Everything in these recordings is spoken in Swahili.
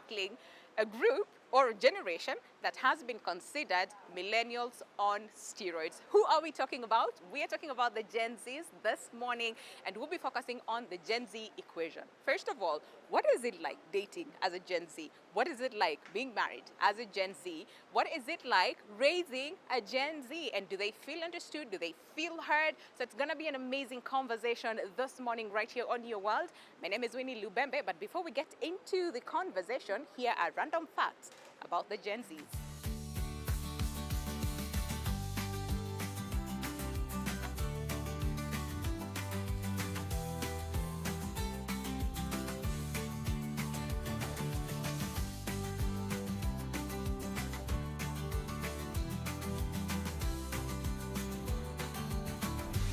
tackling a group or a generation that has been considered millennials on steroids. Who are we talking about? We are talking about the Gen Zs this morning, and we'll be focusing on the Gen Z equation. First of all, what is it like dating as a Gen Z? What is it like being married as a Gen Z? What is it like raising a Gen Z? And do they feel understood? Do they feel heard? So it's going to be an amazing conversation this morning right here on Your World. My name is Winnie Lubembe, but before we get into the conversation, here are random facts about the Gen Zs.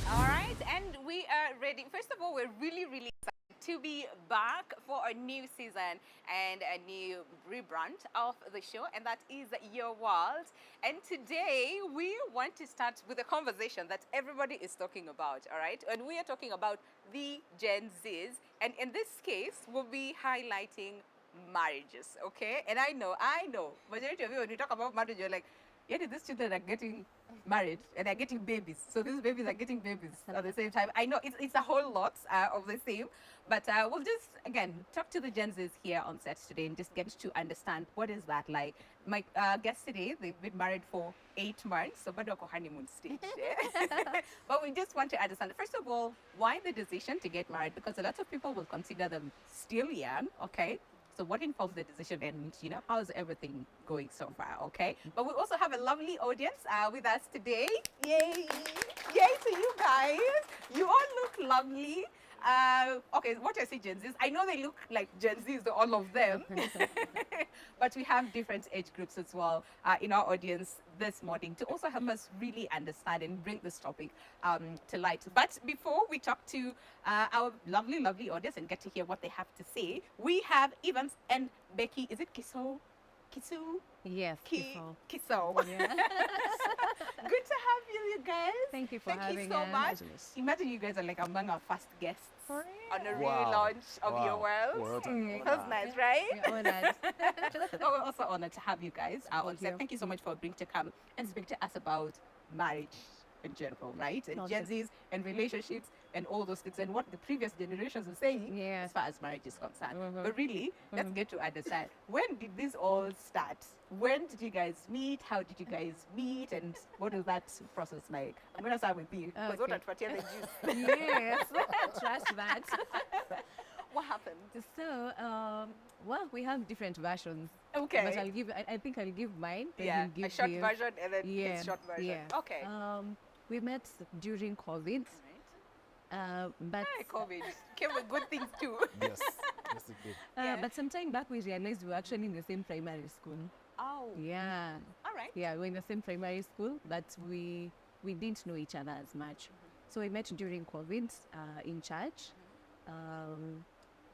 All right, and we are ready. First of all, we're really excited to be back for a new season and a new rebrand of the show, and that is Your World. And today we want to start with a conversation that everybody is talking about, all right? And we are talking about the Gen Zs, and in this case, we'll be highlighting marriages, okay? And I know, majority of you, when you talk about marriage, you're like, yeah, these children are getting married and they're getting babies. So these babies are getting babies at the same time. I know it's a whole lot of the same, but we'll just, again, talk to the Gen Zs here on set today and just get to understand what is that like. My guests today, they've been married for 8 months, so bado wako honeymoon stage. But we just want to understand, first of all, why the decision to get married? Because a lot of people will consider them still young, okay? So what involves the decision, and how's everything going so far? Okay, but we also have a lovely audience with us today. Yay! Yay to you guys! You all look lovely. Okay, what I say Gen Zs, I know they look like Gen Zs, all of them, but we have different age groups as well in our audience this morning to also help us really understand and bring this topic to light. But before we talk to our lovely audience and get to hear what they have to say, we have Evans and Becky. Is it Kiso? Kisu? Yes, Kiso. Yeah. Good to have you guys. Thank you for having having so us. much. Imagine you guys are like among our first guests For on a Wow. relaunch of Your World. That's nice, right? We're honored. Oh, we're also honored to have you guys on Thank set. you. Thank you so much for agreeing to come and speak to us about marriage in general, right? And Gen Zs and relationships and all those things and what the previous generations were saying Yes. as far as marriage is concerned. Mhm. But really, let's get to understand, when did this all start? When did you guys meet? How did you guys meet? And what is that process like? I'm going to start with you. Because what Okay. the juice. Yes, trust that. What happened? So, well, we have different versions. Okay. But I'll give. I think I'll give mine. Then Yeah, you give a short you- version and then Yeah, a short version. yeah. Okay. We met during COVID, but Hey, COVID came with good things too. Yes, yes it did. Yeah. but sometime back we realized we were actually in the same primary school. Oh, Yeah. all right. Yeah, we're in the same primary school, but we didn't know each other as much. So we met during COVID in church.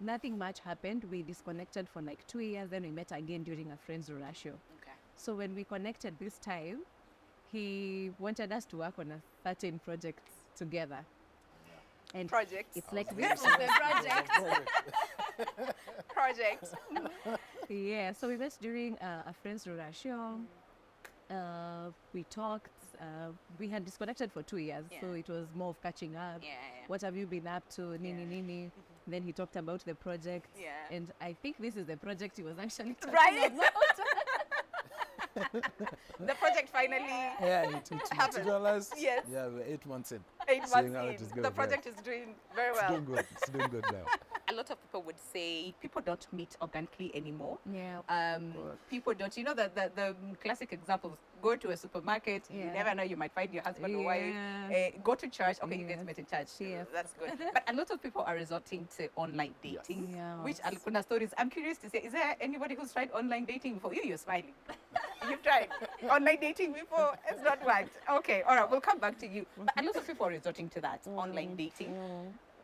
Nothing much happened. We disconnected for like 2 years. Then we met again during a friend's ratio. Okay. So when we connected this time, he wanted us to work on a certain project together. And Project. it's like Very this is the project. Project. Yeah, so we met during a friend's ratio. We talked. We had disconnected for 2 years, so Yeah. it was more of catching up. Yeah. What have you been up to? Nini, Yeah. nini. Then he talked about the project. Yeah. And I think this is the project he was actually talking Right? about. The project finally Yeah, it Happened. materialized. Yes. Yeah, we're 8 months in. 8 Seeing months how in. it is The going, project is doing very It's well. doing good. It's doing good now. A lot of people would say people don't meet organically anymore. Yeah. People don't, the classic examples, go to a supermarket, you Yeah. never know, you might find your husband or wife. Yeah. Go to church, okay, you guys Yeah. met in church. Yes. That's good. But a lot of people are resorting to online dating, Yes. which kuna stories. I'm curious to say, is there anybody who's tried online dating before? You're smiling. You've tried online dating before, it's not worked. Okay, all right, we'll come back to you. But a lot of people are resorting to that, online dating.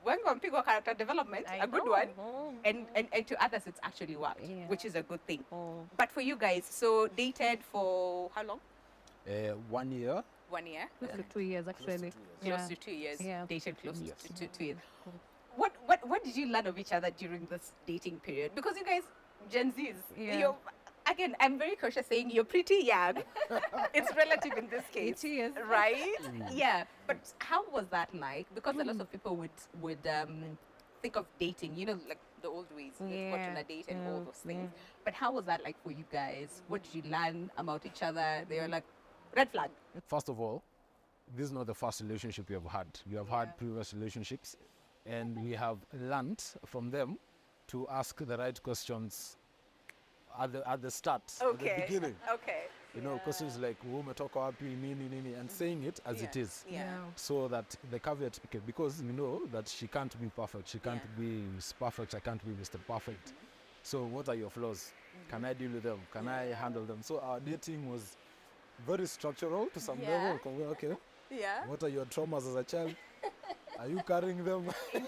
When people character development, I a good know. one, and to others it's actually worked, Yeah. which is a good thing. Oh. But for you guys, so dated for how long? 1 year. 1 year? Close to 2 years, actually. Close to 2 years. Yeah. Dated close Yes. to 2 years. What did you learn of each other during this dating period? Because you guys Gen Zs. Yeah. You're, again, I'm very cautious saying you're pretty young. It's relative in this case. It is. Right? Yeah. But how was that like? Because a lot of people would think of dating, you know, like the old ways, let's go on a date and all those things. But how was that like for you guys? What did you learn about each other? They were like, red flag. First of all, this is not the first relationship you have had. You have had previous relationships, and we have learned from them to ask the right questions at the start, at the beginning. Okay. You know, questions like umetoka wapi, nini, and saying it as it is. Yeah. So that the caveat, okay, because we know that she can't be perfect. She can't be Miss Perfect. I can't be Mr. Perfect. So what are your flaws? Can I deal with them? Can I handle them? So our dating was very structural to some level. Okay. Yeah. What are your traumas as a child? Are you carrying them? Right?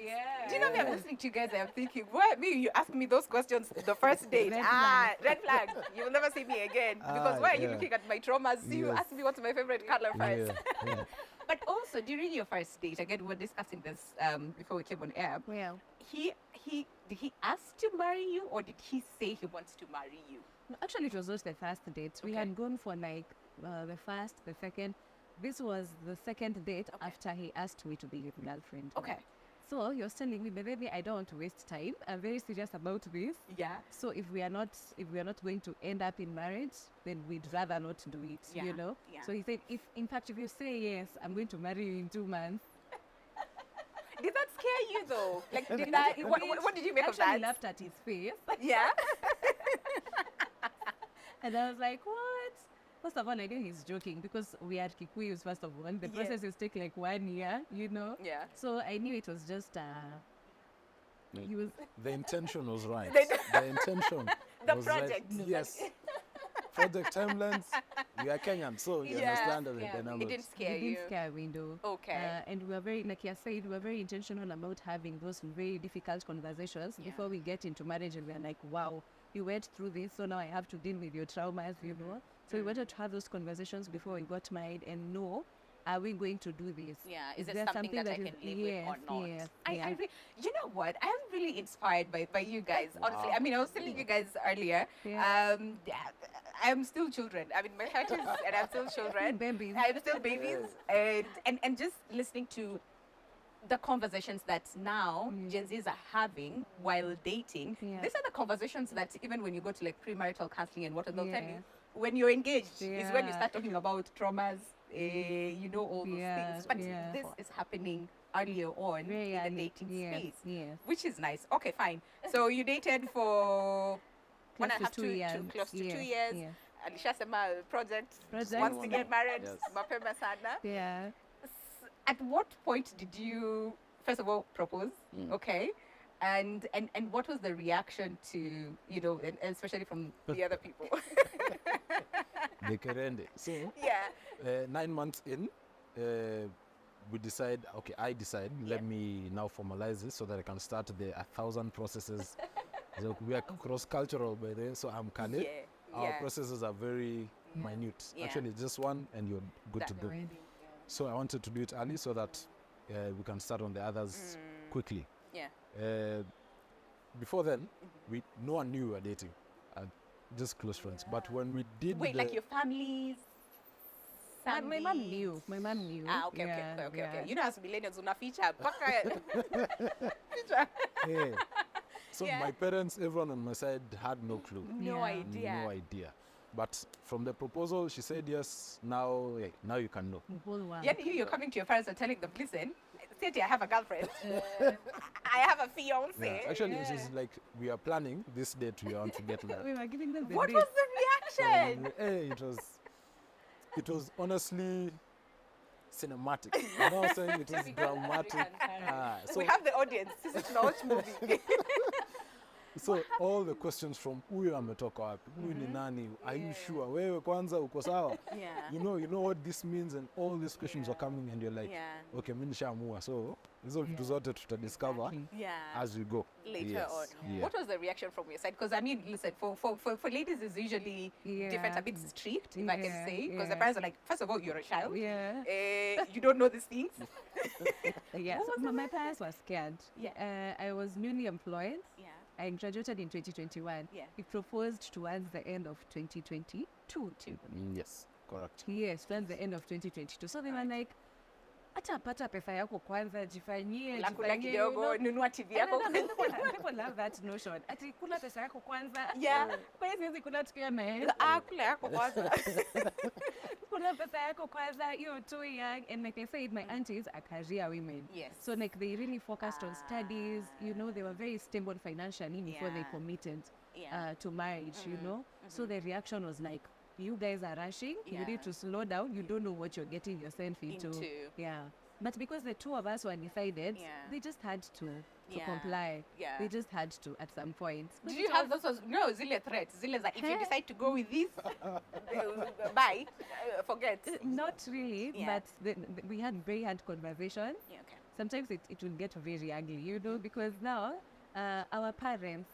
Yeah. Do you know me? I'm listening to you guys and I'm thinking, why me? You ask me those questions the first date. Red Red flag. You will never see me again. Because why are you looking at my traumas? You Yes. ask me what's my favorite color first. Yeah. But also during your first date, again, we were discussing this before we came on air. Yeah. Did he ask to marry you, or did he say he wants to marry you? No, actually, it was just the first date. We Okay. had gone for like the first, the second. This was the second date after he asked me to be his girlfriend. Okay. So he was telling me, baby, I don't want to waste time. I'm very serious about this. Yeah. So if we are not going to end up in marriage, then we'd rather not do it. Yeah, You know. yeah. So he said, if you say yes, I'm going to marry you in 2 months. Did that scare you though? Like, did that? What did you make of Actually, that? laughed at his face, Yeah. and I was like, what? First of all, I knew he's joking because we had Kikuyus. First of all, the process will take like 1 year. You know. Yeah. So I knew it was just he was The intention was right. The The intention The was project. right. Yes. Project timelines. We are Kenyan, so you Yeah. understand the It dynamics. didn't scare it you. didn't scare me though. Okay. And we were very, like you said, we were very intentional about having those very difficult conversations before we get into marriage, and we're like, wow, you went through this, so now I have to deal with your traumas, you know. So we wanted to have those conversations before we got married and know, are we going to do this? Yeah, is it there something that I can live with or not? You know what? I'm really inspired by you guys, honestly. I mean, I was telling you guys earlier, Yeah. I'm still children. I mean, my heart is, and I'm still children. Babies. I'm still babies. And just listening to the conversations that now Gen Zs are having while dating, these are the conversations that even when you go to like premarital counseling and what they'll tell you, when you're engaged is when you start talking about traumas, you know, all those things. But this is happening earlier on in the dating space, which is nice. Okay, fine. So you dated for Close 1.5 to 2 years. close to 2 years. Yeah. Alishasema project Project. wants to get married. Yes. Mapema sana. Yeah. At what point did you first of all propose? Okay. And what was the reaction to, you know, and especially from the other people? The Kerende. So, Yeah. 9 months in, we decide, okay, I decide, let me now formalize this so that I can start the 1,000 processes. So we are cross-cultural by then, so I'm Kanu. Our processes are very minute. Yeah. Actually, just one and you're good to go. So I wanted to do it early so that we can start on the others quickly. Yeah. Before then, no one knew we were dating. Just close friends. But when we did Wait, like your families? My mom knew. My mom knew. Okay. You know, as millennials, unaficha mpaka ficha. Hey. So my parents, everyone on my side had no clue. No idea. No idea. But from the proposal, she said yes. Now you can know. The whole world. Yeah, you're coming to your parents and telling them, listen, City, I have a girlfriend. I have a fiance. Yeah. Actually, it is like we are planning this date. We want to get married. We were giving them the What date. was the reaction? Hey, it was honestly cinematic. You know what I'm saying? It was dramatic. We have the audience. This is not watch movie. So all the questions from huyu ametoka wapi, huyu ni nani, are you sure, wewe kwanza uko sawa? You know what this means, and all these questions are coming and you're like, okay, mimi nishaamua. So hizo vitu zote tutadiscover as we go. Later on. Yeah. What was the reaction from your side? Because I mean, listen, for ladies it's usually different, a bit strict, if I can say. Because the parents are like, first of all, you're a child. You don't know these things. So my parents were scared. I was newly employed. I graduated in 2021. Yeah. He proposed towards the end of 2022. Yes, correct. Yes, towards the end of 2022. So they were like, acha pata pesa yako kwanza, jifanyie, Kula you kidogo, know. nunua TV And yako. then people love that notion. Ati kula pesa yako kwanza. Yeah. Kwa hiyo siwezi kula tukiwa na yeye. Kula yako kwanza. Kula pesa yako kwanza, you're too young. And like I said, my aunties are career women. Yes. So like they really focused on studies. You know, they were very stable financially before they committed to marriage, you know. So the reaction was like, you guys are rushing. You need to slow down. You don't know what you're getting yourself into. Yeah. But because the two of us were decided, they just had to comply. Yeah. They just had to at some point. Did you have those? No, zile threats. Zile like, if you decide to go with this, bye, forget. Not really, but we had very hard conversations. Yeah, okay. Sometimes it will get very ugly, you know, because now our parents,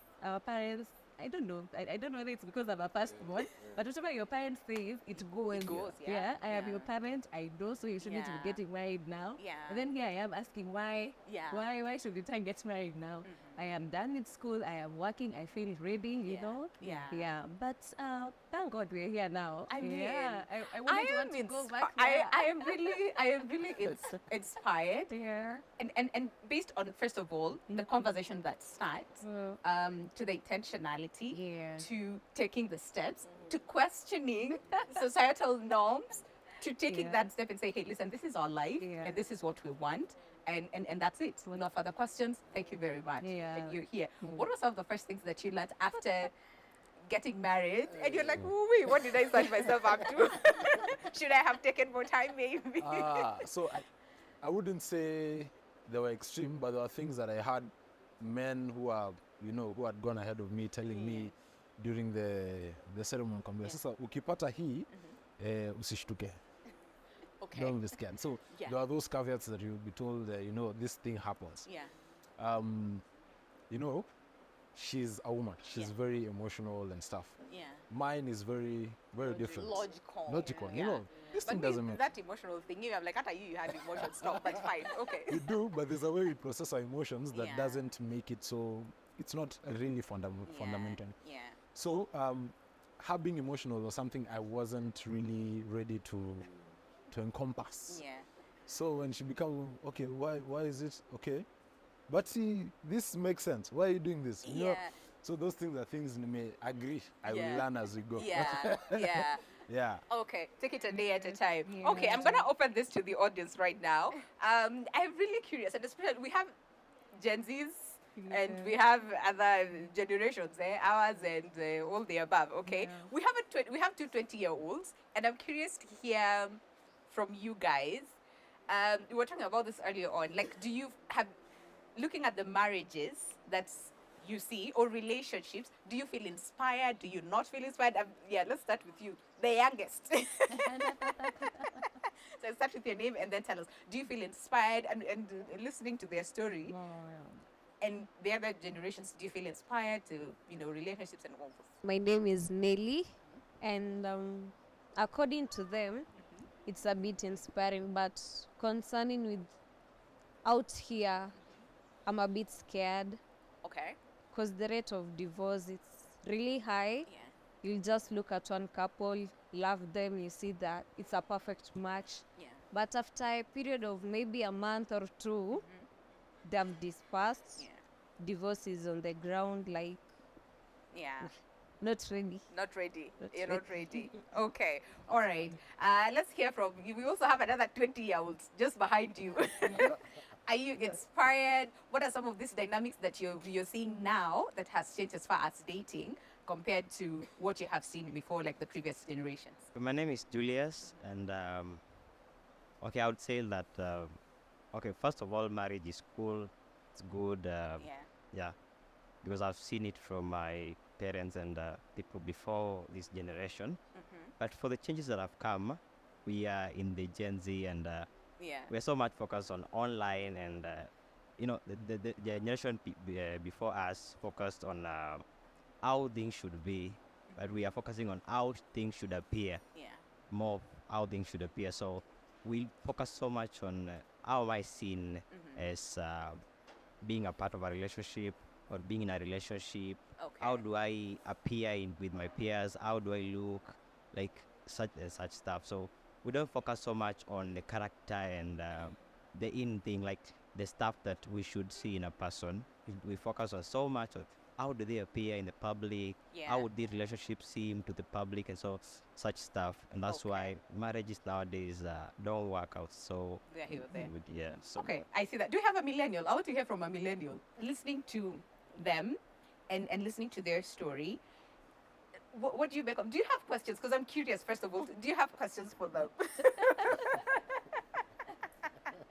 I don't know. I don't know whether it's because I'm a firstborn, but whatever your parents say, it goes. It goes, yeah. I am your parent. I know, so you shouldn't be getting married now. Yeah. And then here I am asking why. Yeah. Why should the time get married now? I am done with school. I am working. I feel ready. You know. Yeah. Yeah. But thank God we're here now. I mean, I want to go back. I am really inspired. Yeah. And based on, first of all, the conversation that starts, to the intentionality, to taking the steps, to questioning societal norms, to taking that step and say, hey, listen, this is our life and this is what we want. And that's it. No further questions. Thank you very much. And you're here. What were some of the first things that you learned after getting married? And you're like, wait, what did I sign myself up to? Should I have taken more time, maybe? So I wouldn't say they were extreme, but there were things that I had men who are, you know, who had gone ahead of me telling me during the ceremony. Sasa ukipata hii, usishtuke. Okay. Don't be scared. So there are those caveats that you'll be told, you know, this thing happens. Yeah. You know, she's a woman. She's very emotional and stuff. Yeah. Mine is very different. Logical. You know, this thing doesn't make that emotional thing. I'm like, after you had emotions, stop. But fine. Okay. You do, but there's a way we process our emotions that doesn't make it so. It's not really fundamental. Yeah. So, her being emotional was something I wasn't really ready to encompass. Yeah. So when she became okay, why is it okay? But see, this makes sense. Why are you doing this? You know? So those things are things you may agree. I will learn as we go. Yeah. Yeah. Okay, take it a day at a time. Yeah. Okay, I'm gonna open this to the audience right now. I'm really curious, and especially we have Gen Zs and we have other generations, ours and all the above. Okay, we have two 20-year-olds, and I'm curious to hear from you guys. We were talking about this earlier on. Like, do you have, looking at the marriages that you see or relationships, do you feel inspired? Do you not feel inspired? Let's start with you, the youngest. So start with your name and then tell us, do you feel inspired? And listening to their story, and the other generations, do you feel inspired to, you know, relationships and all this? My name is Nelly, and according to them, it's a bit inspiring, but concerning with out here, I'm a bit scared. Okay. Because the rate of divorce, it's really high. Yeah. You just look at one couple, love them, you see that it's a perfect match. Yeah. But after a period of maybe a month or two, they've dispersed. Yeah. Divorce is on the ground, like. Yeah. Not ready. Not ready. You're not ready. Okay. All right. Let's hear from you. We also have another 20-year-olds just behind you. Are you inspired? What are some of these dynamics that you're seeing now that has changed as far as dating compared to what you have seen before, like the previous generations? My name is Julius, and okay, I would say that okay, first of all, marriage is cool. It's good. Yeah, because I've seen it from my parents and people before this generation. But for the changes that have come, we are in the Gen Z, and we're so much focused on online, and you know, the generation before us focused on how things should be, but we are focusing on how things should appear. More how things should appear. So we focus so much on how am I seen as being a part of a relationship, or being in a relationship. Okay. How do I appear with my peers? How do I look? Like such stuff. So we don't focus so much on the character and the in thing, like the stuff that we should see in a person. We focus on so much on how do they appear in the public, how would the relationship seem to the public, and so such stuff. And that's why marriages nowadays don't work out so good. Yeah. So Okay, I see that. Do you have a millennial? I want to hear from a millennial. Listening to them and listening to their story, what do you make of? Do you have questions? Because I'm curious, first of all, do you have questions for them?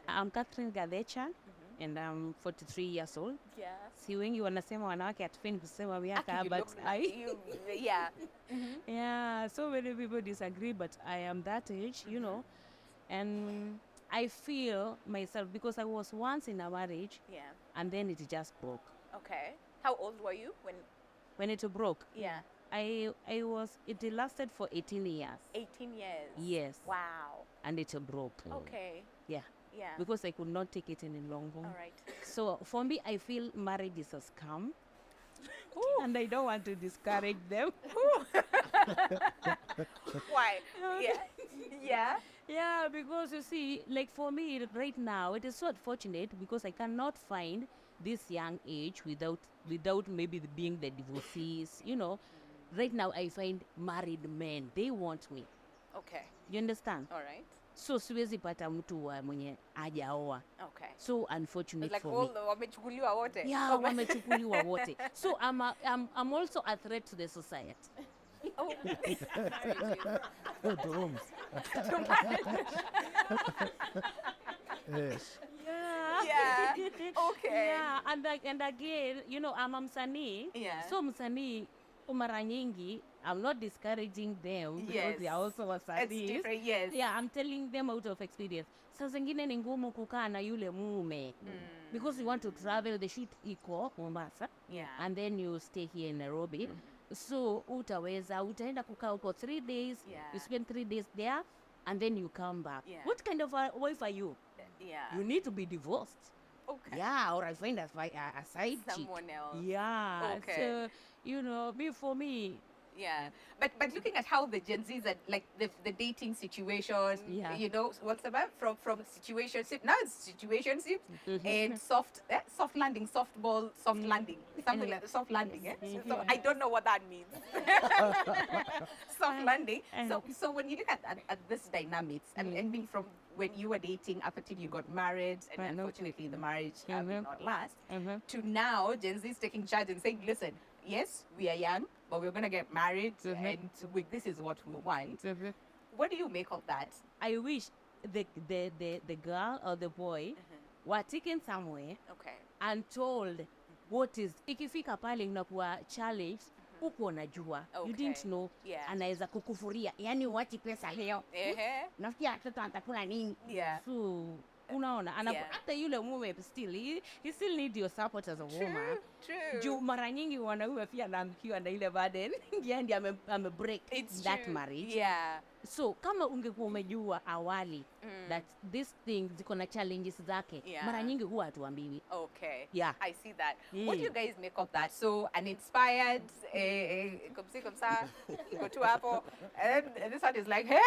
I'm Catherine Gadecha, and I'm 43 years old. Yeah. Si wengi wanasema wanawake hatupendi kusema miaka, but yeah, so many people disagree, but I am that age, you know, and I feel myself, because I was once in a marriage, and then it just broke. Okay. How old were you when it broke? Yeah. It lasted for 18 years. 18 years. Yes. Wow. And it broke. Okay. Yeah. Yeah. Because I could not take it any longer. All right. So for me, I feel marriage is a scam. And I don't want to discourage them. Why? Yeah. Yeah. Yeah, because you see, like for me right now, it is so unfortunate because I cannot find this young age without maybe being the divorcees, you know. Right now I find married men, they want me. Okay. You understand? All right. So siwezi pata mtu mwenye hajaoa. Okay. So unfortunate like for me. wamechukuliwa wote. Yeah, wamechukuliwa wote. So I'm also a threat to the society. Oh. To rooms. Yes. Yeah. Okay. Yeah, and again, you know, I'm msanii. Yeah. So msanii mara nyingi, I'm not discouraging them because they are also wasanis. It's different, yes. Yeah, I'm telling them out of experience. Saa zingine ni ngumu kukaa na yule mume. Because you want to travel, the shoot iko Mombasa. Yeah. And then you stay here in Nairobi. So utaenda kukaa huko 3 days. Yeah. You spend 3 days there and then you come back. Yeah. What kind of a wife are you? Yeah. You need to be divorced. Okay. Yeah, or I find a side chick. Someone else. Yeah. Okay. So, you know, for me. Yeah. But looking at how the Gen Zs are, like the dating situation, you know, what's about from situationship, now it's situationship and soft landing, softball, soft landing, something like soft landing. So I don't know what that means. Soft landing. So when you look at this dynamics, I mean from when you were dating up until you got married, and unfortunately the marriage did not last, to now Gen Z is taking charge and saying, listen, yes, we are young, but we're going to get married, and this is what we want. What do you make of that? I wish the girl or the boy were taken somewhere and told what is, ikifika pale unakuwa challenge, uko unajua, you didn't know, anaweza kukufuria, yani wachi pesa leo, nafikia watoto atakula nini, so unaona, hata yule mume still, he still need your support as a woman. True. Juu mara nyingi wanaume pia naamkiwa na ile burden, yendi ame break that marriage. Yeah. So kama ungekuwa umejua awali that this thing ziko na challenges zake, mara nyingi huwa hatuambiwi. Okay. Yeah. I see that. What do you guys make of that? So uninspired, comme ça, go to Apple, and this one is like, hey,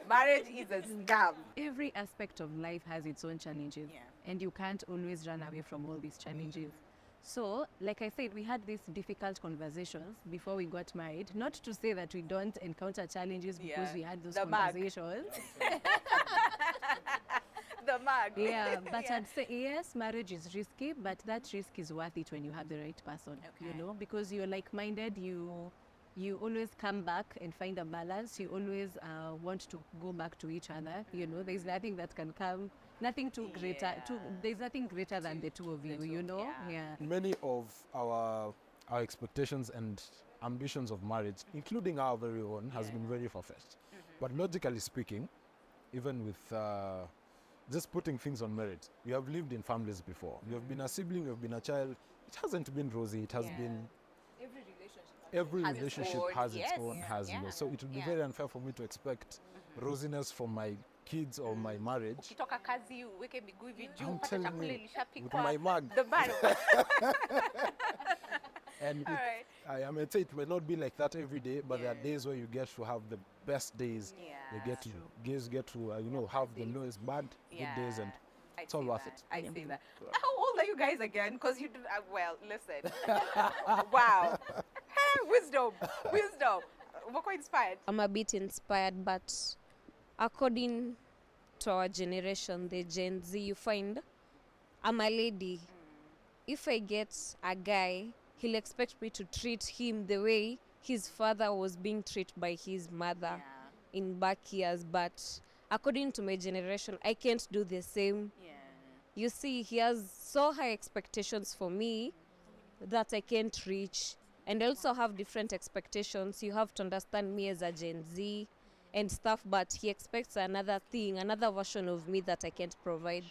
marriage is a scam. Every aspect of life has its own challenges, and you can't always run away from all these challenges. So, like I said, we had these difficult conversations before we got married. Not to say that we don't encounter challenges because we had those conversations. The mug. Yeah, but I'd say, yes, marriage is risky, but that risk is worth it when you have the right person, you know, because you're like-minded, you always come back and find a balance. You always want to go back to each other. You know, there's nothing that can come, nothing too greater. There's nothing greater than the two of you. You know, Many of our expectations and ambitions of marriage, including our very own, has been very far-fetched. But logically speaking, even with just putting things on merit, we have lived in families before. You have been a sibling, you have been a child. It hasn't been rosy. It has been. Every relationship has its own has. So it would be very unfair for me to expect rosiness from my kids or my marriage. Ukitoka kazi uweke miguu hivi juu, I'm upate telling chakula you, ilishapikwa. with my mug. The mug. And Alright. I may say it may not be like that every day, but there are days where you get to have the best days. You get to you know, have the lowest bad good days, and it's all worth it. I see that. How old are you guys again? Because you do, well, listen. Wow. Hey, wisdom. We're quite inspired. I'm a bit inspired, but according to our generation, the Gen Z, you find I'm a lady. If I get a guy, he'll expect me to treat him the way his father was being treated by his mother in back years. But according to my generation, I can't do the same. You see, he has so high expectations for me that I can't reach. And I also have different expectations. You have to understand me as a Gen Z and stuff, but he expects another thing, another version of me that I can't provide.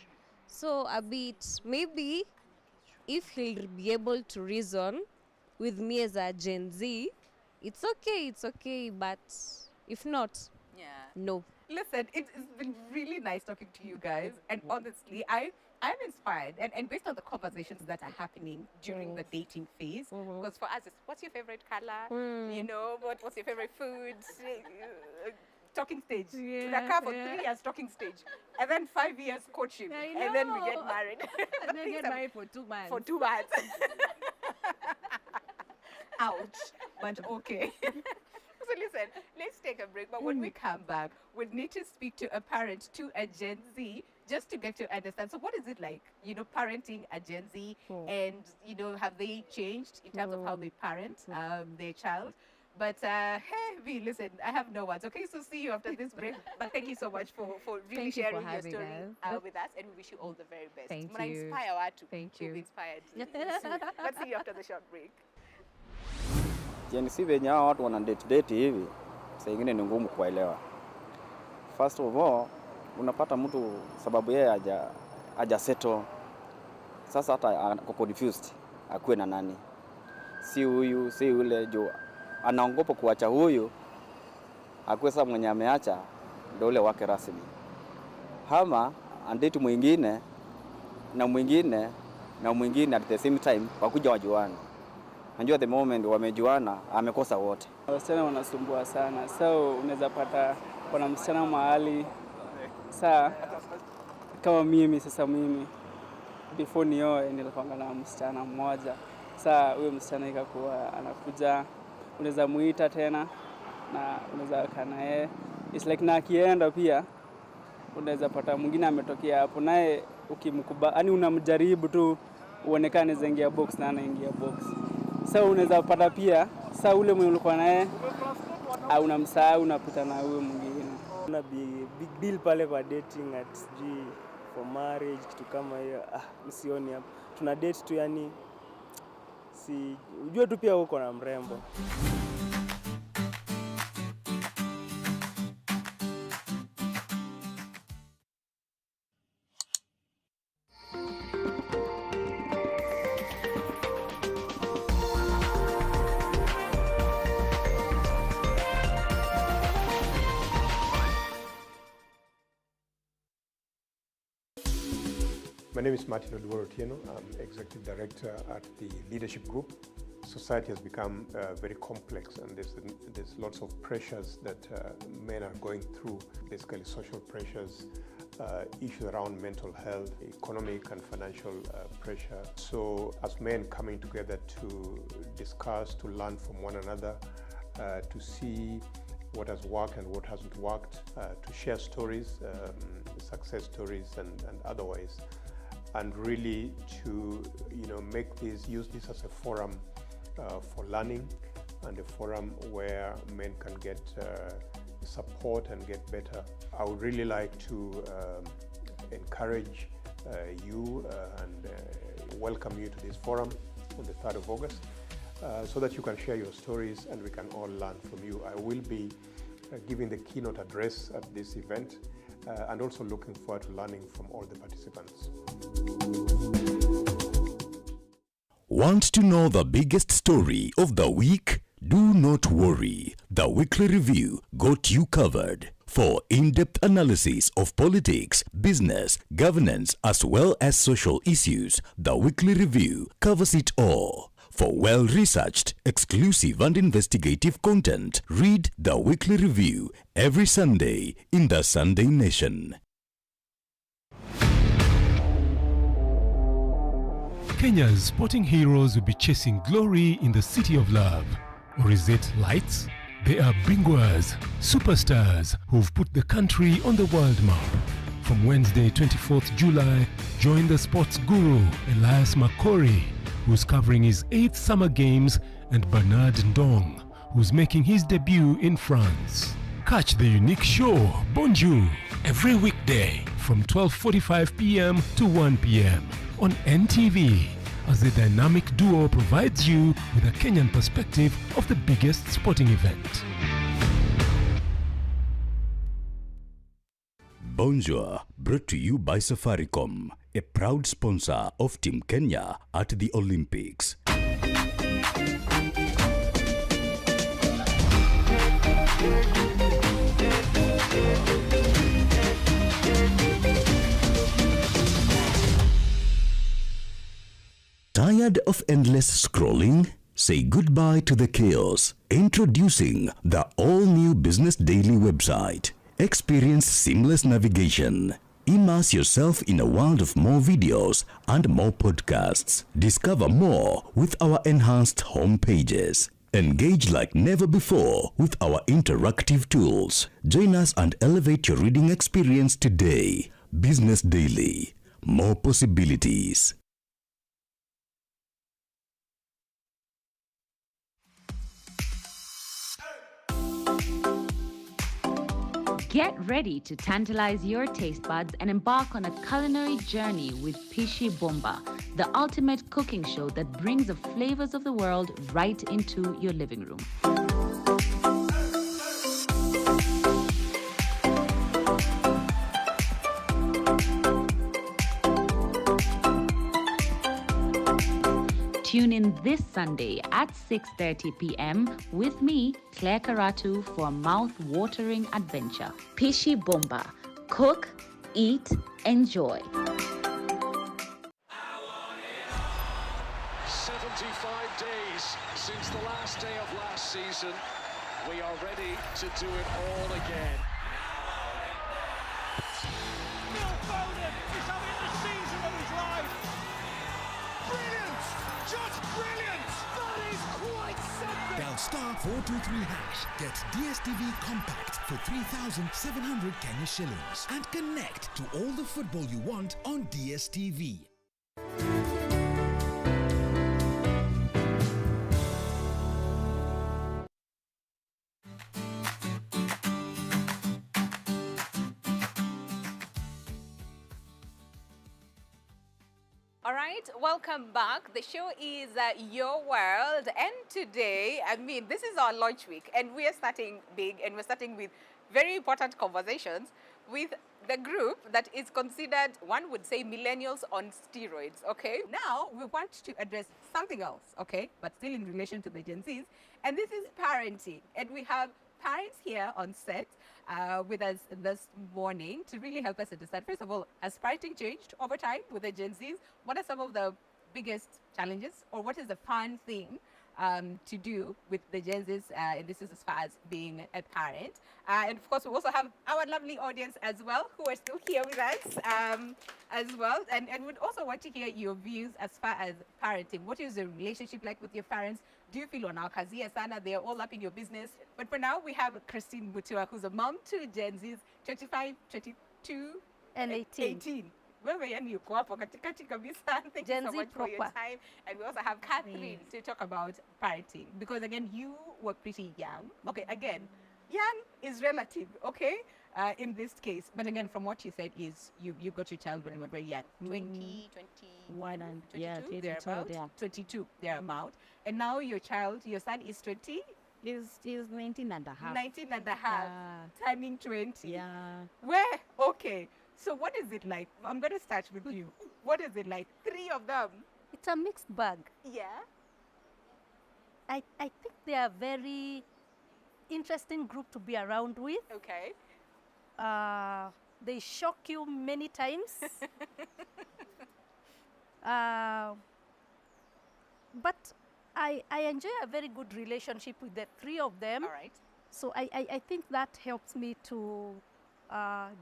So a bit, maybe if he'll be able to reason with me as a Gen Z, it's okay, but if not, no. Listen, it's been really nice talking to you guys, and honestly, I'm inspired, and based on the conversations that are happening during the dating phase, because for us, it's what's your favorite color, you know, what's your favorite food, talking stage, tunakaa for 3 years talking stage, and then 5 years courtship, and then we get married. And then get married for 2 months. For 2 months. Ouch, but okay. So listen, let's take a break, but when we come back, we need to speak to a parent, to a Gen Z, just to get to understand. So what is it like, you know, parenting a Gen Z, and, you know, have they changed in terms of how they parent their child? But hey, V, listen, I have no words. Okay, so see you after this break. But thank you so much for really sharing your story with us, and we wish you all the very best. Thank Mna you. inspire watu Thank to you. be inspired soon. Let's see you after the short break. Yaani si venye hao watu wana date hivi, saa ingine ni ngumu kuelewa. First of all, unapata mtu sababu yeye haja settle. Sasa hata ako confused, akuwe na nani. Si huyu, si yule, jo anaogopa kuacha huyu, akuwe sasa mwenye ameacha ndio ule wake rasmi. Hama andeti mwingine na mwingine na mwingine at the same time wakuja wajuane. Najua the moment wamejuana amekosa wote. Wasichana wanasumbua sana. So unaweza pata kuna msichana mahali saa kama mimi before nioe nilikuwa na msichana mmoja. Saa huyo msichana ikakuwa anakuja, unaweza muita tena na unaweza kana yeye. It's like na akienda pia unaweza pata mwingine ametokea hapo naye ukimkubali, yani unamjaribu tu uonekane zengia box na anaingia box. Sasa unaweza pata pia sasa ule mwenye ulikuwa naye au unamsahau unapita na huyo mwingine. Kuna big deal pale kwa dating at SG for marriage kitu kama hiyo. Msioni hapo. Tuna date tu, yani si unajua tu pia uko na mrembo. My name is Martin Oduor-Otieno. I'm Executive Director at the Leadership Group. Society has become very complex, and there's lots of pressures that men are going through, basically social pressures, issues around mental health, economic and financial pressure. So as men coming together to discuss, to learn from one another, to see what has worked and what hasn't worked, to share stories, success stories and otherwise, and really to use this as a forum for learning, and a forum where men can get support and get better. I would really like to encourage you and welcome you to this forum on the 3rd of August so that you can share your stories and we can all learn from you. I will be giving the keynote address at this event and also looking forward to learning from all the participants. Want to know the biggest story of the week? Do not worry. The Weekly Review got you covered. For in-depth analysis of politics, business, governance, as well as social issues, the Weekly Review covers it all. For well-researched, exclusive and investigative content, read the Weekly Review every Sunday in the Sunday Nation. Kenya's sporting heroes will be chasing glory in the city of love. Or is it lights? They are bingwas, superstars who've put the country on the world map. From Wednesday, 24th July, join the sports guru Elias Makori, who's covering his 8th Summer Games, and Bernard Ndong, who's making his debut in France. Catch the unique show, Bonjour, every weekday from 12:45 p.m. to 1 p.m. on NTV, as the dynamic duo provides you with a Kenyan perspective of the biggest sporting event. Bonjour, brought to you by Safaricom, a proud sponsor of Team Kenya at the Olympics. Tired of endless scrolling? Say goodbye to the chaos. Introducing the all-new Business Daily website. Experience seamless navigation. Immerse yourself in a world of more videos and more podcasts. Discover more with our enhanced home pages. Engage like never before with our interactive tools. Join us and elevate your reading experience today. Business Daily. More possibilities. Get ready to tantalize your taste buds and embark on a culinary journey with Pishi Bomba, the ultimate cooking show that brings the flavors of the world right into your living room. Tune in this Sunday at 6:30 p.m. with me, Claire Karatu, for a mouth-watering adventure. Pishi Bomba. Cook, eat, enjoy. 75 days since the last day of last season. We are ready to do it all again. Phil Foden is having the season of his life. Brilliant! Just brilliant! That is quite something! Dial *423#. Get DSTV Compact for 3,700 Kenya shillings and connect to all the football you want on DSTV. All right, welcome back. The show is Your World, and today, this is our launch week, and we are starting big, and we're starting with very important conversations with the group that is considered, one would say, millennials on steroids, okay? Now, we want to address something else, okay, but still in relation to the Gen Zs, and this is parenting, and we have parents here on set with us this morning to really help us understand, first of all, has parenting changed over time with the Gen Zs? What are some of the biggest challenges, or what is the fun thing to do with the Gen Zs, and this is as far as being a parent. And of course, we also have our lovely audience as well, who are still here with us as well. And we'd also want to hear your views as far as parenting. What is the relationship like with your parents? Do you feel wanawakazia sana? They're all up in your business. But for now, we have Christine Mutua, who's a mom to Gen Zs, 25, 22, and 18. Wewe yani yuko hapo katikati kabisa. Thank you so much for your time. And we also have Catherine to talk about parenting. Because again, you were pretty young. Okay, again, young is relative, okay, in this case. But again, from what you said is you got your child when you were very young. 20, 21, and 22, thereabout. 22, thereabout. And now your son is 20? He's 19 and a half. 19 and a half. Turning 20. Yeah. Where? Okay. So what is it like? I'm going to start with you. What is it like? 3 of them. It's a mixed bag. Yeah. I think they are very interesting group to be around with. Okay. they shock you many times. But I enjoy a very good relationship with the three of them. All right. So I think that helps me to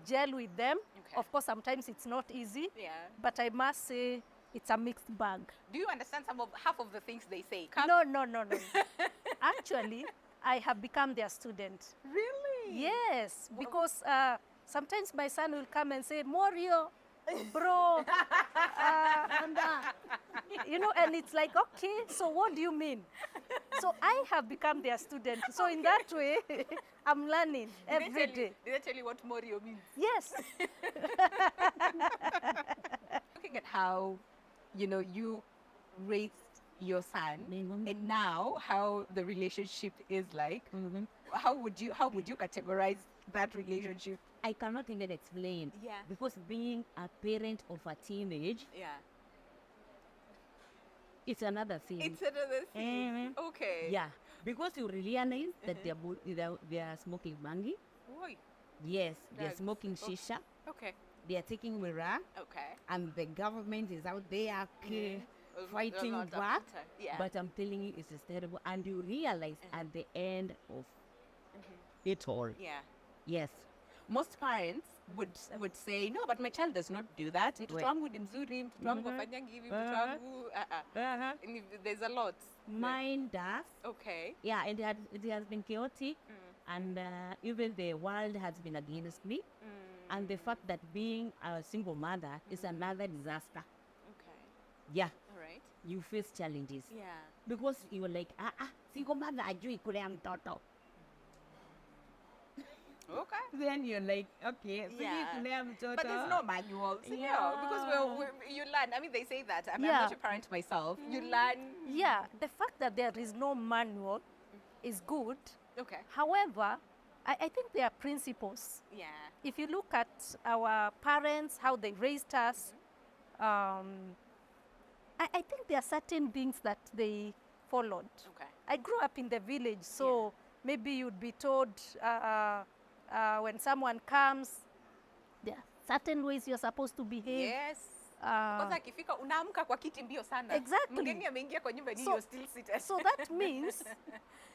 gel with them. Okay. Of course, sometimes it's not easy. Yeah. But I must say it's a mixed bag. Do you understand half of the things they say? No. Actually, I have become their student. Really? Yes, because sometimes my son will come and say, Morio, bro, and it's like, okay, so what do you mean? So I have become their student. So in that way, I'm learning every day. Did they tell you what Morio means? Yes. Looking at how, you raised your son, and now how the relationship is like, how would you categorize that relationship? I cannot even explain. Yeah. Because being a parent of a teenage, it's another thing. It's another thing. Okay. Yeah. Because you realize that they are smoking bangi. Oi. Yes, they're Drugs. smoking shisha. Okay. They are taking mira. Okay. And the government is out there fighting Not that back. time. Yeah. But I'm telling you, it's terrible. And you realize at the end of it all. Yeah. Yes. Most parents would say, no, but my child does not do that. Mtoto wangu ni mzuri, mtoto wangu afanyangi hivi, mtoto wangu, And there's a lot. Mine does. Okay. Yeah, and it has been chaotic. And even the world has been against me. And the fact that being a single mother is another disaster. Okay. Yeah. All right. You face challenges. Yeah. Because you're like, single mother ajui kulea mtoto. Okay. Then you're like, okay, but there's no manuals, because you learn. I mean, they say that. I'm not a parent myself. You learn. Yeah, the fact that there is no manual is good. Okay. However, I think there are principles. Yeah. If you look at our parents, how they raised us, I think there are certain things that they followed. Okay. I grew up in the village, so maybe you'd be told when someone comes, there are certain ways you're supposed to behave. Yes. Kwanza akifika unaamka kwa kiti mbio sana. Exactly. Mgeni ameingia kwa nyumba you're still seated. So that means,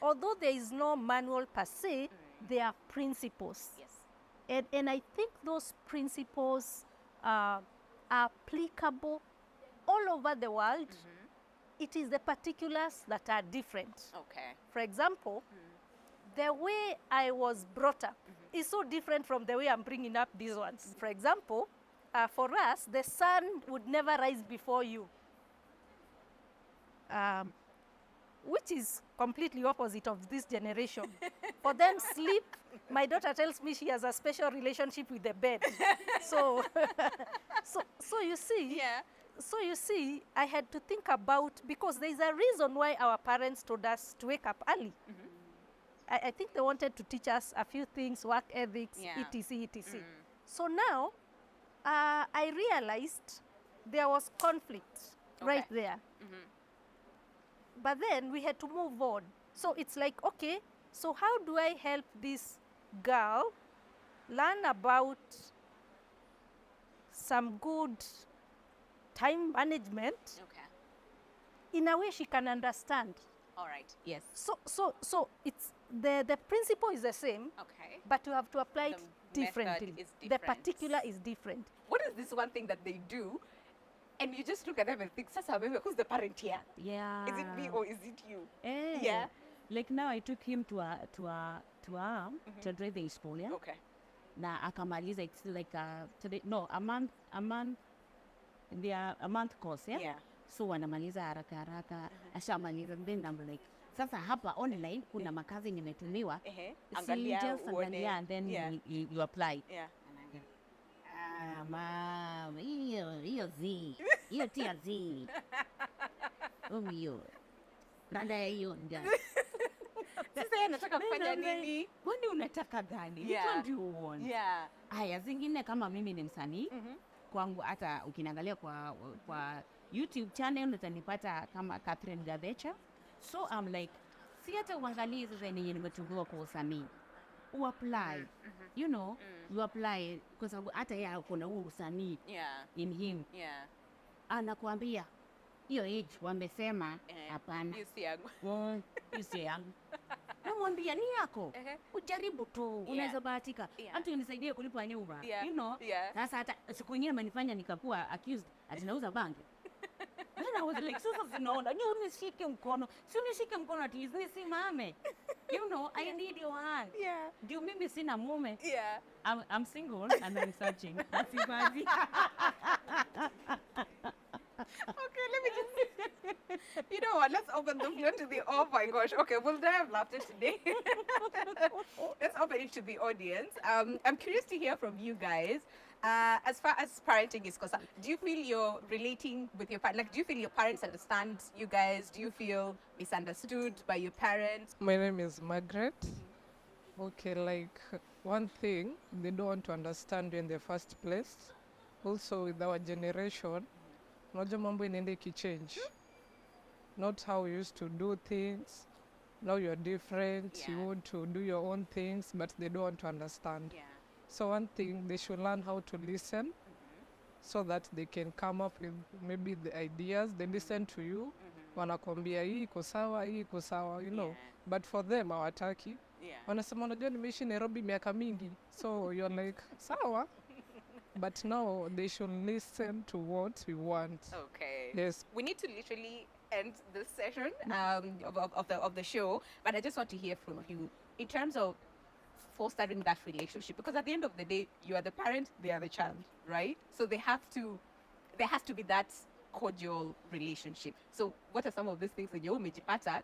although there is no manual per se, there are principles. Yes. And I think those principles are applicable all over the world. It is the particulars that are different. Okay. For example, the way I was brought up is so different from the way I'm bringing up these ones. For example, for us, the sun would never rise before you, which is completely opposite of this generation. For them, sleep, my daughter tells me she has a special relationship with the bed. So you see, So you see, I had to think about, because there's a reason why our parents told us to wake up early. I think they wanted to teach us a few things, work ethics, etc., etc. So now, I realized there was conflict right there. But then we had to move on. So it's like, okay, so how do I help this girl learn about some good time management in a way she can understand? All right. Yes. So it's the principle is the same. Okay. But you have to apply it differently. Is the particular is different. What is this one thing that they do, and you just look at them and think, Sasa, who's the parent here? Yeah. Is it me or is it you? Yeah. Like now, I took him to a driving school. Yeah. Okay. Na akamaliza, it's like a month. They are a month course. Yeah. Yeah. So wanamaliza haraka. Ashamaliza, then I'm like, sasa hapa online kuna makazi nimetumiwa. Angalia and then you apply. Yeah. Mom, hiyo tia Z. Hiyo. Nada hiyo ndio. Sasa yeye anataka kufanya nini? Kwani unataka gani? What do you want? Yeah. Haya, zingine kama mimi ni msanii, kwangu hata ukiniangalia kwa YouTube channel utanipata kama Catherine Gabecha. So I'm like, si hata uangalie sasa yenye nimetungiwa kwa usanii. uapply. You know, you apply kwa sababu hata yeye akona huo usanii in him. Anakuambia hiyo age wamesema hapana. You see yangu. Namwambia ni yako. Ujaribu tu. Unaweza bahatika. Hata unisaidie kulipa nyumba. You know. Sasa hata siku nyingine amenifanya nikakuwa accused ati nauza bangi. Then I was like, sasa zinaona, unishike mkono. Si unishike mkono ati nisimame. You know, I need your hand. Ndio mimi sina mume. I'm single and I'm searching. Asibazi. Okay, let me just, you know what, let's open the floor to the, oh my gosh, okay, we'll have laughter today. Let's open it to the audience. I'm curious to hear from you guys. As far as parenting is concerned, do you feel you're relating with your parents? Like, do you feel your parents understand you guys? Do you feel misunderstood by your parents? My name is Margaret. Okay, like, one thing, they don't want to understand you in the first place. Also, with our generation, unajua mambo inaenda ikichange. Not how we used to do things. Now you're different. You want to do your own things, but they don't want to understand. So one thing, they should learn how to listen so that they can come up with maybe the ideas. They listen to you. Wanakwambia hii iko sawa, you know. But for them, hawataki. Wanasema unajua nimeishi Nairobi miaka mingi. So you're like, sawa. But now they should listen to what we want. Okay. Yes. We need to literally end this session of the show, but I just want to hear from you in terms of fostering that relationship, because at the end of the day, you are the parent, they are the child, right? So there has to be that cordial relationship. So what are some of these things that you umejipata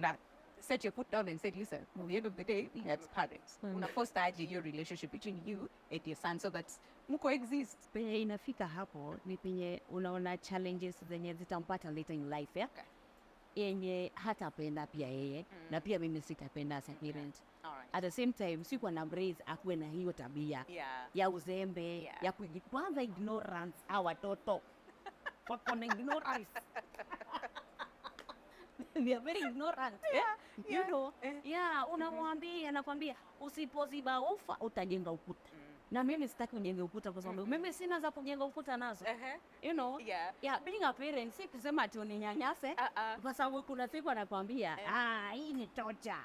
that set your foot down and said, listen, at the end of the day, as parents, una foster your relationship between you and your son so that coexist. Penye inafika hapo ni penye unaona challenges zenye zitampata later in life, yeah? Yenye hatapenda pia yeye na pia mimi sitapenda as a parent. At the same time, sikuwa na embrace akuwe na hiyo tabia ya uzembe, ya kwanza ignorance hawa watoto. Wako na ignorance. They are very ignorant. You know, unamwambia, anakwambia usipoziba ufa utajenga ukuta. Na mimi sitaki ujenge ukuta kwa sababu mimi sina za kujenga ukuta nazo. You know, being a parent si kusema ati uninyanyase kwa sababu kuna siku anakwambia hii ni torture.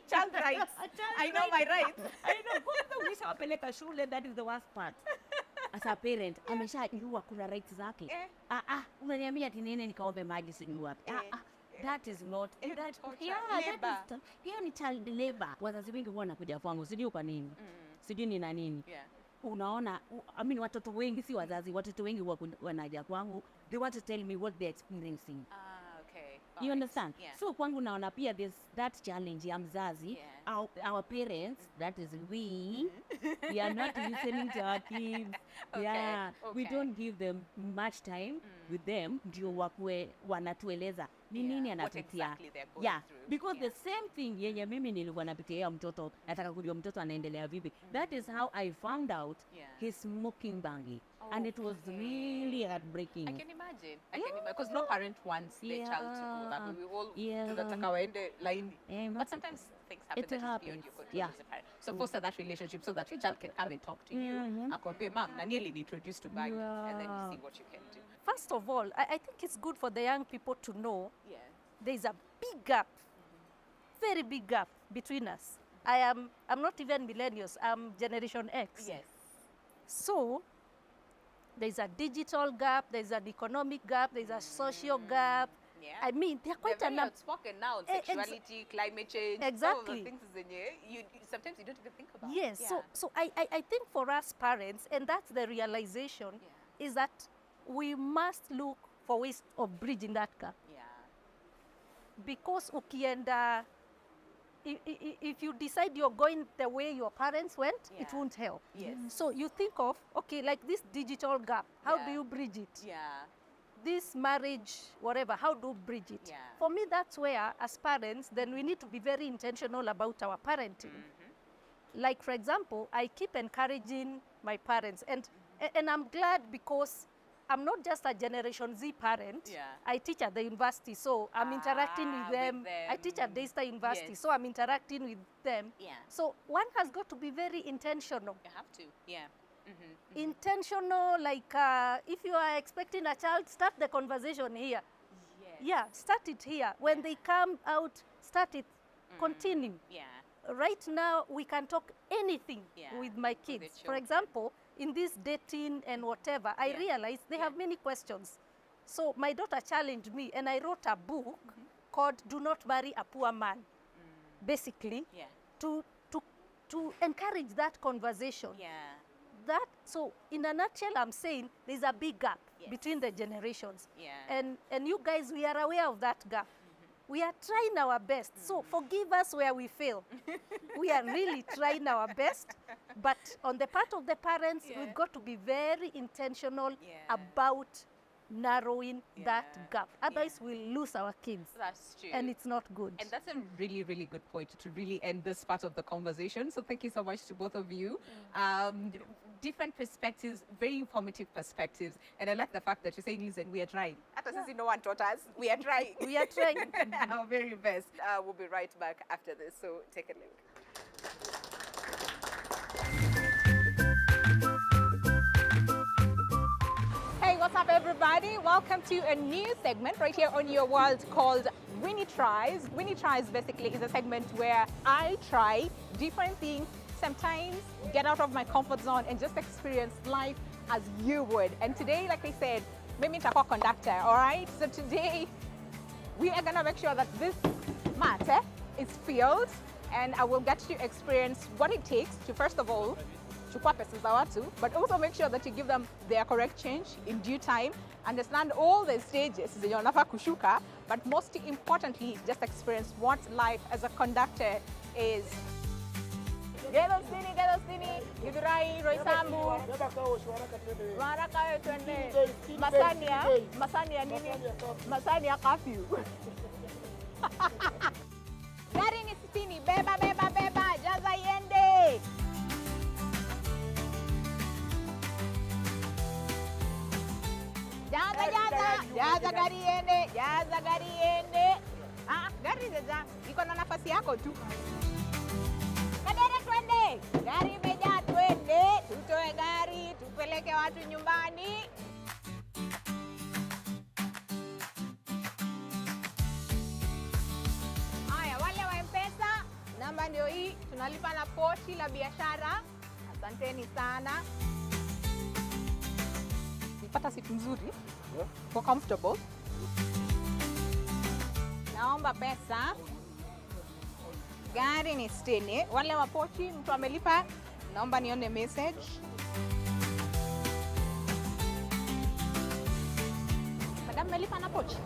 Child rights. I know my rights. I know. Kwanza ulishawapeleka shule, that is the worst part. As a parent, ameshajua kuna rights zake. Unaniambia ati nene nikaombe maji sijui wapi. That is not that. Hiyo ni child labor. Wazazi wengi huwa wanakuja kwangu, sijui kwa nini. Sijui ni na nini. Unaona, watoto wengi si wazazi, watoto wengi wanaja kwangu. They want to tell me what they're experiencing. Okay. You understand? So kwangu naona pia there's that challenge ya mzazi. Our parents, that is we are not listening to our kids. We don't give them much time with them ndio wakue wanatueleza ni nini anapitia. Because the same thing yenye mimi nilikuwa napitia mtoto, nataka kujua mtoto anaendelea vipi. That is how I found out he's smoking bangi. And it was really heartbreaking. I can imagine. Because no parent wants their child to do that. We all tunataka waende line. But sometimes things happen that is beyond your control as a parent. So foster that relationship so that your child can come and talk to you. Akwambie mom, na nearly introduced to bangi, and then you see what you can do. First of all, I think it's good for the young people to know there's a big gap, very big gap between us. I'm not even millennials, I'm Generation X. Yes. So there's a digital gap, there's an economic gap, there's a social gap. I mean, they're quite very outspoken now on sexuality, climate change, all of the things sometimes you don't even think about. Yes, so I think for us parents, and that's the realization, is that we must look for ways of bridging that gap. Because ukienda, if you decide you're going the way your parents went, it won't help. So you think of, okay, like this digital gap, how do you bridge it? This marriage, whatever, how do you bridge it? For me, that's where, as parents, then we need to be very intentional about our parenting. Like, for example, I keep encouraging my parents, and I'm glad because I'm not just a Generation Z parent. I teach at the university, so I'm interacting with them. I teach at Daystar University, so I'm interacting with them. So one has got to be very intentional. You have to, Intentional, like if you are expecting a child, start the conversation here. Yeah, start it here. When they come out, start it, continue. Right now, we can talk anything with my kids. For example, in this dating and whatever, I realized they have many questions. So my daughter challenged me, and I wrote a book called Do Not Marry a Poor Man, basically, to encourage that conversation. So in a nutshell, I'm saying there's a big gap between the generations. And you guys, we are aware of that gap. We are trying our best. So forgive us where we fail. We are really trying our best. But on the part of the parents, we've got to be very intentional about narrowing that gap. Otherwise, we'll lose our kids. That's true. And it's not good. And that's a really, really good point to really end this part of the conversation. So thank you so much to both of you. Different perspectives, very informative perspectives. And I like the fact that you're saying, listen, we are trying. No one taught us. We are trying. We are trying. Our very best. We'll be right back after this, so take a look. Hey, what's up, everybody? Welcome to a new segment right here on Your World called Winnie Tries. Winnie Tries basically is a segment where I try different things, sometimes get out of my comfort zone and just experience life as you would. And today, like I said, maybe it's a conductor, all right? So today, we are gonna make sure that this matter is filled, and I will get to experience what it takes to, first of all, chukua pesa za watu, but also make sure that you give them their correct change in due time, understand all the stages zenye wanafaa kushuka, but most importantly, just experience what life as a conductor is. Gelo stini, Githurai, Roysambu, Maraka twende, Masania nini? Masania curfew. Gari ni stini, beba, jaza iende. Jaza gari iende. Gari jaza, iko na nafasi yako tu. Kadere twende, gari imejaa, twende, tutoe gari, tupeleke watu nyumbani. Haya, wale wa M-Pesa, namba ndio hii, tunalipa na pochi la biashara. Asanteni sana. Nipata siku nzuri, for comfortable. Naomba pesa. Gari ni stini. Wale wa pochi, mtu amelipa, naomba nione message. Madam melipa na pochi,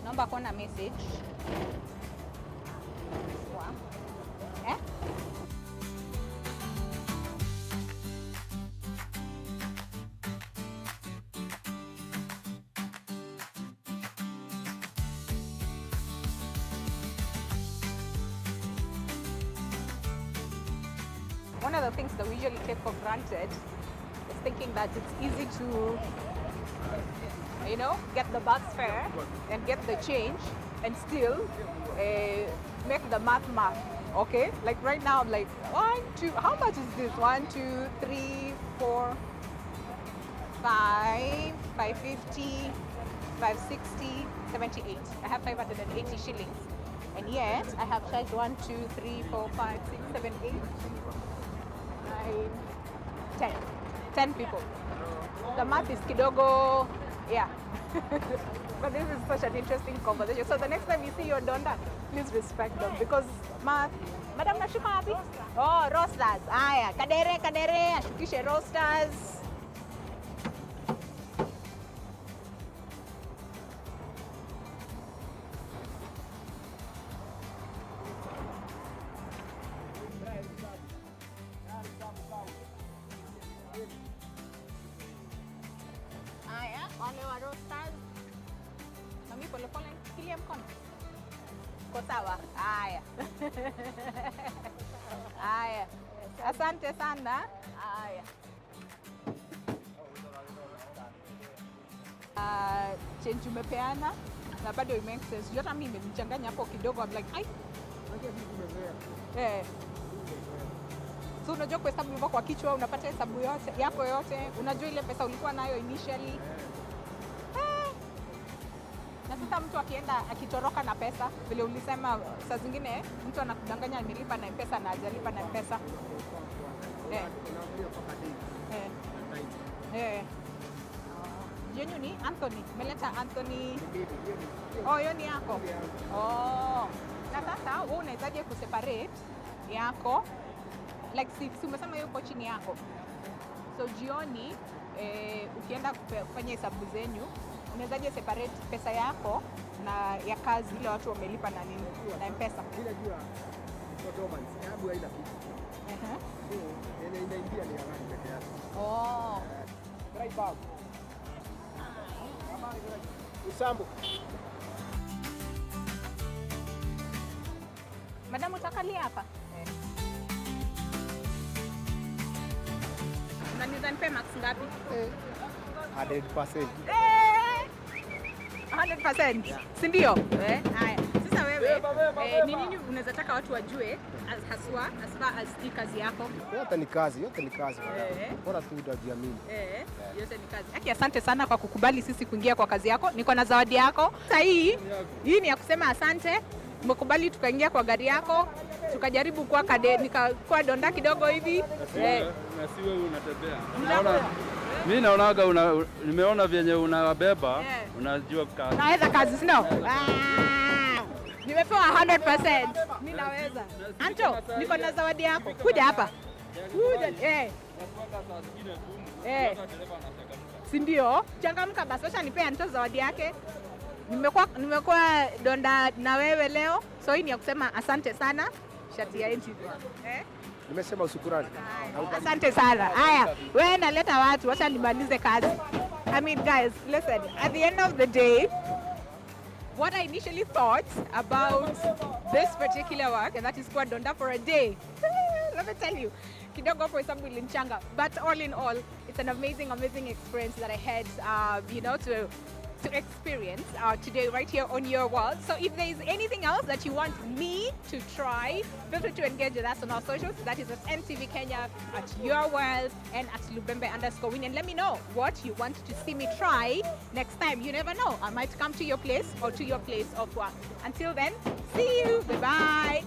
naomba kuona message. Wow. One of the things that we usually take for granted is thinking that it's easy to, get the bus fare and get the change and still make the math, okay? Like right now, I'm like, 1, 2, how much is this? 1, 2, 3, 4, 5, 550, 560, 78. I have 580 shillings. And yet, I have charged 1, 2, 3, 4, 5, 6, 7, 8, 9, 10 people. The math is kidogo, yeah. But this is such an interesting conversation. So the next time you see your donda, please respect them because math. Madam nashuka wapi? Oh, roasters. Aya, kadere, ashukishe roasters. Wale wa roasters. Mami pole, kilia mkono. Ko sawa? Haya. Haya. Asante sana. Haya. change umepeana na bado it makes sense. Hata mimi nimechanganya hapo kidogo, I'm like, ai. So unajua kuhesabu hivyo kwa kichwa, unapata hesabu yote yako yote, unajua ile pesa ulikuwa nayo initially. Na sasa mtu akienda akitoroka na pesa, vile ulisema saa zingine mtu anakudanganya amelipa na M-Pesa na hajalipa na M-Pesa. Yenyu ni Anthony, meleta Anthony. Oh, hiyo ni yako. Oh. Na sasa wewe unawezaje kuseparate yako? Like si umesema hiyo iko chini yako. So jioni ukienda kufanya hesabu zenyu, unawezaje separate pesa yako na ya kazi ile watu wamelipa na nini na M-Pesa? Bila jua performance sababu haina kitu. So inaingia ni haraka peke yake. Oh. Right back. Usambo. Madam utakalia hapa? Unaniza nipe max ngapi? 100%. 100%. Si ndio? Haya. Sasa wewe ni nini unaweza taka watu wajue haswa as hii kazi yako? Yote ni kazi bora tu utajiamini. Yote ni kazi. Aki, asante sana kwa kukubali sisi kuingia kwa kazi yako. Niko na zawadi yako. Sasa hii ni ya kusema asante. Umekubali tukaingia kwa gari yako, tukajaribu kwa nikakuwa donda kidogo hivi. Na si wewe unatembea. Mimi naonaga nimeona vyenye unabeba, unajua kazi. Naweza kazi, sio? Nimepewa 100%. Mimi naweza. Anto, niko na zawadi yako. Kuja hapa. Kuja. Si ndio? Changamka basi, acha nipe Anto zawadi yake. Nimekuwa donda na wewe leo. So hii ni ya kusema asante sana. Shati ya NTV. Nimesema usukurani. Asante sana. Haya, wewe naleta watu, acha nimalize kazi. I mean guys, listen, at the end of the day, what I initially thought about this particular work, and that is called Donda for a day. Let me tell you, kidogo kwa sababu ilinchanga. But all in all, it's an amazing experience that I had, to experience today right here on Your World. So if there is anything else that you want me to try, feel free to engage with us on our socials. That is at NTV Kenya, at Your World, and at Lubembe_Winnie. And let me know what you want to see me try next time. You never know. I might come to your place or to your place of work. Until then, see you. Bye-bye.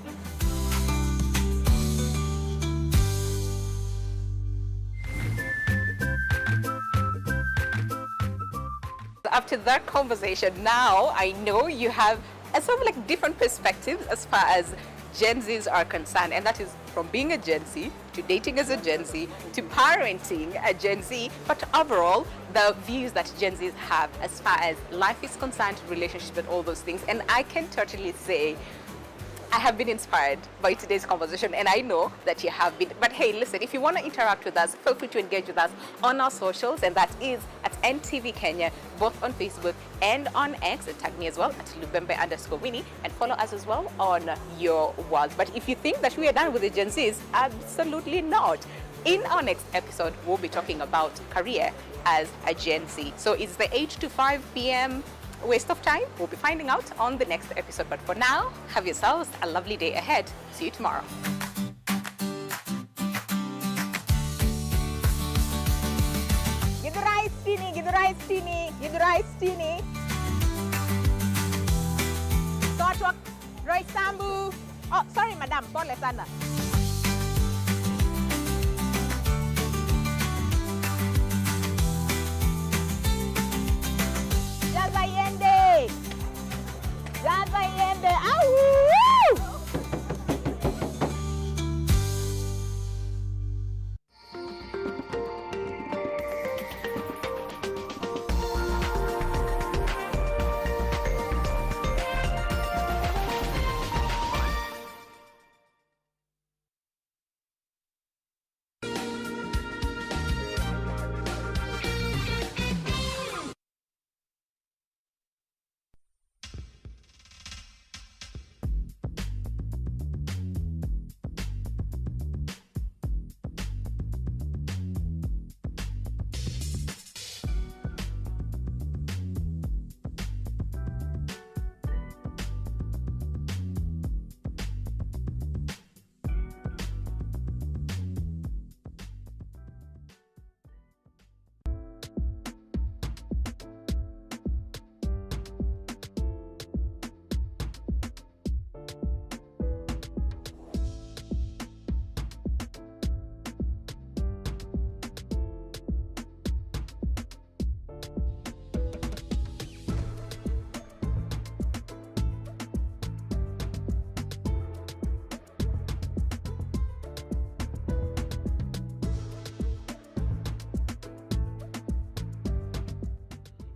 After that conversation, now I know you have sort of like different perspectives as far as Gen Zs are concerned, and that is from being a Gen Z to dating as a Gen Z to parenting a Gen Z, but overall the views that Gen Zs have as far as life is concerned, relationships and all those things. And I can totally say I have been inspired by today's conversation, and I know that you have been. But hey, listen, if you want to interact with us, feel free to engage with us on our socials, and that is at NTV Kenya, both on Facebook and on X. And tag me as well at Lubembe_Winnie, and follow us as well on Your World. But if you think that we are done with the Gen Zs, absolutely not. In our next episode, we'll be talking about career as a Gen Z. So it's the 8 to 5 p.m. waste of time. We'll be finding out on the next episode. But for now, have yourselves a lovely day ahead. See you tomorrow. Githurai Stini. Sotwak Roy Sambu. Oh, sorry, madam. Pole sana. Jaza yende. Au!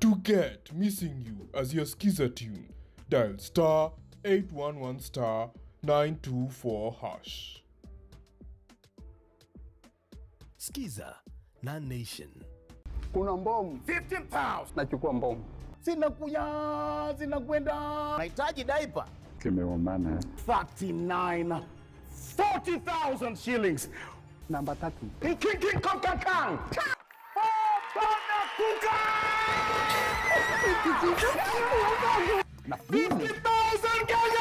To get Missing You as your skiza tune, dial star 811 star 924 hash. Skiza na Nation. Kuna mbomu 15 pounds. Nachukua mbomu. Zinakwenda. Nahitaji daipa. Kimeumana. 39. 40,000 shillings. Namba 3. King Kong. Na 50,000 Kenya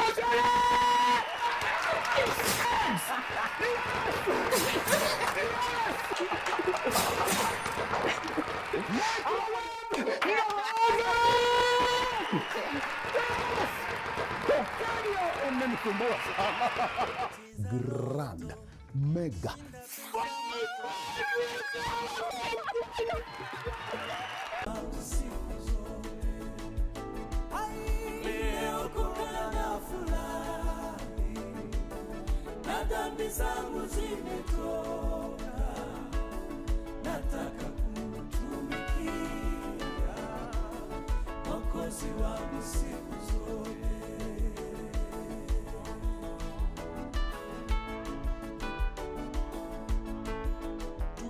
Grand Mega Leo kuna fulani na dhambi zangu zimetoka, nataka kumtumikia Mwokozi wangu siku zote.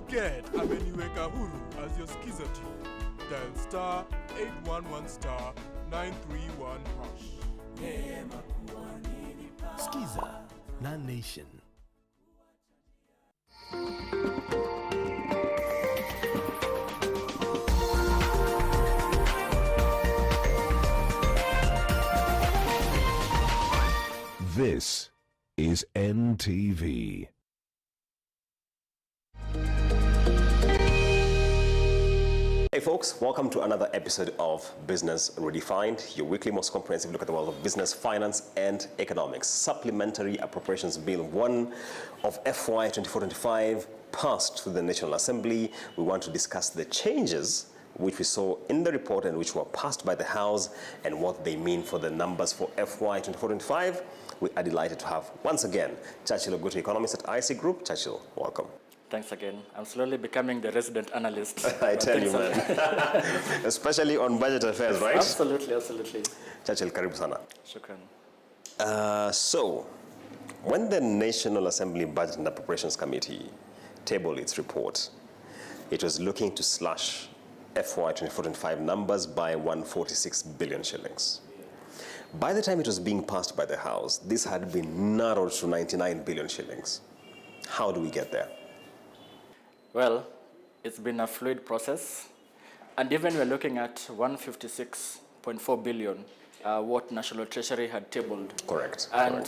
Get ameniweka huru as your skiza tune. Dial star 811 star 931 hash. Skiza na Nation. This is NTV. Hey folks, welcome to another episode of Business Redefined, your weekly most comprehensive look at the world of business, finance and economics. Supplementary Appropriations Bill 1 of FY 24-25 passed through the National Assembly. We want to discuss the changes which we saw in the report and which were passed by the House and what they mean for the numbers for FY 24-25. We are delighted to have once again Churchill Ogutu, economist at IC Group. Churchill, welcome. Thanks again. I'm slowly becoming the resident analyst. I tell you, man. Especially on budget affairs, right? Absolutely. Churchill, karibu sana. Shukran. So, when the National Assembly Budget and Appropriations Committee tabled its report, it was looking to slash FY 24-25 numbers by 146 billion shillings. By the time it was being passed by the House, this had been narrowed to 99 billion shillings. How do we get there? Well, it's been a fluid process, and even we're looking at 156.4 billion, what National Treasury had tabled. Correct. And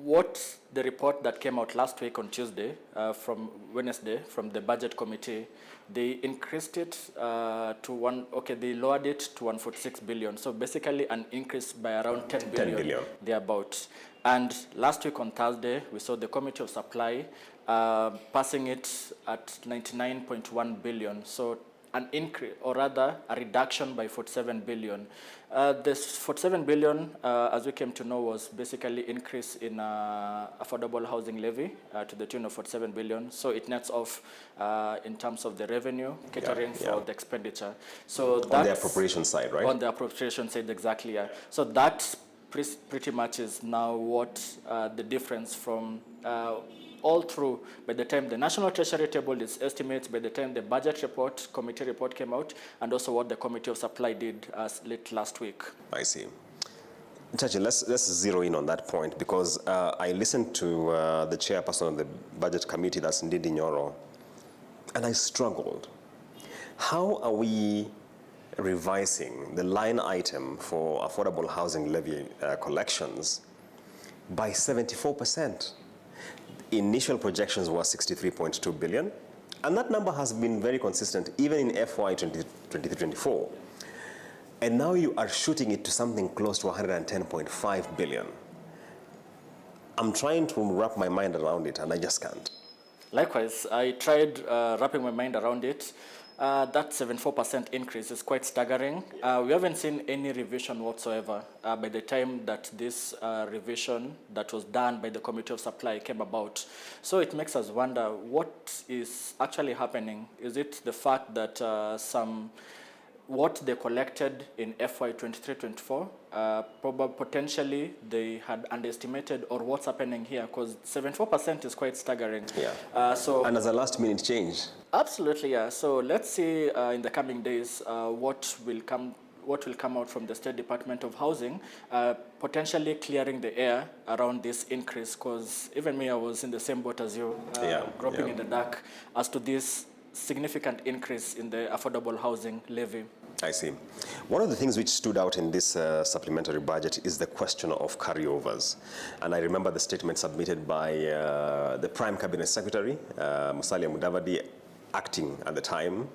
what the report that came out last week on Tuesday, from Wednesday, from the Budget Committee, they increased it they lowered it to 146 billion. So basically an increase by around 10 billion. Thereabouts. And last week on Thursday, we saw the Committee of Supply passing it at 99.1 billion. So an increase, or rather a reduction by 47 billion. This 47 billion, as we came to know, was basically increase in affordable housing levy to the tune of 47 billion. So it nets off in terms of the revenue, catering for the expenditure. So on the appropriation side, right? On the appropriation side, exactly, yeah. So that pretty much is now what the difference from all through, by the time the National Treasury tabled its estimates, by the time the budget report, committee report came out, and also what the Committee of Supply did late last week. I see. Churchill, let's zero in on that point, because I listened to the chairperson of the Budget Committee, that's Ndindi Nyoro, and I struggled. How are we revising the line item for affordable housing levy collections by 74%? Initial projections were 63.2 billion, and that number has been very consistent even in FY 2023-24. And now you are shooting it to something close to 110.5 billion. I'm trying to wrap my mind around it, and I just can't. Likewise, I tried wrapping my mind around it. That 74% increase is quite staggering. We haven't seen any revision whatsoever by the time that this revision that was done by the Committee of Supply came about. So it makes us wonder what is actually happening. Is it the fact that some what they collected in FY 23-24, potentially they had underestimated or what's happening here, because 74% is quite staggering. Yeah. And as a last-minute change. Absolutely, yeah. So let's see in the coming days what will come out from the State Department of Housing, potentially clearing the air around this increase, because even me, I was in the same boat as you, groping in the dark as to this significant increase in the affordable housing levy. I see. One of the things which stood out in this supplementary budget is the question of carryovers. And I remember the statement submitted by the Prime Cabinet Secretary, Musalia Mudavadi, acting at the time,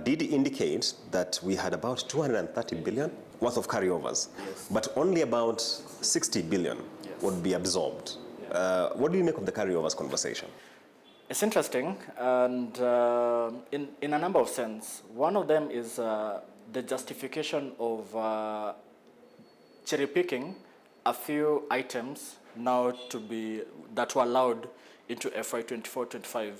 did indicate that we had about 230 billion worth of carryovers, but only about 60 billion would be absorbed. What do you make of the carryovers conversation? It's interesting, and in a number of sense. One of them is the justification of cherry picking a few items now that were allowed into FY 24-25.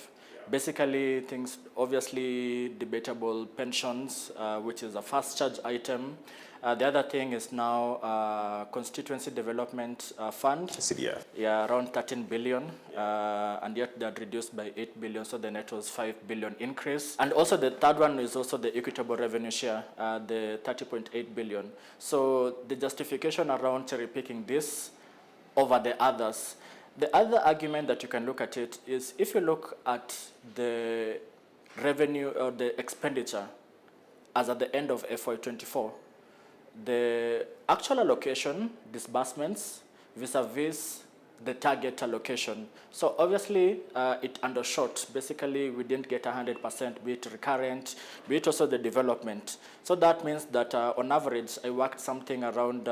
Basically, things obviously debatable: pensions, which is a fast charge item. The other thing is now Constituency Development Fund. CDF. Yeah, around 13 billion, and yet that reduced by 8 billion, so the net was 5 billion increase. And also the third one is also the equitable revenue share, the 30.8 billion. So the justification around cherry picking this over the others. The other argument that you can look at it is if you look at the revenue or the expenditure as at the end of FY 24, the actual allocation, disbursements, vis-a-vis the target allocation. So obviously it undershot. Basically, we didn't get 100%, be it recurrent, be it also the development. So that means that on average, I worked something around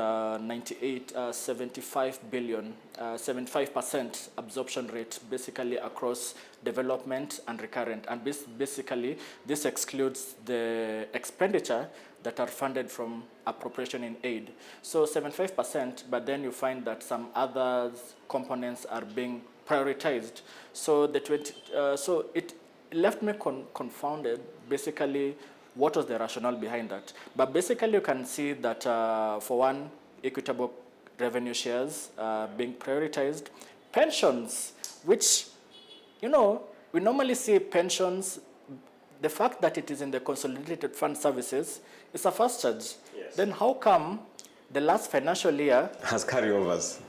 75 billion, 75% absorption rate, basically across development and recurrent. And basically, this excludes the expenditure that are funded from appropriation in aid. So 75%, but then you find that some other components are being prioritized. So so it left me confounded, basically, what was the rationale behind that. But basically you can see that for one, equitable revenue shares being prioritized. Pensions, which, we normally see pensions, the fact that it is in the Consolidated Fund Services is a fast charge. Yes. Then how come the last financial year has carryovers?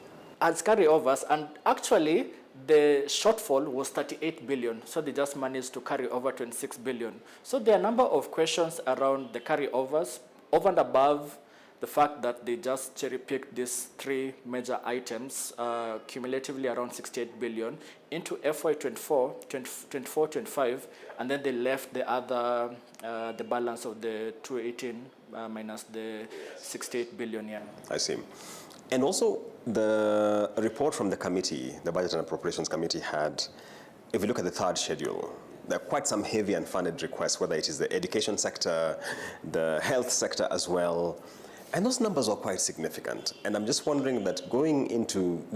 And actually the shortfall was 38 billion, so they just managed to carry over 26 billion. So there are a number of questions around the carryovers, over and above the fact that they just cherry-picked these three major items, cumulatively around 68 billion, into FY 24-25, and then they left the other, the balance of the 218 minus the 68 billion yen. I see. And also, the report from the committee, the Budget and Appropriations Committee, had, if you look at the third schedule, there are quite some heavy unfunded requests, whether it is the education sector, the health sector as well. And those numbers are quite significant. And I'm just wondering that going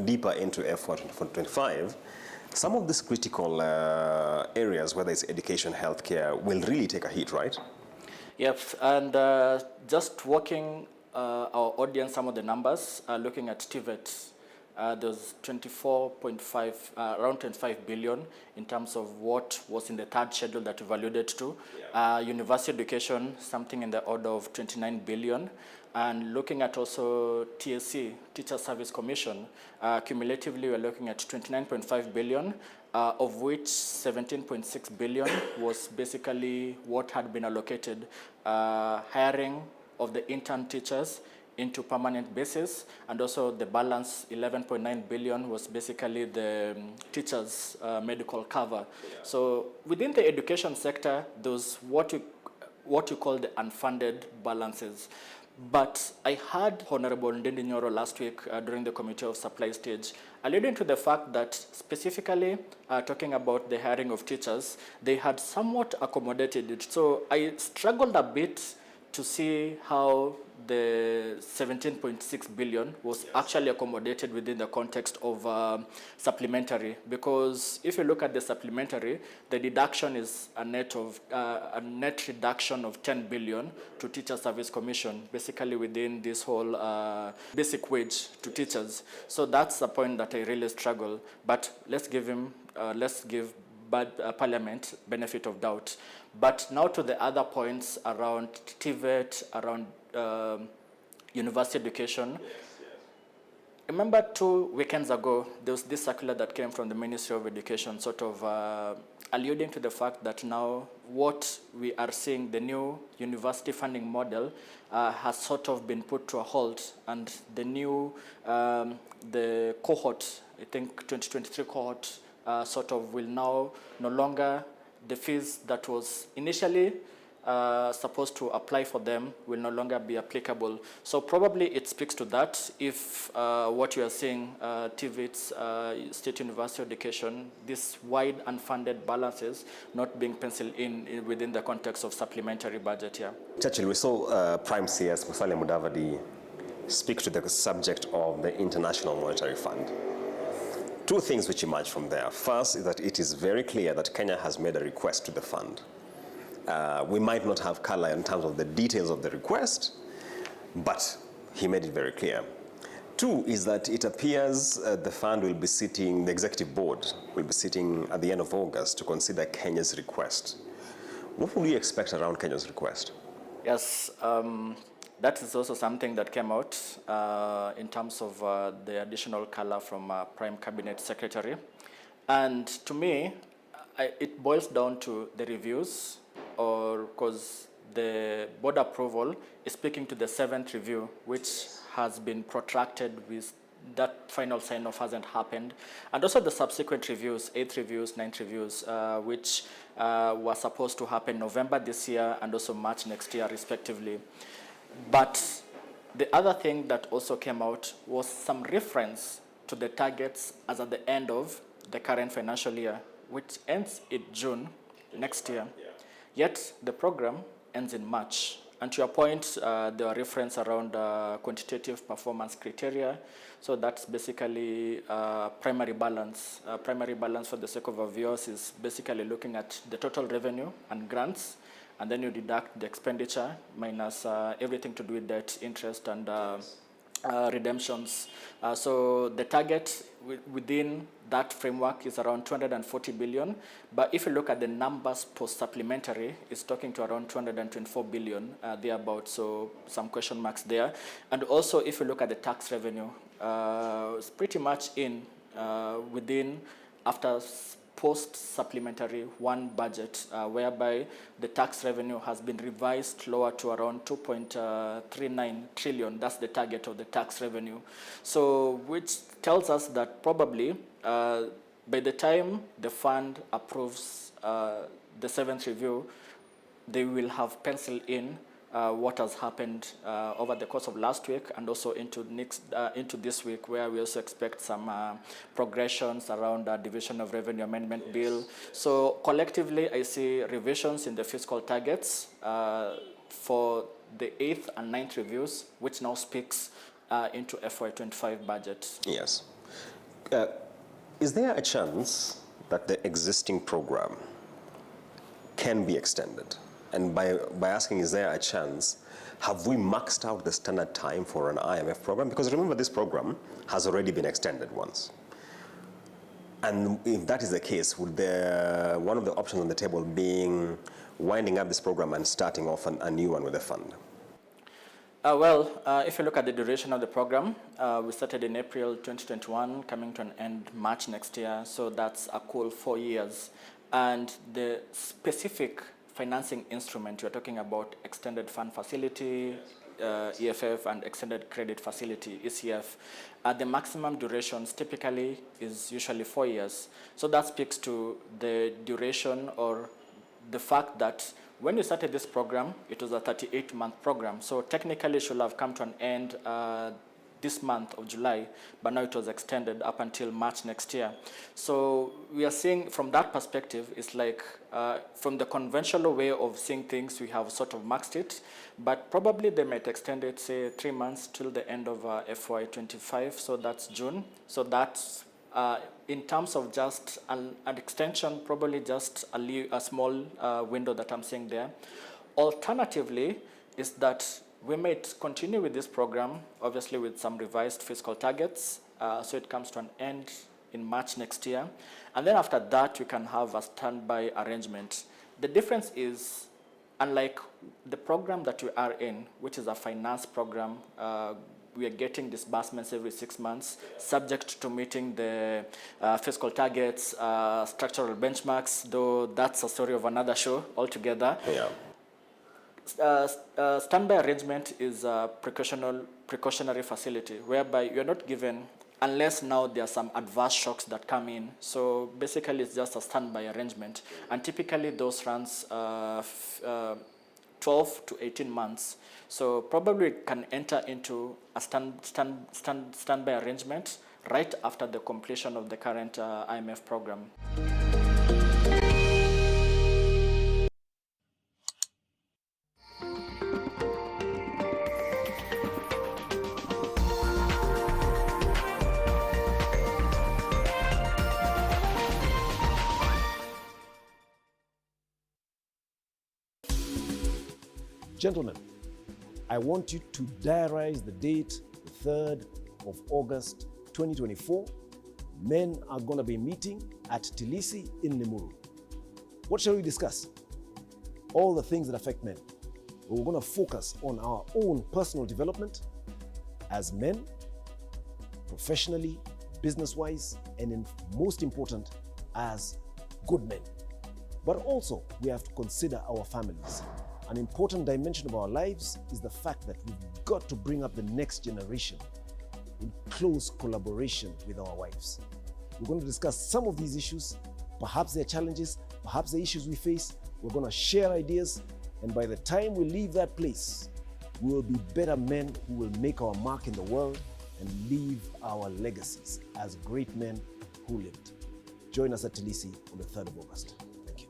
deeper into FY 2025, some of these critical areas, whether it's education, healthcare, will really take a hit, right? Yep, and just walking our audience some of the numbers, looking at TIVET, there's 24.5, around 25 billion in terms of what was in the third schedule that we've alluded to. Yeah. University education, something in the order of 29 billion. And looking at also TSC, Teacher Service Commission, cumulatively we're looking at 29.5 billion, of which 17.6 billion was basically what had been allocated, hiring of the intern teachers into permanent basis, and also the balance 11.9 billion was basically the teachers' medical cover. Yeah. So within the education sector, those what you call the unfunded balances. But I heard Honorable Ndindi Nyoro last week during the Committee of Supply stage, alluding to the fact that specifically talking about the hiring of teachers, they had somewhat accommodated it. So I struggled a bit to see how the 17.6 billion was actually accommodated within the context of supplementary. Because if you look at the supplementary, the deduction is a net reduction of 10 billion to Teacher Service Commission, basically within this whole basic wage to teachers. So that's the point that I really struggle. But let's give Parliament benefit of doubt. But now to the other points around TIVET, around university education. Remember 2 weekends ago, there was this circular that came from the Ministry of Education, sort of alluding to the fact that now what we are seeing, the new university funding model, has sort of been put to a halt, and the new, the cohort, I think 2023 cohort, sort of will now no longer, the fees that was initially supposed to apply for them will no longer be applicable. So probably it speaks to that if what you are seeing, TIVET's State University Education, this wide unfunded balances not being penciled in within the context of supplementary budget here. Churchill, we saw Prime CS Musalia Mudavadi speak to the subject of the International Monetary Fund. 2 things which emerge from there. First is that it is very clear that Kenya has made a request to the fund. We might not have color in terms of the details of the request, but he made it very clear. 2 is that it appears the fund will be sitting, the executive board will be sitting at the end of August to consider Kenya's request. What would you expect around Kenya's request? Yes, that is also something that came out in terms of the additional color from Prime Cabinet Secretary. And to me, it boils down to the reviews, or because the board approval is speaking to the 7th review, which has been protracted with that final sign-off hasn't happened. And also the subsequent reviews, 8th reviews, 9th reviews, which were supposed to happen November this year and also March next year, respectively. But the other thing that also came out was some reference to the targets as at the end of the current financial year, which ends in June next year. Yet the program ends in March. And to your point, there are reference around quantitative performance criteria. So that's basically primary balance. Primary balance, for the sake of our viewers, is basically looking at the total revenue and grants, and then you deduct the expenditure minus everything to do with debt, interest, and redemptions. So the target within that framework is around 240 billion. But if you look at the numbers post-supplementary, it's talking to around 224 billion, thereabouts. So some question marks there. And also, if you look at the tax revenue, it's pretty much in within after post-supplementary 1 budget, whereby the tax revenue has been revised lower to around 2.39 trillion. That's the target of the tax revenue. So, which tells us that probably by the time the fund approves the 7th review, they will have penciled in what has happened over the course of last week and also into this week, where we also expect some progressions around the Division of Revenue Amendment Bill. So collectively, I see revisions in the fiscal targets for the 8th and 9th reviews, which now speaks into FY25 budget. Yes. Is there a chance that the existing program can be extended? And by asking, is there a chance, have we maxed out the standard time for an IMF program? Because remember, this program has already been extended once. And if that is the case, would one of the options on the table being winding up this program and starting off a new one with the fund? If you look at the duration of the program, we started in April 2021, coming to an end March next year. So that's a cool 4 years. And the specific financing instrument, you're talking about extended fund facility, EFF, and extended credit facility, ECF. The maximum durations typically is usually 4 years. So that speaks to the duration, or the fact that when you started this program, it was a 38-month program. So technically it should have come to an end this month of July, but now it was extended up until March next year. So we are seeing from that perspective, it's like from the conventional way of seeing things, we have sort of maxed it, but probably they might extend it, say 3 months till the end of FY25, so that's June. So that's in terms of just an extension, probably just a small window that I'm seeing there. Alternatively, is that we might continue with this program, obviously with some revised fiscal targets, so it comes to an end in March next year. And then after that, we can have a standby arrangement. The difference is, unlike the program that we are in, which is a finance program, we are getting disbursements every 6 months, subject to meeting the fiscal targets, structural benchmarks, though that's a story of another show altogether. Yeah. Standby arrangement is a precautionary facility whereby you're not given, unless now there are some adverse shocks that come in. So basically it's just a standby arrangement, and typically those runs 12 to 18 months. So probably it can enter into a standby arrangement right after the completion of the current IMF program. Gentlemen, I want you to diarize the date, the 3rd of August 2024. Men are going to be meeting at Tilisi in Limuru. What shall we discuss? All the things that affect men. We're going to focus on our own personal development as men, professionally, business-wise, and most important, as good men. But also, we have to consider our families. An important dimension of our lives is the fact that we've got to bring up the next generation in close collaboration with our wives. We're going to discuss some of these issues, perhaps their challenges, perhaps the issues we face. We're going to share ideas, and by the time we leave that place, we will be better men who will make our mark in the world and leave our legacies as great men who lived. Join us at Tilisi on the 3rd of August. Thank you.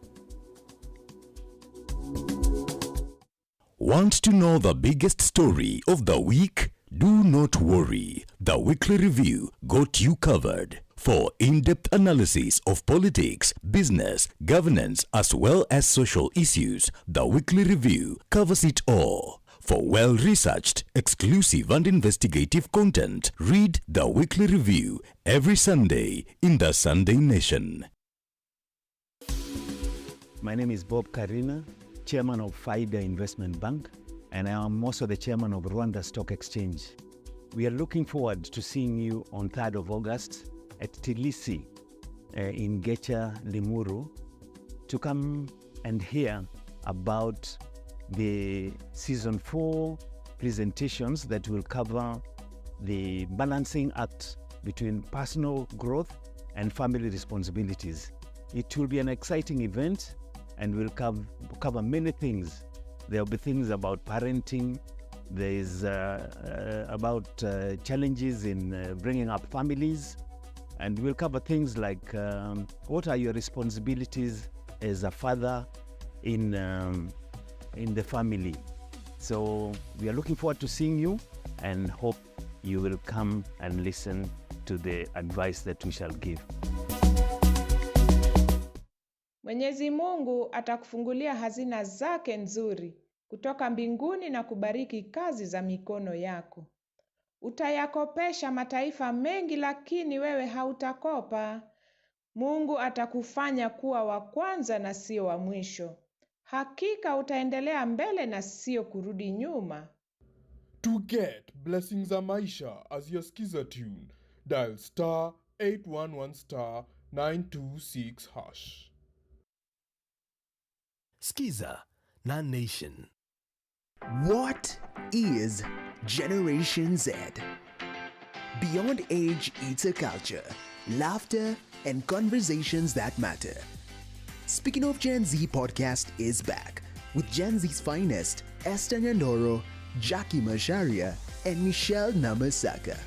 Want to know the biggest story of the week? Do not worry. The Weekly Review got you covered. For in-depth analysis of politics, business, governance, as well as social issues, the Weekly Review covers it all. For well-researched, exclusive and investigative content, read the Weekly Review every Sunday in the Sunday Nation. My name is Bob Karina, Chairman of Faida Investment Bank, and I am also the Chairman of Rwanda Stock Exchange. We are looking forward to seeing you on 3rd of August at Tilisi in Gecha, Limuru, to come and hear about the Season 4 presentations that will cover the balancing act between personal growth and family responsibilities. It will be an exciting event, and we'll cover many things. There will be things about parenting, there is about challenges in bringing up families, and we'll cover things like what are your responsibilities as a father in the family. So we are looking forward to seeing you and hope you will come and listen to the advice that we shall give. Mwenyezi Mungu atakufungulia hazina zake nzuri kutoka mbinguni na kubariki kazi za mikono yako. Utayakopesha mataifa mengi, lakini wewe hautakopa. Mungu atakufanya kuwa wa kwanza na sio wa mwisho. Hakika utaendelea mbele na sio kurudi nyuma. To get blessings za maisha as your skiza tune, dial *811 *926#. Skiza na Nation. What is Generation Z? Beyond age, it's a culture, laughter, and conversations that matter. Speaking of Gen Z podcast is back with Gen Z's finest, Esther Nyandoro, Jackie Masharia, and Michelle Namasaka.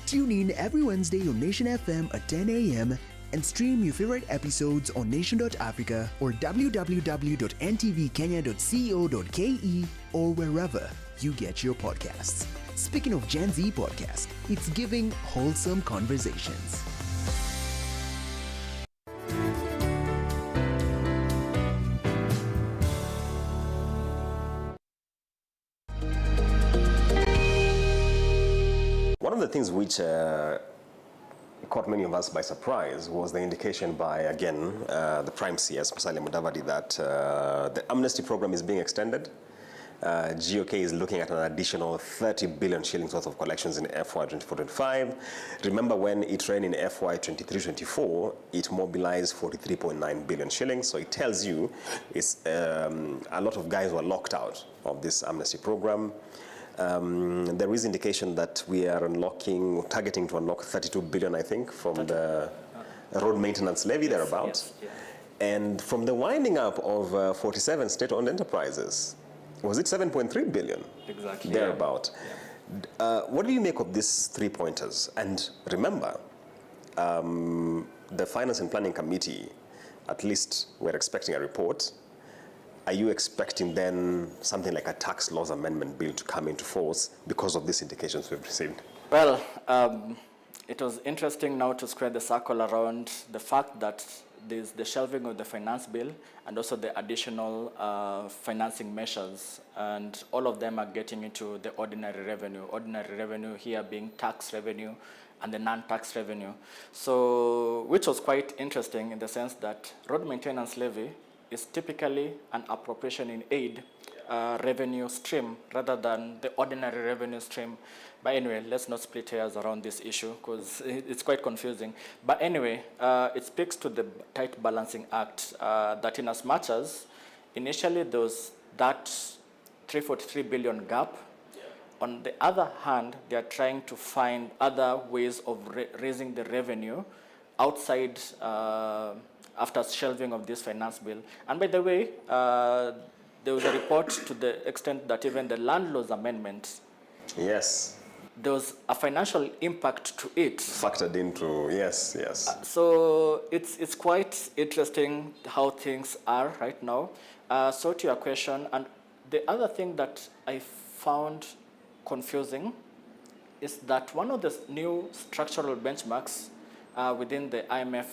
Tune in every Wednesday on Nation FM at 10 a.m. and stream your favorite episodes on nation.africa or www.ntvkenya.co.ke or wherever you get your podcasts. Speaking of Gen Z podcast, it's giving wholesome conversations. One of the things which caught many of us by surprise was the indication by, again, the Prime CS, Musalia Mudavadi, that the amnesty program is being extended. GOK is looking at an additional 30 billion shillings worth of collections in FY 24-25. Remember when it ran in FY 23-24, it mobilized 43.9 billion shillings. So it tells you it's, a lot of guys were locked out of this amnesty program. There is indication that we are targeting to unlock 32 billion, I think, from the road maintenance levy, thereabouts. Yes. And from the winding up of 47 state-owned enterprises, was it 7.3 billion? Exactly. Thereabout. Yeah. What do you make of these 3 pointers? And remember, the Finance and Planning Committee, at least we're expecting a report. Are you expecting then something like a tax laws amendment bill to come into force because of these indications we've received? Well, it was interesting now to square the circle around the fact that there's the shelving of the finance bill and also the additional financing measures, and all of them are getting into the ordinary revenue. Ordinary revenue here being tax revenue and the non-tax revenue. So, which was quite interesting in the sense that road maintenance levy is typically an appropriation in aid revenue stream rather than the ordinary revenue stream. But anyway, let's not split hairs around this issue because it's quite confusing. But anyway, it speaks to the tight balancing act that in as much as initially there was that 343 billion gap, on the other hand, they are trying to find other ways of raising the revenue outside after shelving of this finance bill. And by the way, there was a report to the extent that even the land laws amendment, yes, there was a financial impact to it. Factored into, yes. So it's quite interesting how things are right now. So to your question, and the other thing that I found confusing is that one of the new structural benchmarks within the IMF,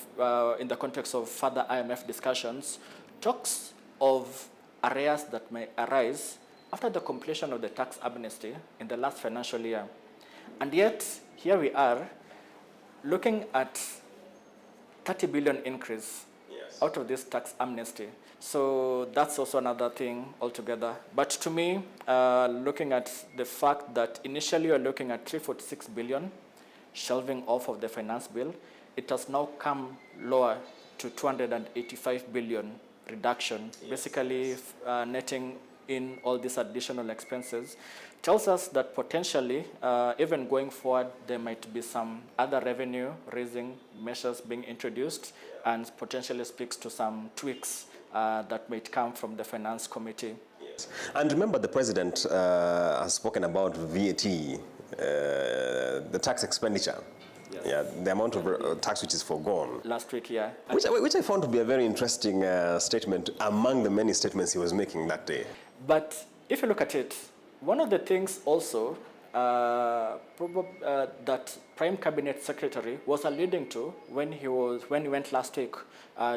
in the context of further IMF discussions, talks of arrears that may arise after the completion of the tax amnesty in the last financial year. And yet, here we are, looking at 30 billion increase out of this tax amnesty. So that's also another thing altogether. But to me, looking at the fact that initially you're looking at 346 billion shelving off of the finance bill, it has now come lower to 285 billion reduction, basically netting in all these additional expenses, tells us that potentially, even going forward, there might be some other revenue raising measures being introduced, and potentially speaks to some tweaks that might come from the Finance Committee. Yes. And remember, the President has spoken about VAT, the tax expenditure. Yes. Yeah, the amount of tax which is forgone. Last week, yeah. Which I found to be a very interesting statement among the many statements he was making that day. But if you look at it, one of the things also that Prime Cabinet Secretary was alluding to when he went last week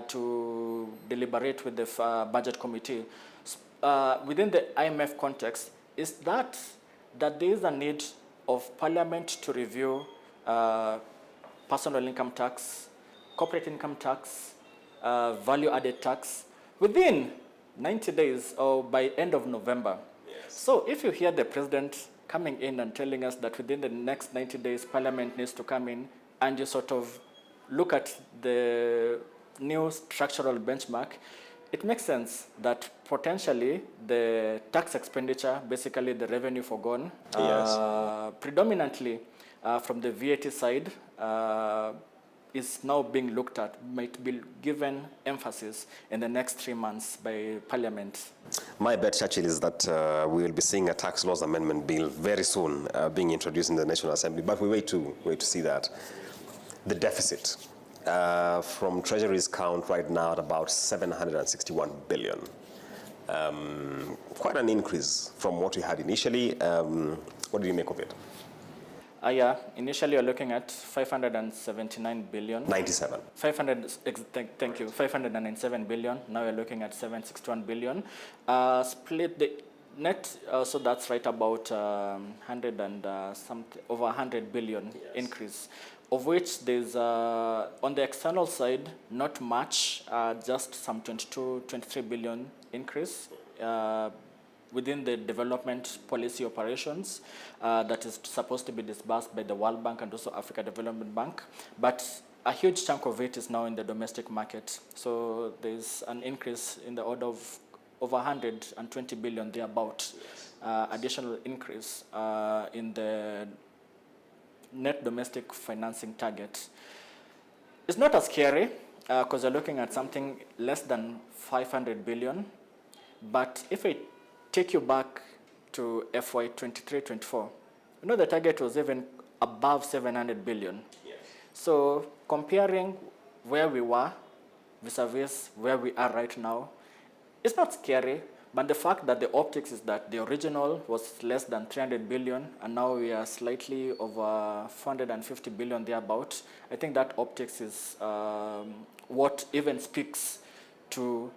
to deliberate with the Budget Committee within the IMF context is that there is a need of Parliament to review personal income tax, corporate income tax, value-added tax within 90 days or by end of November. Yes. So if you hear the President coming in and telling us that within the next 90 days Parliament needs to come in and you sort of look at the new structural benchmark, it makes sense that potentially the tax expenditure, basically the revenue forgone, predominantly from the VAT side, is now being looked at might be given emphasis in the next 3 months by Parliament. My bet, Churchill, is that we will be seeing a tax laws amendment bill very soon being introduced in the National Assembly, but we wait to see that. The deficit from Treasury's count right now at about 761 billion. Quite an increase from what we had initially. What do you make of it? Yeah, initially you're looking at 579 billion. 97. 597 billion. Now you're looking at 761 billion. Split the net, so that's right about 100 and something, over 100 billion increase, of which there's, on the external side, not much, just some 22, 23 billion increase. Within the development policy operations that is supposed to be disbursed by the World Bank and also Africa Development Bank. But a huge chunk of it is now in the domestic market. So there's an increase in the order of over 120 billion thereabout, additional increase in the net domestic financing target. It's not as scary because you're looking at something less than 500 billion. But if I take you back to FY 23-24, you know the target was even above 700 billion. Yes. So comparing where we were vis-a-vis where we are right now, it's not scary, but the fact that the optics is that the original was less than 300 billion and now we are slightly over 450 billion thereabout, I think that optics is what even speaks to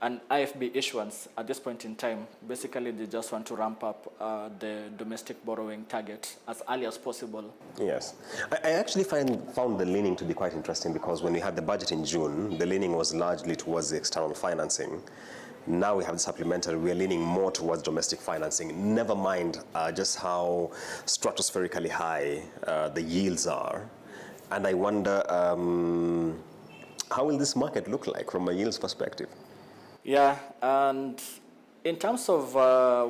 an IFB issuance at this point in time. Basically, they just want to ramp up the domestic borrowing target as early as possible. Yes. I actually found the leaning to be quite interesting because when we had the budget in June, the leaning was largely towards the external financing. Now we have the supplementary, we are leaning more towards domestic financing. Never mind just how stratospherically high the yields are. And I wonder, how will this market look like from a yields perspective? Yeah, and in terms of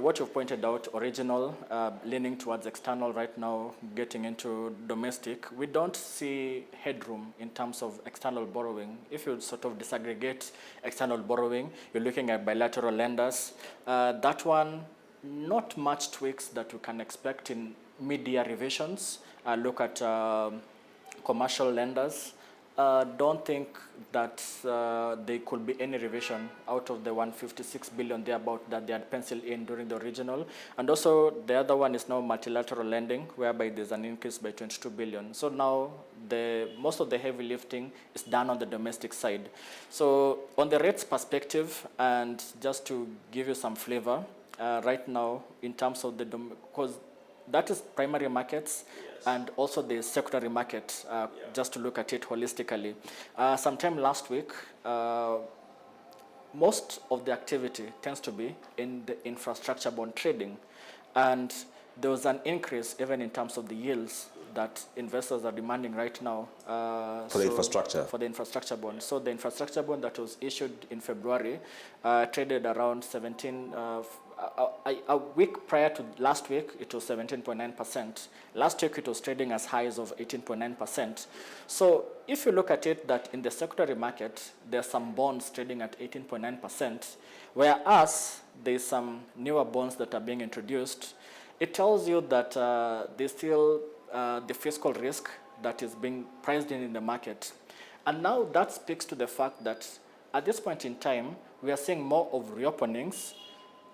what you've pointed out, original, leaning towards external right now, getting into domestic, we don't see headroom in terms of external borrowing. If you sort of disaggregate external borrowing, you're looking at bilateral lenders. That one, not much tweaks that you can expect in mid-year revisions. Look at commercial lenders. Don't think that there could be any revision out of the 156 billion thereabout that they had penciled in during the original. And also the other one is now multilateral lending, whereby there's an increase by 22 billion. So now most of the heavy lifting is done on the domestic side. So on the rates perspective, and just to give you some flavor, right now in terms of the, because that is primary markets, and also the secondary market, just to look at it holistically. Sometime last week, most of the activity tends to be in the infrastructure bond trading. And there was an increase even in terms of the yields that investors are demanding right now. For the infrastructure? For the infrastructure bond. So the infrastructure bond that was issued in February traded around 17, a week prior to last week, it was 17.9%. Last week, it was trading as highs of 18.9%. So if you look at it, that in the secondary market, there are some bonds trading at 18.9%, whereas there's some newer bonds that are being introduced. It tells you that there's still the fiscal risk that is being priced in the market. And now that speaks to the fact that at this point in time, we are seeing more of reopenings,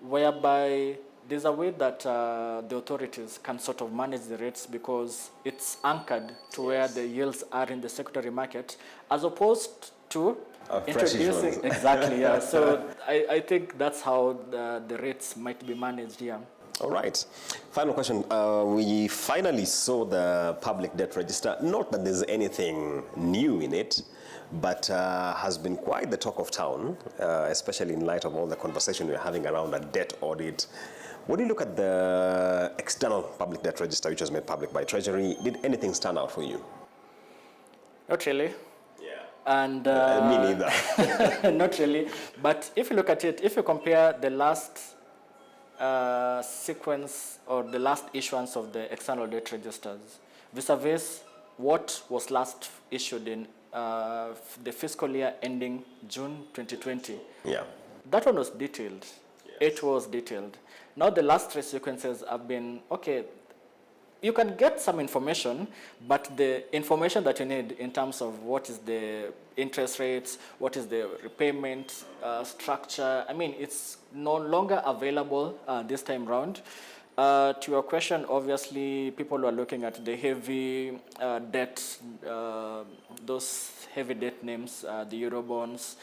whereby there's a way that the authorities can sort of manage the rates because it's anchored to where the yields are in the secondary market, as opposed to introducing. Exactly, yeah. So I think that's how the rates might be managed here. All right. Final question. We finally saw the public debt register. Not that there's anything new in it, but has been quite the talk of town, especially in light of all the conversation we're having around a debt audit. When you look at the external public debt register, which was made public by Treasury, did anything stand out for you? Not really. Yeah. And me neither. not really. But if you look at it, if you compare the last sequence or the last issuance of the external debt registers vis-a-vis what was last issued in the fiscal year ending June 2020. Yeah. That one was detailed. Yes. It was detailed. Now the last three sequences have been, okay, you can get some information, but the information that you need in terms of what is the interest rates, what is the repayment structure, I mean, it's no longer available this time round. To your question, obviously, people are looking at the heavy debt, those heavy debt names, the Eurobonds,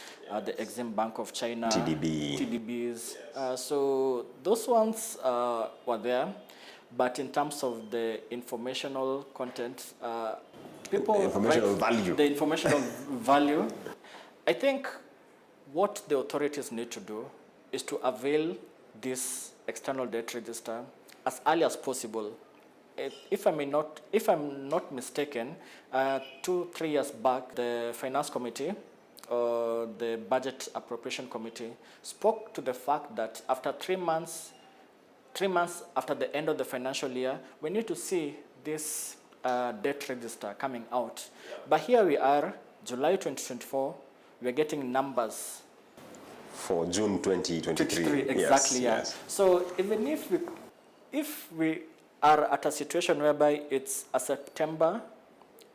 the Exim Bank of China, TDBs. So those ones were there. But in terms of the informational content, people... The informational value. The informational value. I think what the authorities need to do is to avail this external debt register as early as possible. If I'm not mistaken, 2-3 years back, the Finance Committee, the Budget Appropriation Committee, spoke to the fact that after 3 months after the end of the financial year, we need to see this debt register coming out. But here we are, July 2024, we're getting numbers. For June 2023. Exactly, yes. So even if we are at a situation whereby it's a September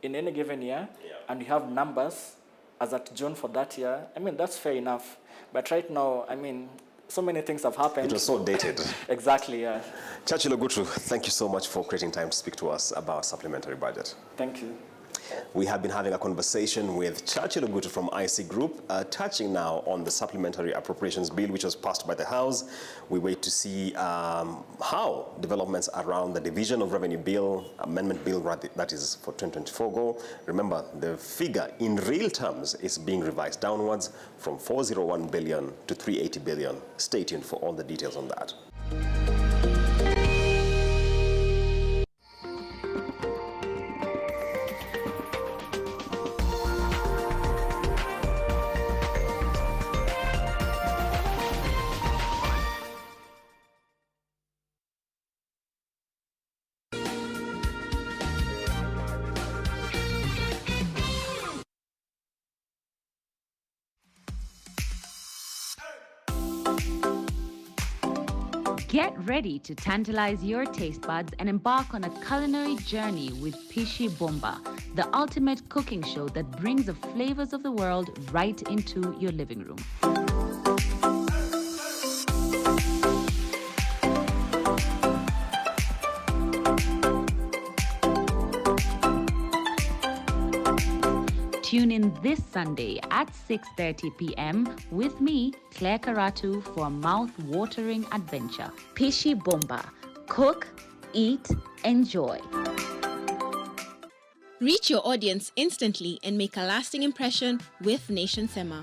in any given year, and we have numbers as at June for that year, I mean, that's fair enough. But right now, I mean, so many things have happened. It was so dated. Exactly, yeah. Churchill Ogutu, thank you so much for creating time to speak to us about supplementary budget. Thank you. We have been having a conversation with Churchill Ogutu from IC Group, touching now on the supplementary appropriations bill, which was passed by the House. We wait to see how developments around the division of revenue bill, amendment bill, that is for 2024 go. Remember, the figure in real terms is being revised downwards from 401 billion to 380 billion. Stay tuned for all the details on that. Get ready to tantalize your taste buds and embark on a culinary journey with Pishi Bomba, the ultimate cooking show that brings the flavors of the world right into your living room. Tune in this Sunday at 6:30 p.m. with me, Claire Karatu, for a mouth-watering adventure. Pishi Bomba. Cook, eat, enjoy. Reach your audience instantly and make a lasting impression with Nation Sema.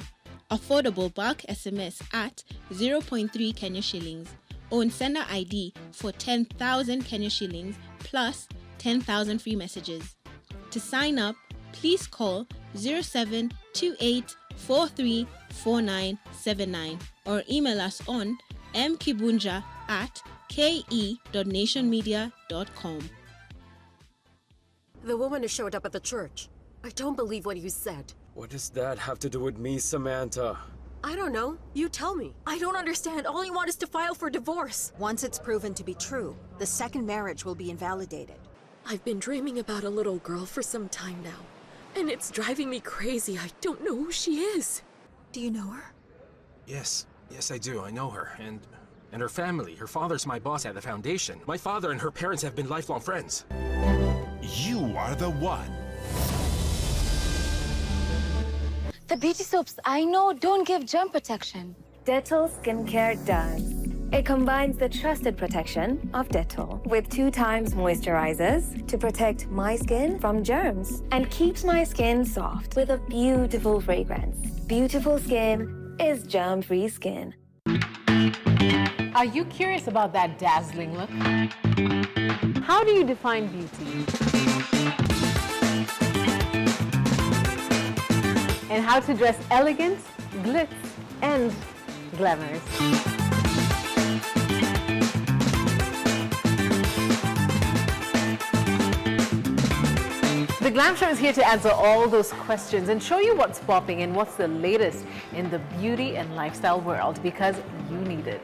Affordable bulk SMS at 0.3 Kenya shillings. Own sender ID for 10,000 Kenya shillings plus 10,000 free messages. To sign up, please call 0728434979 or email us on mkibunja@ke.nationmedia.com. The woman who showed up at the church. I don't believe what you said. What does that have to do with me, Samantha? I don't know. You tell me. I don't understand. All you want is to file for divorce. Once it's proven to be true, the second marriage will be invalidated. I've been dreaming about a little girl for some time now. And it's driving me crazy. I don't know who she is. Do you know her? Yes, I do. I know her. And her family. Her father's my boss at the foundation. My father and her parents have been lifelong friends. You are the one. The beauty soaps I know don't give germ protection. Dettol Skincare does. It combines the trusted protection of Dettol with 2 times moisturizers to protect my skin from germs and keeps my skin soft with a beautiful fragrance. Beautiful skin is germ-free skin. Are you curious about that dazzling look? How do you define beauty? And how to dress elegant, glitz, and glamorous. The Glam Show is here to answer all those questions and show you what's popping and what's the latest in the beauty and lifestyle world, because you need it.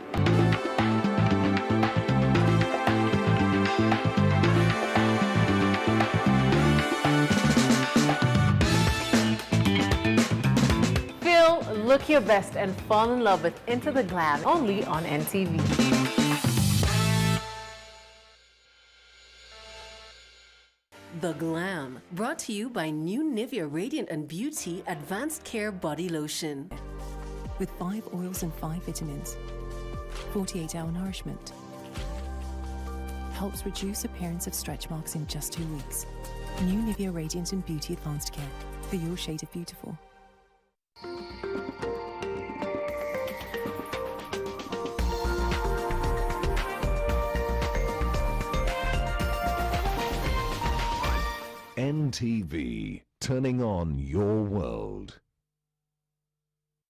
Look your best and fall in love with Into the Glam, only on NTV. The Glam, brought to you by new Nivea Radiant and Beauty Advanced Care Body Lotion. With 5 oils and 5 vitamins, 48-hour nourishment. Helps reduce appearance of stretch marks in just 2 weeks. New Nivea Radiant and Beauty Advanced Care, for your shade of beautiful. NTV, turning on your world.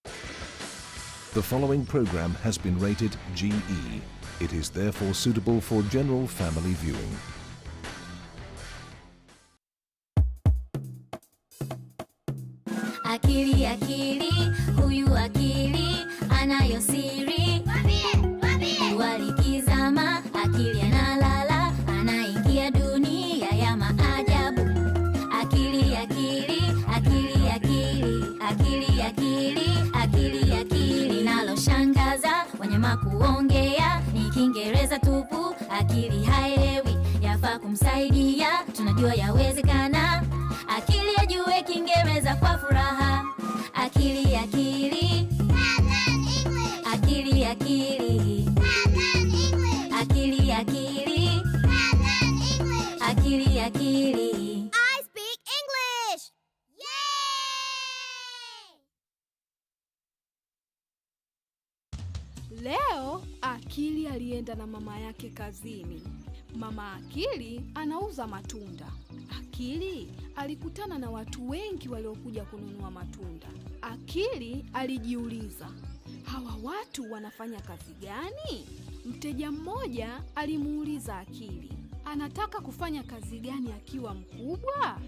The following program has been rated GE. It is therefore suitable for general family viewing. Akili, akili, huyu akili, anayo siri. Walikizama, akili analala, anaingia dunia ya maajabu. Akili, akili, akili, akili, akili, akili, akili, akili. Naloshangaza, wanyama kuongea, ni Kiingereza tupu. Akili haelewi, yafaa kumsaidia, tunajua yawezekana. Akili ajue Kiingereza kwa furaha. Akili, akili, akili, akili, akili, akili, akili, akili. I speak English! Yay! Leo Akili alienda na mama yake kazini. Mama Akili anauza matunda. Akili alikutana na watu wengi waliokuja kununua matunda. Akili alijiuliza, hawa watu wanafanya kazi gani? Mteja mmoja alimuuliza Akili, anataka kufanya kazi gani akiwa mkubwa?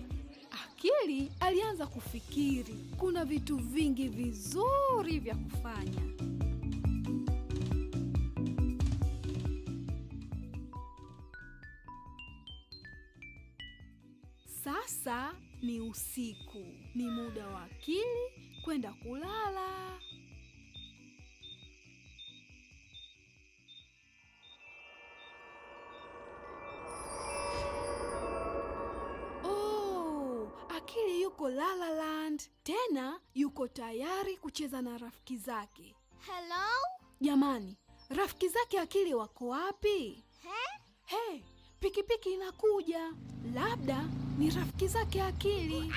Akili alianza kufikiri, kuna vitu vingi vizuri vya kufanya. Sasa ni usiku, ni muda wa Akili kwenda kulala. Oh, Akili yuko La La Land, tena yuko tayari kucheza na rafiki zake. Hello? Jamani, rafiki zake Akili wako wapi? Hey, pikipiki inakuja. Labda ni rafiki zake Akili. Hello,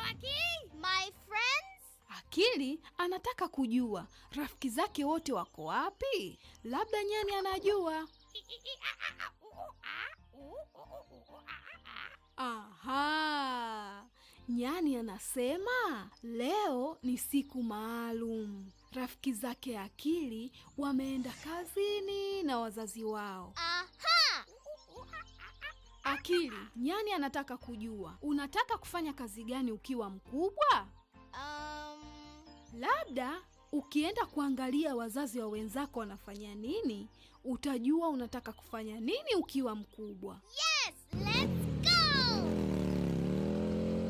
Akili. My friends? Akili anataka kujua rafiki zake wote wako wapi. Labda nyani anajua. Aha! Nyani anasema leo ni siku maalum. Rafiki zake Akili wameenda kazini na wazazi wao. Aha! Akili, nyani anataka kujua, unataka kufanya kazi gani ukiwa mkubwa? Labda ukienda kuangalia wazazi wa wenzako wanafanya nini, utajua unataka kufanya nini ukiwa mkubwa. Yes, let's go!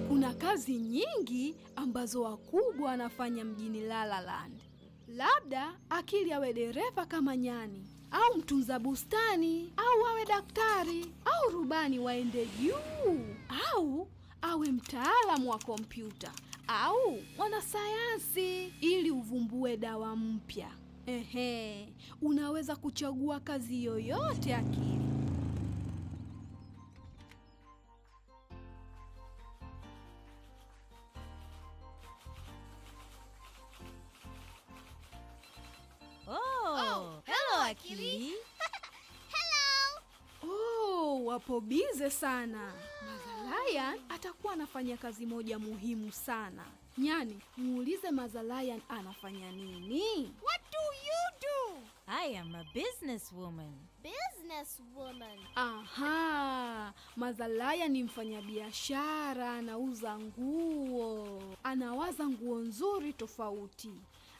Kuna kazi nyingi ambazo wakubwa wanafanya mjini La La Land. Labda Akili awe dereva kama nyani, au mtunza bustani, au awe daktari, au rubani waende juu, au awe mtaalamu wa kompyuta, au mwanasayansi ili uvumbue dawa mpya. Unaweza kuchagua kazi yoyote Akili. Oh, hello Akili. Hello. Oh, wapo bize sana. Mother Lion atakuwa anafanya kazi moja muhimu sana. Nyani, muulize Mother Lion anafanya nini? What do you do? I am a businesswoman. Businesswoman. Aha, Mother Lion ni mfanyabiashara, anauza nguo. Anawaza nguo nzuri tofauti.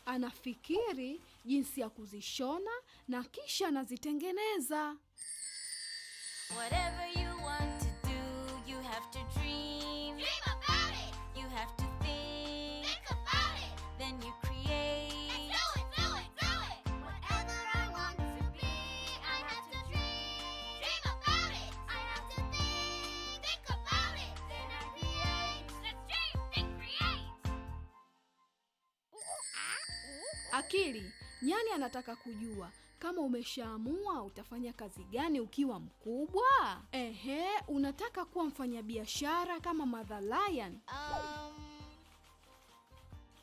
Anafikiri jinsi ya kuzishona na kisha anazitengeneza. Whatever you want to do, you have to dream. Dream about it. You have to think. Think about it. Then you create. Let's do it, do it, do it. Whatever I want to be, I have to dream. Dream about it. I have to think. Think about it. Then I create. Let's dream, think, create. Akili, nyani anataka kujua kama umeshaamua utafanya kazi gani ukiwa mkubwa? Unataka kuwa mfanyabiashara kama Mother Lion?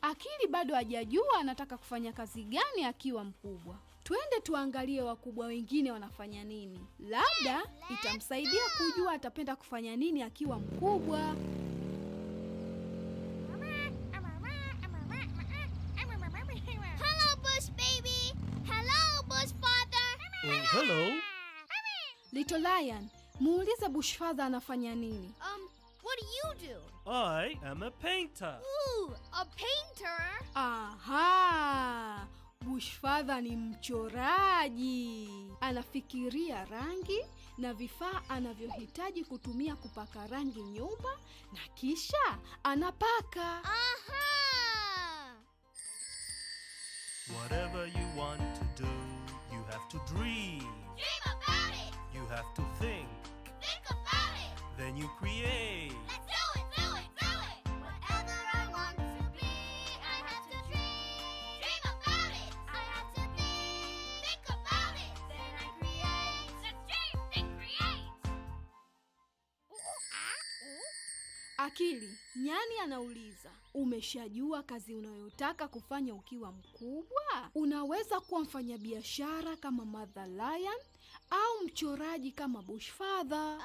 Akili bado hajajua anataka kufanya kazi gani akiwa mkubwa. Twende tuangalie wakubwa wengine wanafanya nini. Labda itamsaidia kujua atapenda kufanya nini akiwa mkubwa. Hello, Bush baby. Hello, Bush father. Hello. Little Lion, muulize Bush father anafanya nini. What do you do? I am a painter. Ooh, a painter. Aha! Bush father ni mchoraji. Anafikiria rangi na vifaa anavyohitaji kutumia kupaka rangi nyumba na kisha anapaka. Aha! Whatever you want to do, you have to dream. Dream about it. You have to think. Think about it. Then you create. Let's do it, do it, do it. Whatever I want to be, I have to dream. Dream about it. I have to think about it. Then I create. Let's dream, think, create. Akili, nyani anauliza, umeshajua kazi unayotaka kufanya ukiwa mkubwa? Unaweza kuwa mfanyabiashara kama Mother Lion au mchoraji kama Bush father.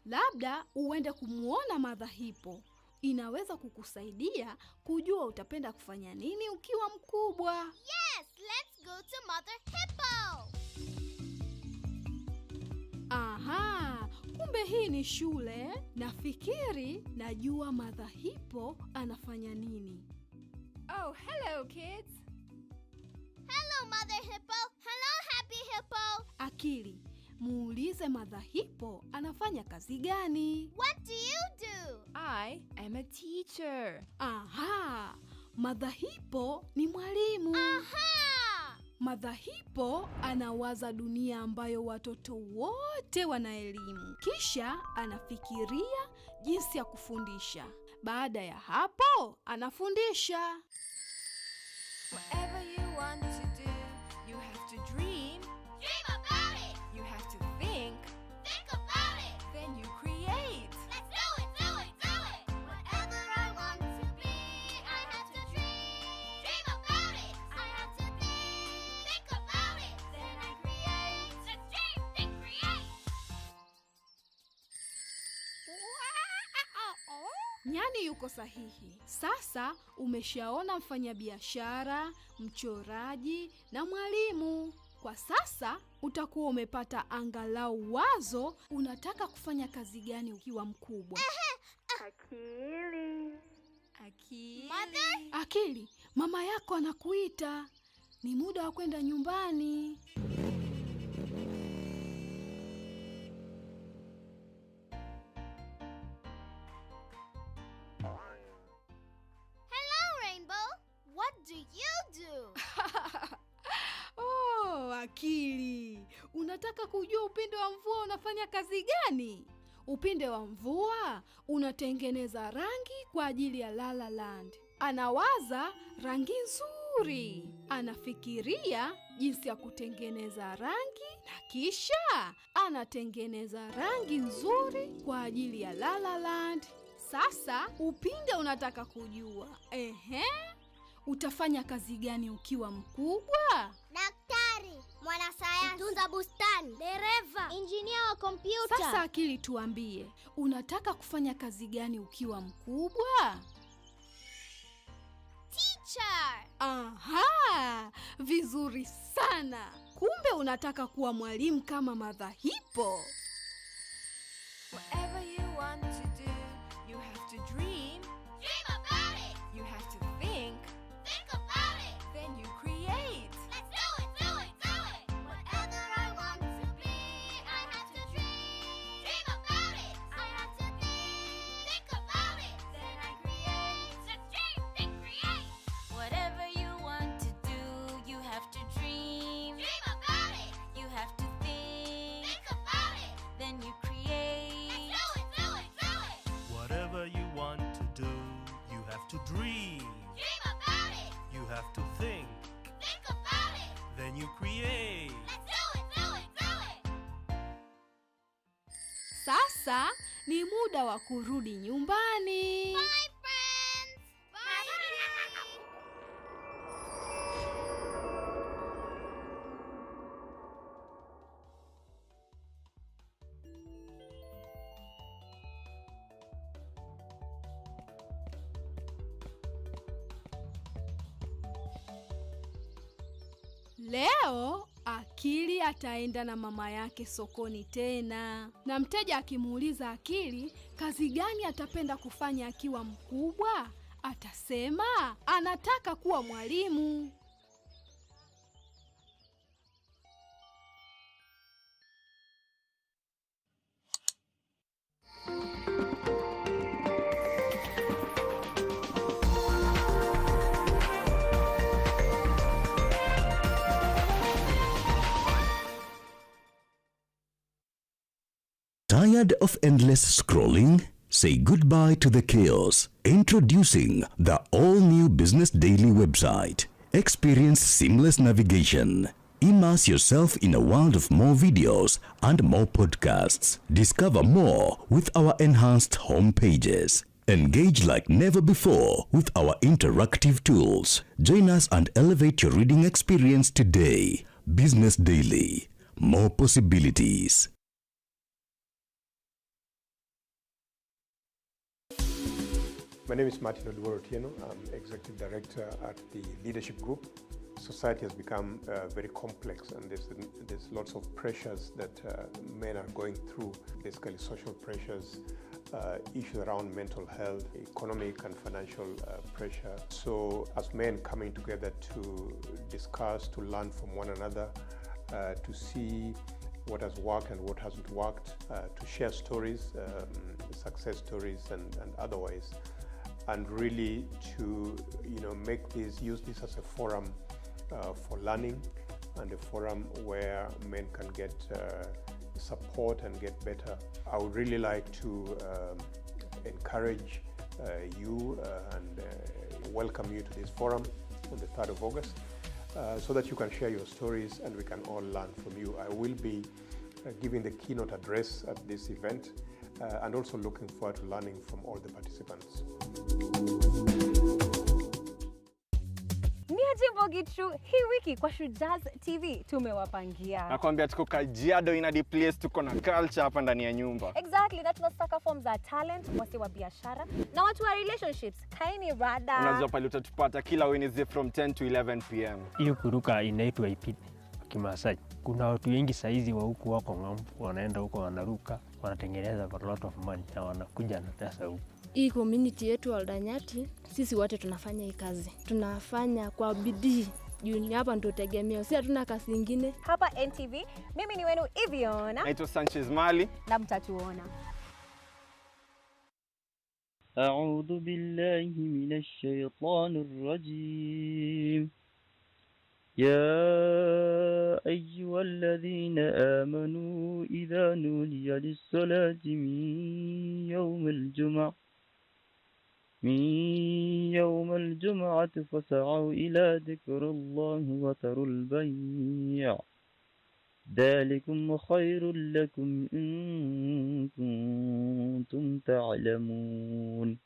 Labda uende kumuona Mother Hippo. Inaweza kukusaidia kujua utapenda kufanya nini ukiwa mkubwa. Yes, let's go to Mother Hippo. Aha, kumbe hii ni shule. Nafikiri najua Mother Hippo anafanya nini. Oh, hello kids. Hello Mother Hippo. Hello Happy Hippo. Akili, muulize Mother Hippo anafanya kazi gani. What do you do? I am a teacher. Aha, Mother Hippo ni mwalimu. Aha! Mother Hippo anawaza dunia ambayo watoto wote wana elimu. Kisha anafikiria jinsi ya kufundisha. Baada ya hapo, anafundisha. Whatever you want to do, you have to dream. Dream about it. You have to think. Think about it. Then you create. Let's do it, do it, do it. Whatever I want to be, I have to dream. Dream about it. I have to think about it. Then I create. Let's dream, think, create. Nyani yuko sahihi. Sasa umeshaona mfanyabiashara, mchoraji na mwalimu. Kwa sasa utakuwa umepata angalau wazo unataka kufanya kazi gani ukiwa mkubwa. Akili. Mother? Akili, mama yako anakuita. Ni muda wa kwenda nyumbani. Hello Rainbow. What do you do? Oh, Akili. Unataka kujua upinde wa mvua unafanya kazi gani? Upinde wa mvua unatengeneza rangi kwa ajili ya La La Land. Anawaza rangi nzuri. Anafikiria jinsi ya kutengeneza rangi na kisha anatengeneza rangi nzuri kwa ajili ya La La Land. Sasa upinde unataka kujua. Utafanya kazi gani ukiwa mkubwa? Daktari, mwanasayansi, mtunza bustani, dereva, injinia wa kompyuta. Sasa Akili, tuambie, unataka kufanya kazi gani ukiwa mkubwa? Vizuri sana. Kumbe unataka kuwa mwalimu kama Madhahipo. Whatever you want to do, you have to dream. Dream about it. You have to think. Think about it. Then you create. Let's do it, do it, do it. Whatever I want to be, I have to dream. Dream about it. I have to think about it. Then I create. Let's dream, think, create. Whatever you want to do, you have to dream. Dream about it. You have to think. Think about it. Then you create. Let's do it, do it, do it. Whatever you want to do, you have to dream. Dream about it. You have to think. Think about it. Then you create. Let's do it, do it, do it. Sasa ni muda wa kurudi nyumbani. Bye, friends. Bye. Leo Akili ataenda na mama yake sokoni tena. Na mteja akimuuliza Akili kazi gani atapenda kufanya akiwa mkubwa, atasema anataka kuwa mwalimu. Tired of endless scrolling? Say goodbye to the chaos. Introducing the all-new Business Daily website. Experience seamless navigation. Immerse yourself in a world of more videos and more podcasts. Discover more with our enhanced home pages. Engage like never before with our interactive tools. Join us and elevate your reading experience today. Business Daily. More possibilities. My name is Martin Oduor-Otieno. I'm Executive Director at the Leadership Group. Society has become very complex, and there's lots of pressures that men are going through, basically social pressures, issues around mental health, economic and financial pressure. So as men coming together to discuss, to learn from one another, to see what has worked and what hasn't worked, to share stories, success stories and otherwise, and really to use this as a forum for learning and a forum where men can get support and get better. I would really like to encourage you and welcome you to this forum on the 3rd of August so that you can share your stories and we can all learn from you. I will be giving the keynote address at this event and also looking forward to learning from all the participants. Gitu, hii wiki kwa Shujaz TV tumewapangia. Nakwambia tuko Kajiado in a place, tuko na culture hapa ndani ya nyumba. Exactly, that was saka forms za talent, wasi wa biashara na watu wa relationships. Kaini rada. Unajua pale utatupata kila Wednesday from 10 to 11 p.m. Hiyo kuruka inaitwa ipiti Kimasai. Kuna watu wengi saizi wa huku wako ng'ambo, wanaenda huko wanaruka, wanatengeneza a lot of money na wanakuja na pesa huku. Hii community yetu Aldanyati, sisi wote tunafanya hii kazi. Tunafanya kwa bidii. Juu hapa ndo tegemeo. Sisi hatuna kazi nyingine. Hapa NTV, mimi ni wenu Iviona. Naitwa Sanchez Mali. Na mtatuona. A'udhu billahi minash shaitanir rajim. يا أيها الذين آمنوا إذا نودي للصلاة من يوم الجمعة فسعوا إلى ذكر الله وذروا البيع ذلكم خير لكم إن كنتم تعلمون.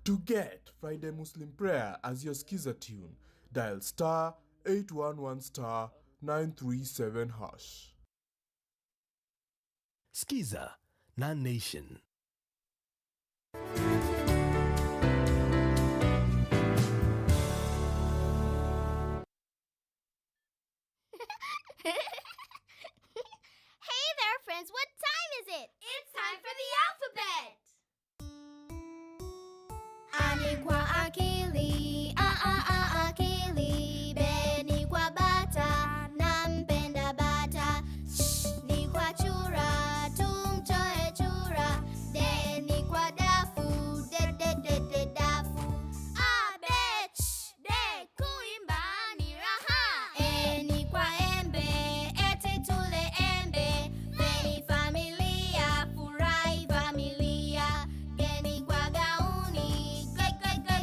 To get Friday Muslim prayer as your skiza tune, dial *811*937#. Skiza, non-nation. Hey there, friends. What time is it? It's time for the alphabet. A ni kwa akili, akili. B ni kwa bata, nampenda bata. Sh ni kwa chura, tumtoe chura. D ni kwa dafu, dafu. A, B, ch, D, kuimba ni raha. E ni kwa embe, eti tule embe. F ni familia, furahi familia. G ni kwa gauni,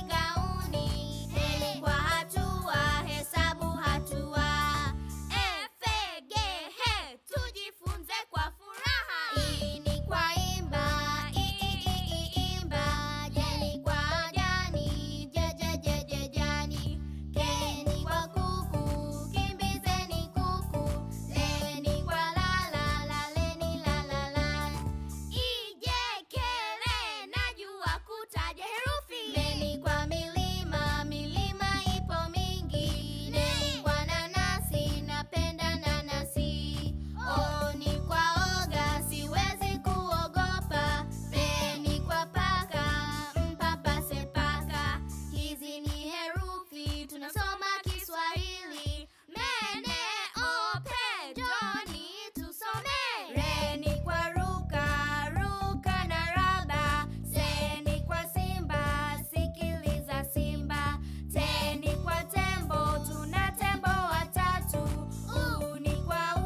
gauni. H ni kwa hatua, hesabu hatua. F, G, H, tujifunze kwa furaha. I ni kwa imba, imba. J ni kwa jani, jani. K ni kwa kuku, kimbizeni kuku. L ni kwa lala, laleni lalala. I, J, K, L, najua kutaja herufi. M ni kwa milima, milima ipo mingi. N ni kwa nanasi, napenda nanasi. O ni kwa oga, siwezi kuogopa. P ni kwa paka, mpapase paka. Hizi ni herufi, tunasoma Kiswahili. Mene, ope, Joni, tusome. R ni kwa ruka, ruka na raba. S ni kwa simba, sikiliza simba. T ni kwa tembo, tuna tembo watatu. U ni kwa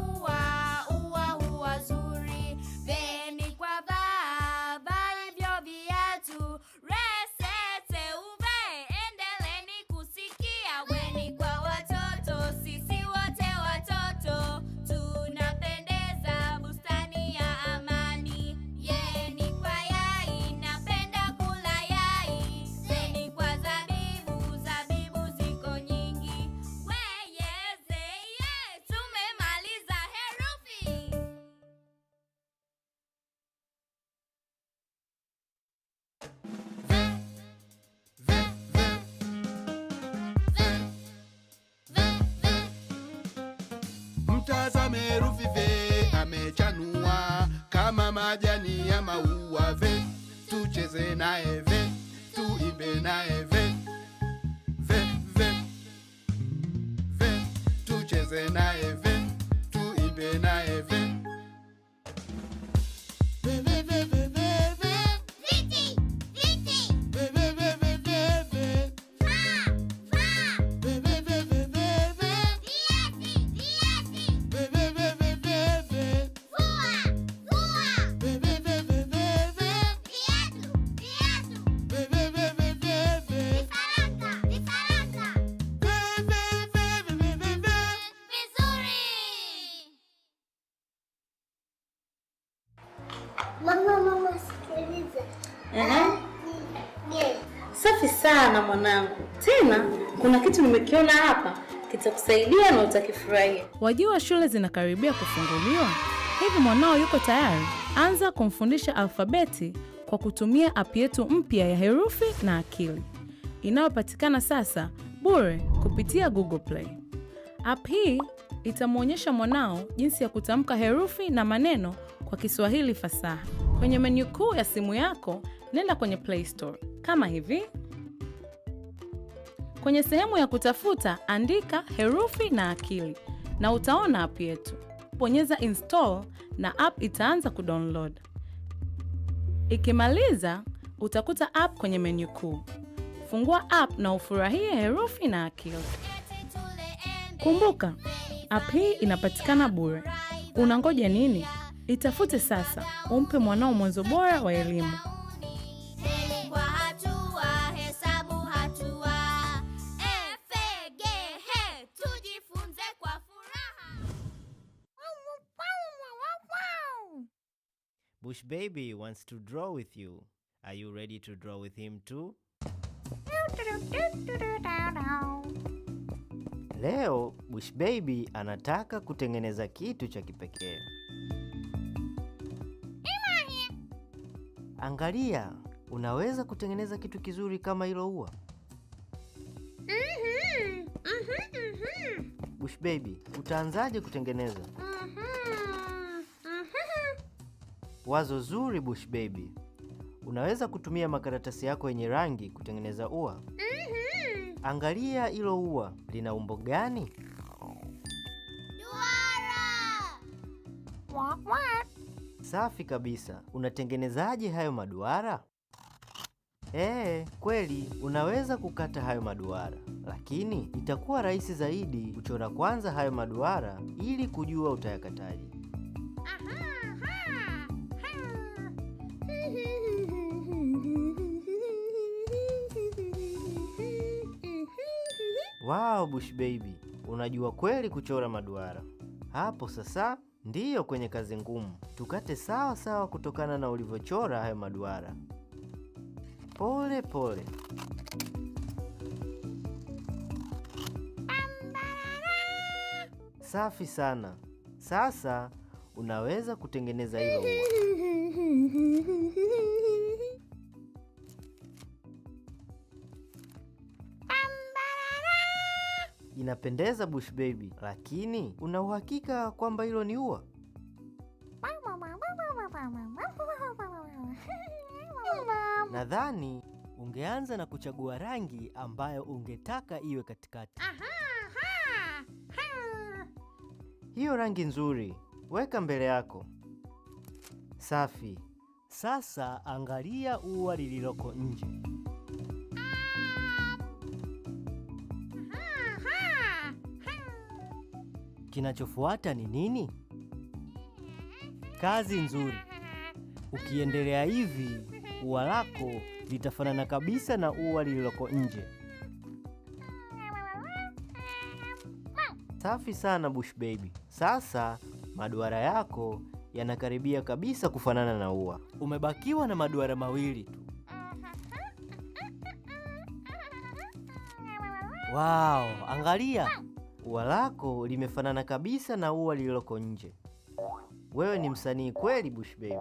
ua zuri. V ni kwa vaa, hivyo viatu. Resete uve, endeleni kusikia. W ni kwa watoto, sisi wote watoto. Tunapendeza, bustani ya amani. Y ni kwa yai, napenda kula yai. Z ni kwa zabibu, zabibu ziko nyingi. Weyezeye, tumemaliza herufi. Mtazame herufi ve, amechanua kama majani ya maua ve. Tucheze naye ve, tuimbe naye ve. Ve, tucheze naye ve, tuimbe naye ve. Viti. Mama, sikiliza. Safi sana mwanangu. Tena kuna kitu nimekiona hapa kitakusaidia na utakifurahia. Wajua shule zinakaribia kufunguliwa? Hivi mwanao yuko tayari? Anza kumfundisha alfabeti kwa kutumia app yetu mpya ya herufi na akili. Inayopatikana sasa bure kupitia Google Play. App hii itamuonyesha mwanao jinsi ya kutamka herufi na maneno kwa Kiswahili fasaha. Kwenye menu kuu ya simu yako, nenda kwenye Play Store. Kama hivi. Kwenye sehemu ya kutafuta, andika herufi na akili na utaona app yetu. Bonyeza install na app itaanza kudownload. Ikimaliza, utakuta app kwenye menu kuu. Fungua app na ufurahie herufi na akili. Kumbuka, app hii inapatikana bure. Unangoja nini? Itafute sasa, umpe mwanao mwanzo bora wa elimu. Bush Baby wants to draw with you. Are you ready to draw with him too? Leo Bush Baby anataka kutengeneza kitu cha kipekee. Angalia, unaweza kutengeneza kitu kizuri kama hilo ua. Bush baby, utaanzaje kutengeneza? Wazo zuri Bush baby. Unaweza kutumia makaratasi yako yenye rangi kutengeneza ua. Angalia hilo ua, lina umbo gani? Duara! Safi kabisa. Unatengenezaje hayo maduara? Kweli, unaweza kukata hayo maduara, lakini itakuwa rahisi zaidi kuchora kwanza hayo maduara ili kujua utayakataje. Wow, Bush baby, unajua kweli kuchora maduara. Hapo sasa ndiyo kwenye kazi ngumu. Tukate sawa sawa kutokana na ulivyochora hayo maduara. Pole pole. Safi sana. Sasa unaweza kutengeneza hilo ua. Inapendeza Bush baby, lakini una uhakika kwamba hilo ni ua? Nadhani ungeanza na kuchagua rangi ambayo ungetaka iwe katikati. Hiyo rangi nzuri, weka mbele yako. Safi. Sasa angalia ua lililoko nje. Kinachofuata ni nini? Kazi nzuri. Ukiendelea hivi, ua lako litafanana kabisa na ua lililoko nje. Safi sana Bush baby. Sasa maduara yako yanakaribia kabisa kufanana na ua. Umebakiwa na maduara mawili tu. Wow, angalia. Ua lako limefanana kabisa na ua lililoko nje. Wewe ni msanii kweli Bush baby.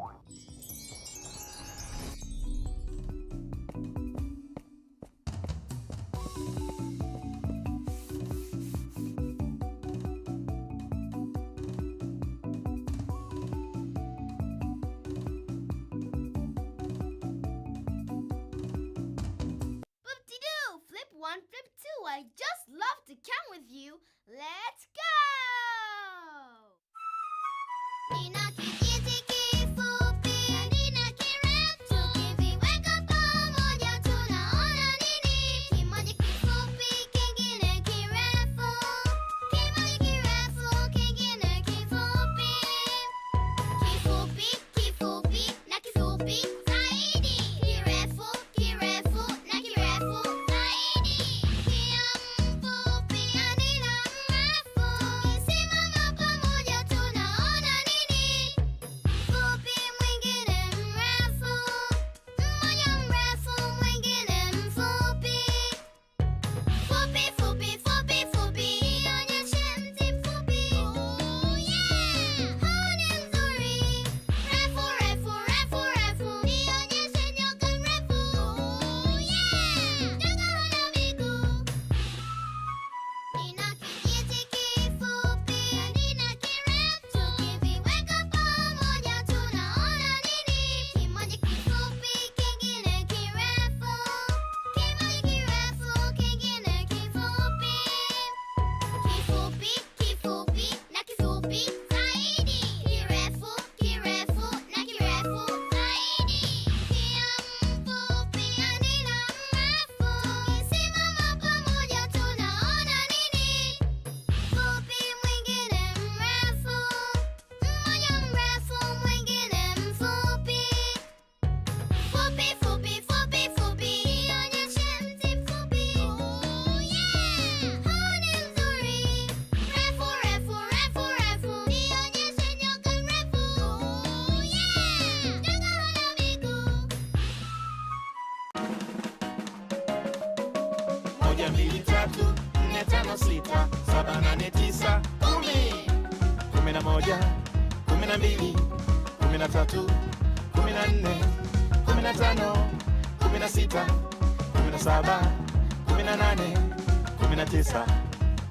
Boop-de-doo! Flip 1, flip 2. I just love to come with you. Let's go! Nina kijiti kifupi, nina kirefu. Tukiviweka pamoja tunaona nini? Kimoja kifupi, kingine kirefu. Kimoja kirefu, kingine kifupi. Kifupi, kifupi, na kifupi zaidi. Kirefu, kirefu, na kirefu zaidi. Pia mfupi, na nina mrefu. Tukisimama pamoja tunaona nini? Mfupi mwingine mrefu. Mmoja mrefu, mwingine mfupi. Fupi, fupi, fupi, fupi. Ionyeshe mti mfupi. Oh yeah! Huu ni mzuri. Refu, refu, refu, refu. Ionyeshe nyoka mrefu. Oh yeah! Nyoka hana miguu. Nina kijiti kifupi, nina kirefu. Tukiviweka pamoja tunaona nini? Kimoja kifupi, kingine kirefu. Kimoja kirefu, kingine kifupi. Kifupi, kifupi, na kifupi zaidi. Kirefu, kirefu, na kirefu zaidi. Pia mfupi, na nina mrefu. Tukisimama pamoja tunaona nini? Mfupi mwingine mrefu. Mmoja mrefu, mwingine mfupi. Fupi, fupi, fupi, fupi. Ionyeshe mti mfupi. Oh yeah! Huu ni mzuri. Refu, refu, refu, refu. Ionyeshe nyoka mrefu. Oh yeah! Nyoka hana miguu. 1, 2, 3, 4, 5, 6, 7, 8, 9, 10. 11, 12, 13, 14, 15, 16, 17, 18, 19,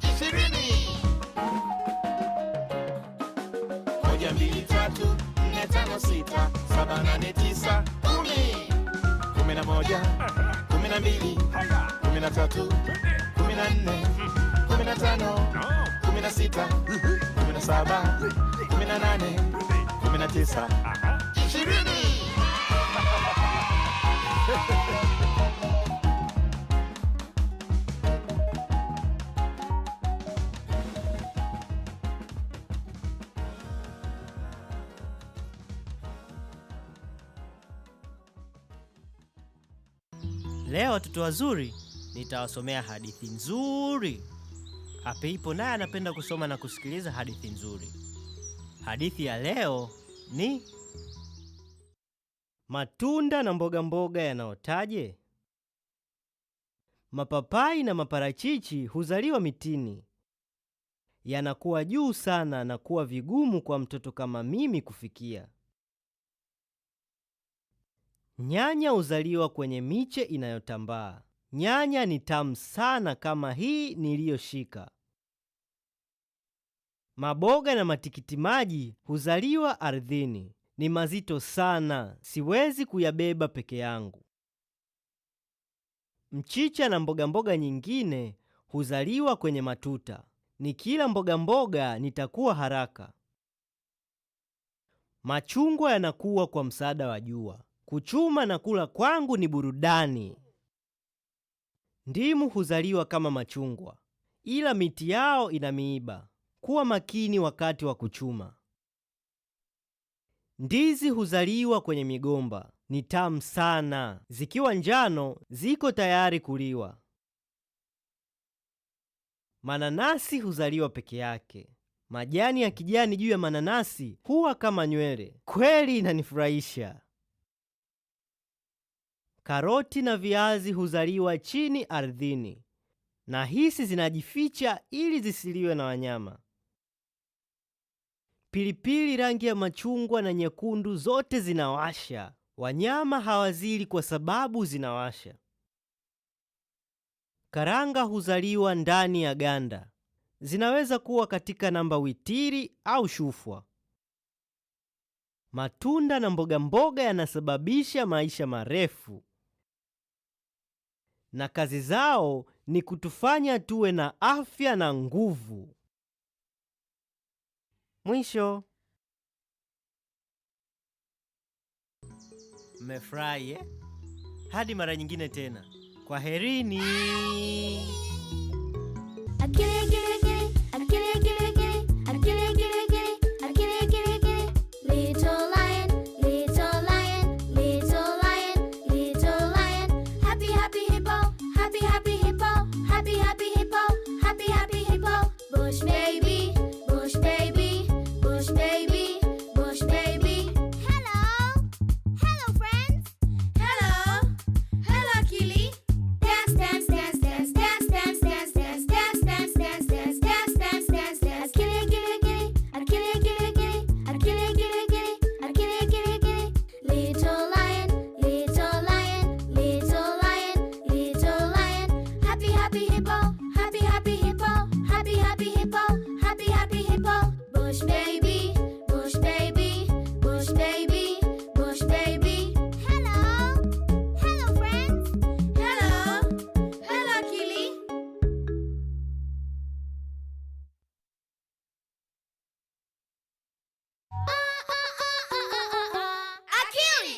20. 1, 2, 3, 4, 5, 6, 7, 8, 9, 10. 11, 12, 13, 14, 15, 16, 17, 18, 19, 20. Leo watoto wazuri, nitawasomea hadithi nzuri. Apeipo naye anapenda kusoma na kusikiliza hadithi nzuri. Hadithi ya leo ni matunda na mboga mboga yanaotaje? Mapapai na maparachichi huzaliwa mitini. Yanakuwa juu sana na kuwa vigumu kwa mtoto kama mimi kufikia. Nyanya huzaliwa kwenye miche inayotambaa. Nyanya ni tamu sana kama hii niliyoshika. Maboga na matikiti maji huzaliwa ardhini. Ni mazito sana, siwezi kuyabeba peke yangu. Mchicha na mboga mboga nyingine huzaliwa kwenye matuta. Nikila mboga mboga nitakuwa haraka. Machungwa yanakuwa kwa msaada wa jua. Kuchuma na kula kwangu ni burudani. Ndimu huzaliwa kama machungwa, ila miti yao ina miiba. Kuwa makini wakati wa kuchuma. Ndizi huzaliwa kwenye migomba. Ni tamu sana. Zikiwa njano, ziko tayari kuliwa. Mananasi huzaliwa peke yake. Majani ya kijani juu ya mananasi huwa kama nywele. Kweli inanifurahisha. Karoti na viazi huzaliwa chini ardhini. Na hisi zinajificha ili zisiliwe na wanyama. Pilipili rangi ya machungwa na nyekundu zote zinawasha. Wanyama hawazili kwa sababu zinawasha. Karanga huzaliwa ndani ya ganda. Zinaweza kuwa katika namba witiri au shufwa. Matunda na mboga mboga yanasababisha maisha marefu. Na kazi zao ni kutufanya tuwe na afya na nguvu. Mwisho. Mmefurahi eh? Hadi mara nyingine tena. Kwaherini. Little lion, little lion, little lion, little lion. Happy, happy hippo, happy, happy hippo, happy, happy hippo, happy, happy hippo. Bush baby, bush baby, bush baby, bush baby. Hello, hello friends. Hello, hello Akili. Dance, dance, dance, dance, dance, dance, dance, dance, dance, dance, dance, dance, dance, dance, dance, dance. Akili, Akili, Akili, Akili, Akili, Akili, Akili, Akili, Akili, Akili. Little lion, little lion, little lion, little lion. Happy, happy hippo, happy, happy hippo, happy, happy hippo, happy, happy hippo. Bush baby, bush baby, bush baby, bush baby. Hello, hello friends. Hello, hello Akili. Akili.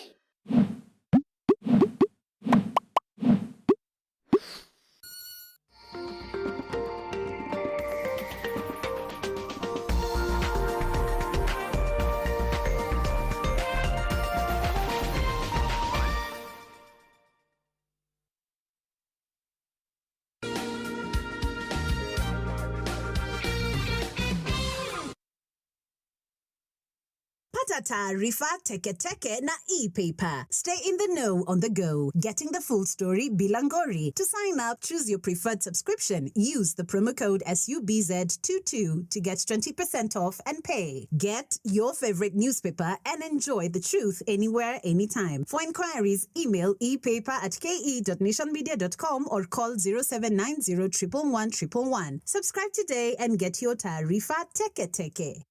Pata taarifa teketeke na e-paper. Stay in the know on the go. Getting the full story bila ngori. To sign up, choose your preferred subscription. Use the promo code SUBZ22 to get 20% off and pay. Get your favorite newspaper and enjoy the truth anywhere, anytime. For inquiries, email epaper@ke.nationmedia.com or call 0790 111 111. Subscribe today and get your taarifa teketeke.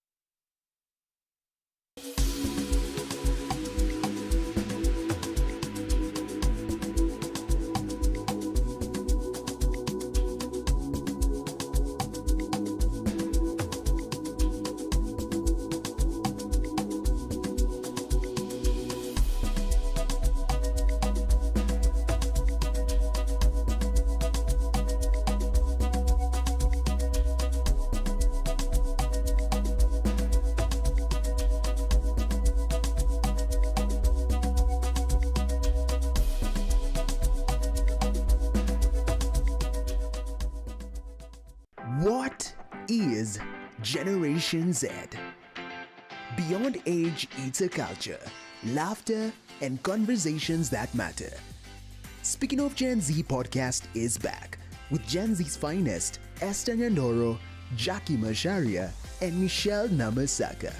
is Generation Z. Beyond age, it's a culture, laughter, and conversations that matter. Speaking of Gen Z podcast is back with Gen Z's finest, Esther Nyandoro, Jackie Masharia, and Michelle Namasaka.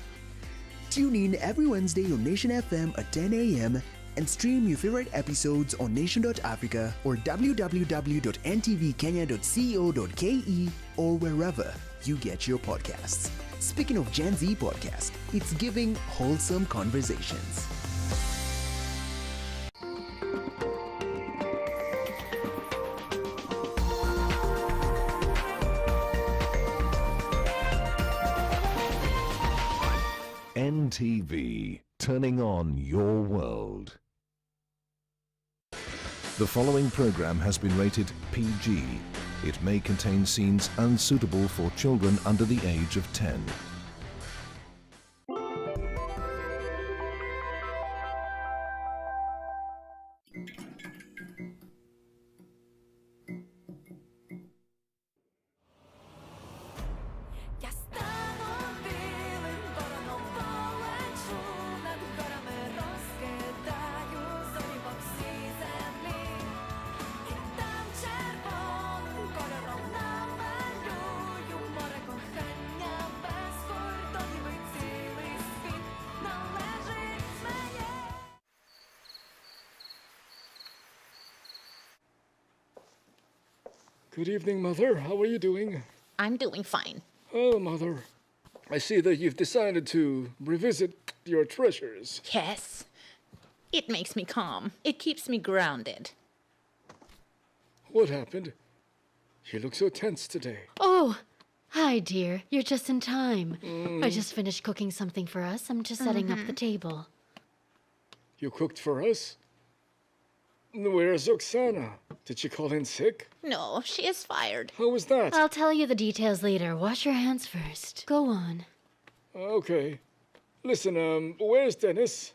Tune in every Wednesday on Nation FM at 10 a.m. and stream your favorite episodes on nation.africa or www.ntvkenya.co.ke or wherever you get your podcasts. Speaking of Gen Z podcast, it's giving wholesome conversations. NTV, turning on your world. The following program has been rated PG. It may contain scenes unsuitable for children under the age of 10. Good evening, Mother. How are you doing? I'm doing fine. Oh, Mother. I see that you've decided to revisit your treasures. Yes. It makes me calm. It keeps me grounded. What happened? You look so tense today. Oh, hi, dear. You're just in time. I just finished cooking something for us. I'm just setting up the table. You cooked for us? Where's Oksana? Did she call in sick? No, she is fired. How was that? I'll tell you the details later. Wash your hands first. Go on. Okay. Listen, where's Dennis?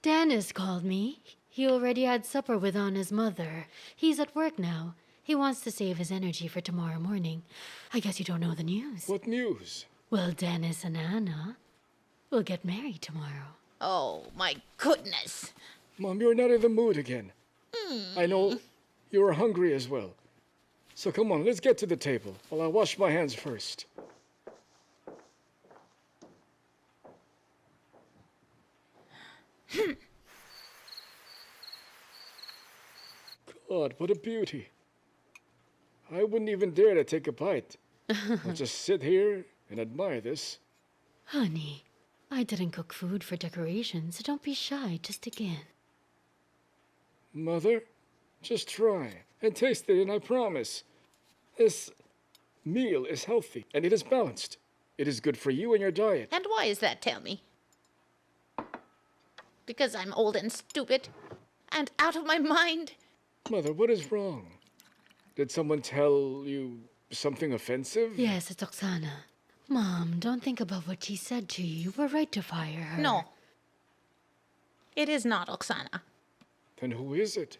Dennis called me. He already had supper with Anna's mother. He's at work now. He wants to save his energy for tomorrow morning. I guess you don't know the news. What news? Well, Dennis and Anna will get married tomorrow. Oh, my goodness. Mom, you're not in the mood again. I know you are hungry as well. So come on, let's get to the table while I wash my hands first. God, what a beauty. I wouldn't even dare to take a bite. I'll just sit here and admire this. Honey, I didn't cook food for decoration, so don't be shy. Just dig in. Mother, just try and taste it, and I promise. This meal is healthy and it is balanced. It is good for you and your diet. And why is that, tell me? Because I'm old and stupid and out of my mind? Mother, what is wrong? Did someone tell you something offensive? Yes, it's Oksana. Mom, don't think about what she said to you. You were right to fire her. No. It is not Oksana. Then who is it?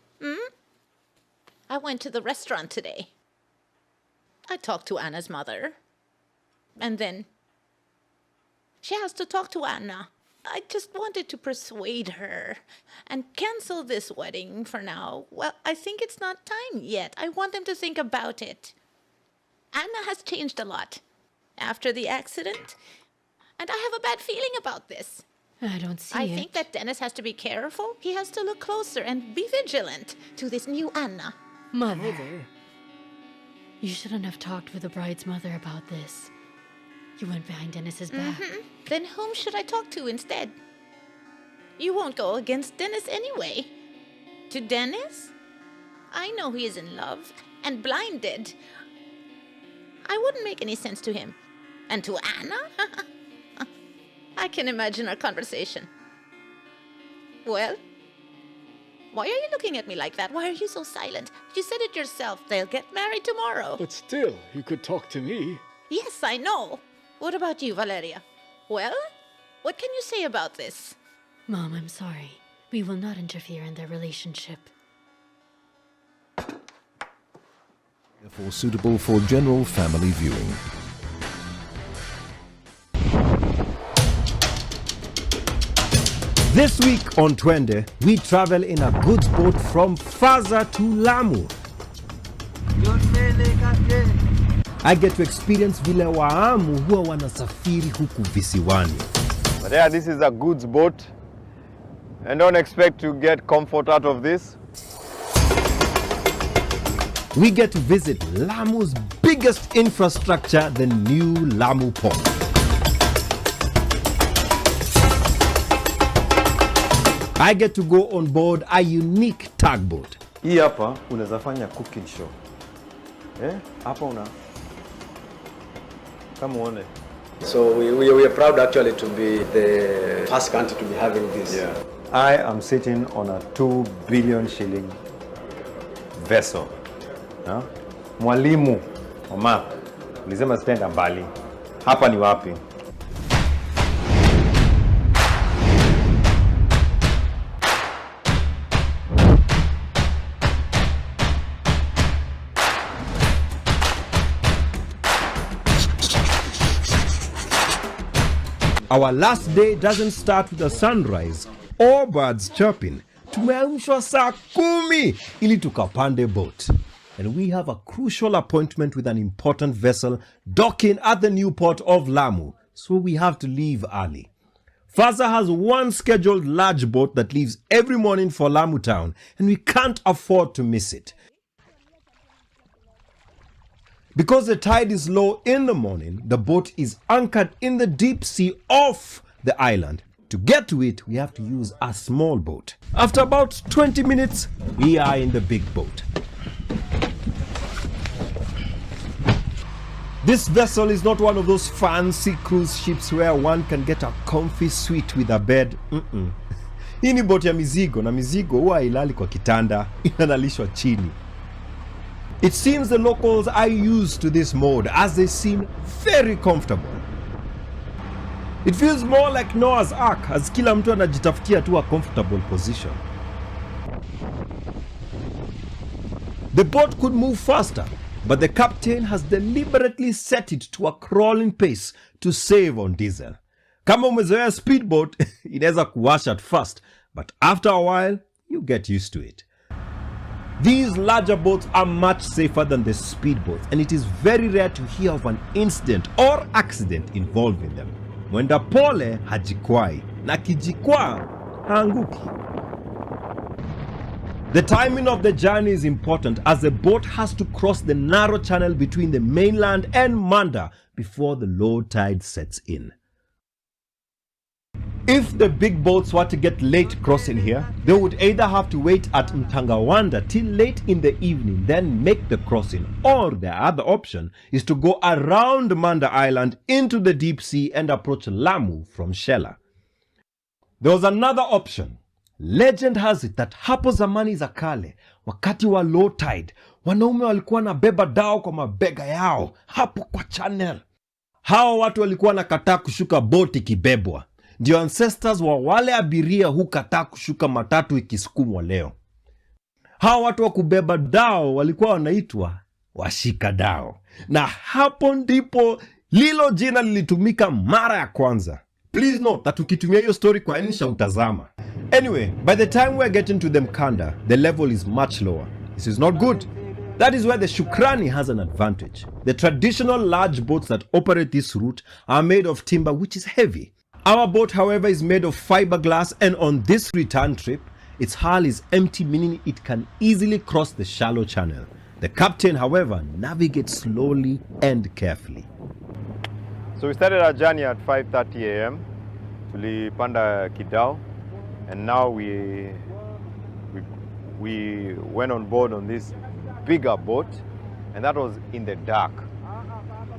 I went to the restaurant today. I talked to Anna's mother. And then she has to talk to Anna. I just wanted to persuade her and cancel this wedding for now. Well, I think it's not time yet. I want them to think about it. Anna has changed a lot after the accident, and I have a bad feeling about this. I don't see I it. think that Dennis has to be careful. He has to look closer and be vigilant to this new Anna. Mother. You shouldn't have talked with the bride's mother about this. You went behind Dennis's back. Then whom should I talk to instead? You won't go against Dennis anyway. To Dennis? I know he is in love and blinded. I wouldn't make any sense to him. And to Anna? I can imagine our conversation. Well? Why are you looking at me like that? Why are you so silent? You said it yourself. They'll get married tomorrow. But still, you could talk to me. Yes, I know. What about you, Valeria? Well, what can you say about this? Mom, I'm sorry. We will not interfere in their relationship. Therefore suitable for general family viewing. This week on Twende, we travel in a goods boat from Faza to Lamu. I get to experience vile waamu huwa wanasafiri huku visiwani. But yeah, this is a goods boat and don't expect to get comfort out of this. We get to visit Lamu's biggest infrastructure, the new Lamu port. I get to go on board a unique tugboat. Hii hapa unaweza fanya cooking show. Hapa una kama uone. So we are proud actually to be the first country to be having this. Yeah. I am sitting on a 2 billion shilling vessel. Mwalimu mama ulisema sitaenda mbali. Hapa ni wapi? Our last day doesn't start with a sunrise or birds chirping. Tumeamshwa saa 10 ili tukapande boat. And we have a crucial appointment with an important vessel docking at the new port of Lamu. So we have to leave early. Faza has one scheduled large boat that leaves every morning for Lamu town, and we can't afford to miss it. Because the tide is low in the morning, the boat is anchored in the deep sea off the island. To get to it, we have to use a small boat. After about 20 minutes, we are in the big boat. This vessel is not one of those fancy cruise ships where one can get a comfy suite with a bed. Hii ni boat ya mizigo, na mizigo huwa hailali kwa kitanda, inalishwa chini. It seems the locals are used to this mode as they seem very comfortable. It feels more like Noah's Ark as kila mtu anajitafutia tu a comfortable position. The boat could move faster, but the captain has deliberately set it to a crawling pace to save on diesel. Kama umezoea speedboat, inaweza kuwasha at first, but after a while, you get used to it. These larger boats are much safer than the speedboats, and it is very rare to hear of an incident or accident involving them. Mwenda pole hajikwai, na kijikwaa haanguki. The timing of the journey is important as the boat has to cross the narrow channel between the mainland and Manda before the low tide sets in. If the big boats were to get late crossing here, they would either have to wait at Mtangawanda till late in the evening, then make the crossing, or the other option is to go around Manda Island into the deep sea and approach Lamu from Shela. There was another option. Legend has it that hapo zamani za kale, wakati wa low tide, wanaume walikuwa na beba dao kwa mabega yao hapo kwa channel. Hao watu walikuwa nakataa kushuka boti ikibebwa. Ndio ancestors wa wale abiria hukataa kushuka matatu ikisukumwa leo. Hao watu wa kubeba dao walikuwa wanaitwa washika dao. Na hapo ndipo lilo jina lilitumika mara ya kwanza. Please note that ukitumia hiyo story kwa insha utazama. Anyway, by the time we're getting to the Mkanda, the level is much lower. This is not good. That is where the Shukrani has an advantage. The traditional large boats that operate this route are made of timber, which is heavy. Our boat, however, is made of fiberglass, and on this return trip, its hull is empty, meaning it can easily cross the shallow channel. The captain, however, navigates slowly and carefully. So we started our journey at 5:30 a.m. Tulipanda Kidao, and now we went on board on this bigger boat, and that was in the dark.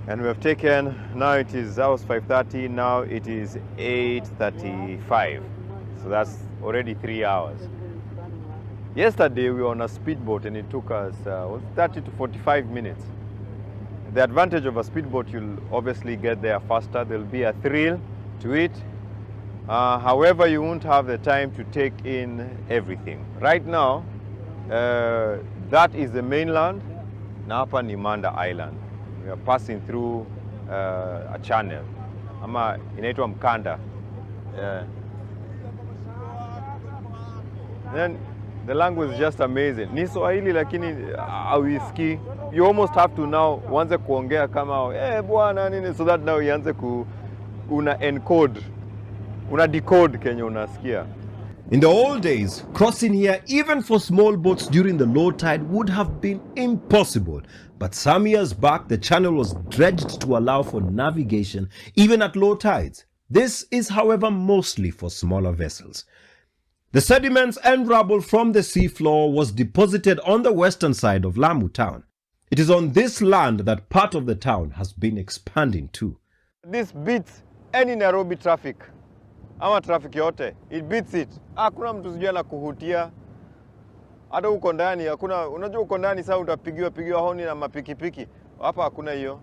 And we have taken, now it is, that was 5:30, now it is 8:35. So that's already 3 hours. Yesterday we were on a speedboat and it took us 30 to 45 minutes. The advantage of a speedboat, you'll obviously get there faster. There'll be a thrill to it. However, you won't have the time to take in everything. Right now, that is the mainland, na hapa ni Manda Island. We are passing through a channel. Ama inaitwa Mkanda. Then the language is just amazing. Ni Swahili lakini hawisikii. You almost have to now uanze kuongea kama bwana nini, so that now ianze una encode, una decode Kenya unasikia. In the old days, crossing here even for small boats during the low tide would have been impossible. But some years back, the channel was dredged to allow for navigation even at low tides. This is, however, mostly for smaller vessels. The sediments and rubble from the seafloor was deposited on the western side of Lamu town. It is on this land that part of the town has been expanding to. This beats any Nairobi traffic. Ama traffic yote, it beats it. Hakuna mtu sijui na kuhutia. Hata uko ndani, hakuna, unajua uko ndani sasa utapigiwa honi na mapikipiki. Hapa hakuna hiyo.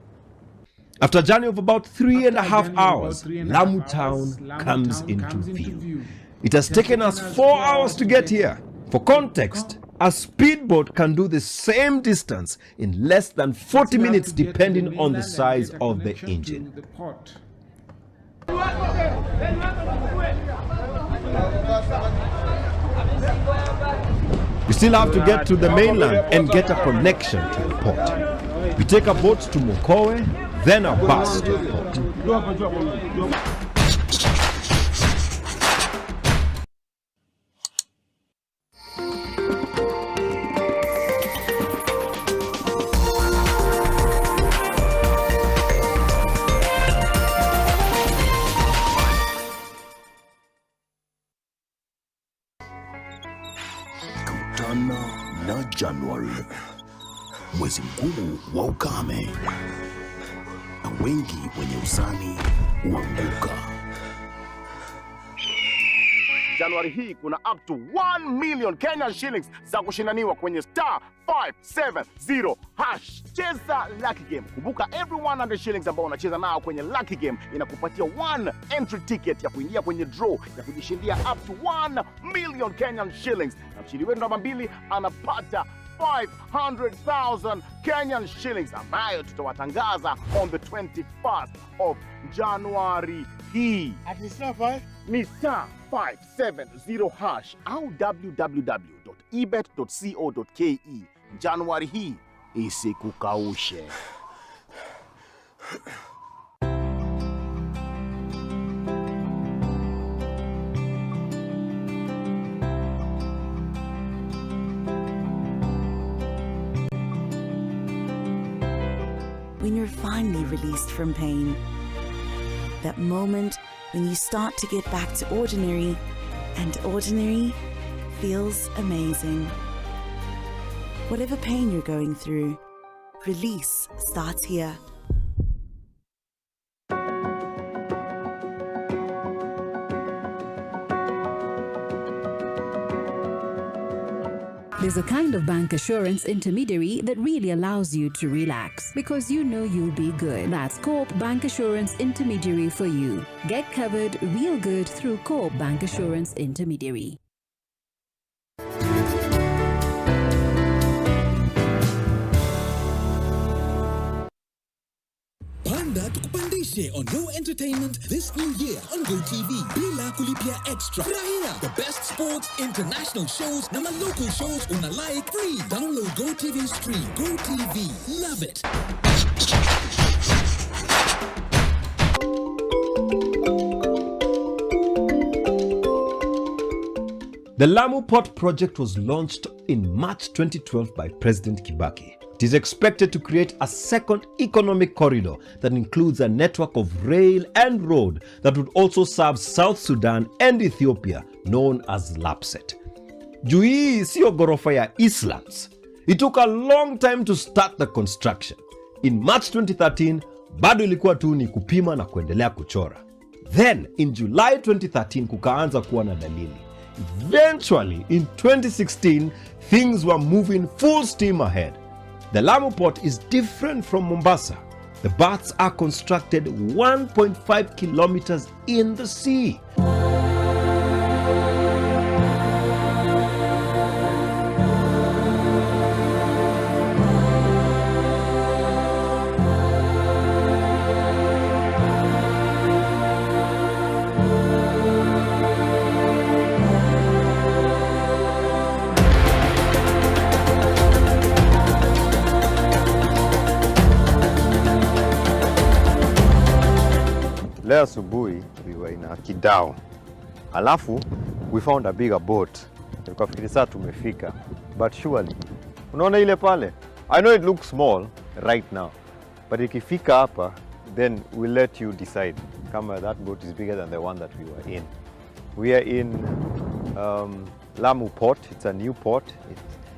After a journey of about 3.5 hours, Lamu town comes into view. It has taken us 4 hours to get here. For context, a speedboat can do the same distance in less than 40 minutes depending on the size of the engine. We still have to get to the mainland and get a connection to the port. We take a boat to Mokowe, then a bus to the port. Na Januari, mwezi mgumu wa ukame, na wengi wenye usani huanguka. Januari hii kuna up to 1 million Kenyan shillings za kushindaniwa kwenye *570#. Cheza Lucky Game. Kumbuka every 100 shillings ambao unacheza nao kwenye Lucky Game inakupatia 1 entry ticket ya kuingia kwenye draw ya kujishindia up to 1 million Kenyan shillings. Na mshindi wetu namba 2 anapata 500,000 Kenyan shillings ambayo tutawatangaza on the 21st of January hii. At least not 5? Ni *570# au www.ebet.co.ke. Januari hii isikukaushe. When you're finally released from pain, that moment when you start to get back to ordinary, and ordinary feels amazing. Whatever pain you're going through, release starts here. There's a kind of bank assurance intermediary that really allows you to relax because you know you'll be good. That's Coop Bank Assurance Intermediary for you. Get covered real good through Coop Bank Assurance Intermediary. Panda tukupandishe on Go Entertainment this new year on GoTV. Bila kulipia extra. Furahia the best sports, international shows na local shows una like free. Download GoTV Stream. GoTV. Love it. The Lamu Port project was launched in March 2012 by President Kibaki. It is expected to create a second economic corridor that includes a network of rail and road that would also serve South Sudan and Ethiopia, known as LAPSET. Juu hii sio ghorofa ya Islams. It took a long time to start the construction. In March 2013, bado ilikuwa tu ni kupima na kuendelea kuchora. Then, in July 2013, kukaanza kuwa na dalili. Eventually, in 2016, things were moving full steam ahead. The Lamu port is different from Mombasa. The berths are constructed 1.5 kilometers in the sea. leo asubuhi we were in a Kidao. Alafu we found a bigger boat. Tukafikiri saa tumefika. But surely, unaona ile pale? I know it looks small right now. But ikifika hapa, then we'll let you decide kama that boat is bigger than the one that we were in. We are in Lamu port. It's a new port.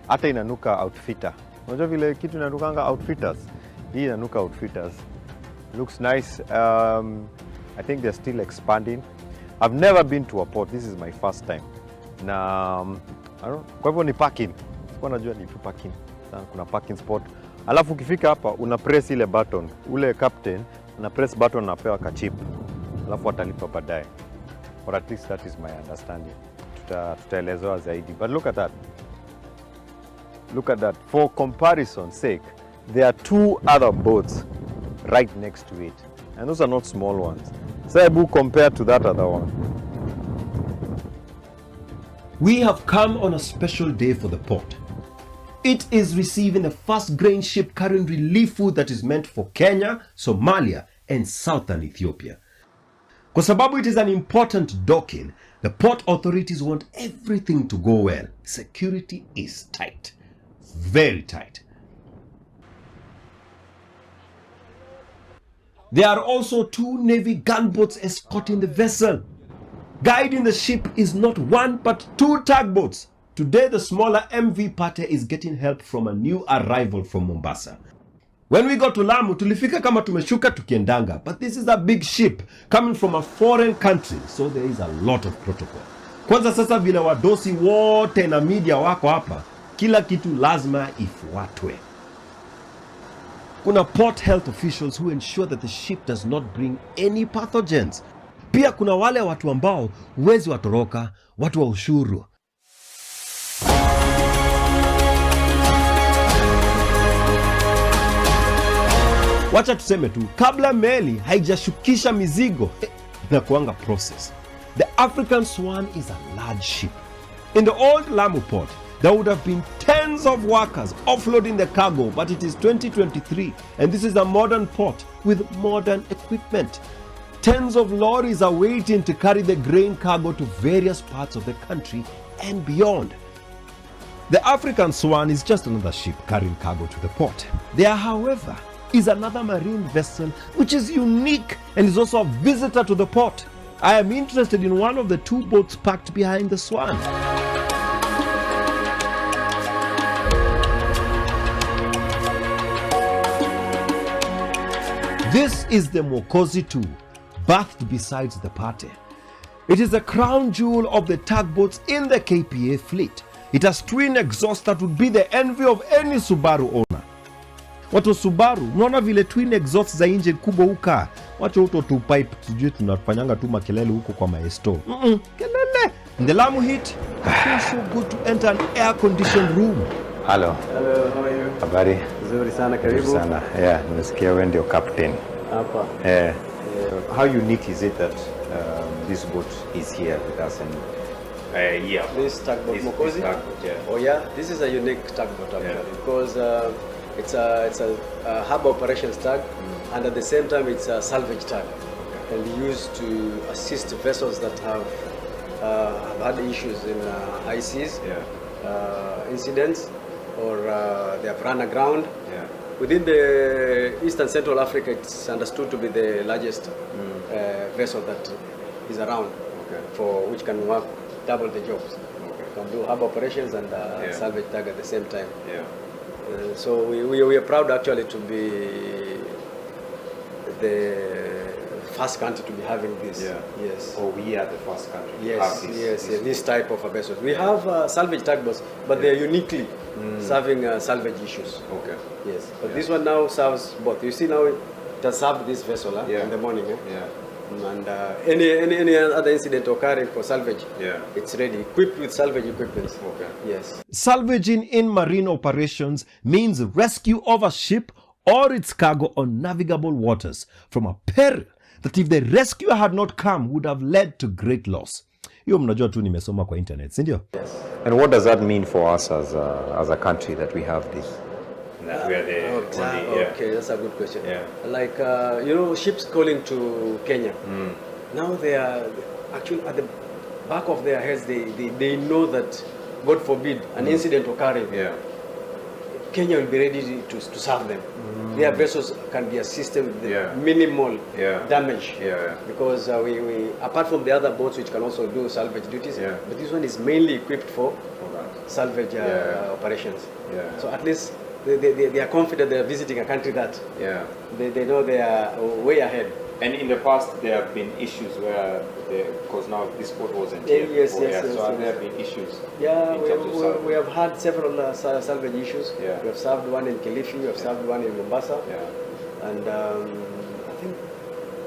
Hata inanuka outfitter. Unajua vile kitu inanukanga outfitters? Hii inanuka outfitters. Looks nice. I think they're still expanding. I've never been to a port. This is my first time. Na kwa hivyo ni parking. Sikuwa najua ni parking. Kuna parking spot. Alafu ukifika hapa una press ile button. Ule captain una press button na pewa kachip. Alafu atalipa baadaye. Or at least that is my understanding. Tutaelezewa zaidi. But look at that. Look at that. For comparison's sake, there are 2 other boats right next to it. And those are not small ones. Saibu compared to that other one. We have come on a special day for the port. It is receiving the first grain ship carrying relief food that is meant for Kenya, Somalia, and southern Ethiopia. Kwa sababu it is an important docking, the port authorities want everything to go well. Security is tight. Very tight. There are also 2 Navy gunboats escorting the vessel. Guiding the ship is not 1 but 2 tugboats. Today the smaller MV Pate is getting help from a new arrival from Mombasa. When we got to Lamu, tulifika kama tumeshuka tukiendanga, but this is a big ship coming from a foreign country, so there is a lot of protocol. Kwanza sasa vile wadosi wote na media wako hapa, kila kitu lazima ifuatwe. Kuna port health officials who ensure that the ship does not bring any pathogens. Pia kuna wale watu ambao huwezi watoroka, watu wa ushuru. Wacha tuseme tu, kabla meli haijashukisha mizigo, na kuanga process. The African Swan is a large ship. In the old Lamu port, there would have been tens of workers offloading the cargo, but it is 2023 and this is a modern port with modern equipment. Tens of lorries are waiting to carry the grain cargo to various parts of the country and beyond. The African Swan is just another ship carrying cargo to the port. There, however, is another marine vessel which is unique and is also a visitor to the port. I am interested in one of the 2 boats parked behind the Swan. This is the Mokozi 2, berthed beside the Pate. It is the crown jewel of the tugboats in the KPA fleet. It has twin exhausts that would be the envy of any Subaru owner. Watu wa Subaru, unaona vile twin exhausts za engine kubwa huka. Wacha huto tu pipe, tujue tunafanyanga tu makelele huko kwa maesto. Kelele. In the Lamu heat, it feels so good to enter an air-conditioned room. Hello. Hello, how are you? Habari. Nzuri sana, karibu. Nzuri sana. Yeah, nimesikia wewe ndio captain. Hapa. Yeah. How unique is it that this boat is here with us? And yeah. This tugboat Mokozi? Yeah. Oh yeah, this is a unique tugboat actually because it's a harbor operations tug and at the same time it's a salvage tug. Can be used to assist vessels that have had issues in high seas, incidents, or they have run aground. Within the Eastern Central Africa, it's understood to be the largest vessel that is around, for which can work double the jobs. Can do harbor operations and salvage tug at the same time. So we are proud actually to be the first country to be having this. Yes. Oh, we are the first country. Yes, this type of vessels. We have salvage tugboats, but they are uniquely serving salvage issues. Okay. Yes, but this one now serves both. You see now it has served this vessel in the morning. And any other incident occurring for salvage, it's ready, equipped with salvage equipment. Okay. Yes. Salvaging in marine operations means rescue of a ship or its cargo on navigable waters from a peril that if the rescuer had not come would have led to great loss. Hiyo mnajua tu nimesoma kwa internet, si ndio? And what does that mean for us as a country that we have this? That we are the Exactly. Yeah. Okay, that's a good question. Yeah. Like ships calling to Kenya. Now they are actually at the back of their heads. They know that, God forbid, an incident occurring. Yeah. Kenya will be ready to serve them. Their vessels can be assisted with the minimal damage. Yeah. Because we apart from the other boats which can also do salvage duties, but this one is mainly equipped for salvage operations. Yeah. So at least they are confident they are visiting a country that they know they are way ahead. And in the past, there have been issues where, because now this boat wasn't Yeah, here yes, before, yes, yes, so have yes. there been issues Yeah, in terms of salvage? we have had several salvage issues. Yeah. We have served one in Kilifi, we have served one in Mombasa, and I think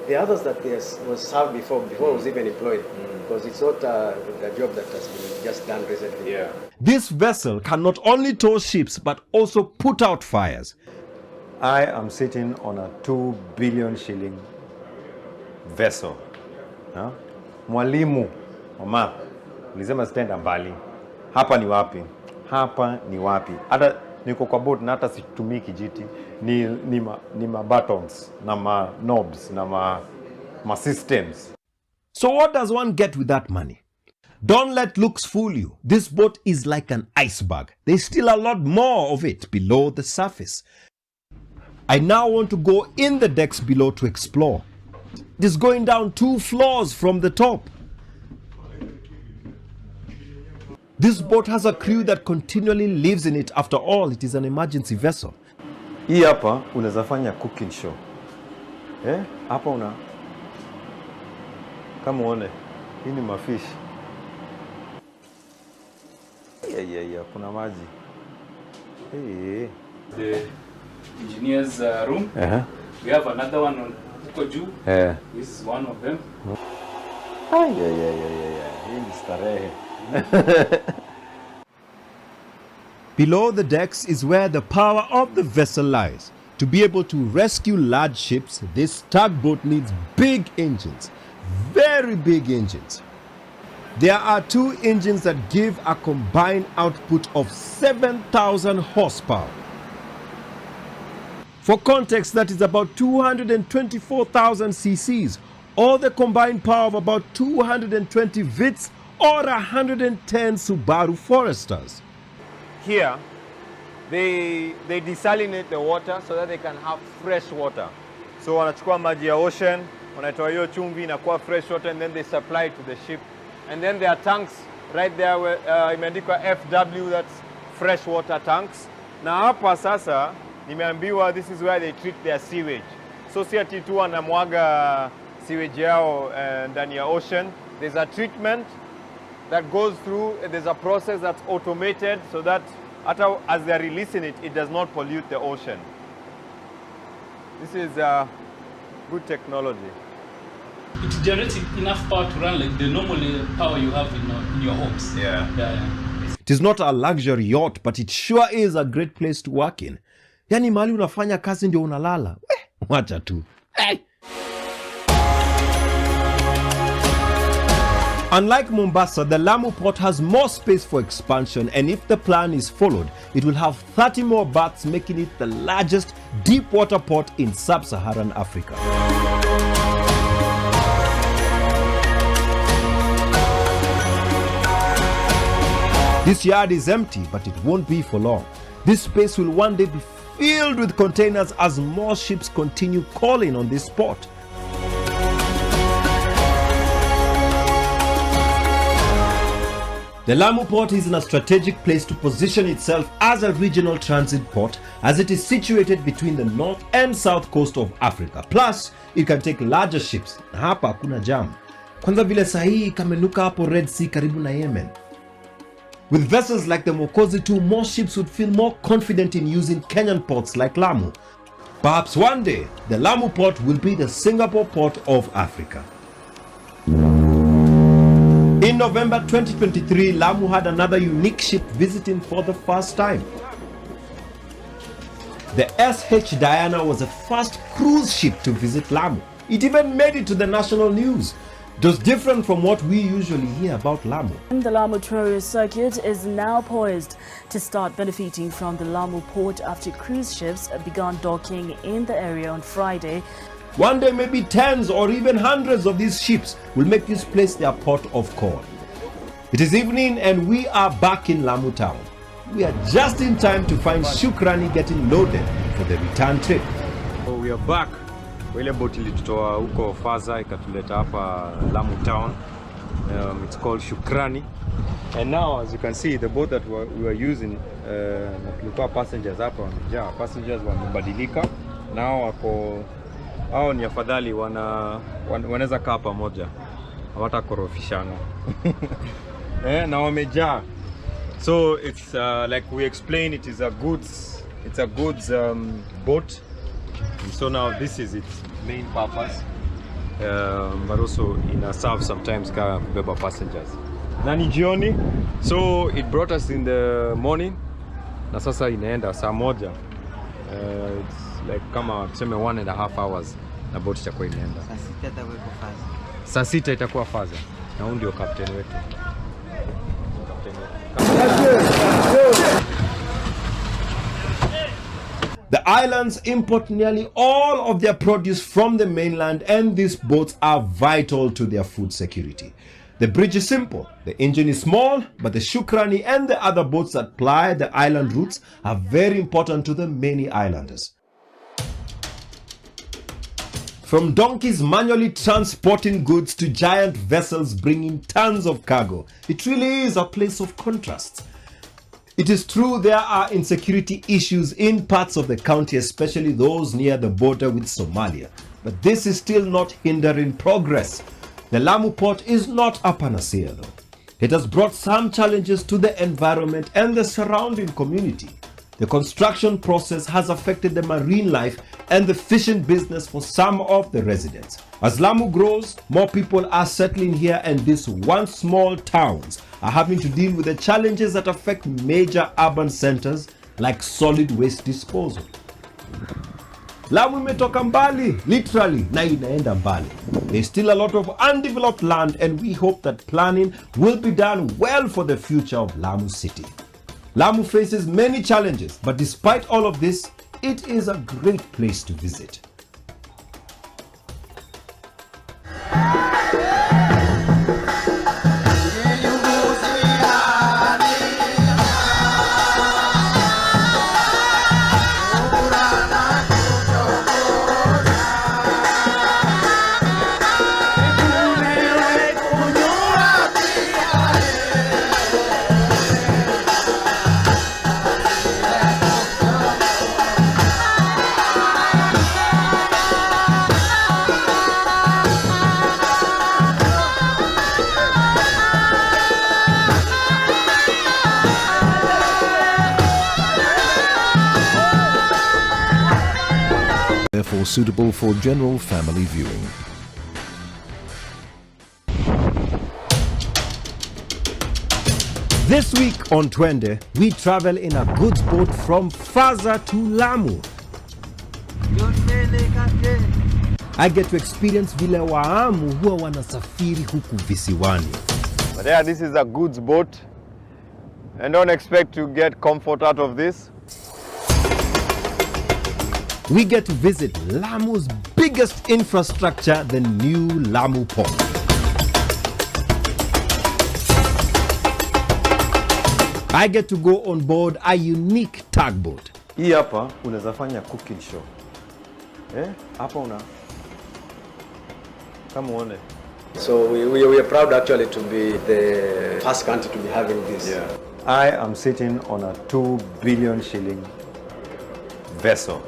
the others that was served before it was even employed, because it's not a job that has been just done recently. Yeah. This vessel can not only tow ships but also put out fires. I am sitting on a 2 billion shilling vessel. Mwalimu mama ulisema sitaenda mbali. Hapa ni wapi? Hapa ni wapi? Hata niko kwa boat na hata situmii kijiti, ni ma buttons na ma knobs na ma systems. So what does one get with that money? Don't let looks fool you. This boat is like an iceberg. There's still a lot more of it below the surface. I now want to go in the decks below to explore. It is going down 2 floors from the top. This boat has a crew that continually lives in it. After all, it is an emergency vessel. Hii hapa unaweza fanya cooking show. Hapa kama uone, hii ni mafish. Kuna maji. The engineer's room. We have another one on Ukoju. This is one of them. Hii ni starehe. Below the decks is where the power of the vessel lies. To be able to rescue large ships, this tugboat needs big engines, very big engines. There are 2 engines that give a combined output of 7,000 horsepower. For context, that is about 224,000 cc's, or the combined power of about 220 Vitz or 110 Subaru Foresters. Here, they desalinate the water so that they can have fresh water. So wanachukua maji ya ocean, wanatoa hiyo chumvi inakuwa fresh water, and then they supply it to the ship. And then there are tanks right there where imeandikwa FW, that's fresh water tanks. Na hapa sasa nimeambiwa this is where they treat their sewage. So si ati tu wanamwaga sewage yao ndani ya ocean. There's a treatment that goes through, there's a process that's automated so that as they're releasing it, it does not pollute the ocean. This is good technology. It generates enough power to run like the normal power you have in your homes. Yeah. It is not a luxury yacht, but it sure is a great place to work in. Yani mali unafanya kazi ndio unalala. Wacha tu. Hey! Unlike Mombasa, the Lamu port has more space for expansion, and if the plan is followed, it will have 30 more berths, making it the largest deep water port in sub-Saharan Africa. This yard is empty, but it won't be for long. This space will one day be filled with containers as more ships continue calling on this port. The Lamu port is in a strategic place to position itself as a regional transit port, as it is situated between the north and south coast of Africa. Plus, it can take larger ships. Na hapa hakuna jam. Kwanza vile sahihi kamenuka hapo Red Sea karibu na Yemen. With vessels like the Mokozi 2, more ships would feel more confident in using Kenyan ports like Lamu. Perhaps one day, the Lamu port will be the Singapore port of Africa. In November 2023, Lamu had another unique ship visiting for the first time. The SH Diana was the first cruise ship to visit Lamu. It even made it to the national news. It was different from what we usually hear about Lamu. The Lamu tourist circuit is now poised to start benefiting from the Lamu port after cruise ships began docking in the area on Friday. One day, maybe tens or even hundreds of these ships will make this place their port of call. It is evening and we are back in Lamu town. We are just in time to find Shukrani getting loaded for the return trip. So we are back. Ile boat ilitutoa huko Faza ikatuleta hapa Lamu town. It's called Shukrani. And now, as you can see, the boat that we were using, tulikuwa passengers hapa wamejaa. Passengers wamebadilika. Now wako hao ni afadhali wanaweza kaa pamoja. Hawatakorofishana. Na wamejaa. So it's like we explained, it's a goods boat. And so now this is its main purpose, but also serve sometimes kubeba passengers. Na ni jioni, so it brought us in the morning. Na sasa inaenda saa moja. It's like kama tuseme 1.5 hours na boat itakuwa inaenda. Saa sita itakuwa Faza. Na huyu ndio captain wetu. The islands import nearly all of their produce from the mainland, and these boats are vital to their food security. The bridge is simple, the engine is small, but the Shukrani and the other boats that ply the island routes are very important to the many islanders. From donkeys manually transporting goods to giant vessels bringing tons of cargo, it really is a place of contrasts. It is true there are insecurity issues in parts of the county, especially those near the border with Somalia, but this is still not hindering progress. The Lamu port is not a panacea though. It has brought some challenges to the environment and the surrounding community. The construction process has affected the marine life and the fishing business for some of the residents. As Lamu grows, more people are settling here, and these once small towns are having to deal with the challenges that affect major urban centers like solid waste disposal. Lamu imetoka mbali, literally, na inaenda mbali. There's still a lot of undeveloped land, and we hope that planning will be done well for the future of Lamu City. Lamu faces many challenges, but despite all of this, it is a great place to visit. Therefore suitable for general family viewing. This week on Twende, we travel in a goods boat from Faza to Lamu. I get to experience vile waamu huwa wanasafiri huku visiwani. But yeah, this is a goods boat, and don't expect to get comfort out of this. We get to visit Lamu's biggest infrastructure, the new Lamu port. I get to go on board a unique tugboat. Hii hapa unaweza fanya cooking show. Hapa kama uone. So we are proud actually to be the first country to be having this. Yeah. I am sitting on a 2 billion shilling vessel.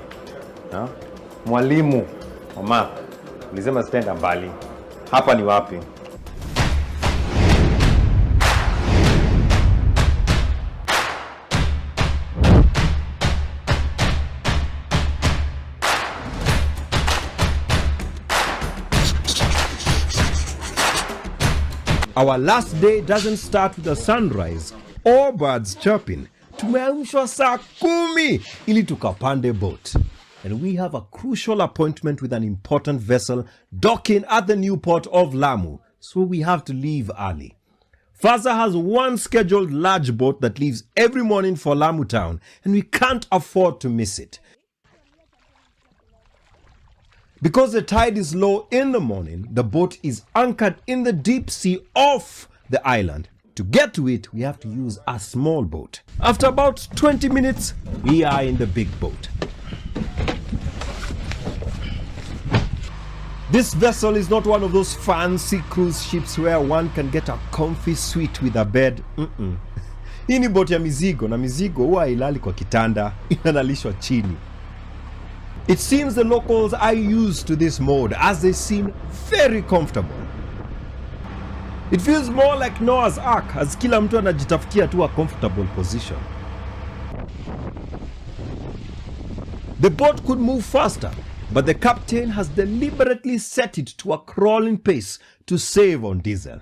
Mwalimu, mama, ulisema sitaenda mbali. Hapa ni wapi? Our last day doesn't start with a sunrise or birds chirping. Tumeamshwa saa 10 ili tukapande boat. And we have a crucial appointment with an important vessel docking at the new port of Lamu. so we have to leave early. Faza has one scheduled large boat that leaves every morning for Lamu town, and we can't afford to miss it. Because the tide is low in the morning, the boat is anchored in the deep sea off the island. To get to it, we have to use a small boat. After about 20 minutes, we are in the big boat. This vessel is not one of those fancy cruise ships where one can get a comfy suite with a bed. Hii ni boti ya mizigo, na mizigo huwa hailali kwa kitanda, inalishwa chini. It seems the locals are used to this mode as they seem very comfortable. It feels more like Noah's Ark as kila mtu anajitafutia tu a comfortable position. The boat could move faster, but the captain has deliberately set it to a crawling pace to save on diesel.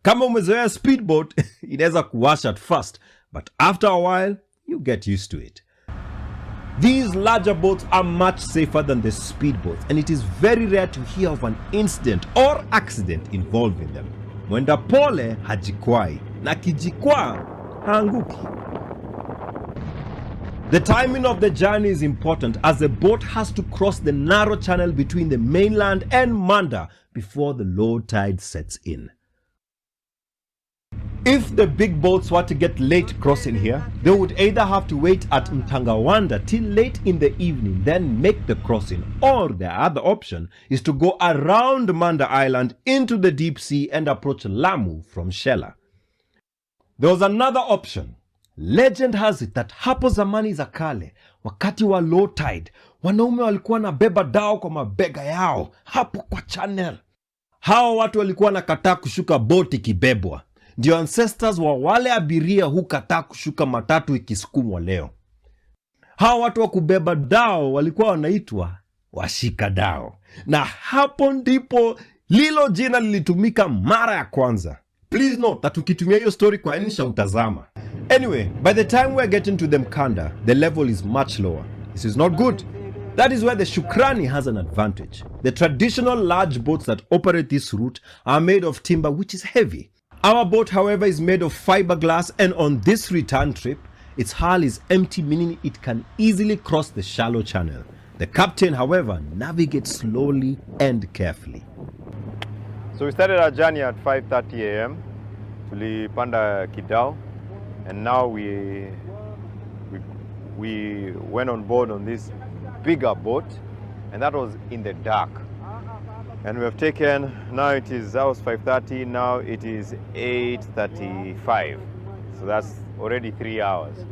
Kama umezoea speedboat, inaweza kuwasha at first, but after a while, you get used to it. These larger boats are much safer than the speedboats, and it is very rare to hear of an incident or accident involving them. Mwenda pole hajikwai, na kijikwaa haanguki. The timing of the journey is important as the boat has to cross the narrow channel between the mainland and Manda before the low tide sets in. If the big boats were to get late crossing here, they would either have to wait at Mtangawanda till late in the evening, then make the crossing, or the other option is to go around Manda Island into the deep sea and approach Lamu from Shela. There was another option. Legend has it that hapo zamani za kale, wakati wa low tide, wanaume walikuwa na beba dao kwa mabega yao hapo kwa channel. Hao watu walikuwa nakataa kushuka boti ikibebwa. Ndio ancestors wa wale abiria hukataa kushuka matatu ikisukumwa leo. Hao watu wa kubeba dao walikuwa wanaitwa washika dao. Na hapo ndipo lilo jina lilitumika mara ya kwanza. Please note that ukitumia hiyo story kwa insha utazama. Anyway, by the time we're getting to the Mkanda, the level is much lower. This is not good. That is where the Shukrani has an advantage. The traditional large boats that operate this route are made of timber, which is heavy. Our boat, however, is made of fiberglass, and on this return trip, its hull is empty, meaning it can easily cross the shallow channel. The captain, however, navigates slowly and carefully. So we started our journey at 5:30 a.m. Tulipanda Kidao, and now we went on board on this bigger boat, and that was in the dark. And we have taken, now it is, that was 5:30, now it is 8:35. So that's already 3 hours.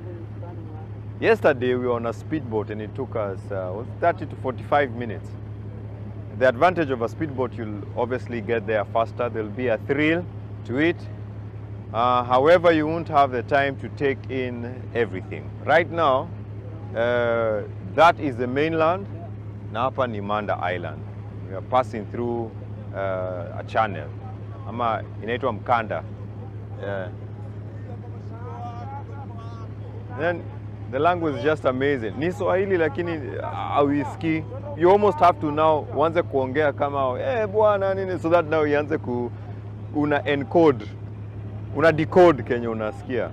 Yesterday we were on a speedboat and it took us 30 to 45 minutes. The advantage of a speedboat, you'll obviously get there faster. There'll be a thrill to it. However, you won't have the time to take in everything. Right now, that is the mainland, na hapa ni Manda Island. We are passing through a channel. Ama inaitwa Mkanda. Then the language is just amazing. Ni Swahili lakini hawisikii. You almost have to now uanze kuongea kama bwana nini, so that now uanze una encode, una decode kenye unasikia.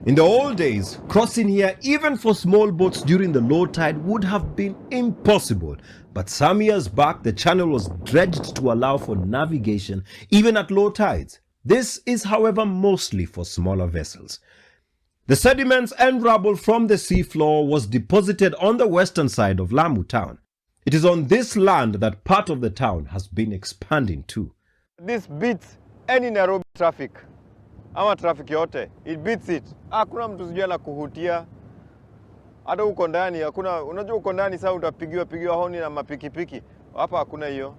In the old days, crossing here even for small boats during the low tide would have been impossible. But some years back, the channel was dredged to allow for navigation even at low tides. This is, however, mostly for smaller vessels. The sediments and rubble from the seafloor was deposited on the western side of Lamu town. It is on this land that part of the town has been expanding to. This beats any Nairobi traffic. Ama traffic yote, it beats it. Hakuna mtu sijui na kuhutia. Hata uko ndani, hakuna, unajua uko ndani sasa utapigiwa honi na mapikipiki. Hapa hakuna hiyo.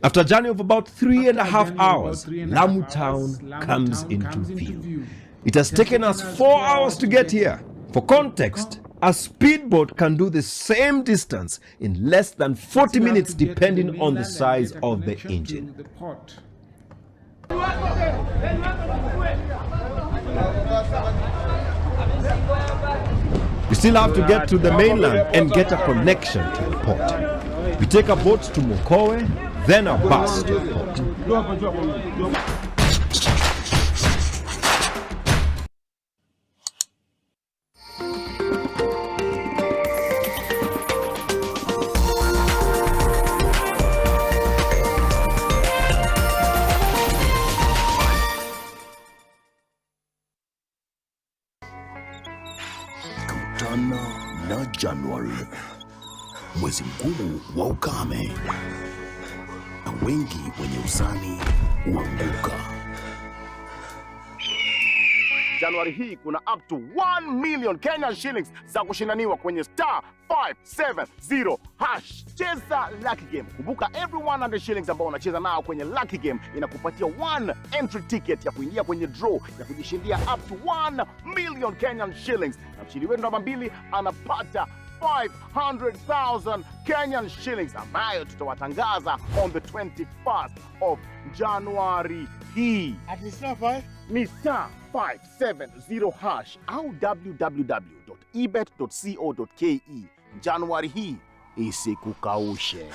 After a journey of about 3.5 hours, Lamu town comes into view. It has taken us 4 hours to get here. For context, a speedboat can do the same distance in less than 40 minutes depending on the size of the engine. We still have to get to the mainland and get a connection to the port. We take a boat to Mokowe, then a bus to the port. Kutana na Januari, mwezi mkuu wa ukame, na wengi wenye uzani huanguka. Januari hii kuna up to 1 million Kenyan shillings za kushindaniwa kwenye star 570 hash. Cheza Lucky Game. Kumbuka every 100 shillings ambao unacheza nao kwenye Lucky Game inakupatia 1 entry ticket ya kuingia kwenye draw ya kujishindia up to 1 million Kenyan shillings. Na mshindi wetu namba 2 anapata 500,000 Kenyan shillings ambayo tutawatangaza on the 21st of January hii. At the star 5? Ni star 570 hash au www.ebet.co.ke. Januari hii isikukaushe.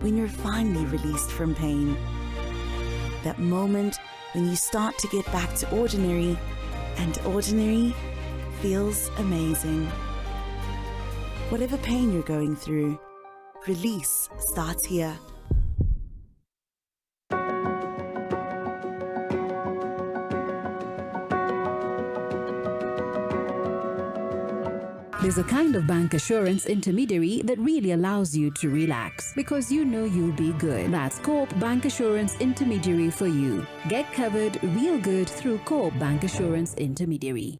When you're finally released from pain, that moment when you start to get back to ordinary, and ordinary feels amazing. Whatever pain you're going through, release starts here. There's a kind of bank assurance intermediary that really allows you to relax because you know you'll be good. That's Coop Bank Assurance Intermediary for you. Get covered real good through Coop Bank Assurance Intermediary.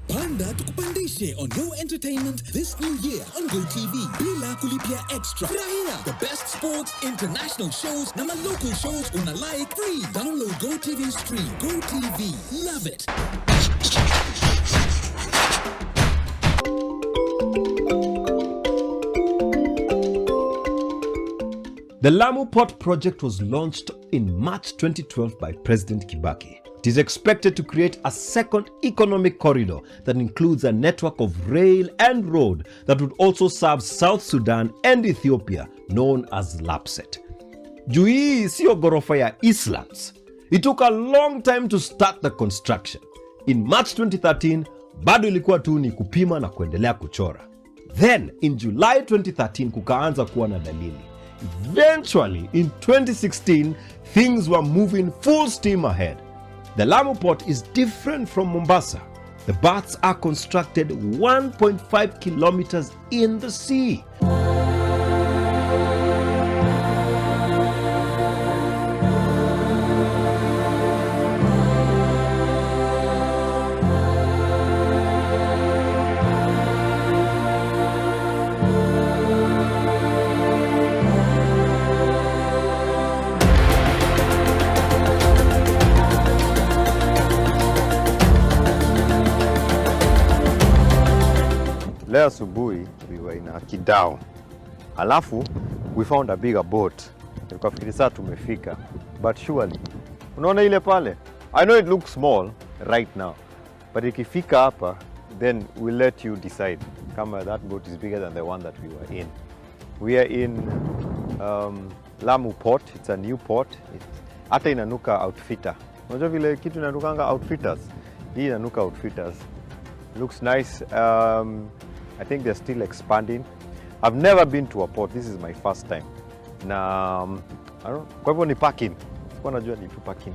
Panda tukupandishe on Yo Entertainment this new year on GoTV bila kulipia extra. Furahia the best sports, international shows na local shows una like free. Download GoTV Stream. GoTV, love it. The Lamu Port project was launched in March 2012 by President Kibaki. It is expected to create a second economic corridor that includes a network of rail and road that would also serve South Sudan and Ethiopia, known as LAPSET. Juu hii sio ghorofa ya Islands. It took a long time to start the construction. In March 2013, bado ilikuwa tu ni kupima na kuendelea kuchora. Then, in July 2013, kukaanza kuwa na dalili. Eventually, in 2016, things were moving full steam ahead. The Lamu port is different from Mombasa. The berths are constructed 1.5 kilometers in the sea. Leo asubuhi we were in a Kidao. Alafu we found a bigger boat. Tukafikiri saa tumefika. But surely, unaona ile pale? I know it looks small right now. But ikifika hapa, then we'll let you decide kama that boat is bigger than the one that we were in. We are in Lamu port. It's a new port. Hata inanuka outfitter. Unajua vile kitu inanukanga outfitters? Hii inanuka outfitters. Looks nice. I think they're still expanding. I've never been to a port. This is my first time. Na kwa hivyo ni parking. Sikuwa najua ni tu parking.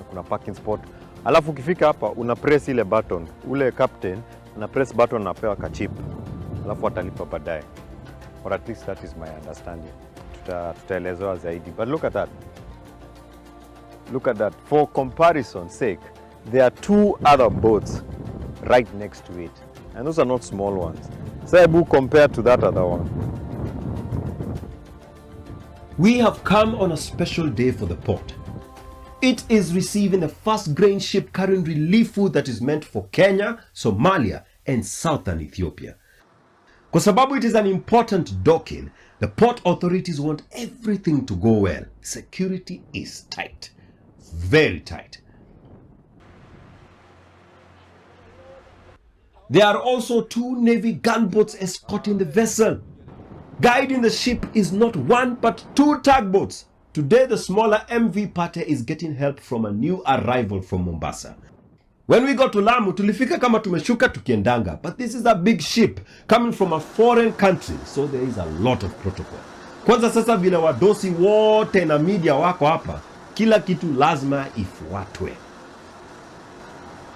Kuna parking spot. Alafu ukifika hapa una press ile button. Ule captain una press button na pewa kachip. Alafu atalipa baadaye. Or at least that is my understanding. Tutaelezewa zaidi. But look at that. Look at that. For comparison's sake, there are two other boats right next to it. And those are not small ones. Saibu compared to that other one. We have come on a special day for the port. It is receiving the first grain ship carrying relief food that is meant for Kenya, Somalia, and southern Ethiopia. Kwa sababu it is an important docking, the port authorities want everything to go well. Security is tight. Very tight. There are also 2 Navy gunboats escorting the vessel. Guiding the ship is not 1 but 2 tugboats. Today the smaller MV Pate is getting help from a new arrival from Mombasa. When we got to Lamu, tulifika kama tumeshuka tukiendanga, but this is a big ship coming from a foreign country, so there is a lot of protocol. Kwanza sasa vile wadosi wote na media wako hapa, kila kitu lazima ifuatwe.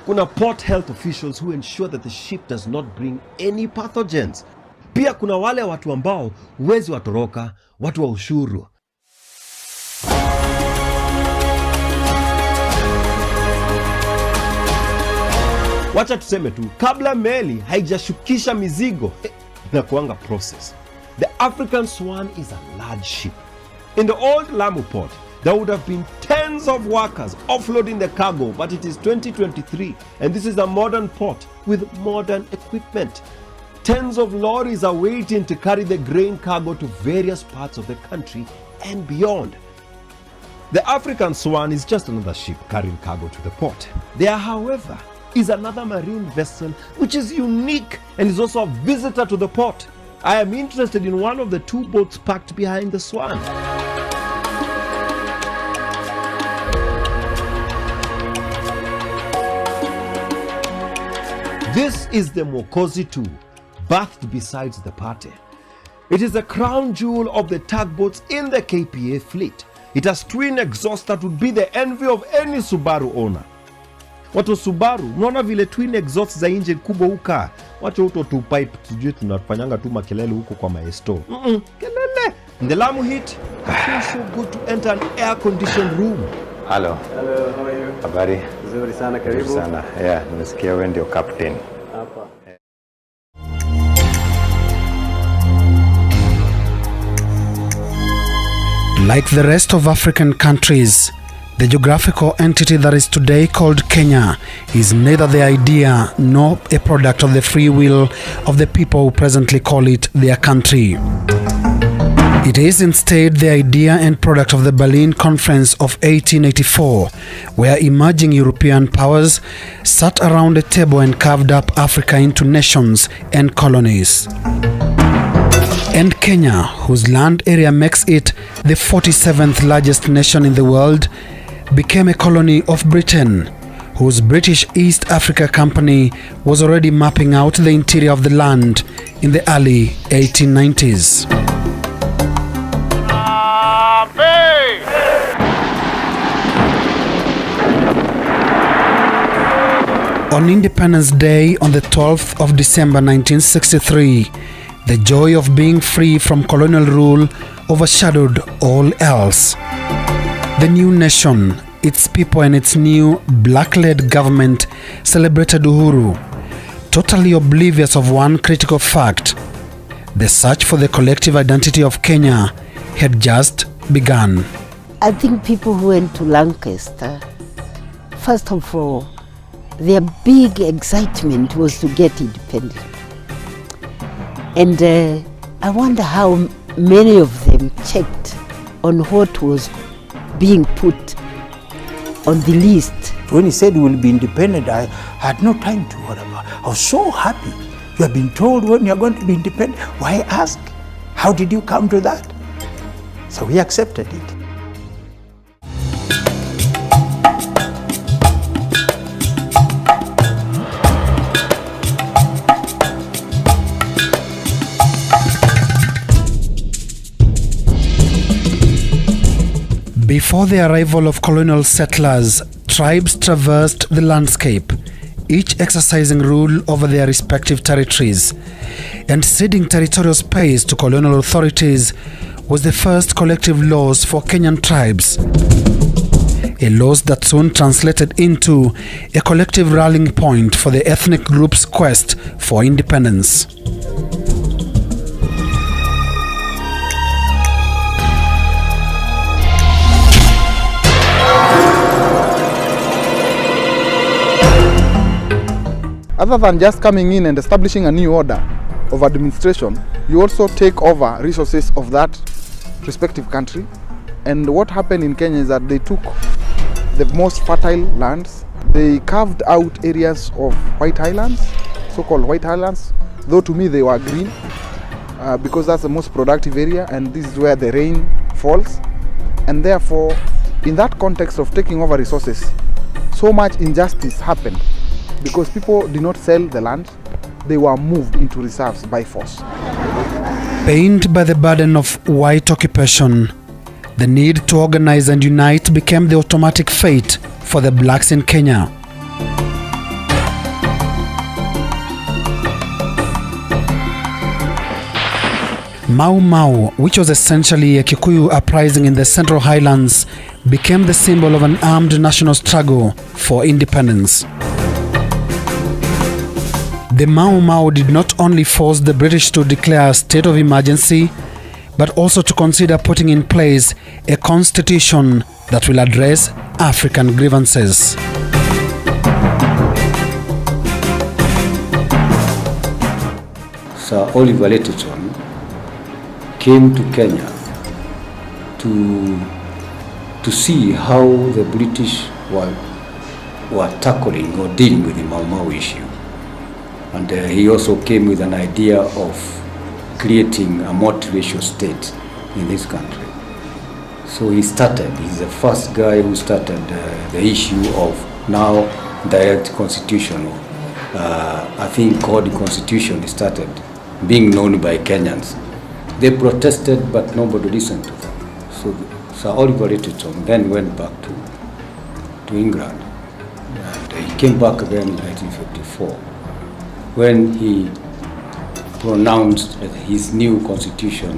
Kuna port health officials who ensure that the ship does not bring any pathogens. Pia kuna wale watu ambao huwezi watoroka, watu wa ushuru. Wacha tuseme tu, kabla meli haijashukisha mizigo, na kuanga process. The African Swan is a large ship. In the old Lamu port, there would have been tens of workers offloading the cargo, but it is 2023 and this is a modern port with modern equipment. Tens of lorries are waiting to carry the grain cargo to various parts of the country and beyond. The African Swan is just another ship carrying cargo to the port. There, however, is another marine vessel which is unique and is also a visitor to the port. I am interested in one of the 2 boats packed behind the Swan. This is the Mokozi 2, berthed beside the Pate. It is the crown jewel of the tugboats in the KPA fleet. It has twin exhausts that would be the envy of any Subaru owner. Watu Subaru, unaona vile twin exhaust za engine kubwa huka. Wacha uto tu pipe, tujue tunafanyanga tu makelele huko kwa maesto. Kelele. In the Lamu heat, it feels so good to enter an air-conditioned room. Hello. Hello, how are you? Habari. Nzuri sana, karibu. Nzuri sana. Yeah, nimesikia wewe ndio captain. Hapa. Like the rest of African countries, the geographical entity that is today called Kenya is neither the idea nor a product of the free will of the people who presently call it their country. It is instead the idea and product of the Berlin Conference of 1884, where emerging European powers sat around a table and carved up Africa into nations and colonies. And Kenya, whose land area makes it the 47th largest nation in the world, became a colony of Britain, whose British East Africa Company was already mapping out the interior of the land in the early 1890s. On Independence Day on the 12th of December 1963, the joy of being free from colonial rule overshadowed all else. The new nation, its people and its new black-led government celebrated Uhuru, totally oblivious of one critical fact: the search for the collective identity of Kenya had just begun. I think people who went to Lancaster, first of all, their big excitement was to get independent. And I wonder how many of them checked on what was being put on the list. When he said we'll be independent, I had no time to worry about it. I was so happy. You have been told when you're going to be independent. Why ask? How did you come to that? So we accepted it. Before the arrival of colonial settlers, tribes traversed the landscape, each exercising rule over their respective territories, and ceding territorial space to colonial authorities was the first collective laws for Kenyan tribes. A laws that soon translated into a collective rallying point for the ethnic group's quest for independence. other than just coming in and establishing a new order of administration, you also take over resources of that respective country. And what happened in Kenya is that they took the most fertile lands, they carved out areas of white highlands, so-called white highlands, though to me they were green, because that's the most productive area and this is where the rain falls. And therefore, in that context of taking over resources, so much injustice happened because people did not sell the land, they were moved into reserves by force. Pained by the burden of white occupation, the need to organize and unite became the automatic fate for the blacks in Kenya. Mau Mau, which was essentially a Kikuyu uprising in the Central Highlands, became the symbol of an armed national struggle for independence. The Mau Mau did not only force the British to declare a state of emergency, but also to consider putting in place a constitution that will address African grievances. Sir Oliver Letterton came to Kenya to see how the British were tackling or dealing with the Mau Mau issue. And he also came with an idea of creating a multiracial state in this country. So he's the first guy who started the issue of now direct constitutional. I think called the constitution started being known by Kenyans. They protested, but nobody listened to them. So Sir Oliver Letterton then went back to England. And he came back again in 1954 when he pronounced his new constitution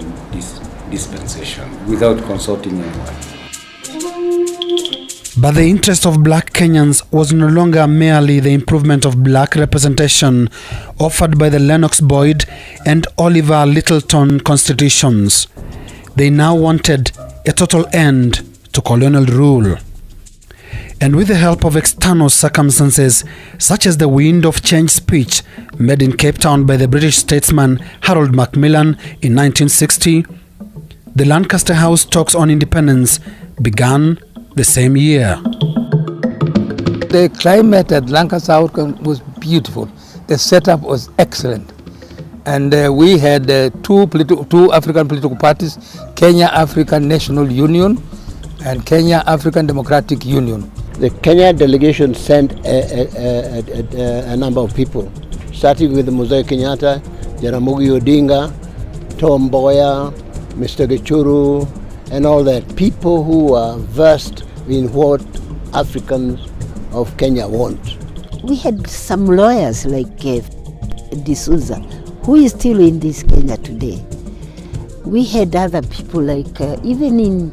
dispensation without consulting anyone. But the interest of black Kenyans was no longer merely the improvement of black representation offered by the Lennox Boyd and Oliver Littleton constitutions. They now wanted a total end to colonial rule. And with the help of external circumstances, such as the wind of change speech made in Cape Town by the British statesman Harold Macmillan in 1960, the Lancaster House talks on independence began the same year. The climate at Lancaster House was beautiful. The setup was excellent. And we had two African political parties, Kenya African National Union and Kenya African Democratic Union. The Kenya delegation sent a number of people, starting with Mzee Kenyatta, Jaramogi Odinga, Tom Mboya, Mr. Gichuru, and all that. People who are versed in what Africans of Kenya want. We had some lawyers like D'Souza, who is still in this Kenya today. We had other people like even in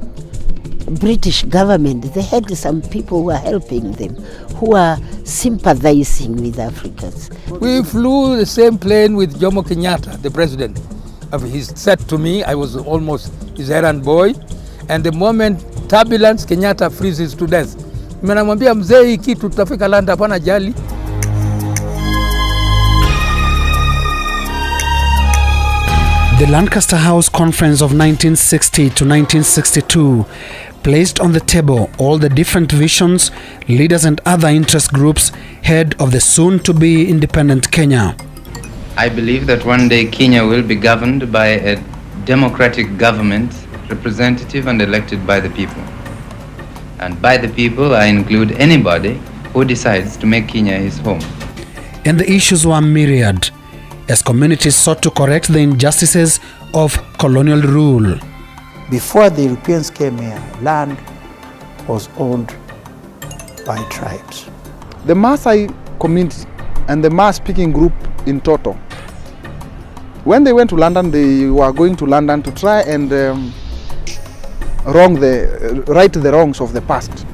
British government, they had some people who were helping them, who are sympathizing with Africans. We flew the same plane with Jomo Kenyatta, the president. He said to me, I was almost his errand boy, and the moment turbulence, Kenyatta freezes to death. Menamwambia mzee, hii kitu tutafika land hapana jali. The Lancaster House Conference of 1960 to 1962 placed on the table all the different visions, leaders and other interest groups had of the soon-to-be independent Kenya. I believe that one day Kenya will be governed by a democratic government, representative and elected by the people. And by the people, I include anybody who decides to make Kenya his home. And the issues were myriad, as communities sought to correct the injustices of colonial rule. Before the Europeans came here, land was owned by tribes. The Maasai community and the Maa speaking group in total, when they went to London, they were going to London to try and right the wrongs of the past.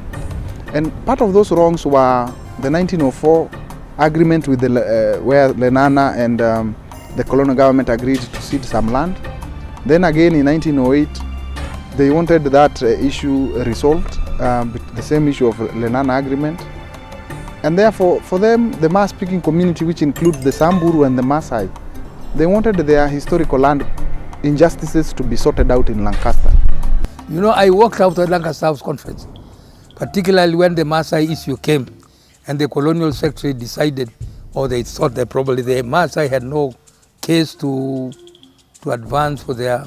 And part of those wrongs were the 1904 agreement with where Lenana and the colonial government agreed to cede some land. Then again in 1908, they wanted that issue resolved, the same issue of Lenana agreement. And therefore, for them, the Maa-speaking community, which includes the Samburu and the Maasai, they wanted their historical land injustices to be sorted out in Lancaster. You know, I walked out of Lancaster House Conference, particularly when the Maasai issue came and the colonial secretary decided, or they thought that probably the Maasai had no case to advance for their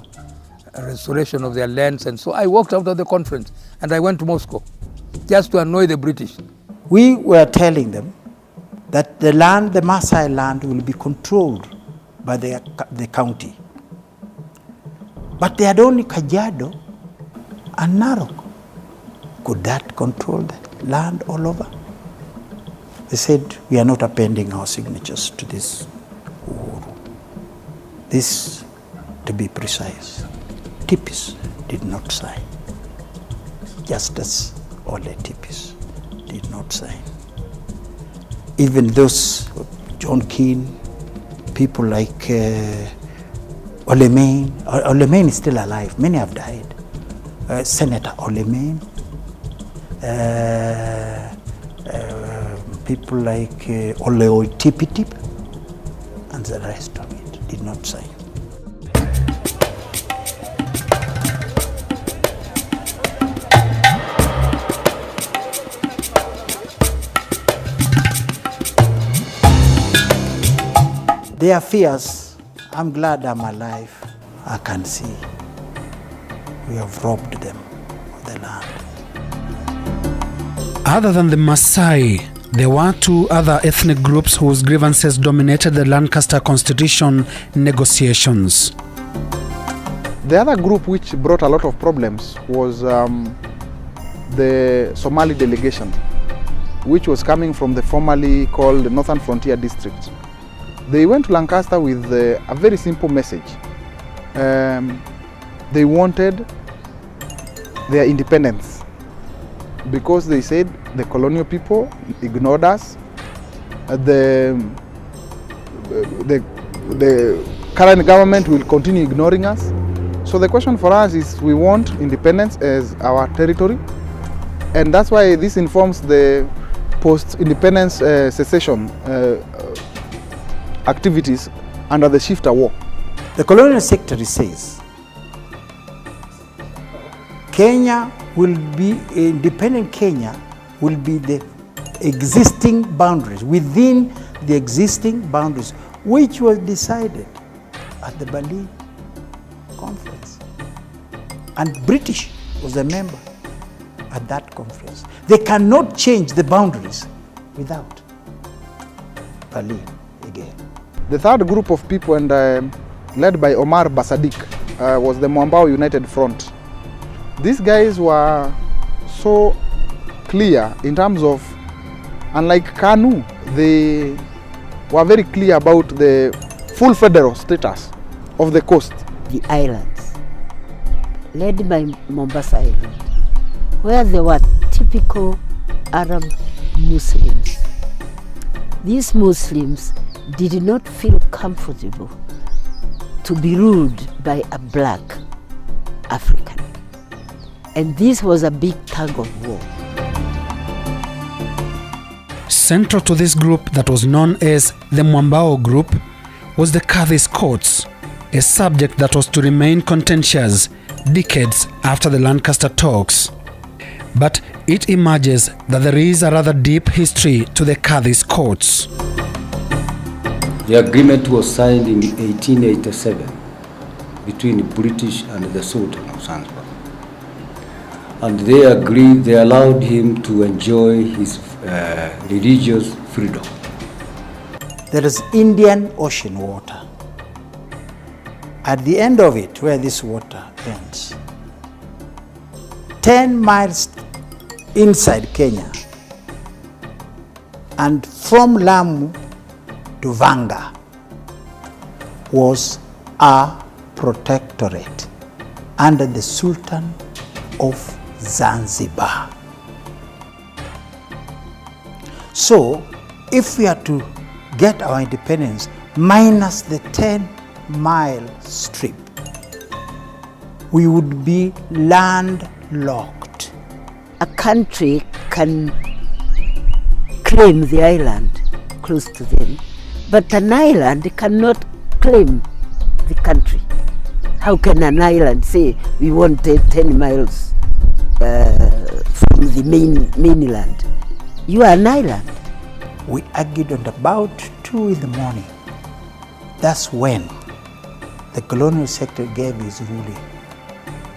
restoration of their lands. And so I walked out of the conference and I went to Moscow just to annoy the British. We were telling them that the land, the Maasai land, will be controlled by the county. But they had only Kajiado and Narok. Could that control the land all over? They said, we are not appending our signatures to this Uhuru. This, to be precise, Tipis did not sign. Justice Ole Tipis did not sign. Even those, John Keane, people like Olemain. Olemain is still alive. Many have died. Senator Olemain. People like Oleo Tipitip and the rest of it did not sign. Their fears, I'm glad I'm alive. I can see we have robbed them of the land. Other than the Maasai, there were two other ethnic groups whose grievances dominated the Lancaster Constitution negotiations. The other group which brought a lot of problems was the Somali delegation, which was coming from the formerly called Northern Frontier District. They went to Lancaster with a very simple message. They wanted their independence because they said the colonial people ignored us. The current government will continue ignoring us. So the question for us is we want independence as our territory, and that's why this informs the post-independence secession activities under the Shifter War. The colonial secretary says Kenya will be, independent Kenya will be the existing boundaries, within the existing boundaries, which was decided at the Berlin conference. And British was a member at that conference. They cannot change the boundaries without Berlin again. The third group of people, and led by Omar Basadik, was the Mwambao United Front. These guys were so clear in terms of, unlike Kanu, they were very clear about the full federal status of the coast. The islands, led by Mombasa Island, where there were typical Arab Muslims. These Muslims did not feel comfortable to be ruled by a black African. And this was a big tug of war. Central to this group that was known as the Mwambao group was the Kadhi's courts, a subject that was to remain contentious decades after the Lancaster talks. But it emerges that there is a rather deep history to the Kadhi's courts. The agreement was signed in 1887 between the British and the Sultan of Zanzibar. And they agreed, they allowed him to enjoy his religious freedom. There is Indian Ocean water. At the end of it, where this water ends, 10 miles inside Kenya, and from Lamu to Vanga was a protectorate under the Sultan of Zanzibar. So, if we are to get our independence minus the 10-mile strip, we would be landlocked. A country can claim the island close to them, but an island cannot claim the country. How can an island say we want 10 miles from the mainland? You are an island. We argued at about 2 in the morning. That's when the colonial secretary gave his ruling.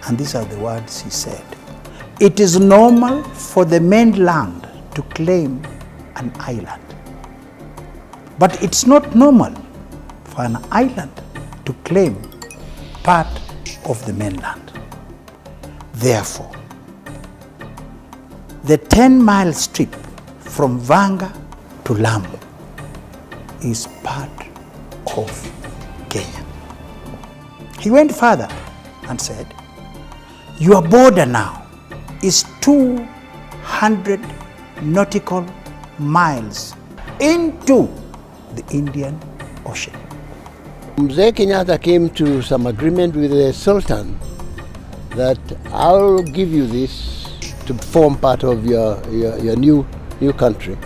And these are the words he said. It is normal for the mainland to claim an island. But it's not normal for an island to claim part of the mainland. Therefore, the 10-mile strip from Vanga to Lamu is part of Kenya. He went further and said, your border now is 200 nautical miles into the Indian Ocean. Mzee Kenyatta came to some agreement with the Sultan that I'll give you this to form part of your new country,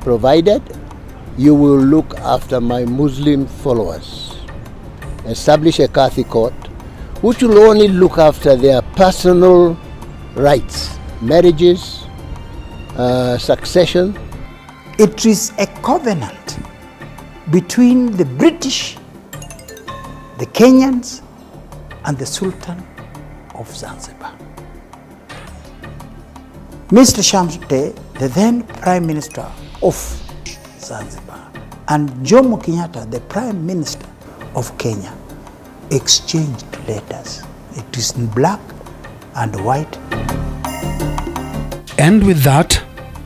provided you will look after my Muslim followers. Establish a Catholic court which will only look after their personal rights, marriages, succession. It is a covenant between the British, the Kenyans, and the Sultan of Zanzibar. Mr. Shamte, the then Prime Minister of Zanzibar, and Jomo Kenyatta, the Prime Minister of Kenya, exchanged letters. It is in black and white. And with that,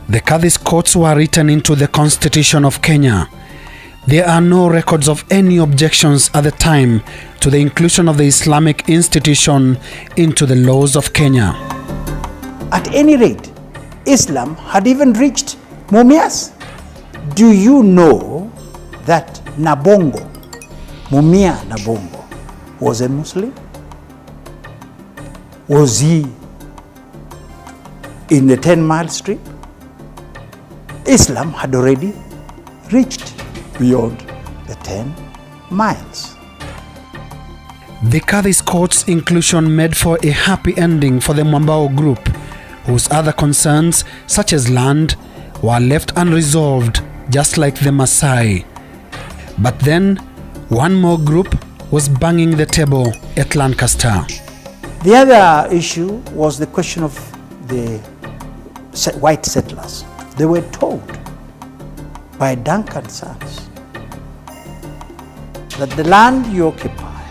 the Kadhi's courts were written into the Constitution of Kenya. There are no records of any objections at the time to the inclusion of the Islamic institution into the laws of Kenya. At any rate, Islam had even reached Mumias. Do you know that Nabongo, Mumia Nabongo, was a Muslim? Was he in the 10-mile strip? Islam had already reached beyond the 10 miles. The Kadhi's court's inclusion made for a happy ending for the Mwambao group, whose other concerns, such as land, were left unresolved, just like the Maasai. But then, one more group was banging the table at Lancaster. The other issue was the question of the white settlers. They were told by Duncan's sons that the land you occupy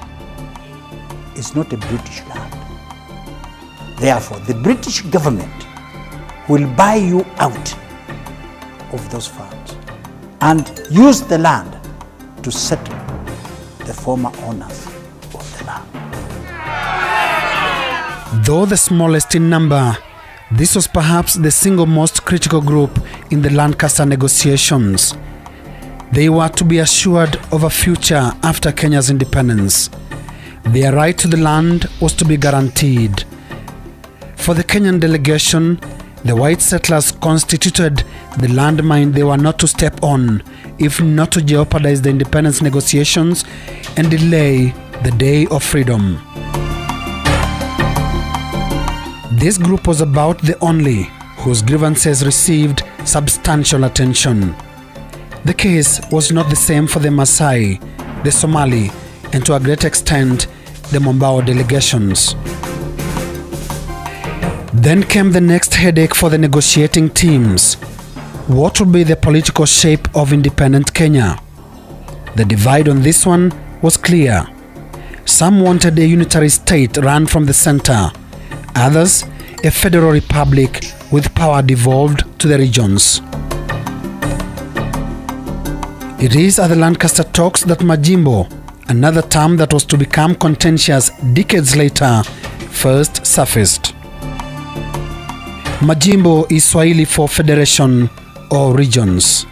is not a British land. Therefore, the British government will buy you out of those farms and use the land to settle the former owners of the land. Though the smallest in number, this was perhaps the single most critical group in the Lancaster negotiations. They were to be assured of a future after Kenya's independence. Their right to the land was to be guaranteed. For the Kenyan delegation, the white settlers constituted the landmine they were not to step on, if not to jeopardize the independence negotiations and delay the day of freedom. This group was about the only whose grievances received substantial attention. The case was not the same for the Maasai, the Somali, and to a great extent, the Mwambao delegations. Then came the next headache for the negotiating teams. What would be the political shape of independent Kenya? The divide on this one was clear. Some wanted a unitary state run from the center. Others, a federal republic with power devolved to the regions. It is at the Lancaster talks that Majimbo, another term that was to become contentious decades later, first surfaced. Majimbo is Swahili for federation or regions.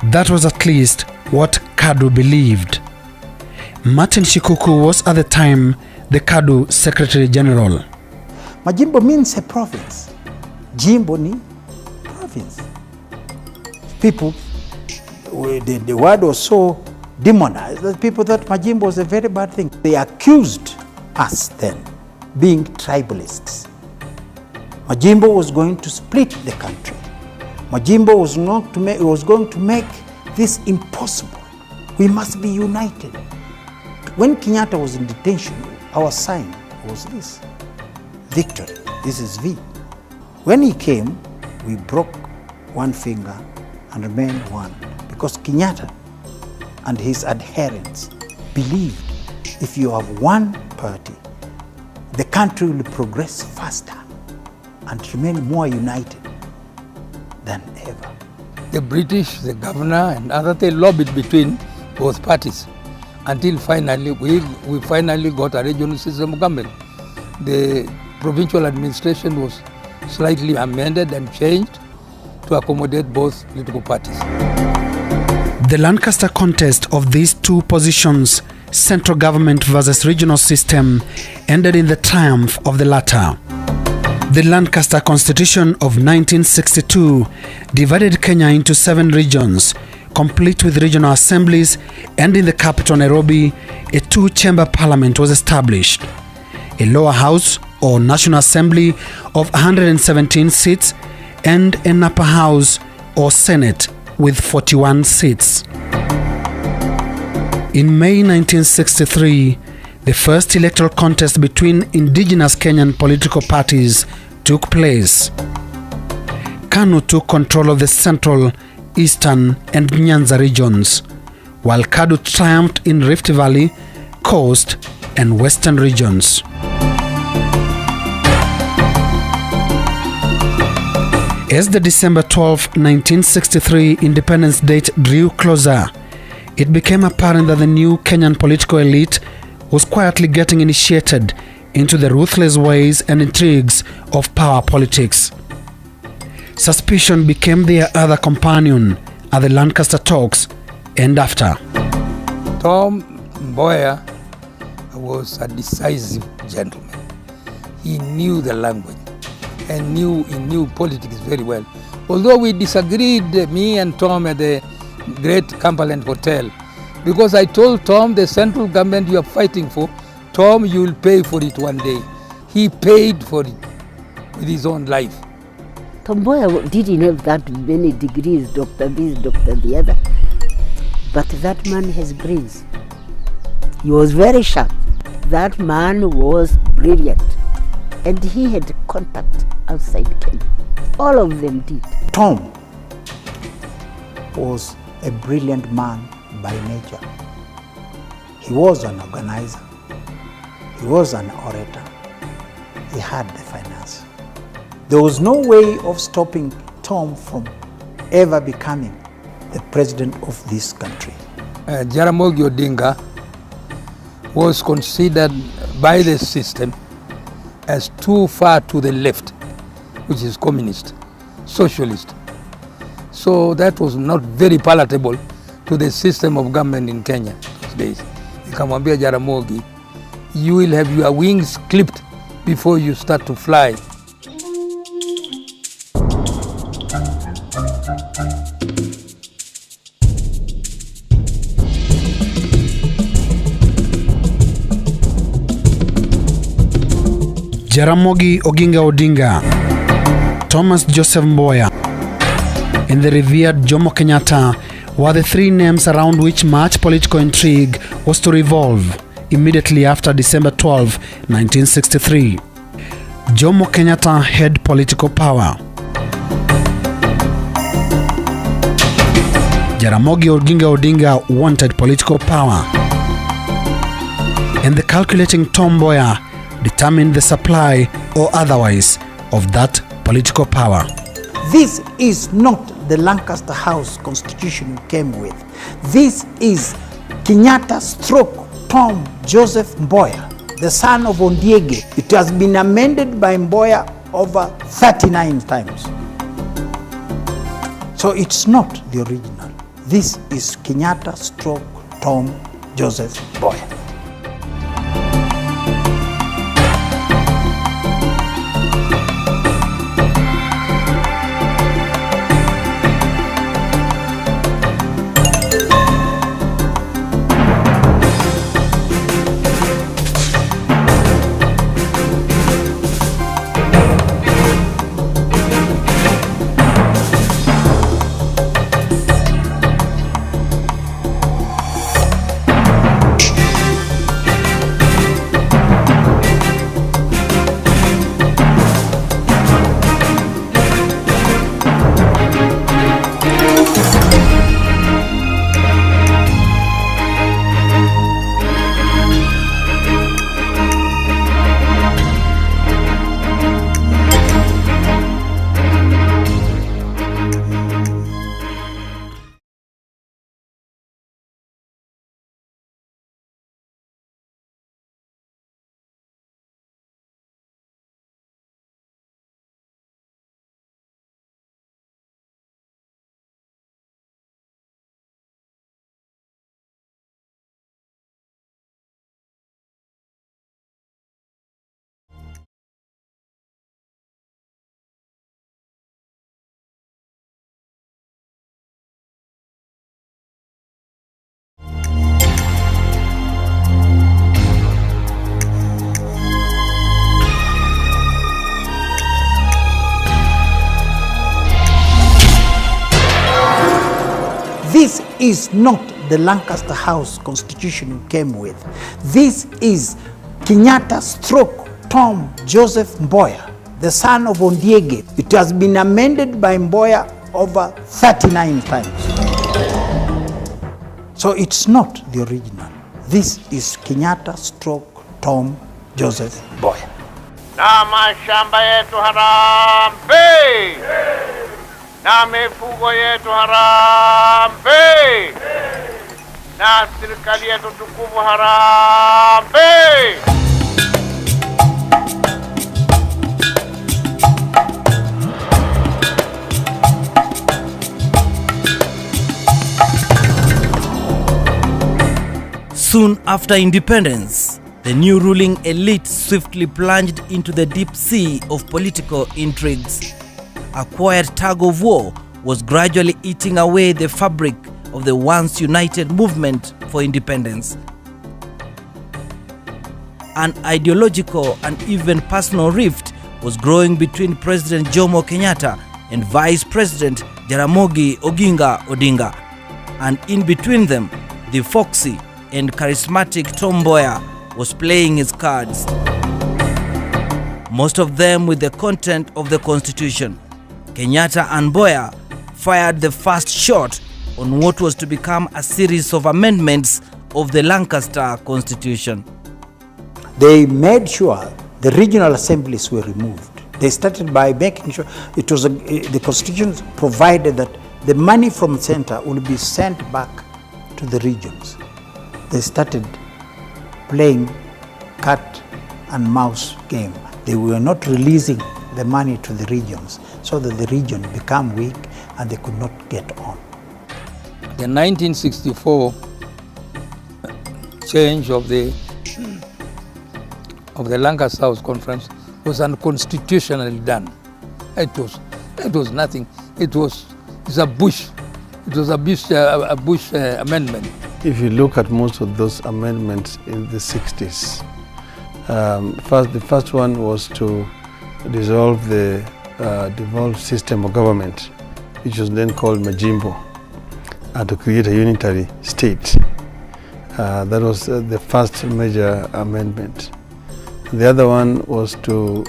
That was at least what Kadu believed. Martin Shikuku was at the time the Kadu Secretary General. Majimbo means a province. Jimbo ni province. people, the word was so demonized that people thought Majimbo was a very bad thing. They accused us then, being tribalists. Majimbo was going to split the country. Majimbo was going to make this impossible. We must be united. When Kenyatta was in detention, our sign was this: victory. This is V. When he came, we broke one finger and remained one, because Kenyatta and his adherents believed if you have one party, the country will progress faster and remain more united than ever. The British, the governor and others, they lobbied between both parties until finally we finally got a regional system of government. The provincial administration was slightly amended and changed to accommodate both political parties. The Lancaster contest of these two positions, central government versus regional system, ended in the triumph of the latter. The Lancaster Constitution of 1962 divided Kenya into 7 regions, complete with regional assemblies, and in the capital Nairobi, a 2-chamber parliament was established. A lower house or National Assembly of 117 seats and an upper house or Senate with 41 seats. In May 1963, the first electoral contest between indigenous Kenyan political parties took place. Kanu took control of the central, eastern and Nyanza regions, while Kadu triumphed in Rift Valley, coast and western regions. As the December 12, 1963 independence date drew closer, it became apparent that the new Kenyan political elite was quietly getting initiated into the ruthless ways and intrigues of power politics. Suspicion became their other companion at the Lancaster talks and after. Tom Mboya was a decisive gentleman. He knew the language and he knew politics very well. Although we disagreed, me and Tom, at the great Cumberland Hotel, because I told Tom, the central government you are fighting for, Tom, you will pay for it one day. He paid for it with his own life. Tom Mboya didn't have that many degrees, Dr. this, Dr. the other, but that man has brains. He was very sharp. That man was brilliant, and he had contact outside Kenya. All of them did. Tom was a brilliant man by nature. He was an organizer. He was an orator. He had the finance. There was no way of stopping Tom from ever becoming the president of this country. Jaramogi Odinga was considered by the system as too far to the left, which is communist, socialist. So that was not very palatable to the system of government in Kenya those days. Nikamwambia Jaramogi, you will have your wings clipped before you start to fly. Jaramogi Oginga Odinga, Thomas Joseph Mboya, and the revered Jomo Kenyatta were the 3 names around which much political intrigue was to revolve immediately after December 12, 1963. Jomo Kenyatta had political power. Jaramogi Oginga Odinga wanted political power. And the calculating Tom Mboya determined the supply or otherwise of that political power. This is not the Lancaster House Constitution we came with. This is Kenyatta stroke Tom Joseph Mboya, the son of Ondiege. It has been amended by Mboya over 39 times. So it's not the original. This is Kenyatta stroke Tom Joseph Mboya. This is not the Lancaster House Constitution you came with. This is Kenyatta stroke Tom Joseph Mboya, the son of Ondiege. It has been amended by Mboya over 39 times. So it's not the original. This is Kenyatta stroke Tom Joseph Mboya. Na mashamba yetu harambe, na mifugo yetu harambe, na serikali yetu tukufu harambe. Soon after independence, the new ruling elite swiftly plunged into the deep sea of political intrigues. A quiet tug of war was gradually eating away the fabric of the once united movement for independence. An ideological and even personal rift was growing between President Jomo Kenyatta and Vice President Jaramogi Oginga Odinga. And in between them, the foxy and charismatic Tom Mboya was playing his cards, most of them with the content of the Constitution. Kenyatta and Mboya fired the first shot on what was to become a series of amendments of the Lancaster Constitution. They made sure the regional assemblies were removed. They started by making sure it was the Constitution provided that the money from the center will be sent back to the regions. They started playing cat and mouse game. They were not releasing the money to the regions so that the region became weak and they could not get on. The 1964 change of the Lancaster House Conference was unconstitutionally done. It was nothing. It's a Bush. It was a Bush amendment. If you look at most of those amendments in the 60s, the first one was to dissolve the devolved system of government, which was then called Majimbo, and to create a unitary state. That was the first major amendment. The other one was to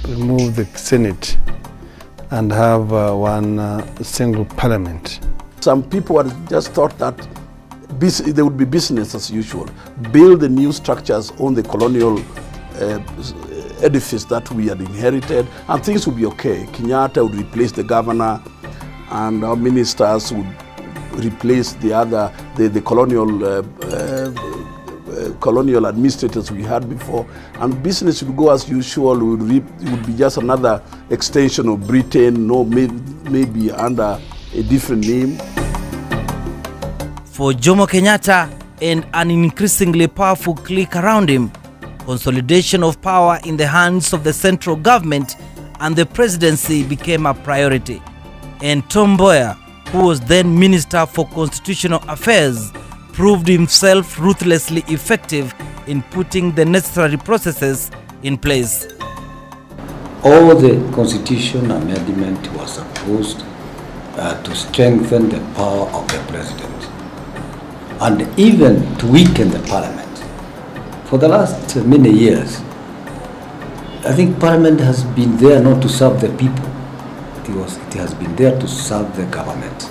remove the Senate and have one single parliament. Some people had just thought that there would be business as usual, build the new structures on the colonial edifice that we had inherited, and things would be okay. Kenyatta would replace the governor, and our ministers would replace the colonial administrators we had before, and business would go as usual. It would be just another extension of Britain, maybe under a different name. For Jomo Kenyatta and an increasingly powerful clique around him, consolidation of power in the hands of the central government and the presidency became a priority. And Tom Mboya, who was then Minister for Constitutional Affairs, proved himself ruthlessly effective in putting the necessary processes in place. All the constitution amendment was opposed to strengthen the power of the president and even to weaken the parliament. For the last many years, I think parliament has been there not to serve the people. It has been there to serve the government.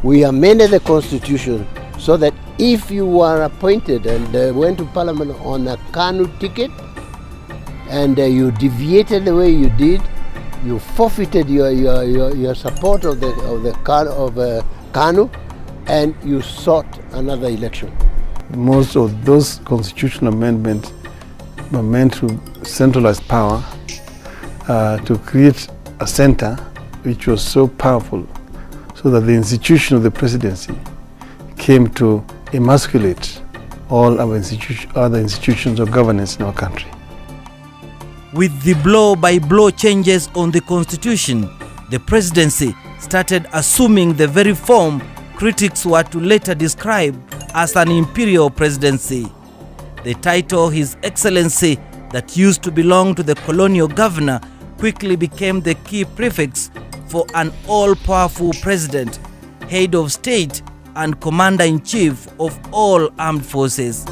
We amended the constitution so that if you were appointed and went to parliament on a Kanu ticket and you deviated the way you did, you forfeited your support of Kanu and you sought another election. Most of those constitutional amendments were meant to centralize power, to create a center which was so powerful so that the institution of the presidency came to emasculate all our other institutions of governance in our country. With the blow-by-blow changes on the constitution, the presidency started assuming the very form critics were to later describe as an imperial presidency. The title His Excellency that used to belong to the colonial governor quickly became the key prefix for an all-powerful president, head of state and commander-in-chief of all armed forces.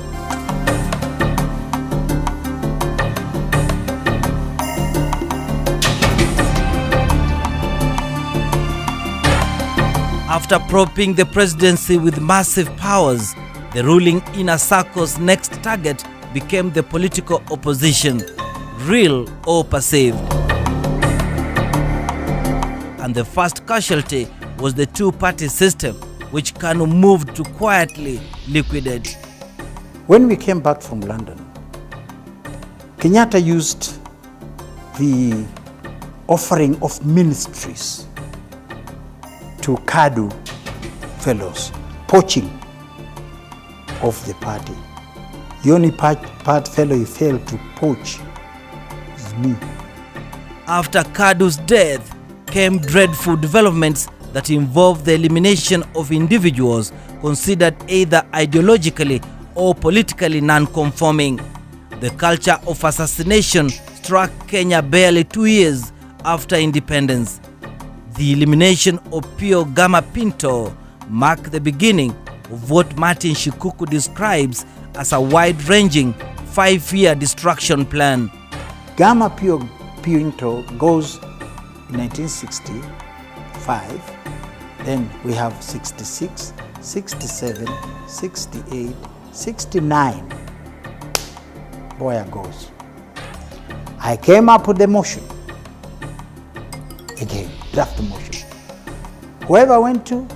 After propping the presidency with massive powers, the ruling inner circle's next target became the political opposition, real or perceived. And the first casualty was the two-party system, which Kanu moved to quietly liquidate. When we came back from London, Kenyatta used the offering of ministries to Kadu fellows, poaching of the party. The only part fellow he failed to poach is me. After Kadu's death came dreadful developments that involved the elimination of individuals considered either ideologically or politically non-conforming. The culture of assassination struck Kenya barely 2 years after independence. The elimination of Pio Gama Pinto marked the beginning of what Martin Shikuku describes as a wide-ranging 5-year destruction plan. Gama Pio Pinto goes in 1965, then we have 66, 67, 68, 69. Boya goes. I came up with the motion. Again, draft motion. Whoever went to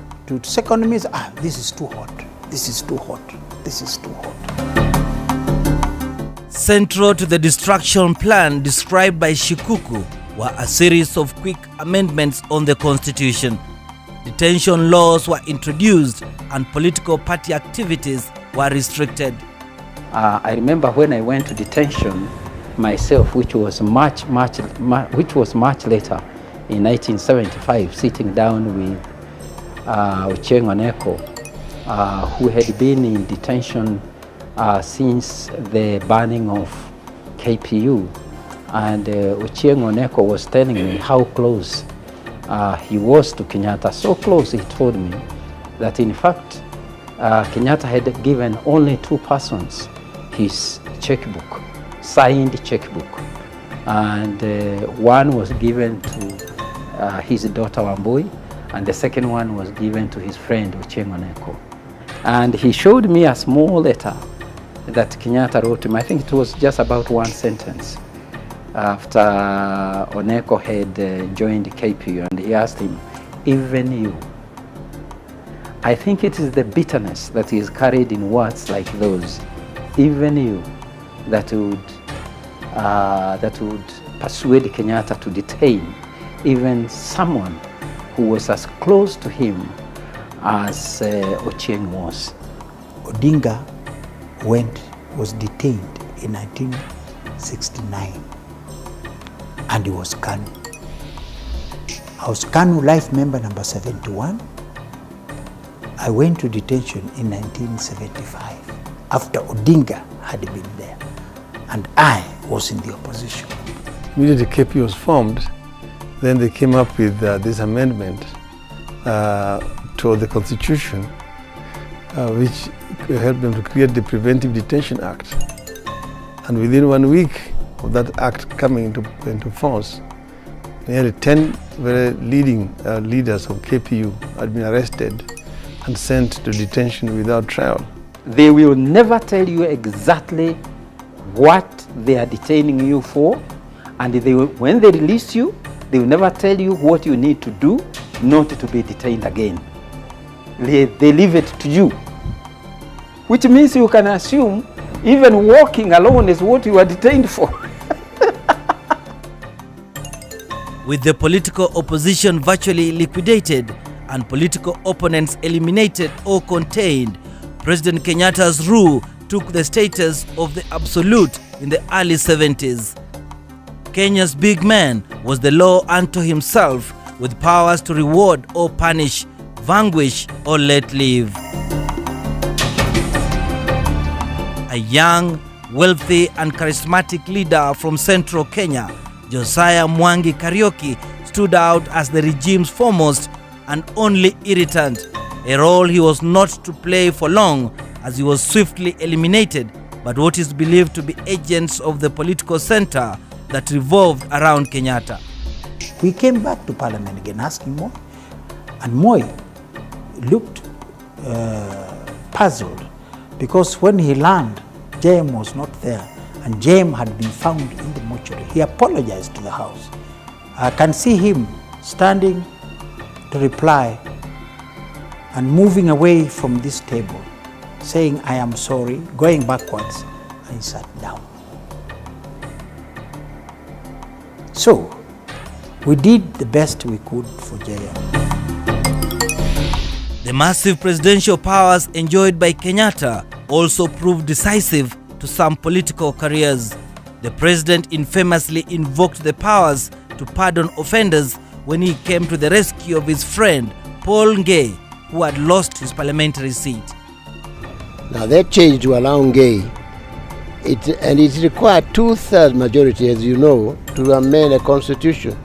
second me, this is too hot, this is too hot, this is too hot. Central to the destruction plan described by Shikuku were a series of quick amendments on the constitution. Detention laws were introduced and political party activities were restricted. I remember when I went to detention myself, which was much later, in 1975, sitting down with Ochieng Oneko, who had been in detention since the burning of KPU. And Ochieng Oneko was telling me how close he was to Kenyatta. So close, he told me that in fact, Kenyatta had given only 2 persons his checkbook, signed checkbook. And one was given to his daughter Wambui, and the second one was given to his friend Ochieng Oneko. And he showed me a small letter that Kenyatta wrote him. I think it was just about 1 sentence after Oneko had joined KPU, and he asked him, even you. I think it is the bitterness that is carried in words like those, even you, that would persuade Kenyatta to detain even someone who was as close to him as Ochieng was. Odinga was detained in 1969, and he was Kanu. I was Kanu life member number 71. I went to detention in 1975 after Odinga had been there, and I was in the opposition. Immediately KP was formed, then they came up with this amendment to the Constitution, which helped them to create the Preventive Detention Act. And within 1 week of that act coming into force, nearly 10 very leading leaders of KPU had been arrested and sent to detention without trial. They will never tell you exactly what they are detaining you for, and when they release you, they will never tell you what you need to do not to be detained again. They leave it to you, which means you can assume even walking alone is what you are detained for. With the political opposition virtually liquidated and political opponents eliminated or contained, President Kenyatta's rule took the status of the absolute in the early 70s. Kenya's big man was the law unto himself, with powers to reward or punish, vanquish or let live. A young, wealthy and charismatic leader from central Kenya, Josiah Mwangi Kariuki, stood out as the regime's foremost and only irritant, a role he was not to play for long as he was swiftly eliminated by what is believed to be agents of the political center that revolved around Kenyatta. We came back to Parliament again asking Moi, and Moi looked puzzled because when he learned James was not there and James had been found in the mortuary, he apologized to the House. I can see him standing to reply and moving away from this table, saying, "I am sorry," going backwards, and he sat down. So, we did the best we could for JM. The massive presidential powers enjoyed by Kenyatta also proved decisive to some political careers. The president infamously invoked the powers to pardon offenders when he came to the rescue of his friend Paul Ngei, who had lost his parliamentary seat. Now that change to allow Ngei, it required 2/3 majority, as you know, to amend a constitution.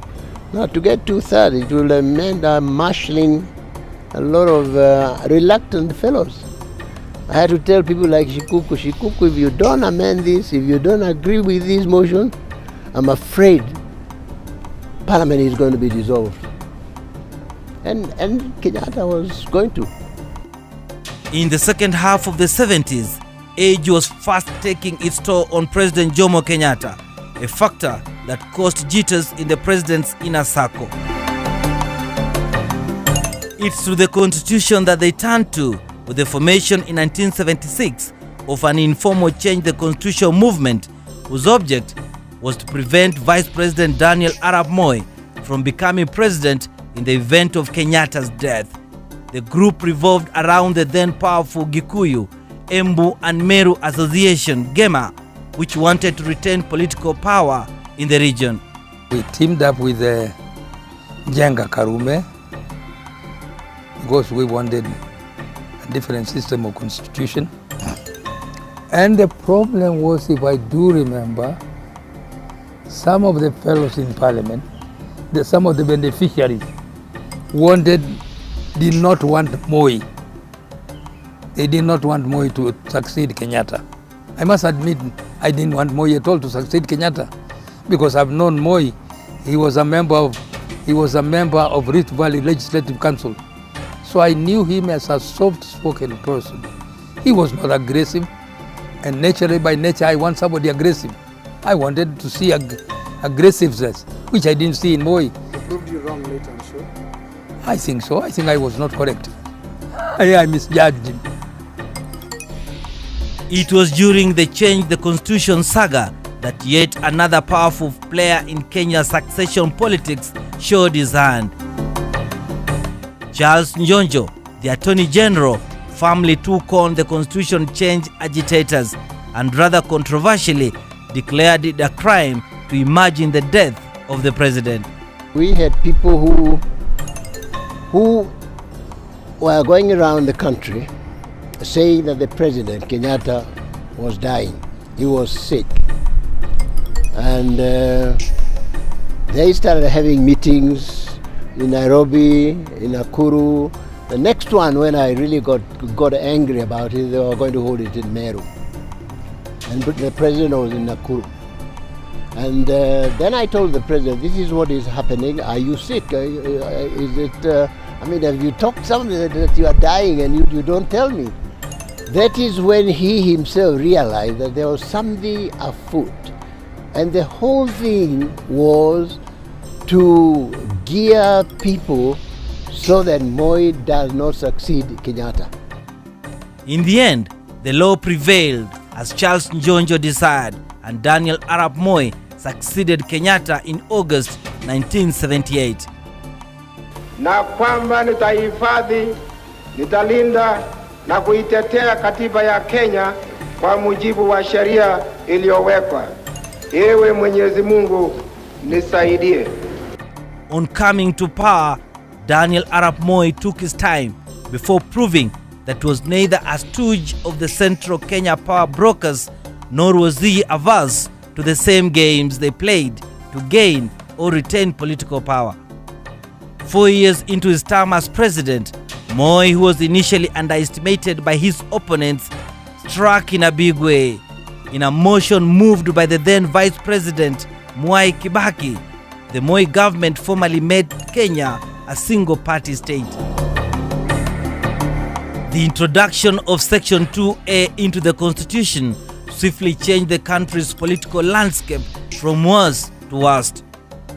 Now to get 2/3, it will amend marshalling a lot of reluctant fellows. I had to tell people like Shikuku, if you don't amend this, if you don't agree with this motion, I'm afraid Parliament is going to be dissolved. And Kenyatta was going to. In the second half of the 70s, age was fast taking its toll on President Jomo Kenyatta, a factor that caused jitters in the president's inner circle. It's to the constitution that they turned to with the formation in 1976 of an informal change the constitution movement, whose object was to prevent Vice President Daniel Arap Moi from becoming president in the event of Kenyatta's death. The group revolved around the then powerful Gikuyu, Embu and Meru Association, GEMA, which wanted to retain political power in the region. We teamed up with Jenga Karume because we wanted a different system of constitution. And the problem was, if I do remember, some of the fellows in parliament, some of the beneficiaries did not want Moi. They did not want Moi to succeed Kenyatta. I must admit, I didn't want Moi at all to succeed Kenyatta because I've known Moi. He was a member of Rift Valley Legislative Council. So I knew him as a soft-spoken person. He was not aggressive, and naturally, by nature, I want somebody aggressive. I wanted to see aggressiveness, which I didn't see in Moi. They proved you wrong later, I'm sure. I think so. I think I was not correct. I misjudged him. It was during the Change the Constitution saga that yet another powerful player in Kenya's succession politics showed his hand. Charles Njonjo, the Attorney General, firmly took on the constitution change agitators and rather controversially declared it a crime to imagine the death of the president. We had people who were going around the country saying that the president, Kenyatta, was dying. He was sick. And they started having meetings in Nairobi, in Nakuru. The next one, when I really got angry about it, they were going to hold it in Meru. And the president was in Nakuru. And then I told the president, this is what is happening. Are you sick? Is it, have you talked something that you are dying and you don't tell me? That is when he himself realized that there was something afoot. And the whole thing was to gear people so that Moi does not succeed Kenyatta. In the end, the law prevailed as Charles Njonjo desired, and Daniel Arap Moi succeeded Kenyatta in August 1978. Na kwamba nitahifadhi, nitalinda na kuitetea katiba ya Kenya kwa mujibu wa sheria iliyowekwa. Ewe Mwenyezi Mungu nisaidie. On coming to power, Daniel Arap Moi took his time before proving that was neither a stooge of the Central Kenya power brokers, nor was he averse to the same games they played to gain or retain political power. 4 years into his term as president, Moi, who was initially underestimated by his opponents, struck in a big way. In a motion moved by the then Vice President Mwai Kibaki, the Moi government formally made Kenya a single-party state. The introduction of Section 2A into the Constitution swiftly changed the country's political landscape from worse to worst.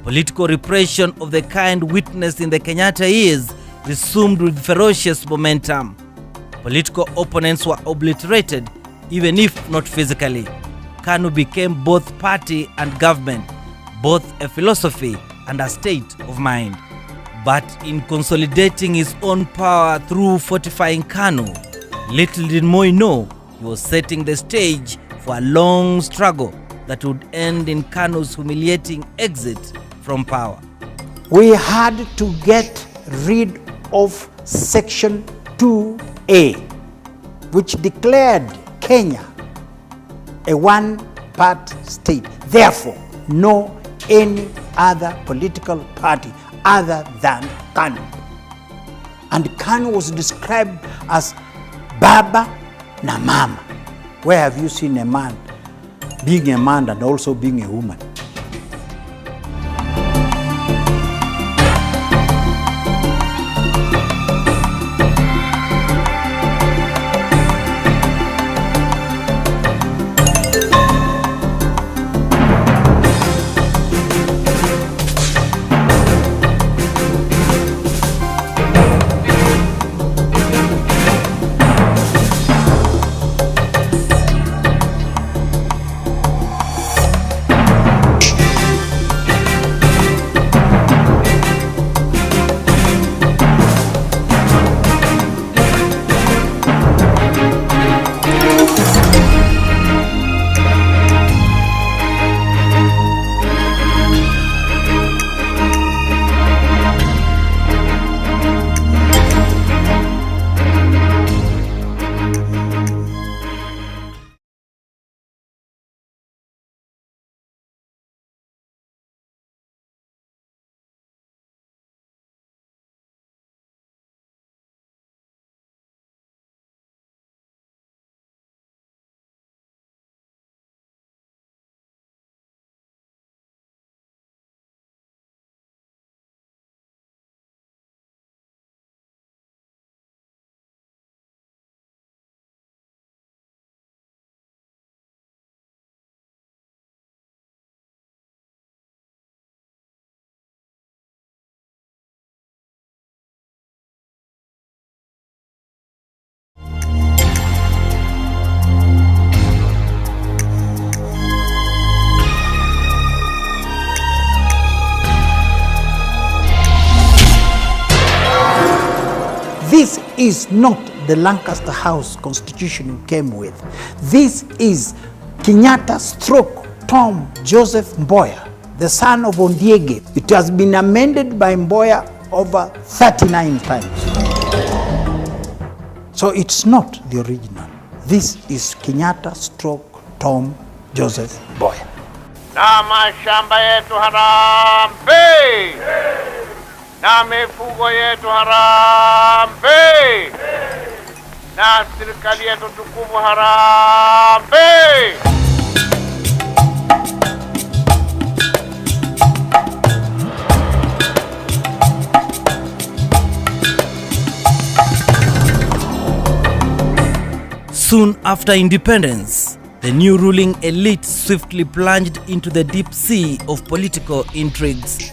Political repression of the kind witnessed in the Kenyatta years resumed with ferocious momentum. Political opponents were obliterated, even if not physically. Kanu became both party and government, both a philosophy and a state of mind. But in consolidating his own power through fortifying Kanu, little did Moi know he was setting the stage for a long struggle that would end in Kanu's humiliating exit from power. We had to get rid of Section 2A, which declared Kenya a one-part state. Therefore, no any other political party other than Kanu. And Kanu was described as Baba na Mama. Where have you seen a man being a man and also being a woman? This is not the Lancaster House Constitution you came with. This is Kenyatta stroke Tom Joseph Mboya, the son of Ondiege. It has been amended by Mboya over 39 times. So it's not the original. This is Kenyatta stroke Tom Joseph Mboya. Na mashamba yetu harambe, na mifugo yetu harambe, na serikali yetu tukufu harambe. Soon after independence, the new ruling elite swiftly plunged into the deep sea of political intrigues.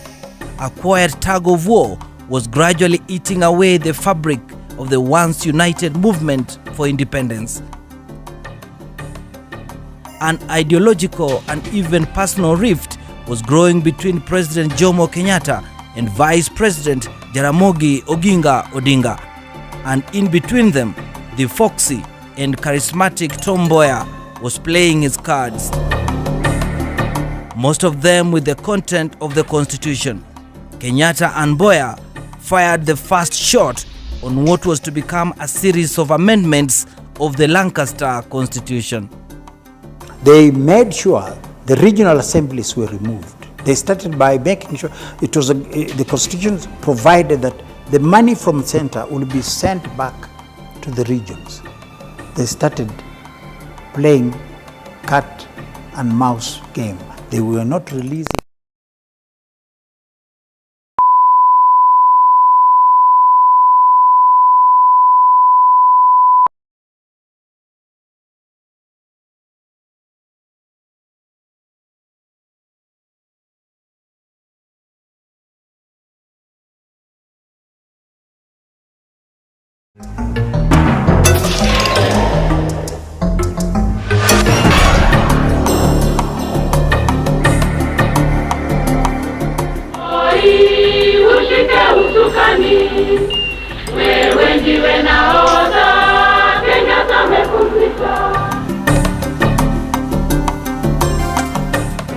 A quiet tug of war was gradually eating away the fabric of the once united movement for independence. An ideological and even personal rift was growing between President Jomo Kenyatta and Vice President Jaramogi Oginga Odinga. And in between them, the foxy and charismatic Tom Mboya was playing his cards, most of them with the content of the Constitution. Kenyatta and Mboya fired the first shot on what was to become a series of amendments of the Lancaster Constitution. They made sure the regional assemblies were removed. They started by making sure it was the Constitution provided that the money from center will be sent back to the regions. They started playing cat and mouse game. They were not releasing.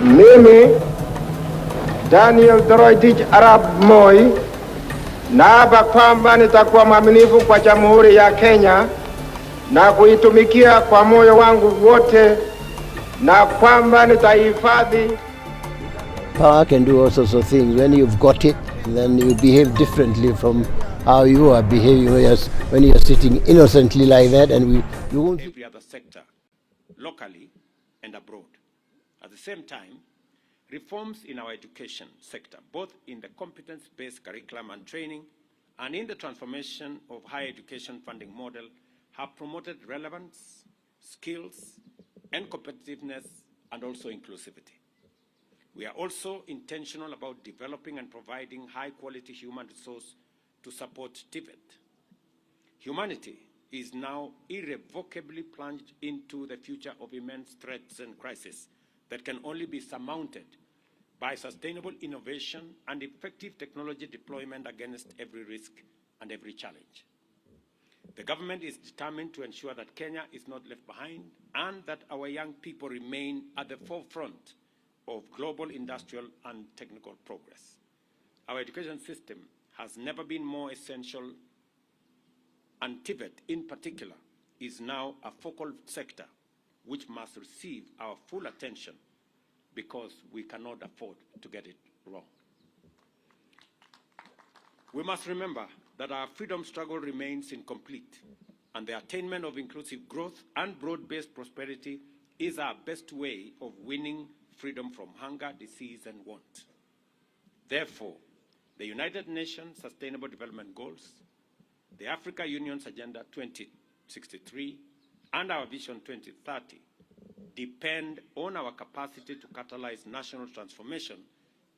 Mimi Daniel Toroitich Arap Moi naapa kwamba nitakuwa mwaminifu kwa Jamhuri ya Kenya na kuitumikia kwa moyo wangu wote, na kwamba nitahifadhi. Power can do all sorts of things. When you've got it, then you behave differently from how you are behaving when you're sitting innocently like that, and you won't. Every other sector, locally and abroad. At the same time, reforms in our education sector, both in the competence-based curriculum and training and in the transformation of higher education funding model, have promoted relevance, skills, and competitiveness, and also inclusivity. We are also intentional about developing and providing high-quality human resource to support TIVET. Humanity is now irrevocably plunged into the future of immense threats and crises that can only be surmounted by sustainable innovation and effective technology deployment against every risk and every challenge. The government is determined to ensure that Kenya is not left behind and that our young people remain at the forefront of global industrial and technical progress. Our education system has never been more essential, and TIVET in particular is now a focal sector which must receive our full attention because we cannot afford to get it wrong. We must remember that our freedom struggle remains incomplete, and the attainment of inclusive growth and broad-based prosperity is our best way of winning freedom from hunger, disease, and want. Therefore, the United Nations Sustainable Development Goals, the Africa Union's Agenda 2063, and our Vision 2030 depend on our capacity to catalyze national transformation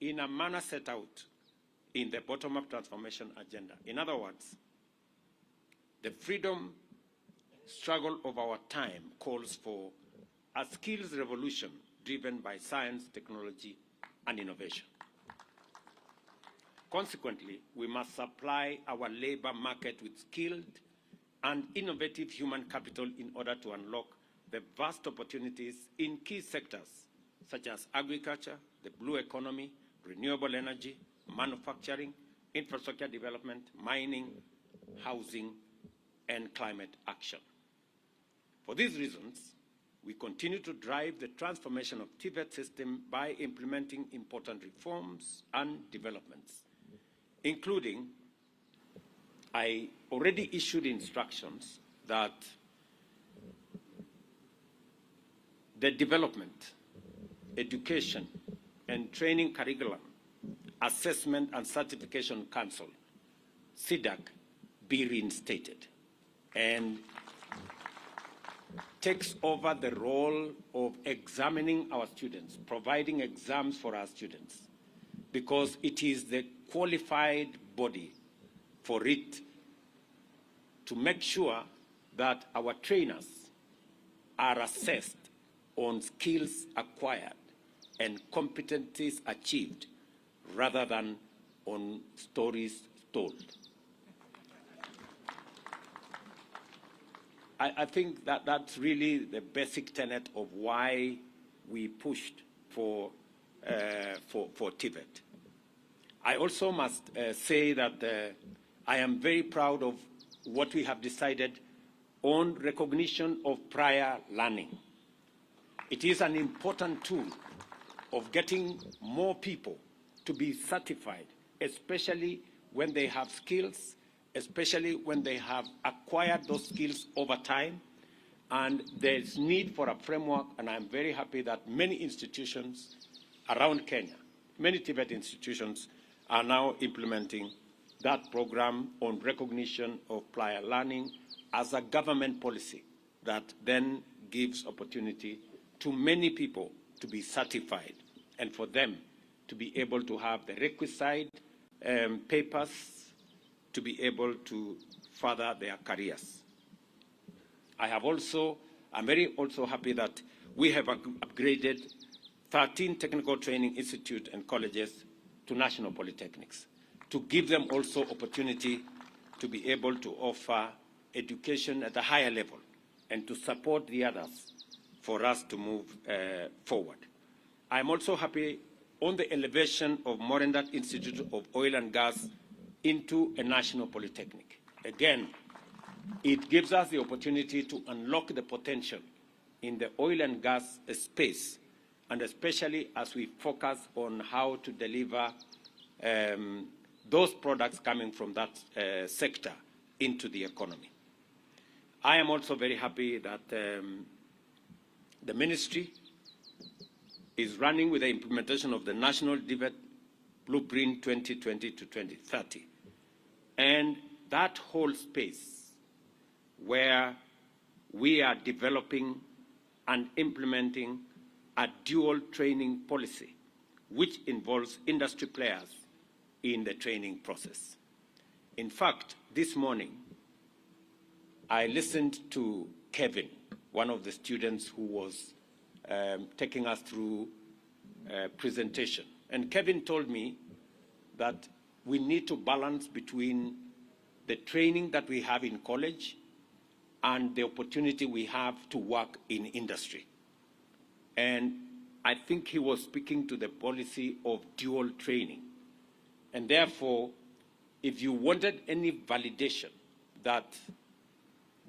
in a manner set out in the bottom-up transformation agenda. In other words, the freedom struggle of our time calls for a skills revolution driven by science, technology, and innovation. Consequently, we must supply our labor market with skilled and innovative human capital in order to unlock the vast opportunities in key sectors such as agriculture, the blue economy, renewable energy, manufacturing, infrastructure development, mining, housing, and climate action. For these reasons, we continue to drive the transformation of TIVET system by implementing important reforms and developments, including I already issued instructions that the Development, Education, and Training Curriculum Assessment and Certification Council, CDAC, be reinstated and takes over the role of examining our students, providing exams for our students, because it is the qualified body for it to make sure that our trainers are assessed on skills acquired and competencies achieved rather than on stories told. I think that that's really the basic tenet of why we pushed for TIVET. I also must say that I am very proud of what we have decided on recognition of prior learning. It is an important tool of getting more people to be certified, especially when they have skills, especially when they have acquired those skills over time. And there's need for a framework, and I'm very happy that many institutions around Kenya, many TIVET institutions, are now implementing that program on recognition of prior learning as a government policy that then gives opportunity to many people to be certified and for them to be able to have the requisite papers to be able to further their careers. I'm very happy that we have upgraded 13 technical training institutes and colleges to national polytechnics to give them also opportunity to be able to offer education at a higher level and to support the others for us to move forward. I'm also happy on the elevation of Morendat Institute of Oil and Gas into a national polytechnic. Again, it gives us the opportunity to unlock the potential in the oil and gas space, and especially as we focus on how to deliver those products coming from that sector into the economy. I am also very happy that the ministry is running with the implementation of the National TIVET Blueprint 2020 to 2030. And that whole space where we are developing and implementing a dual training policy, which involves industry players in the training process. In fact, this morning, I listened to Kevin, one of the students who was taking us through a presentation. And Kevin told me that we need to balance between the training that we have in college and the opportunity we have to work in industry. And I think he was speaking to the policy of dual training. And therefore, if you wanted any validation that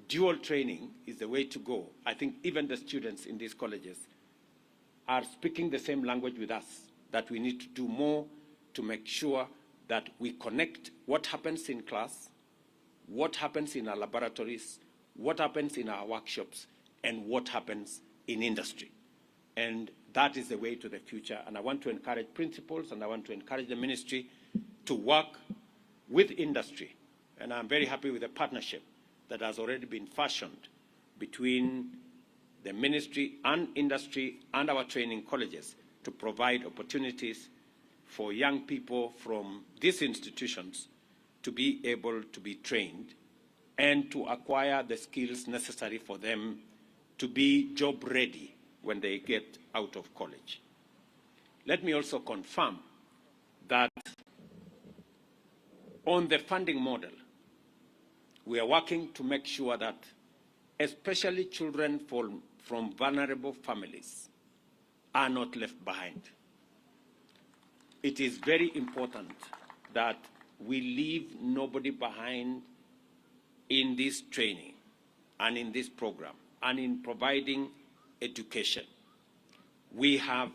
dual training is the way to go, I think even the students in these colleges are speaking the same language with us, that we need to do more to make sure that we connect what happens in class, what happens in our laboratories, what happens in our workshops, and what happens in industry. And that is the way to the future. And I want to encourage principals, and I want to encourage the ministry to work with industry. And I'm very happy with the partnership that has already been fashioned between the ministry and industry and our training colleges to provide opportunities for young people from these institutions to be able to be trained and to acquire the skills necessary for them to be job ready when they get out of college. Let me also confirm that on the funding model, we are working to make sure that especially children from vulnerable families are not left behind. It is very important that we leave nobody behind in this training and in this program and in providing education. We have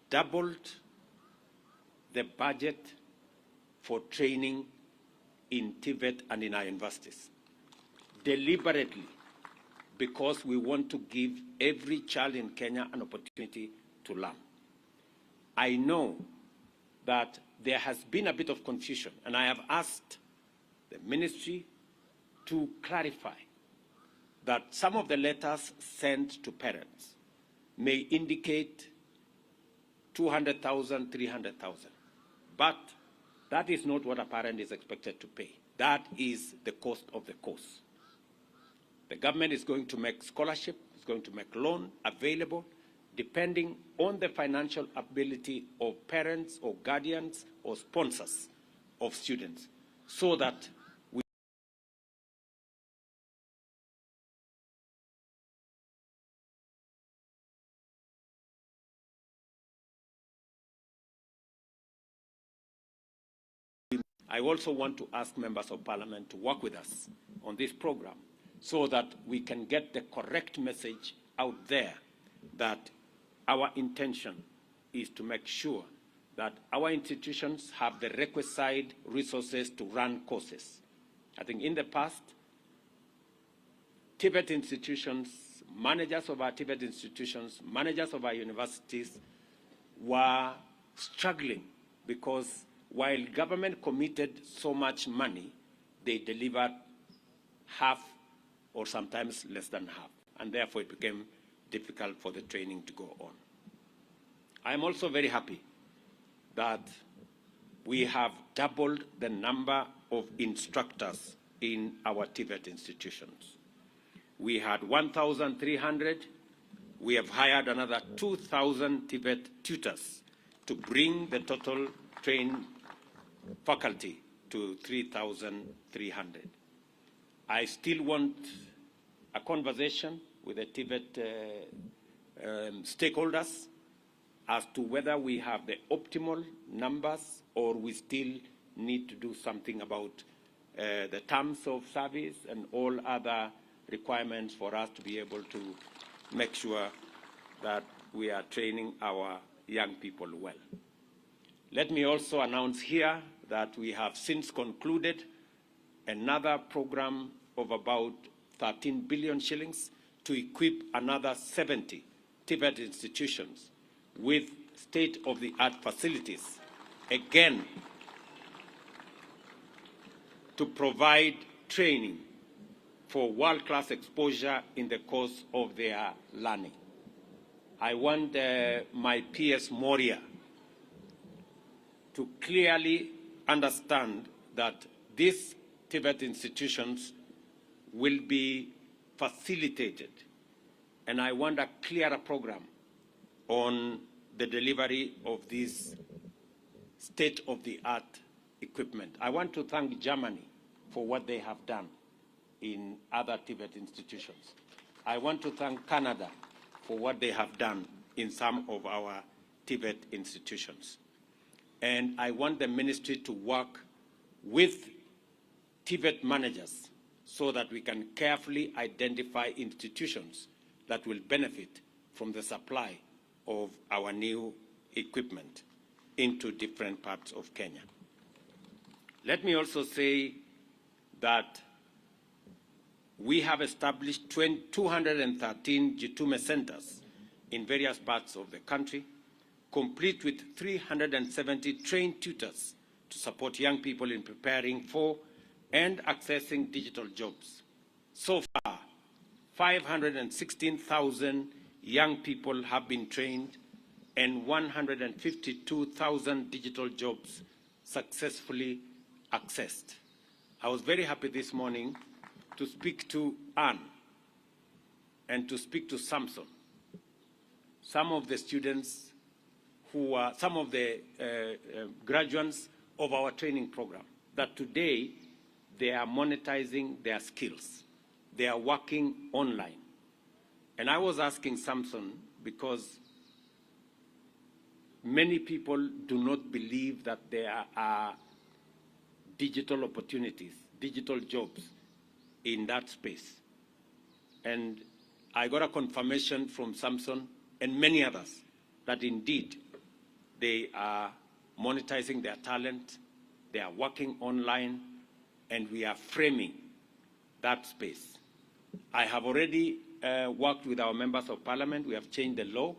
doubled the budget for training in TIVET and in our universities, deliberately, because we want to give every child in Kenya an opportunity to learn. I know that there has been a bit of confusion, and I have asked the ministry to clarify that some of the letters sent to parents may indicate 200,000, 300,000, but that is not what a parent is expected to pay. That is the cost of the course. The government is going to make scholarship, is going to make loan available, depending on the financial ability of parents or guardians or sponsors of students, so that we I also want to ask members of parliament to work with us on this program so that we can get the correct message out there that our intention is to make sure that our institutions have the requisite resources to run courses. I think in the past, TIVET institutions, managers of our TIVET institutions, managers of our universities were struggling because while government committed so much money, they delivered half or sometimes less than half, and therefore it became difficult for the training to go on. I am also very happy that we have doubled the number of instructors in our TIVET institutions. We had 1,300. We have hired another 2,000 TIVET tutors to bring the total trained faculty to 3,300. I still want a conversation with the TIVET stakeholders as to whether we have the optimal numbers or we still need to do something about the terms of service and all other requirements for us to be able to make sure that we are training our young people well. Let me also announce here that we have since concluded another program of about 13 billion shillings to equip another 70 TIVET institutions with state-of-the-art facilities, again, to provide training for world-class exposure in the course of their learning. I want my PS Moria to clearly understand that these TIVET institutions will be facilitated, and I want a clearer program on the delivery of this state-of-the-art equipment. I want to thank Germany for what they have done in other TIVET institutions. I want to thank Canada for what they have done in some of our TIVET institutions. And I want the ministry to work with TIVET managers so that we can carefully identify institutions that will benefit from the supply of our new equipment into different parts of Kenya. Let me also say that we have established 213 Jitume centers in various parts of the country, complete with 370 trained tutors to support young people in preparing for and accessing digital jobs. So far, 516,000 young people have been trained and 152,000 digital jobs successfully accessed. I was very happy this morning to speak to Anne and to speak to Samson, some of the students who are, some of the graduates of our training program, that today they are monetizing their skills. They are working online. And I was asking Samson because many people do not believe that there are digital opportunities, digital jobs in that space. And I got a confirmation from Samson and many others that indeed they are monetizing their talent, they are working online, and we are framing that space. I have already worked with our members of parliament. We have changed the law,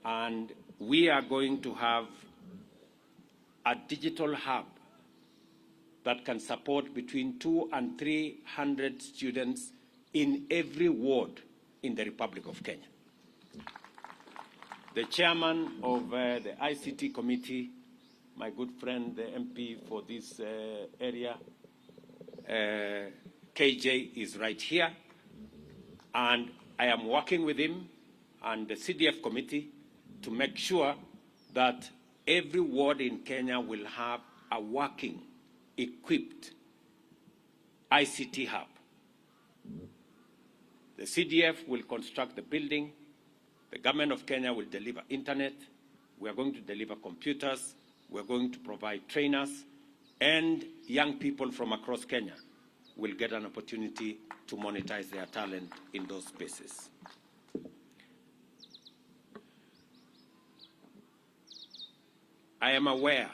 and we are going to have a digital hub that can support between 200 and 300 students in every ward in the Republic of Kenya. The chairman of the ICT committee, my good friend, the MP for this area, KJ, is right here. And I am working with him and the CDF committee to make sure that every ward in Kenya will have a working, equipped ICT hub. The CDF will construct the building. The government of Kenya will deliver internet. We are going to deliver computers. We are going to provide trainers. And young people from across Kenya will get an opportunity to monetize their talent in those spaces. I I am aware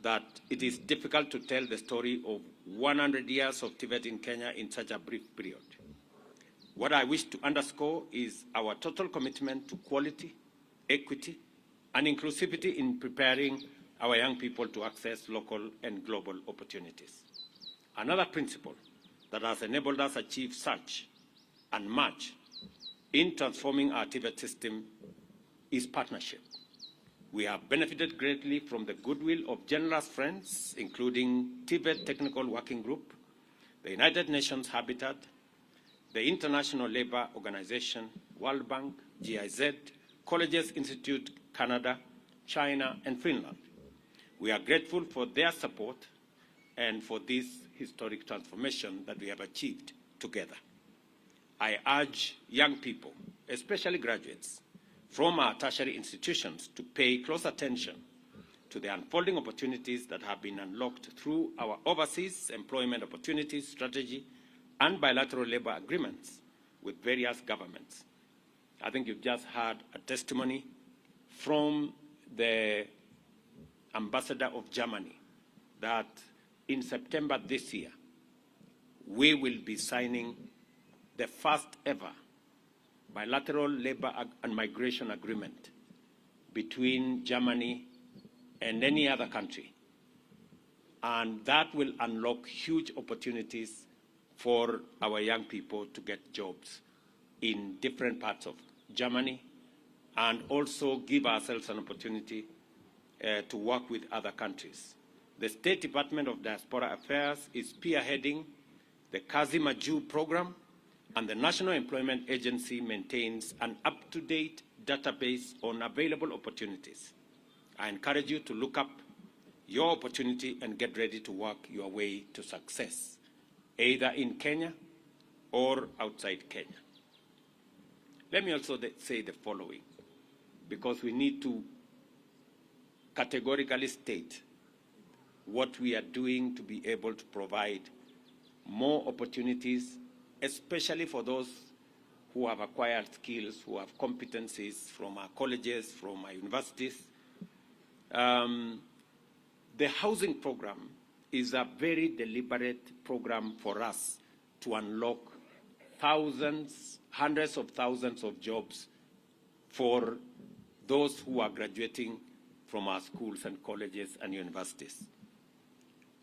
that it is difficult to tell the story of 100 years of TIVET in Kenya in such a brief period. What I wish to underscore is our total commitment to quality, equity, and inclusivity in preparing our young people to access local and global opportunities. Another principle that has enabled us achieve such and much in transforming our TIVET system is partnership. We have benefited greatly from the goodwill of generous friends, including TIVET Technical Working Group, the United Nations Habitat, the International Labour Organization, World Bank, GIZ, Colleges Institute Canada, China, and Finland. We are grateful for their support and for this historic transformation that we have achieved together. I urge young people, especially graduates, from our tertiary institutions to pay close attention to the unfolding opportunities that have been unlocked through our overseas employment opportunities strategy and bilateral labor agreements with various governments. I think you've just heard a testimony from the ambassador of Germany that in September this year, we will be signing the first ever bilateral labor and migration agreement between Germany and any other country. And that will unlock huge opportunities for our young people to get jobs in different parts of Germany, and also give ourselves an opportunity to work with other countries. The State Department of Diaspora Affairs is spearheading the Kazi Maju program, and the National Employment Agency maintains an up-to-date database on available opportunities. I encourage you to look up your opportunity and get ready to work your way to success, either in Kenya or outside Kenya. Let me also say the following, because we need to categorically state what we are doing to be able to provide more opportunities, especially for those who have acquired skills, who have competencies from our colleges, from our universities. The housing program is a very deliberate program for us to unlock thousands, hundreds of thousands of jobs for those who are graduating from our schools and colleges and universities.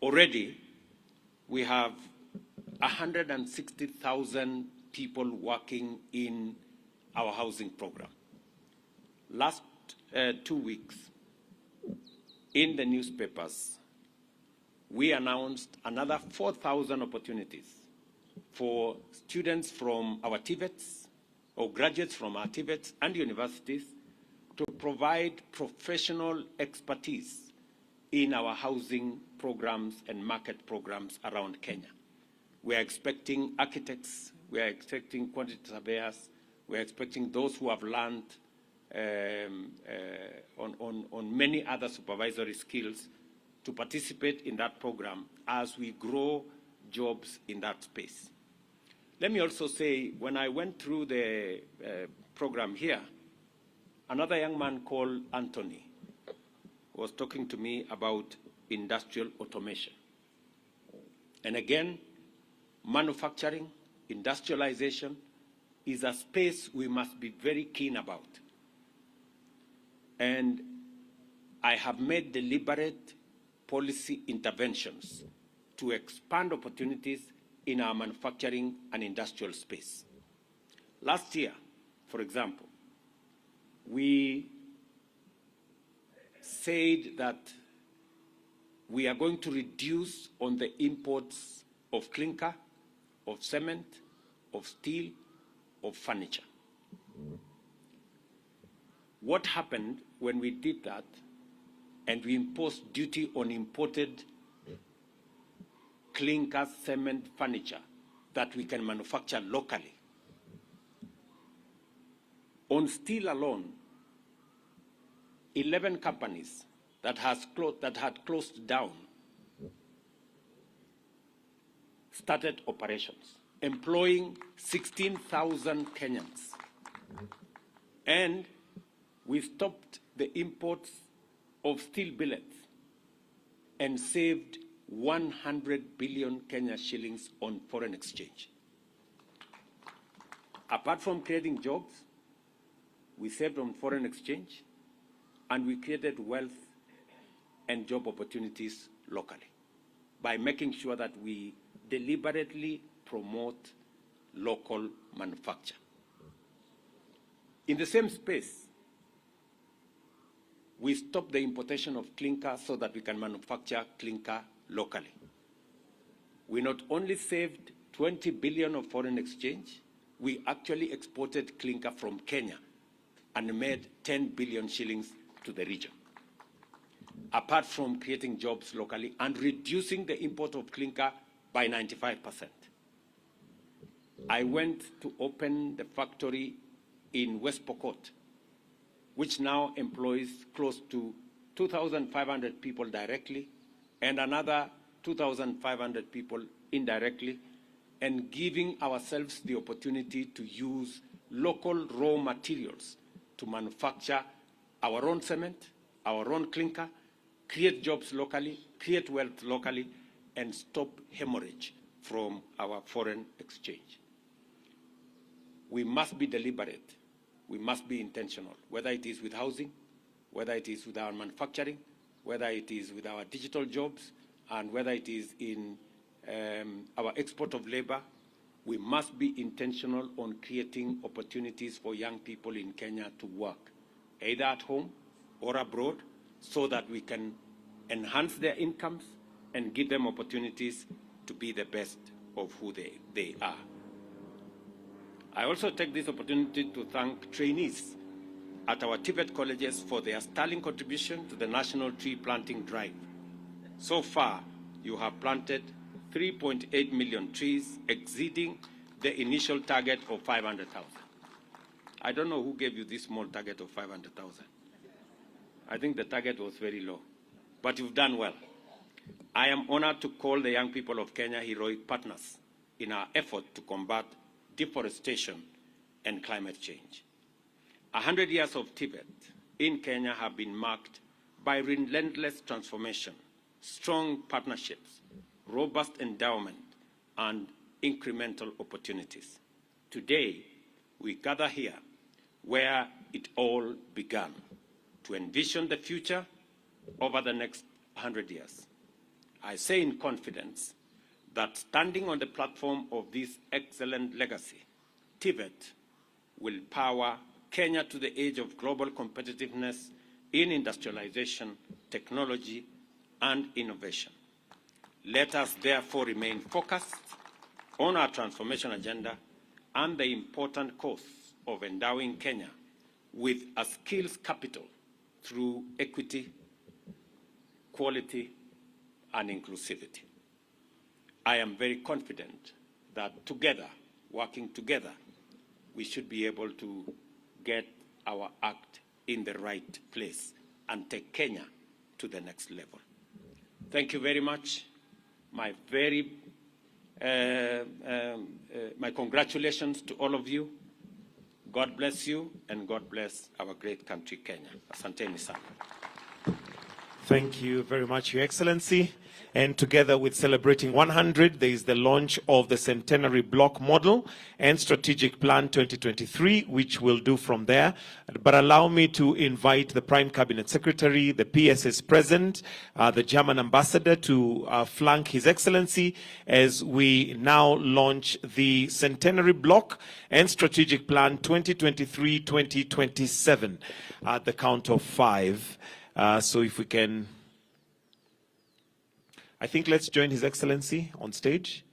Already, we have 160,000 people working in our housing program. Last 2 weeks, in the newspapers, we announced another 4,000 opportunities for students from our TIVETs or graduates from our TIVETs and universities to provide professional expertise in our housing programs and market programs around Kenya. We are expecting architects, we are expecting quantity surveyors, we are expecting those who have learned on many other supervisory skills to participate in that program as we grow jobs in that space. Let me also say, when I went through the program here, another young man called Anthony was talking to me about industrial automation. And again, manufacturing, industrialization is a space we must be very keen about. And I have made deliberate policy interventions to expand opportunities in our manufacturing and industrial space. Last year, for example, we said that we are going to reduce on the imports of clinker, of cement, of steel, of furniture. What happened when we did that and we imposed duty on imported clinker, cement, furniture that we can manufacture locally? On steel alone, 11 companies that had closed down started operations, employing 16,000 Kenyans. And we stopped the imports of steel billets and saved 100 billion Kenya shillings on foreign exchange. Apart from creating jobs, we saved on foreign exchange, and we created wealth and job opportunities locally by making sure that we deliberately promote local manufacture. In the same space, we stopped the importation of clinker so that we can manufacture clinker locally. We not only saved 20 billion of foreign exchange, we actually exported clinker from Kenya and made 10 billion shillings to the region. Apart from creating jobs locally and reducing the import of clinker by 95%. I went to open the factory in West Pokot, which now employs close to 2,500 people directly and another 2,500 people indirectly, and giving ourselves the opportunity to use local raw materials to manufacture our own cement, our own clinker, create jobs locally, create wealth locally, and stop hemorrhage from our foreign exchange. We must be deliberate. We must be intentional, whether it is with housing, whether it is with our manufacturing, whether it is with our digital jobs, and whether it is in our export of labor. We must be intentional on creating opportunities for young people in Kenya to work, either at home or abroad, so that we can enhance their incomes and give them opportunities to be the best of who they are. I also take this opportunity to thank trainees at our TIVET colleges for their sterling contribution to the National Tree Planting Drive. So far, you have planted 3.8 million trees, exceeding the initial target of 500,000. I don't know who gave you this small target of 500,000. I think the target was very low, but you've done well. I am honored to call the young people of Kenya heroic partners in our effort to combat deforestation and climate change. 100 years of TIVET in Kenya have been marked by relentless transformation, strong partnerships, robust endowment, and incremental opportunities. Today, we gather here where it all began, to envision the future over the next 100 years. I say in confidence that standing on the platform of this excellent legacy, TIVET will power Kenya to the age of global competitiveness in industrialization, technology, and innovation. Let us therefore remain focused on our transformation agenda and the important cause of endowing Kenya with a skills capital through equity, quality, and inclusivity. I am very confident that together, working together, we should be able to get our act in the right place and take Kenya to the next level. Thank you very much. My congratulations to all of you. God bless you, and God bless our great country, Kenya. Asanteni sana. Thank you very much, Your Excellency. And together with celebrating 100, there is the launch of the Centenary Block Model and Strategic Plan 2023, which we'll do from there. But allow me to invite the Prime Cabinet Secretary, the PSS President, the German Ambassador to flank His Excellency as we now launch the Centenary Block and Strategic Plan 2023-2027 at the count of 5. So if we can, I think let's join His Excellency on stage.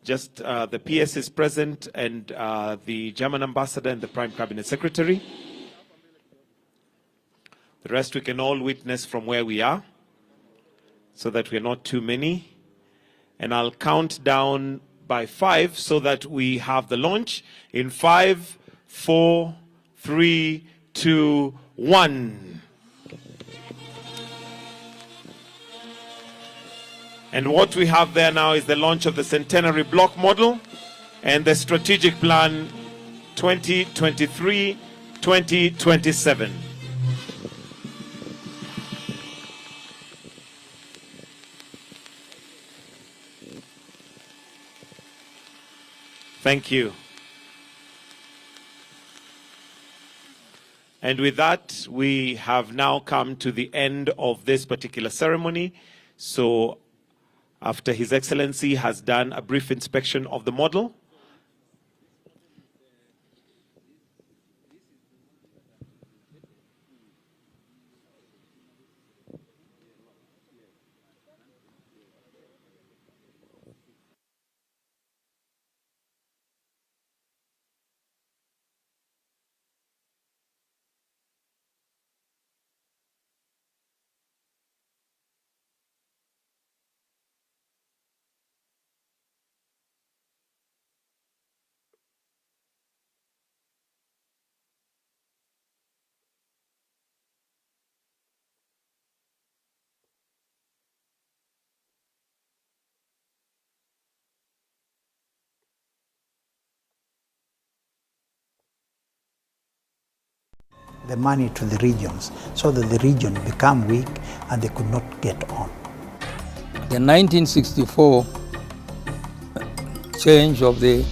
Just the PS is present, and the German Ambassador and the Prime Cabinet Secretary. The rest we can all witness from where we are, so that we're not too many. And I'll count down by 5 so that we have the launch in 5, 4, 3, 2, 1. And what we have there now is the launch of the Centenary Block Model and the Strategic Plan 2023-2027. Thank you. And with that, we have now come to the end of this particular ceremony. So after His Excellency has done a brief inspection of the model, the money to the regions so that the region become weak and they could not get on. The 1964 change of the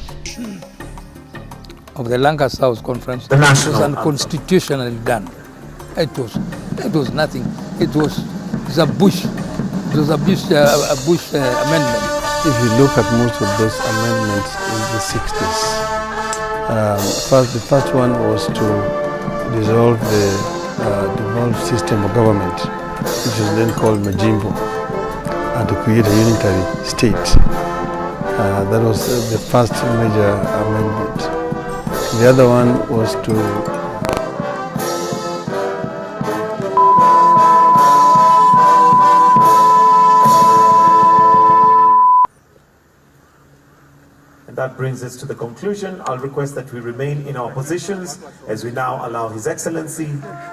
Lancaster House Conference was unconstitutionally done. It was nothing. It was a Bush. It was a Bush amendment. If you look at most of those amendments in the 60s, the first one was to dissolve the devolved system of government, which was then called Majimbo, and to create a unitary state. That was the first major amendment. The other one was to that brings us to the conclusion. I'll request that we remain in our positions as we now allow His Excellency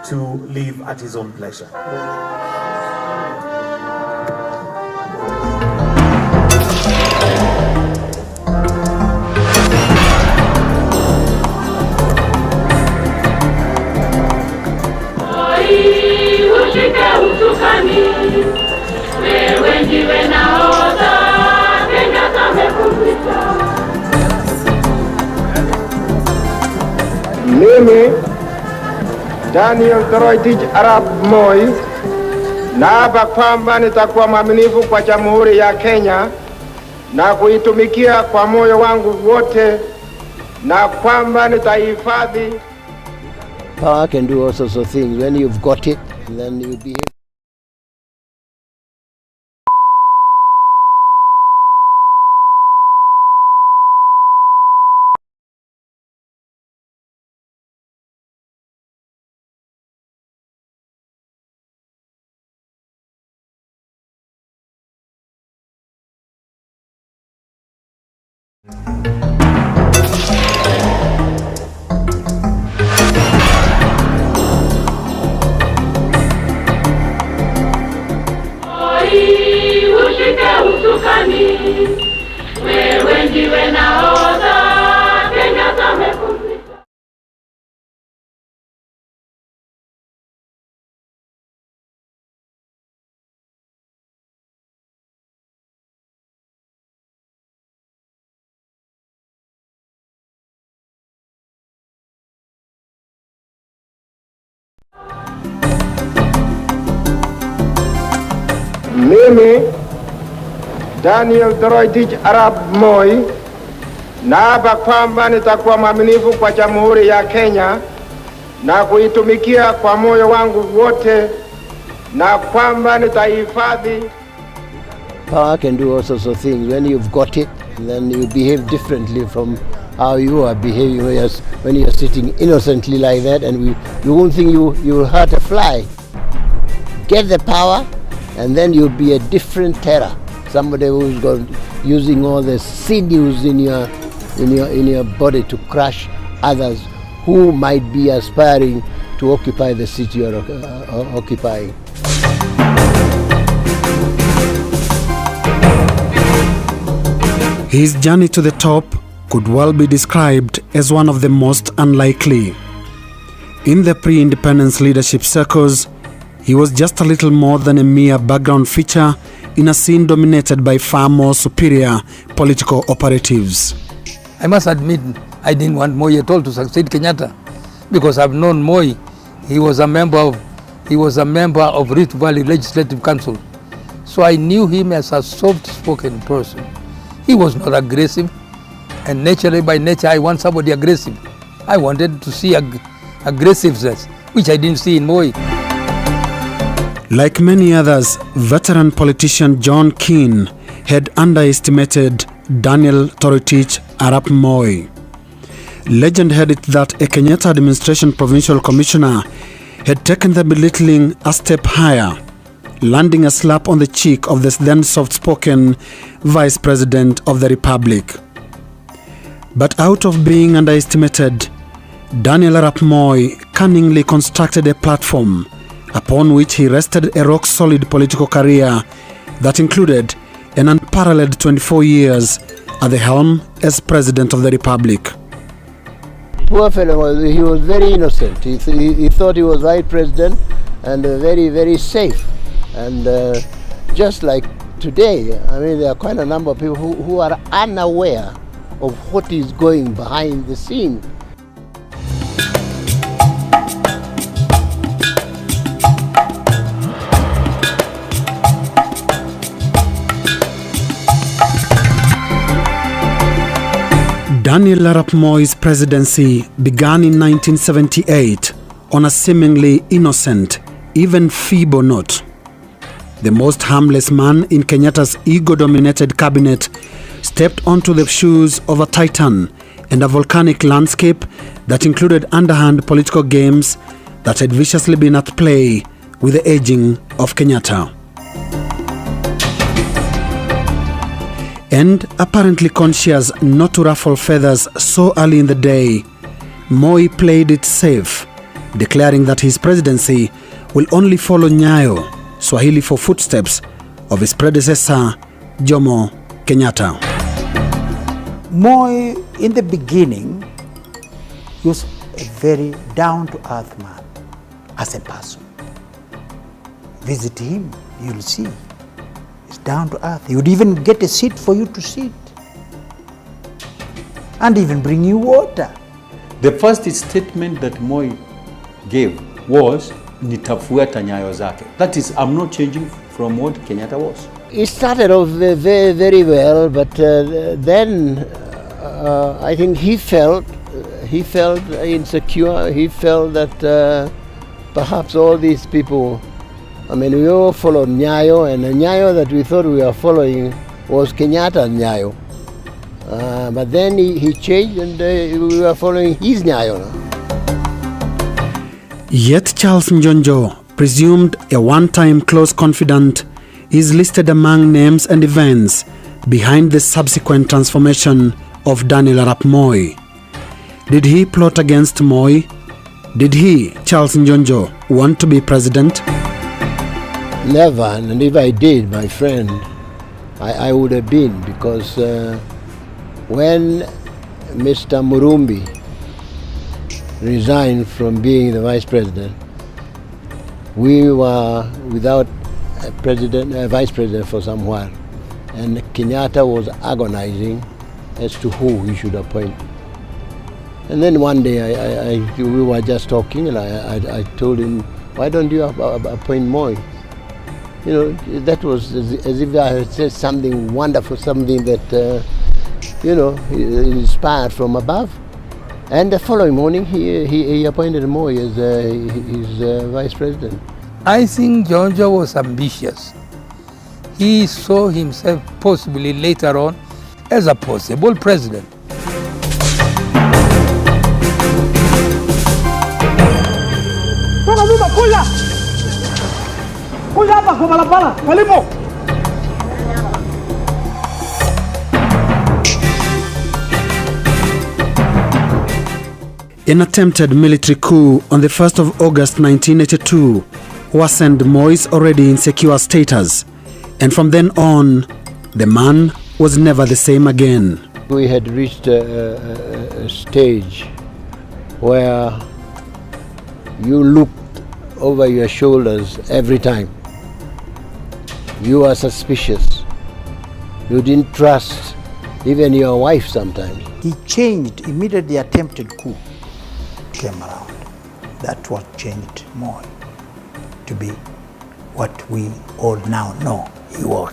to leave at his own pleasure. Mimi Daniel Toroitich Arap Moi naapa kwamba nitakuwa mwaminifu kwa Jamhuri ya Kenya na kuitumikia kwa moyo wangu wote, na kwamba nitaihifadhi. Power can do all sorts of things. When you've got it, then you behave. Mimi Daniel Toroitich Arap Moi naapa kwamba nitakuwa mwaminifu kwa Jamhuri ya Kenya na kuitumikia kwa moyo wangu wote, na kwamba nitaihifadhi. Power can do all sorts of things. When you've got it, then you behave differently from how you are behaving when you're sitting innocently like that, and you won't think you'll hurt a fly. Get the power, and then you'll be a different terror. Somebody who's using all the sinews in your body to crush others who might be aspiring to occupy the seat you're occupying. His journey to the top could well be described as one of the most unlikely. In the pre-independence leadership circles, he was just a little more than a mere background feature in a scene dominated by far more superior political operatives. I must admit, I didn't want Moi at all to succeed Kenyatta, because I've known Moi. He was a member of Rift Valley Legislative Council. So I knew him as a soft-spoken person. He was not aggressive, and naturally, by nature, I want somebody aggressive. I wanted to see aggressiveness, which I didn't see in Moi. Like many others, veteran politician John Keane had underestimated Daniel Toroitich Arap Moi. Legend had it that a Kenyatta administration provincial commissioner had taken the belittling a step higher, landing a slap on the cheek of the then soft-spoken Vice President of the Republic. But out of being underestimated, Daniel Arap Moi cunningly constructed a platform upon which he rested a rock-solid political career that included an unparalleled 24 years at the helm as President of the Republic. Poor fellow, he was very innocent. He thought he was right president and very, very safe. And just like today, I mean, there are quite a number of people who are unaware of what is going behind the scene. Daniel Arap Moi's presidency began in 1978 on a seemingly innocent, even feeble note. The most harmless man in Kenyatta's ego-dominated cabinet stepped onto the shoes of a titan and a volcanic landscape that included underhand political games that had viciously been at play with the aging of Kenyatta. And apparently conscious not to ruffle feathers so early in the day, Moi played it safe, declaring that his presidency will only follow Nyayo, Swahili for footsteps, of his predecessor, Jomo Kenyatta. Moi, in the beginning, he was a very down-to-earth man as a person. Visit him, you'll see. He's down to earth. He would even get a seat for you to sit and even bring you water. The first statement that Moi gave was, nitafuata nyayo zake. That is, I'm not changing from what Kenyatta was. It started off very, very well, but then I think he felt insecure. He felt that perhaps all these people, I mean, we all followed Nyayo, and the Nyayo that we thought we were following was Kenyatta Nyayo. But then he changed, and we were following his Nyayo now. Yet Charles Njonjo, presumed a one-time close confidant, is listed among names and events behind the subsequent transformation of Daniel Arap Moi. Did he plot against Moi? Did he, Charles Njonjo, want to be president? Never, and if I did, my friend, I would have been, because when Mr. Murumbi resigned from being the vice president, we were without a vice president for some while, and Kenyatta was agonizing as to who he should appoint. And then one day we were just talking, and I told him, why don't you appoint Moi? You know, that was as if I had said something wonderful, something that, you know, inspired from above. And the following morning, he appointed Moi as his vice president. I think Jonjo was ambitious. He saw himself possibly later on as a possible president. An attempted military coup on the 1st of August 1982 worsened Moi's already insecure status, and from then on, the man was never the same again. We had reached a stage where you looked over your shoulders every time. You were suspicious. You didn't trust even your wife sometimes. He changed, immediately attempted coup came around. That's what changed Moi to be what we all now know he was.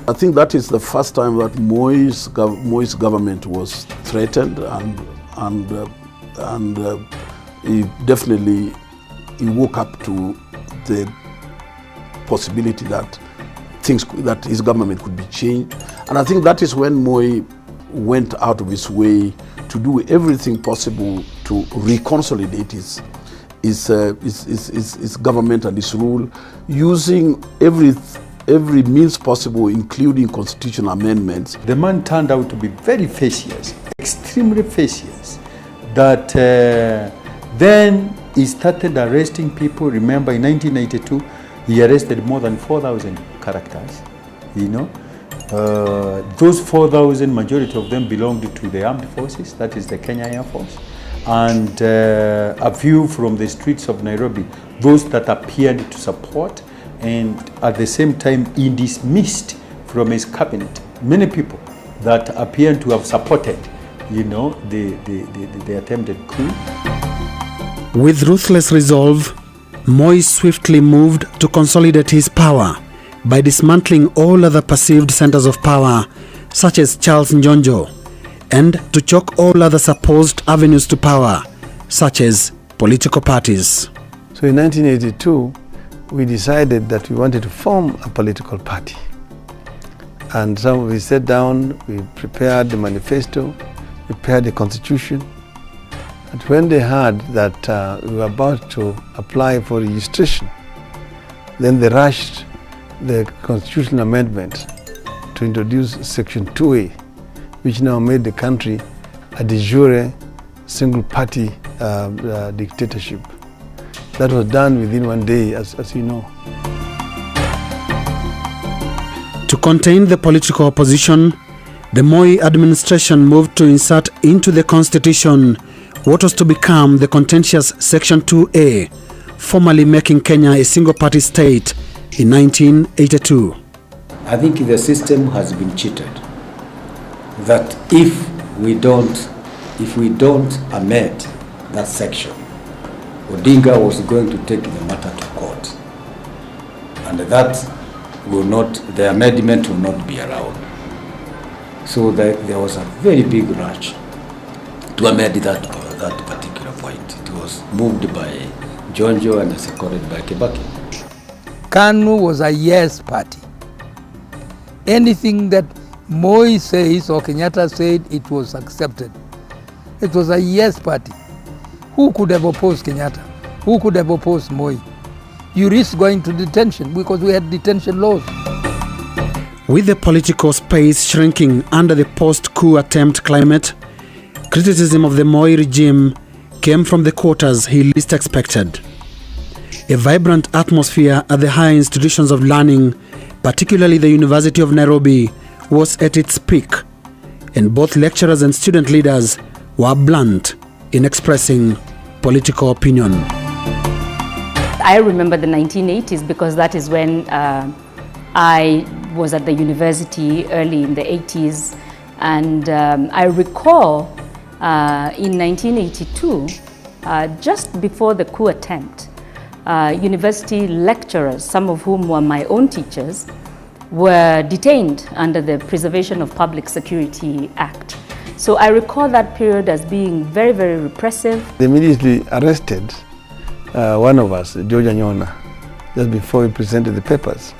I think that is the first time that Moi's government was threatened, and he definitely woke up to the possibility that that his government could be changed. And I think that is when Moi went out of his way to do everything possible to reconsolidate his government and his rule, using every means possible, including constitutional amendments. The man turned out to be very fastidious, extremely fastidious, that then he started arresting people. Remember, in 1992, he arrested more than 4,000 characters, you know. Those 4,000, majority of them belonged to the armed forces, that is the Kenya Air Force, and a few from the streets of Nairobi, those that appeared to support, and at the same time he dismissed from his cabinet many people that appeared to have supported, you know, the attempted coup. With ruthless resolve, Moi swiftly moved to consolidate his power by dismantling all other perceived centers of power, such as Charles Njonjo, and to choke all other supposed avenues to power, such as political parties. So in 1982, we decided that we wanted to form a political party. And so we sat down, we prepared the manifesto, prepared the constitution. And when they heard that we were about to apply for registration, then they rushed the constitutional amendment to introduce Section 2A, which now made the country a de jure single-party dictatorship. That was done within one day, as you know. To contain the political opposition, the Moi administration moved to insert into the constitution what was to become the contentious Section 2A, formally making Kenya a single-party state in 1982. I think the system has been cheated. That if we don't amend that section, Odinga was going to take the matter to court, and that will not, the amendment will not be allowed. So there was a very big rush to amend that particular point. It was moved by Njonjo and seconded by Kibaki. Kanu was a yes party. Anything that Moi says or Kenyatta said, it was accepted. It was a yes party. Who could have opposed Kenyatta? Who could have opposed Moi? You risk going to detention because we had detention laws. With the political space shrinking under the post-coup attempt climate, criticism of the Moi regime came from the quarters he least expected. A vibrant atmosphere at the higher institutions of learning, particularly the University of Nairobi, was at its peak, and both lecturers and student leaders were blunt in expressing political opinion. I remember the 1980s because that is when I was at the university early in the 80s, and I recall in 1982, just before the coup attempt, university lecturers, some of whom were my own teachers, were detained under the Preservation of Public Security Act. So I recall that period as being very, very repressive. They immediately arrested one of us, George Anyona, just before he presented the papers.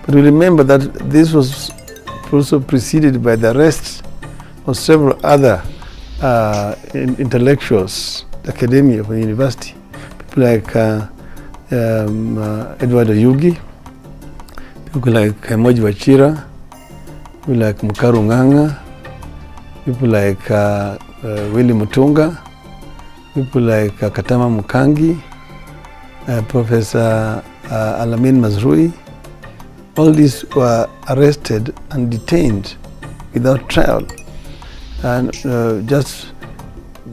But we remember that this was also preceded by the arrest of several other intellectuals, academia of the university, people like Edward Oyugi, people like Moji Wachira, people like Mukaru Nganga, people like Willie Mutunga, people like Katama Mukangi, Professor Alamin Mazrui. All these were arrested and detained without trial, and just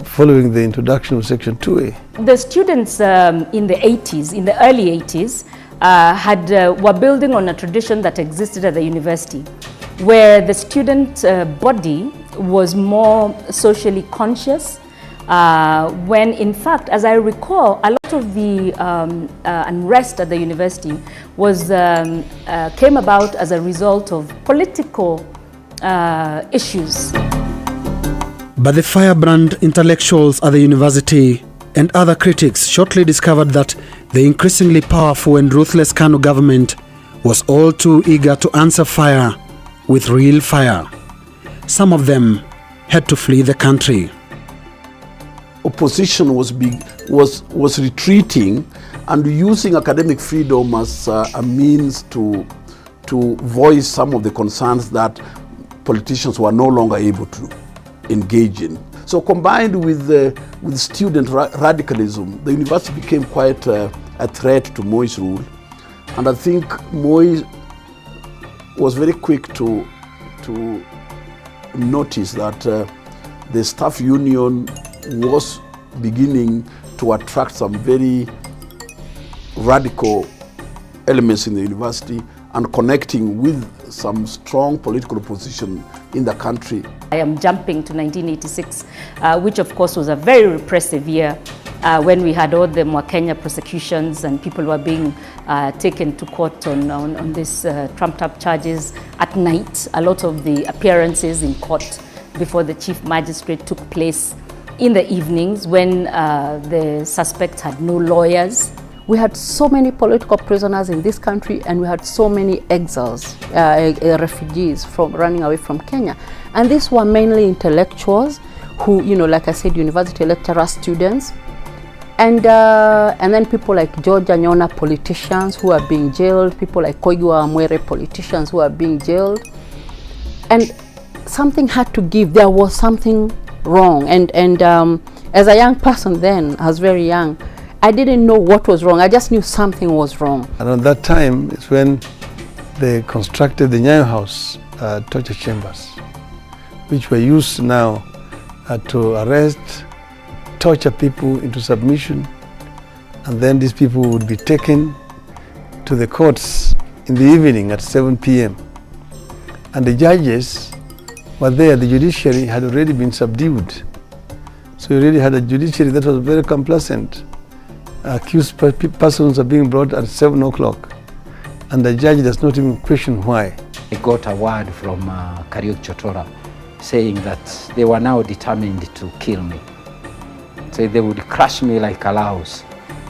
following the introduction of Section 2A. The students in the 80s, in the early 80s, were building on a tradition that existed at the university, where the student body was more socially conscious, when in fact, as I recall, a lot of the unrest at the university was came about as a result of political issues. But the firebrand intellectuals at the university and other critics shortly discovered that the increasingly powerful and ruthless Kanu government was all too eager to answer fire with real fire. Some of them had to flee the country. Opposition was retreating and using academic freedom as a means to voice some of the concerns that politicians were no longer able to engage in. So combined with student radicalism, the university became quite a threat to Moi's rule. And I think Moi was very quick to notice that the staff union was beginning to attract some very radical elements in the university and connecting with some strong political opposition in the country. I am jumping to 1986, which of course was a very repressive year when we had all the Mwakenya prosecutions and people were being taken to court on these trumped up charges at night. A lot of the appearances in court before the chief magistrate took place in the evenings when the suspects had no lawyers. We had so many political prisoners in this country, and we had so many exiles, refugees from running away from Kenya. And these were mainly intellectuals who, you know, like I said, university lecturer students. And then people like George Anyona, politicians who are being jailed, people like Koigwa Amwere, politicians who are being jailed. And something had to give. There was something wrong. And as a young person then, I was very young, I didn't know what was wrong. I just knew something was wrong. And at that time is when they constructed the Nyayo House torture chambers, which were used now to arrest, torture people into submission, and then these people would be taken to the courts in the evening at 7 p.m. And the judges were there. The judiciary had already been subdued. So you already had a judiciary that was very complacent. Accused persons are being brought at 7 o'clock, and the judge does not even question why. I got a word from Kariuki Chotora saying that they were now determined to kill me. So they would crush me like a louse,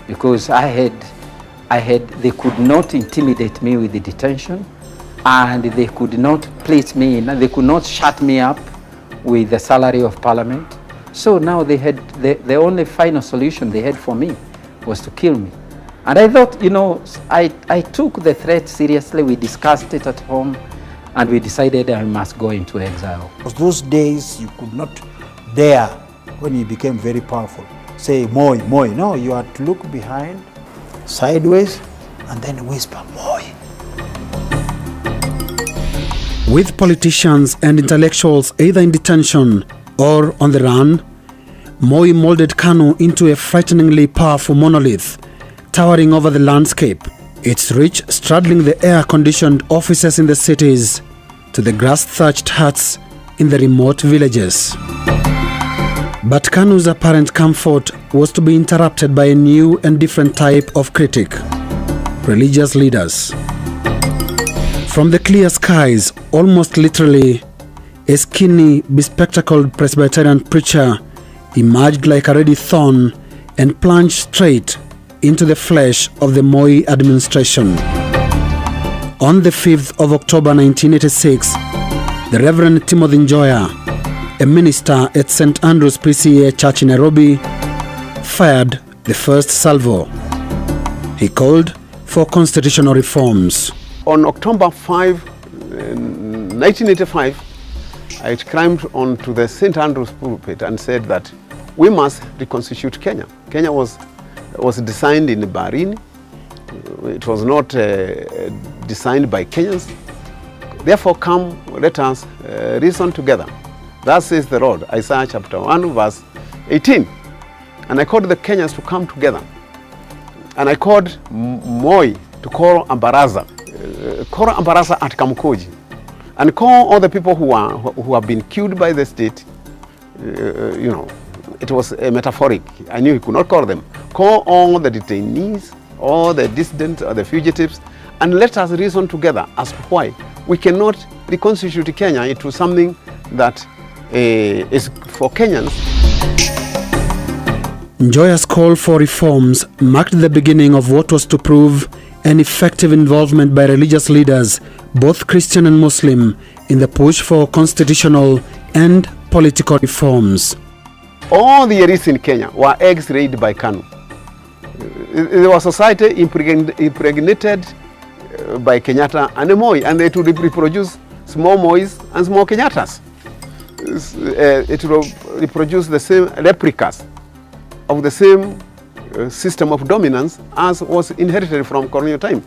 because they could not intimidate me with the detention, and they could not place me in, they could not shut me up with the salary of parliament. So now they had, the only final solution they had for me was to kill me. And I thought, you know, I took the threat seriously. We discussed it at home, and we decided I must go into exile. Those days you could not dare, when you became very powerful, say Moi, Moi. No, you had to look behind, sideways, and then whisper, Moi. With politicians and intellectuals either in detention or on the run, Moi molded Kanu into a frighteningly powerful monolith, towering over the landscape, its reach straddling the air-conditioned offices in the cities to the grass-thatched huts in the remote villages. But Kanu's apparent comfort was to be interrupted by a new and different type of critic: religious leaders. From the clear skies, almost literally, a skinny, bespectacled Presbyterian preacher emerged like a ready thorn and plunged straight into the flesh of the Moi administration. On the 5th of October 1986, the Reverend Timothy Njoya, a minister at St. Andrew's PCA Church in Nairobi, fired the first salvo. He called for constitutional reforms. On October 5, 1985, I climbed onto the St. Andrew's pulpit and said that we must reconstitute Kenya. Kenya was designed in Baringo. It was not designed by Kenyans. Therefore, come, let us reason together. Thus says the Lord, Isaiah chapter 1, verse 18. And I called the Kenyans to come together. And I called Moi to call Ambaraza at Kamukoji. and call all the people who have been killed by the state. You know, it was metaphoric. I knew he could not call them. Call all the detainees, all the dissidents or the fugitives, and let us reason together as to why we cannot reconstitute Kenya into something that is for Kenyans. Njoya's call for reforms marked the beginning of what was to prove an effective involvement by religious leaders, both Christian and Muslim, in the push for constitutional and political reforms. All the elites in Kenya were X-rayed by Kanu. There was a society impregnated by Kenyatta and Moi, and they would reproduce small Mois and small Kenyattas. It will reproduce the same replicas of the same system of dominance as was inherited from colonial time.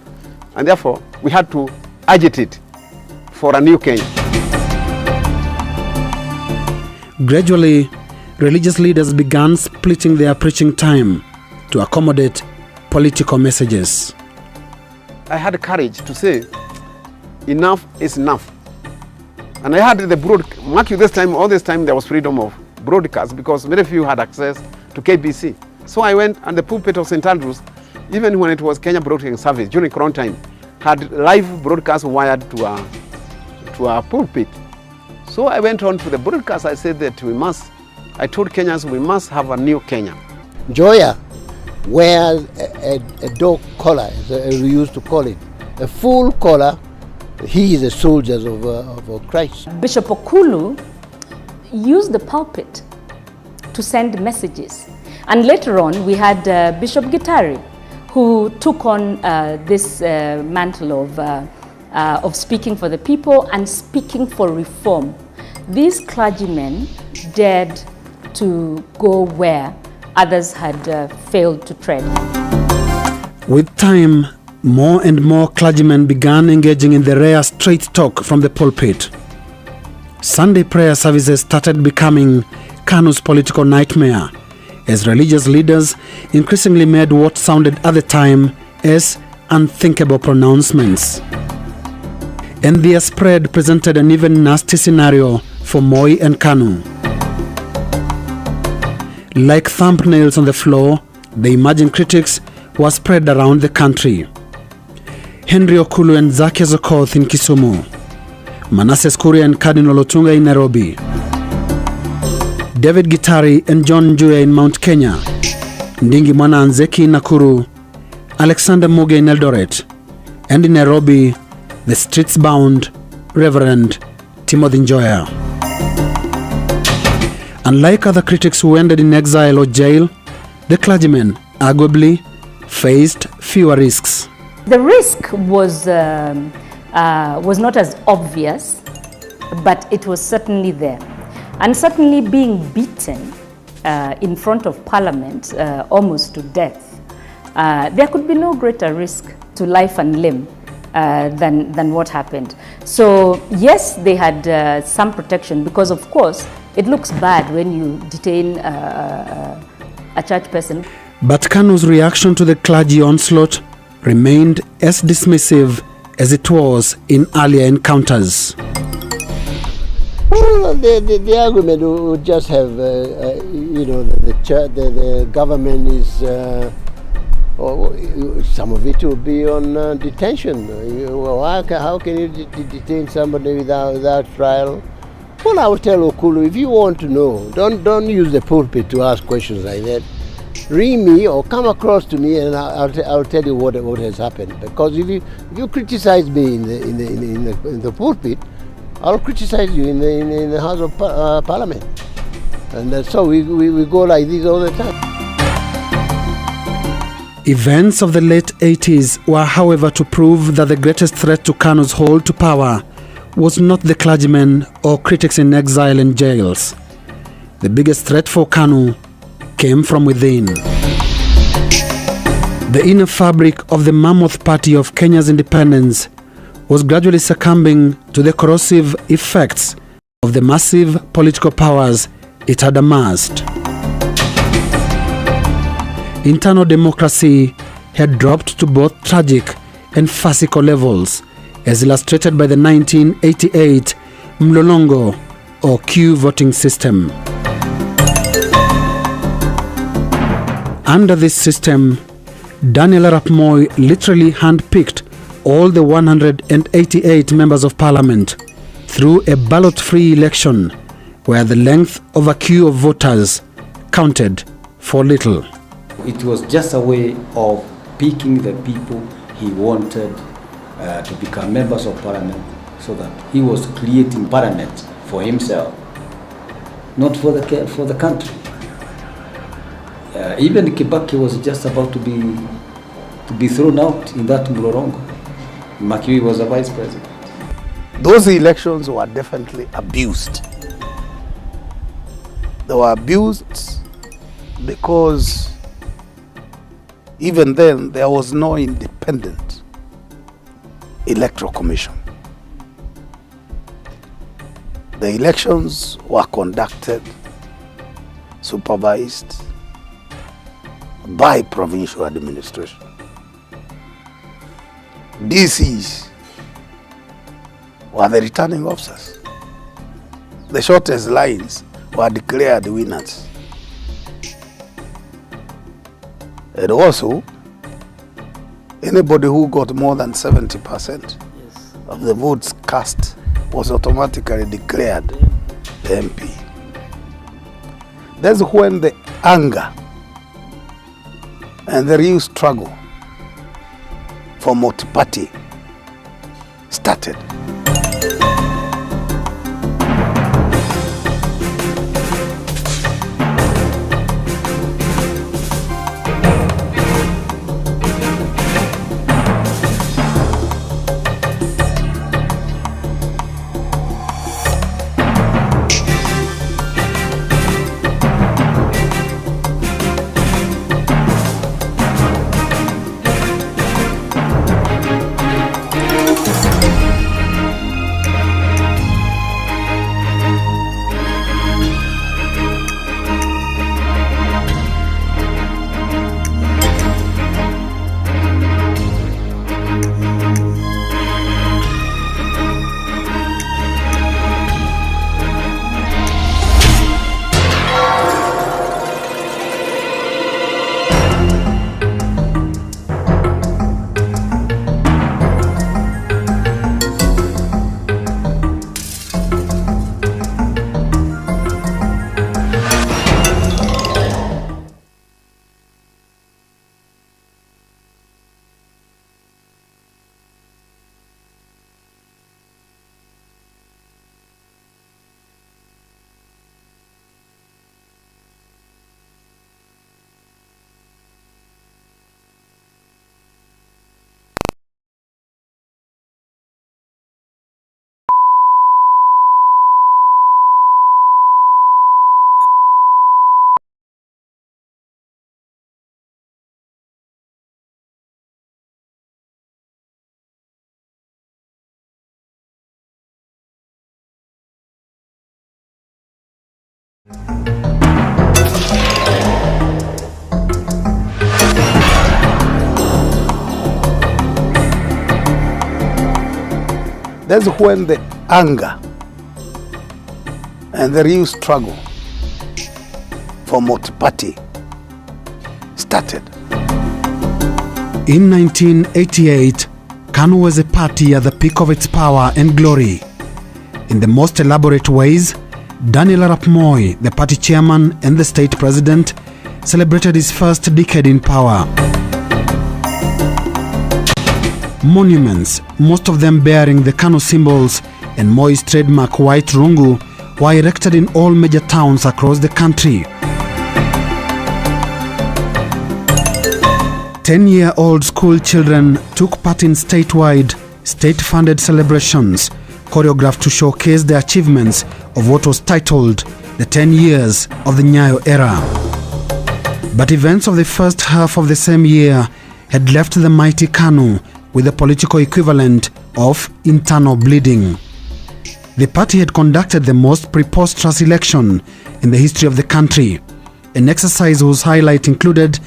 And therefore, we had to agitate for a new Kenya. Gradually, religious leaders began splitting their preaching time to accommodate political messages. I had courage to say, enough is enough. And I had the mark you this time, all this time there was freedom of broadcast because very few had access to KBC. So I went and the pulpit of St. Andrews, even when it was Kenya Broadcasting Service during Crown time, had live broadcast wired to our pulpit. So I went on to the broadcast. I said that I told Kenyans we must have a new Kenya. Njoya wears a dog collar, as we used to call it, a full collar. He is a soldier of Christ. Bishop Okulu used the pulpit to send messages. And later on, we had Bishop Gitari, who took on this mantle of speaking for the people and speaking for reform. These clergymen dared to go where others had failed to tread. With time, more and more clergymen began engaging in the rare straight talk from the pulpit. Sunday prayer services started becoming Kanu's political nightmare, as religious leaders increasingly made what sounded at the time as unthinkable pronouncements. And their spread presented an even nasty scenario for Moi and Kanu. Like thumbnails on the floor, the emerging critics were spread around the country. Henry Okulu and Zacchaeus Okoth in Kisumu, Manasseh Kuria and Cardinal Otunga in Nairobi, David Gitari and John Njuya in Mount Kenya, Ndingi Mwana Anzeki in Nakuru, Alexander Muge in Eldoret, and in Nairobi, the streets-bound Reverend Timothy Njoya. Unlike other critics who ended in exile or jail, the clergymen arguably faced fewer risks. The risk was not as obvious, but it was certainly there. And certainly being beaten in front of Parliament almost to death, there could be no greater risk to life and limb than what happened. So yes, they had some protection because of course it looks bad when you detain a church person. But Kanu's reaction to the clergy onslaught remained as dismissive as it was in earlier encounters. Well, the argument would just have, you know, the government is, some of it will be on detention. How can you detain somebody without trial? Well, I will tell Okulu, if you want to know, don't use the pulpit to ask questions like that. Ring me or come across to me and I'll tell you what has happened. Because if you criticize me in the pulpit, I'll criticize you in the House of Parliament. And so we go like this all the time. Events of the late 80s were, however, to prove that the greatest threat to Kanu's hold to power was not the clergymen or critics in exile and jails. The biggest threat for Kanu came from within. The inner fabric of the mammoth party of Kenya's independence was gradually succumbing to the corrosive effects of the massive political powers it had amassed. Internal democracy had dropped to both tragic and farcical levels as illustrated by the 1988 Mlolongo or queue voting system. Under this system, Daniel Arap Moi literally handpicked all the 188 members of parliament through a ballot-free election where the length of a queue of voters counted for little. It was just a way of picking the people he wanted to become members of parliament, so that he was creating parliament for himself, not for the country. Even Kibaki was just about to be thrown out in that Mlolongo. Makui was a vice president. Those elections were definitely abused. They were abused because even then there was no independent electoral commission. The elections were conducted, supervised by provincial administration. DCs were the returning officers. The shortest lines were declared winners. And also, anybody who got more than 70% of the votes cast was automatically declared the MP. That's when the anger and the real struggle for Multiparty started. That's when the anger and the real struggle for Multiparty started. In 1988, Kanu was a party at the peak of its power and glory. In the most elaborate ways, Daniel Arap Moi, the party chairman and the state president, celebrated his first decade in power. Monuments, most of them bearing the Kanu symbols and Moi's trademark white rungu, were erected in all major towns across the country. 10-year-old school children took part in statewide, state-funded celebrations, choreographed to showcase the achievements of what was titled the 10 years of the Nyayo era. But events of the first half of the same year had left the mighty Kanu with the political equivalent of internal bleeding. The party had conducted the most preposterous election in the history of the country, an exercise whose highlight included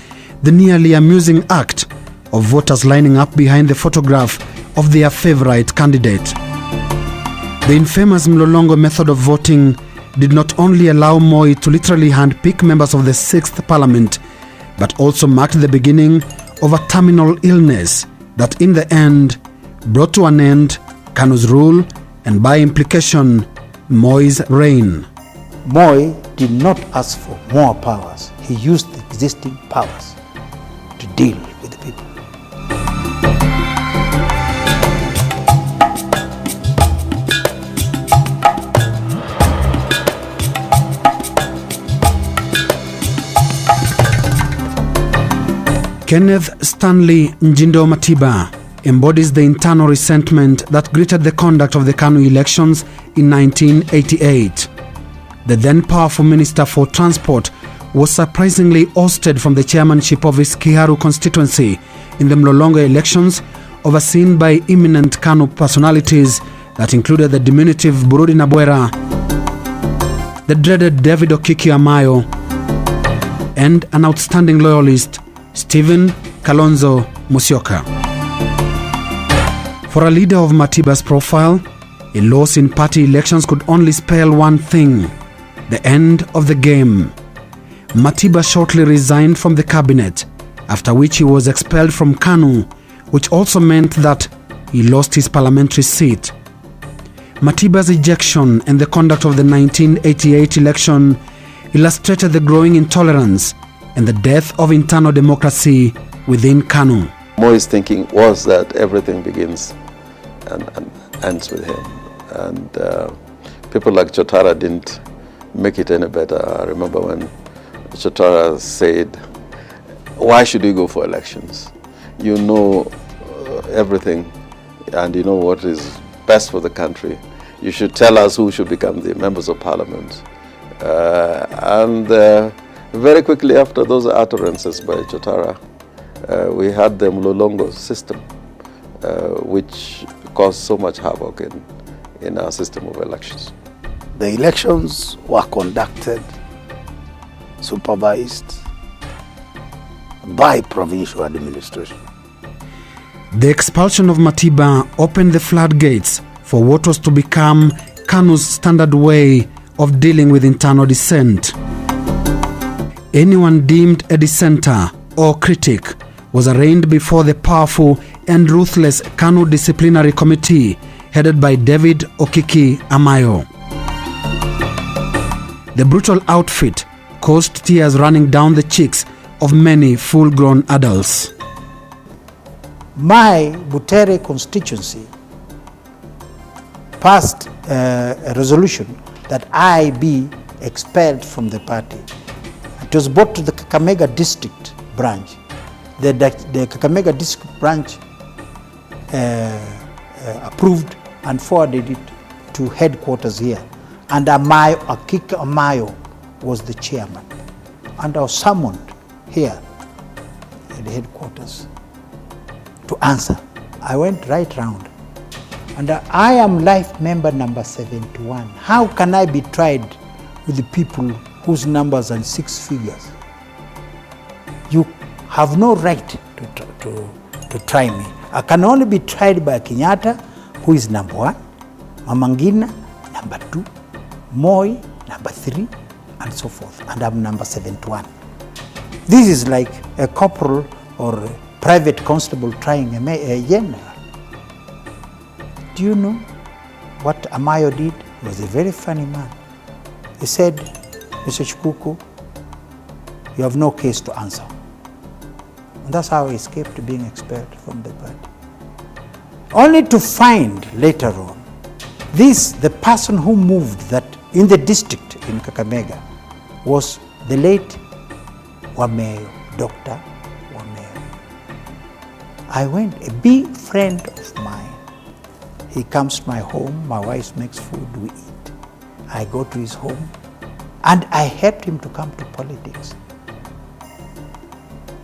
the nearly amusing act of voters lining up behind the photograph of their favorite candidate. The infamous Mlolongo method of voting did not only allow Moi to literally handpick members of the 6th Parliament, but also marked the beginning of a terminal illness that in the end brought to an end Kanu's rule and by implication Moi's reign. Moi did not ask for more powers. He used the existing powers to deal with the people. Kenneth Stanley Njindo Matiba embodies the internal resentment that greeted the conduct of the Kanu elections in 1988. The then powerful Minister for Transport was surprisingly ousted from the chairmanship of his Kiharu constituency in the Mlolongo elections, overseen by eminent Kanu personalities that included the diminutive Burudi Nabwera, the dreaded David Okiki Amayo, and an outstanding loyalist, Stephen Kalonzo Musyoka. For a leader of Matiba's profile, a loss in party elections could only spell one thing: the end of the game. Matiba shortly resigned from the cabinet, after which he was expelled from Kanu, which also meant that he lost his parliamentary seat. Matiba's ejection and the conduct of the 1988 election illustrated the growing intolerance and the death of internal democracy within Kanu. Moi's thinking was that everything begins and ends with him. And people like Chotara didn't make it any better. I remember when Chotara said, why should we go for elections? You know everything and you know what is best for the country. You should tell us who should become the members of parliament. Very quickly after those utterances by Chotara, we had the Mlolongo system, which caused so much havoc in our system of elections. The elections were conducted, supervised by provincial administration. The expulsion of Matiba opened the floodgates for what was to become Kanu's standard way of dealing with internal dissent. Anyone deemed a dissenter or critic was arraigned before the powerful and ruthless Kanu Disciplinary Committee headed by David Okiki Amayo. The brutal outfit caused tears running down the cheeks of many full-grown adults. My Butere constituency passed a resolution that I be expelled from the party. It was brought to the Kakamega district branch. The Kakamega district branch approved and forwarded it to headquarters here. And Akika Amayo was the chairman. And I was summoned here at the headquarters to answer. I went right round. And I am life member number 71. How can I be tried with the people whose numbers are 6 figures? You have no right to try me. I can only be tried by Kenyatta, who is number 1, Mamangina, number 2, Moi, number 3, and so forth. And I'm number 71. This is like a corporal or a private constable trying a general. Do you know what Amayo did? He was a very funny man. He said, Mr. Chikuku, you have no case to answer. And that's how he escaped being expelled from the party. Only to find later on, the person who moved that in the district in Kakamega was the late Wameyo, Dr. Wameyo. I went, a big friend of mine. He comes to my home, my wife makes food, we eat. I go to his home, and I helped him to come to politics.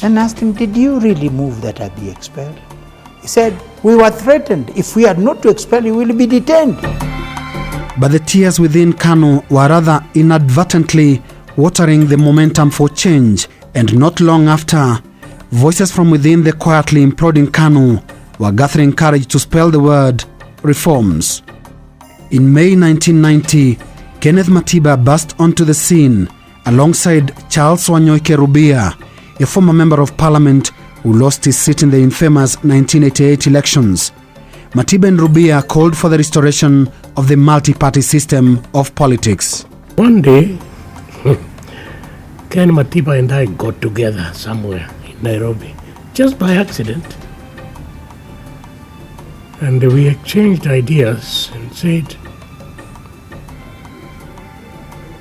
And asked him, did you really move that I be expelled? He said, we were threatened. If we are not to expel you, we will be detained. But the tears within Kanu were rather inadvertently watering the momentum for change, and not long after, voices from within the quietly imploding Kanu were gathering courage to spell the word reforms. In May 1990, Kenneth Matiba burst onto the scene alongside Charles Wanyoike Rubia, a former member of parliament who lost his seat in the infamous 1988 elections. Matiba and Rubia called for the restoration of the multi-party system of politics. One day, Ken Matiba and I got together somewhere in Nairobi, just by accident. And we exchanged ideas and said,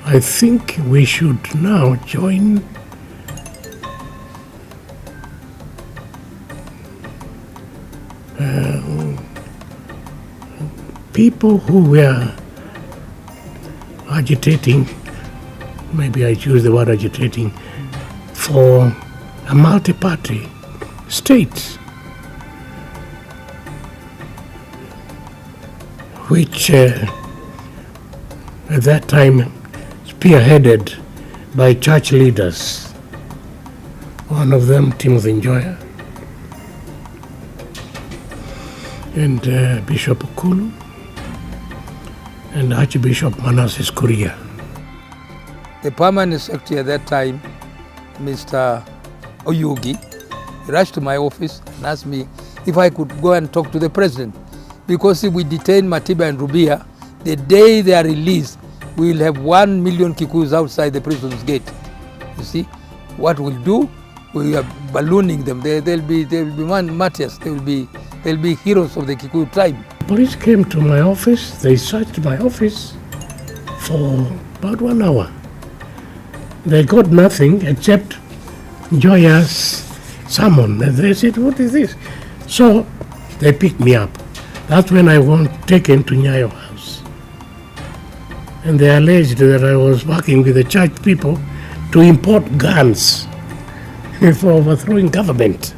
I think we should now join people who were agitating, maybe I choose the word agitating, for a multi-party state, which at that time spearheaded by church leaders, one of them Timothy Njoya and Bishop Kanu and Archbishop Manasseh Kuria. The permanent secretary at that time, Mr. Oyugi, rushed to my office and asked me if I could go and talk to the president. Because if we detain Matiba and Rubia, the day they are released, we will have 1 million Kikuyus outside the prison's gate. You see, what we'll do, we are ballooning them. They'll be martyrs. They'll be heroes of the Kikuyu tribe. Police came to my office. They searched my office for about 1 hour. They got nothing except Njoya's summon. And they said, what is this? So they picked me up. That's when I was taken to Nyayo House. And they alleged that I was working with the church people to import guns for overthrowing government.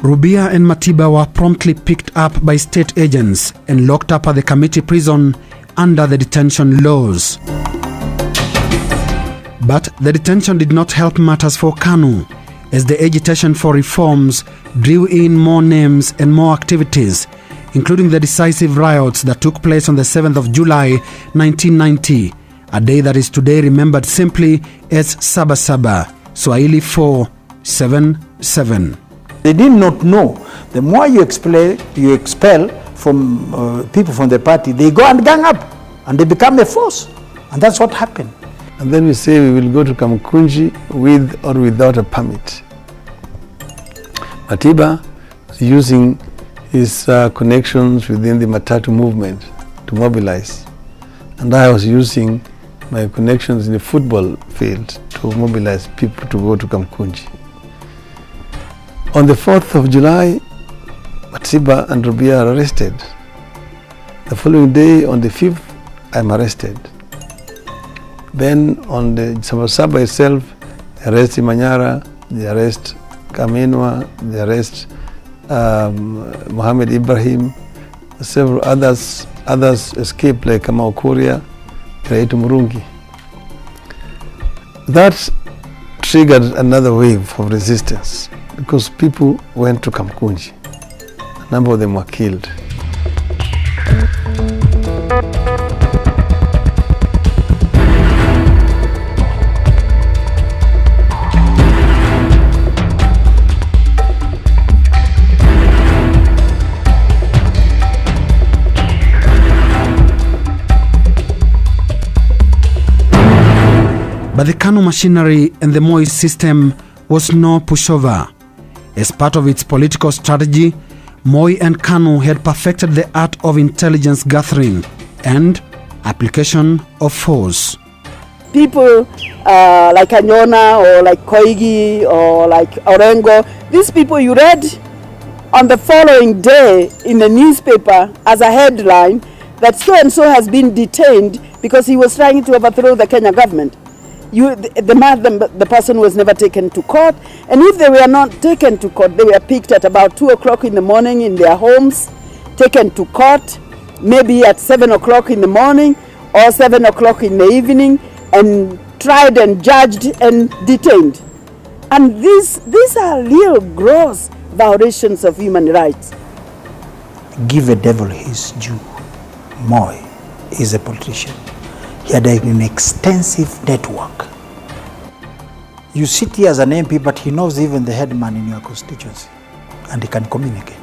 Rubia and Matiba were promptly picked up by state agents and locked up at the committee prison under the detention laws. But the detention did not help matters for Kanu, as the agitation for reforms drew in more names and more activities, including the decisive riots that took place on the 7th of July 1990, a day that is today remembered simply as Saba Saba, Swahili 477. They did not know. The more you expel from people from the party, they go and gang up and they become a force. And that's what happened. And then we say we will go to Kamkunji with or without a permit. Matiba using his connections within the Matatu movement to mobilize. And I was using my connections in the football field to mobilize people to go to Kamkunji. On the 4th of July, Matiba and Rubia are arrested. The following day, on the 5th, I'm arrested. Then on the Saba Saba itself, they arrest Imanyara, they arrest Kamenwa, they arrest Mohammed Ibrahim, several others escaped like Kamau Kuria, Raitu Murungi. That triggered another wave of resistance because people went to Kamkunji. A number of them were killed. But the Kanu machinery and the Moi system was no pushover. As part of its political strategy, Moi and Kanu had perfected the art of intelligence gathering and application of force. People like Anyona or like Koigi or like Orengo, these people you read on the following day in the newspaper as a headline that so-and-so has been detained because he was trying to overthrow the Kenya government. The person was never taken to court, and if they were not taken to court, they were picked at about 2 o'clock in the morning in their homes, taken to court, maybe at 7 o'clock in the morning or 7 o'clock in the evening, and tried and judged and detained. And these are real gross violations of human rights. Give a devil his due. Moi is a politician. He had an extensive network. You sit here as an MP, but he knows even the headman in your constituency, and he can communicate.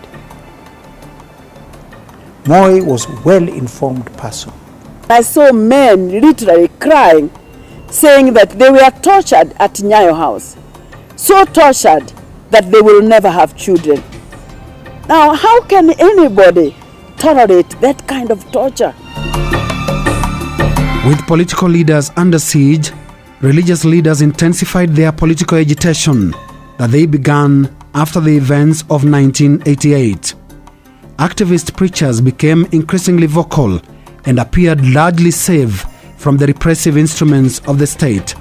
Moi was a well-informed person. I saw men literally crying, saying that they were tortured at Nyayo House. So tortured that they will never have children. Now, how can anybody tolerate that kind of torture? With political leaders under siege, religious leaders intensified their political agitation that they began after the events of 1988. Activist preachers became increasingly vocal and appeared largely safe from the repressive instruments of the state.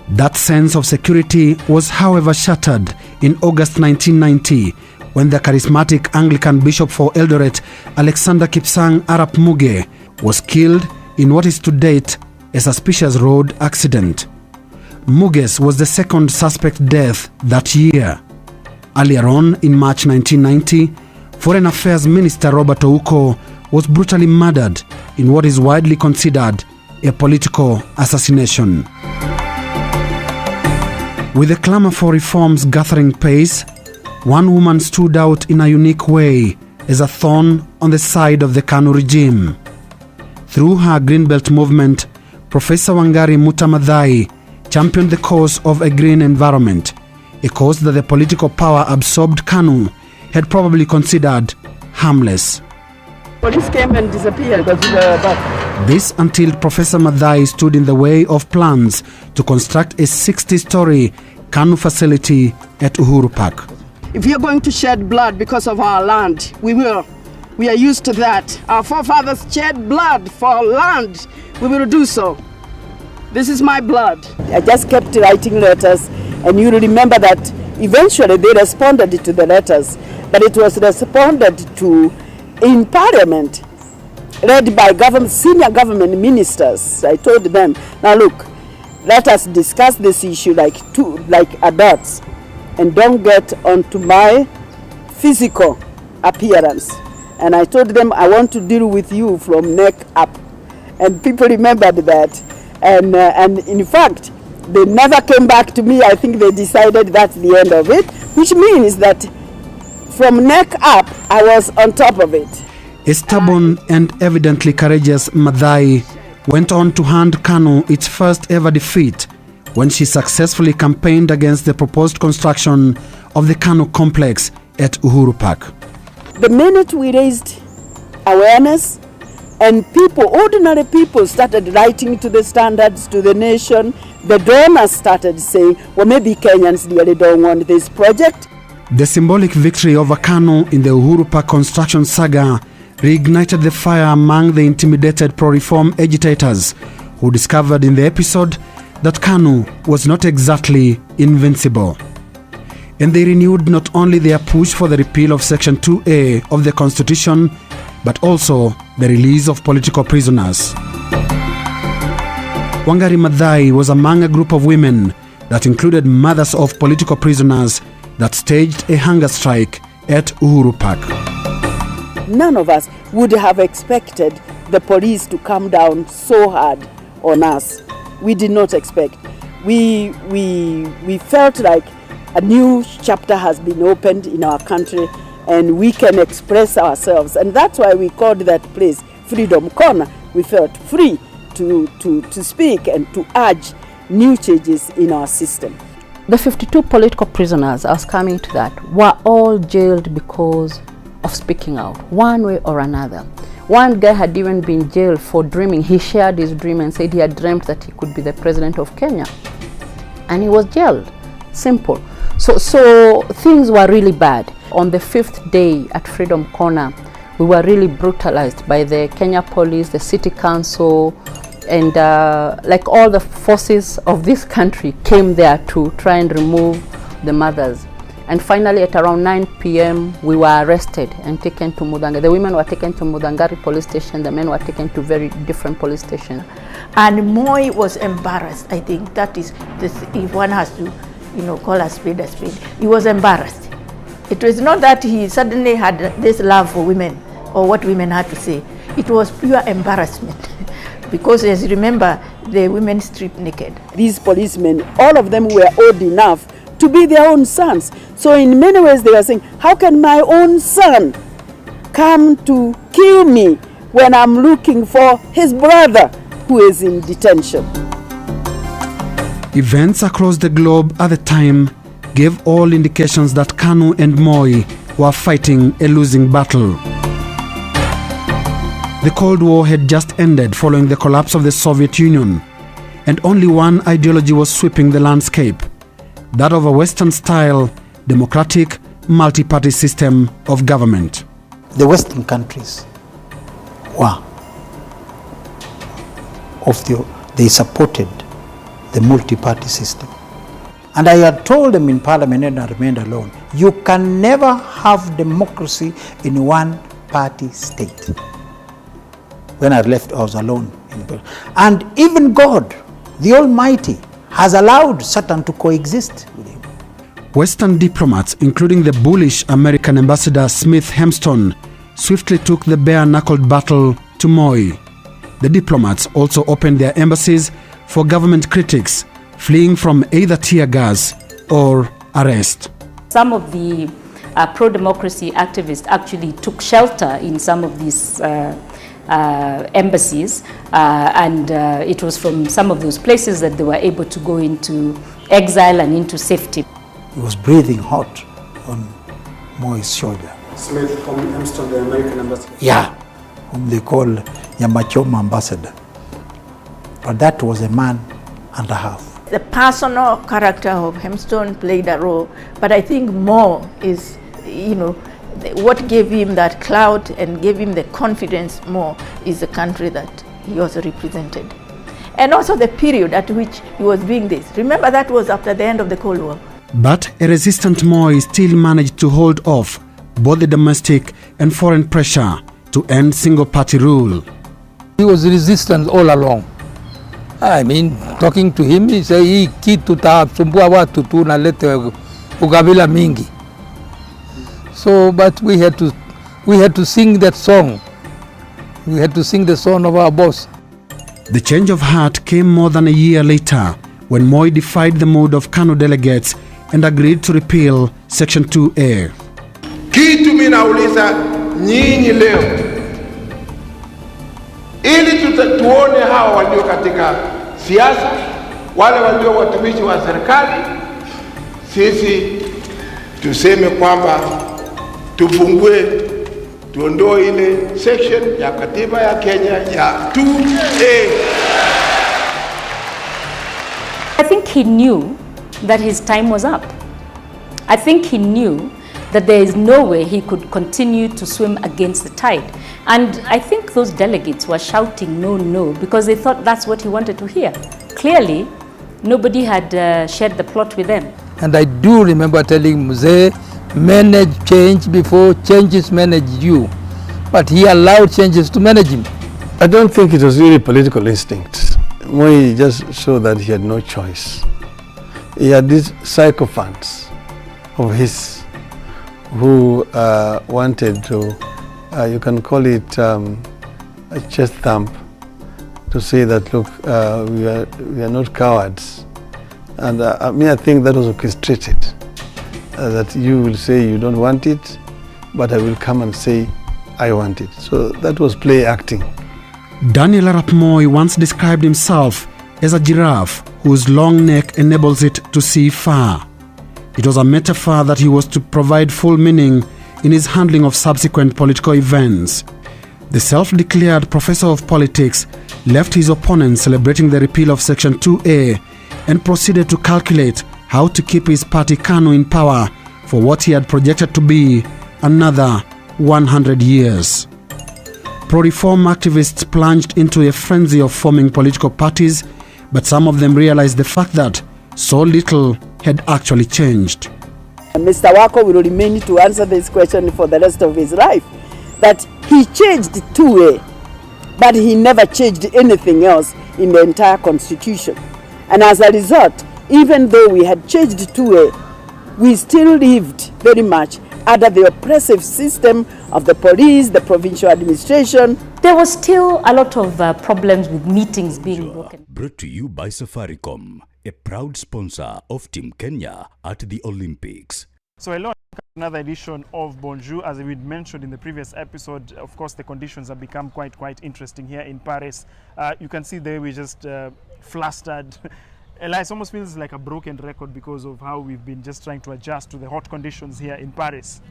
That sense of security was, however, shattered in August 1990 when the charismatic Anglican Bishop for Eldoret, Alexander Kipsang Arap Muge, was killed in what is to date a suspicious road accident. Muges was the second suspect death that year. Earlier on, in March 1990, Foreign Affairs Minister Robert Ouko was brutally murdered in what is widely considered a political assassination. With the clamor for reforms gathering pace, one woman stood out in a unique way as a thorn on the side of the Kanu regime. Through her Greenbelt movement, Professor Wangari Maathai championed the cause of a green environment, a cause that the political power-absorbed Kanu had probably considered harmless. Police came and disappeared. This until Professor Maathai stood in the way of plans to construct a 60-story Kanu facility at Uhuru Park. If you're going to shed blood because of our land, we will. We are used to that. Our forefathers shed blood for our land. We will do so. This is my blood. I just kept writing letters, and you remember that eventually they responded to the letters, but it was responded to in Parliament, led by senior government ministers. I told them, now look, let us discuss this issue like adults, and don't get onto my physical appearance. And I told them, I want to deal with you from neck up. And people remembered that. And in fact, they never came back to me. I think they decided that's the end of it, which means that from neck up, I was on top of it. A stubborn and evidently courageous Maathai went on to hand Kanu its first ever defeat when she successfully campaigned against the proposed construction of the Kanu complex at Uhuru Park. The minute we raised awareness and people, ordinary people, started writing to the standards, to the nation, the donors started saying, well, maybe Kenyans really don't want this project. The symbolic victory over Kanu in the Uhuru Park construction saga reignited the fire among the intimidated pro-reform agitators who discovered in the episode that Kanu was not exactly invincible. And they renewed not only their push for the repeal of Section 2A of the Constitution, but also the release of political prisoners. Wangari Maathai was among a group of women that included mothers of political prisoners that staged a hunger strike at Uhuru Park. None of us would have expected the police to come down so hard on us. We did not expect. We felt like a new chapter has been opened in our country and we can express ourselves. And that's why we called that place Freedom Corner. We felt free to speak and to urge new changes in our system. The 52 political prisoners, I was coming to that, were all jailed because of speaking out, one way or another. One guy had even been jailed for dreaming. He shared his dream and said he had dreamt that he could be the president of Kenya. And he was jailed. Simple. So things were really bad. On the 5th day at Freedom Corner, we were really brutalized by the Kenya police, the city council, and like all the forces of this country came there to try and remove the mothers. And finally at around 9 p.m. we were arrested and taken to Mudangari. The women were taken to Mudangari police station, the men were taken to very different police stations. And Moi was embarrassed. I think that is, if one has to, call a spade a spade. He was embarrassed. It was not that he suddenly had this love for women or what women had to say. It was pure embarrassment because, as you remember, the women stripped naked. These policemen, all of them were old enough to be their own sons. So in many ways they were saying, how can my own son come to kill me when I'm looking for his brother who is in detention? Events across the globe at the time gave all indications that Kanu and Moi were fighting a losing battle. The Cold War had just ended following the collapse of the Soviet Union, and only one ideology was sweeping the landscape, that of a Western-style, democratic, multi-party system of government. The Western countries they supported the multi-party system. And I had told them in Parliament, and I remained alone, you can never have democracy in one-party state. When I left, I was alone. And even God, the Almighty, has allowed Satan to coexist with him. Western diplomats, including the bullish American ambassador Smith Hempston, swiftly took the bare-knuckled battle to Moi. The diplomats also opened their embassies for government critics, fleeing from either tear gas or arrest. Some of the pro-democracy activists actually took shelter in some of these embassies, and it was from some of those places that they were able to go into exile and into safety. He was breathing hot on Moi's shoulder. Smith from Hempston, the American ambassador? Yeah, whom they call Yamachoma ambassador. But that was a man and a half. The personal character of Hempston played a role, but I think more is, what gave him that clout and gave him the confidence more is the country that he also represented. And also the period at which he was doing this. Remember, that was after the end of the Cold War. But a resistant Moi still managed to hold off both the domestic and foreign pressure to end single-party rule. He was resistant all along. I mean, talking to him, he said, hii kitu tasumbua watu tu na lete ukabila mingi. So, but we had to sing that song. We had to sing the song of our boss. The change of heart came more than a year later when Moi defied the mood of Kanu delegates and agreed to repeal Section 2A. Kitu mimi nauliza nyinyi leo, ili tuone hawa walio katika siasa, wale walio watumishi wa serikali, sisi tuseme kwamba tufungue, tuondoe ile section ya katiba ya Kenya ya 2A. I think he knew that his time was up. I think he knew that there is no way he could continue to swim against the tide. And I think those delegates were shouting no, no, because they thought that's what he wanted to hear. Clearly, nobody had shared the plot with them. And I do remember telling Mzee, manage change before changes manage you. But he allowed changes to manage him. I don't think it was really political instinct. Moi just showed that he had no choice. He had these sycophants of his who wanted to, you can call it a chest thump, to say that, look, we are not cowards. And I think that was orchestrated, that you will say you don't want it, but I will come and say I want it. So that was play acting. Daniel Arap Moi once described himself as a giraffe whose long neck enables it to see far. It was a metaphor that he was to provide full meaning in his handling of subsequent political events. The self-declared professor of politics left his opponents celebrating the repeal of Section 2A and proceeded to calculate how to keep his party Kanu in power for what he had projected to be another 100 years. Pro-reform activists plunged into a frenzy of forming political parties, but some of them realized the fact that so little had actually changed. Mr. Wako will remain to answer this question for the rest of his life, that he changed 2A, but he never changed anything else in the entire constitution. And as a result, even though we had changed 2A, we still lived very much under the oppressive system of the police, the provincial administration. There was still a lot of problems with meetings being broken. Brought to you by Safaricom, a proud sponsor of Team Kenya at the Olympics. So hello, another edition of Bonjour. As we mentioned in the previous episode, of course, the conditions have become quite interesting here in Paris. You can see there we just flustered. It almost feels like a broken record because of how we've been just trying to adjust to the hot conditions here in Paris.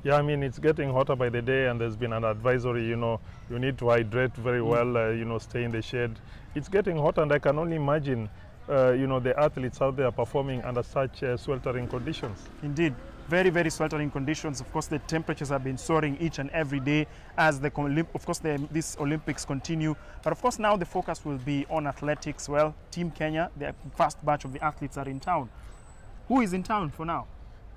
Yeah, I mean, it's getting hotter by the day, and there's been an advisory, you need to hydrate very well, stay in the shade. It's getting hot, and I can only imagine, the athletes out there performing under such sweltering conditions. Indeed. Very sweltering conditions. Of course, the temperatures have been soaring each and every day as these Olympics continue. But of course, now the focus will be on athletics. Well, Team Kenya, the first batch of the athletes are in town. Who is in town for now?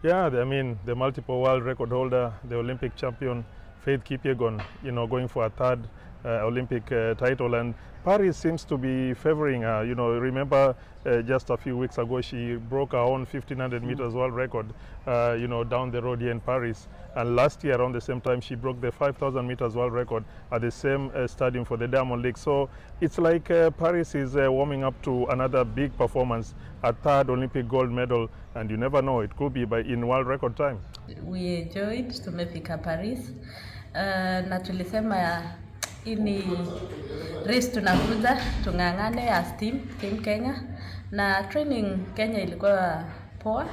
Yeah, I mean, the multiple world record holder, the Olympic champion, Faith Kipyegon, going for a third Olympic title, and Paris seems to be favoring her. Remember just a few weeks ago she broke her own 1500 meters world record, down the road here in Paris. And last year around the same time she broke the 5000 meters world record at the same stadium for the Diamond League. So it's like Paris is warming up to another big performance, a third Olympic gold medal, and you never know, it could be in world record time. We enjoyed tumefika Paris na tulisema ini race tunakuja tungangane as team Kenya, na training Kenya ilikuwa poa,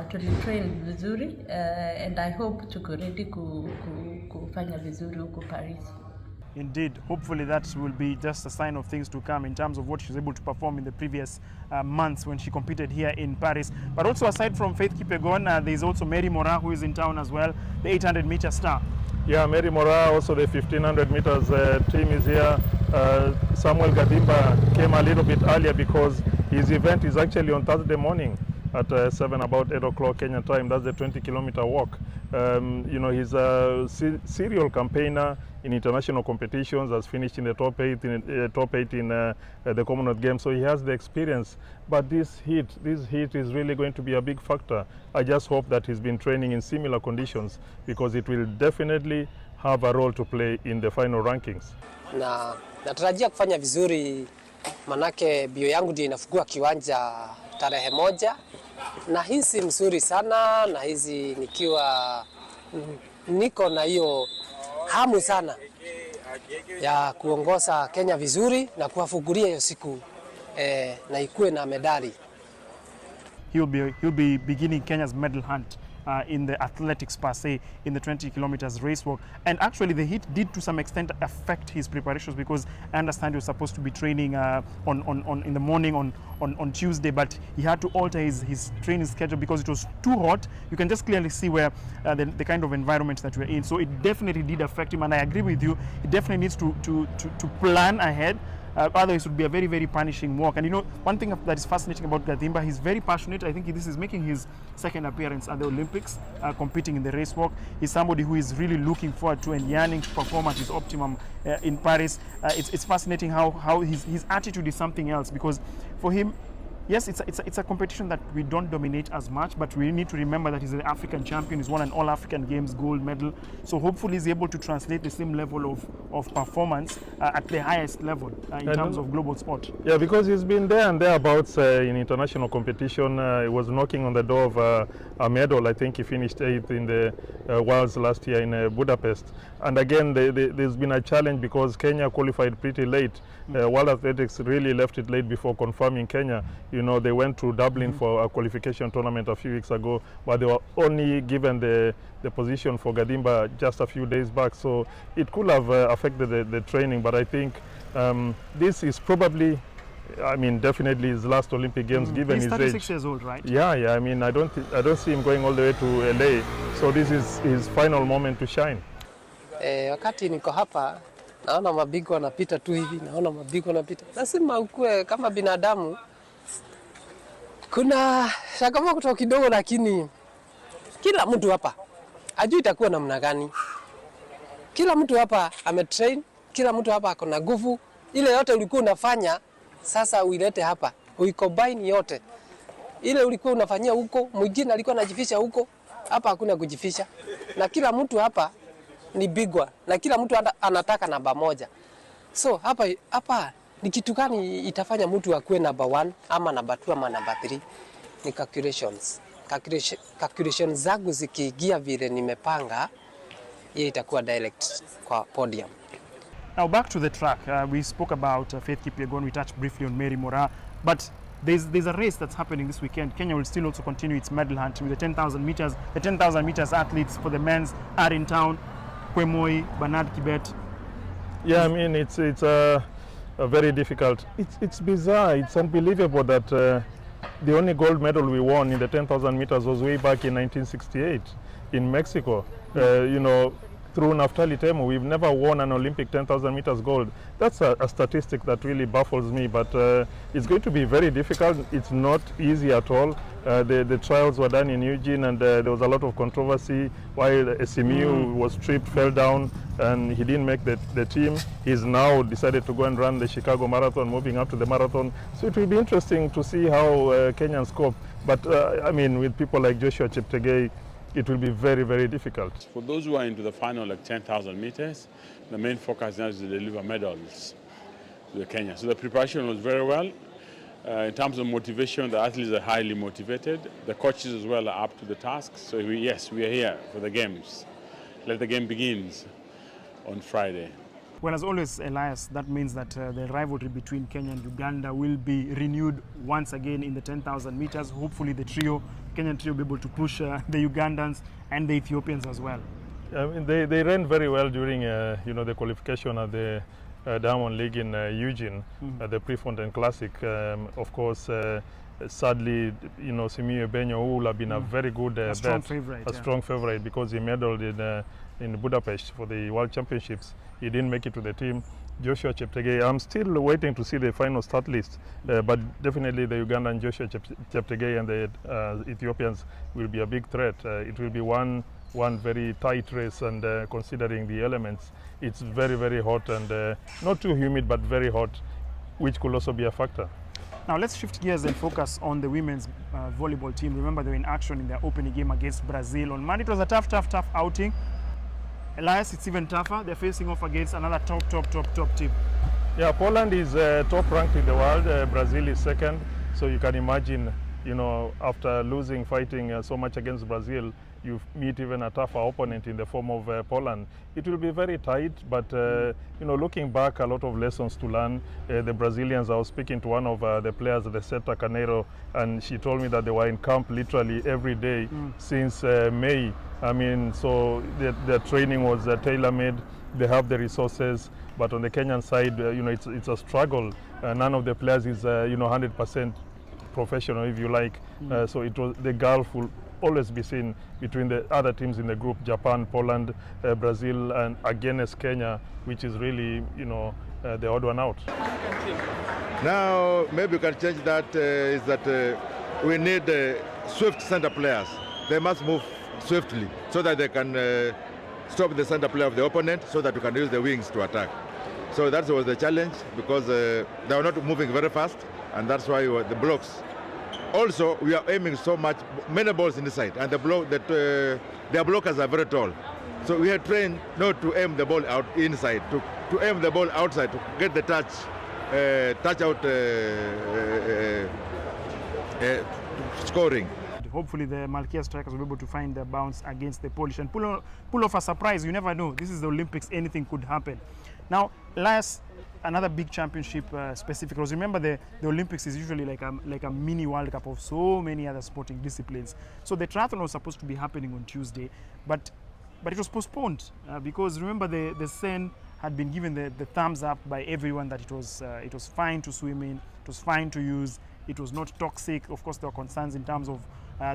tulitrain vizuri, and I hope tuko ready kufanya vizuri huko Paris. Indeed, hopefully that will be just a sign of things to come in terms of what she was able to perform in the previous months when she competed here in Paris. But also, aside from Faith Kipyegon, there is also Mary Moraa, who is in town as well, the 800-meter star. Yeah, Mary Moraa, also the 1500 meters team is here. Samuel Gadimba came a little bit earlier because his event is actually on Thursday morning at about 8 o'clock Kenya time. That's the 20-kilometer walk. He's a serial campaigner in international competitions, has finished in the top eight in the Commonwealth Games, so he has the experience. But this heat is really going to be a big factor. I just hope that he's been training in similar conditions, because it will definitely have a role to play in the final rankings. Na natarajia kufanya vizuri, manake bio yangu ndio inafungua kiwanja tarehe 1, na hizi mzuri sana, na hizi niko na hiyo hamu sana ya kuongoza Kenya vizuri na kuwafungulia hiyo siku na ikuwe na medali. He'll be beginning Kenya's medal hunt in the athletics per se, in the 20 kilometers race walk. And actually the heat did to some extent affect his preparations, because I understand he was supposed to be training in the morning on Tuesday, but he had to alter his training schedule because it was too hot. You can just clearly see where the kind of environment that we're in. So it definitely did affect him, and I agree with you, he definitely needs to plan ahead. Otherwise it would be a very punishing walk. And one thing that is fascinating about Gadimba, he's very passionate. I think this is making his second appearance at the Olympics, competing in the race walk. He's somebody who is really looking forward to and yearning to perform at his optimum in Paris. It's fascinating how his attitude is something else, because for him, yes, it's a competition that we don't dominate as much, but we need to remember that he's an African champion. He's won an All-African Games gold medal. So hopefully he's able to translate the same level of performance at the highest level in terms of global sport. Yeah, because he's been there and thereabouts in international competition. He was knocking on the door of a medal. I think he finished 8th in the Worlds last year in Budapest. And again, there's been a challenge because Kenya qualified pretty late. World Athletics really left it late before confirming Kenya. They went to Dublin for a qualification tournament a few weeks ago, but they were only given the position for Gadimba just a few days back. So it could have affected the training, but I think this is probably, definitely his last Olympic Games given his age. He's 36 years old, right? Yeah. I don't see him going all the way to LA. So this is his final moment to shine. Wakati niko hapa, naona mabingwa wanapita tu hivi, Lazima ukue kama binadamu. Kuna changamoto kidogo, lakini kila mtu hapa ajui itakuwa namna gani. Kila mtu hapa ametrain, kila mtu hapa ako na nguvu. Ile yote ulikuwa unafanya sasa uilete hapa, uikombine yote. Ile ulikuwa unafanyia huko, mwingine alikuwa anajifisha huko, hapa hakuna kujifisha. na kila mtu hapa ni bigwa, na kila mtu anataka namba moja. So hapa ni kitu gani itafanya mtu akuwe number 1 ama number 2 ama number 3? Ni calculations. Calculations zangu zikiingia vile nimepanga, hiyo itakuwa direct kwa podium. Now back to the track. We spoke about Faith Kipyegon. We touched briefly on Mary Moraa, but there's a race that's happening this weekend. Kenya will still also continue its medal hunt with the 10,000 meters. The 10,000 meters athletes for the men's are in town. Kwemoi, Bernard Kibet. Yeah, I mean it's a very difficult. It's bizarre. It's unbelievable that the only gold medal we won in the 10,000 meters was way back in 1968 in Mexico. You know, through Naftali Temu, we've never won an Olympic 10,000 meters gold. That's a statistic that really baffles me, but it's going to be very difficult. It's not easy at all. The trials were done in Eugene, and there was a lot of controversy while SMU was tripped, fell down, and he didn't make the team. He's now decided to go and run the Chicago Marathon, moving up to the marathon. So it will be interesting to see how Kenyans cope. But I mean, with people like Joshua Cheptegei, it will be very, very difficult. For those who are into the final, like 10,000 meters, the main focus now is to deliver medals to Kenya. So the preparation was very well. In terms of motivation, the athletes are highly motivated. The coaches as well are up to the task. So yes, we are here for the games. Let the game begins on Friday. Well, as always, Elias, that means that the rivalry between Kenya and Uganda will be renewed once again in the 10,000 meters. Hopefully the Kenyan trio, will be able to push the Ugandans and the Ethiopians as well. I mean, they ran very well during the qualification at the Diamond League in Eugene, the Prefontaine Classic. Of course, sadly, Simiyu Ebenyo, who will have been a very good strong favorite, strong favorite, because he medaled in Budapest for the World Championships. He didn't make it to the team. Joshua Cheptegei, I'm still waiting to see the final start list, but definitely the Ugandan Joshua Cheptegei and the Ethiopians will be a big threat. It will be one very tight race, and considering the elements, it's very, very hot and not too humid, but very hot, which could also be a factor. Now let's shift gears and focus on the women's volleyball team. Remember, they were in action in their opening game against Brazil on Monday. It was a tough outing. Elias, it's even tougher. They're facing off against another top team. Yeah, Poland is top ranked in the world. Brazil is second. So you can imagine, after fighting so much against Brazil, you meet even a tougher opponent in the form of Poland. It will be very tight, but looking back, a lot of lessons to learn. The Brazilians, I was speaking to one of the players, the setter Caneiro, and she told me that they were in camp literally every day since May. I mean, so their training was tailor-made. They have the resources, but on the Kenyan side, it's a struggle. None of the players is 100% professional, if you like. So it was the gulf will always be seen between the other teams in the group: Japan, Poland, Brazil, and against Kenya, which is really the odd one out. Now maybe we can change that. Is that we need swift center players. They must move swiftly so that they can stop the center player of the opponent, so that we can use the wings to attack. So that was the challenge, because they were not moving very fast, and that's why the blocks. Also, we are aiming so much, many balls inside, and their blockers are very tall. So we are trained not to aim the ball out inside, to aim the ball outside, to get the touch out scoring. Hopefully the Malkia strikers will be able to find their bounce against the Polish and pull off a surprise. You never know. This is the Olympics. Anything could happen. Now, another big championship specific. Because remember, the Olympics is usually like a mini World Cup of so many other sporting disciplines. So the triathlon was supposed to be happening on Tuesday, but it was postponed because remember the Sen had been given the thumbs up by everyone that it was fine to swim in, it was fine to use, it was not toxic. Of course, there were concerns in terms of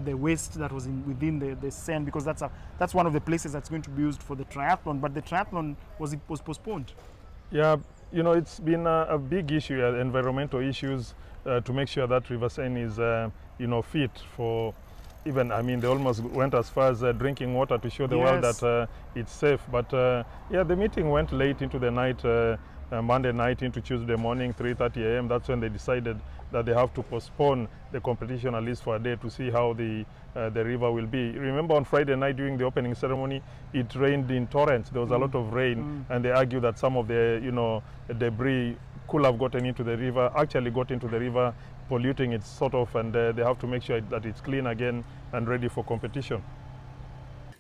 the waste that was within the Sen, because that's one of the places that's going to be used for the triathlon. But the triathlon was postponed. Yeah, it's been a big issue, environmental issues, to make sure that River Sen is fit for. Even, I mean, they almost went as far as drinking water to show the world that it's safe. But yeah, the meeting went late into the night. Monday night into Tuesday morning, 3:30 a.m. That's when they decided that they have to postpone the competition at least for a day to see how the river will be. Remember on Friday night during the opening ceremony, it rained in torrents. There was a lot of rain, and they argue that some of the debris could have gotten into the river, actually got into the river, polluting it sort of, and they have to make sure that it's clean again and ready for competition.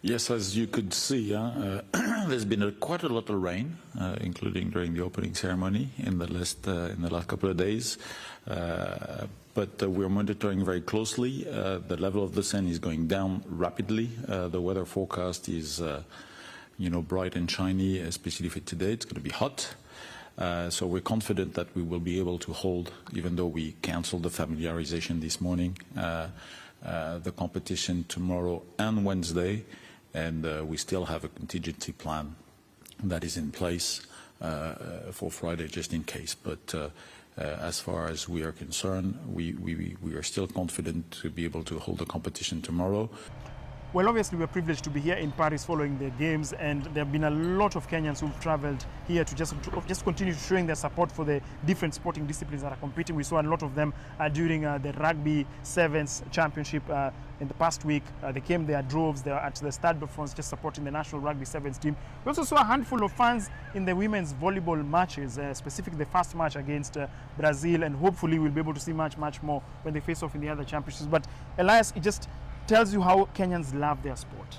Yes, as you could see, there's been quite a lot of rain, including during the opening ceremony in the last couple of days. But we're monitoring very closely. The level of the Seine is going down rapidly. The weather forecast is, bright and shiny, especially for today. It's going to be hot. So we're confident that we will be able to hold, even though we canceled the familiarization this morning, the competition tomorrow and Wednesday. And we still have a contingency plan that is in place for Friday, just in case. But as far as we are concerned, we are still confident to be able to hold the competition tomorrow. Well, obviously, we're privileged to be here in Paris following the games, and there have been a lot of Kenyans who've traveled here to just continue showing their support for the different sporting disciplines that are competing. We saw a lot of them during the Rugby Sevens Championship in the past week. They came there, droves, they were at the Stade de France just supporting the national Rugby Sevens team. We also saw a handful of fans in the women's volleyball matches, specifically the first match against Brazil, and hopefully we'll be able to see much more when they face off in the other championships. But Elias, it just tells you how Kenyans love their sport.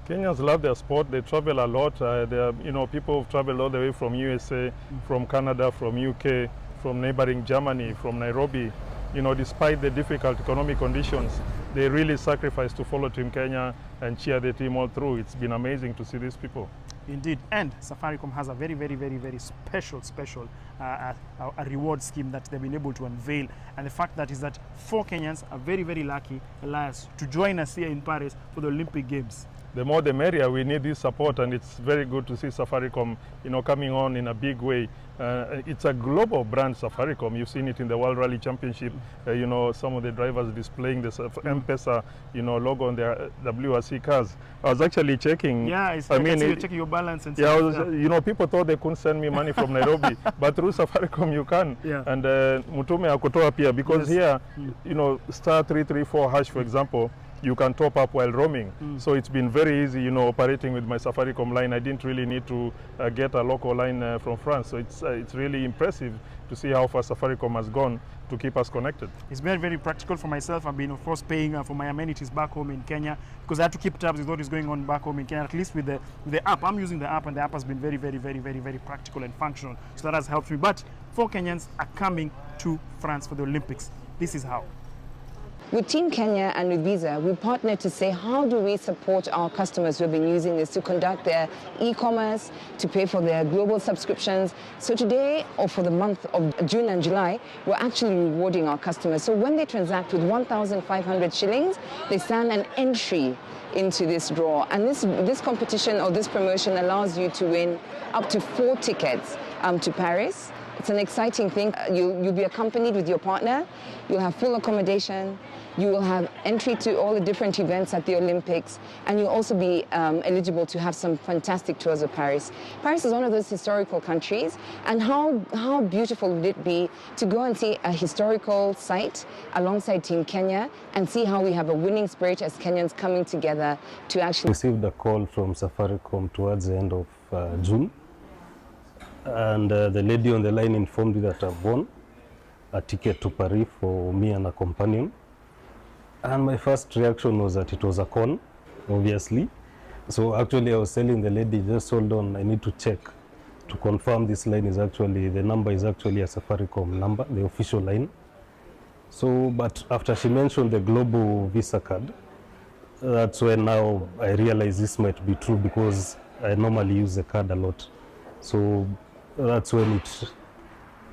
Kenyans love their sport. They travel a lot. There are, people who've traveled all the way from USA, from Canada, from UK, from neighboring Germany, from Nairobi. Despite the difficult economic conditions, they really sacrifice to follow Team Kenya and cheer the team all through. It's been amazing to see these people. Indeed, and Safaricom has a very special a reward scheme that they've been able to unveil, and the fact that is that 4 Kenyans are very lucky, Elias, to join us here in Paris for the Olympic Games. The more the merrier. We need this support, and it's very good to see Safaricom, coming on in a big way. It's a global brand, Safaricom. You've seen it in the World Rally Championship. Some of the drivers displaying the M-Pesa, logo on their WRC cars. I was actually checking. Yeah, you're checking your balance and stuff. Yeah, people thought they couldn't send me money from Nairobi, but through Safaricom you can. Yeah. And Mutume Akotoa Pia, because here, star 334 hash, for example, you can top up while roaming. So it's been very easy, operating with my Safaricom line. I didn't really need to get a local line from France. So it's really impressive to see how far Safaricom has gone to keep us connected. It's very practical for myself. I've been, of course, paying for my amenities back home in Kenya because I had to keep tabs with what is going on back home in Kenya, at least with the app. I'm using the app, and the app has been very practical and functional. So that has helped me. But 4 Kenyans are coming to France for the Olympics. This is how. With Team Kenya and with Visa, we partnered to say, how do we support our customers who have been using this to conduct their e-commerce, to pay for their global subscriptions. So today, or for the month of June and July, we're actually rewarding our customers. So when they transact with 1,500 shillings, they stand an entry into this draw. And this competition or this promotion allows you to win up to 4 tickets to Paris. It's an exciting thing. You'll be accompanied with your partner. You'll have full accommodation. You will have entry to all the different events at the Olympics, and you'll also be eligible to have some fantastic tours of Paris. Paris is one of those historical countries, and how beautiful would it be to go and see a historical site alongside Team Kenya and see how we have a winning spirit as Kenyans coming together to actually... Received a call from Safaricom towards the end of June, and the lady on the line informed me that I've won a ticket to Paris for me and a companion. And my first reaction was that it was a con, obviously. So actually I was telling the lady, just hold on, I need to check to confirm this line is actually, the number is actually a Safaricom number, the official line. So, but after she mentioned the global Visa card, that's when now I realized this might be true because I normally use the card a lot. So that's when it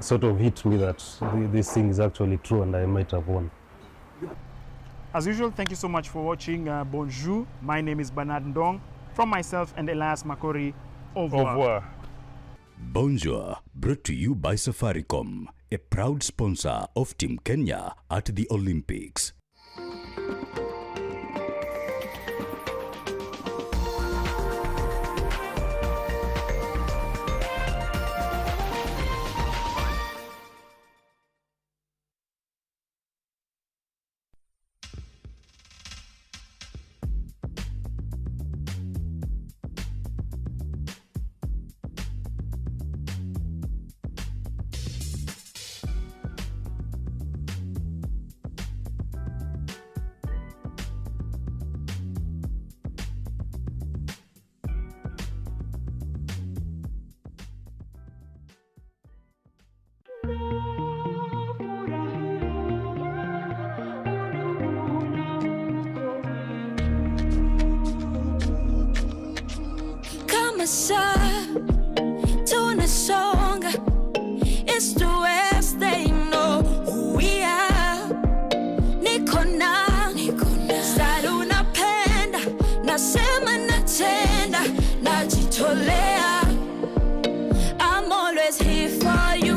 sort of hit me that this thing is actually true and I might have won. As usual, thank you so much for watching. Bonjour. My name is Bernard Ndong. From myself and Elias Makori, au revoir. Au revoir. Bonjour, brought to you by Safaricom, a proud sponsor of Team Kenya at the Olympics. my side, tunasonga. It's the West, they know who we are. Niko na stari unapenda, nasema natenda, najitolea. I'm always here for you,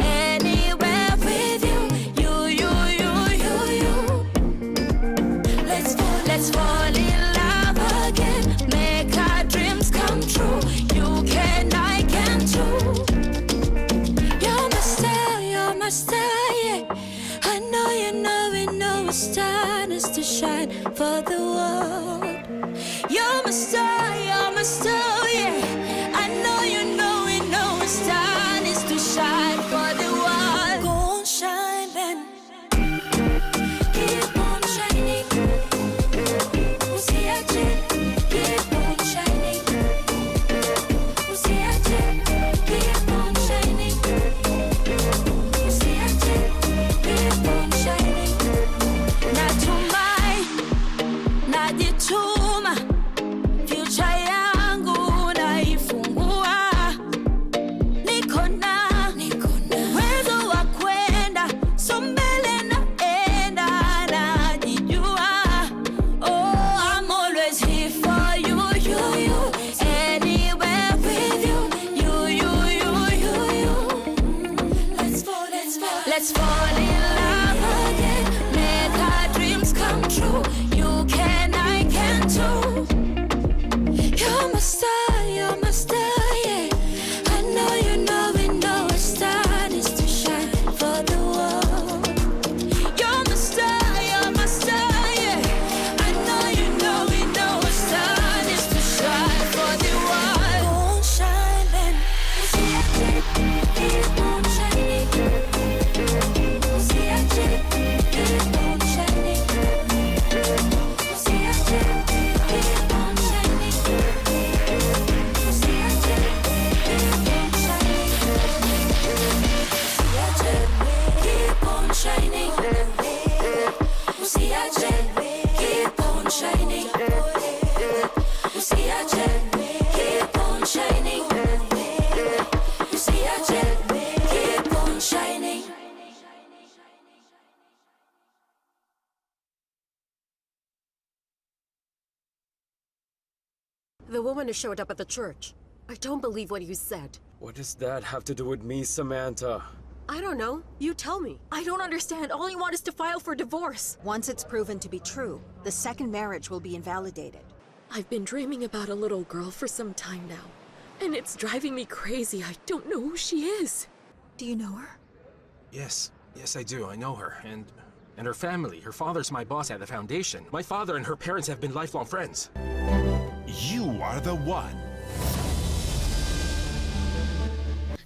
anywhere with you, Let's fall in love again, make our dreams come true. You can, I can too. You're my star, yeah. I know you know it's time is to shine for the world. You're my star, yeah. I know you know it's time is to shine for the world. Go on, shine then. Keep on shining. Usiache, keep on shining. Usiache, keep on shining. Usiache, keep on shining. Natumai, najituma, future yangu naifungua. Niko na uwezo wa kwenda, so mbele naenda, najijua. Oh, I'm always here for you, anywhere with you. Let's fall in love again, make our dreams come true. You can, I can too. You're my star, yeah. I know you know it's time is to shine for the world. You're my star, yeah. I know you know it's time is to shine for the world. Go on, shine then. Keep on shining. Usiache, keep on shining. Usiache, keep on shining. Usiache, keep on shining. Usiache, keep on shining. Usiache, keep on shining. Usiache, keep on shining. Usiache, keep on shining. The woman who showed up at the church. I don't believe what you said. What does that have to do with me, Samantha? I don't know. You tell me. I don't understand. All you want is to file for divorce. Once it's proven to be true, the second marriage will be invalidated. I've been dreaming about a little girl for some time now, and it's driving me crazy. I don't know who she is. Do you know her? Yes, I do. I know her. And her family. Her father's my boss at the foundation. My father and her parents have been lifelong friends. You are the one.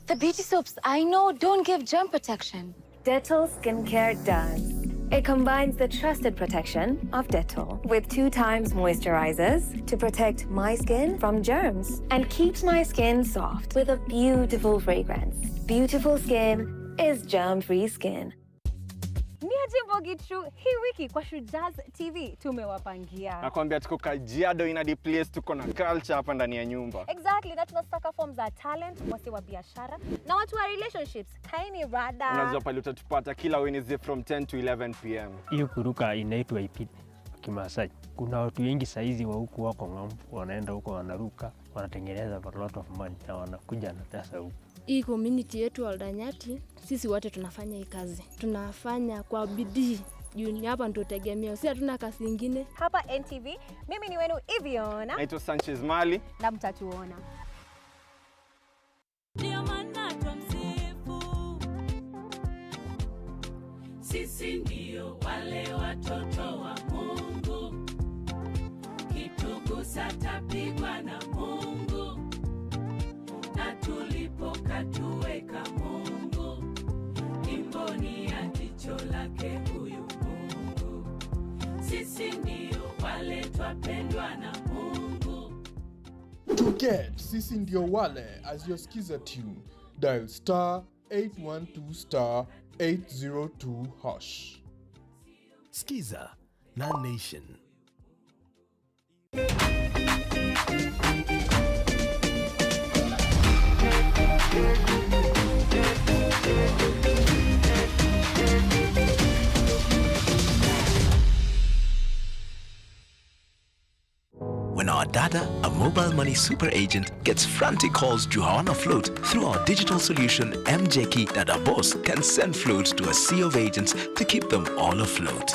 The beauty soaps I know don't give germ protection. Dettol Skincare does. It combines the trusted protection of Dettol with 2 times moisturizers to protect my skin from germs and keeps my skin soft with a beautiful fragrance. Beautiful skin is germ-free skin. Niaje Bogichu, hii wiki kwa Shujaz TV tumewapangia. Nakwambia tuko Kajiado in a place, tuko na culture hapa ndani ya nyumba. Exactly, na tunasaka forms za talent, wasi wa biashara na watu wa relationships. Kaini rada. Unajua pale utatupata kila Wednesday from 10 to 11 p.m. Hiyo kuruka inaitwa ipit Kimasai. Kuna watu wengi saizi wa huku wako ng'ambo, wanaenda huko wanaruka, wanatengeneza a lot of money na wanakuja na pesa huku. Hii community yetu Aldanyati, sisi wote tunafanya hii kazi. Tunafanya kwa bidii. Juni hapa ndo tegemeo. Sisi hatuna kazi nyingine. Hapa NTV, mimi ni wenu Iviona. Naitwa Sanchez Mali. Na mtatuona. Sisi ndio wale watoto wa Mungu. Kitugusa tapigwa na Mungu. Na tulipokatuweka Mungu. Kimboni ya jicho lake huyu Mungu. Sisi ndio wale twapendwa na Mungu. To get Sisi ndio wale as your skiza tune, dial *812 *802#. Skiza na Nation. Our dada, a mobile money super agent, gets frantic calls juu hawana float. Through our digital solution, MJK Dada Boss can send floats to a sea of agents to keep them all afloat.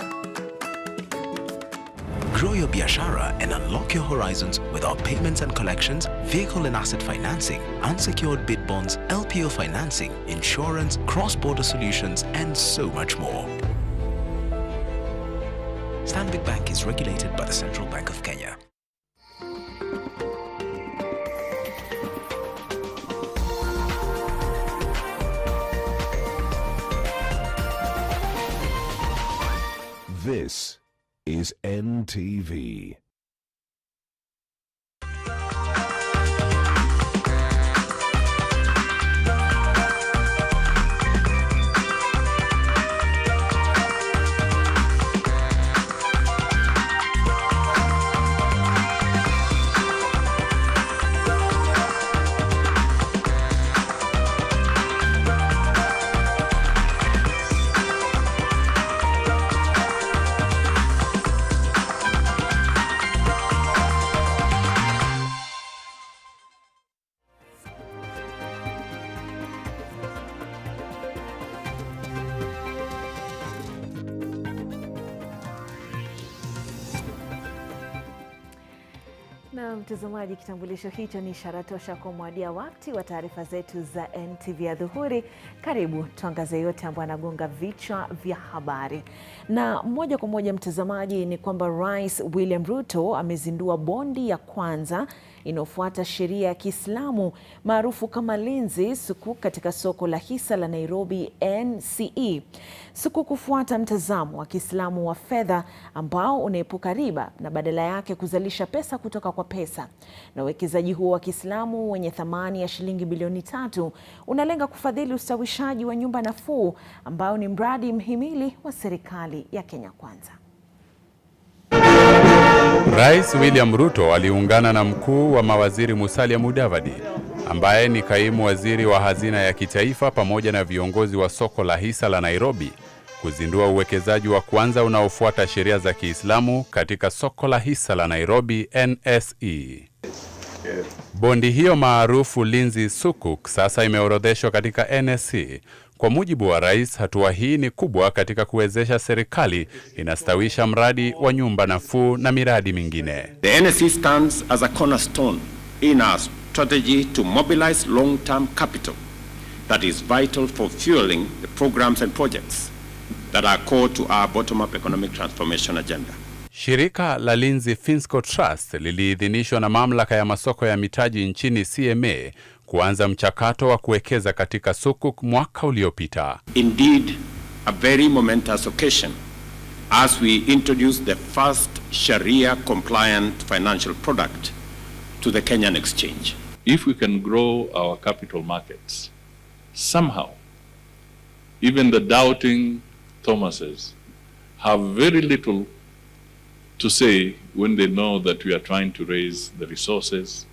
Grow your biashara and unlock your horizons with our payments and collections, vehicle and asset financing, unsecured bid bonds, LPO financing, insurance, cross-border solutions, and so much more. Stanbic Bank is regulated by the Central Bank of Kenya. This is NTV. Na mtazamaji, kitambulisho hicho ni ishara tosha kwa mwadia wakati wa taarifa zetu za NTV ya dhuhuri. Karibu tuangaze yote ambayo anagonga vichwa vya habari. Na moja kwa moja mtazamaji, ni kwamba Rais William Ruto amezindua bondi ya kwanza inayofuata sheria ya Kiislamu maarufu kama linzi sukuk katika soko la hisa la Nairobi NCE. Sukuk kufuata mtazamo wa Kiislamu wa fedha ambao unaepuka riba na badala yake kuzalisha pesa kutoka kwa pesa. Na uwekezaji huo wa Kiislamu wenye thamani ya shilingi bilioni 3 unalenga kufadhili ustawishaji wa nyumba nafuu ambao ni mradi mhimili wa serikali ya Kenya Kwanza. Rais William Ruto aliungana na mkuu wa mawaziri Musalia Mudavadi ambaye ni kaimu waziri wa hazina ya kitaifa pamoja na viongozi wa soko la hisa la Nairobi kuzindua uwekezaji wa kwanza unaofuata sheria za Kiislamu katika soko la hisa la Nairobi NSE. Bondi hiyo maarufu linzi sukuk sasa imeorodheshwa katika NSE. Kwa mujibu wa rais, hatua hii ni kubwa katika kuwezesha serikali inastawisha mradi wa nyumba nafuu na miradi mingine. The NSE stands as a cornerstone in our strategy to mobilize long-term capital that is vital for fueling the programs and projects that are core to our bottom-up economic transformation agenda. Shirika la Linzi Finsco Trust liliidhinishwa na mamlaka ya masoko ya mitaji nchini CMA kuanza mchakato wa kuwekeza katika sukuk mwaka uliopita. Indeed, a very momentous occasion as we introduce the first Sharia-compliant financial product to the Kenyan exchange. If we can grow our capital markets, somehow, even the doubting Thomases have very little to say when they know that we are trying to raise the resources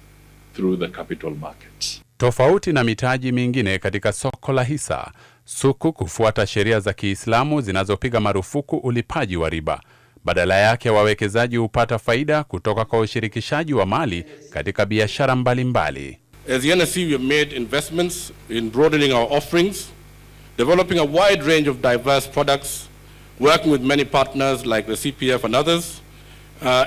through the capital markets. Tofauti na mitaji mingine katika soko la hisa, sukuk kufuata sheria za Kiislamu zinazopiga marufuku ulipaji wa riba. Badala yake wawekezaji hupata faida kutoka kwa ushirikishaji wa mali katika biashara mbalimbali. As the NSE, we have made investments in broadening our offerings, developing a wide range of diverse products, working with many partners like the CPF and others,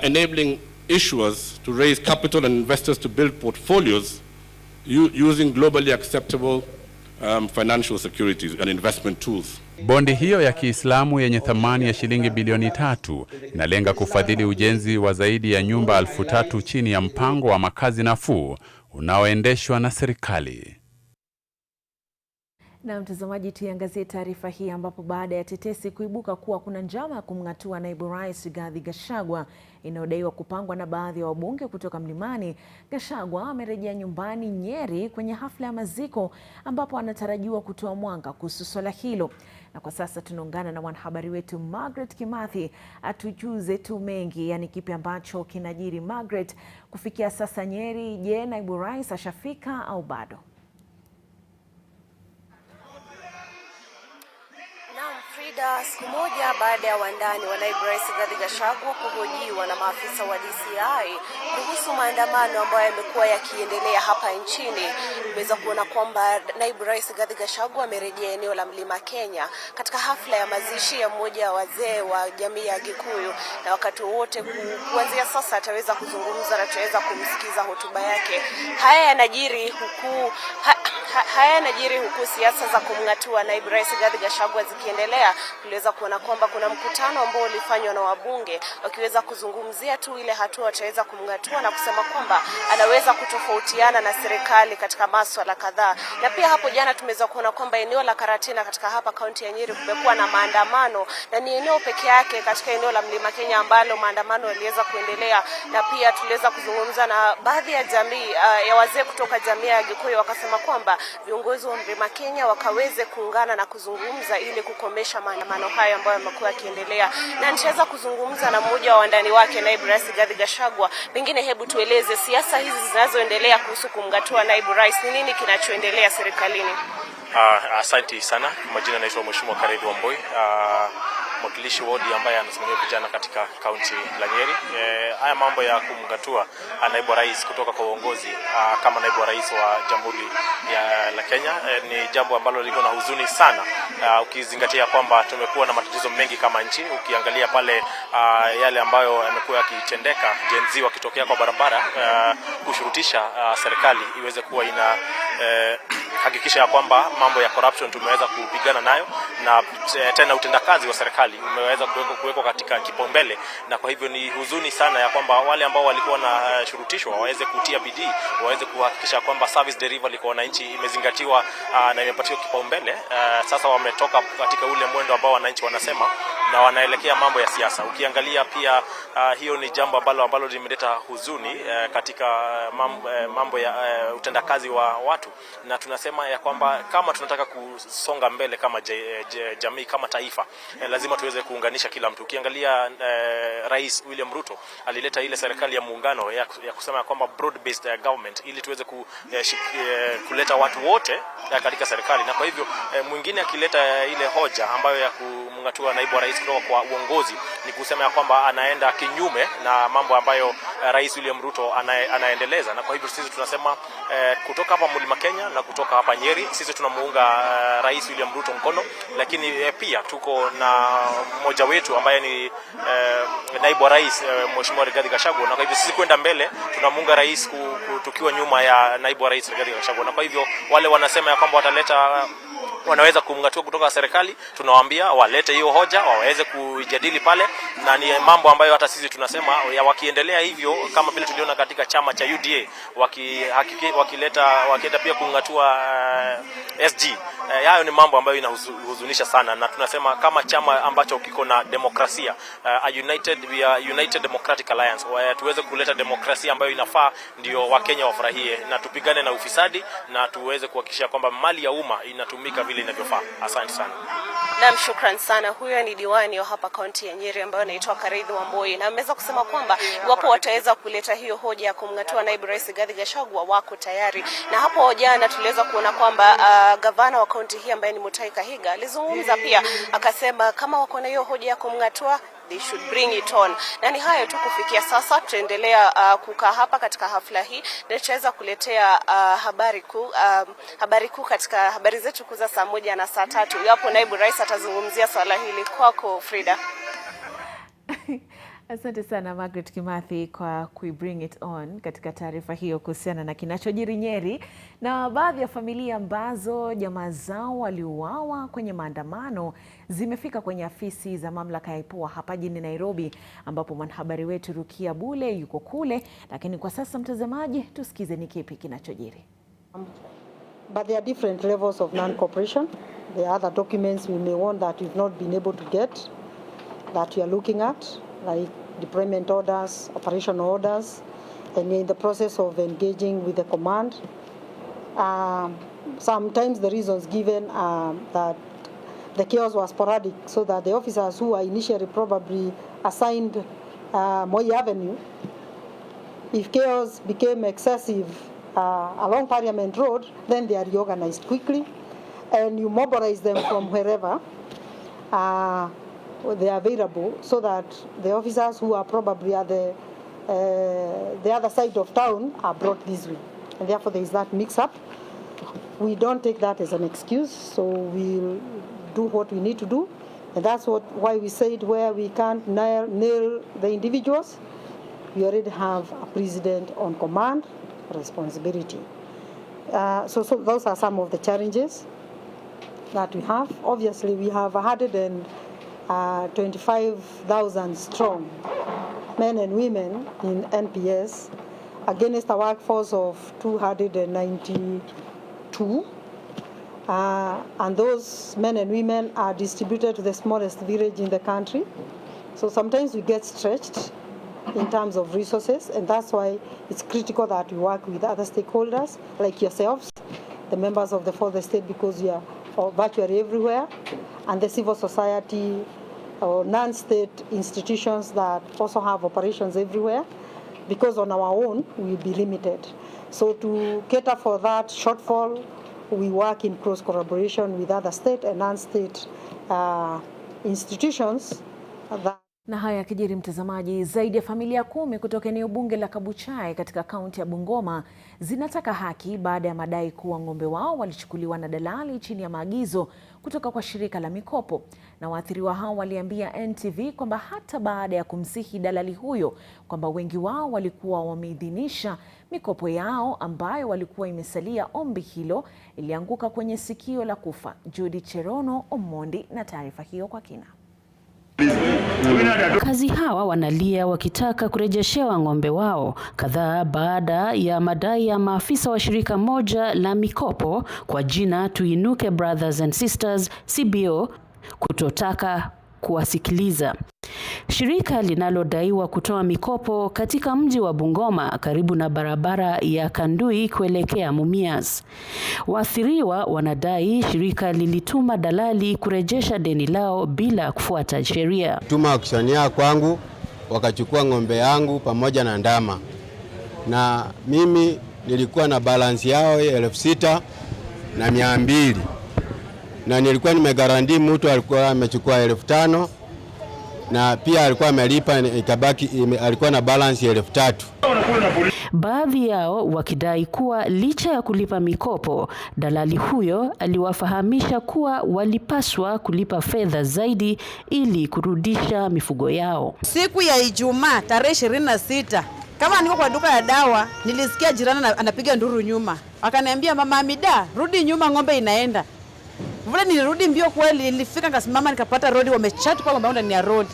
enabling issuers to raise capital and investors to build portfolios using globally acceptable financial securities and investment tools. Bondi hiyo ya Kiislamu yenye thamani ya shilingi bilioni 3 inalenga kufadhili ujenzi wa zaidi ya nyumba 3,000 chini ya mpango wa makazi nafuu unaoendeshwa na serikali. Na mtazamaji, tuangazie taarifa hii ambapo baada ya tetesi kuibuka kuwa kuna njama ya kumng'atua naibu rais Rigathi Gachagua inayodaiwa kupangwa na baadhi ya wabunge kutoka Mlimani, Gachagua amerejea nyumbani Nyeri kwenye hafla ya maziko ambapo anatarajiwa kutoa mwanga kuhusu swala hilo. Na kwa sasa tunaungana na mwanahabari wetu Margaret Kimathi atujuze tu mengi, yani kipi ambacho kinajiri. Margaret, kufikia sasa Nyeri, je, naibu rais ashafika au bado? Siku moja baada ya wandani wa naibu rais Rigathi Gachagua kuhojiwa na maafisa wa DCI kuhusu kuhusu maandamano ambayo yamekuwa yakiendelea hapa nchini, umeweza kuona kwamba naibu rais Rigathi Gachagua amerejea eneo la Mlima Kenya katika hafla ya mazishi ya mmoja wa wazee wa jamii ya Gikuyu, na wakati wote kuanzia sasa ataweza kuzungumza na tutaweza kumsikiza hotuba yake. Haya yanajiri huku siasa za kumngatua naibu rais Rigathi Gachagua zikiendelea. Tuliweza kuona kwamba kuna mkutano ambao ulifanywa na wabunge wakiweza kuzungumzia tu ile hatua wataweza kumngatua na kusema kwamba anaweza kutofautiana na serikali katika masuala kadhaa. Na pia hapo jana tumeweza kuona kwamba eneo la Karatina katika hapa kaunti ya Nyeri kumekuwa na maandamano, na ni eneo peke yake katika eneo la Mlima Kenya ambalo maandamano yaliweza kuendelea. Na pia tuliweza kuzungumza na baadhi ya jamii ya wazee kutoka jamii ya Gikuyu, wakasema kwamba viongozi wa Mlima Kenya wakaweze kuungana na kuzungumza ili kukomesha maandamano hayo ambayo yamekuwa yakiendelea. Na nitaweza kuzungumza na mmoja wa wandani wake naibu rais Rigathi Gachagua. Pengine hebu tueleze siasa hizi zinazoendelea kuhusu kumngatua naibu rais, ni nini kinachoendelea serikalini? Asante sana. Majina naitwa Mheshimiwa Karedi Wamboi, mwakilishi wodi ambaye anasimamia vijana katika kaunti la Nyeri. Haya mambo ya kumngatua naibu rais kutoka kwa uongozi kama naibu rais wa Jamhuri la Kenya ni jambo ambalo liko na huzuni sana, ukizingatia kwamba tumekuwa na matatizo mengi kama nchi. Ukiangalia pale yale ambayo yamekuwa yakitendeka, jenzi wakitokea kwa barabara kushurutisha serikali iweze kuwa ina hakikisha ya kwamba mambo ya corruption tumeweza kupigana nayo, na tena utendakazi wa serikali umeweza kuwekwa katika kipaumbele. Na kwa hivyo ni huzuni sana ya kwamba wale ambao walikuwa na shurutishwa waweze kutia bidii, waweze kuhakikisha kwamba service delivery kwa wananchi imezingatiwa na imepatiwa kipaumbele. Sasa wametoka katika ule mwendo ambao wananchi wanasema na wanaelekea mambo ya siasa. Ukiangalia pia hiyo ni jambo ambalo limeleta huzuni katika mambo ya utendakazi wa watu, na tunasema ya kwamba kama tunataka kusonga mbele kama jamii, kama taifa, lazima tuweze kuunganisha kila mtu. Ukiangalia Rais William Ruto alileta ile serikali ya muungano ya kusema kwamba broad based government, ili tuweze kuleta watu wote katika serikali. Na kwa hivyo mwingine akileta ile hoja ambayo ya kumngatua naibu wa rais kutoka kwa uongozi, ni kusema ya kwamba anaenda kinyume na mambo ambayo Rais William Ruto anaendeleza. Na kwa hivyo sisi tunasema kutoka hapa Mlima Kenya na kutoka hapa Nyeri, sisi tunamuunga Rais William Ruto mkono, lakini pia tuko na mmoja wetu ambaye ni naibu wa rais Mheshimiwa Rigathi Gachagua. Na kwa hivyo sisi kwenda mbele tunamuunga rais tukiwa nyuma ya naibu wa rais Rigathi Gachagua. Na kwa hivyo wale wanasema ya kwamba wanaweza kumngatua kutoka serikali, tunawaambia walete hiyo hoja waweze kujadili pale, na ni mambo ambayo hata sisi tunasema wakiendelea hivyo, kama vile tuliona katika chama cha UDA wakileta pia kumngatua SG. Hayo ni mambo ambayo inahuzunisha sana, na tunasema kama chama ambacho kiko na demokrasia, we are United Democratic Alliance, tuweze kuleta demokrasia ambayo inafaa, ndio Wakenya wafurahie, na tupigane na ufisadi, na tuweze kuhakikisha kwamba mali ya umma inatumika vile inavyofaa. Asante sana. Naam, shukran sana. Huyo ni diwani wa hapa kaunti ya Nyeri ambaye anaitwa Karedi Wamboi, na ameweza kusema kwamba iwapo wataweza kuleta hiyo hoja ya kumngatua naibu rais Rigathi Gachagua wako tayari. Na hapo jana tuliweza kuona kwamba gavana wa kaunti hii ambaye ni Mutahi Kahiga alizungumza pia, akasema kama wako na hiyo hoja ya kumngatua, they should bring it on. Na ni hayo tu kufikia sasa. Tutaendelea kukaa hapa katika hafla hii, na tutaweza kuletea habari kuu katika habari zetu kuu za saa 1 na saa 3 iwapo naibu rais atazungumzia swala hili. Kwako Frida. Asante sana Margaret Kimathi kwa bring it on katika taarifa hiyo kuhusiana na kinachojiri Nyeri, na baadhi ya familia ambazo jamaa zao waliuawa kwenye maandamano zimefika kwenye afisi za mamlaka ya IPOA hapa jijini Nairobi, ambapo mwanahabari wetu Rukia Bule yuko kule. Lakini kwa sasa, mtazamaji, tusikize ni kipi kinachojiri. But there are different levels of non-cooperation. There are other documents we may want that we've not been able to get that we are looking at, like deployment orders, operational orders, and we're in the process of engaging with the command. Sometimes the reasons given that the chaos was sporadic, so that the officers who were initially probably assigned Moi Avenue, if chaos became excessive along Parliament Road, then they are reorganized quickly, and you mobilize them from wherever they are available, so that the officers who are probably at the the other side of town are brought this way. And therefore there is that mix-up. We don't take that as an excuse, so we'll do what we need to do. And that's why we said where we can't nail the individuals, we already have a president on command, responsibility. So those are some of the challenges that we have. Obviously, we have 125,000 strong men and women in NPS against a workforce of 292. And those men and women are distributed to the smallest village in the country. So sometimes we get stretched in terms of resources, and that's why it's critical that we work with other stakeholders like yourselves, the members of the fourth estate, because you are virtually everywhere, and the civil society or non-state institutions that also have operations everywhere, because on our own we'll be limited. So to cater for that shortfall, we work in close collaboration with other state and non-state institutions. Na haya yakijiri, mtazamaji, zaidi ya familia 10 kutoka eneo bunge la Kabuchai katika kaunti ya Bungoma zinataka haki baada ya madai kuwa ng'ombe wao walichukuliwa na dalali chini ya maagizo kutoka kwa shirika la mikopo. Na waathiriwa hao waliambia NTV kwamba hata baada ya kumsihi dalali huyo kwamba wengi wao walikuwa wameidhinisha mikopo yao ambayo walikuwa imesalia, ombi hilo ilianguka kwenye sikio la kufa. Judy Cherono Omondi na taarifa hiyo kwa kina. Wakazi hawa wanalia wakitaka kurejeshewa ng'ombe wao kadhaa baada ya madai ya maafisa wa shirika moja la mikopo kwa jina Tuinuke Brothers and Sisters CBO kutotaka kuwasikiliza. Shirika linalodaiwa kutoa mikopo katika mji wa Bungoma karibu na barabara ya Kandui kuelekea Mumias. Waathiriwa wanadai shirika lilituma dalali kurejesha deni lao bila kufuata sheria. Tuma akishania kwangu wakachukua ng'ombe yangu pamoja na ndama. Na mimi nilikuwa na balance yao 6,200. Na nilikuwa nimegaranti mtu alikuwa amechukua 5,000. Na pia alikuwa amelipa Kibaki, alikuwa na balance 3,000. Baadhi yao wakidai kuwa licha ya kulipa mikopo, dalali huyo aliwafahamisha kuwa walipaswa kulipa fedha zaidi ili kurudisha mifugo yao. Siku ya Ijumaa tarehe 26, kama niko kwa duka ya dawa, nilisikia jirani anapiga nduru nyuma. Akaniambia, mama Amida, rudi nyuma, ng'ombe inaenda. Vile nilirudi mbio kweli, nilifika nikasimama nikapata rodi wamechat kwa ng'ombe ndani ya rodi.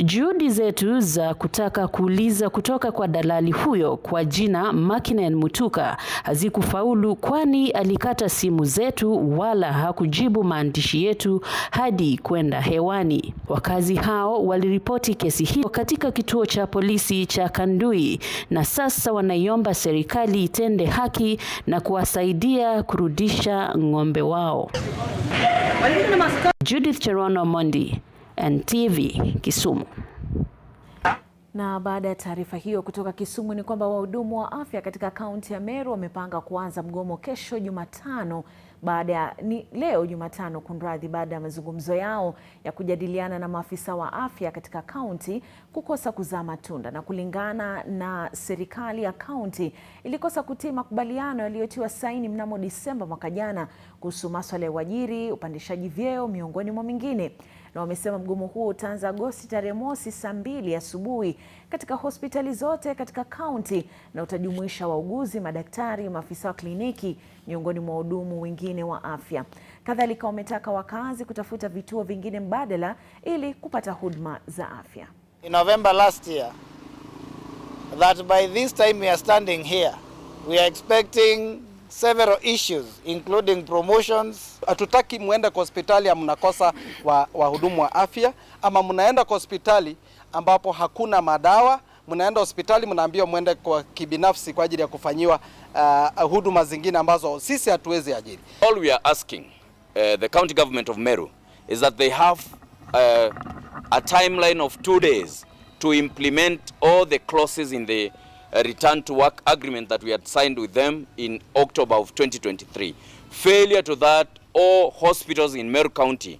Juhudi zetu za kutaka kuuliza kutoka kwa dalali huyo kwa jina Makinen Mutuka hazikufaulu, kwani alikata simu zetu wala hakujibu maandishi yetu hadi kwenda hewani. Wakazi hao waliripoti kesi hiyo katika kituo cha polisi cha Kandui na sasa wanaiomba serikali itende haki na kuwasaidia kurudisha ng'ombe wao. Judith Cherono Mondi, NTV Kisumu. Na baada ya taarifa hiyo kutoka Kisumu ni kwamba wahudumu wa afya katika kaunti ya Meru wamepanga kuanza mgomo kesho Jumatano leo Jumatano baada ya mazungumzo yao ya kujadiliana na maafisa wa afya katika kaunti kukosa kuzaa matunda. Na kulingana na serikali ya kaunti ilikosa kutii makubaliano yaliyotiwa saini mnamo Disemba mwaka jana kuhusu masuala ya uajiri, upandishaji vyeo miongoni mwa mingine. Na wamesema mgomo huo utaanza Agosti tarehe 1 saa 2 asubuhi katika hospitali zote katika kaunti na utajumuisha wauguzi, madaktari, maafisa wa kliniki miongoni mwa wahudumu wengine wa afya. Kadhalika wametaka wakazi kutafuta vituo vingine mbadala ili kupata huduma za afya. In November last year, that by this time we are standing here, we are expecting several issues including promotions. Hatutaki muende kwa hospitali mnakosa wahudumu wa afya, ama mnaenda kwa hospitali ambapo hakuna madawa, mnaenda hospitali mnaambiwa muende kwa kibinafsi kwa ajili ya kufanyiwa huduma zingine ambazo sisi hatuwezi ajiri. All we are asking the county government of Meru is that they have a timeline of 2 days to implement all the clauses in the return to work agreement that we had signed with them in October of 2023. Failure to that, all hospitals in Meru County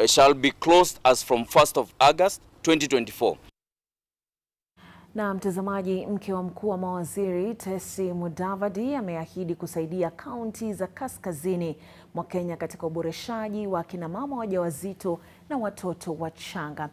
shall be closed as from 1st of August 2024. Na mtazamaji, mke wa mkuu wa mawaziri Tesi Mudavadi ameahidi kusaidia kaunti za kaskazini mwa Kenya katika uboreshaji wa kina mama wajawazito na watoto wachanga.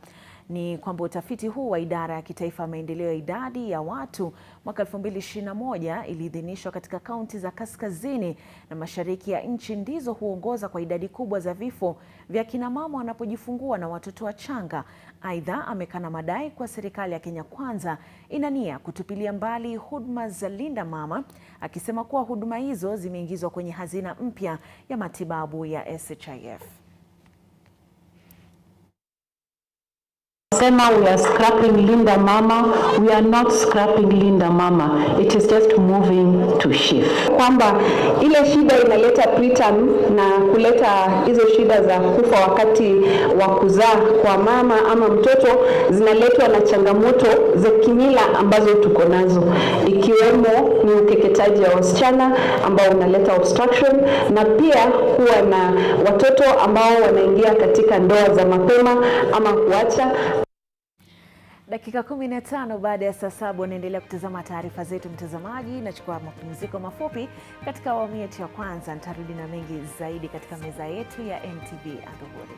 Ni kwamba utafiti huu wa idara ya kitaifa ya maendeleo ya idadi ya watu mwaka 2021 iliidhinishwa katika kaunti za kaskazini na mashariki ya nchi ndizo huongoza kwa idadi kubwa za vifo vya kina mama wanapojifungua na watoto wachanga. Aidha, amekana madai kwa serikali ya Kenya Kwanza ina nia kutupilia mbali huduma za Linda Mama, akisema kuwa huduma hizo zimeingizwa kwenye hazina mpya ya matibabu ya SHIF. We are scrapping Linda Mama. We are not scrapping Linda Mama. It is just moving to SHIF. Kwamba ile shida inaleta preterm na kuleta hizo shida za kufa wakati wa kuzaa kwa mama ama mtoto zinaletwa na changamoto za kimila ambazo tuko nazo, ikiwemo ni ukeketaji wa wasichana ambao unaleta obstruction, na pia kuwa na watoto ambao wanaingia katika ndoa za mapema ama kuacha. Dakika 15 baada ya saa 7 unaendelea kutazama taarifa zetu mtazamaji. Nachukua mapumziko mafupi katika awamu yetu ya kwanza. Nitarudi na mengi zaidi katika meza yetu ya NTV Adhuhuri.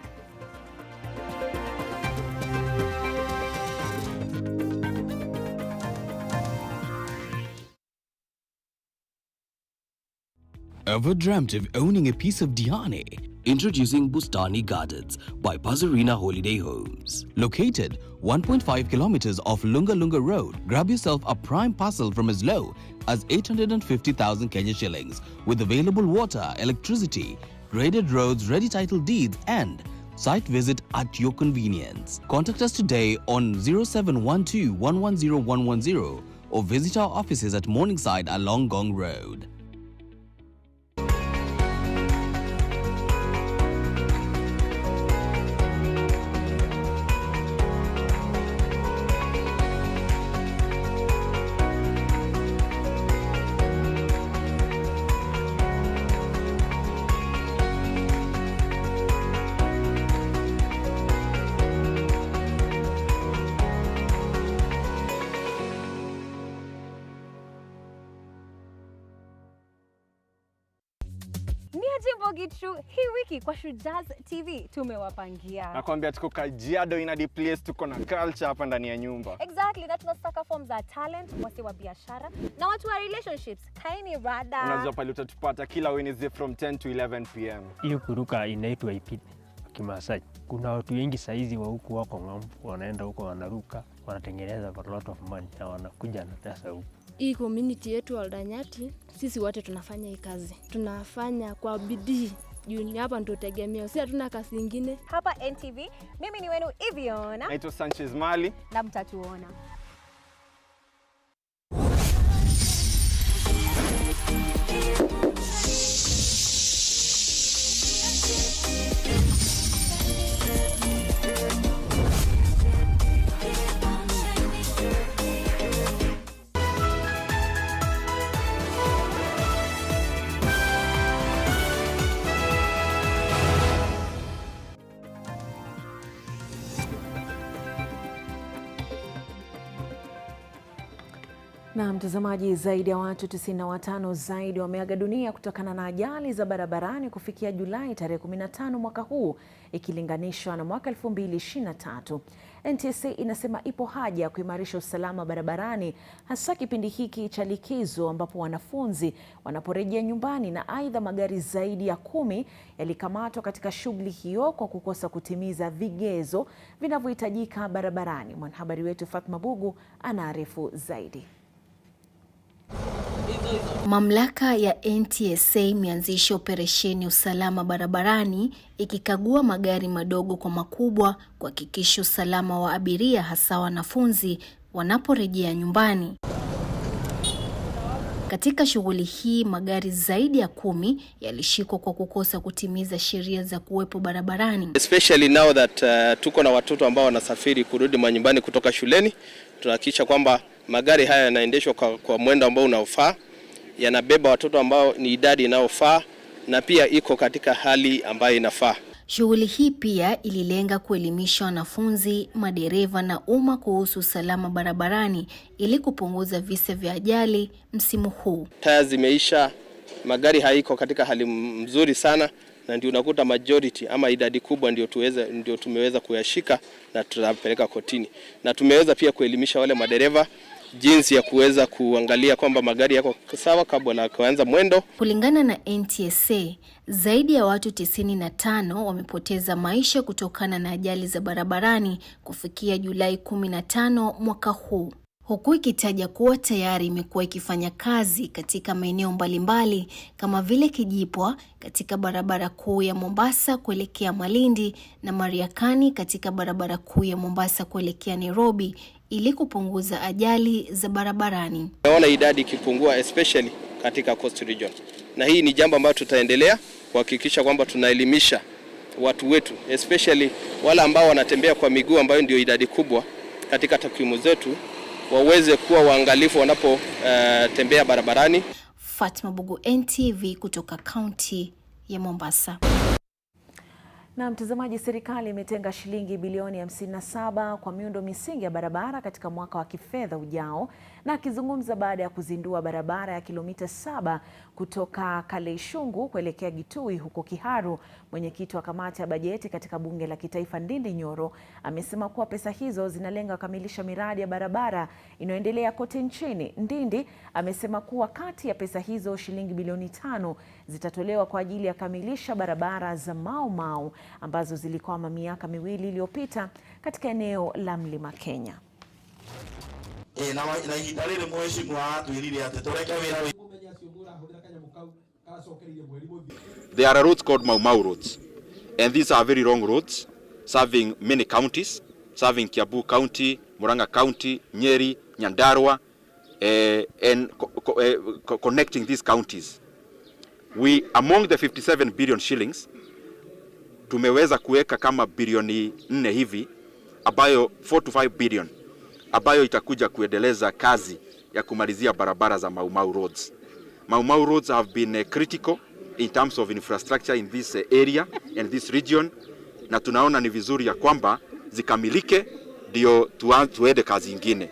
Ever dreamt of owning a piece of Diani? Introducing Bustani Gardens by Pazarina Holiday Homes. Located 1.5 kilometers off Lunga Lunga Road, grab yourself a prime parcel from as low as 850,000 Kenya shillings with available water, electricity, graded roads, ready title deeds and site visit at your convenience. Contact us today on 0712 110 110 or visit our offices at Morningside along Gong Road. Hii wiki kwa Shujaz TV tumewapangia. Nakwambia tuko Kajiado in a place, tuko na culture hapa ndani ya nyumba. Exactly, na tunasaka forms za talent, wasi wa biashara na watu wa relationships. Kaini rada. Unajua pale utatupata kila Wednesday from 10 to 11 p.m. Hiyo kuruka inaitwa ipit Kimasai. Kuna watu wengi saizi wa huku wako ng'ambo, wanaenda huko wanaruka, wanatengeneza a lot of money na wanakuja na pesa huku. Hii community yetu Aldanyati, sisi wote tunafanya hii kazi. Tunafanya kwa bidii. Juni hapa ndo tegemeo. Sisi hatuna kazi nyingine. Hapa NTV, mimi ni wenu Iviona. Naitwa Sanchez Mali. Na mtatuona. Na mtazamaji, zaidi ya watu 95 zaidi wameaga dunia kutokana na ajali za barabarani kufikia Julai tarehe 15 mwaka huu ikilinganishwa na mwaka 2023. NTSA inasema ipo haja ya kuimarisha usalama barabarani hasa kipindi hiki cha likizo ambapo wanafunzi wanaporejea nyumbani, na aidha magari zaidi ya 10 yalikamatwa katika shughuli hiyo kwa kukosa kutimiza vigezo vinavyohitajika barabarani. Mwanahabari wetu Fatma Bugu anaarifu zaidi. Mamlaka ya NTSA imeanzisha operesheni usalama barabarani ikikagua magari madogo kwa makubwa kuhakikisha usalama wa abiria hasa wanafunzi wanaporejea nyumbani. Katika shughuli hii magari zaidi ya 10 yalishikwa kwa kukosa kutimiza sheria za kuwepo barabarani. Especially now that tuko na watoto ambao wanasafiri kurudi manyumbani kutoka shuleni, tunahakikisha kwamba magari haya yanaendeshwa kwa mwendo ambao unaofaa, yanabeba watoto ambao ni idadi inayofaa na pia iko katika hali ambayo inafaa. Shughuli hii pia ililenga kuelimisha wanafunzi, madereva na umma kuhusu usalama barabarani ili kupunguza visa vya ajali msimu huu. Taya zimeisha, magari haiko katika hali mzuri sana, na ndio unakuta majority ama idadi kubwa ndio tumeweza kuyashika na tutapeleka kotini. Na tumeweza pia kuelimisha wale madereva jinsi ya kuweza kuangalia kwamba magari yako sawa kabla ya kuanza mwendo. Kulingana na NTSA, zaidi ya watu 95 wamepoteza maisha kutokana na ajali za barabarani kufikia Julai 15 mwaka huu. Huku ikitaja kuwa tayari imekuwa ikifanya kazi katika maeneo mbalimbali kama vile Kijipwa katika barabara kuu ya Mombasa kuelekea Malindi na Mariakani katika barabara kuu ya Mombasa kuelekea Nairobi ili kupunguza ajali za barabarani. Naona idadi ikipungua especially katika Coast Region. Na hii ni jambo ambalo tutaendelea kuhakikisha kwamba tunaelimisha watu wetu, especially wale ambao wanatembea kwa miguu ambayo ndio idadi kubwa katika takwimu zetu, waweze kuwa waangalifu wanapotembea barabarani. Fatma Bugu, NTV kutoka kaunti ya Mombasa. Na mtazamaji, serikali imetenga shilingi bilioni 57 kwa miundo misingi ya barabara katika mwaka wa kifedha ujao. Na akizungumza baada ya kuzindua barabara ya kilomita 7 kutoka Kaleishungu kuelekea Gitui huko Kiharu, mwenyekiti wa kamati ya bajeti katika bunge la kitaifa Ndindi Nyoro amesema kuwa pesa hizo zinalenga kukamilisha miradi ya barabara inayoendelea kote nchini. Ndindi amesema kuwa kati ya pesa hizo shilingi bilioni 5 zitatolewa kwa ajili ya kamilisha barabara za Mau Mau ambazo zilikwama miaka miwili iliyopita katika eneo la Mlima Kenya. There are roads called Mau Mau roads, and these are very long roads serving many counties, serving Kiambu County, Murang'a County, Nyeri, Nyandarua, and connecting these counties. We, among the 57 billion shillings, tumeweza kuweka kama bilioni 4 hivi, ambayo 4 to 5 billion, ambayo itakuja kuendeleza kazi ya kumalizia barabara za Mau Mau roads. Mau Mau roads have been critical in terms of infrastructure in this area and this region, na tunaona ni vizuri ya kwamba zikamilike ndio tuende kazi nyingine.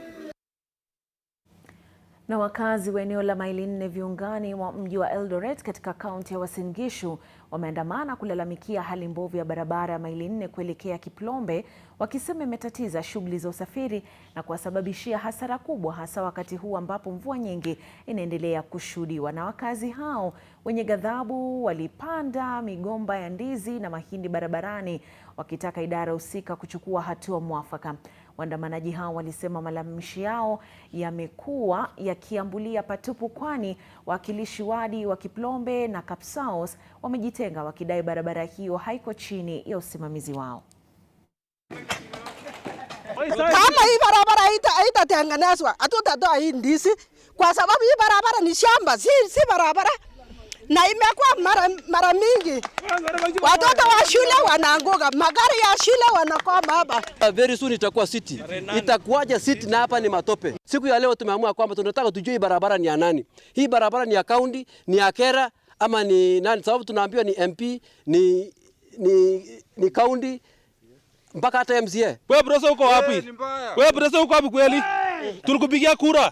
Na wakazi wa eneo la maili 4 viungani wa mji wa Eldoret katika kaunti ya Uasin Gishu wameandamana kulalamikia hali mbovu ya barabara ya maili 4 kuelekea Kiplombe, wakisema imetatiza shughuli za usafiri na kuwasababishia hasara kubwa, hasa wakati huu ambapo mvua nyingi inaendelea kushuhudiwa. Na wakazi hao wenye ghadhabu walipanda migomba ya ndizi na mahindi barabarani wakitaka idara husika kuchukua hatua mwafaka. Waandamanaji hao walisema malalamishi yao yamekuwa yakiambulia patupu, kwani wakilishi wadi wa Kiplombe na Kapsaos wamejitenga wakidai barabara hiyo haiko chini ya usimamizi wao. Kama hii barabara haitatengenezwa hatutatoa hii ndizi, kwa sababu hii barabara ni shamba, si barabara. Na imekuwa mara mingi watoto wa shule wanaanguka, magari ya shule wanakwama hapa. Very soon itakuwa city. Itakuwaje city na hapa ni matope? Siku ya leo tumeamua kwamba tunataka tujue hii barabara ni ya nani. Hii barabara ni ya county, ni ya Kera ama ni nani? Sababu tunaambiwa ni MP, ni county mpaka hata MCA. Wewe brother uko wapi? Wewe brother uko wapi kweli? Tulikupigia kura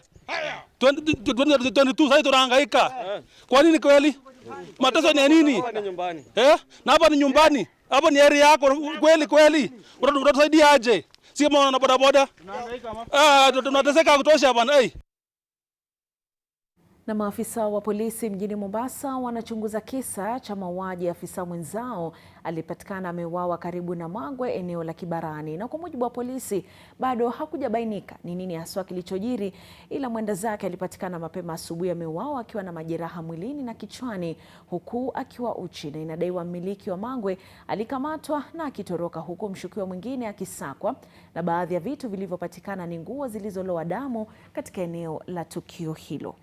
22 sasa tunahangaika. Kwa nini kweli? Mateso ni nini? Na hapa ni nyumbani. Hapa ni area yako kweli. Utatusaidia aje? Si kama wana bodaboda. Tunateseka kutosha bwana. Na maafisa wa polisi mjini Mombasa wanachunguza kisa cha mauaji ya afisa mwenzao alipatikana ameuawa karibu na Magwe, eneo la Kibarani. Na kwa mujibu wa polisi, bado hakujabainika ni nini haswa kilichojiri, ila mwenda zake alipatikana mapema asubuhi ameuawa akiwa na majeraha mwilini na kichwani, huku akiwa uchi. Na inadaiwa mmiliki wa Magwe alikamatwa na akitoroka, huku mshukiwa mwingine akisakwa, na baadhi ya vitu vilivyopatikana ni nguo zilizoloa damu katika eneo la tukio hilo.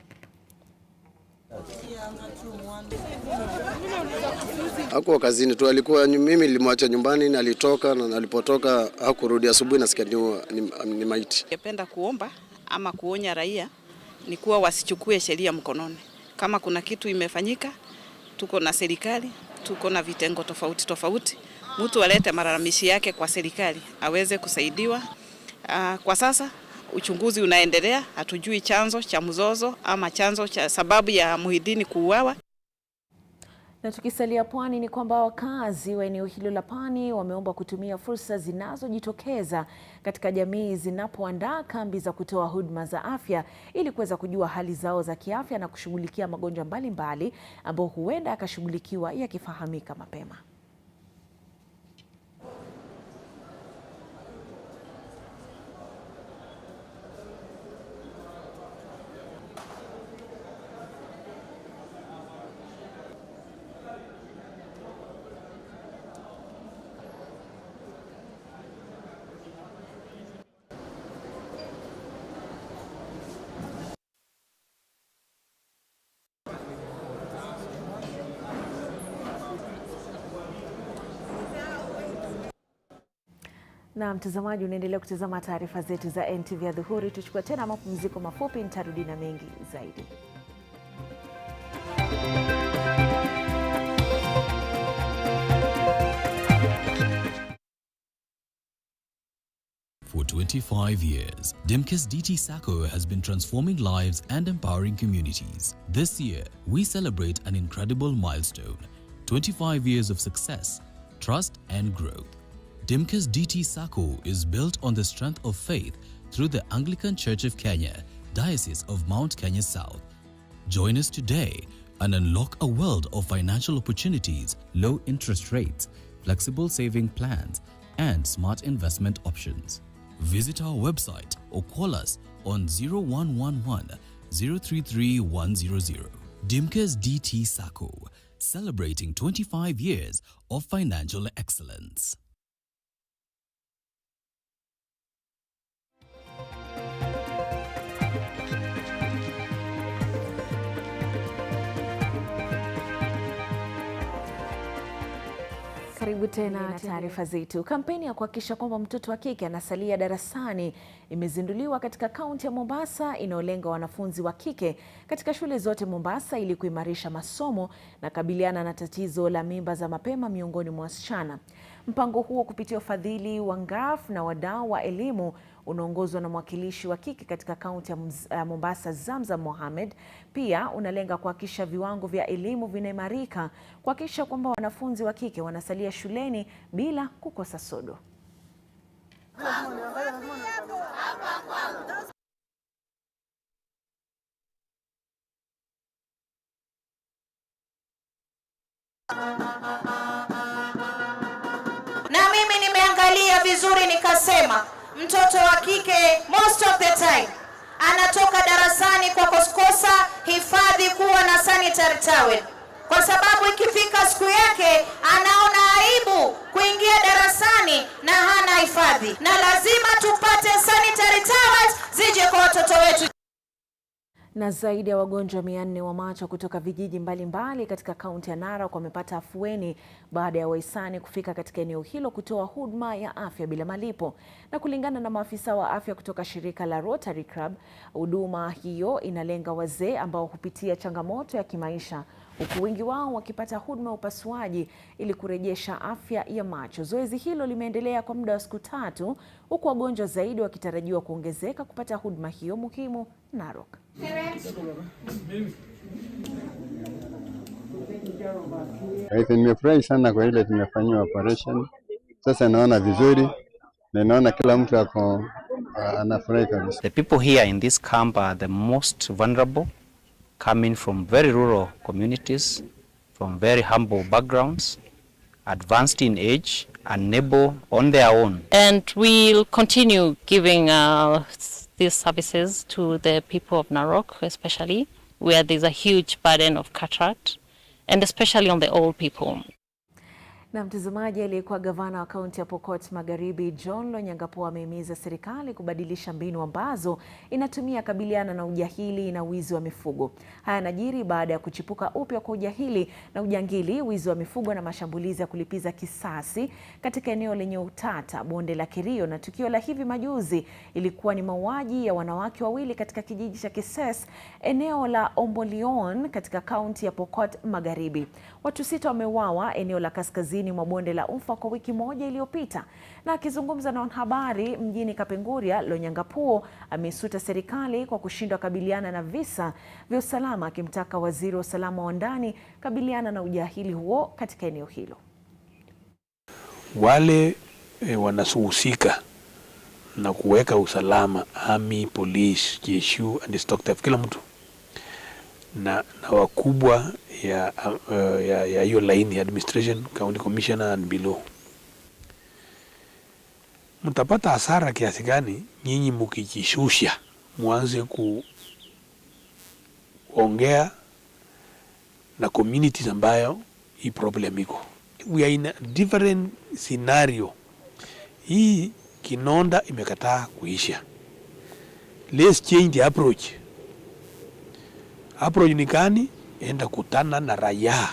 Hakuwa kazini tu, alikuwa mimi nilimwacha nyumbani na alitoka, na alipotoka hakurudi. Asubuhi nasikia ni maiti. Ningependa kuomba ama kuonya raia ni kuwa wasichukue sheria mkononi. Kama kuna kitu imefanyika, tuko na serikali, tuko na vitengo tofauti, mtu alete malalamishi yake kwa serikali aweze kusaidiwa. Kwa sasa uchunguzi unaendelea, hatujui chanzo cha mzozo ama chanzo cha sababu ya Muhidini kuuawa. Na tukisalia pwani ni kwamba wakazi wa eneo hilo la pwani wameomba kutumia fursa zinazojitokeza katika jamii zinapoandaa kambi za kutoa huduma za afya ili kuweza kujua hali zao za kiafya na kushughulikia magonjwa mbalimbali ambayo huenda yakashughulikiwa yakifahamika mapema. Na mtazamaji, unaendelea kutazama taarifa zetu za NTV Adhuhuri. Tuchukue tena mapumziko mafupi, nitarudi na mengi zaidi. For 25 years, Dimkes DT Sacco has been transforming lives and empowering communities. This year, we celebrate an incredible milestone: 25 years of success, trust and growth. Dimkes DT Sacco is built on the strength of faith through the Anglican Church of Kenya, Diocese of Mount Kenya South. Join us today and unlock a world of financial opportunities, low interest rates, flexible saving plans, and smart investment options. Visit our website or call us on 0111 033 100. Dimkes DT Sacco, celebrating 25 years of financial excellence. Karibu tena taarifa zetu. Kampeni ya kuhakikisha kwamba mtoto wa kike anasalia darasani imezinduliwa katika kaunti ya Mombasa, inayolenga wanafunzi wa kike katika shule zote Mombasa ili kuimarisha masomo na kabiliana na tatizo la mimba za mapema miongoni mwa wasichana. Mpango huo kupitia ufadhili wa NGAF na wadau wa elimu unaongozwa na mwakilishi wa kike katika kaunti ya Mombasa, Zamzam Mohamed. Pia unalenga kuhakikisha viwango vya elimu vinaimarika, kuhakikisha kwamba wanafunzi wa kike wanasalia shuleni bila kukosa sodo. Na mimi nimeangalia vizuri nikasema mtoto wa kike most of the time anatoka darasani kwa kukosa hifadhi kuwa na sanitary towel, kwa sababu ikifika siku yake anaona aibu kuingia darasani na hana hifadhi, na lazima tupate sanitary towels zije kwa watoto wetu. Na zaidi ya wagonjwa 400 wa macho kutoka vijiji mbalimbali katika kaunti ya Narok wamepata afueni baada ya wahisani kufika katika eneo hilo kutoa huduma ya afya bila malipo. Na kulingana na maafisa wa afya kutoka shirika la Rotary Club, huduma hiyo inalenga wazee ambao hupitia changamoto ya kimaisha, huku wengi wao wakipata huduma ya upasuaji ili kurejesha afya ya macho. Zoezi hilo limeendelea kwa muda wa siku 3, huku wagonjwa zaidi wakitarajiwa kuongezeka kupata huduma hiyo muhimu Narok. Nimefurahi sana kwa ile tumefanyiwa operation. Sasa naona vizuri na naona kila mtu ako anafurahi kabisa. The people here in this camp are the most vulnerable, coming from very rural communities, from very humble backgrounds, advanced in age, unable on their own. And we'll continue giving these services to the people of Narok, especially where there's a huge burden of cataract, and especially on the old people. Na mtazamaji, aliyekuwa gavana wa kaunti ya Pokot Magharibi John Lonyangapuo amehimiza serikali kubadilisha mbinu ambazo inatumia kabiliana na ujahili na wizi wa mifugo. Haya yanajiri baada ya kuchipuka upya kwa ujahili na ujangili, wizi wa mifugo na mashambulizi ya kulipiza kisasi katika eneo lenye utata, bonde la Kerio. Na tukio la hivi majuzi ilikuwa ni mauaji ya wanawake wawili katika kijiji cha Kises, eneo la Ombolion katika kaunti ya Pokot Magharibi. Watu 6 wameuawa eneo la kaskazini kusini mwa bonde la Ufa kwa wiki moja iliyopita. Na akizungumza na wanahabari mjini Kapenguria, Lonyangapuo ameisuta serikali kwa kushindwa kabiliana na visa vya usalama, akimtaka waziri wa usalama wa ndani kabiliana na ujahili huo katika eneo hilo. Wale wanahusika na kuweka usalama, army, police, JSU and stock theft, kila mtu na wakubwa ya hiyo line ya administration, county commissioner and below, mtapata hasara kiasi gani nyinyi mkijishusha mwanze kuongea na communities ambayo hii problem iko. We are in a different scenario. Hii kinonda imekataa kuisha. Let's change the approach. Approach ni gani? Enda kutana na raia.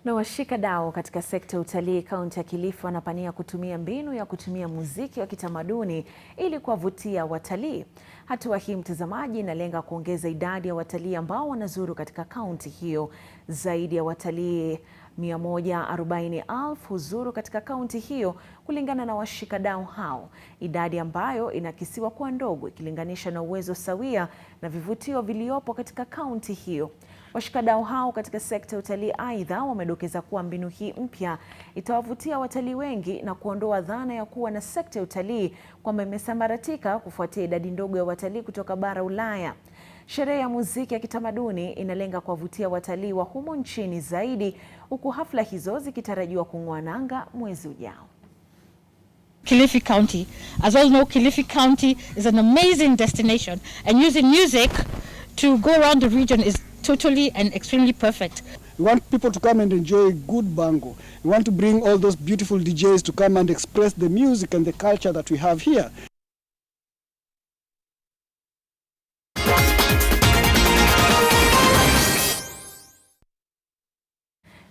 Na washikadau katika sekta ya utalii kaunti ya Kilifi wanapania kutumia mbinu ya kutumia muziki wa kitamaduni ili kuwavutia watalii. Hatua hii, mtazamaji, inalenga kuongeza idadi ya watalii ambao wanazuru katika kaunti hiyo. Zaidi ya watalii 140,000 huzuru katika kaunti hiyo kulingana na washikadau hao, idadi ambayo inakisiwa kuwa ndogo ikilinganisha na uwezo sawia na vivutio viliopo katika kaunti hiyo. Washikadau hao katika sekta ya utalii aidha wamedokeza kuwa mbinu hii mpya itawavutia watalii wengi na kuondoa dhana ya kuwa na sekta ya utalii kwamba imesambaratika kufuatia idadi ndogo ya watalii kutoka bara Ulaya. Sherehe ya muziki ya kitamaduni inalenga kuwavutia watalii wa humo nchini zaidi, huku hafla hizo zikitarajiwa kung'oa nanga mwezi ujao. Kilifi County. As all know, Kilifi County is an amazing destination, and using music to go around the region is totally and extremely perfect. We want people to come and enjoy good bango. We want to bring all those beautiful DJs to come and express the music and the culture that we have here.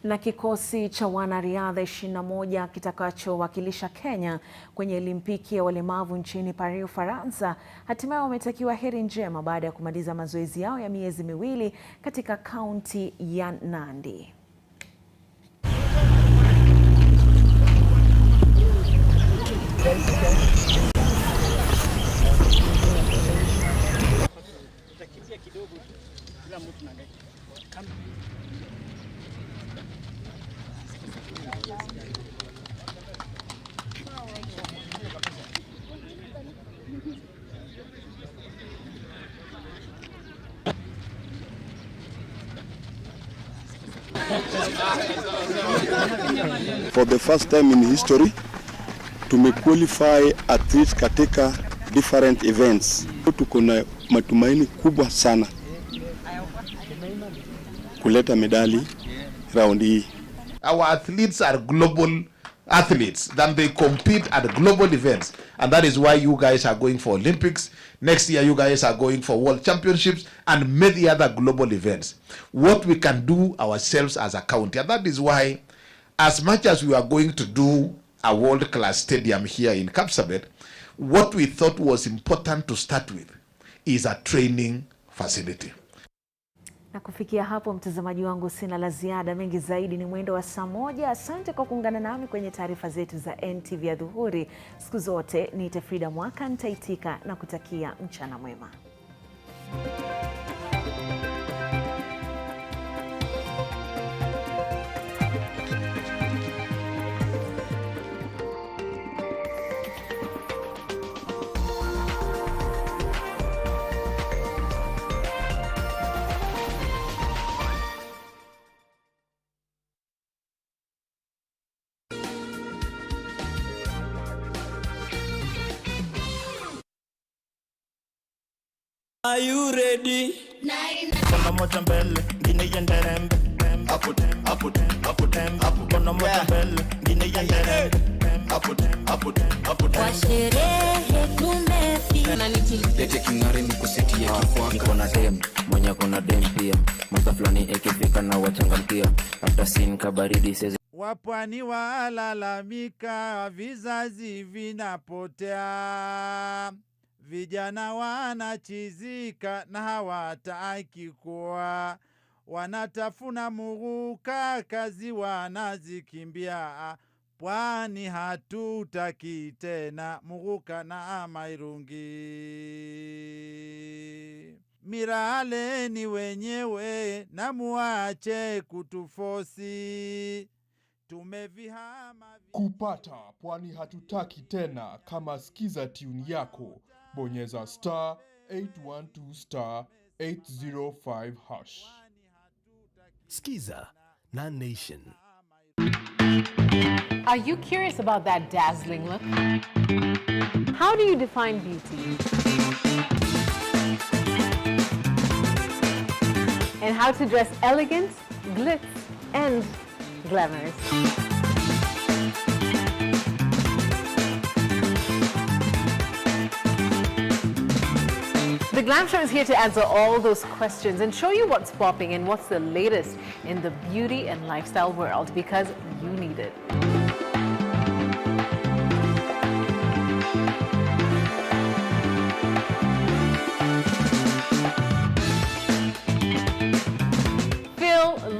Na kikosi cha wanariadha 21 kitakachowakilisha Kenya kwenye Olimpiki ya walemavu nchini Paris, Ufaransa, hatimaye wametakiwa heri njema baada ya kumaliza mazoezi yao ya miezi miwili katika kaunti ya Nandi. For the first time in history, tumequalify athletes katika different events. Tuko na matumaini kubwa sana kuleta medali round hii. Our athletes are global athletes, then they compete at global events, and that is why you guys are going for Olympics. Next year you guys are going for World Championships and many other global events. What we can do ourselves as a county, and that is why, as much as we are going to do a world-class stadium here in Kapsabet, what we thought was important to start with is a training facility. Na kufikia hapo, mtazamaji wangu, sina la ziada. Mengi zaidi ni mwendo wa saa moja. Asante kwa kuungana nami kwenye taarifa zetu za NTV ya dhuhuri. Siku zote ni Frida Mwaka, nitaitika na kutakia mchana mwema. Are you ready? Kuna moja mbele, ngine yende rembe. Hapo kuna moja mbele, ngine yende rembe. Hapo kwa sherehe tumefika. Lete kingari nikuseti ya kifua. Niko na dem, mwenye kuna dem pia. Masa flani ikifika na wachangamkia. After scene kabaridi sezi. Wapwani walalamika, vizazi vinapotea. Vijana wanachizika na hawataki kuwa. wanatafuna muguka, kazi wanazikimbia. Pwani hatutaki tena muguka na mairungi. Miraleni wenyewe na muache kutufosi. Tumevihama kupata pwani hatutaki tena. Kama skiza tune yako, bonyeza *812 *805#. Skiza na Nation. Are you curious about that dazzling look? How do you define beauty? And how to dress elegant, glitz, and glamorous. The Glam Show is here to answer all those questions and show you what's popping and what's the latest in the beauty and lifestyle world, because you need it.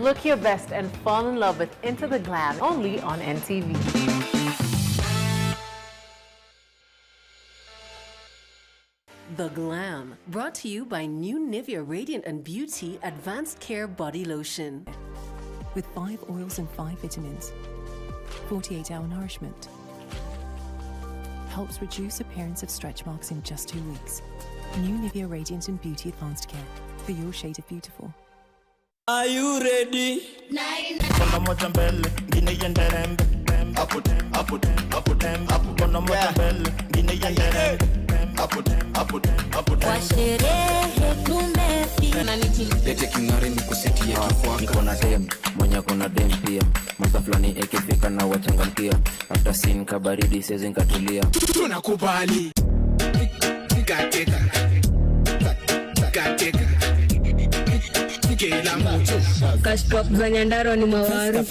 Look your best and fall in love with Into the Glam, only on NTV. The Glam, brought to you by new Nivea Radiant and Beauty Advanced Care Body Lotion. With 5 oils and 5 vitamins, 48-hour nourishment. Helps reduce appearance of stretch marks in just 2 weeks. New Nivea Radiant and Beauty Advanced Care, for your shade of beautiful. Are you ready? Kuna moja mbele, ngine yende rembe. Hapo kuna moja mbele, ngine yende rembe. Hapo. Kwa sherehe tumefika. Lete king'ari nikuseti ya kifua. Niko na dem, mwenye kuna dem pia. Masa fulani ikifika na wachangamkia. After scene kabaridi sezi nkatulia. Tunakubali. Gateka. Cash pop za Nyandaro ni mawaru.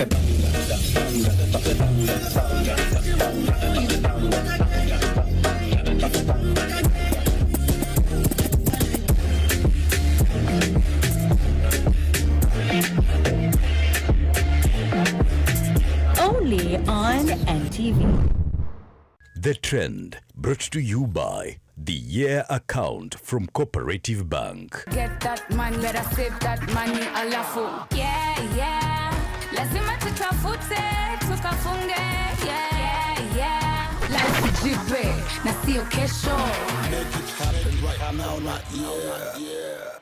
Only on NTV. The Trend, brought to you by the Year Account from Cooperative Bank. Get that money, better save that money, alafu. Yeah. Lazima tutafute, tukafunge. Yeah. Life jipe, na sio kesho. Make it happen right now, not yeah.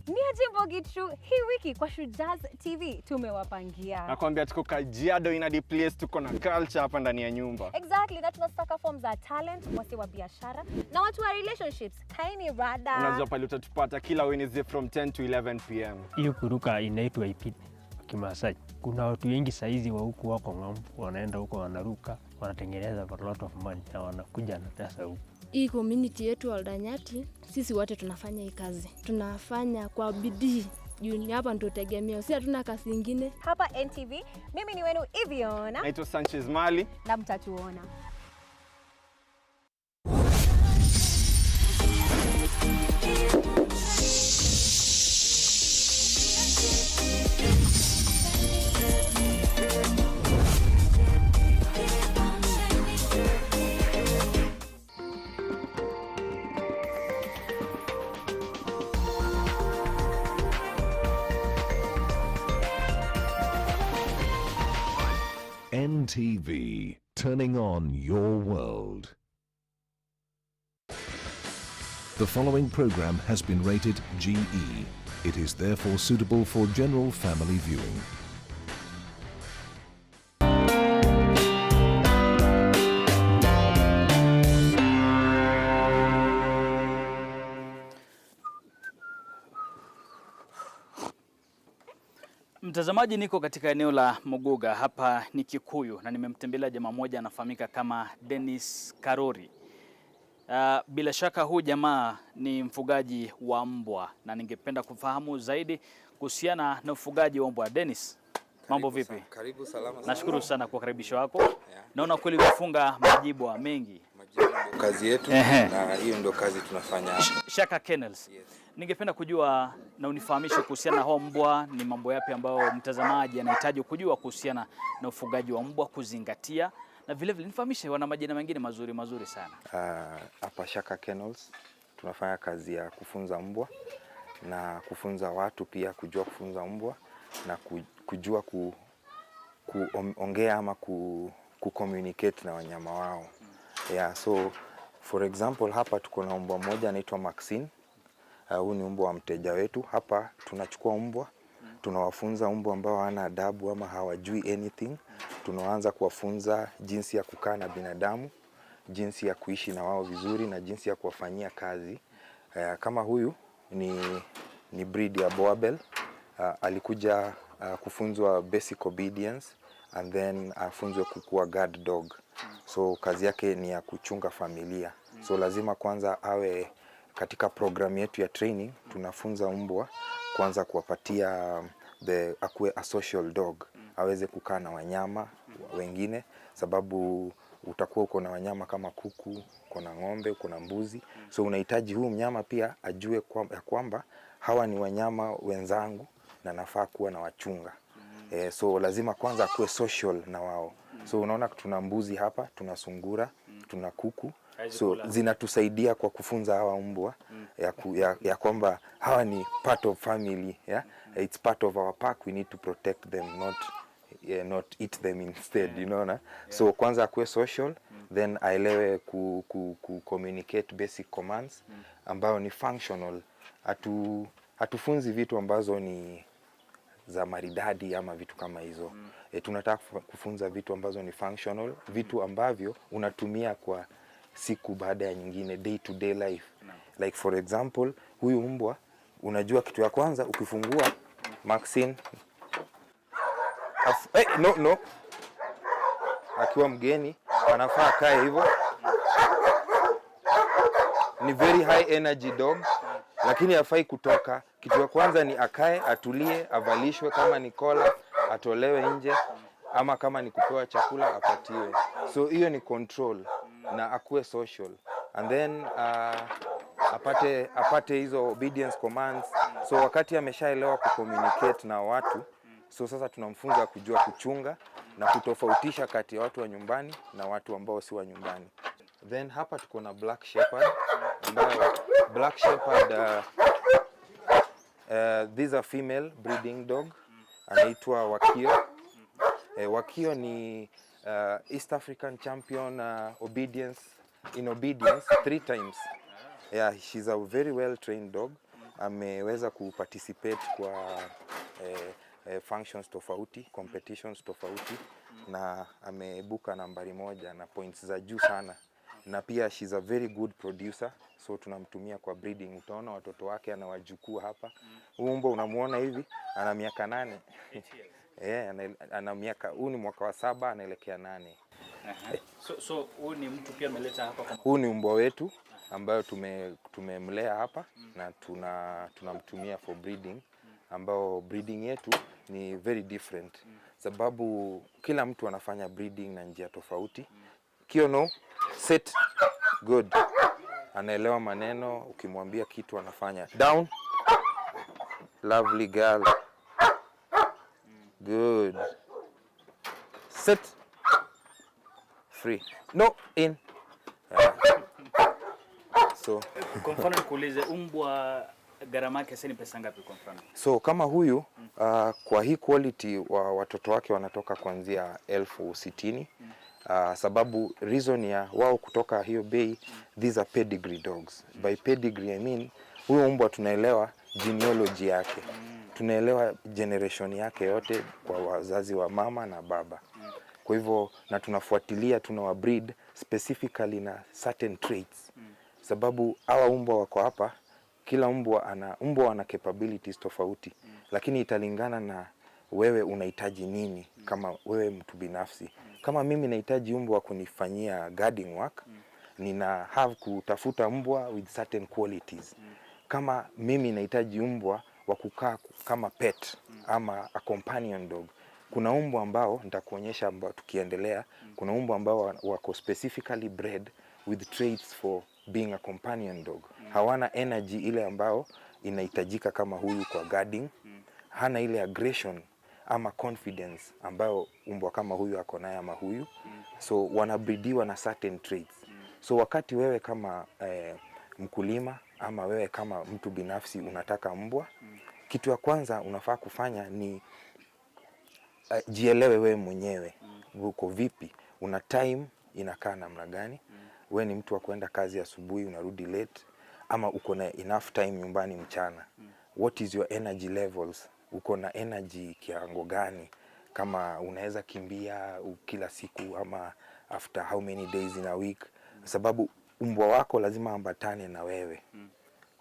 Niaje Mbogichu, hii wiki kwa Shujaz TV tumewapangia. Nakwambia tuko Kajiado in a place, tuko na culture hapa ndani ya nyumba. Exactly, na tunasaka forms za talent, wasi wa biashara na watu wa relationships. Kaini rada. Unajua pale utatupata kila Wednesday from 10 to 11 p.m. Hiyo kuruka inaitwa ipite Kimasai. Kuna watu wengi saizi wa huku wako ng'ambo, wanaenda huko wanaruka, wanatengeneza a lot of money na wanakuja na pesa huku. Hii community yetu Aldanyati, sisi wote tunafanya hii kazi. Tunafanya kwa bidii. Juni hapa ndo tegemeo. Sisi hatuna kazi nyingine. Hapa NTV, mimi ni wenu Iviona. Naitwa Sanchez Mali. Na mtatuona. NTV, turning on your world. The following program has been rated GE. It is therefore suitable for general family viewing. Mtazamaji, niko katika eneo la Muguga, hapa ni Kikuyu, na nimemtembelea jamaa mmoja anafahamika kama Dennis Karori. Bila shaka huu jamaa ni mfugaji wa mbwa, na ningependa kufahamu zaidi kuhusiana na ufugaji wa mbwa. Dennis, mambo vipi? Karibu salama. Nashukuru sana kwa karibisho wako. Naona kweli umefunga majibwa mengi. Kazi yetu na hiyo ndio kazi tunafanya hapa. Shaka Kennels. Yes. Ningependa kujua na unifahamishe kuhusiana na hao mbwa, ni mambo yapi ambayo mtazamaji anahitaji kujua kuhusiana na ufugaji wa mbwa kuzingatia, na vile vile nifahamishe wana majina mengine mazuri sana. Hapa Shaka Kennels tunafanya kazi ya kufunza mbwa na kufunza watu pia kujua kufunza mbwa na kujua kuongea ama communicate na wanyama wao. Yeah, so for example hapa tuko na mbwa mmoja anaitwa Maxine. Huyu ni mbwa wa mteja wetu. Hapa tunachukua mbwa, tunawafunza mbwa ambao hana adabu ama hawajui anything. Tunaanza kuwafunza jinsi ya kukaa na binadamu, jinsi ya kuishi na wao vizuri na jinsi ya kuwafanyia kazi. Kama huyu ni breed ya Boabel. Alikuja kufunzwa basic obedience and then afunzwe kukuwa guard dog. So kazi yake ni ya kuchunga familia. So lazima kwanza awe katika program yetu ya training, tunafunza mbwa kwanza kuwapatia akuwe a social dog. Aweze kukaa na wanyama wengine, sababu utakuwa uko na wanyama kama kuku, uko na ng'ombe, uko na mbuzi. So unahitaji huyu mnyama pia ajue kwamba hawa ni wanyama wenzangu na nafaa kuwa na wachunga. So lazima kwanza akuwe social na wao. So unaona tuna mbuzi hapa, tuna sungura, tuna kuku. So zinatusaidia kwa kufunza hawa mbwa ya kwamba hawa ni part of family, yeah? It's part of our pack, we need to protect them, not eat them instead, you know na? So kwanza akuwe social, then aelewe communicate basic commands ambayo ni functional. Hatufunzi vitu ambazo ni za maridadi ama vitu kama hizo. Tunataka kufunza vitu ambazo ni functional, vitu ambavyo unatumia kwa siku baada ya nyingine, day to day life. Like for example, huyu mbwa unajua kitu ya kwanza ukifungua Maxine no akiwa mgeni anafaa kae hivyo. Ni very high energy dog, lakini hafai kutoka. Kitu ya kwanza ni akae, atulie, avalishwe, kama ni kola atolewe nje, ama kama ni kupewa chakula apatiwe. So hiyo ni control na akuwe social. And then apate hizo obedience commands. So wakati ameshaelewa kucommunicate na watu, so sasa tunamfunza kujua kuchunga na kutofautisha kati ya watu wa nyumbani na watu ambao si wa nyumbani. Then hapa tuko na Black Shepherd. Black Shepherd these are female breeding dog. Anaitwa Wakio. Wakio ni East African champion obedience 3 times. Yeah, she's a very well trained dog. Ameweza kuparticipate kwa functions tofauti, competitions tofauti, na amebuka nambari 1 na points za juu sana. Na pia she's a very good producer, so tunamtumia kwa breeding. Utaona watoto wake anawajukuu hapa. Huyu mbwa unamuona hivi ana miaka 8. Ana miaka, huu ni mwaka wa 7 anaelekea 8. So huu ni mtu pia ameleta hapa kwa... Huu ni mbwa wetu ambayo tumemlea hapa na tunamtumia for breeding, ambao breeding yetu ni very different. Sababu kila mtu anafanya breeding na njia tofauti. Kiono, sit, good. Anaelewa maneno, ukimwambia kitu anafanya. Down, lovely girl, good. Sit, free, no, in. So kwa mfano nikuulize, mbwa gharama yake sasa ni pesa ngapi kwa mfano? So kama huyu kwa hii quality watoto wake wanatoka kuanzia 60,000. Sababu reason ya wao kutoka hiyo bei, these are pedigree dogs. By pedigree I mean huyo mbwa tunaelewa genealogy yake. Tunaelewa generation yake yote kwa wazazi wa mama na baba. Kwa hivyo na tunafuatilia, tunawa breed specifically na certain traits. Sababu hawa mbwa wako hapa, kila mbwa ana capabilities tofauti. Lakini italingana na wewe unahitaji nini kama wewe mtu binafsi. Kama mimi nahitaji mbwa kunifanyia guarding work, nina have kutafuta mbwa with certain qualities. Kama mimi nahitaji mbwa wa kukaa kama pet ama a companion dog, kuna mbwa ambao nitakuonyesha ambao tukiendelea, kuna mbwa ambao wako specifically bred with traits for being a companion dog. Hawana energy ile ambao inahitajika kama huyu kwa guarding. Hana ile aggression ama confidence ambayo umbwa kama huyu ako nayo ama huyu. So wanabreediwa na certain traits. So wakati wewe kama mkulima ama wewe kama mtu binafsi unataka mbwa, kitu ya kwanza unafaa kufanya ni jielewe wewe mwenyewe. Uko vipi? Una time inakaa namna gani? Wewe ni mtu wa kwenda kazi asubuhi unarudi late, ama uko na enough time nyumbani mchana? What is your energy levels? Uko na energy kiwango gani? Kama unaweza kimbia kila siku ama after how many days in a week? Sababu mbwa wako lazima ambatane na wewe.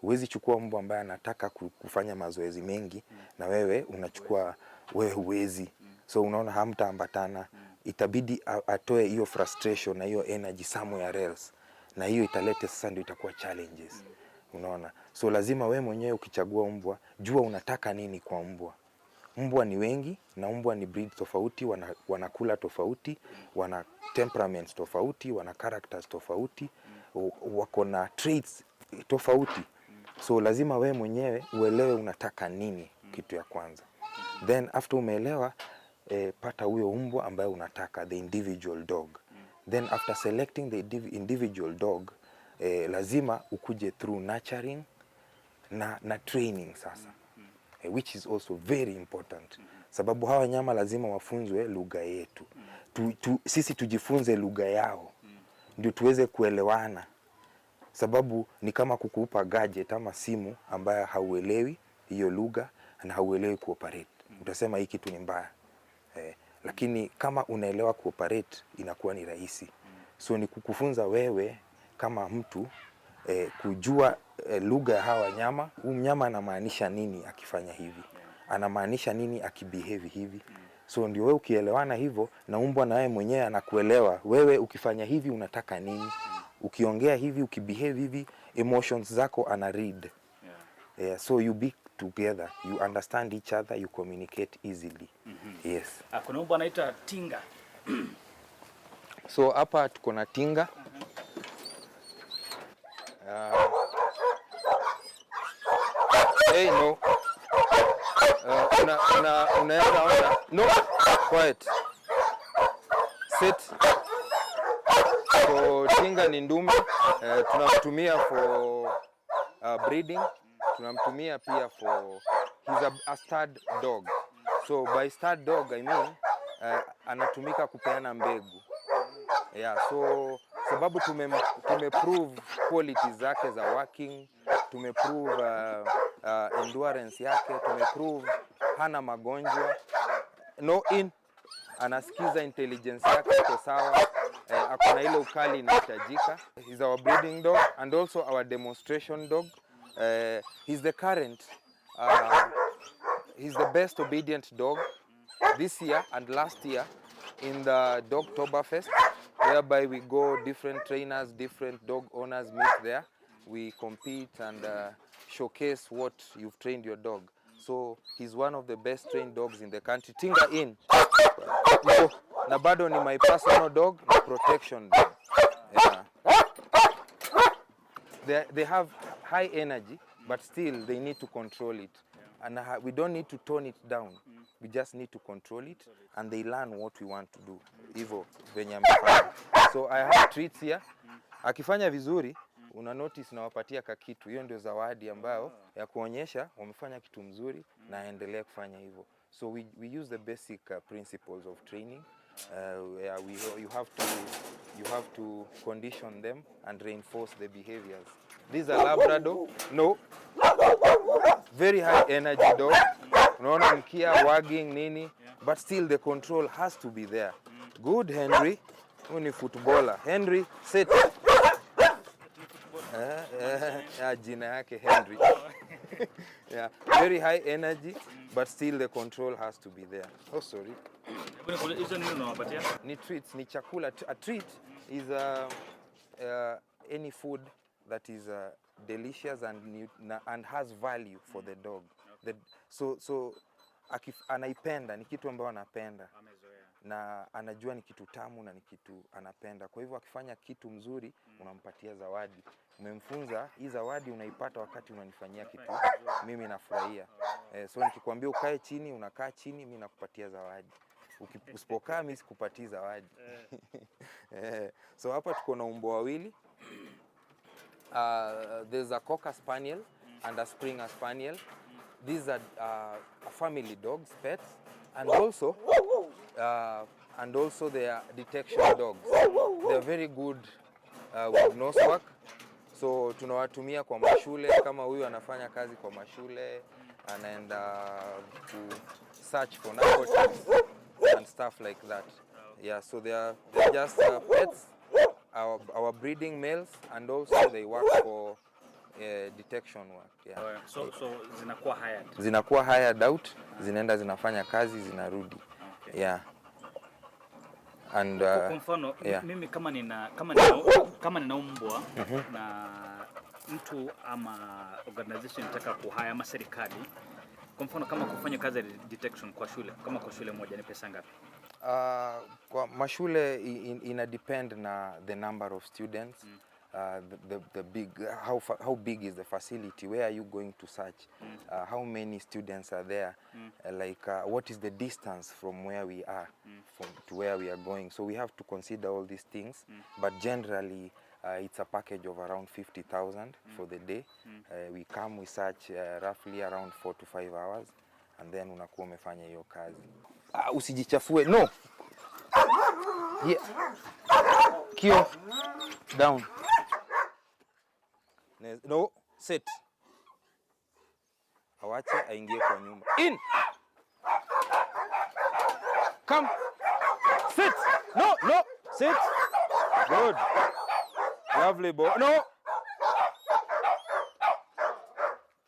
Huwezi chukua mbwa ambaye anataka kufanya mazoezi mengi na wewe unachukua wewe huwezi. So unaona hamtaambatana. Itabidi atoe hiyo frustration na hiyo energy somewhere else. Na hiyo italete sasa ndio itakuwa challenges. Unaona? So lazima wewe mwenyewe ukichagua mbwa, jua unataka nini kwa mbwa. Mbwa ni wengi na mbwa ni breed tofauti, wanakula tofauti, wana temperaments tofauti, wana characters tofauti, wako na traits tofauti. So lazima wewe mwenyewe uelewe unataka nini, kitu ya kwanza. Then after umeelewa, pata huyo mbwa ambaye unataka, the individual dog. Then after selecting the individual dog, lazima ukuje through nurturing na training sasa. Which is also very important. Sababu hawa wanyama lazima wafunzwe lugha yetu. Sisi tujifunze lugha yao. Ndio tuweze kuelewana. Sababu ni kama kukupa gadget ama simu ambayo hauelewi hiyo lugha na hauelewi kuoperate. Utasema hii kitu ni mbaya. Lakini kama unaelewa kuoperate inakuwa ni rahisi. So ni kukufunza wewe kama mtu kujua lugha ya hawa wanyama. Huyu mnyama anamaanisha nini akifanya hivi? Anamaanisha nini akibehave hivi? So ndio wewe ukielewana hivyo na mbwa na wewe mwenyewe anakuelewa. Wewe ukifanya hivi unataka nini? Ukiongea hivi, ukibehave hivi, emotions zako ana read. So you be together, you understand each other, you communicate easily. Yes. Kuna mbwa anaitwa Tinga. So hapa tuko na Tinga. Hey, no. Unaweza ona. No. Quiet. Sit. So Tinga ni ndume. Tunamtumia for breeding. Tunamtumia pia for, he's a stud dog. So by stud dog I mean anatumika kupeana mbegu. Yeah, so sababu tumeprove qualities zake za working, tumeprove endurance yake, tumeprove hana magonjwa. Anasikiza intelligence yake iko sawa, akona ile ukali inahitajika. He's our breeding dog and also our demonstration dog. He's the current, he's the best obedient dog this year and last year in the Dogtoberfest, whereby we go, different trainers, different dog owners meet there. We compete and showcase what you've trained your dog. So he's one of the best trained dogs in the country. Tinga in. Na bado ni my personal dog, na protection dog. Yeah. They have high energy, but still they need to control it. And we don't need to tone it down. We just need to control it, and they learn what we want to do. Hivyo venye amefanya. So I have treats here. Akifanya vizuri, una notice na wapatia kakitu. Hiyo ndio zawadi ambayo ya kuonyesha wamefanya kitu mzuri na aendelee kufanya hivyo. So we use the basic principles of training. You have to condition them and reinforce the behaviors. These are Labrador. No. Very high energy dog. Unaona mkia, wagging, nini. But still the control has to be there. Good, Henry. Huyu ni footballer. Henry, sit. Jina yake Henry. Yeah, very high energy, but still the control has to be there. Oh, sorry. Ni treats, ni chakula. A treat is any food that is delicious and has value for the dog. So anaipenda, ni kitu ambayo anapenda. na anajua ni kitu tamu na ni kitu anapenda. Kwa hivyo akifanya kitu mzuri unampatia zawadi. Umemfunza, hii zawadi unaipata wakati unanifanyia kitu mimi nafurahia. So nikikwambia ukae chini, unakaa chini, mimi nakupatia zawadi. Usipokaa mimi sikupatii zawadi. So hapa tuko na mbwa wawili. There's a Cocker Spaniel and a Springer Spaniel. These are family dogs, pets, and also they are detection dogs. They are very good with nose work. So tunawatumia kwa mashule, kama huyu anafanya kazi kwa mashule, anaenda to search for narcotics and stuff like that. Yeah, so they're just pets, our breeding males, and also they work for detection work. Yeah. So zinakuwa hired. Zinakuwa hired out, zinaenda zinafanya kazi, zinarudi. Okay. Yeah. And kwa mfano mimi kama nina mbwa na mtu ama organization nataka kuhaya ama serikali, kwa mfano kama kufanya kazi ya detection kwa shule, kama kwa shule moja ni pesa ngapi? Kwa mashule ina depend na the number of students. The big how big is the facility, where are you going to search, how many students are there, like what is the distance from where we are to where we are going. So we have to consider all these things, but generally it's a package of around 50,000 for the day. We come, we search roughly around 4 to 5 hours, and then unakuwa umefanya hiyo kazi. Usijichafue, no. Yeah. Kio down. No, sit. Awache aingie kwa nyumba. In. Come. Sit. No, sit. Good. Lovely boy. No.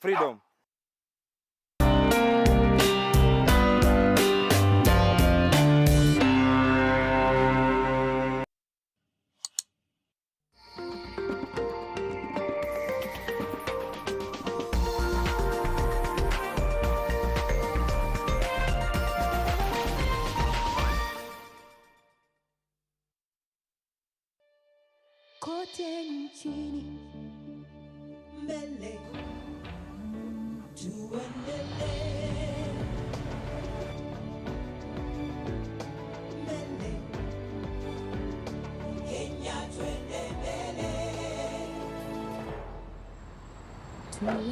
Freedom. Kote nchini mbele tuendelee, mbele Kenya twende mbele,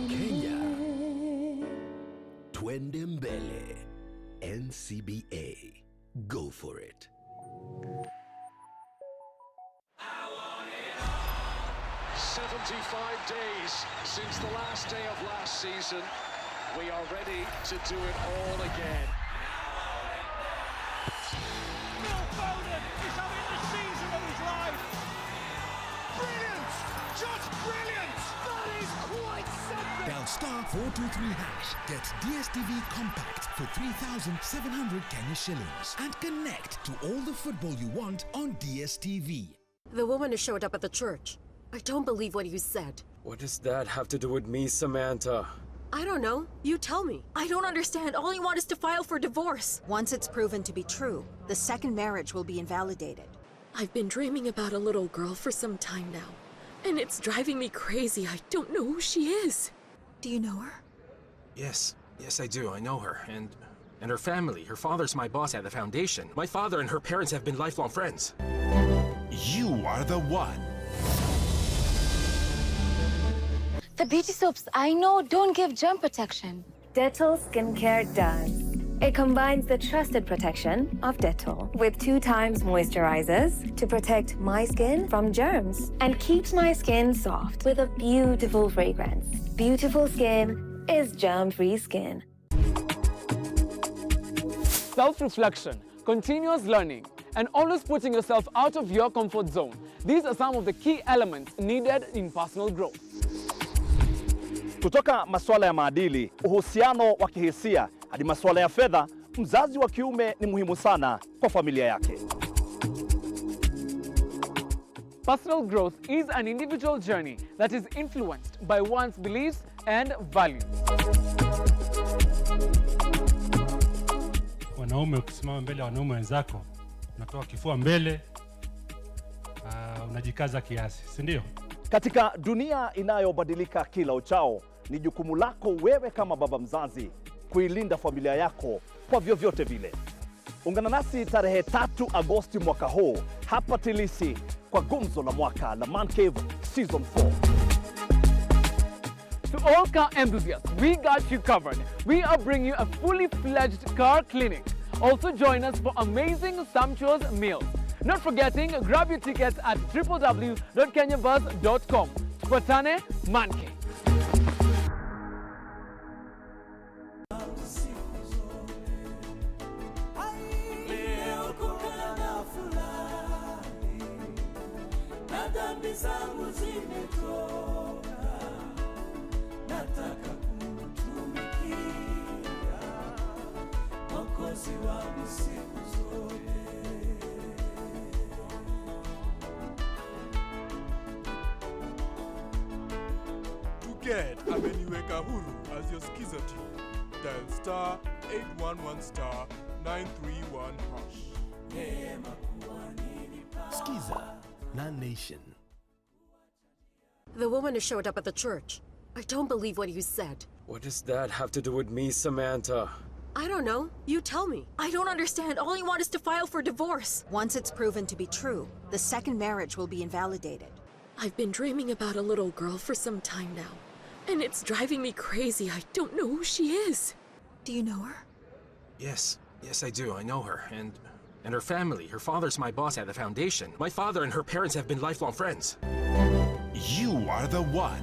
Kenya twende mbele. NCBA, go for it. 75 days since the last day of last season. We are ready to do it all again. Phil Foden is having the season of his life. Brilliant! Just brilliant! That is quite something! Dial *423#. Get DSTV Compact for 3,700 Kenya shillings and connect to all the football you want on DSTV. The woman who showed up at the church. I don't believe what you said. What does that have to do with me, Samantha? I don't know. You tell me. I don't understand. All you want is to file for divorce. Once it's proven to be true, the second marriage will be invalidated. I've been dreaming about a little girl for some time now, and it's driving me crazy. I don't know who she is. Do you know her? Yes, I do. I know her. And her family. Her father's my boss at the foundation. My father and her parents have been lifelong friends. You are the one. The beauty soaps I know don't give germ protection. Dettol Skincare does. It combines the trusted protection of Dettol with 2 times moisturizers to protect my skin from germs and keeps my skin soft with a beautiful fragrance. Beautiful skin is germ-free skin. Self-reflection, continuous learning, and always putting yourself out of your comfort zone. These are some of the key elements needed in personal growth. Kutoka masuala ya maadili, uhusiano wa kihisia, hadi masuala ya fedha, mzazi wa kiume ni muhimu sana kwa familia yake. Personal growth is an individual journey that is influenced by one's beliefs and values. Wanaume, ukisimama mbele ya wanaume wenzako, unatoa kifua mbele, unajikaza kiasi, si ndio? Katika dunia inayobadilika kila uchao, ni jukumu lako wewe kama baba mzazi kuilinda familia yako kwa vyovyote vile. Ungana nasi tarehe 3 Agosti mwaka huu hapa Tilisi kwa gumzo la mwaka la Man Cave Season 4. To all car enthusiasts, we got you covered. We are bringing you a fully fledged car clinic. Also join us for amazing sumptuous meals. Not forgetting, grab your tickets at www.kenyabus.com. Tupatane Man Cave. Get ameniweka huru as your skiza tune. Dial star 811 star 931 hash. Skiza, Nan Nation. The woman who showed up at the church. I don't believe what you said. What does that have to do with me, Samantha? I don't know. You tell me. I don't understand. All you want is to file for divorce. Once it's proven to be true, the second marriage will be invalidated. I've been dreaming about a little girl for some time now. And it's driving me crazy. I don't know who she is. Do you know her? Yes, I do. I know her. And her family. Her father's my boss at the foundation. My father and her parents have been lifelong friends. You are the one.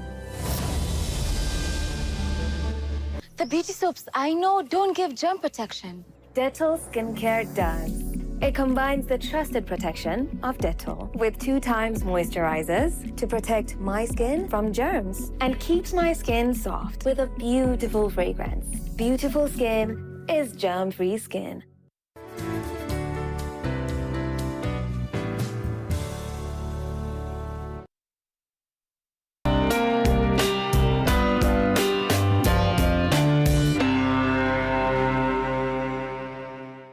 The beauty soaps I know don't give germ protection. Dettol Skincare does. It combines the trusted protection of Dettol with 2 times moisturizers to protect my skin from germs and keeps my skin soft with a beautiful fragrance. Beautiful skin is germ-free skin.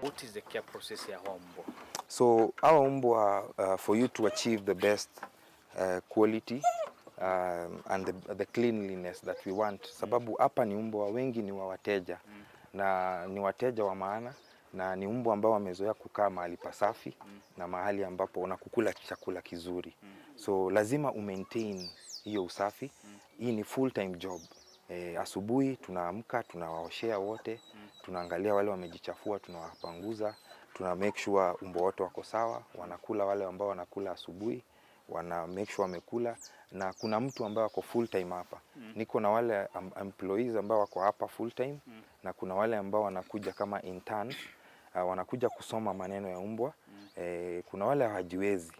What is the care process ya mbwa? So our mbwa, for you to achieve the best quality and the cleanliness that we want, sababu hapa ni mbwa wengi ni wa wateja na ni wateja wa maana na ni mbwa ambao wamezoea kukaa mahali pasafi na mahali ambapo unakukula chakula kizuri. So lazima umaintain hiyo usafi. Hii ni full time job. Asubuhi tunaamka, tunawaoshea wote, tunaangalia wale wamejichafua, tunawapanguza, tuna make sure mbwa wote wako sawa, wanakula wale ambao wanakula asubuhi, wana make sure wamekula, na kuna mtu ambaye wako full time hapa. Niko na wale employees ambao wako hapa full time na kuna wale ambao wanakuja kama interns, wanakuja kusoma maneno ya mbwa. Kuna wale hawajiwezi.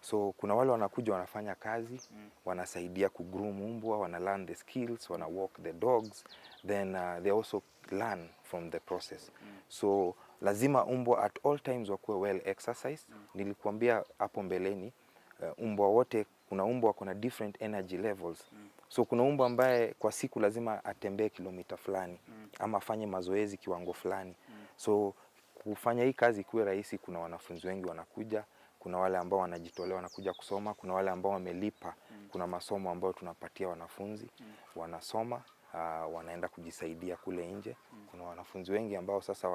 So kuna wale wanakuja wanafanya kazi, wanasaidia kugroom mbwa, wana learn the skills, wana walk the dogs, then they also learn from the process. So lazima mbwa at all times wakuwe well exercised. Nilikuambia hapo mbeleni, mbwa wote, kuna mbwa kuna different energy levels. So kuna mbwa ambaye kwa siku lazima atembee kilomita fulani ama afanye mazoezi kiwango fulani. So kufanya hii kazi kuwe rahisi, kuna wanafunzi wengi wanakuja, kuna wale ambao wanajitolea wanakuja kusoma, kuna wale ambao wamelipa, kuna masomo ambao tunapatia wanafunzi, wanasoma, wanaenda kujisaidia kule nje. Kuna wanafunzi wengi ambao sasa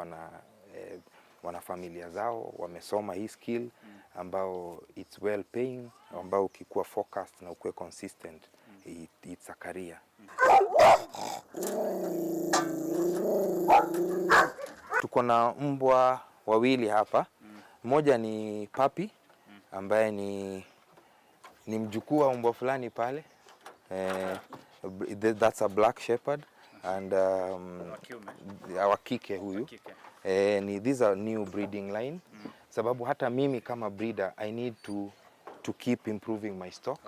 wana familia zao, wamesoma hii skill ambao it's well paying, ambao ukikuwa focused na ukue consistent, it's a career. Tuko na mbwa wawili hapa. Mmoja ni puppy ambaye ni mjukuu wa mbwa fulani pale. That's a black shepherd and our kike huyu. These are new breeding line. Sababu hata mimi kama breeder I need to keep improving my stock.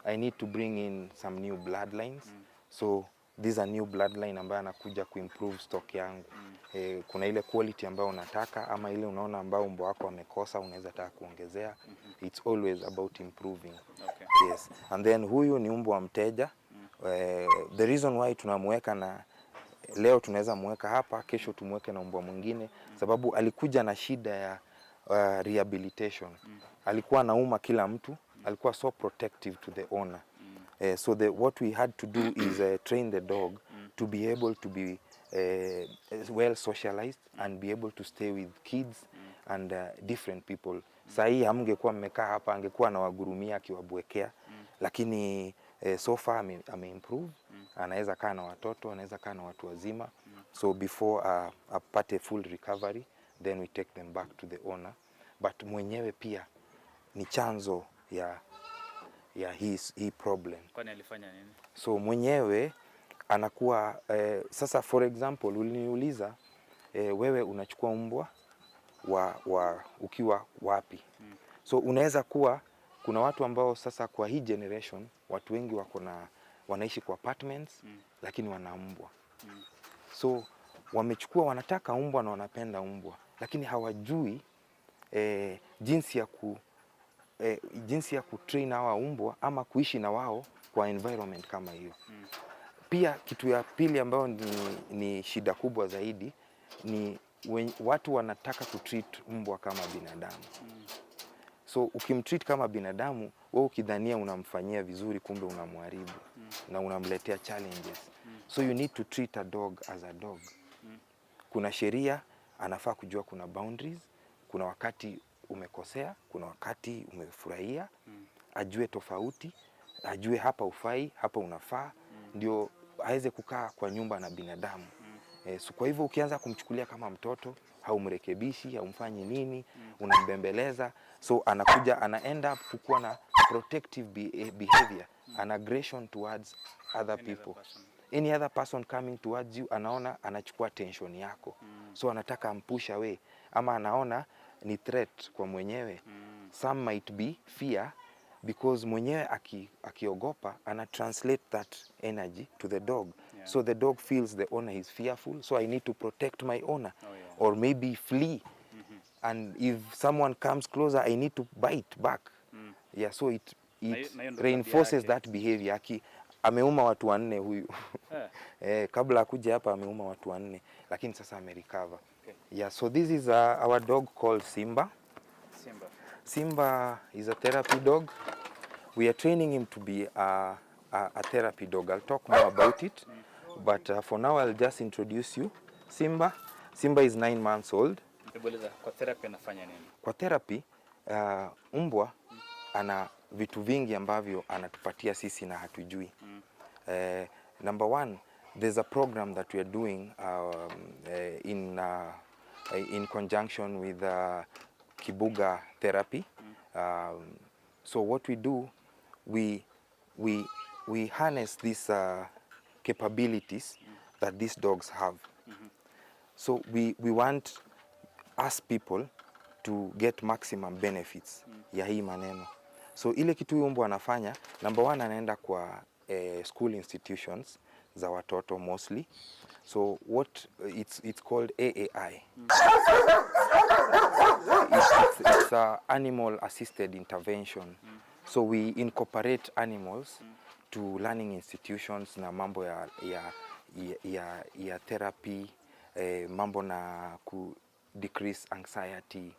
I need to bring in some new bloodlines. So these are new bloodline ambayo anakuja kuimprove stock yangu. Kuna ile quality ambayo unataka ama ile unaona ambao mbwa wako amekosa unaweza taka kuongezea. It's always about improving. Yes. And then huyu ni mbwa wa mteja. The reason why tunamweka na leo tunaweza mweka hapa, kesho tumweke na mbwa mwingine sababu alikuja na shida ya rehabilitation. Alikuwa anauma kila mtu, alikuwa so protective to the owner. So what we had to do is train the dog to be able to be well socialized and be able to stay with kids and different people. Sahi hamngekuwa mmekaa hapa, angekuwa anawagurumia akiwabwekea, lakini so far ame-improve. Anaweza kaa na watoto, anaweza kaa na watu wazima. So before apate full recovery, then we take them back to the owner. But mwenyewe pia ni chanzo ya hii problem. Kwani alifanya nini? So mwenyewe anakuwa sasa, for example, uliniuliza wewe unachukua mbwa ukiwa wapi? So unaweza kuwa kuna watu ambao sasa kwa hii generation watu wengi wanaishi kwa apartments lakini wana mbwa. So wamechukua, wanataka mbwa na wanapenda mbwa, lakini hawajui jinsi ya kutrain hawa mbwa ama kuishi na wao kwa environment kama hiyo. Pia kitu ya pili ambayo ni shida kubwa zaidi ni watu wanataka kutreat mbwa kama binadamu. So ukimtreat kama binadamu, wewe ukidhania unamfanyia vizuri, kumbe unamharibu na unamletea challenges. So you need to treat a dog as a dog. Kuna sheria, anafaa kujua kuna boundaries, kuna wakati umekosea, kuna wakati umefurahia, ajue tofauti, ajue hapa ufai, hapa unafaa, ndio aweze kukaa kwa nyumba na binadamu. So kwa hivyo ukianza kumchukulia kama mtoto, haumrekebishi, haumfanyi nini, unambembeleza, so ana end up kukuwa na protective behavior, an aggression towards other people. Any other person coming towards you, anaona anachukua tension yako. So anataka ampusha away, ama anaona ni threat kwa mwenyewe. Some might be fear, because mwenyewe akiogopa ana translate that energy to the dog. So the dog feels the owner is fearful, so I need to protect my owner. Or maybe flee. And if someone comes closer, I need to bite back. Yeah, so it reinforces that behavior. Ameuma watu 4 huyu. Kabla akuje hapa ameuma watu 4, lakini sasa amerecover. Yeah, so this is our dog called Simba. Simba is a therapy dog. We are training him to be a therapy dog. I'll talk more about it, but for now I'll just introduce you. Simba is 9 months old. Kwa therapy anafanya nini? Kwa therapy, mbwa ana vitu vingi ambavyo anatupatia sisi na hatujui. Number 1, there's a program that we are doing in conjunction with Kibuga therapy. So what we do, we harness these capabilities that these dogs have. So we want us people to get maximum benefits ya hii maneno. So ile kitu huyu mbwa anafanya, number 1, anaenda kwa school institutions za watoto mostly. So what it's called AAI. It's animal assisted intervention. So we incorporate animals to learning institutions na mambo ya therapy, mambo na ku decrease anxiety,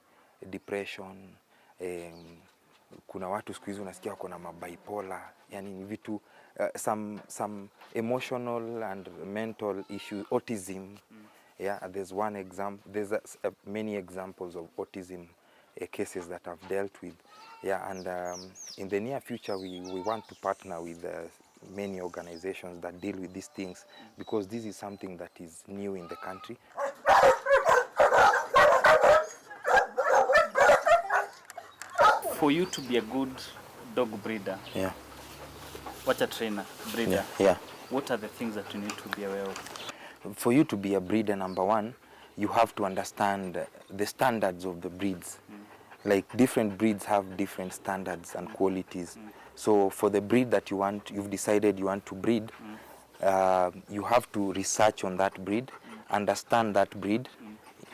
depression. Kuna watu siku hizi unasikia wako na bipolar, yani ni vitu some emotional and mental issues, autism. Yeah, there's one example, there's many examples of autism cases that I've dealt with. Yeah, and in the near future we want to partner with many organizations that deal with these things, because this is something that is new in the country. For you to be a good dog breeder, what a trainer, breeder, what are the things that you need to be aware of? For you to be a breeder, number 1, you have to understand the standards of the breeds. Like different breeds have different standards and qualities. So for the breed that you've decided you want to breed, you have to research on that breed, understand that breed,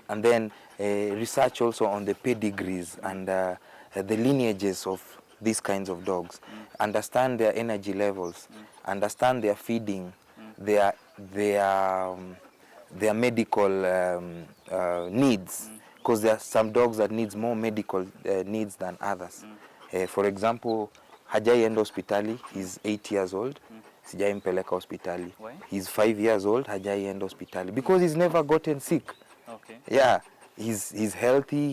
and then research also on the pedigrees and the lineages of these kinds of dogs. Understand their energy levels, understand their feeding, their medical needs, because there are some dogs that needs more medical needs than others. For example, hajai enda hospitali, he's 8 years old. Sijai mpeleka hospitali. Why? He's 5 years old, hajai enda hospitali because he's never gotten sick. Okay. Yeah, he's healthy,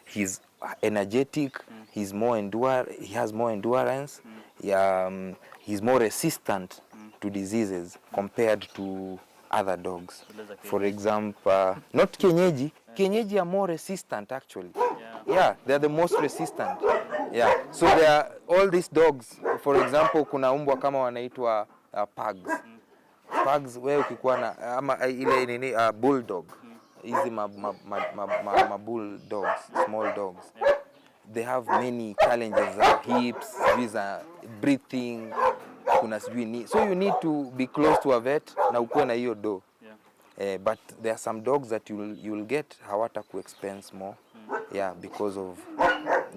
he's energetic, he has more endurance. He's more resistant to diseases compared to other dogs. For example, not kienyeji. Kienyeji are more resistant actually. Yeah, they're the most resistant. Yeah, so there are all these dogs. For example, kuna umbwa kama wanaitwa pugs. Pugs, wewe ukikuwa na ama ile nini bulldog. Hizi ma bulldogs, small dogs. They have many challenges, hips, visa, breathing, kuna sijui ni. So you need to be close to a vet na ukuwe na hiyo do. But there are some dogs that you'll get hawata ku expense more. Yeah, because of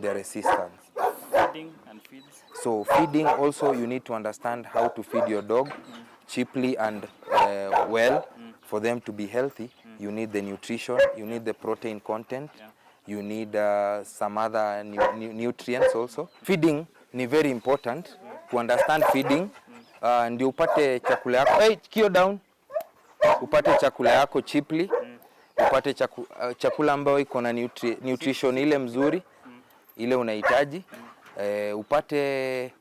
their resistance. Feeding and feeds. So feeding also, you need to understand how to feed your dog cheaply and well. For them to be healthy, you need the nutrition, you need the protein content, you need some other nutrients also. Feeding ni very important. To understand feeding, ndio upate chakula yako. Hey, kio down. Upate chakula yako cheaply. Upate chakula ambayo iko na nutrition ile mzuri, ile unahitaji. Upate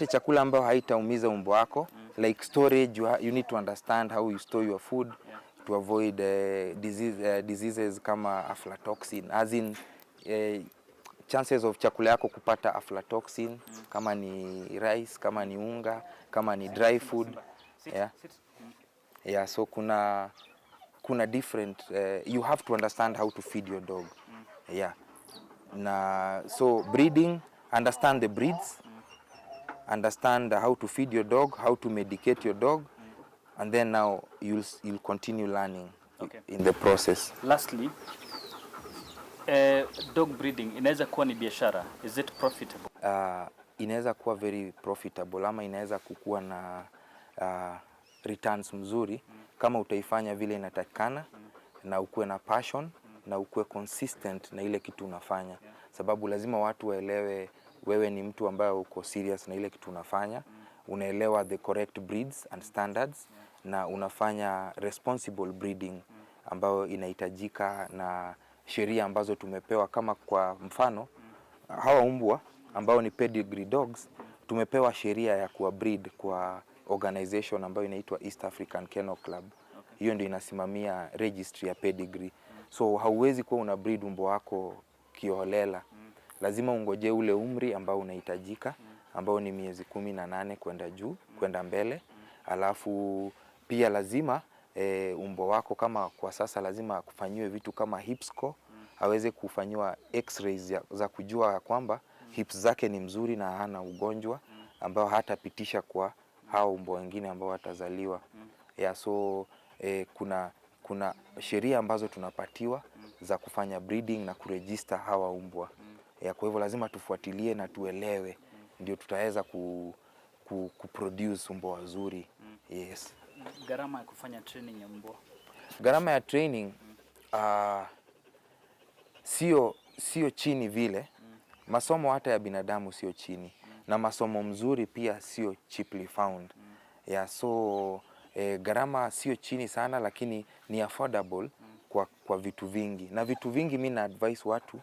chakula ambayo haitaumiza umbo wako. Like storage, you need to understand how you store your food to avoid diseases kama aflatoxin. As in, chances of chakula yako kupata aflatoxin, kama ni rice, kama ni unga, kama ni dry food. Yeah, so kuna different, you have to understand how to feed your dog. Yeah. So breeding, understand the breeds, understand how to feed your dog, how to medicate your dog, and then now you'll continue learning in the process. Lastly, dog breeding inaweza kuwa ni biashara. Is it profitable? Inaweza kuwa very profitable, ama inaweza kukua na returns mzuri kama utaifanya vile inatakikana na ukuwe na passion na ukuwe consistent na ile kitu unafanya. Sababu lazima watu waelewe wewe ni mtu ambaye uko serious na ile kitu unafanya, unaelewa the correct breeds and standards, na unafanya responsible breeding ambayo inahitajika na sheria ambazo tumepewa. Kama kwa mfano hawa umbwa ambao ni pedigree dogs, tumepewa sheria ya kuwa breed kwa organization ambayo inaitwa East African Kennel Club. Hiyo ndio inasimamia registry ya pedigree. So hauwezi kuwa una breed umbwa wako kiholela. Lazima ungoje ule umri ambao unahitajika, ambao ni miezi 18 kwenda juu, kwenda mbele. Alafu pia lazima umbwa wako kama kwa sasa lazima kufanyiwe vitu kama hip score, aweze kufanywa x-rays za kujua kwamba hips zake ni mzuri na hana ugonjwa ambao hatapitisha kwa hao umbwa wengine ambao watazaliwa. Yeah, so kuna sheria ambazo tunapatiwa za kufanya breeding na kuregister hawa umbwa. Kwa hivyo lazima tufuatilie na tuelewe, ndio tutaweza kuproduce umbwa wazuri. Yes. Gharama ya kufanya training ya mbwa? Gharama ya training sio chini vile. Masomo hata ya binadamu sio chini, na masomo mzuri pia sio cheaply found. So gharama sio chini sana, lakini ni affordable kwa vitu vingi. Na vitu vingi mimi na advise watu,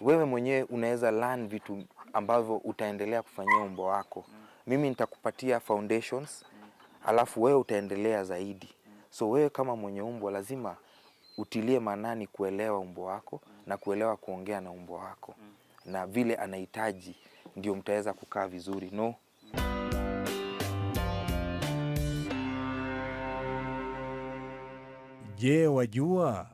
wewe mwenyewe unaweza learn vitu ambavyo utaendelea kufanyia umbwa wako. Mimi nitakupatia foundations, alafu wewe utaendelea zaidi. So wewe kama mwenye umbwa lazima utilie manani kuelewa umbwa wako na kuelewa kuongea na umbwa wako na vile anahitaji, ndio mtaweza kukaa vizuri. No. Je, wajua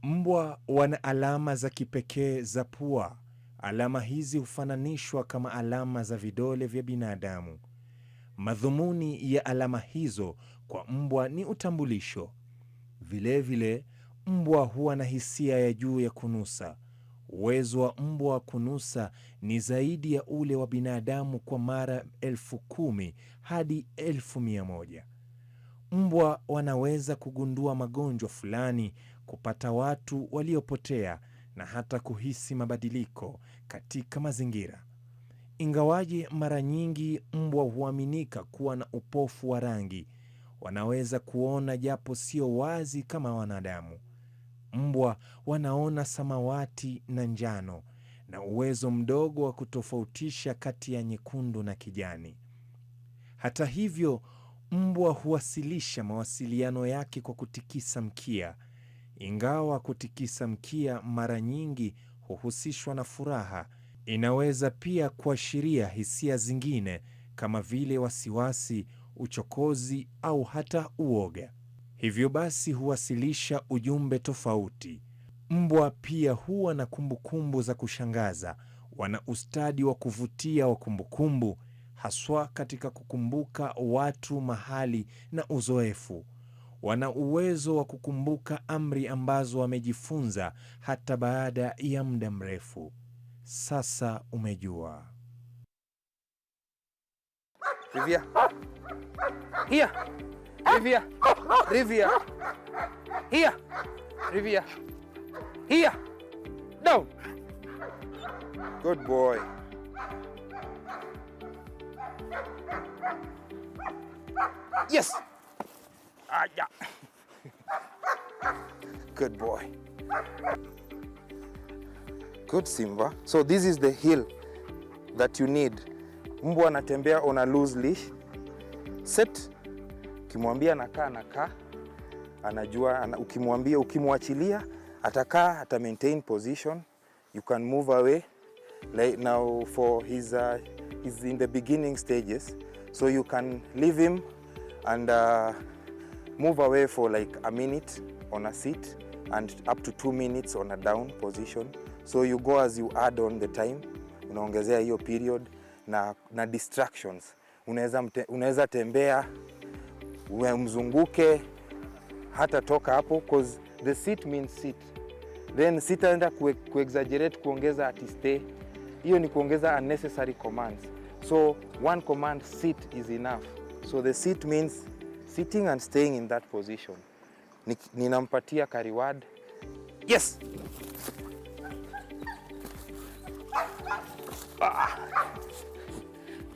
mbwa wana alama za kipekee za pua? Alama hizi hufananishwa kama alama za vidole vya binadamu. Madhumuni ya alama hizo kwa mbwa ni utambulisho. Vilevile, mbwa huwa na hisia ya juu ya kunusa. Uwezo wa mbwa wa kunusa ni zaidi ya ule wa binadamu kwa mara 10,000 hadi 100,000. Mbwa wanaweza kugundua magonjwa fulani, kupata watu waliopotea na hata kuhisi mabadiliko katika mazingira. Ingawaje mara nyingi mbwa huaminika kuwa na upofu wa rangi, wanaweza kuona japo sio wazi kama wanadamu. Mbwa wanaona samawati na njano na uwezo mdogo wa kutofautisha kati ya nyekundu na kijani. Hata hivyo, mbwa huwasilisha mawasiliano yake kwa kutikisa mkia. Ingawa kutikisa mkia mara nyingi huhusishwa na furaha, inaweza pia kuashiria hisia zingine kama vile wasiwasi, uchokozi au hata uoga. Hivyo basi huwasilisha ujumbe tofauti. Mbwa pia huwa na kumbukumbu za kushangaza. Wana ustadi wa kuvutia wa kumbukumbu, haswa katika kukumbuka watu, mahali na uzoefu. Wana uwezo wa kukumbuka amri ambazo wamejifunza hata baada ya muda mrefu. Sasa umejua. Rivia. Here. Rivia. Rivia. Here. Rivia. Here. Down. Good boy. Yes. Yeah. Good boy. Good Simba. So this is the hill that you need. Mbwa anatembea on a loose leash. Set. Ukimwambia anakaa, anajua. Ukimwambia, ukimwachilia, atakaa, ata maintain position. You can move away. Like now for he's in the beginning stages, so you can leave him and move away for like a minute on a sit and up to 2 minutes on a down position. So you go as you add on the time, unaongezea hiyo period na distractions. Unaweza tembea, mzunguke, hata toka hapo, cause the sit means sit. Then sitaenda kuexaggerate kuongeza ati stay. Hiyo ni kuongeza unnecessary commands. So one command sit is enough. So the sit means sitting and staying in that position. Ninampatia ka reward. Yes.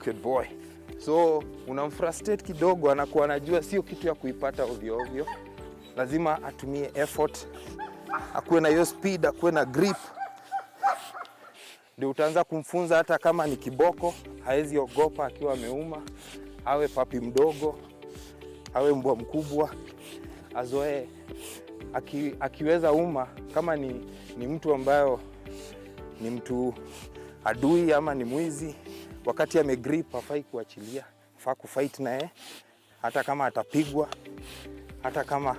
Good boy. So unamfrustrate kidogo, anakuwa anajua sio kitu ya kuipata ovyo ovyo. Lazima atumie effort. Akuwe na hiyo speed, akuwe na grip. Ndio utaanza kumfunza hata kama ni kiboko, haezi ogopa akiwa ameuma. Awe papi mdogo, awe mbwa mkubwa, azoe. Akiweza uma, kama ni mtu ambayo ni mtu adui ama ni mwizi, wakati amegrip hafai kuachilia, hafai kufight naye, hata kama atapigwa, hata kama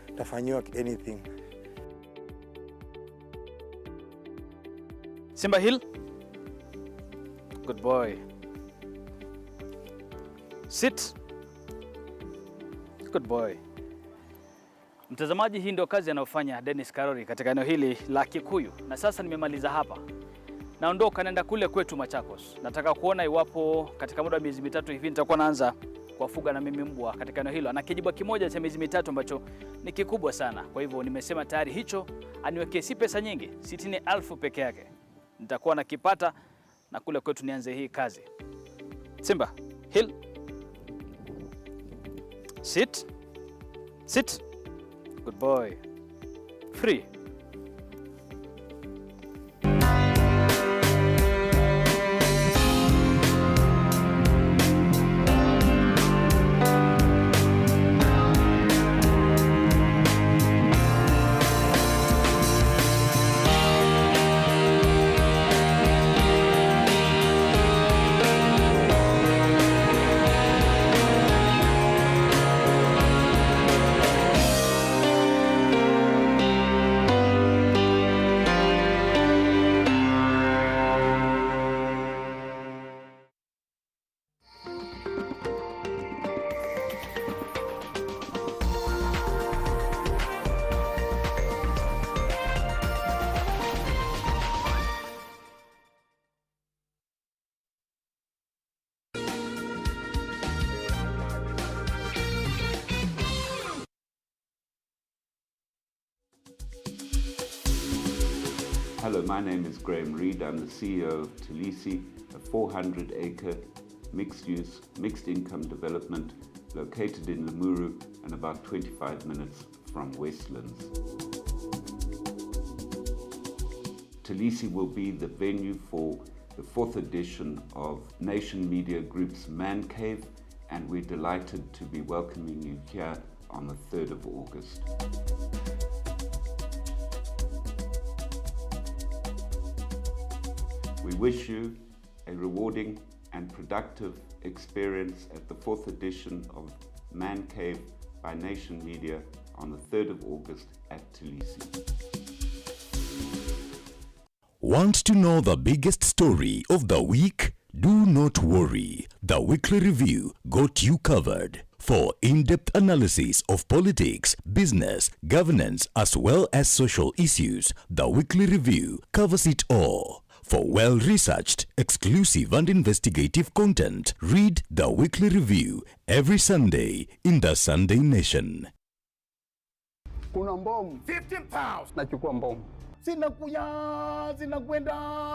atafanywa anything. Simba Hill. Good boy. Sit. Good boy. Mtazamaji, hii ndio kazi anayofanya Dennis Karori katika eneo hili la Kikuyu. Na sasa nimemaliza hapa. Naondoka naenda kule kwetu Machakos. Nataka kuona iwapo katika muda wa miezi mitatu hivi nitakuwa naanza kuwafuga na mimi mbwa katika eneo hilo. Ana kijibwa kimoja cha miezi mitatu ambacho ni kikubwa sana. Kwa hivyo nimesema tayari hicho aniwekee si pesa nyingi, 60,000 peke yake. Nitakuwa nakipata na kule kwetu nianze hii kazi. Simba Hill. Sit. Sit. Good boy. Free. Hello, my name is Graham Reed. I'm the CEO of Talisi, a 400-acre mixed-use, mixed-income development located in Lamuru and about 25 minutes from Westlands. Talisi will be the venue for the 4th edition of Nation Media Group's Man Cave, and we're delighted to be welcoming you here on the 3rd of August. We wish you a rewarding and productive experience at the 4th edition of Man Cave by Nation Media on the 3rd of August at Talisi. Want to know the biggest story of the week? Do not worry. The Weekly Review got you covered. For in-depth analysis of politics, business, governance, as well as social issues, the Weekly Review covers it all. For well-researched, exclusive and investigative content, read the Weekly Review every Sunday in the Sunday Nation. Kuna mbomu 15 pounds. Nachukua mbomu. Zinakwenda.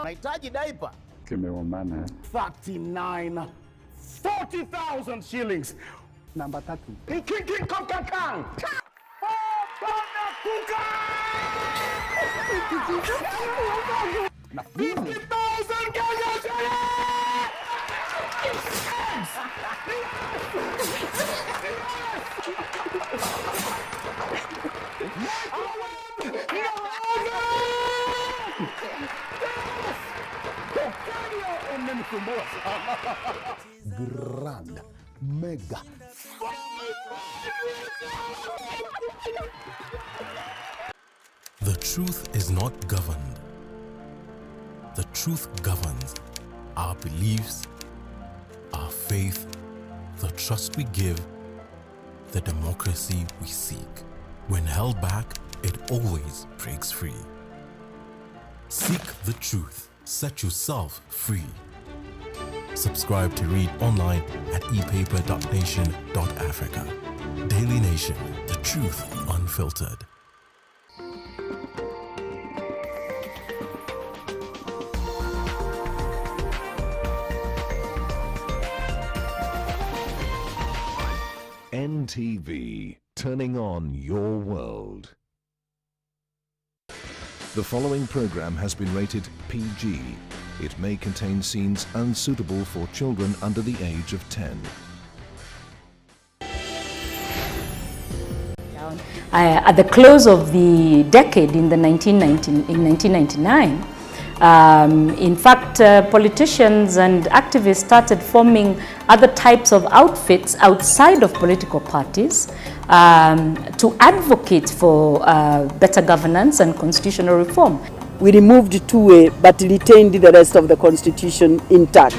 Nahitaji diaper. Kimeumana. 39. 40,000 shillings. Namba 3. King Kong. Na 50,000 Kenya Grand Mega. The truth is not governed. The truth governs our beliefs, our faith, the trust we give, the democracy we seek. When held back, it always breaks free. Seek the truth. Set yourself free. Subscribe to read online at epaper.nation.africa. Daily Nation, the truth unfiltered. NTV, turning on your world. The following program has been rated PG. It may contain scenes unsuitable for children under the age of 10. At the close of the decade in 1999, in fact, politicians and activists started forming other types of outfits outside of political parties to advocate for better governance and constitutional reform. We removed two-way but retained the rest of the constitution intact.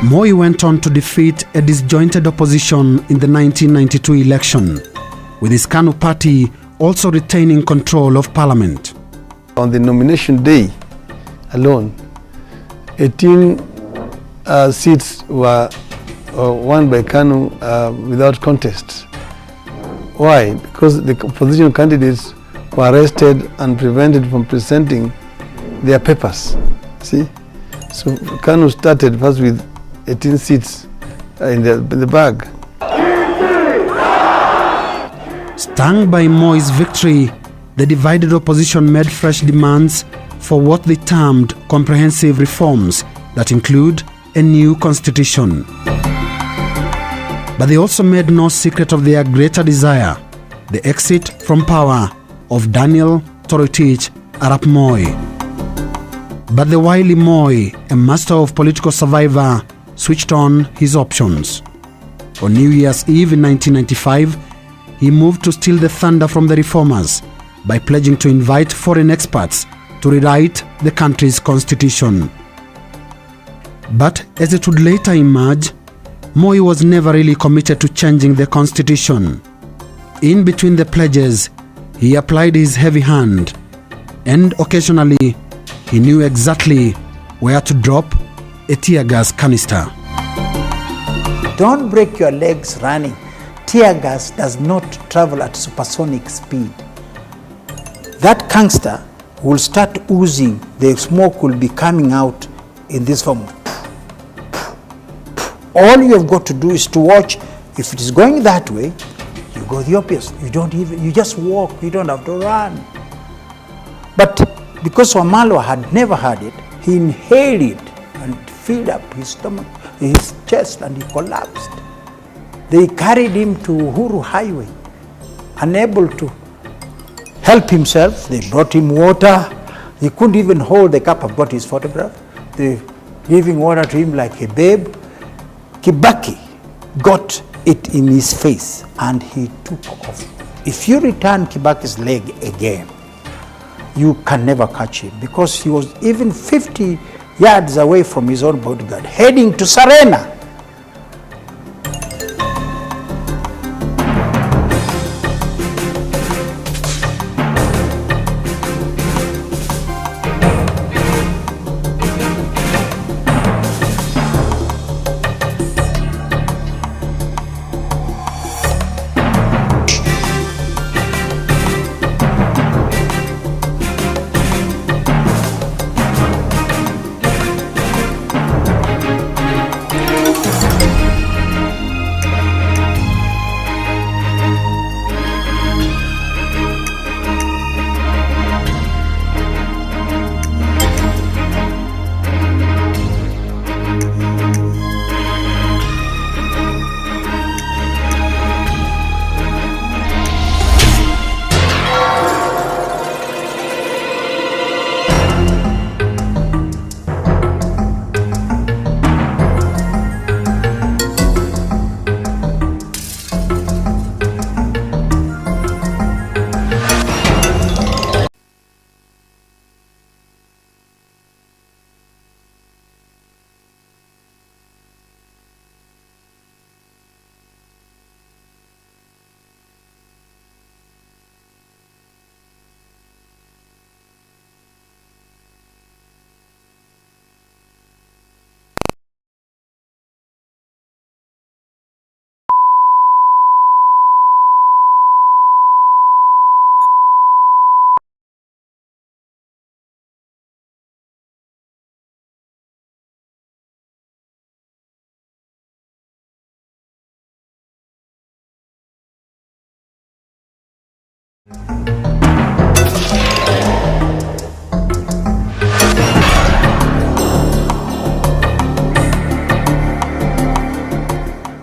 Moi went on to defeat a disjointed opposition in the 1992 election, with his Kanu party also retaining control of parliament. On the nomination day alone, 18 seats were won by Kanu without contest. Why? Because the opposition candidates were arrested and prevented from presenting their papers. See? So Kanu started first with 18 seats in the bag. Stung by Moi's victory, the divided opposition made fresh demands for what they termed comprehensive reforms that include a new constitution. But they also made no secret of their greater desire, the exit from power of Daniel Toroitich Arap Moi. But the wily Moi, a master of political survivor, switched on his options. On New Year's Eve in 1995, he moved to steal the thunder from the reformers by pledging to invite foreign experts to rewrite the country's constitution. But as it would later emerge, Moi was never really committed to changing the constitution. In between the pledges, he applied his heavy hand, and occasionally he knew exactly where to drop a tear gas canister. Don't break your legs running. tear gas does not travel at supersonic speed. That gangster will start oozing, the smoke will be coming out in this form. All you have got to do is to watch. If it is going that way, you go the opposite. You just walk, you don't have to run. But because Wamalwa had never had it, he inhaled it and filled up his stomach, his chest, and he collapsed. They carried him to Uhuru Highway, unable to help himself. They brought him water. He couldn't even hold the cup. I've got his photograph. They giving water to him like a babe. Kibaki got it in his face and he took off. If you return Kibaki's leg again, you can never catch him, because he was even 50 yards away from his own bodyguard, heading to Serena.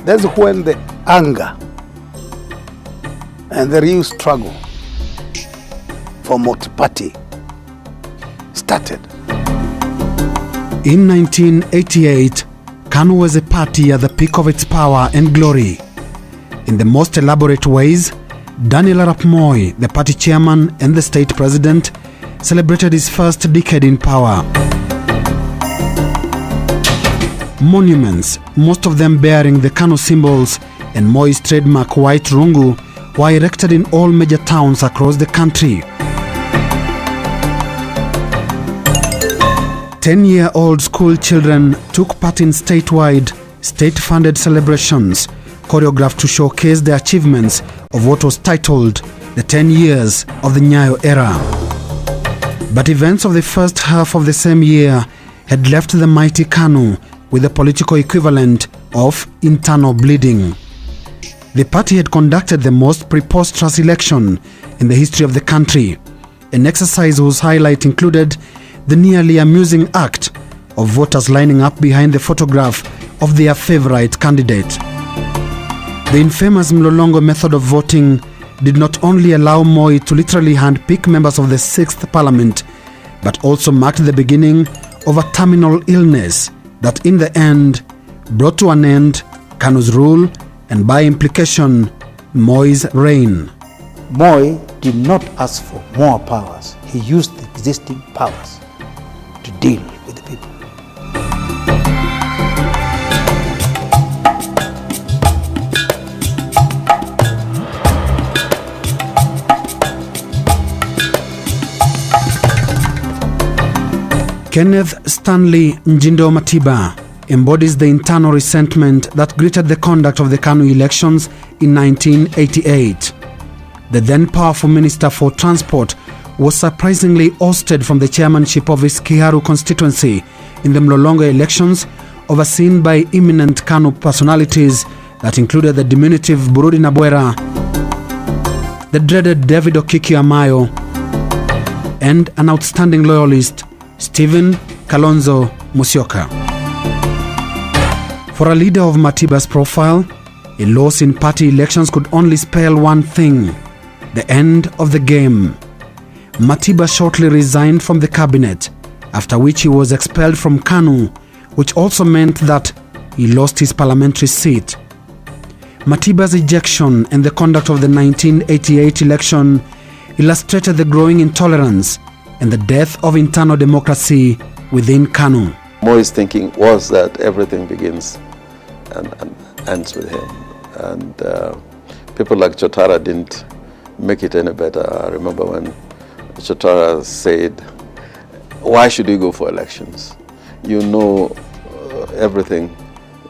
That's when the anger and the real struggle for Multiparty started. In 1988, Kanu was a party at the peak of its power and glory. In the most elaborate ways, Daniel Arap Moi, the party chairman and the state president, celebrated his first decade in power. Monuments, most of them bearing the Kanu symbols and Moi's trademark white rungu, were erected in all major towns across the country. 10-year-old school children took part in statewide, state-funded celebrations, choreographed to showcase the achievements of what was titled the 10 years of the Nyayo era. But events of the first half of the same year had left the mighty Kanu with the political equivalent of internal bleeding. The party had conducted the most preposterous election in the history of the country, an exercise whose highlight included the nearly amusing act of voters lining up behind the photograph of their favorite candidate. The infamous Mlolongo method of voting did not only allow Moi to literally handpick members of the 6th Parliament, but also marked the beginning of a terminal illness that in the end brought to an end Kanu's rule and by implication Moi's reign. Moi did not ask for more powers. He used the existing powers to deal with the people. Kenneth Stanley Njindo Matiba, embodies the internal resentment that greeted the conduct of the Kanu elections in 1988. The then powerful Minister for Transport was surprisingly ousted from the chairmanship of his Kiharu constituency in the Mlolongo elections, overseen by eminent Kanu personalities that included the diminutive Burudi Nabwera, the dreaded David Okiki Amayo, and an outstanding loyalist, Stephen Kalonzo Musyoka. For a leader of Matiba's profile, a loss in party elections could only spell one thing: the end of the game. Matiba shortly resigned from the cabinet, after which he was expelled from Kanu, which also meant that he lost his parliamentary seat. Matiba's ejection and the conduct of the 1988 election illustrated the growing intolerance and the death of internal democracy within Kanu. Moi's thinking was that everything begins and ends with him. And people like Chotara didn't make it any better. I remember when Chotara said, "Why should we go for elections? You know everything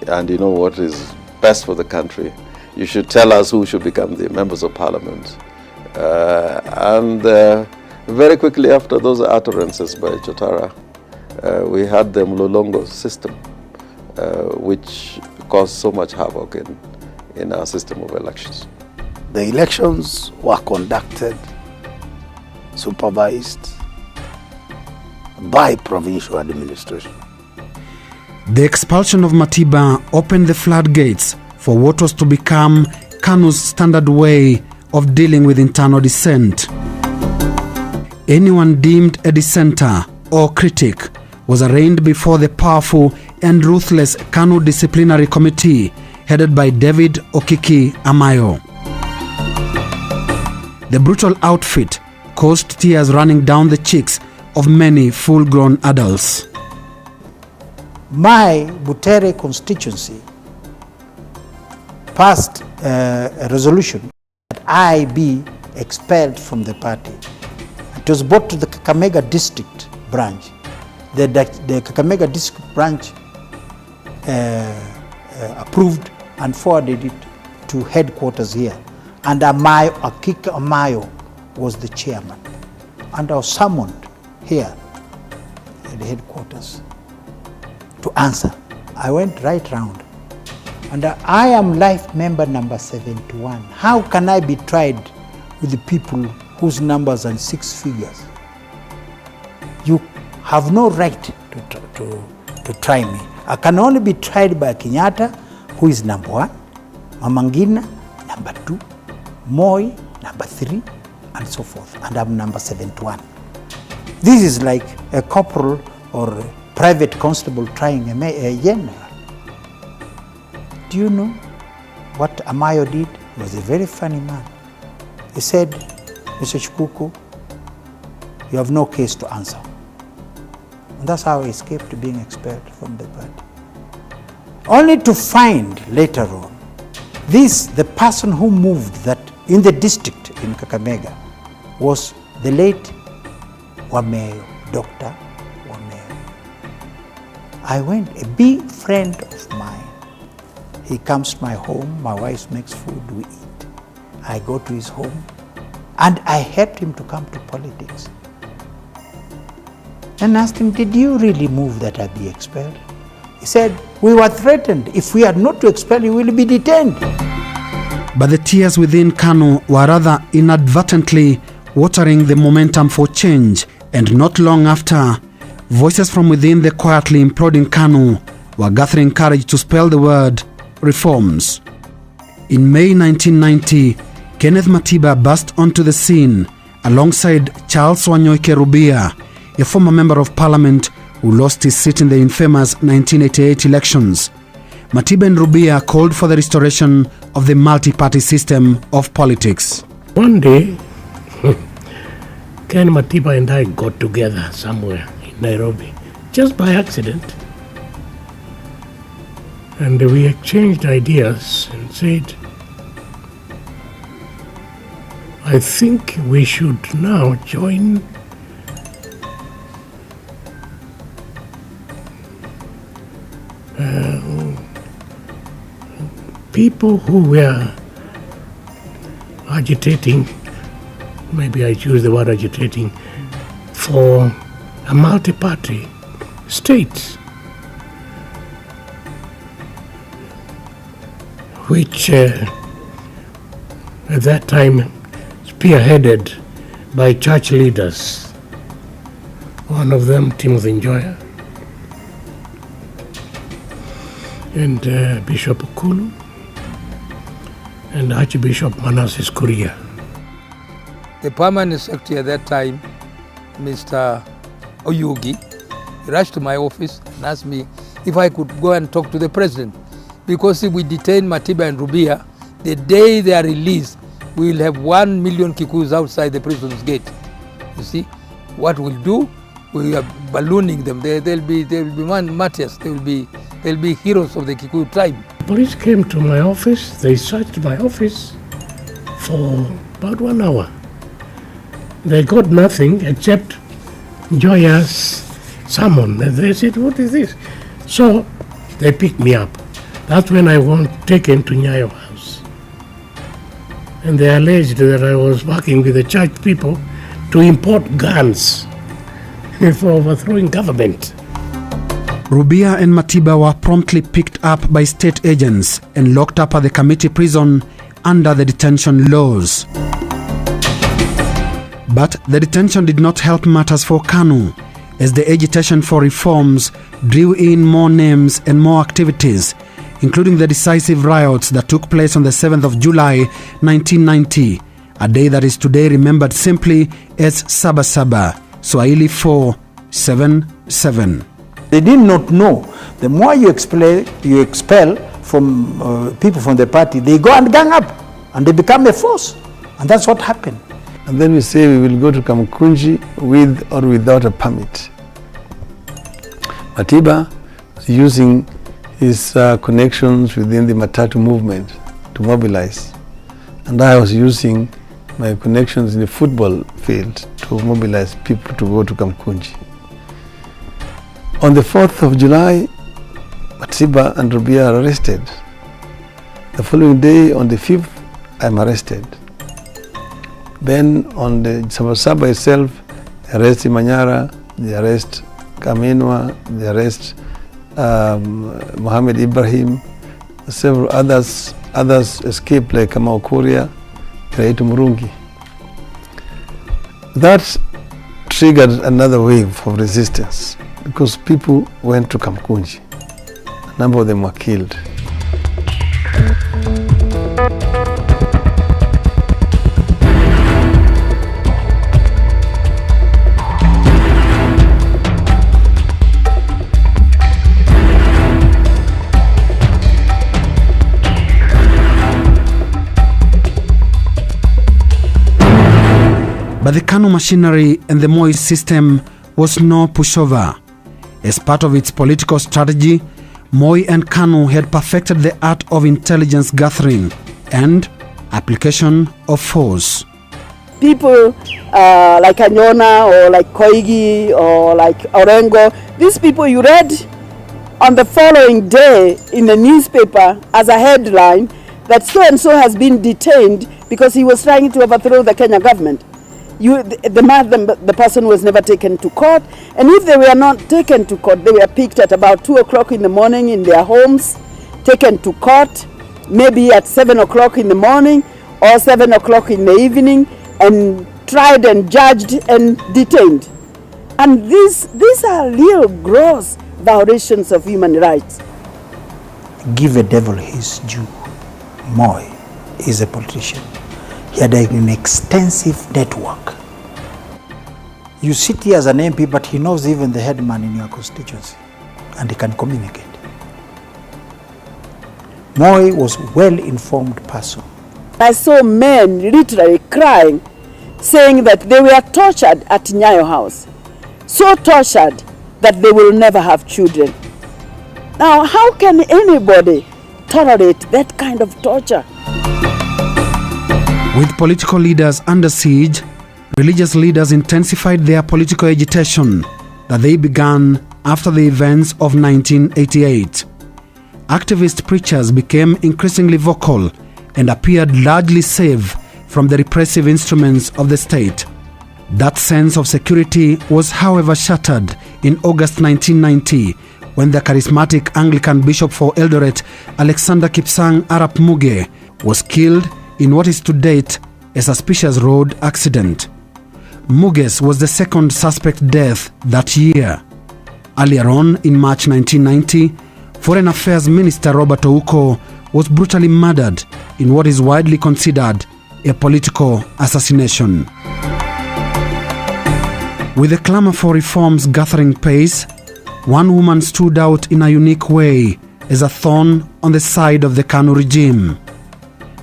and you know what is best for the country. You should tell us who should become the members of parliament." Very quickly after those utterances by Chotara, we had the Mlolongo system, which caused so much havoc in our system of elections. The elections were conducted, supervised by provincial administration. The expulsion of Matiba opened the floodgates for what was to become Kanu's standard way of dealing with internal dissent. Anyone deemed a dissenter or critic was arraigned before the powerful and ruthless Kanu Disciplinary Committee headed by David Okiki Amayo. The brutal outfit caused tears running down the cheeks of many full-grown adults. My Butere constituency passed a resolution that I be expelled from the party. It was brought to the Kakamega district branch. The Kakamega district branch approved and forwarded it to headquarters here. And Akika Amayo was the chairman. And I was summoned here at the headquarters to answer. I went right round. And I am life member number 71. How can I be tried with the people whose numbers are 6 figures? You have no right to try me. I can only be tried by Kenyatta, who is number 1, Mamangina, number 2, Moi, number 3, and so forth. And I'm number 71. This is like a corporal or a private constable trying a general. Do you know what Amayo did? He was a very funny man. He said, "Mr. Chukuku, you have no case to answer." And that's how I escaped being expelled from the party. Only to find later on, the person who moved that in the district in Kakamega was the late Wameyo, Dr. Wameyo. I went, a big friend of mine. He comes to my home, my wife makes food, we eat. I go to his home, and I helped him to come to politics. And asked him, "Did you really move that I be expelled?" He said, "We were threatened. If we are not to expel you, we will be detained." But the tears within Kanu were rather inadvertently watering the momentum for change, and not long after, voices from within the quietly imploding Kanu were gathering courage to spell the word reforms. In May 1990, Kenneth Matiba burst onto the scene alongside Charles Wanyoike Rubia, a former member of parliament who lost his seat in the infamous 1988 elections. Matiba and Rubia called for the restoration of the multi-party system of politics. One day, Ken Matiba and I got together somewhere in Nairobi, just by accident. And we exchanged ideas and said, I think we should now join people who were agitating, maybe I choose the word agitating, for a multi-party state, which at that time spearheaded by church leaders. One of them, Timothy Njoya, and Bishop Kanu, and Archbishop Manasseh Kuria. The permanent secretary at that time, Mr. Oyugi, rushed to my office and asked me if I could go and talk to the president. Because if we detain Matiba and Rubia, the day they are released, we will have 1 million Kikuyus outside the prison's gate. You see, what we'll do, we are ballooning them. They'll be martyrs. They'll be heroes of the Kikuyu tribe. Police came to my office. They searched my office for about 1 hour. They got nothing except Njoya's summon. And they said, "What is this?" So they picked me up. That's when I was taken to Nyayo House. And they alleged that I was working with the church people to import guns for overthrowing government. Rubia and Matiba were promptly picked up by state agents and locked up at the committee prison under the detention laws. But the detention did not help matters for Kanu, as the agitation for reforms drew in more names and more activities, including the decisive riots that took place on the 7th of July 1990, a day that is today remembered simply as Saba Saba, Swahili 477. They did not know. The more you expel from people from the party, they go and gang up and they become a force. And that's what happened. And then we say we will go to Kamkunji with or without a permit. Matiba was using his connections within the Matatu movement to mobilize. And I was using my connections in the football field to mobilize people to go to Kamkunji. On the 4th of July, Matiba and Rubia are arrested. The following day, on the 5th, I'm arrested. Then on the Sabasaba itself, they arrest Imanyara, they arrest Kaminwa, they arrest Mohammed Ibrahim, several others escaped like Kamau Kuria, Kiraitu Murungi. That triggered another wave of resistance because people went to Kamkunji. A number of them were killed. But the Kanu machinery and the Moi system was no pushover. As part of its political strategy, Moi and Kanu had perfected the art of intelligence gathering and application of force. People like Anyona or like Koigi or like Orengo, these people you read on the following day in the newspaper as a headline that so-and-so has been detained because he was trying to overthrow the Kenya government. The person was never taken to court, and if they were not taken to court, they were picked at about 2 o'clock in the morning in their homes, taken to court, maybe at 7 o'clock in the morning or 7 o'clock in the evening, and tried and judged and detained. And these are real gross violations of human rights. Give a devil his due. Moi is a politician. He had an extensive network. You sit here as an MP, but he knows even the headman in your constituency, and he can communicate. Moi was a well-informed person. I saw men literally crying, saying that they were tortured at Nyayo House. So tortured that they will never have children. Now, how can anybody tolerate that kind of torture? With political leaders under siege, religious leaders intensified their political agitation that they began after the events of 1988. activist preachers became increasingly vocal and appeared largely safe from the repressive instruments of the state. That sense of security was, however, shattered in August 1990 when the charismatic Anglican bishop for Eldoret, Alexander Kipsang Arap Muge, was killed in what is to date a suspicious road accident. Muge's was the second suspect death that year. Earlier on, in March 1990, Foreign Affairs Minister Robert Ouko was brutally murdered in what is widely considered a political assassination. With the clamor for reforms gathering pace, one woman stood out in a unique way as a thorn on the side of the Kanu regime.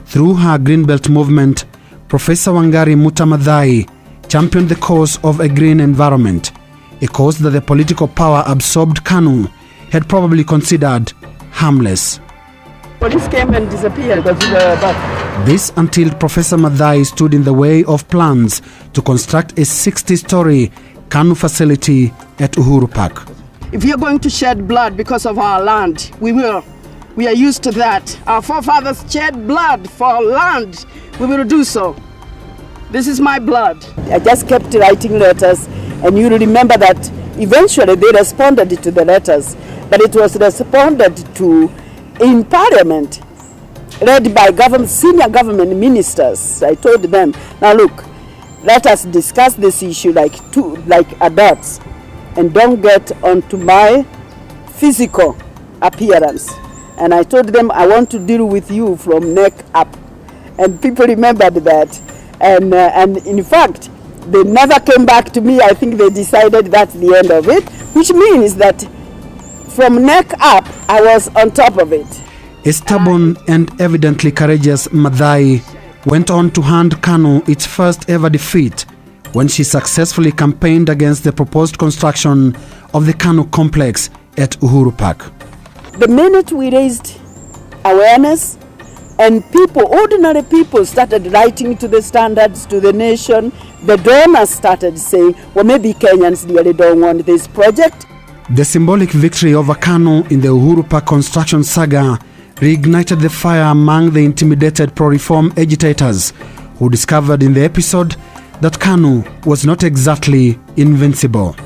Through her Greenbelt movement, Professor Wangari Maathai championed the cause of a green environment, a cause that the political power-absorbed Kanu had probably considered harmless. Police came and disappeared. This until Professor Maathai stood in the way of plans to construct a 60-story Kanu facility at Uhuru Park. If you're going to shed blood because of our land, we will. We are used to that. Our forefathers shed blood for land. We will do so. This is my blood. I just kept writing letters, and you remember that eventually they responded to the letters, but it was responded to in Parliament, led by senior government ministers. I told them, now look, let us discuss this issue like adults, and don't get onto my physical appearance. And I told them, I want to deal with you from neck up. And people remembered that. And in fact, they never came back to me. I think they decided that's the end of it, which means that from neck up, I was on top of it. A stubborn and evidently courageous Maathai went on to hand Kanu its first ever defeat when she successfully campaigned against the proposed construction of the Kanu complex at Uhuru Park. The minute we raised awareness and people, ordinary people, started writing to the standards, to the nation, the donors started saying, well, maybe Kenyans really don't want this project. The symbolic victory over Kanu in the Uhuru Park construction saga reignited the fire among the intimidated pro-reform agitators who discovered in the episode that Kanu was not exactly invincible.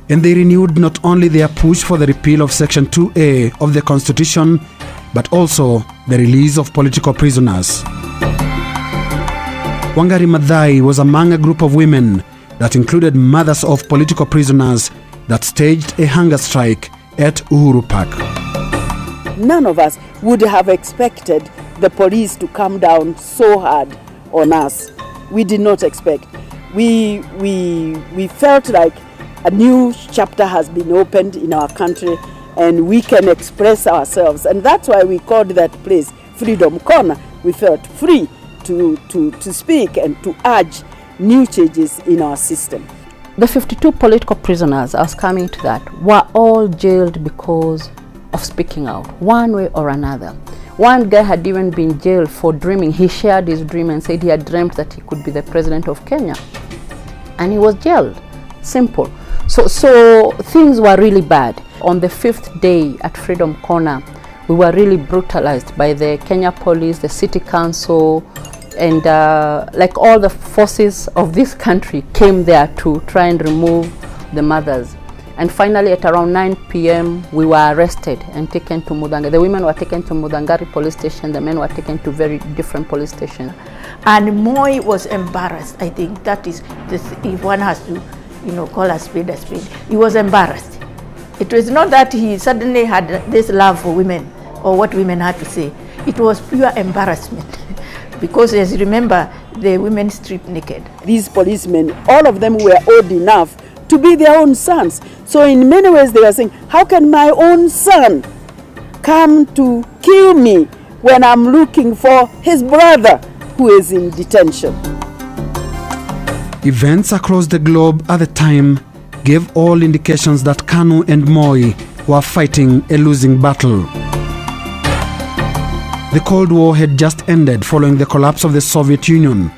And they renewed not only their push for the repeal of Section 2A of the Constitution, but also the release of political prisoners. Wangari Maathai was among a group of women that included mothers of political prisoners that staged a hunger strike at Uhuru Park. None of us would have expected the police to come down so hard on us. We did not expect. We felt like a new chapter has been opened in our country and we can express ourselves. And that's why we called that place Freedom Corner. We felt free to speak and to urge new changes in our system. The 52 political prisoners, I was coming to that, were all jailed because of speaking out, one way or another. One guy had even been jailed for dreaming. He shared his dream and said he had dreamt that he could be the president of Kenya. And he was jailed. Simple. So things were really bad. On the 5th day at Freedom Corner, we were really brutalized by the Kenya police, the city council, and like all the forces of this country came there to try and remove the mothers. And finally at around 9 p.m. we were arrested and taken to Mudangari. The women were taken to Mudangari police station, the men were taken to very different police stations. And Moi was embarrassed. I think that is, if one has to, call a spade a spade. He was embarrassed. It was not that he suddenly had this love for women or what women had to say. It was pure embarrassment. Because as you remember, the women stripped naked. These policemen, all of them were old enough to be their own sons. So in many ways they were saying, how can my own son come to kill me when I'm looking for his brother who is in detention? Events across the globe at the time gave all indications that Kanu and Moi were fighting a losing battle. The Cold War had just ended following the collapse of the Soviet Union,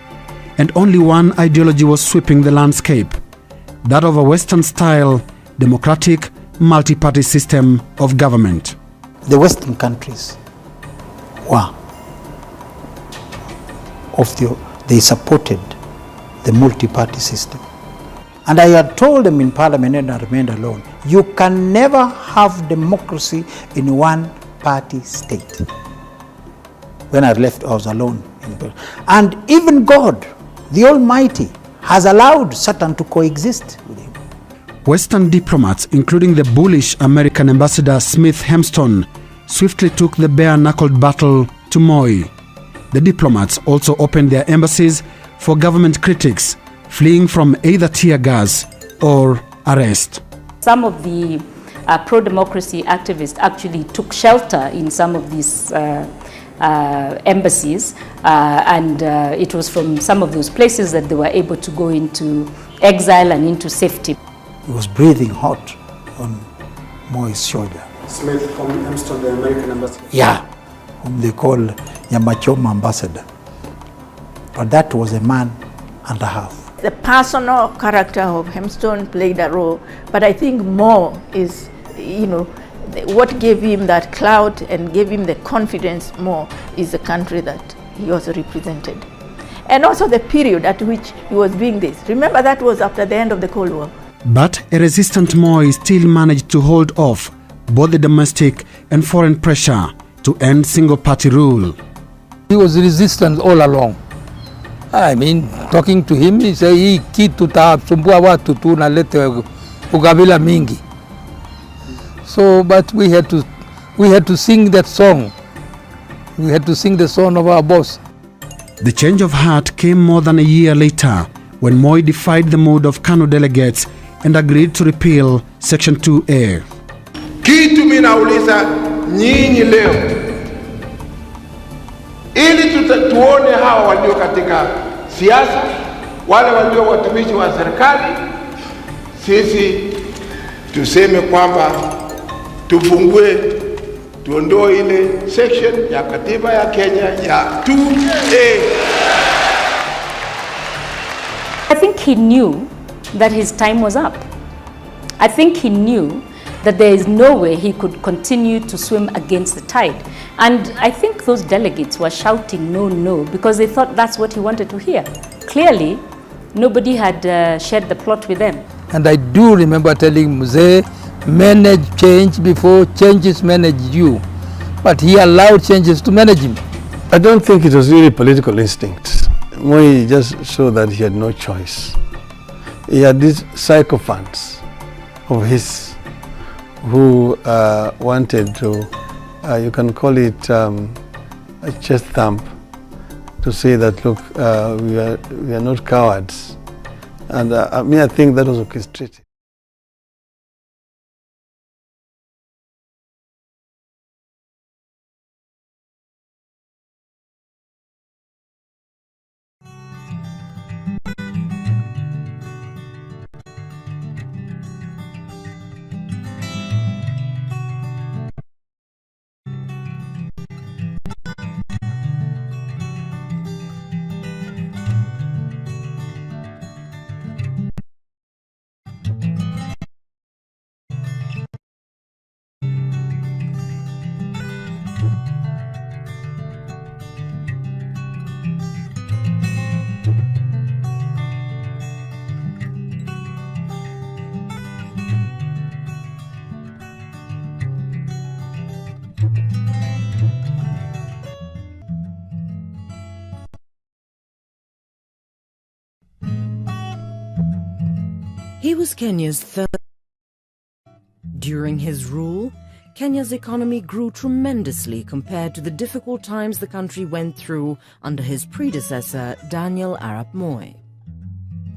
and only one ideology was sweeping the landscape, that of a Western-style, democratic, multi-party system of government. the Western countries were they supported the multi-party system. And I had told them in Parliament, and I remained alone, you can never have democracy in one-party state. When I left, I was alone. And even God, the Almighty, has allowed Satan to coexist with him. Western diplomats, including the bullish American ambassador Smith Hempston, swiftly took the bare-knuckled battle to Moi. The diplomats also opened their embassies for government critics, fleeing from either tear gas or arrest. Some of the pro-democracy activists actually took shelter in some of these embassies, and it was from some of those places that they were able to go into exile and into safety. He was breathing hot on Moi's shoulder. Smith from Hempston, the American ambassador? Yeah, whom they call Yamachoma ambassador. But that was a man and a half. The personal character of Hempston played a role, but I think more is, what gave him that clout and gave him the confidence more is the country that he also represented. And also the period at which he was doing this. Remember, that was after the end of the Cold War. But a resistant Moi still managed to hold off both the domestic and foreign pressure to end single-party rule. He was resistant all along. I mean, talking to him, he said, hii kitu tasumbua watu tu nalete ukabila mingi. So, but we had to sing that song. We had to sing the song of our boss. The change of heart came more than a year later when Moi defied the mood of Kanu delegates and agreed to repeal Section 2A. Kitu minauliza nyinyi leo, ili tuone hawa walio katika siasa, wale walio watumishi wa serikali, sisi tuseme kwamba tuondoe ile section ya katiba ya Kenya ya 2A. I think he knew that his time was up. I think he knew that there is no way he could continue to swim against the tide. And I think those delegates were shouting no, no, because they thought that's what he wanted to hear. Clearly, nobody had shared the plot with them. And I do remember telling Mzee, manage change before changes manage you. But he allowed changes to manage him. I don't think it was really political instinct. Moi just showed that he had no choice. He had these sycophants of his who wanted to, you can call it a chest thump, to say that, look, we are not cowards. And I think that was orchestrated. He was Kenya's third. During his rule, Kenya's economy grew tremendously compared to the difficult times the country went through under his predecessor, Daniel Arap Moi.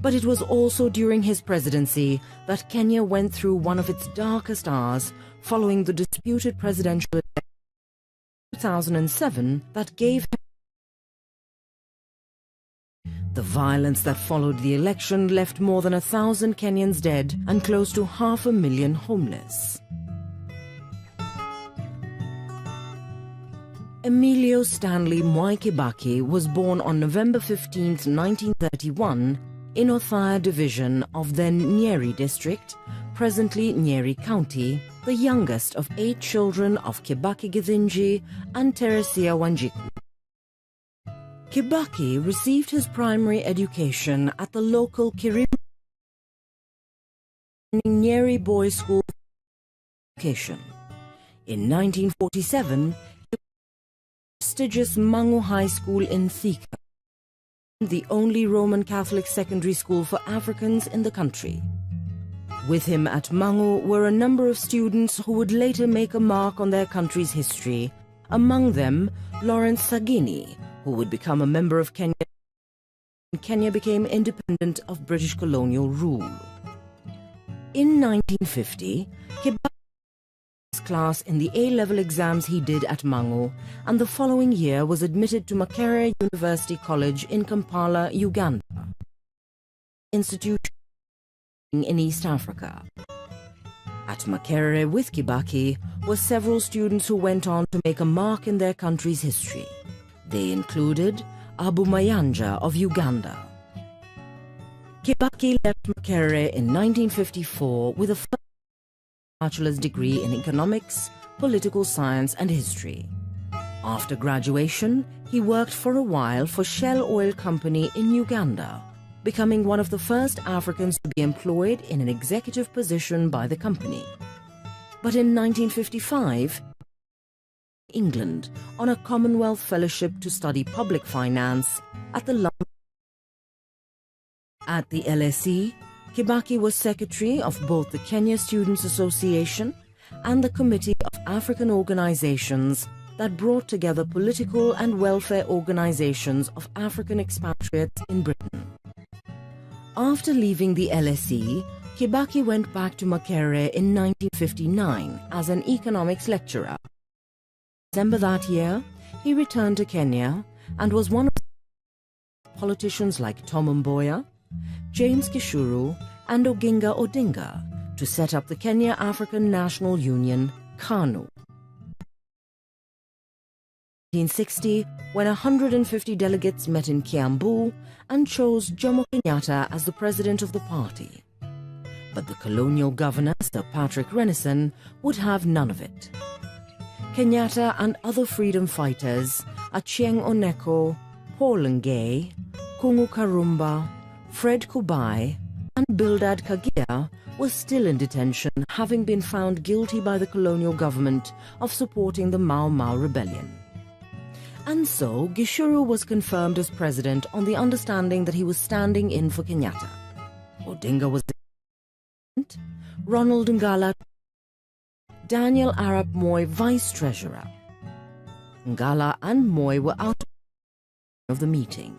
But it was also during his presidency that Kenya went through one of its darkest hours following the disputed presidential election in 2007 that gave him. The violence that followed the election left more than 1,000 Kenyans dead and close to 500,000 homeless. Emilio Stanley Mwai Kibaki was born on November 15, 1931, in Othaya Division of then Nyeri District, presently Nyeri County, the youngest of 8 children of Kibaki Githinji and Teresia Wanjiku. Kibaki received his primary education at the local Kirinyaga Nyeri Boys' School education. In 1947, prestigious Mangu High School in Thika, the only Roman Catholic secondary school for Africans in the country. With him at Mangu were a number of students who would later make a mark on their country's history, among them Lawrence Sagini, who would become a member of Kenya when Kenya became independent of British colonial rule. In 1950, Kibaki class in the A-level exams he did at Mangu, and the following year was admitted to Makerere University College in Kampala, Uganda, institution in East Africa. At Makerere with Kibaki were several students who went on to make a mark in their country's history. They included Abu Mayanja of Uganda. Kibaki left Makerere in 1954 with a bachelor's degree in economics, political science and history. After graduation, he worked for a while for Shell Oil Company in Uganda, becoming one of the first Africans to be employed in an executive position by the company. But in 1955, England on a Commonwealth Fellowship to study public finance at the Lamu. At the LSE, Kibaki was secretary of both the Kenya Students Association and the Committee of African Organizations that brought together political and welfare organizations of African expatriates in Britain. After leaving the LSE, Kibaki went back to Makerere in 1959 as an economics lecturer. In December that year, he returned to Kenya and was one of politicians like Tom Mboya, James Gishuru and Oginga Odinga to set up the Kenya African National Union, Kanu. In 1960, when 150 delegates met in Kiambu and chose Jomo Kenyatta as the president of the party. But the colonial governor, Sir Patrick Renison, would have none of it. Kenyatta and other freedom fighters, Achieng Oneko, Paul Ngei, Kungu Karumba, Fred Kubai and Bildad Kagia were still in detention, having been found guilty by the colonial government of supporting the Mau Mau rebellion. And so Gishuru was confirmed as president on the understanding that he was standing in for Kenyatta. Odinga was president, Ronald Ngala, Daniel Arap Moi vice treasurer. Ngala and Moi were out of the meeting.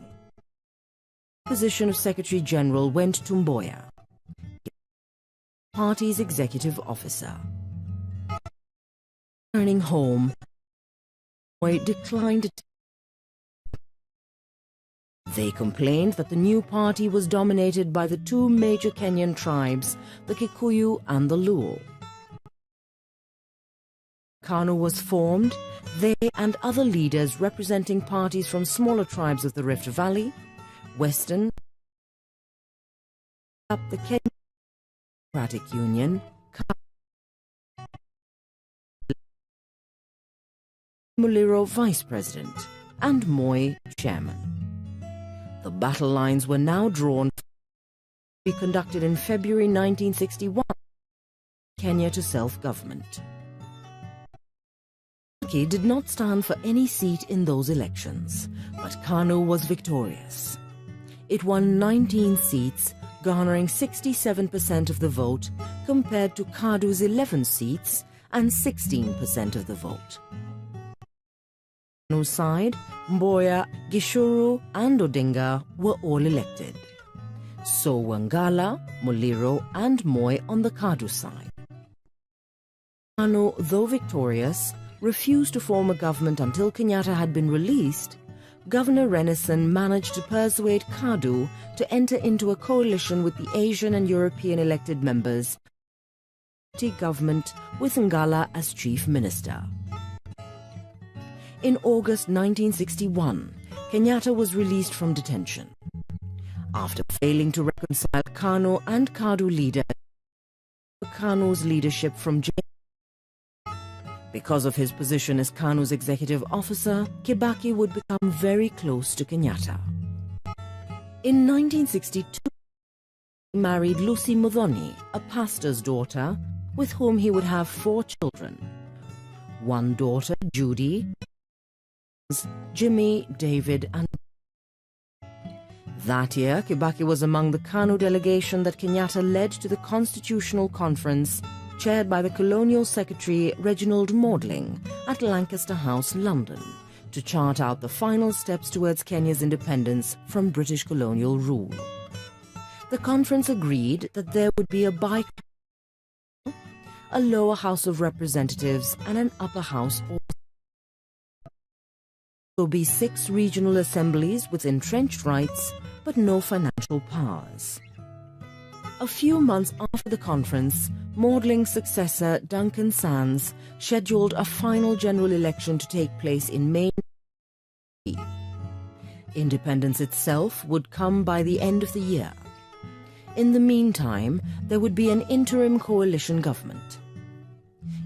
The position of Secretary General went to Mboya, party's executive officer. Returning home, Moi declined. They complained that the new party was dominated by the two major Kenyan tribes, the Kikuyu and the Luo. Kanu was formed, they and other leaders representing parties from smaller tribes of the Rift Valley, Western, up the Kenya Democratic Union, Muliro vice president, and Moi chairman. The battle lines were now drawn to be conducted in February 1961, Kenya to self-government. Kibaki did not stand for any seat in those elections, but Kanu was victorious. It won 19 seats, garnering 67% of the vote, compared to Kadu's 11 seats and 16% of the vote. Kanu's side, Mboya, Gishuru and Odinga were all elected. So were Ngala, Muliro and Moi on the Kadu side. Kanu, though victorious, refused to form a government until Kenyatta had been released. Governor Renison managed to persuade Kadu to enter into a coalition with the Asian and European elected members, government with Ngala as chief minister. In August 1961, Kenyatta was released from detention. After failing to reconcile Kanu and Kadu leaders, Kanu's leadership from jail. Because of his position as Kanu's executive officer, Kibaki would become very close to Kenyatta. In 1962, he married Lucy Muthoni, a pastor's daughter, with whom he would have 4 children. One daughter, Judy, Jimmy, David, and that year, Kibaki was among the Kanu delegation that Kenyatta led to the Constitutional Conference, chaired by the Colonial Secretary Reginald Maudling at Lancaster House, London, to chart out the final steps towards Kenya's independence from British colonial rule. The conference agreed that there would be a lower House of Representatives and an upper house. There will be 6 regional assemblies with entrenched rights but no financial powers. A few months after the conference, Maudling's successor Duncan Sands scheduled a final general election to take place in May. Independence itself would come by the end of the year. In the meantime, there would be an interim coalition government.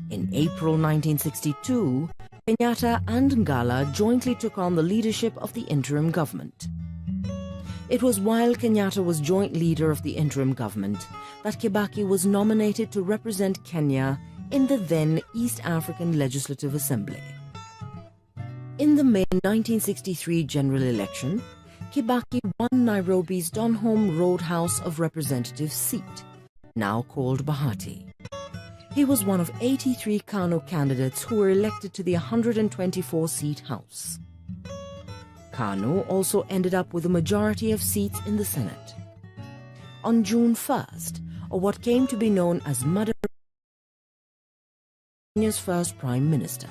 In April 1962, Kenyatta and Ngala jointly took on the leadership of the interim government. It was while Kenyatta was joint leader of the interim government that Kibaki was nominated to represent Kenya in the then East African Legislative Assembly. In the May 1963 general election, Kibaki won Nairobi's Donholm Road House of Representatives seat, now called Bahati. He was one of 83 Kanu candidates who were elected to the 124-seat House. Kanu also ended up with a majority of seats in the Senate. On June 1st, or what came to be known as Mother, Kenya's first Prime Minister.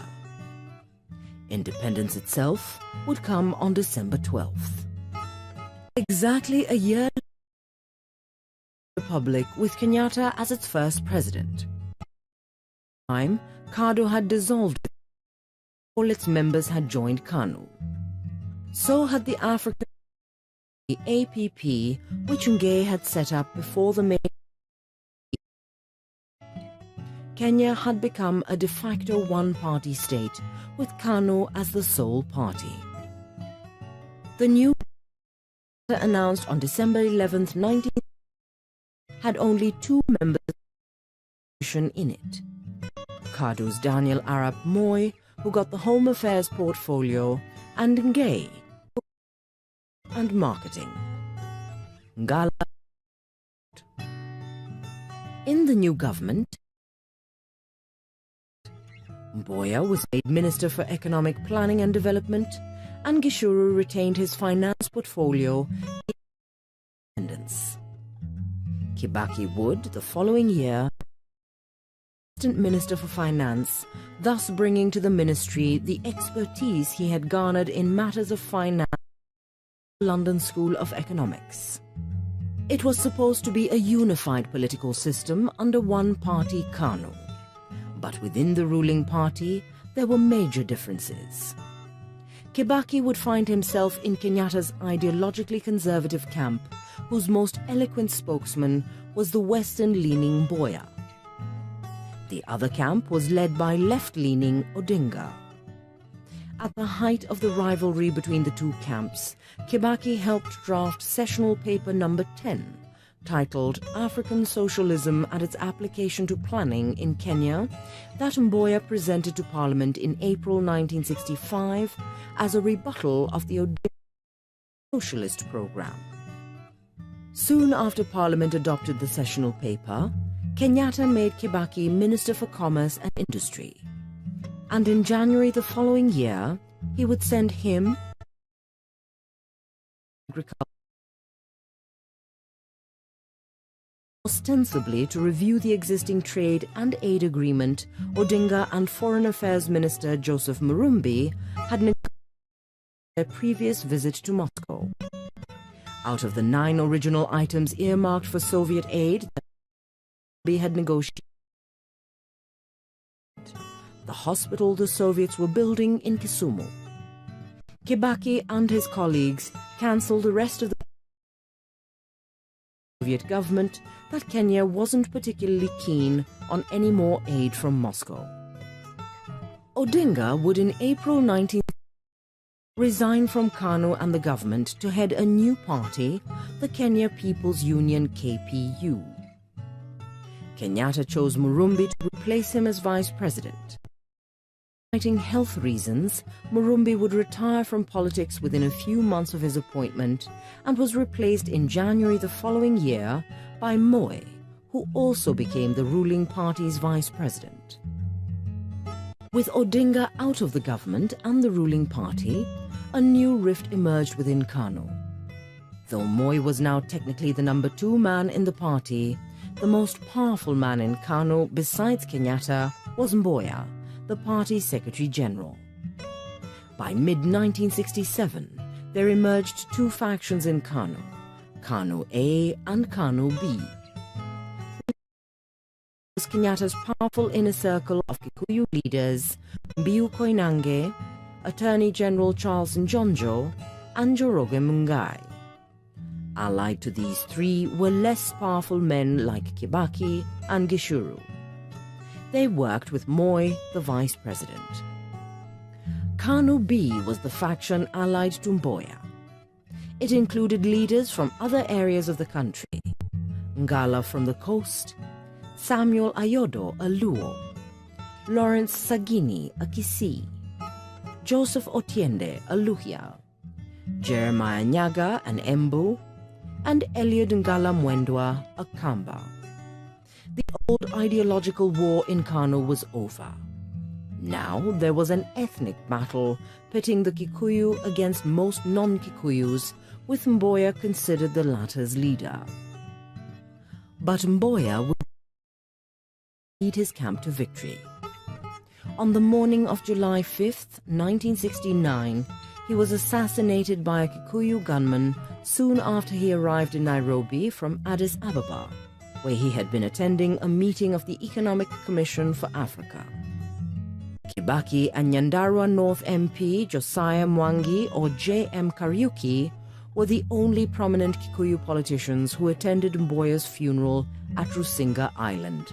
Independence itself would come on December 12th. Exactly a year later, the Republic with Kenyatta as its first president. Time, KADU had dissolved. All its members had joined KANU. So had the African APP, which Ngei had set up before the May. Kenya had become a de facto one-party state, with KANU as the sole party. The new announced on December 11th, 19 had only 2 members in it. KADU's Daniel Arap Moi, who got the Home Affairs portfolio, and Ngei, and marketing. Ngala. In the new government, Mboya was made Minister for Economic Planning and Development, and Gishuru retained his finance portfolio in independence. Kibaki would, the following year, Assistant Minister for Finance, thus bringing to the ministry the expertise he had garnered in matters of finance at the London School of Economics. It was supposed to be a unified political system under one-party KANU. But within the ruling party, there were major differences. Kibaki would find himself in Kenyatta's ideologically conservative camp, whose most eloquent spokesman was the western-leaning Mboya. The other camp was led by left-leaning Odinga. At the height of the rivalry between the two camps, Kibaki helped draft sessional paper number 10, titled African Socialism and its Application to Planning in Kenya, that Mboya presented to Parliament in April 1965 as a rebuttal of the Odinga socialist program. Soon after Parliament adopted the sessional paper, Kenyatta made Kibaki Minister for Commerce and Industry. And in January the following year, he would send him ostensibly to review the existing trade and aid agreement Odinga and Foreign Affairs Minister Joseph Murumbi had negotiated their previous visit to Moscow. Out of the 9 original items earmarked for Soviet aid that Murumbi had negotiated, the hospital the Soviets were building in Kisumu. Kibaki and his colleagues cancelled the rest of the Soviet government that Kenya wasn't particularly keen on any more aid from Moscow. Odinga would in April 19 resign from Kanu and the government to head a new party, the Kenya People's Union KPU. Kenyatta chose Murumbi to replace him as vice president. Citing health reasons, Murumbi would retire from politics within a few months of his appointment and was replaced in January the following year by Moi, who also became the ruling party's vice president. With Odinga out of the government and the ruling party, a new rift emerged within Kanu. Though Moi was now technically the number 2 man in the party, the most powerful man in Kanu besides Kenyatta was Mboya, the party's Secretary General. By mid-1967, there emerged 2 factions in Kanu, Kanu A and Kanu B. Was Kenyatta's powerful inner circle of Kikuyu leaders, Mbiu Koinange, Attorney General Charles Njonjo, and Njoroge Mungai. Allied to these 3 were less powerful men like Kibaki and Gishuru. They worked with Moi, the vice president. Kanu B was the faction allied to Mboya. It included leaders from other areas of the country, Ngala from the coast, Samuel Ayodo, a Luo, Lawrence Sagini, a Kisii, Joseph Otiende, a Luhya, Jeremiah Nyaga, an Embu, and Eliud Ngala Mwendwa, a Kamba. The old ideological war in Kanu was over. Now there was an ethnic battle pitting the Kikuyu against most non-Kikuyus, with Mboya considered the latter's leader. But Mboya would lead his camp to victory. On the morning of July 5th, 1969, he was assassinated by a Kikuyu gunman soon after he arrived in Nairobi from Addis Ababa, where he had been attending a meeting of the Economic Commission for Africa. Kibaki and Nyandarua North MP Josiah Mwangi, or J.M. Kariuki, were the only prominent Kikuyu politicians who attended Mboya's funeral at Rusinga Island.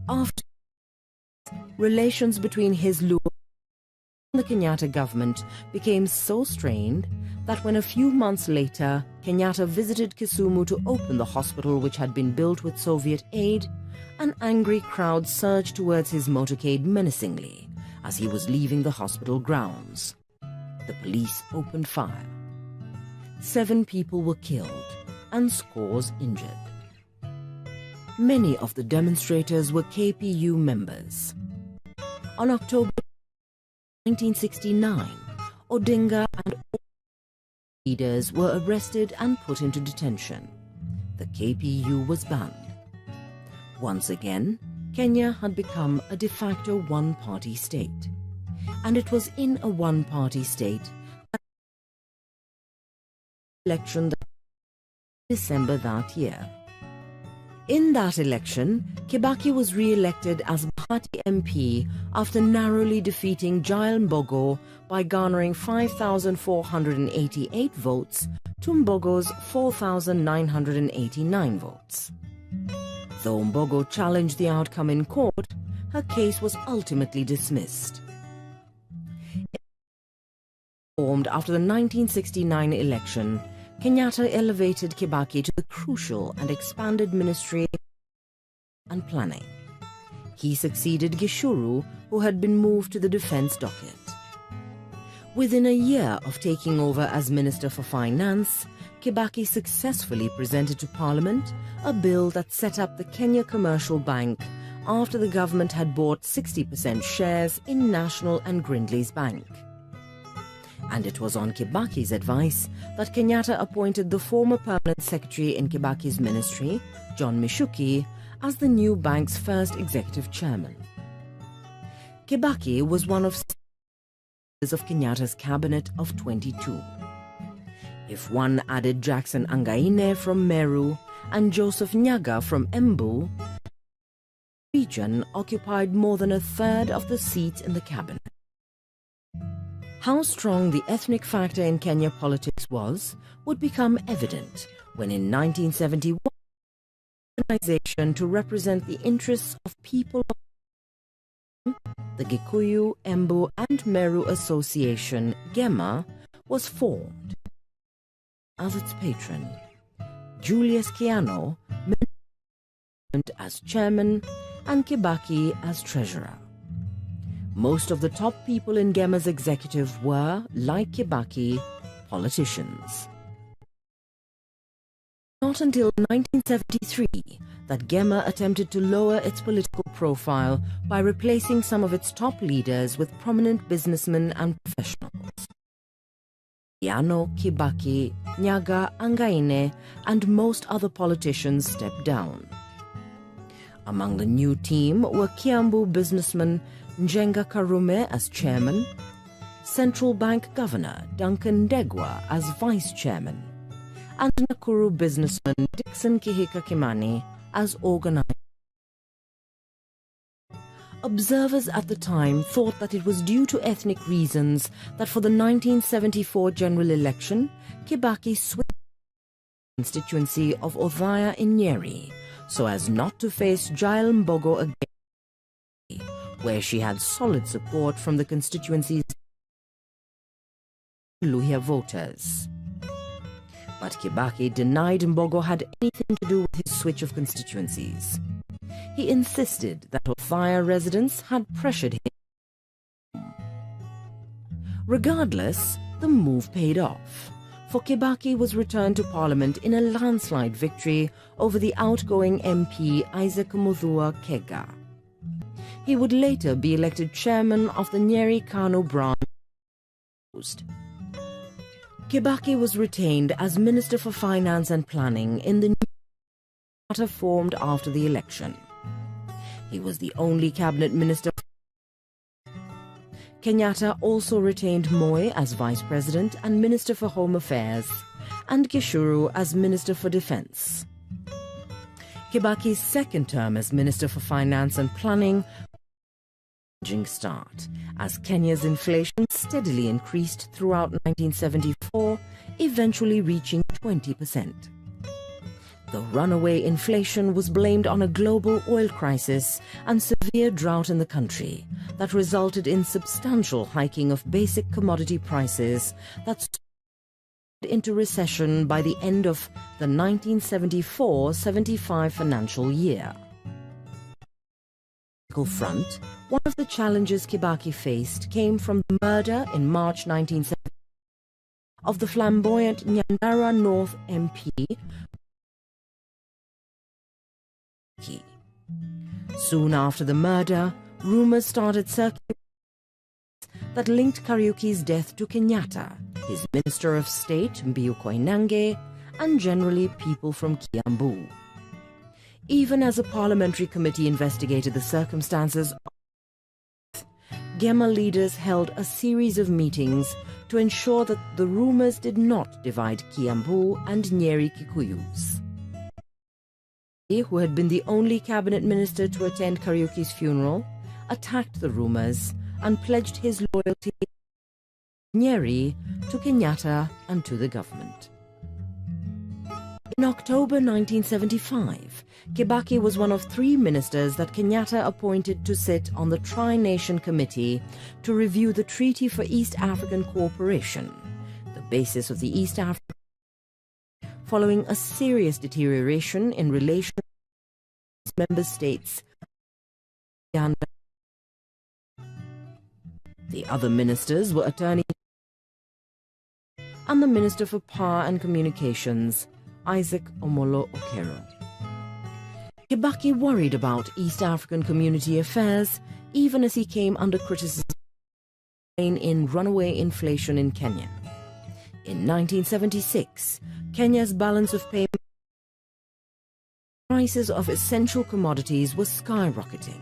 After relations between his Luo and the Kenyatta government became so strained that when a few months later Kenyatta visited Kisumu to open the hospital which had been built with Soviet aid, an angry crowd surged towards his motorcade menacingly as he was leaving the hospital grounds. The police opened fire. 7 people were killed and scores injured. Many of the demonstrators were KPU members. On October 1969, Odinga and all leaders were arrested and put into detention. The KPU was banned. Once again, Kenya had become a de facto one-party state. And it was in a one-party state that the election that December that year. In that election, Kibaki was re-elected as Bahati MP after narrowly defeating Jael Mbogo by garnering 5,488 votes to Mbogo's 4,989 votes. Though Mbogo challenged the outcome in court, her case was ultimately dismissed. Formed after the 1969 election, Kenyatta elevated Kibaki to the crucial and expanded Ministry and Planning. He succeeded Gishuru, who had been moved to the defense docket. Within a year of taking over as Minister for Finance, Kibaki successfully presented to Parliament a bill that set up the Kenya Commercial Bank after the government had bought 60% shares in National and Grindlay's Bank. And it was on Kibaki's advice that Kenyatta appointed the former permanent secretary in Kibaki's ministry, John Mishuki, as the new bank's first executive chairman. Kibaki was one of 6 members of Kenyatta's cabinet of 22. If one added Jackson Angaine from Meru and Joseph Nyaga from Embu, the region occupied more than a third of the seats in the cabinet. How strong the ethnic factor in Kenya politics was would become evident when in 1971, an organization to represent the interests of people of the Gikuyu, Embu and Meru Association, GEMA, was formed. As its patron, Julius Kiano as chairman and Kibaki as treasurer. Most of the top people in GEMA's executive were, like Kibaki, politicians. Not until 1973 that GEMA attempted to lower its political profile by replacing some of its top leaders with prominent businessmen and professionals. Kiano, Kibaki, Nyaga, Angaine, and most other politicians stepped down. Among the new team were Kiambu businessman Njenga Karume as chairman, Central Bank Governor Duncan Ndegwa as vice chairman, and Nakuru businessman Dixon Kihika Kimani as organizer. Observers at the time thought that it was due to ethnic reasons that for the 1974 general election, Kibaki switched the constituency of Othaya in Nyeri so as not to face Jael Mbogo again, where she had solid support from the constituency's Luhya voters. But Kibaki denied Mbogo had anything to do with his switch of constituencies. He insisted that Othaya residents had pressured him. Regardless, the move paid off, for Kibaki was returned to Parliament in a landslide victory over the outgoing MP Isaac Muthua Kega. He would later be elected chairman of the Nyeri Kanu branch. Kibaki was retained as Minister for Finance and Planning in the new party formed after the election. He was the only cabinet minister. Kenyatta also retained Moi as vice president and minister for home affairs, and Gishuru as minister for defense. Kibaki's second term as minister for finance and planning start as Kenya's inflation steadily increased throughout 1974, eventually reaching 20%. The runaway inflation was blamed on a global oil crisis and severe drought in the country that resulted in substantial hiking of basic commodity prices that started into recession by the end of the 1974-75 financial year. Front, one of the challenges Kibaki faced came from the murder in March 1970 of the flamboyant Nyandara North MP. Soon after the murder, rumors started circulating that linked Kariuki's death to Kenyatta, his Minister of State Mbiu Koinange, and generally people from Kiambu. Even as a parliamentary committee investigated the circumstances, GEMA leaders held a series of meetings to ensure that the rumors did not divide Kiambu and Nyeri Kikuyus. Who had been the only cabinet minister to attend Kariuki's funeral, attacked the rumors and pledged his loyalty to Nyeri, to Kenyatta and to the government. In October 1975, Kibaki was one of 3 ministers that Kenyatta appointed to sit on the Tri-Nation Committee to review the Treaty for East African Cooperation, the basis of the East African, following a serious deterioration in relations with member states. The other ministers were Attorney and the Minister for Power and Communications, Isaac Omolo Okero. Kibaki worried about East African community affairs, even as he came under criticism in runaway inflation in Kenya. In 1976, Kenya's balance of payment, prices of essential commodities were skyrocketing,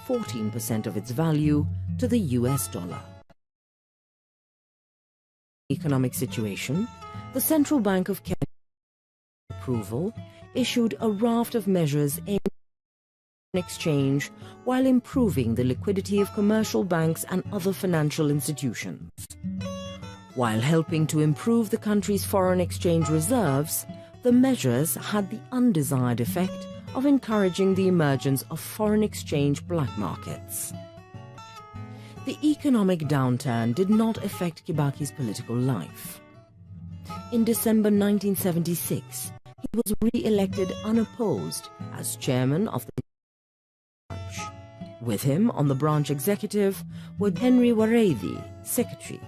14% of its value to the US dollar. Economic situation, the Central Bank of Kenya approval issued a raft of measures aimed exchange while improving the liquidity of commercial banks and other financial institutions. While helping to improve the country's foreign exchange reserves, the measures had the undesired effect of encouraging the emergence of foreign exchange black markets. The economic downturn did not affect Kibaki's political life. In December 1976, he was re-elected unopposed as chairman of the branch. With him on the branch executive were Henry Wareithi, secretary,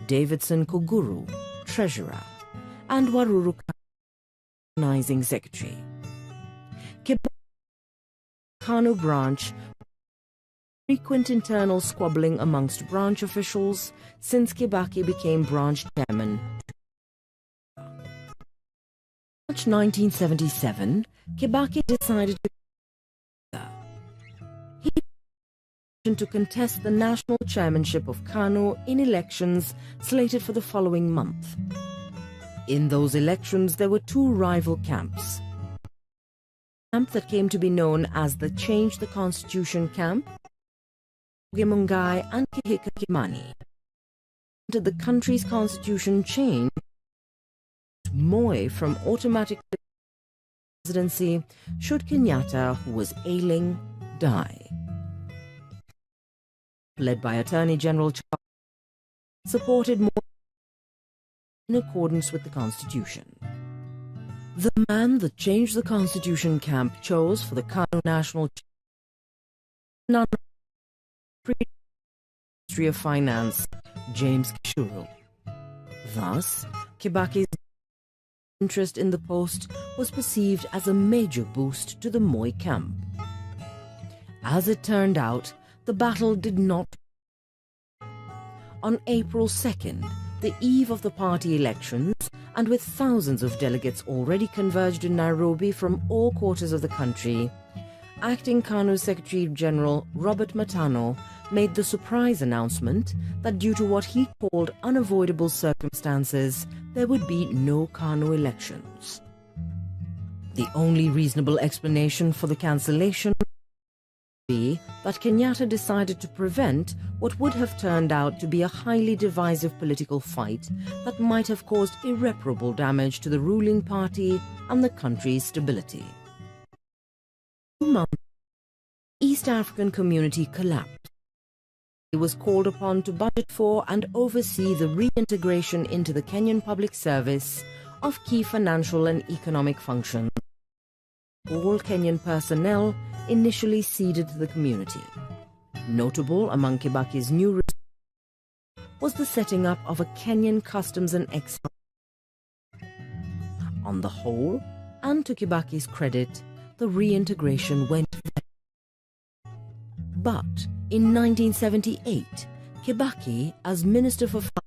Davidson Kuguru, treasurer, and Waruru organizing secretary. Kibaki Kanu branch frequent internal squabbling amongst branch officials since Kibaki became branch chairman. In March 1977, Kibaki decided to contest the national chairmanship of Kanu in elections slated for the following month. In those elections, there were two rival camps. The camp that came to be known as the Change the Constitution camp, Mungai and Kihika Kimani, wanted the country's constitution changed Moi from automatic presidency should Kenyatta, who was ailing, die. Led by Attorney General Charles, supported Moi in accordance with the Constitution. The man that changed the Constitution camp chose for the Kanu National none Ministry of Finance, James Kishuru. Thus, Kibaki's interest in the post was perceived as a major boost to the Moi camp. As it turned out, the battle did not. On April 2nd, the eve of the party elections, and with thousands of delegates already converged in Nairobi from all quarters of the country, Acting Kanu Secretary General Robert Matano made the surprise announcement that due to what he called unavoidable circumstances, there would be no Kanu elections. The only reasonable explanation for the cancellation would be that Kenyatta decided to prevent what would have turned out to be a highly divisive political fight that might have caused irreparable damage to the ruling party and the country's stability. 2 months, the East African community collapsed. He was called upon to budget for and oversee the reintegration into the Kenyan public service of key financial and economic functions. All Kenyan personnel initially ceded to the community. Notable among Kibaki's new was the setting up of a Kenyan Customs and Excise. On the whole, and to Kibaki's credit, the reintegration went well. But in 1978, Kibaki, as Minister for Finance,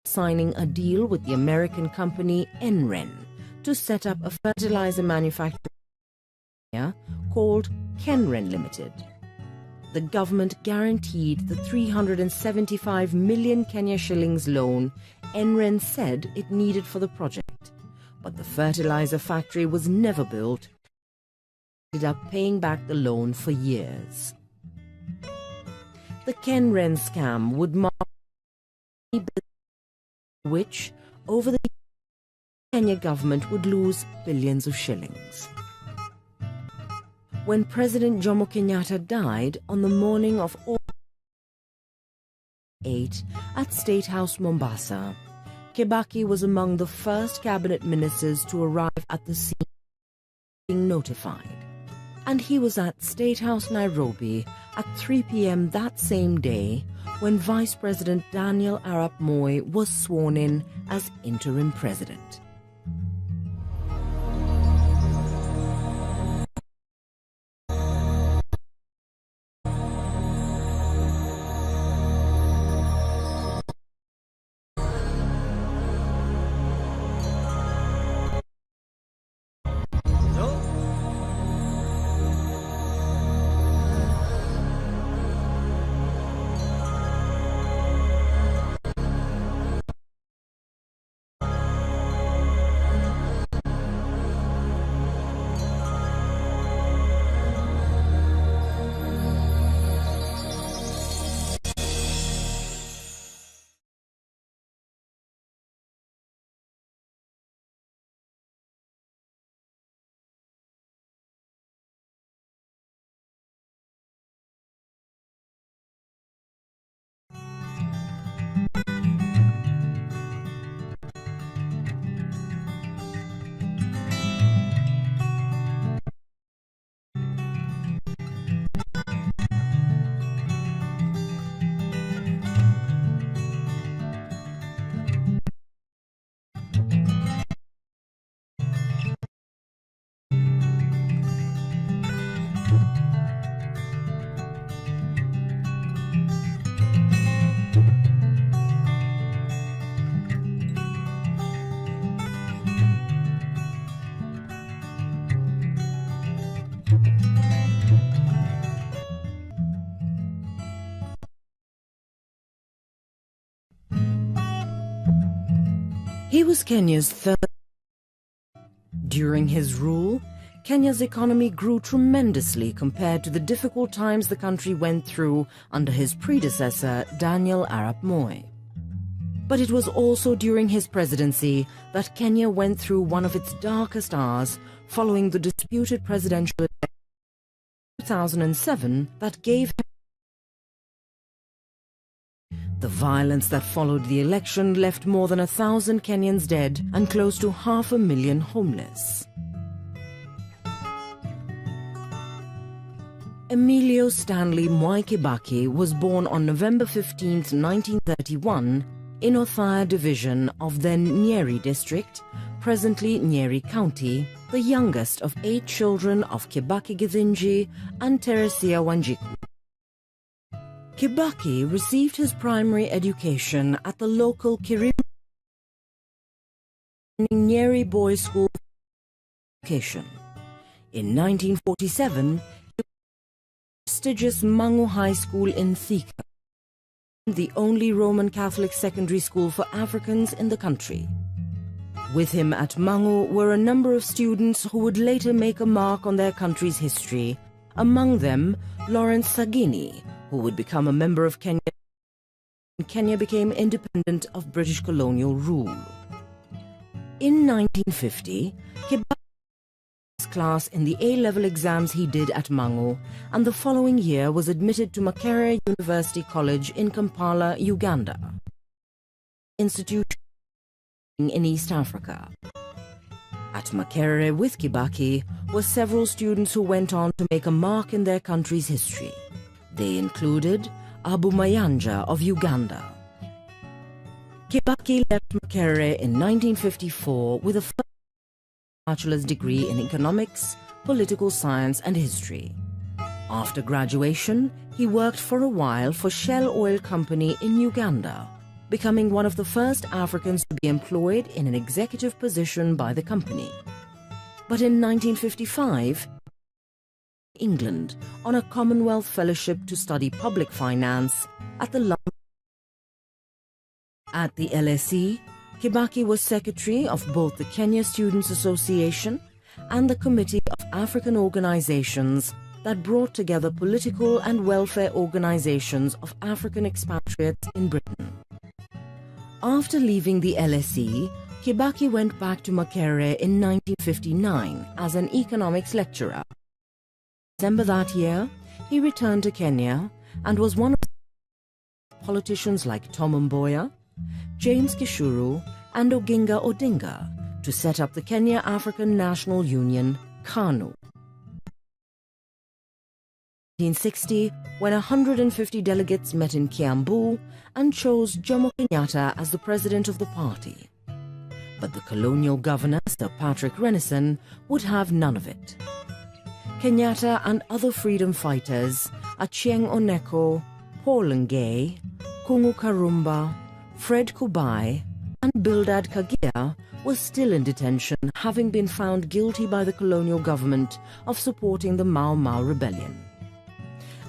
signing a deal with the American company NREN to set up a fertilizer manufacturing called Kenren Limited. The government guaranteed the 375 million Kenya shillings loan NREN said it needed for the project, but the fertilizer factory was never built. It ended up paying back the loan for years. The Kenren scam would mark which, over the Kenya government would lose billions of shillings. When President Jomo Kenyatta died on the morning of August 8 at State House, Mombasa, Kibaki was among the first cabinet ministers to arrive at the scene being notified. And he was at State House, Nairobi at 3 p.m. that same day when Vice President Daniel Arap Moi was sworn in as interim president. He was Kenya's third. During his rule, Kenya's economy grew tremendously compared to the difficult times the country went through under his predecessor, Daniel Arap Moi. But it was also during his presidency that Kenya went through one of its darkest hours following the disputed presidential election in 2007 that gave him. The violence that followed the election left more than 1,000 Kenyans dead and close to 500,000 homeless. Emilio Stanley Mwai Kibaki was born on November 15, 1931, in Othaya Division of then Nyeri District, presently Nyeri County, the youngest of 8 children of Kibaki Githinji and Teresia Wanjiku. Kibaki received his primary education at the local Kirinyaga Nyeri Boys' School education. In 1947, prestigious Mangu High School in Thika, the only Roman Catholic secondary school for Africans in the country. With him at Mangu were a number of students who would later make a mark on their country's history, among them Lawrence Sagini, who would become a member of Kenya when Kenya became independent of British colonial rule. In 1950, Kibaki class in the A-level exams he did at Mangu, and the following year was admitted to Makerere University College in Kampala, Uganda, institution in East Africa. At Makerere with Kibaki were several students who went on to make a mark in their country's history. They included Abu Mayanja of Uganda. Kibaki left Makerere in 1954 with a bachelor's degree in economics, political science and history. After graduation, he worked for a while for Shell Oil Company in Uganda, becoming one of the first Africans to be employed in an executive position by the company. But in 1955, England on a Commonwealth Fellowship to study public finance at the Lamu. At the LSE, Kibaki was secretary of both the Kenya Students Association and the Committee of African Organizations that brought together political and welfare organizations of African expatriates in Britain. After leaving the LSE, Kibaki went back to Makerere in 1959 as an economics lecturer. In December that year, he returned to Kenya and was one of politicians like Tom Mboya, James Gishuru and Oginga Odinga to set up the Kenya African National Union, Kanu. In 1960, when 150 delegates met in Kiambu and chose Jomo Kenyatta as the president of the party. But the colonial governor, Sir Patrick Renison, would have none of it. Kenyatta and other freedom fighters, Achieng Oneko, Paul Ngei, Kungu Karumba, Fred Kubai, and Bildad Kagia were still in detention, having been found guilty by the colonial government of supporting the Mau Mau rebellion.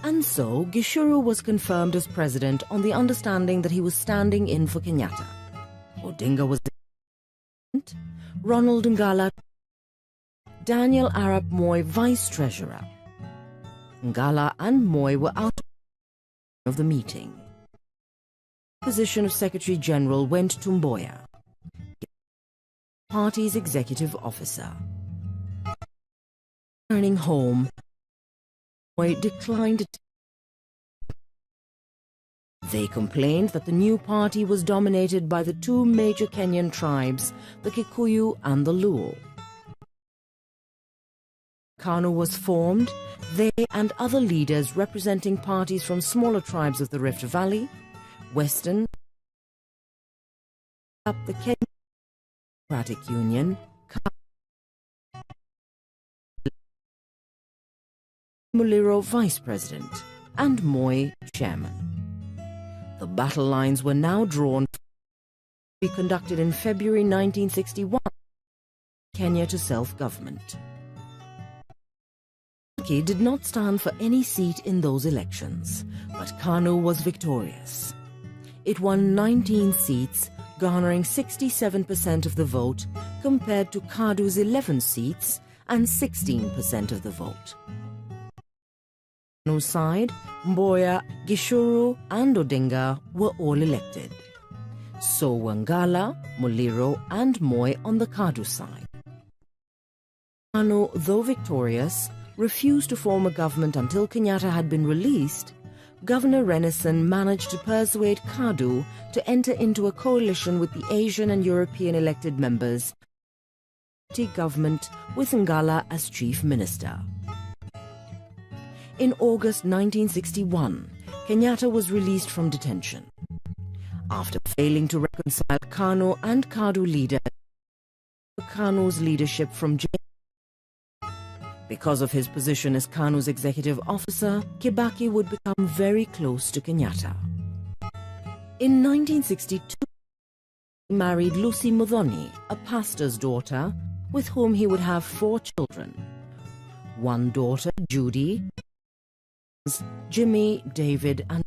And so, Gishuru was confirmed as president on the understanding that he was standing in for Kenyatta. Odinga was president, Ronald Ngala, Daniel Arap Moi vice treasurer. Ngala and Moi were out of the meeting. The position of Secretary General went to Mboya, party's executive officer. Returning home, Moi declined. They complained that the new party was dominated by the two major Kenyan tribes, the Kikuyu and the Luo. Kanu was formed, they and other leaders representing parties from smaller tribes of the Rift Valley, Western, up the Kenya Democratic Union, Muliro vice president, and Moi chairman. The battle lines were now drawn to be conducted in February 1961, Kenya to self-government. Kibaki did not stand for any seat in those elections, but Kanu was victorious. It won 19 seats, garnering 67% of the vote compared to Kanu's 11 seats and 16% of the vote. Kanu's side, Mboya, Gishuru and Odinga were all elected. So were Ngala, Muliro and Moi on the Kanu side. Kanu, though victorious, refused to form a government until Kenyatta had been released. Governor Renison managed to persuade Kanu to enter into a coalition with the Asian and European elected members of the government with Ngala as chief minister. In August 1961, Kenyatta was released from detention. After failing to reconcile Kanu and Kanu leader, Kanu's leadership from jail. Because of his position as Kanu's executive officer, Kibaki would become very close to Kenyatta. In 1962, he married Lucy Muthoni, a pastor's daughter, with whom he would have 4 children. One daughter, Judy, Jimmy, David, and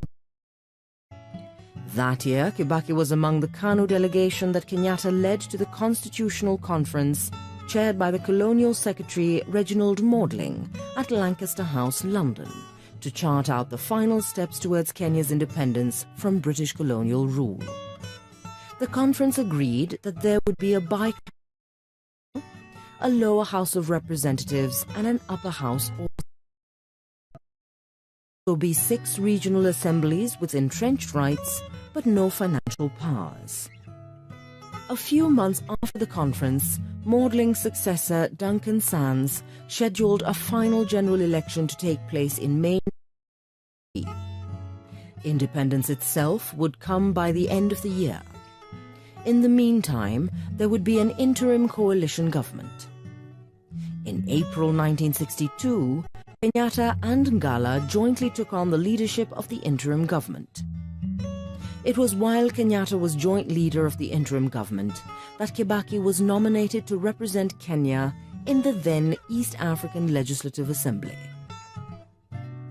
that year, Kibaki was among the Kanu delegation that Kenyatta led to the Constitutional Conference, chaired by the Colonial Secretary Reginald Maudling at Lancaster House, London, to chart out the final steps towards Kenya's independence from British colonial rule. The conference agreed that there would be a lower House of Representatives and an upper house. There will be 6 regional assemblies with entrenched rights but no financial powers. A few months after the conference, Maudling's successor Duncan Sands scheduled a final general election to take place in May. Independence itself would come by the end of the year. In the meantime, there would be an interim coalition government. In April 1962, Kenyatta and Ngala jointly took on the leadership of the interim government. It was while Kenyatta was joint leader of the interim government that Kibaki was nominated to represent Kenya in the then East African Legislative Assembly.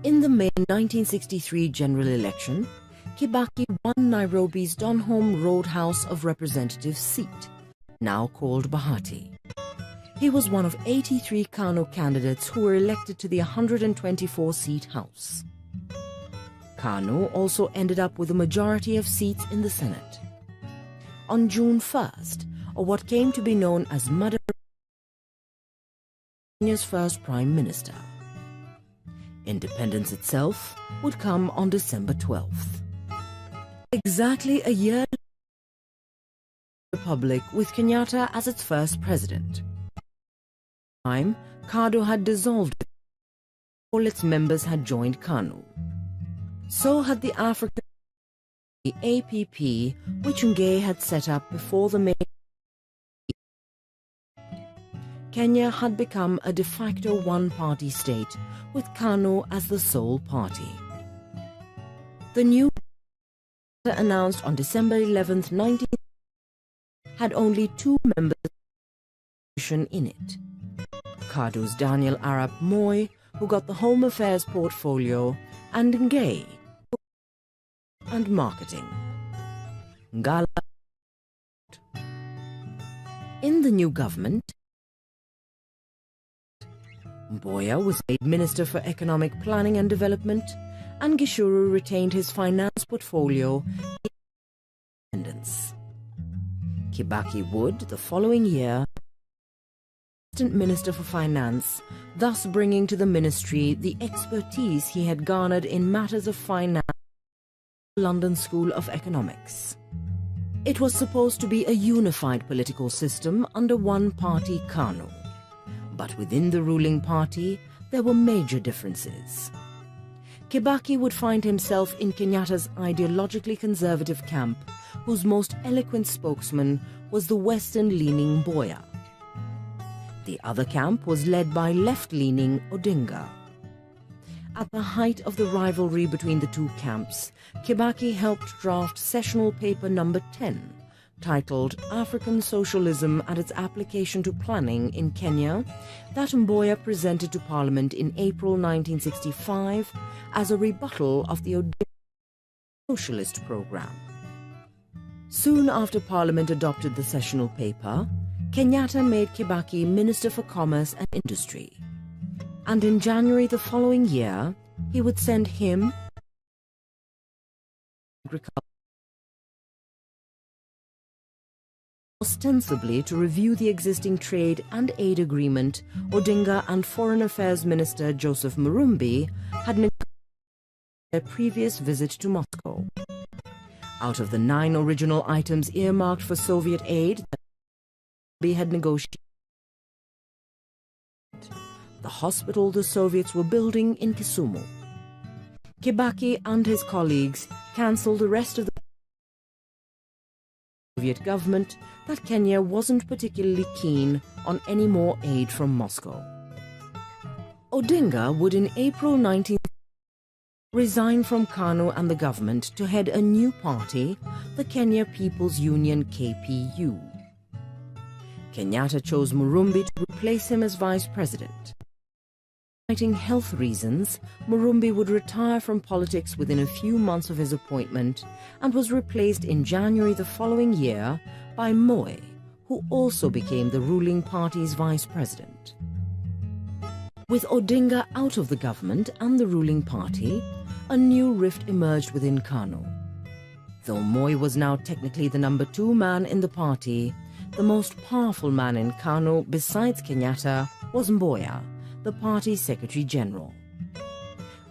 In the May 1963 general election, Kibaki won Nairobi's Donholm Road House of Representatives seat, now called Bahati. He was one of 83 Kanu candidates who were elected to the 124-seat House. Kanu also ended up with a majority of seats in the Senate. On June 1st, or what came to be known as Mother, Kenya's first Prime Minister. Independence itself would come on December 12th. Exactly a year later, the Republic with Kenyatta as its first president. Time, Kanu had dissolved. All its members had joined Kanu. So had the African APP, which Ngei had set up before the May. Kenya had become a de facto one-party state, with Kanu as the sole party. The new announced on December 11th, 19 had only 2 members in it. Kanu's Daniel Arap Moi, who got the Home Affairs portfolio, and Ngei and marketing. Ngala. In the new government, Mboya was made Minister for Economic Planning and Development, and Gishuru retained his finance portfolio in independence. Kibaki would, the following year, Assistant Minister for Finance, thus bringing to the ministry the expertise he had garnered in matters of finance at the London School of Economics. It was supposed to be a unified political system under one party, Kanu. But within the ruling party, there were major differences. Kibaki would find himself in Kenyatta's ideologically conservative camp, whose most eloquent spokesman was the western-leaning Mboya. The other camp was led by left-leaning Odinga. At the height of the rivalry between the two camps, Kibaki helped draft sessional paper number 10, titled African Socialism and its Application to Planning in Kenya, that Mboya presented to Parliament in April 1965 as a rebuttal of the Odinga socialist program. Soon after Parliament adopted the sessional paper, Kenyatta made Kibaki Minister for Commerce and Industry. And in January the following year, he would send him ostensibly to review the existing trade and aid agreement Odinga and Foreign Affairs Minister Joseph Murumbi had negotiated their previous visit to Moscow. Out of the 9 original items earmarked for Soviet aid that Murumbi had negotiated, the hospital the Soviets were building in Kisumu. Kibaki and his colleagues cancelled the rest of the Soviet government that Kenya wasn't particularly keen on any more aid from Moscow. Odinga would in April 19 resign from Kanu and the government to head a new party, the Kenya People's Union KPU. Kenyatta chose Murumbi to replace him as vice president. Citing health reasons, Murumbi would retire from politics within a few months of his appointment and was replaced in January the following year by Moi, who also became the ruling party's vice president. With Odinga out of the government and the ruling party, a new rift emerged within Kanu. Though Moi was now technically the number 2 man in the party, the most powerful man in Kanu besides Kenyatta was Mboya, the party's Secretary General.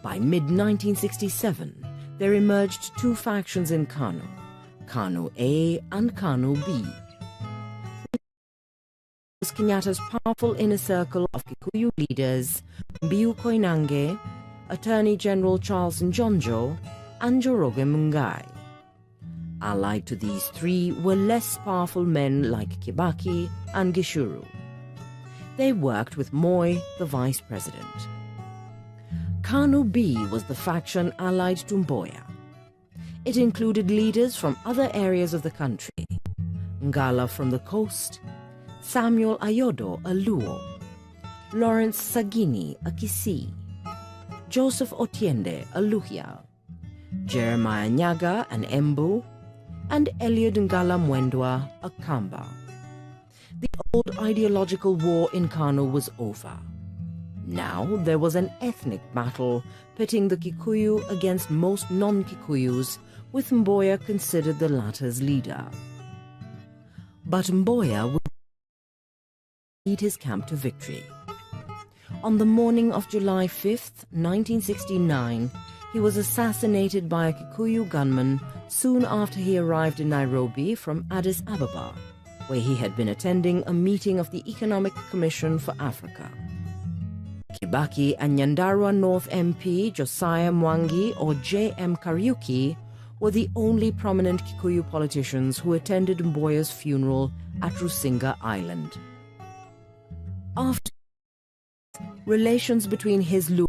By mid-1967, there emerged 2 factions in Kanu, Kanu A and Kanu B. Was Kenyatta's powerful inner circle of Kikuyu leaders, Mbiu Koinange, Attorney General Charles Njonjo, and Njoroge Mungai. Allied to these 3 were less powerful men like Kibaki and Gishuru. They worked with Moi, the vice president. Kanu B was the faction allied to Mboya. It included leaders from other areas of the country. Ngala from the coast, Samuel Ayodo, a Luo, Lawrence Sagini, a Kisii, Joseph Otiende, a Luhya, Jeremiah Nyaga, an Embu, and Eliud Ngala Mwendwa, a Kamba. The old ideological war in Kanu was over. Now there was an ethnic battle pitting the Kikuyu against most non-Kikuyus, with Mboya considered the latter's leader. But Mboya would lead his camp to victory. On the morning of July 5th, 1969, he was assassinated by a Kikuyu gunman soon after he arrived in Nairobi from Addis Ababa, where he had been attending a meeting of the Economic Commission for Africa. Kibaki and Nyandarua North MP Josiah Mwangi, or J.M. Kariuki, were the only prominent Kikuyu politicians who attended Mboya's funeral at Rusinga Island. After relations between his Luo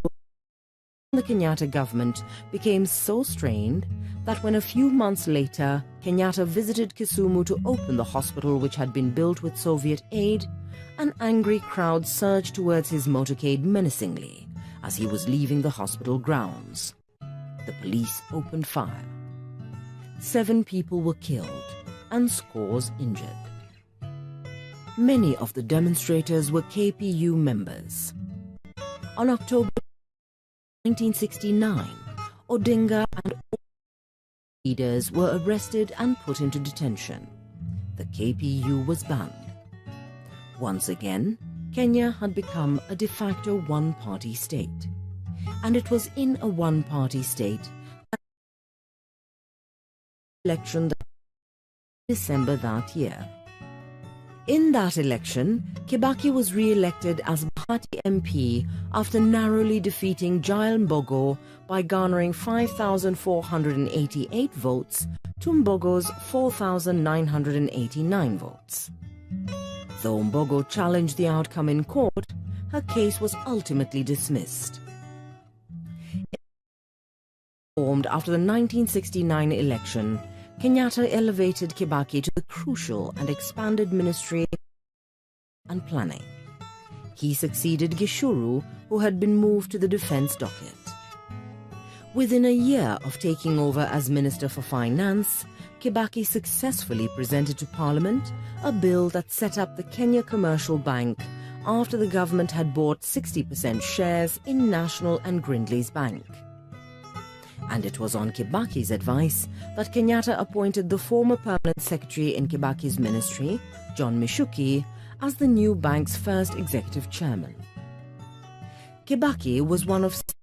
and the Kenyatta government became so strained that when a few months later Kenyatta visited Kisumu to open the hospital which had been built with Soviet aid, an angry crowd surged towards his motorcade menacingly as he was leaving the hospital grounds. The police opened fire. 7 people were killed and scores injured. Many of the demonstrators were KPU members. On October 1969, Odinga and all leaders were arrested and put into detention. The KPU was banned. Once again, Kenya had become a de facto one-party state. And it was in a one-party state that the election that December that year. In that election, Kibaki was re-elected as Bahati MP after narrowly defeating Jael Mbogo by garnering 5,488 votes to Mbogo's 4,989 votes. Though Mbogo challenged the outcome in court, her case was ultimately dismissed. Formed after the 1969 election, Kenyatta elevated Kibaki to the crucial and expanded Ministry and Planning. He succeeded Gishuru, who had been moved to the defense docket. Within a year of taking over as Minister for Finance, Kibaki successfully presented to Parliament a bill that set up the Kenya Commercial Bank after the government had bought 60% shares in National and Grindlays Bank. And it was on Kibaki's advice that Kenyatta appointed the former permanent secretary in Kibaki's ministry, John Mishuki, as the new bank's first executive chairman. Kibaki was one of 6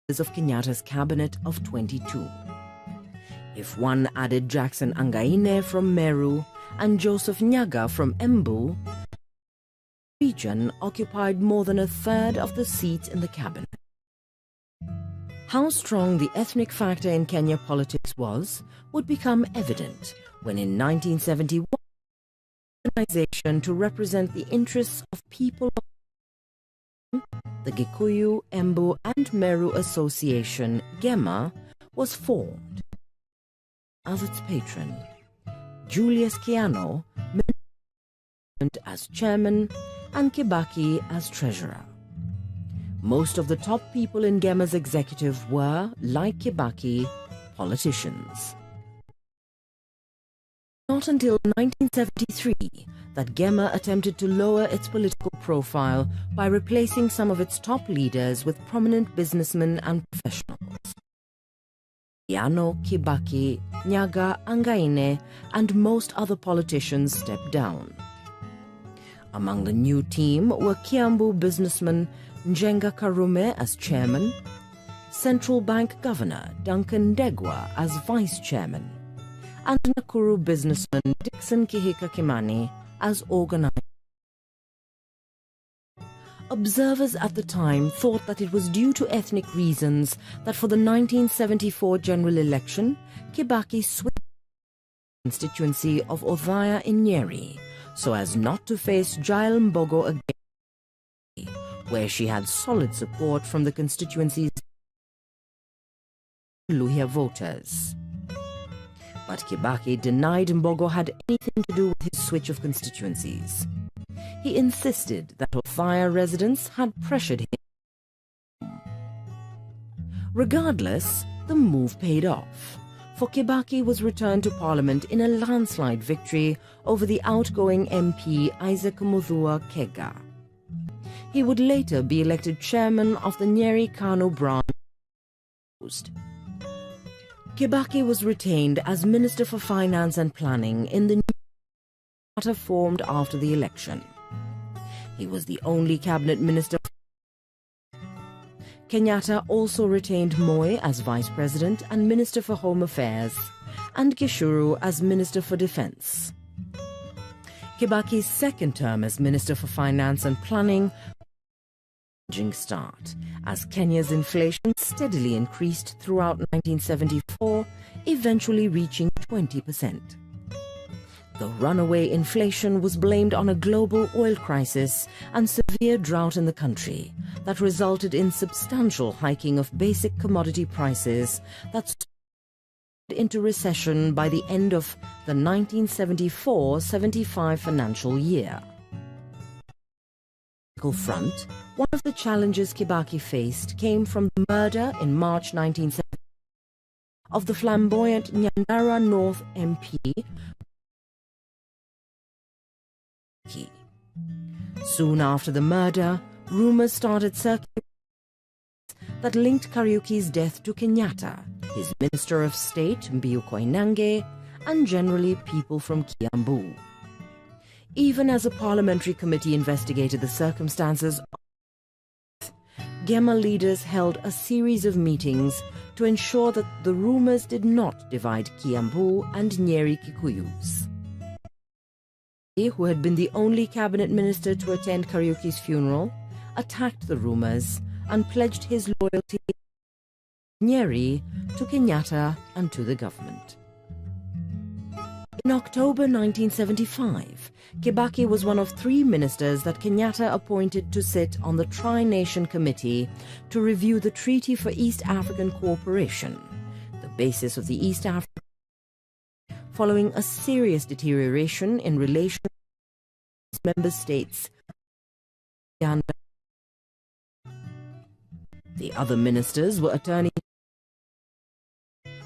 members of Kenyatta's cabinet of 22. If one added Jackson Angaine from Meru and Joseph Nyaga from Embu, the region occupied more than a third of the seats in the cabinet. How strong the ethnic factor in Kenya politics was would become evident when in 1971, an organization to represent the interests of people of the Gikuyu, Embu and Meru Association, GEMA, was formed. As its patron, Julius Kiano as chairman and Kibaki as treasurer. Most of the top people in GEMA's executive were, like Kibaki, politicians. Not until 1973 that GEMA attempted to lower its political profile by replacing some of its top leaders with prominent businessmen and professionals. Kiano, Kibaki, Nyaga, Angaine, and most other politicians stepped down. Among the new team were Kiambu businessman Njenga Karume as chairman, Central Bank Governor Duncan Degwa as vice chairman, and Nakuru businessman Dixon Kihika Kimani as organizer. Observers at the time thought that it was due to ethnic reasons that for the 1974 general election, Kibaki switched the constituency of Othaya in Nyeri so as not to face Jael Mbogo again, where she had solid support from the constituency's Luhya voters. But Kibaki denied Mbogo had anything to do with his switch of constituencies. He insisted that Othaya residents had pressured him. Regardless, the move paid off, for Kibaki was returned to Parliament in a landslide victory over the outgoing MP Isaac Muthua Kega. He would later be elected chairman of the Nyeri Kanu branch. Kibaki was retained as Minister for Finance and Planning in the new cabinet formed after the election. He was the only cabinet minister. Kenyatta also retained Moi as vice president and minister for home affairs, and Gishuru as minister for defense. Kibaki's second term as minister for finance and planning start as Kenya's inflation steadily increased throughout 1974, eventually reaching 20%. The runaway inflation was blamed on a global oil crisis and severe drought in the country that resulted in substantial hiking of basic commodity prices that started into recession by the end of the 1974-75 financial year. Front, one of the challenges Kibaki faced came from the murder in March 1970 of the flamboyant Nyandara North MP. Soon after the murder, rumors started circulating that linked Kariuki's death to Kenyatta, his Minister of State Mbiu Koinange, and generally people from Kiambu. Even as a parliamentary committee investigated the circumstances, GEMA leaders held a series of meetings to ensure that the rumors did not divide Kiambu and Nyeri Kikuyus. Who had been the only cabinet minister to attend Kariuki's funeral, attacked the rumors and pledged his loyalty to Nyeri, to Kenyatta and to the government. In October 1975, Kibaki was one of 3 ministers that Kenyatta appointed to sit on the Tri-Nation Committee to review the Treaty for East African Cooperation, the basis of the East African, following a serious deterioration in relations with member states. The other ministers were Attorney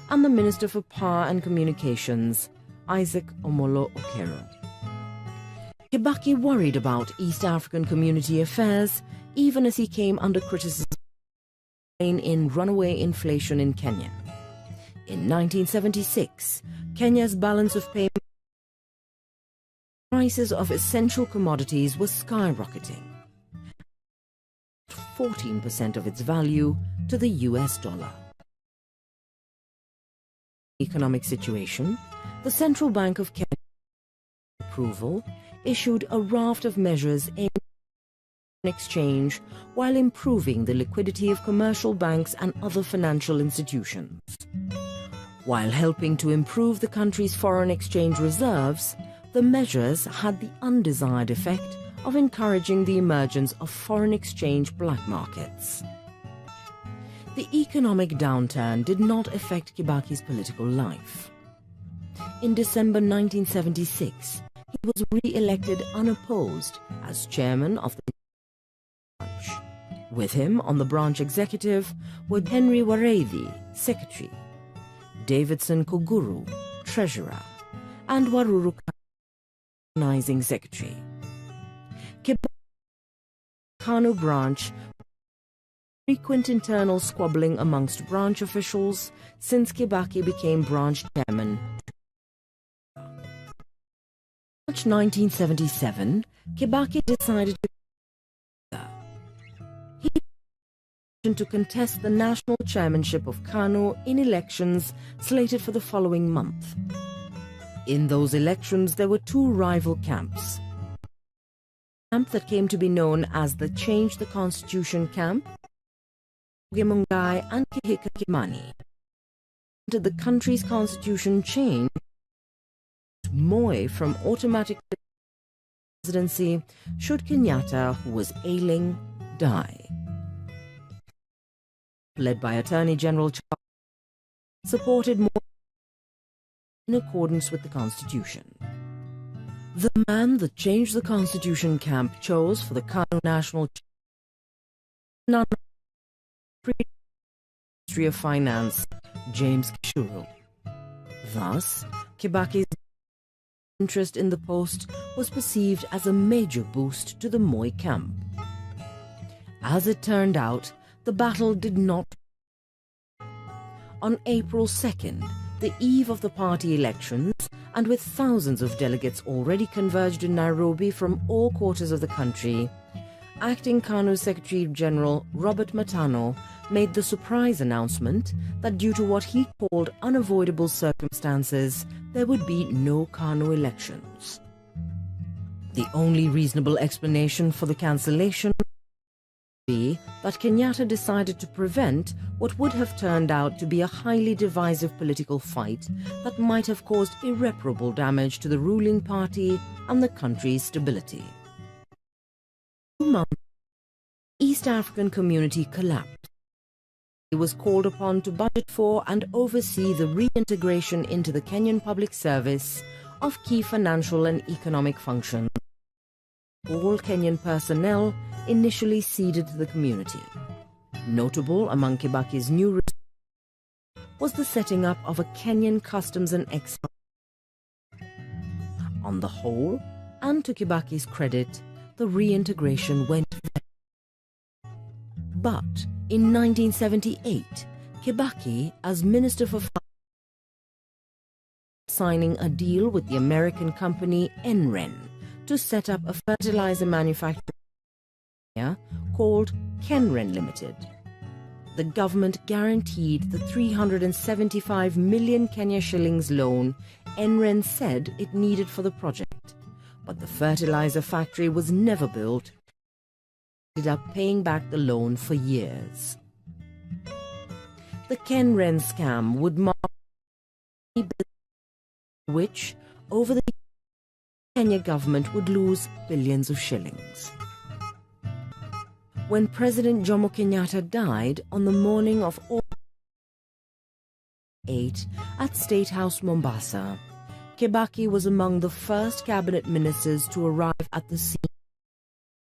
and the Minister for Power and Communications, Isaac Omolo Okero. Kibaki worried about East African community affairs, even as he came under criticism in runaway inflation in Kenya. In 1976, Kenya's balance of payment prices of essential commodities was skyrocketing, 14% of its value to the US dollar. Economic situation, the Central Bank of Kenya approval issued a raft of measures aimed at exchange while improving the liquidity of commercial banks and other financial institutions. While helping to improve the country's foreign exchange reserves, the measures had the undesired effect of encouraging the emergence of foreign exchange black markets. The economic downturn did not affect Kibaki's political life. In December 1976, he was re-elected unopposed as chairman of the branch. With him on the branch executive were Henry Wareithi, secretary, Davidson Kuguru, treasurer, and Waruru organizing secretary. Kanu branch frequent internal squabbling amongst branch officials since Kibaki became branch chairman. March 1977, Kibaki decided to contest the national chairmanship of Kanu in elections slated for the following month. In those elections, there were two rival camps. The camp that came to be known as the Change the Constitution camp, Mungai and Kihika Kimani, wanted the country's constitution changed Moi from automatic presidency should Kenyatta, who was ailing, die. Led by Attorney General Charles, supported Moi in accordance with the Constitution. The man the Change the Constitution camp chose for the Kanu National none Ministry of Finance, James Kishuru. Thus, Kibaki's interest in the post was perceived as a major boost to the Moi camp. As it turned out, the battle did not. On April 2nd, the eve of the party elections, and with thousands of delegates already converged in Nairobi from all quarters of the country, Acting Kanu Secretary General Robert Matano made the surprise announcement that due to what he called unavoidable circumstances, there would be no Kanu elections. The only reasonable explanation for the cancellation would be that Kenyatta decided to prevent what would have turned out to be a highly divisive political fight that might have caused irreparable damage to the ruling party and the country's stability. 2 months, the East African community collapsed. He was called upon to budget for and oversee the reintegration into the Kenyan public service of key financial and economic functions. All Kenyan personnel initially ceded to the community. Notable among Kibaki's new was the setting up of a Kenyan Customs and Excise. On the whole, and to Kibaki's credit, the reintegration went well. But in 1978, Kibaki, as Minister for Finance, signing a deal with the American company NREN to set up a fertilizer manufacturing called Kenren Limited. The government guaranteed the 375 million Kenya shillings loan NREN said it needed for the project, but the fertilizer factory was never built. It ended up paying back the loan for years. The Kenren scam would mark which, over the Kenya government would lose billions of shillings. When President Jomo Kenyatta died on the morning of August 8 at State House Mombasa, Kibaki was among the first cabinet ministers to arrive at the scene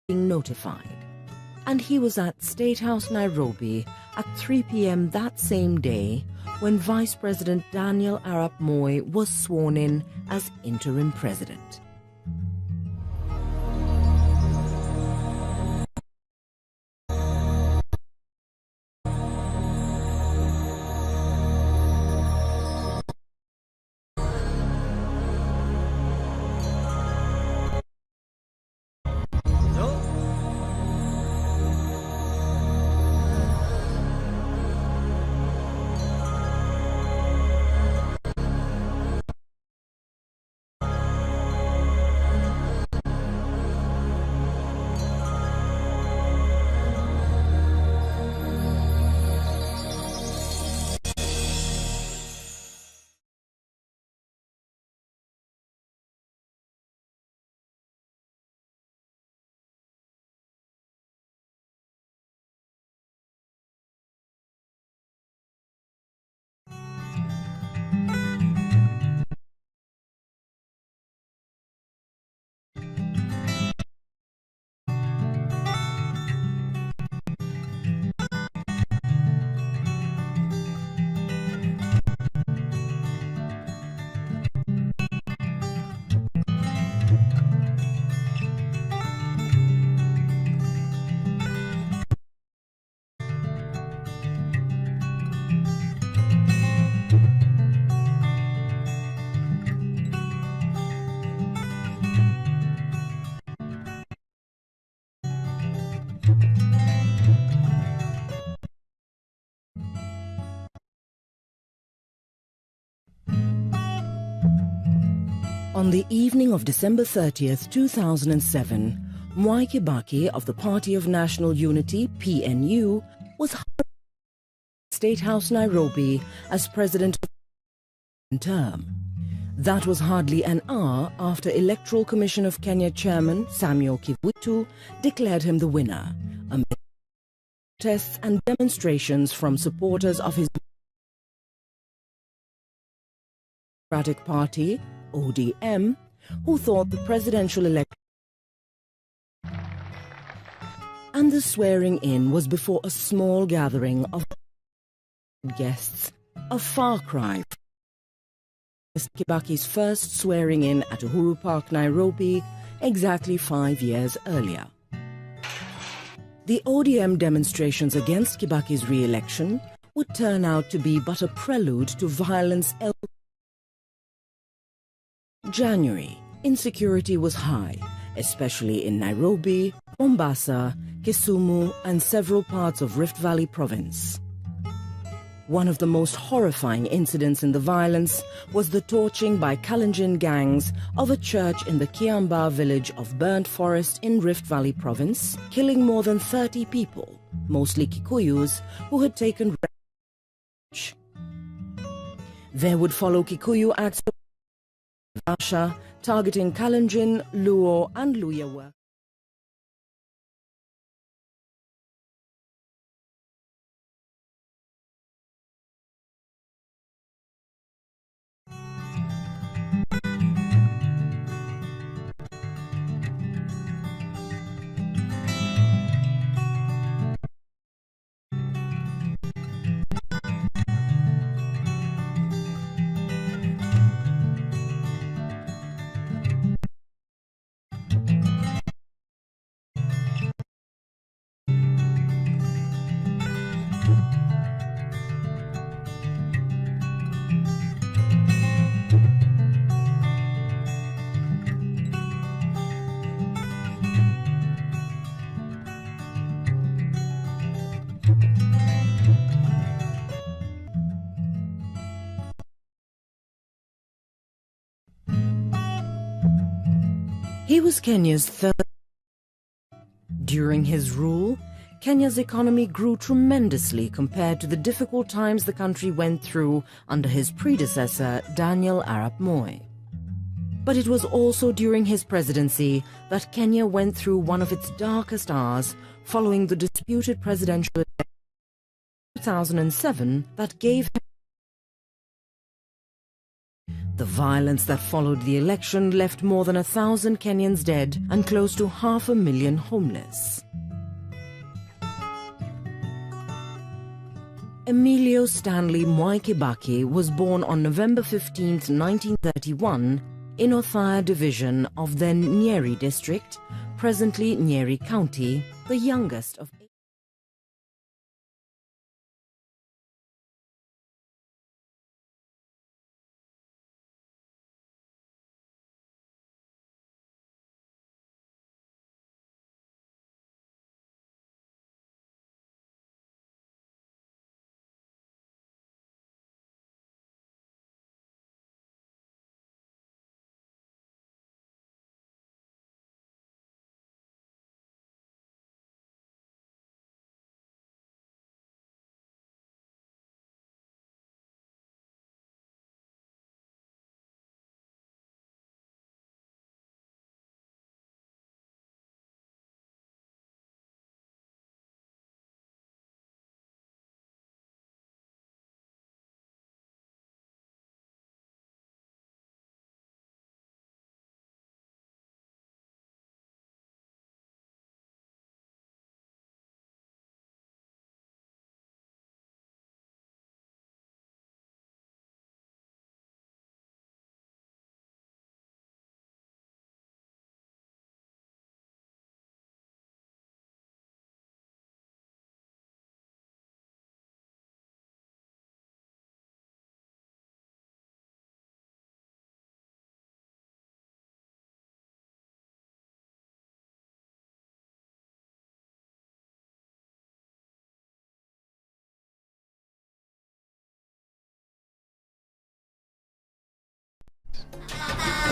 being notified. And he was at State House Nairobi at 3 p.m. that same day when Vice President Daniel Arap Moi was sworn in as interim president. On the evening of December 30th, 2007, Mwai Kibaki of the Party of National Unity, PNU, was hired at State House, Nairobi, as president of the term. That was hardly an hour after Electoral Commission of Kenya Chairman Samuel Kivutu declared him the winner, amid protests and demonstrations from supporters of his Democratic Party, ODM, who thought the presidential election and the swearing-in was before a small gathering of guests, a far cry from Mr. Kibaki's first swearing-in at Uhuru Park, Nairobi, exactly 5 years earlier. The ODM demonstrations against Kibaki's re-election would turn out to be but a prelude to violence elsewhere. January, insecurity was high, especially in Nairobi, Mombasa, Kisumu, and several parts of Rift Valley province. One of the most horrifying incidents in the violence was the torching by Kalenjin gangs of a church in the Kiambaa village of Burnt Forest in Rift Valley province, killing more than 30 people, mostly Kikuyus, who had taken refuge. There would follow Kikuyu acts of Russia, targeting Kalenjin, Luo, and Luhya workers. He was Kenya's third. During his rule, Kenya's economy grew tremendously compared to the difficult times the country went through under his predecessor, Daniel Arap Moi. But it was also during his presidency that Kenya went through one of its darkest hours following the disputed presidential election in 2007 that gave him. The violence that followed the election left more than 1,000 Kenyans dead and close to 500,000 homeless. Emilio Stanley Mwai Kibaki was born on November 15, 1931, in Othaya Division of then Nyeri District, presently Nyeri County, the youngest of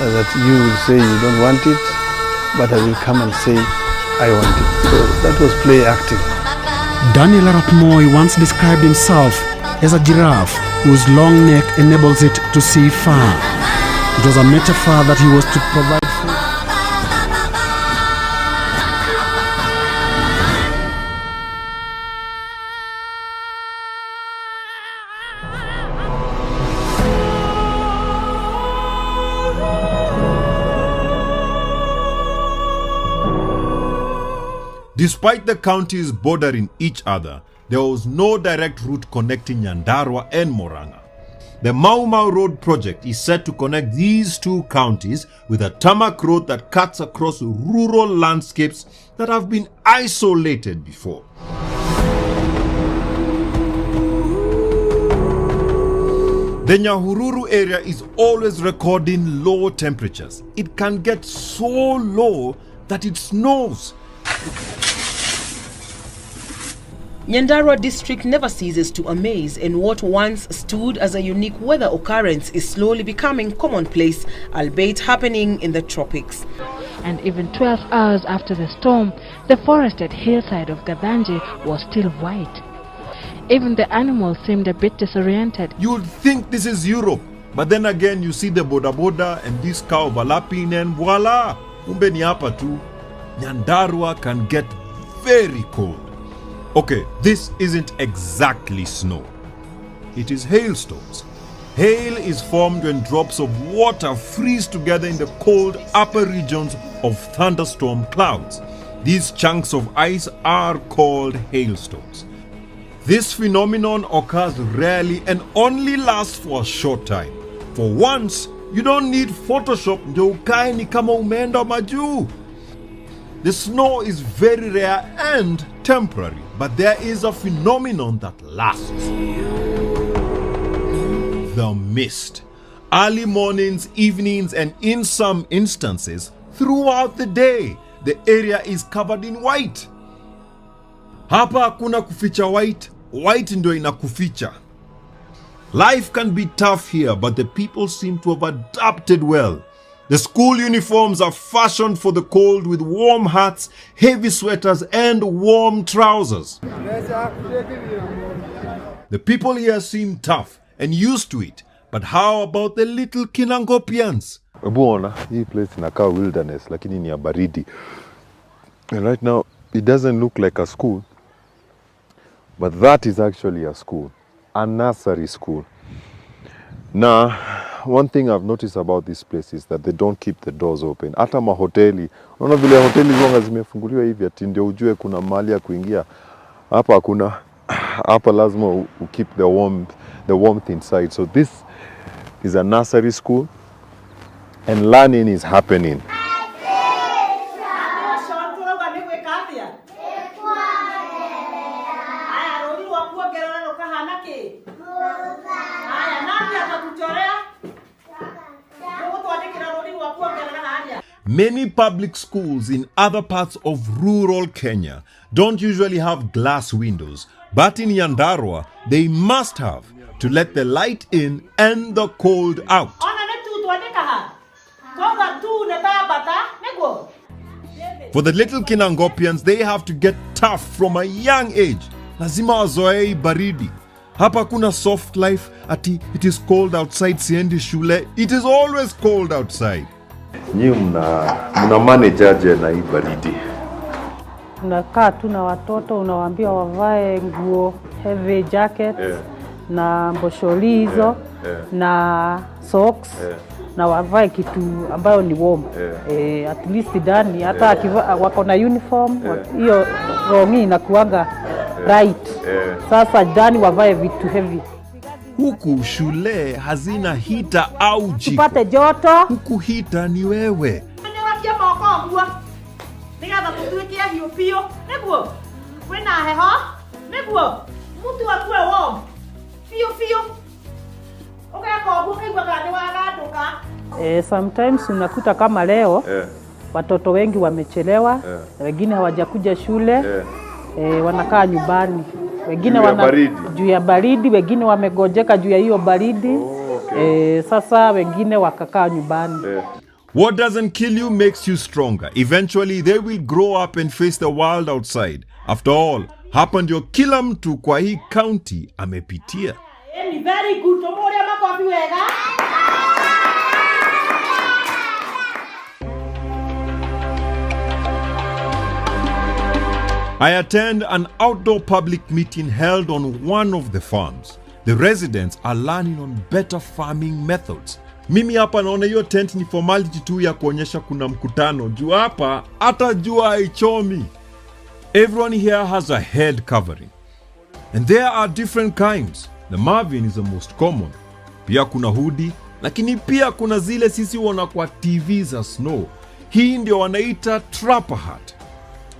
that you will say you don't want it, but I will come and say I want it. So that was play acting. Daniel Arap Moi once described himself as a giraffe whose long neck enables it to see far. It was a metaphor that he was to provide food. Despite the counties bordering each other, there was no direct route connecting Nyandarua and Moranga. The Mau Mau Road project is set to connect these two counties with a tarmac road that cuts across rural landscapes that have been isolated before. The Nyahururu area is always recording low temperatures. It can get so low that it snows. Nyandarua district never ceases to amaze, and what once stood as a unique weather occurrence is slowly becoming commonplace, albeit happening in the tropics. And even 12 hours after the storm, the forested hillside of Gabanji was still white. Even the animals seemed a bit disoriented. You would think this is Europe, but then again you see the boda boda and this car overlapping and voila! Kumbe ni hapa tu. Nyandarua can get very cold. Okay, this isn't exactly snow. It is hailstones. Hail is formed when drops of water freeze together in the cold upper regions of thunderstorm clouds. These chunks of ice are called hailstones. This phenomenon occurs rarely and only lasts for a short time. For once, you don't need Photoshop ndio ukae ni kama umeenda majuu. The snow is very rare and temporary, but there is a phenomenon that lasts. The mist. Early mornings, evenings, and in some instances, throughout the day, the area is covered in white. Hapa hakuna kuficha white, white ndio inakuficha. Life can be tough here, but the people seem to have adapted well. The school uniforms are fashioned for the cold with warm hats, heavy sweaters, and warm trousers. The people here seem tough and used to it, but how about the little Kinangopians? Buona, hii place inakaa wilderness, lakini ni ya baridi. And right now, it doesn't look like a school, but that is actually a school, a nursery school. Now, one thing I've noticed about this place is that they don't keep the doors open. Hata mahoteli, unaona vile hoteli zonga zimefunguliwa hivi ati ndio ujue kuna mahali ya kuingia. Hapa hakuna. hapa lazima keep the warmth inside. So this is a nursery school and learning is happening. Many public schools in other parts of rural Kenya don't usually have glass windows, but in Nyandarua, they must have to let the light in and the cold out. For the little Kinangopians, they have to get tough from a young age. Lazima wazoee baridi. Hapa kuna soft life, ati it is cold outside, siendi shule. It is always cold outside. Nyinyi mna manage aje na hii baridi? Unakaa tu na watoto unawaambia wavae nguo heavy jacket na mbosholi hizo na socks na wavae kitu ambayo ni warm. At least ndani hata wako na uniform hiyo rongi inakuanga right. Sasa ndani wavae vitu heavy. Huku shule hazina hita au jiko. Tupate joto. Huku hita ni wewe. Sometimes unakuta kama leo watoto wengi wamechelewa, wengine hawajakuja shule, wanakaa nyumbani. Wengine juu ya baridi, wengine wamegojeka juu ya hiyo baridi. Sasa wengine wakakaa nyumbani. What doesn't kill you makes you stronger. Eventually they will grow up and face the world outside. After all, hapa ndio kila mtu kwa hii county amepitia. Very good. I attend an outdoor public meeting held on one of the farms. The residents are learning on better farming methods. Mimi hapa naona hiyo tent ni formality tu ya kuonyesha kuna mkutano. Juu hapa hata jua haichomi. Everyone here has a head covering. And there are different kinds. The Marvin is the most common. Pia kuna hoodie, lakini pia kuna zile sisi wana kwa TV za snow. Hii ndio wanaita trapper hat.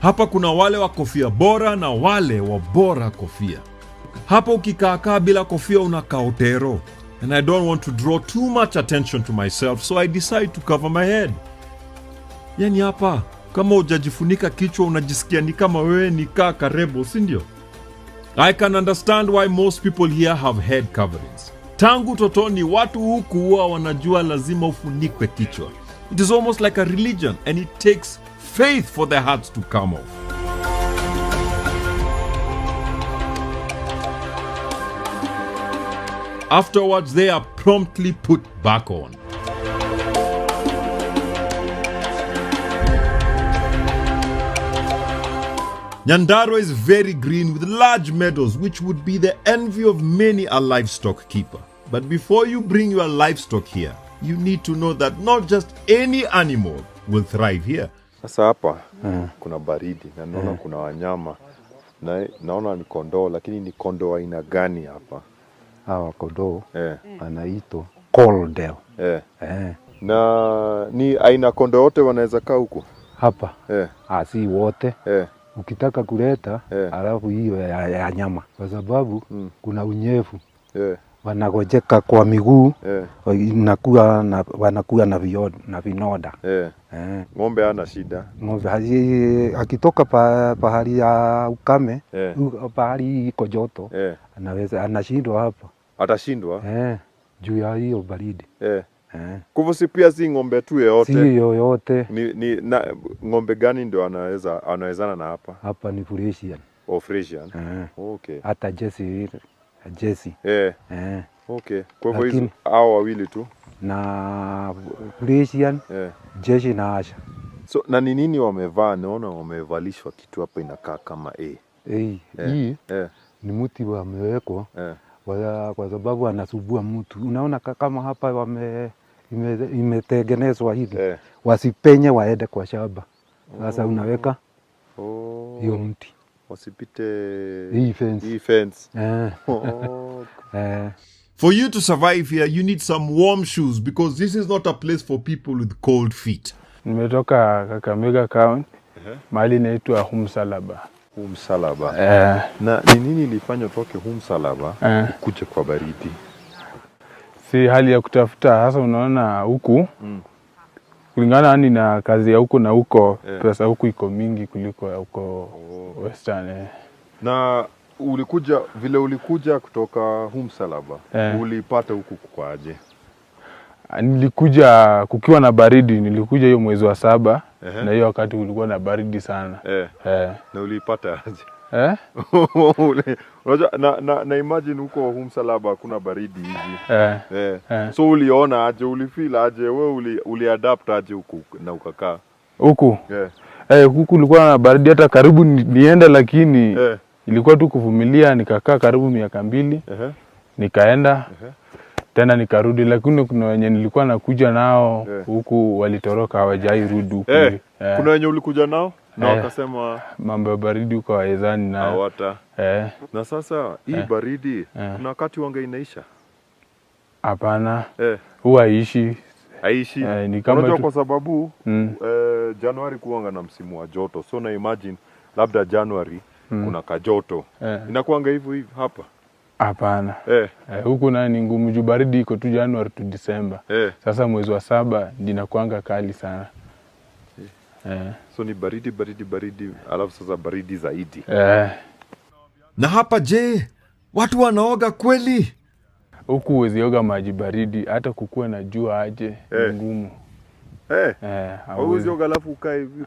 Hapa kuna wale wa kofia bora na wale wa bora kofia. Hapa ukikaakaa bila kofia unakaa utero. And I don't want to draw too much attention to myself, so I decide to cover my head. Yani hapa, kama hujajifunika kichwa unajisikia ni kama wewe ni kaka rebel, si ndio? I can understand why most people here have head coverings. Tangu totoni watu huku huwa wanajua lazima ufunikwe kichwa. It is almost like a religion and it takes faith for their hats to come off. Afterwards, they are promptly put back on. Nyandarua is very green with large meadows, which would be the envy of many a livestock keeper. But before you bring your livestock here, you need to know that not just any animal will thrive here. Sasa hapa kuna baridi na naona kuna wanyama na naona ni kondoo, lakini ni kondoo aina gani hapa? Hawa kondoo anaitwa Coldel. Na ni aina kondoo wote wanaweza kaa huko hapa? Si wote. Ukitaka kuleta alafu hiyo ya nyama, kwa sababu kuna unyevu. Wanagojeka kwa miguu, wanakuwa na vinoda. Ng'ombe hana shida. Ng'ombe akitoka pahali ya ukame, pahali iko joto, anashindwa hapa. Atashindwa? Juu ya hiyo baridi. Kwa hivyo si pia si ng'ombe tu yoyote? Si yoyote. Ng'ombe gani ndio anawezana na hapa? Hapa ni Frisian. Frisian. Okay. Hata Jesse. Okay. Kwa hivyo hizo hao wawili tu na Frisian, Jesse na Asha. So na ni nini wamevaa? Naona wamevalishwa kitu hapa inakaa kama hii ni mti wamewekwa kwa sababu anasubua mtu. Unaona kama hapa imetengenezwa hivi, wasipenye waende kwa shamba. Sasa unaweka hiyo mti. wasipite hii fence. For you to survive here, you need some warm shoes because this is not a place for people with cold feet. Nimetoka Kakamega County, mahali inaitwa Humsalaba. Humsalaba. Na ni nini ilifanya utoke Humsalaba ukuje kwa baridi? Si hali ya kutafuta, hasa unaona huku kulingana na kazi ya huku na huko, pesa huku iko mingi kuliko ya huko Western. Na ulikuja kutoka Humsalaba, ulipata huku kwaje? Nilikuja kukiwa na baridi, nilikuja hiyo mwezi wa 7 na hiyo wakati ulikuwa na baridi sana. Na ulipata aje? Unajua na imagine huko Humsalaba kuna baridi hivi. So uliona aje, ulifeel aje, wewe uliadapt aje huku na ukakaa? Huku? Huku ulikuwa na baridi hata karibu niende, lakini ilikuwa tu kuvumilia, nikakaa karibu miaka 2. Nikaenda tena nikarudi, lakini kuna wenye nilikuwa nakuja nao huku walitoroka, hawajai rudi huku. Kuna wenye ulikuja nao na wakasema mambo ya baridi huko hawezani na hawata. Na sasa hii baridi kuna wakati wanga inaisha? Hapana. Huwa haishi. Ni kama kwa sababu Januari kuanga na msimu wa joto. So na imagine labda Januari kuna kajoto. Inakuanga hivyo hapa? Hapana. Huku na ni ngumu juu baridi iko tu January to December. Sasa mwezi wa 7 linakuanga kali sana. So ni baridi, alafu sasa baridi zaidi. Na hapa je, watu wanaoga kweli? Huku huwezi oga maji baridi, hata kukuwa na jua aje, ni ngumu. Hauwezi oga alafu ukae hivi?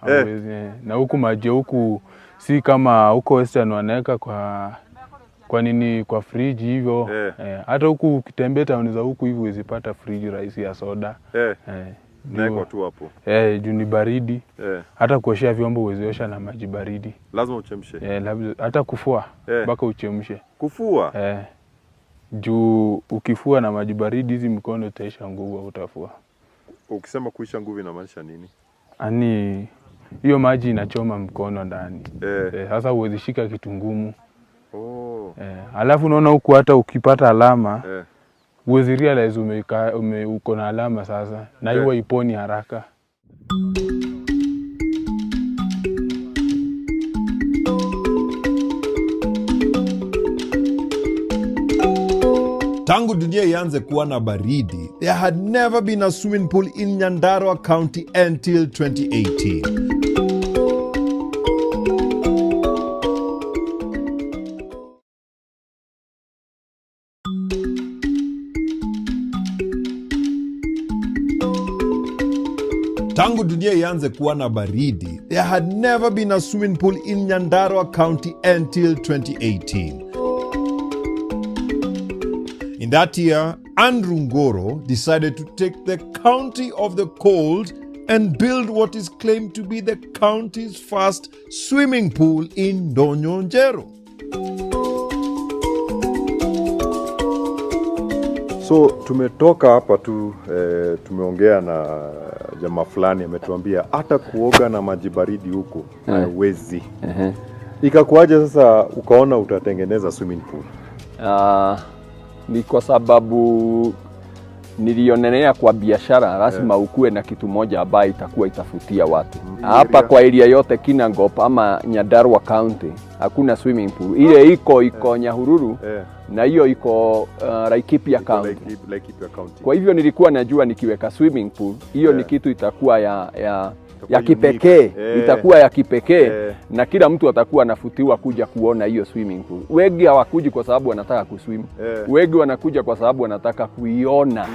Hauwezi. Na huku maji huku si kama huko Western wanaweka kwa fridge hivyo. Hata huku ukitembea town za huku hivi huwezi pata fridge rahisi ya soda. Naiko tu hapo. Juu ni baridi. Hata kuoshea vyombo huwezi osha na maji baridi. Lazima uchemshe. Hata kufua mpaka uchemshe. Kufua? Juu ukifua na maji baridi hizi mkono itaisha nguvu, utafua. Ukisema kuisha nguvu inamaanisha nini? Ani hiyo maji inachoma mkono ndani. Sasa huwezi shika kitu ngumu. Alafu unaona huku hata ukipata alama huwezi realize uko na alama sasa, na hiyo iponi haraka. Tangu dunia ianze kuwa na baridi, there had never been a swimming pool in Nyandarua County until 2018. Tangu dunia ianze kuwa na baridi, there had never been a swimming pool in Nyandarua County until 2018. In that year, Andrew Ngoro decided to take the county of the cold and build what is claimed to be the county's first swimming pool in Donyonjero. So tumetoka hapa tu, tumeongea na jamaa fulani ametuambia hata kuoga na maji baridi huko haiwezi. Ikakuaje sasa ukaona utatengeneza swimming pool? Ni kwa sababu nilionelea kwa biashara lazima ukue na kitu moja ambayo itakuwa itafutia watu. Hapa kwa area yote Kinangop ama Nyandarua County hakuna swimming pool. Ile iko Nyahururu na hiyo iko Laikipia County. Kwa hivyo nilikuwa najua nikiweka swimming pool hiyo ni kitu itakuwa ya kipekee, itakuwa ya kipekee na kila mtu atakuwa anafutiwa kuja kuona hiyo swimming pool. Wengi hawakuji kwa sababu wanataka kuswim. Wengi wanakuja kwa sababu wanataka kuiona.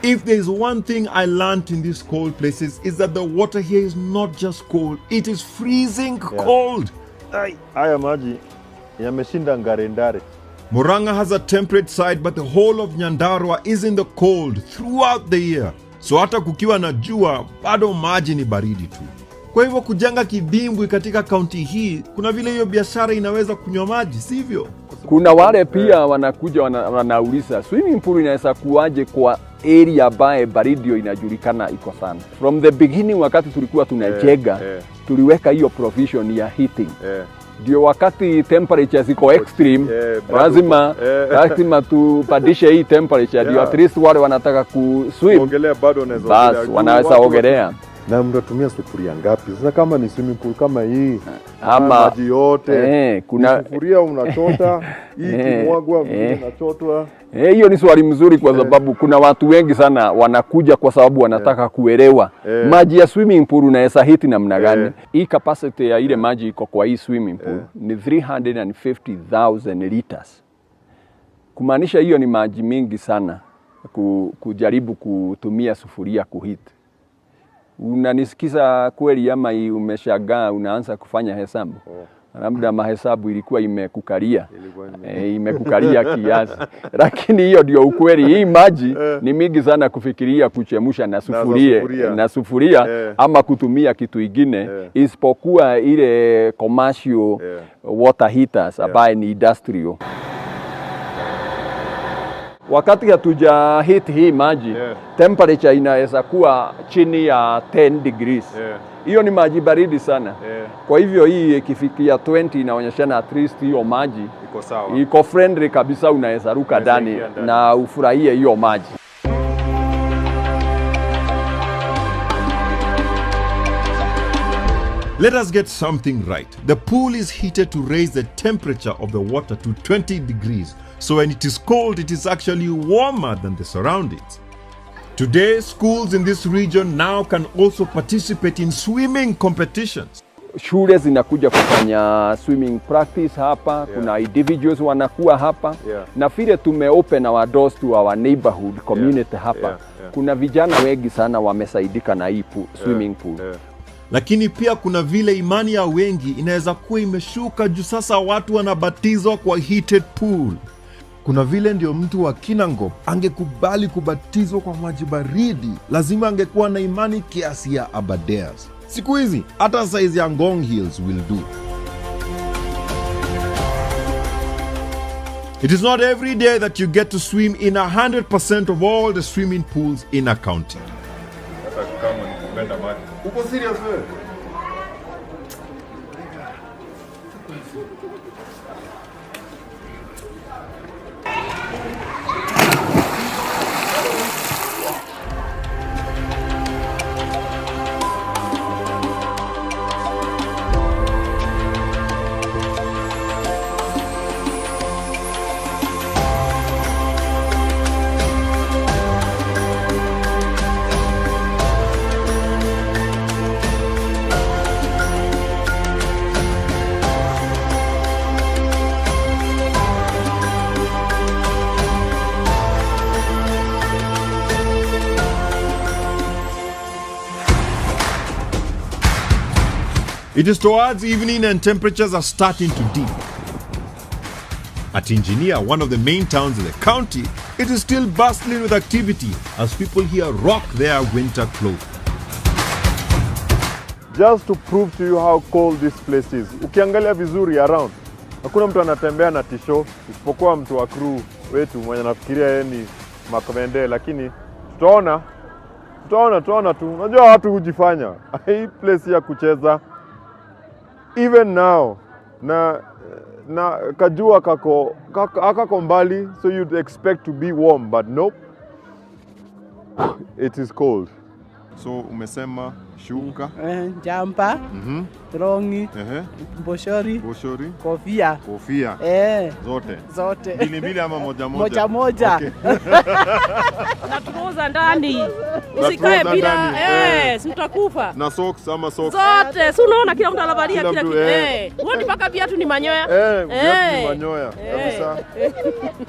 If there is one thing I learned in these cold places is that the water here is not just cold, it is freezing cold. Haya maji yameshinda Ngarendare. Murang'a has a temperate side, but the whole of Nyandarua is in the cold throughout the year. So hata kukiwa na jua bado maji ni baridi tu. Kwa hivyo kujenga kidimbwi katika kaunti hii, kuna vile hiyo biashara inaweza kunywa maji, sivyo? Kuna wale pia wanakuja wanauliza swimming pool inaweza kuaje kwa area ambaye baridi inajulikana iko sana. From the beginning wakati tulikuwa tunajega tuliweka hiyo provision ya heating. Ndio wakati temperature ziko extreme, lazima tupandishe hii temperature ndio at least wale wanataka kuswim wanaweza ogelea. Na mnatumia sufuria ngapi? Sasa kama ni swimming pool kama hii, ama maji yote, kuna sufuria unachota, hii kimwagwa unachotwa. Hiyo ni swali mzuri kwa sababu kuna watu wengi sana wanakuja kwa sababu wanataka kuelewa maji ya swimming pool unaweza hiti namna gani. Hii capacity ya ile maji iko kwa hii swimming pool ni 350,000 liters. Kumaanisha hiyo ni maji mingi sana kujaribu kutumia sufuria kuhiti. Unanisikiza kweli ama umeshagaa unaanza kufanya hesabu? Labda mahesabu ilikuwa imekukalia. Imekukalia kiasi. Lakini hiyo ndio ukweli. Hii maji ni mingi sana kufikiria kuchemusha na sufuria ama kutumia kitu ingine isipokuwa ile commercial water heaters ambaye ni industrial. Wakati hatuja hit hii maji, temperature inaweza kuwa chini ya 10 degrees. Hiyo ni maji baridi sana. Kwa hivyo hii ikifikia 20 inaonyeshana at least hiyo maji iko sawa. Iko friendly kabisa, unaweza ruka ndani na ufurahie hiyo maji. Let us get something right. The pool is heated to raise the temperature of the water to 20 degrees. So when it is cold, it is actually warmer than the surroundings. Today, schools in this region now can also participate in swimming competitions. Shule zinakuja kufanya swimming practice hapa, kuna individuals wanakuwa hapa, na vile tumeopen our doors to our neighborhood community hapa, kuna vijana wengi sana wamesaidika na hii swimming pool. Lakini pia kuna vile imani ya wengi inaweza kuwa imeshuka juu sasa watu wanabatizwa kwa heated pool. Kuna vile ndio mtu wa Kinangop angekubali kubatizwa kwa maji baridi, lazima angekuwa na imani kiasi ya Abadeas. Siku hizi hata size ya Ngong Hills will do. It is not every day that you get to swim in 100% of all the swimming pools in a county. Uko serious wewe? It is towards evening and temperatures are starting to dip. At Engineer, one of the main towns in the county, it is still bustling with activity as people here rock their winter clothes. Just to prove to you how cold this place is. Ukiangalia vizuri around, hakuna mtu anatembea na tisho isipokuwa mtu wa crew wetu mwenye nafikiria yeye ni makomende, lakini tutaona tu. Unajua watu hujifanya. Hii place ya kucheza. Even now, na kajua kako mbali, so you'd expect to be warm, but nope, it is cold. So umesema shuka, jampa, trongi, boshori, kofia. Zote. Mbili ama moja? Moja. Okay. Na trouser ndani. Usikae bila mtakufa. Na socks ama socks. Zote. Si unaona kila mtu anavalia kila kitu. Uone mpaka viatu ni manyoya. Viatu ni manyoya kabisa.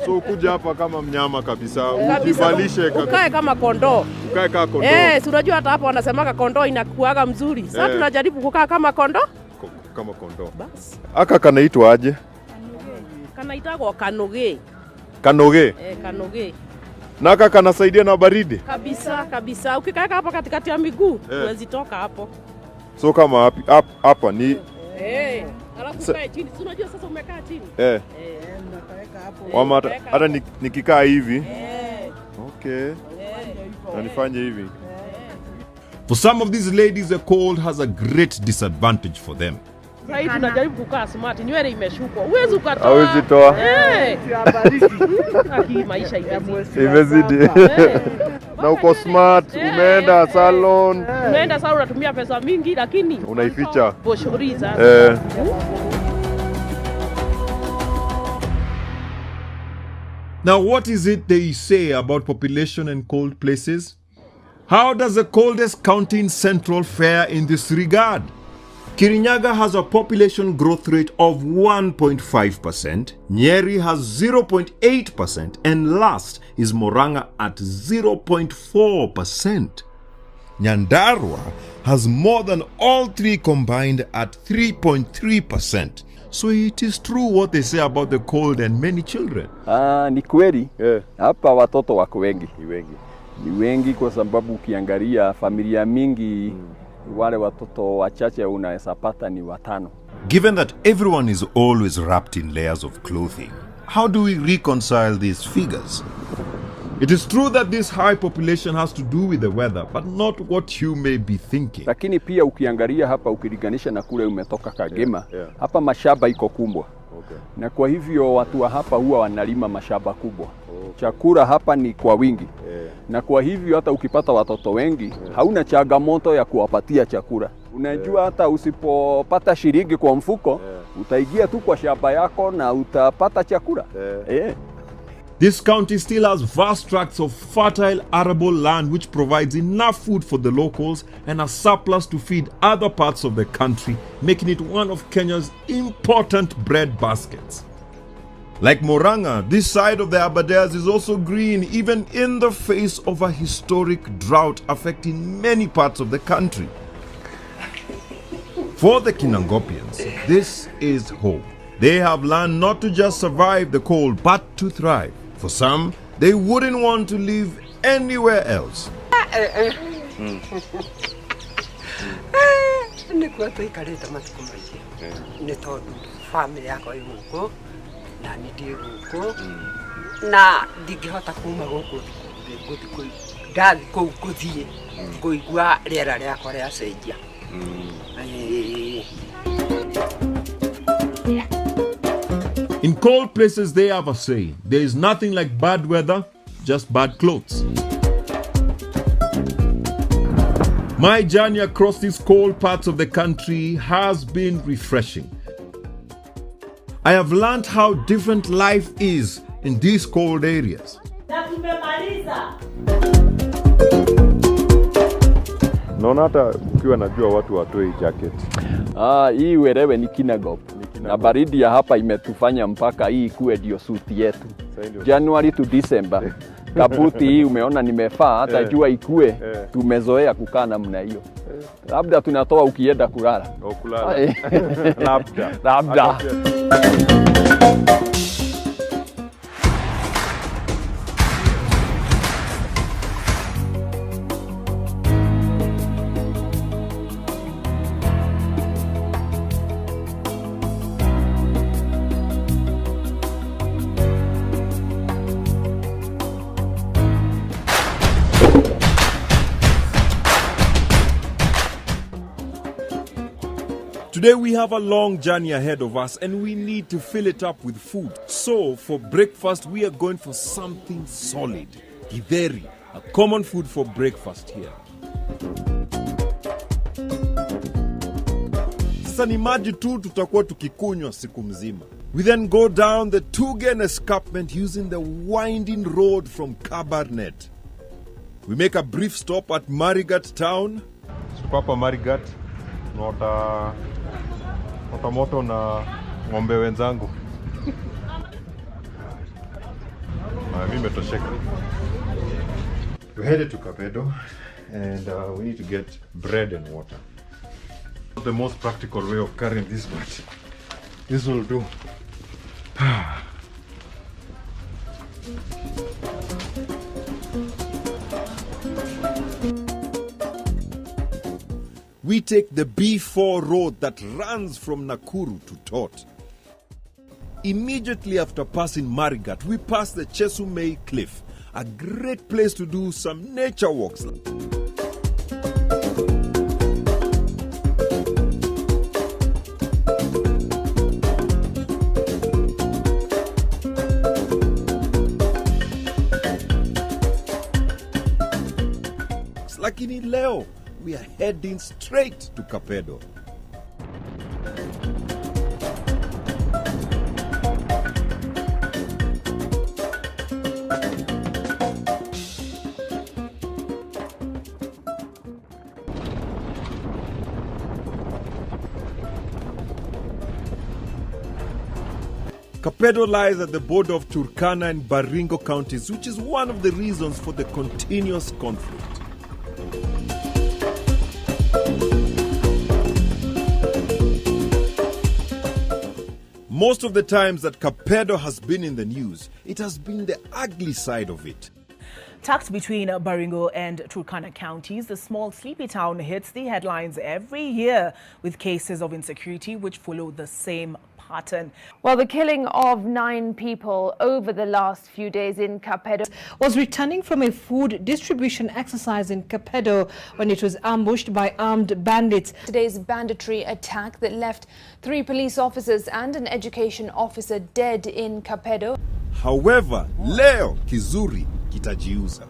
So kuja hapa kama mnyama kabisa. Ujivalishe kabisa. Ukae kama kondoo. Ukae kama kondoo. Si unajua hata hapo wanasemaka kondoo inakuaga mzuri. Sasa tunajaribu kukaa kama kondoo. Kama kondoo. Basi. Aka kanaitwa aje? Kanaitwa Kanoge. Kanoge? Kanoge. Naka kanasaidia na baridi? Kabisa. Ukikaa hapa katikati ya miguu, huwezi toka hapo. So kama hapa ni alafu kae chini. Unajua sasa umekaa chini. Nakaweka hapo. Hata nikikaa hivi. Okay. Na nifanye hivi. For some of these ladies, the cold has a great disadvantage for them. Sasa tunajaribu kukaa smart, nywele imeshukwa. Uwezi ukatoa. Hawezi toa. Aki maisha imezidi. Na uko smart, umeenda salon. Unaenda salon unatumia pesa mingi lakini unaificha. Boshori sasa. Now, what is it they say about population and cold places? How does the coldest county in Central fare in this regard? Kirinyaga has a population growth rate of 1.5%, Nyeri has 0.8%, and last is Murang'a at 0.4%. Nyandarua has more than all three combined at 3.3%. So it is true what they say about the cold and many children. Ni kweli. Hapa watoto wako wengi. Ni wengi kwa sababu ukiangalia familia mingi wale watoto wachache unaweza pata ni 5. Given that everyone is always wrapped in layers of clothing, how do we reconcile these figures? It is true that this high population has to do with the weather, but not what you may be thinking. Lakini pia ukiangalia hapa ukilinganisha na kule umetoka Kagema, hapa mashamba iko kubwa. Na kwa hivyo watu wa hapa huwa wanalima mashamba kubwa. Chakula hapa ni kwa wingi. Na kwa hivyo hata ukipata watoto wengi, hauna changamoto ya kuwapatia chakula. Unajua hata usipopata shilingi kwa mfuko, utaingia tu kwa shamba yako na utapata chakula. This county still has vast tracts of fertile arable land which provides enough food for the locals and a surplus to feed other parts of the country, making it one of Kenya's important bread baskets. Like Murang'a, this side of the Aberdares is also green even in the face of a historic drought affecting many parts of the country. For the Kinangopians, this is hope. They have learned not to just survive the cold, but to thrive. For some, they wouldn't want to live anywhere else. In cold places, they have a saying, there is nothing like bad weather, just bad clothes. My journey across these cold parts of the country has been refreshing. I have learned how different life is in these cold areas. Naona hata ukiwa najua watu watoi jacket. Hii werewe ni kinagop. Na baridi ya hapa imetufanya mpaka hii kuwe ndio suti yetu. January to December. Kabuti hii umeona nimefaa hata jua ikue tumezoea kukaa namna hiyo. Labda tunatoa ukienda kulala. Kulala. Labda. Today we have a long journey ahead of us and we need to fill it up with food. So for breakfast we are going for something solid. Githeri, a common food for breakfast here. Sasa ni maji tu tutakuwa tukikunywa siku mzima. We then go down the Tugen escarpment using the winding road from Kabarnet. We make a brief stop at Marigat town. Papa Marigat, moto na ng'ombe wenzangu. Mimi metosheka. We're headed to Kapedo and we need to get bread and water. Not the most practical way of carrying this, but this will do. We take the B4 road that runs from Nakuru to Tot. Immediately after passing Marigat, we pass the Chesumei Cliff, a great place to do some nature walks. lakini leo we are heading straight to Kapedo. Kapedo lies at the border of Turkana and Baringo counties, which is one of the reasons for the continuous conflict. Most of the times that Kapedo has been in the news, it has been the ugly side of it. Tucked between Baringo and Turkana counties, the small sleepy town hits the headlines every year with cases of insecurity which follow the same pattern. Well, the killing of 9 people over the last few days in Kapedo was returning from a food distribution exercise in Kapedo when it was ambushed by armed bandits. Today's banditry attack that left 3 police officers and an education officer dead in Kapedo. However, leo kizuri kitajiuza.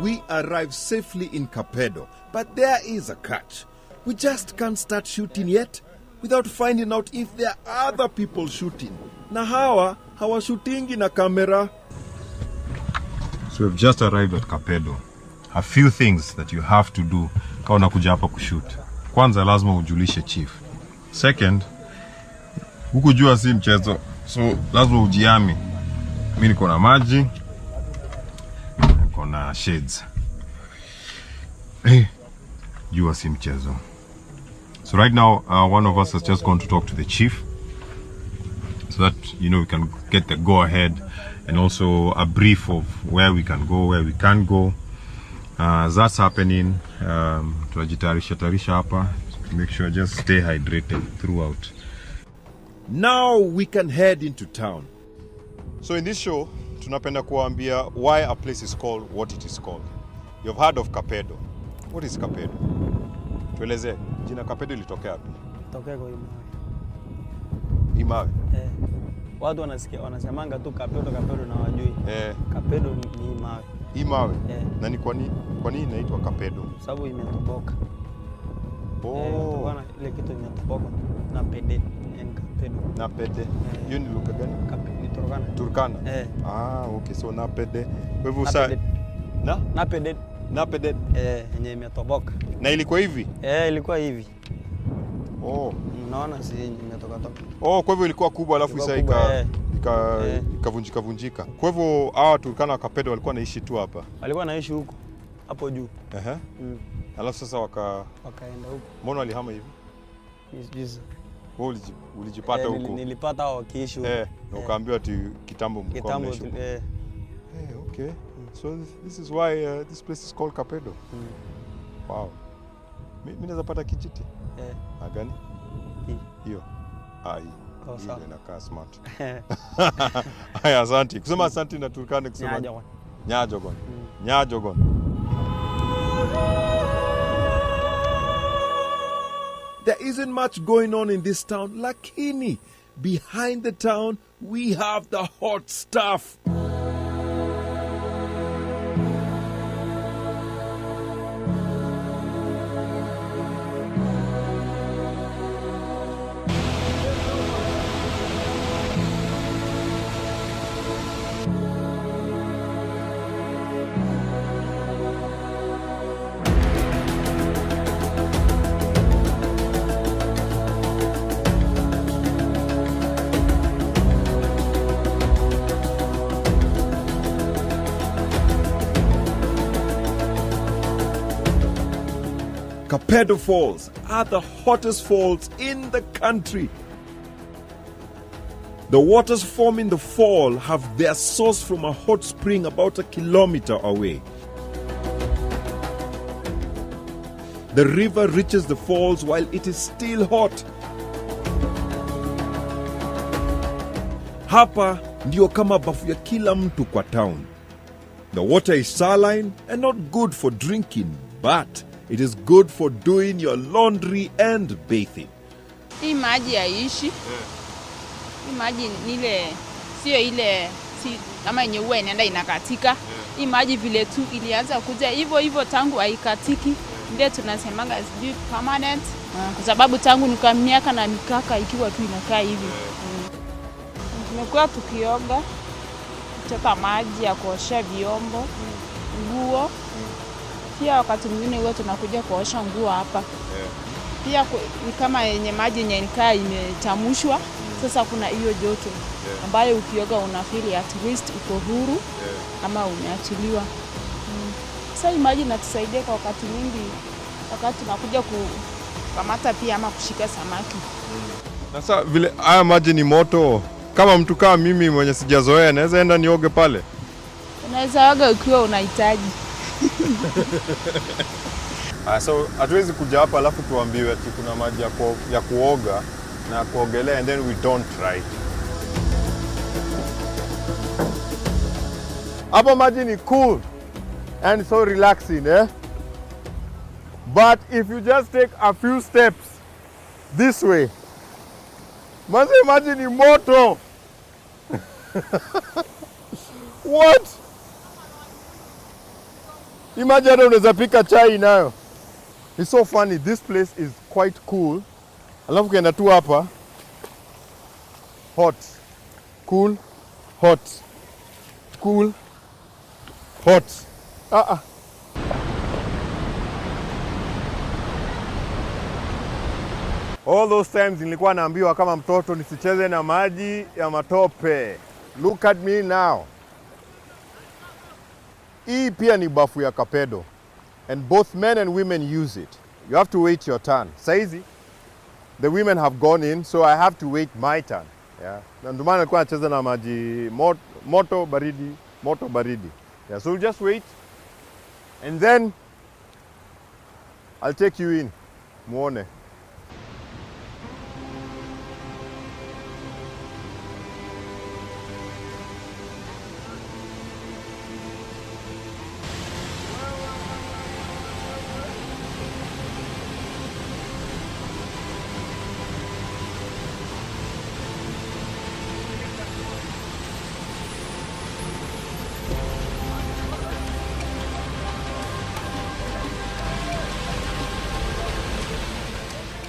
We arrive safely in Kapedo, but there is a catch. We just can't start shooting yet without finding out if there are other people shooting. Na hawa shootingi na camera. So we've just arrived at Kapedo. A few things that you have to do kama unakuja hapa kushoot. Kwanza lazima ujulishe chief. Second, huku jua si mchezo. So lazima ujiami. Mimi niko na maji, niko na shades. Jua si mchezo. So right now, one of us has just gone to talk to the chief so that, we can get the go-ahead and also a brief of where we can go, where we can't go. As that's happening, tunajitayarisha hapa to make sure just stay hydrated throughout. Now we can head into town. So in this show, tunapenda kuambia why a place is called what it is called. You've heard of Kapedo. What is Kapedo? Tueleze, jina Kapedo ilitokea wapi? Tokea kwa Imawe. Imawe? Watu wanasemanga tu Kapedo na wajui. Kapedo ni Imawe. Imawe? Na ni kwa nini inaitwa Kapedo? Sababu imetoboka. Tokana ile kitu imetoboka na pede en Kapedo. Na pede. Hiyo ni lugha gani? Ni Turkana. Turkana? Okay, so na pede. Kwa hivyo na pede. Na pede yenye imetoboka. Na ilikuwa hivi? Ilikuwa hivi. Unaona si imetoka toka. Kwa hivyo ilikuwa kubwa alafu sasa ikavunjika. Kwa hivyo hawa Turkana wa Kapedo walikuwa naishi tu hapa. Walikuwa naishi huko. Hapo juu. Alafu sasa wakaenda huko. Mbona walihama hivi? Yes. Wewe ulijipata huko? Nilipata hao wakiishi huko. Na ukaambiwa ati kitambo mko mnaishi. Okay. So this is why this place is called Kapedo. Wow. Mimi naweza pata kijiti? Gani? Hiyo. Hiyo inakaa smart. Haya, asante. Kusema asante na Turkana kusema Nyajogon. Nyajogon. There isn't much going on in this town, lakini behind the town we have the hot stuff. Kapedo Falls are the hottest falls in the country. The waters forming the fall have their source from a hot spring about 1 kilometer away. The river reaches the falls while it is still hot. Hapa ndio kama bafu ya kila mtu kwa town. The water is saline and not good for drinking, but it is good for doing your laundry and bathing. Hii maji haiishi. Hii maji nile sio ile kama yenye huwa inaenda inakatika. Hii maji vile tu ilianza kuja hivyo tangu haikatiki. Ndio tunasemanga sijui permanent. Kwa sababu tangu nika miaka na mikaka ikiwa tu inakaa hivi. Tumekuwa tukioga, kuchota maji ya kuosha vyombo, nguo. Pia wakati mwingine huwa tunakuja kuosha nguo hapa. Pia ni kama yenye maji yenye inikaa imetamushwa. Sasa kuna hiyo joto ambayo ukioga unafeel at least uko huru ama umeachiliwa. Sasa hii maji inatusaidia kwa wakati mwingi wakati tunakuja kukamata pia ama kushika samaki. Sasa vile haya maji ni moto, kama mtu kama mimi mwenye sijazoea naweza enda nioge pale? Unaweza oga ukiwa unahitaji. So hatuwezi kuja hapa alafu tuambiwe ati kuna maji ya kuoga na kuogelea and then we don't, right? Hapa maji ni cool and so relaxing, But if you just take a few steps this way, maji ni moto. What? Imagine hata unaweza pika chai nayo. It's so funny, this place is quite cool. Alafu kienda tu hapa, hot, cool, hot, cool, hot. All those times nilikuwa naambiwa kama mtoto nisicheze na maji ya matope. Look at me now. Hii pia ni bafu ya Kapedo. And both men and women use it. You have to wait your turn. Saizi, the women have gone in, so I have to wait my turn. Yeah. Na ndio maana nilikuwa nacheza na maji moto baridi. Yeah, so we'll just wait. And then I'll take you in. Muone.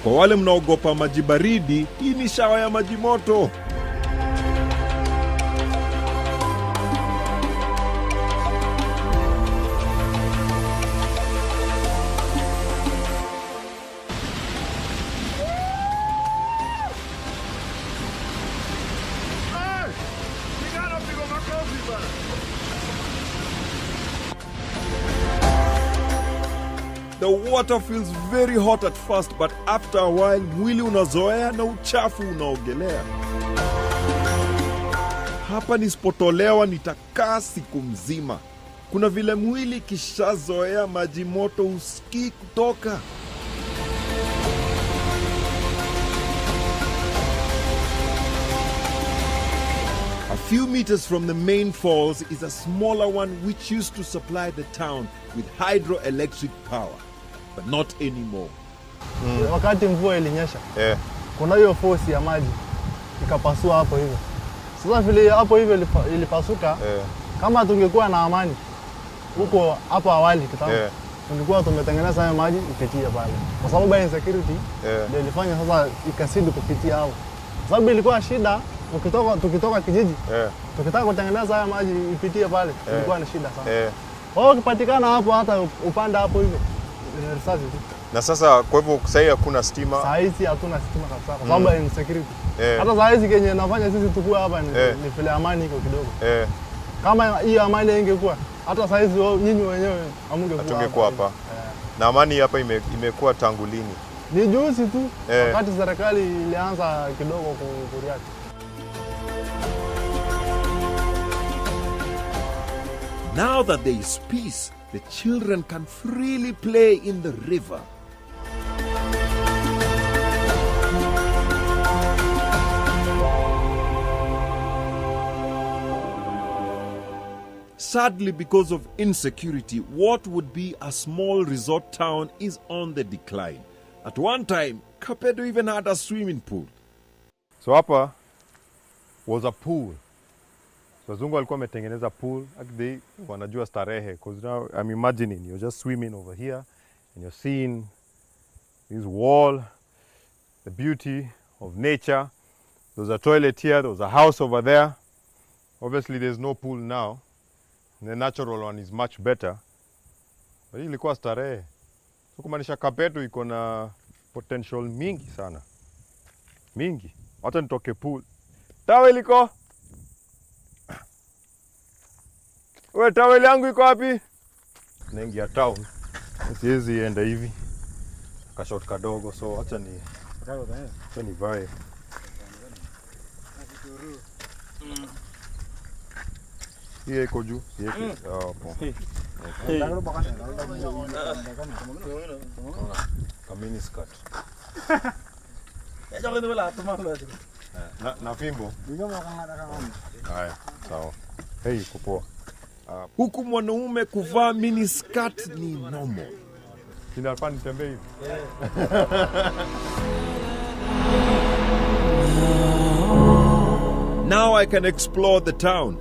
Kwa wale mnaogopa maji baridi, hii ni shawa ya maji moto. The water feels very hot at first, but after a while, mwili unazoea na uchafu unaogelea. Hapa nisipotolewa nitakaa siku mzima. Kuna vile mwili kishazoea maji moto usikii kutoka. A few meters from the main falls is a smaller one which used to supply the town with hydroelectric power. But not anymore. Wakati mvua ilinyesha, kuna hiyo force ya maji ikapasua hapo hivyo. Sasa vile hapo hivyo ilipasuka, kama tungekuwa na amani huko hapo awali kitambo, tulikuwa tumetengeneza hayo maji ipitie pale. Kwa sababu ya insecurity ndio ilifanya sasa ikasidi kupitia hapo. Sababu ilikuwa shida tukitoka kijiji, tukitaka kutengeneza hayo maji ipitie pale, ilikuwa ni shida sana. Wao ukipatikana hapo hata upanda hapo hivyo. Na sasa kwa hivyo sasa hakuna stima. Sasa hizi hatuna stima kabisa kwa sababu ya insecurity. Hata sasa hizi kenye nafanya sisi tukua hapa ni vile amani iko kidogo. Kama hii amani ingekuwa hata sasa hizi nyinyi wenyewe hamungekuwa hapa. Na amani hapa imekuwa tangu lini? Ni juzi tu wakati serikali ilianza kidogo kuriati. Now that there is peace, the children can freely play in the river. Sadly, because of insecurity, what would be a small resort town is on the decline. At one time, Kapedo even had a swimming pool. So hapa was a pool. So wazungu walikuwa wametengeneza pool. They wanajua starehe, because now I'm imagining you're just swimming over here and you're seeing this wall, the beauty of nature. There's a toilet here, there's a house over there. Obviously there's no pool now. The natural one is much better. But hii ilikuwa starehe. So kumaanisha Kapedo iko na potential mingi sana. Mingi. Wacha nitoke pool. Towel iko? Wewe towel yangu iko wapi? Naingia town. Siwezi enda hivi. Kashot kadogo, so wacha nivae. Hii iko juu. Hapo. Kamini skirt. Na fimbo. Haya, sawa. Hey, kupoa. Huku mwanaume kuvaa mini skirt ni normal. Ninafaa nitembee hivi. Now I can explore the town.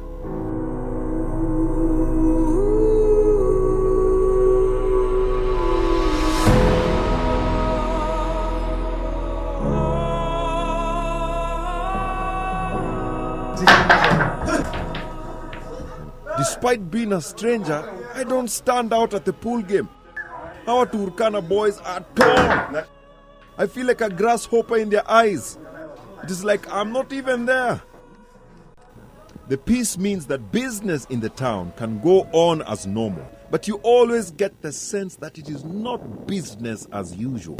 Despite being a stranger, I don't stand out at the pool game. Our Turkana boys are tall. I feel like a grasshopper in their eyes. It is like I'm not even there. The peace means that business in the town can go on as normal, but you always get the sense that it is not business as usual.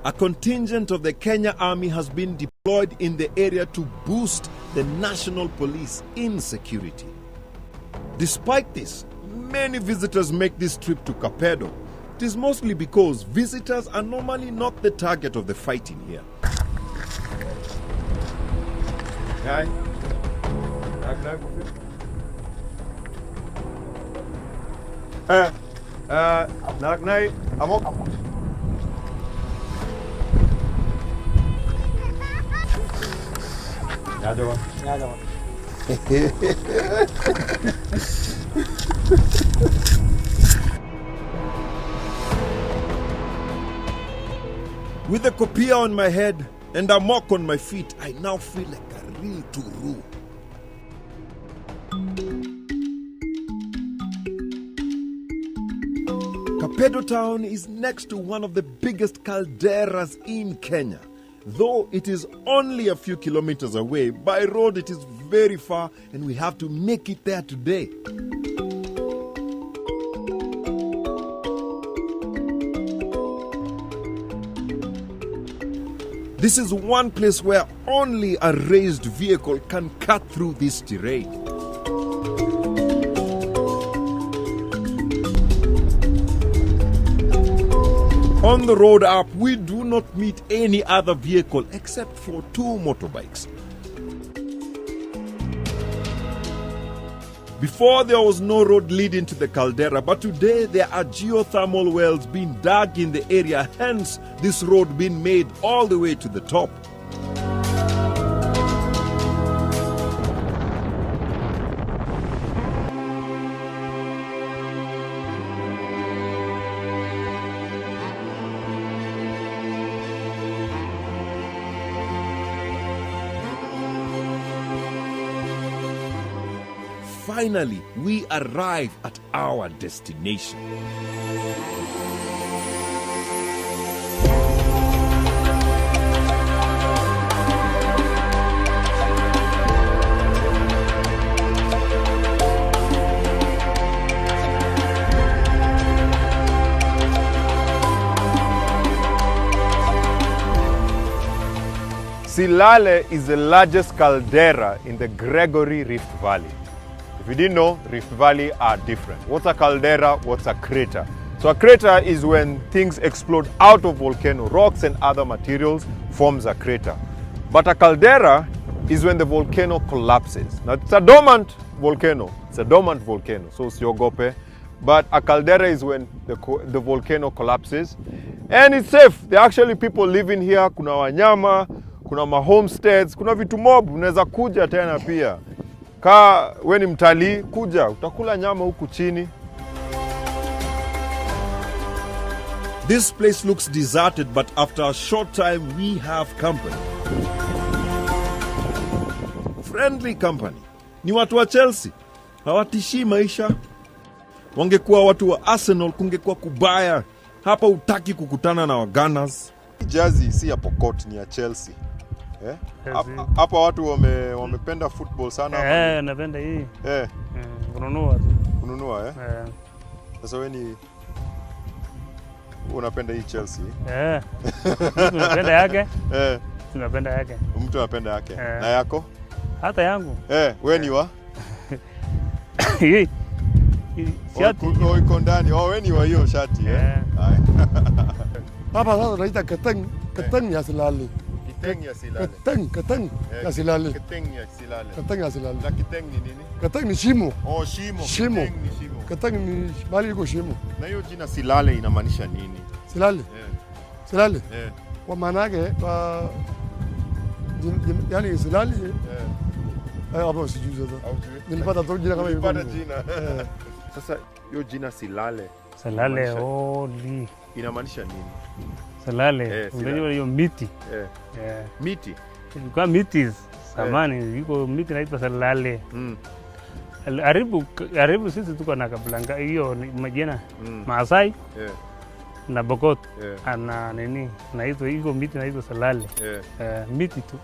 A contingent of the Kenya Army has been deployed in the area to boost the national police in security. Despite this, many visitors make this trip to Kapedo. It is mostly because visitors are normally not the target of the fighting here. Hi. With a kopia on my head and a mock on my feet, I now feel like a real Turu. Kapedo town is next to one of the biggest calderas in Kenya. Though it is only a few kilometers away, by road it is very far and we have to make it there today. This is one place where only a raised vehicle can cut through this terrain. On the road up, we do not meet any other vehicle except for 2 motorbikes. Before, there was no road leading to the caldera, but today there are geothermal wells being dug in the area, hence this road being made all the way to the top. Finally, we arrive at our destination. Silale is the largest caldera in the Gregory Rift Valley. If you didn't know, Rift Valley are different. What's a caldera? What's a crater? So a crater is when things explode out of volcano. Rocks and other materials forms a crater. But a caldera is when the volcano collapses. Now it's a dormant volcano. It's a dormant volcano, so usiogope. But a caldera is when the volcano collapses. And it's safe. There are actually people living here. Kuna wanyama, kuna ma homesteads, kuna vitu mob. Unaweza kuja tena pia. We ni mtalii, kuja, utakula nyama huku chini. This place looks deserted, but after a short time we have company. Friendly company. Ni watu wa Chelsea. Hawatishii maisha. Wangekuwa watu wa Arsenal kungekuwa kubaya. Hapa utaki kukutana na Gunners. Jersey si ya Pokot, ni ya Chelsea. Hapa watu wamependa football sana. Napenda hii. Kununua. Kununua Sasa wewe ni unapenda hii Chelsea? Tunapenda yake. Tunapenda yake. Mtu anapenda yake. Na yako? Hata yangu. Wewe ni wa? Hii. Shati. Uko ndani. Wewe ni wa hiyo shati Hapa sasa tunaita keteng ya silale. Keteng ya silale. Keteng ya silale. Keteng ya silale. Keteng ya silale. Na keteng ni nini? Keteng ni shimo. Shimo. Shimo. Keteng ni shimo. Keteng ni bali iko shimo. Na hiyo jina silale inamaanisha nini? Silale? Silale? Kwa maana yake yani silale hapo sijui sasa. Nilipata tu jina kama hivyo. Nilipata jina. Sasa hiyo jina silale. Silale inamaanisha nini? Silale. Unajua hiyo miti. Miti. Kwa miti zamani yuko miti inaitwa silale. Aribu sisi tuko na kablanga hiyo majina Maasai. Na Bokot ana nini na hizo miti na hizo silale. Miti tu.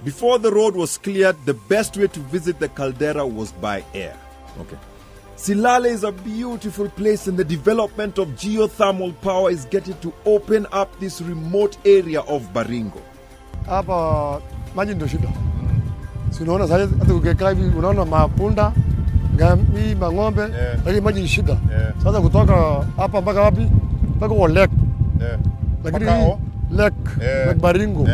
Before the road was cleared, the best way to visit the caldera was by air. Okay. Silale is a beautiful place and the development of geothermal power is getting to open up this remote area of Baringo. Hapa maji ndio shida. Si unaona sasa hata ukikaa hivi unaona mapunda, ngamia, mang'ombe, lakini maji ni shida. Sasa kutoka hapa mpaka wapi? Mpaka kwa lake. Lakini lake Baringo.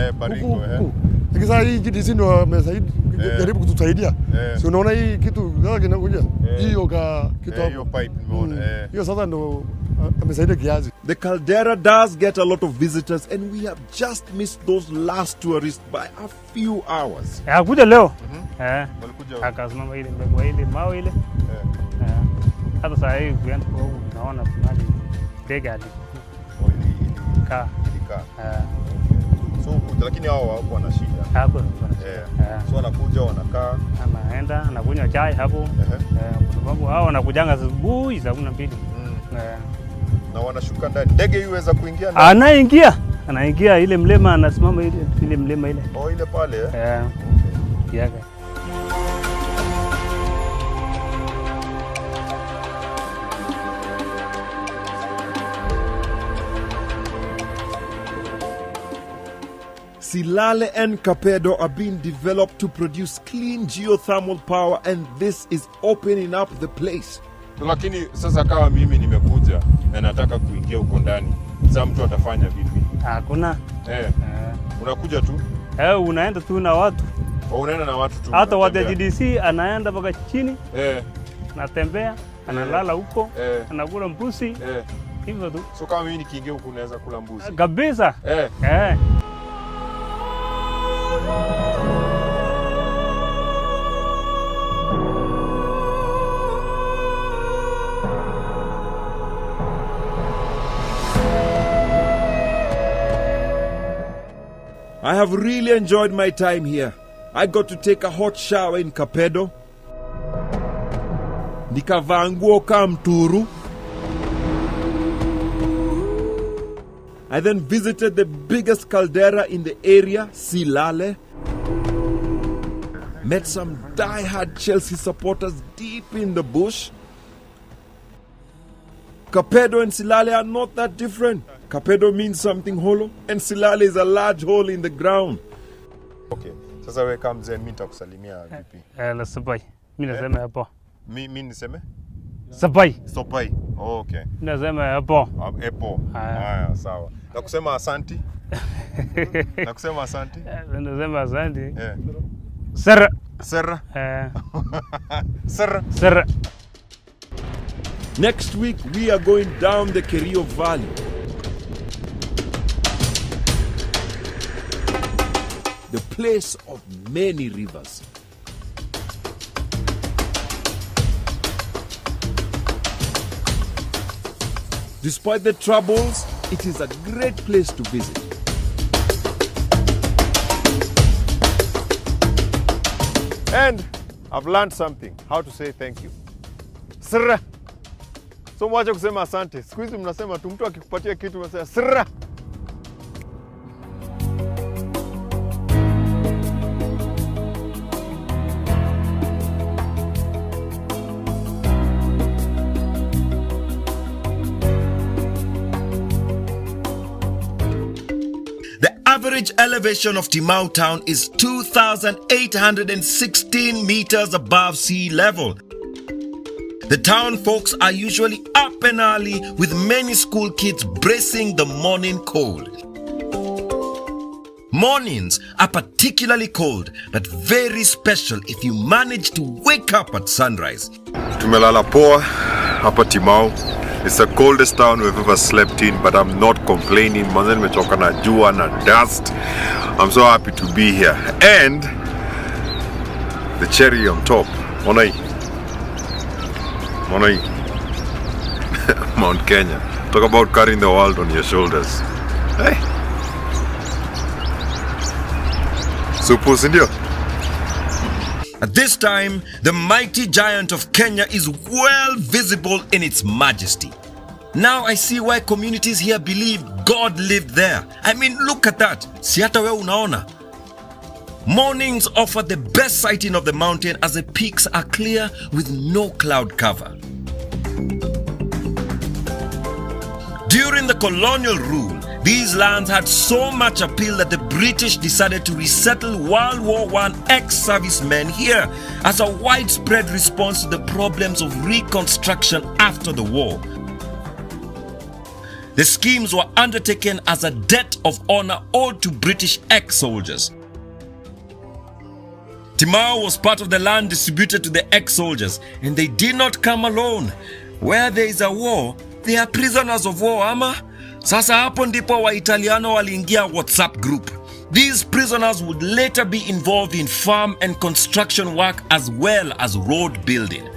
Lakini sasa hii kitu ndio wamesaidia jaribu kutusaidia. Si unaona hii kitu sasa kinakuja. Hiyo kitu hapo. Hiyo pipe nimeona. Hiyo sasa ndio amesaidia kiasi. The caldera does get a lot of visitors and we have just missed those last tourists by a few hours. Kuja leo. Walikuja. Akasimama ile mbegu ile mawe ile. Hata sasa hivi kuenda kwa huko naona maji ndege hadi. Ilikaa. So lakini hao hapo wana shida. Hapo. So wanakuja wanakaa, anaenda anakunywa chai hapo. Kwa sababu hao wanakujanga asubuhi saa 12. Na wanashuka ndani. Ndege iweza kuingia ndani. Anaingia ile mlima anasimama ile mlima ile. Ile pale Yake. Silale and Kapedo are being developed to produce clean geothermal power and this is opening up the place. Lakini sasa kama mimi nimekuja na nataka kuingia huko ndani, sasa mtu atafanya vipi? Hakuna. Unakuja tu? Unaenda tu na watu. Unaenda na watu tu. Hata wa GDC anaenda mpaka chini. Anatembea, analala huko, anakula mbuzi. Hivyo tu. So kama mimi nikiingia huko naweza kula mbuzi? Kabisa. I have really enjoyed my time here. I got to take a hot shower in Kapedo. Nikavaa nguo kama mturu. I then visited the biggest caldera in the area, Silale. Met some die-hard Chelsea supporters deep in the bush. Kapedo and Silale are not that different. Kapedo means something hollow and Silale is a large hole in the ground. Okay. Sasa wewe kama mzee mimi nitakusalimia vipi? La Sapai. Mimi nasema hapo. Mimi niseme? Sapai. Sapai. Oh, okay. Nasema epo. Epo. Haya, sawa. Na kusema asanti? Na kusema asanti? Nasema asanti. Yeah. Sir. Sir. Sir. Sir. Next week, we are going down the Kerio Valley. The place of many rivers. Despite the troubles, it is a great place to visit. And I've learned something, how to say thank you. Sirra. So mwache kusema asante. Siku hizi mnasema tu mtu akikupatia kitu unasema sirra. Average elevation of Timau town is 2,816 meters above sea level. The town folks are usually up and early with many school kids bracing the morning cold. Mornings are particularly cold but very special if you manage to wake up at sunrise. Tumelala poa hapa Timau. It's the coldest town we've ever slept in, but I'm not complaining. Manze nimechoka na jua na dust. I'm so happy to be here. And the cherry on top. Monai. Mount Kenya. Talk about carrying the world on your shoulders. Hey. Supu sindio? At this time, the mighty giant of Kenya is well visible in its majesty. Now I see why communities here believe God lived there. I mean, look at that. Si hata we unaona. Mornings offer the best sighting of the mountain as the peaks are clear with no cloud cover. During the colonial rule, these lands had so much appeal that the British decided to resettle World War I ex-servicemen here as a widespread response to the problems of reconstruction after the war. The schemes were undertaken as a debt of honor owed to British ex-soldiers. Timau was part of the land distributed to the ex-soldiers, and they did not come alone. Where there is a war, they are prisoners of war, ama? Sasa hapo ndipo Waitaliano waliingia WhatsApp group. These prisoners would later be involved in farm and construction work as well as road building.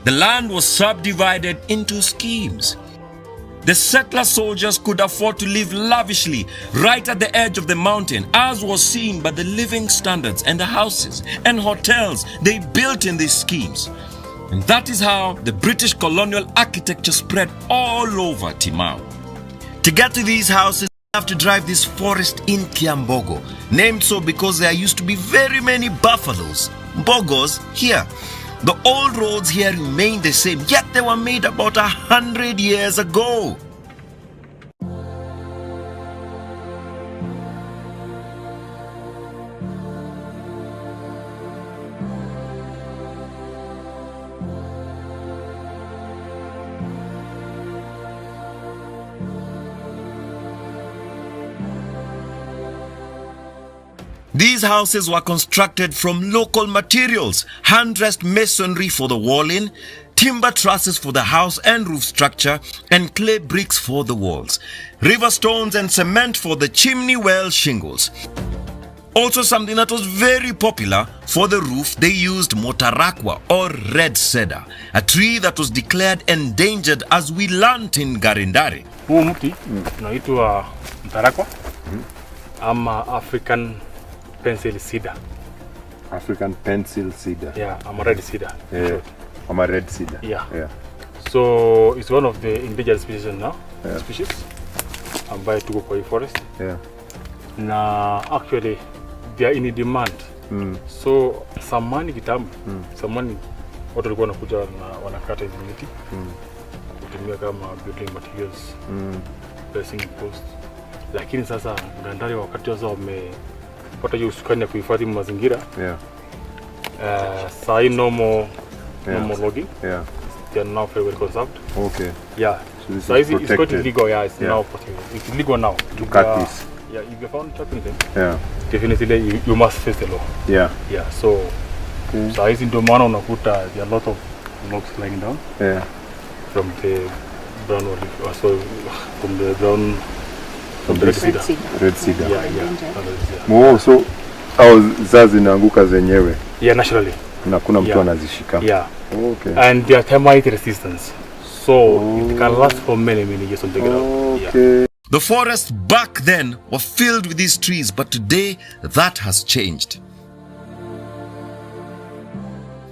The land was subdivided into schemes. The settler soldiers could afford to live lavishly right at the edge of the mountain, as was seen by the living standards and the houses and hotels they built in these schemes. And that is how the British colonial architecture spread all over Timau. To get to these houses, you have to drive this forest in Kiambogo, named so because there used to be very many buffaloes, mbogos, here. The old roads here remain the same, yet they were made about 100 years ago. These houses were constructed from local materials, hand-dressed masonry for the walling, timber trusses for the house and roof structure, and clay bricks for the walls, river stones and cement for the chimney well shingles. Also something that was very popular, for the roof they used motarakwa or red cedar, a tree that was declared endangered as we learnt in Garindari. Huu mti unaitwa mtarakwa ama African pencil cedar. African pencil cedar. Yeah, I'm a red cedar. Yeah, I'm a red cedar. Yeah. Yeah. So it's one of the endangered species now. Yeah. Species. Ambayo tuko kwa hii forest. Yeah. Na actually they are in demand. So samani kitambo, samani watu walikuwa wanakuja na wanakata hizi miti kutumia kama building materials, pressing post. Lakini sasa Gandari wakati wao wamepata hiyo usukani ya kuhifadhi mazingira. Yeah. Sai no more logging. Yeah. They are now very well conserved. Okay. Yeah. So this is it's quite protected. illegal. Yeah, it's Yeah. now it's illegal now To cut this. Yeah, if you're found chopping them, Yeah. you must face the law. Yeah. Yeah. So hizi ndio maana unakuta there are a lot of logs lying down. Yeah. From the brown olive, so from the brown from the red cedar. Red cedar. Yeah. Oh, so au zazi zinaanguka zenyewe. Yeah, naturally. Na kuna mtu anazishika. Yeah. Okay. And they are termite resistance. So it can last for many years on the ground. Okay. The forest back then was filled with these trees, but today that has changed.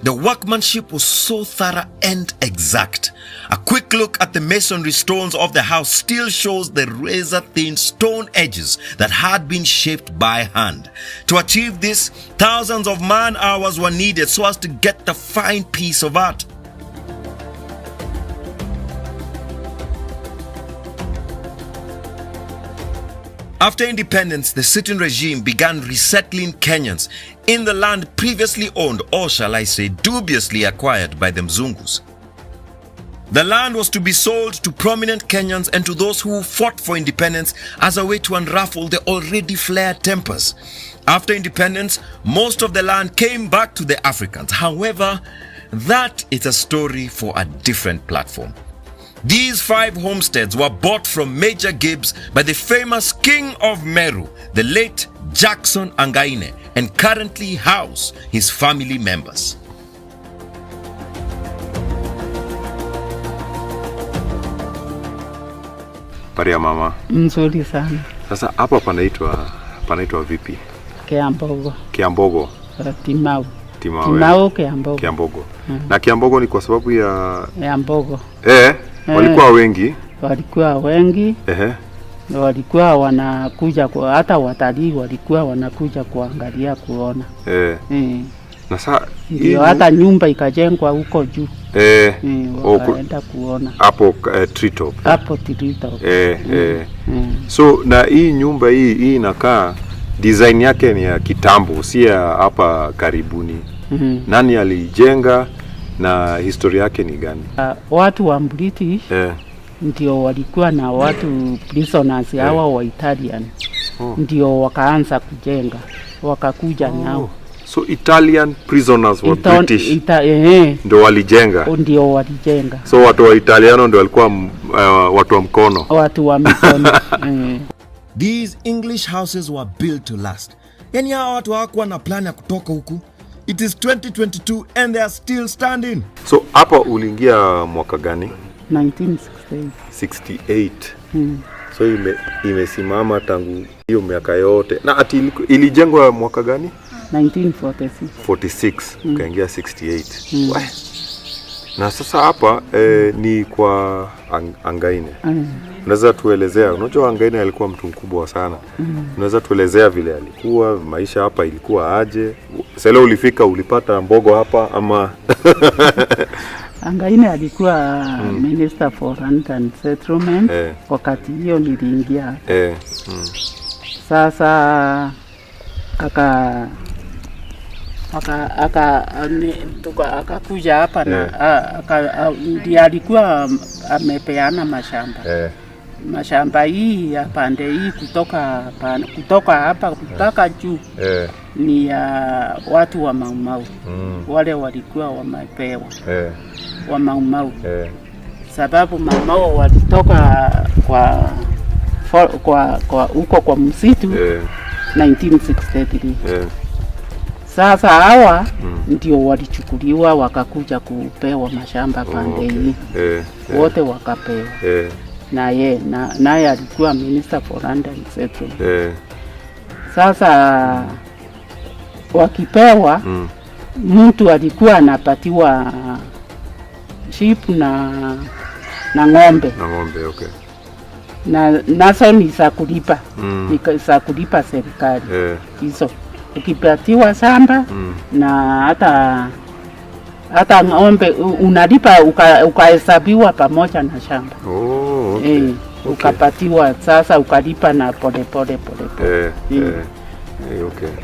The workmanship was so thorough and exact. A quick look at the masonry stones of the house still shows the razor-thin stone edges that had been shaped by hand. To achieve this, thousands of man-hours were needed so as to get the fine piece of art. After independence, the sitting regime began resettling Kenyans in the land previously owned, or shall I say dubiously acquired by the Mzungus. The land was to be sold to prominent Kenyans and to those who fought for independence as a way to unruffle the already flared tempers. After independence, most of the land came back to the Africans. However, that is a story for a different platform. These 5 homesteads were bought from Major Gibbs by the famous King of Meru, the late Jackson Angaine, and currently house his family members. Paria mama. Mzuri sana. Sasa hapa panaitwa vipi? Kiambogo. Kiambogo. Timau. Timau Kiambogo. Kiambogo. Na Kiambogo ni kwa sababu ya mbogo. Walikuwa wengi. Walikuwa wengi. Walikuwa wanakuja kwa hata watalii walikuwa wanakuja kuangalia kuona. Na sasa ndio hata nyumba ikajengwa huko juu. Wakaenda kuona. Hapo treetop. Hapo treetop. So na hii nyumba hii inakaa design yake ni ya kitambo, si ya hapa karibuni. Nani alijenga na historia yake ni gani? Watu wa British ndio walikuwa na watu prisoners hawa wa Italian. Ndio wakaanza kujenga, wakakuja nao. So Italian prisoners were British. Ndio walijenga. Ndio walijenga. So watu wa Italiano ndio walikuwa watu wa mkono. Watu wa mkono. These English houses were built to last. Yani hawa watu hawakuwa na plan ya kutoka huku. It is 2022 and they are still standing. So hapa uliingia mwaka gani? 1968. 68. So imesimama tangu hiyo miaka yote. Na ati ilijengwa mwaka gani? 1946. 46. Ukaingia 68. Na sasa hapa ni kwa Angaine. Unaweza tuelezea, unajua Angaine alikuwa mtu mkubwa sana. Unaweza tuelezea vile alikuwa, maisha hapa ilikuwa aje? Sasa ulifika ulipata mbogo hapa ama? Angaine alikuwa Minister for Land and Settlement. Wakati hiyo niliingia. Sasa akakuja hapa na ndiye alikuwa amepeana mashamba. Mashamba hii ya pande hii kutoka hapa mpaka juu ni ya watu wa Maumau. Wale walikuwa wamepewa wa Maumau. Sababu Maumau walitoka huko kwa msitu 1963. Sasa hawa ndio walichukuliwa wakakuja kupewa mashamba pande hii. Wote wakapewa. Naye alikuwa Minister for Land and Settlement. Sasa wakipewa mtu alikuwa anapatiwa sheep na ng'ombe. Na ng'ombe, okay. Nazo ni za kulipa. Ni za kulipa serikali. Hizo. Ukipatiwa shamba na hata ng'ombe unalipa ukahesabiwa pamoja na shamba. Okay. Ukapatiwa sasa ukalipa na pole. Okay.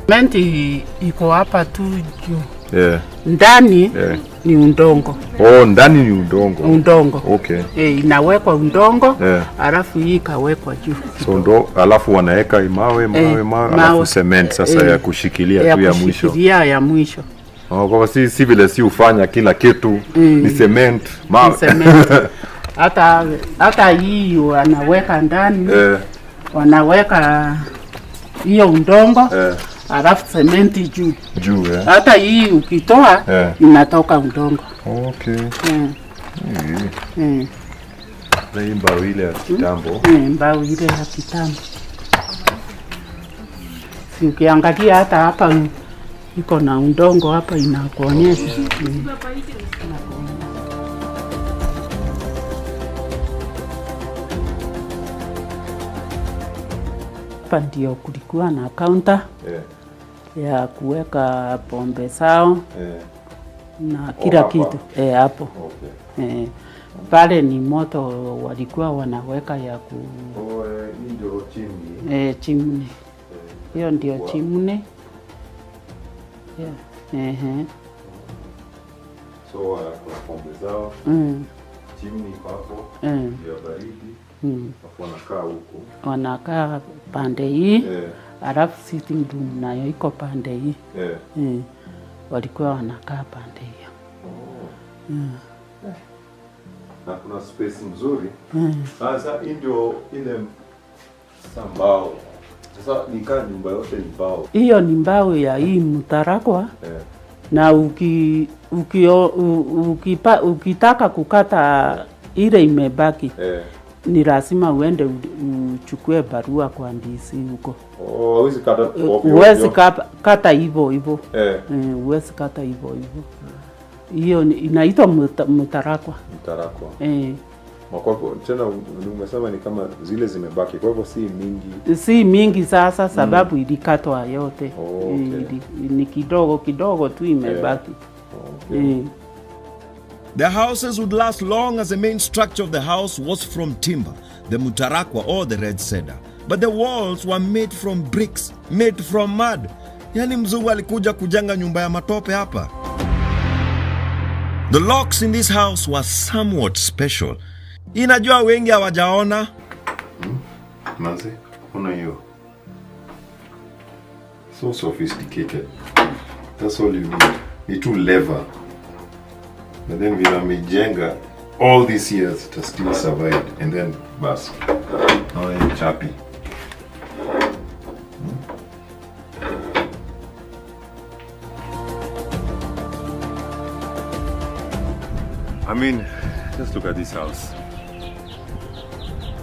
Menti iko hapa tu juu. Ndani ni undongo. Oh, ndani ni udongo. Undongo. Okay. Inawekwa undongo, alafu hii ikawekwa juu. So alafu wanaweka mawe, alafu cement sasa ya kushikilia tu ya mwisho. Kushikilia ya mwisho. Oh, kwa si vile si ufanya kila kitu ni cement, mawe. Ni cement. hata hii wanaweka ndani. Wanaweka hiyo undongo. Alafu sementi juu. Hata hii ukitoa inatoka udongo. Okay. Hii mbao ile ya kitambo. Mbao ile ya kitambo. Si ukiangalia hata hapa iko na udongo hapa inakuonyesha. Hapa ndio kulikuwa na counter ya kuweka pombe sao na kila kitu hapo. Pale ni moto walikuwa wanaweka ya ku ndio chimney. Chimney. Hiyo ndio chimney. So kuna pombe zao. Chimney hapo. Ya baridi. Wanakaa huko. Wanakaa pande hii. Alafu sitting room nayo iko pande hii. Walikuwa wanakaa pande hiyo. Na kuna space nzuri. Sasa ndio ile mbao. Sasa nikaa nyumba yote ni mbao. Hiyo ni mbao ya hii mtarakwa. Na ukitaka kukata ile imebaki. Ni lazima uende uchukue barua kwa ndisi huko. Huwezi kata huwezi kata hivyo hivyo. Huwezi kata hivyo hivyo. Hiyo inaitwa mtarakwa. Mtarakwa. Makwako tena umesema ni kama zile zimebaki. Kwa hivyo si mingi. Si mingi sasa sababu ilikatwa yote. Ni kidogo tu imebaki. The houses would last long as the main structure of the house was from timber, the mutarakwa or the red cedar. But the walls were made from bricks, made from mud. Yani mzungu alikuja kujenga nyumba ya matope hapa. The locks in this house were somewhat special. Inajua wengi hawajaona. Manze, kuna hiyo. So sophisticated. That's all you need. Ni tu lever. But then vile amejenga all these years it has still survived and then bas. Now I'm happy. I mean, just look at this house.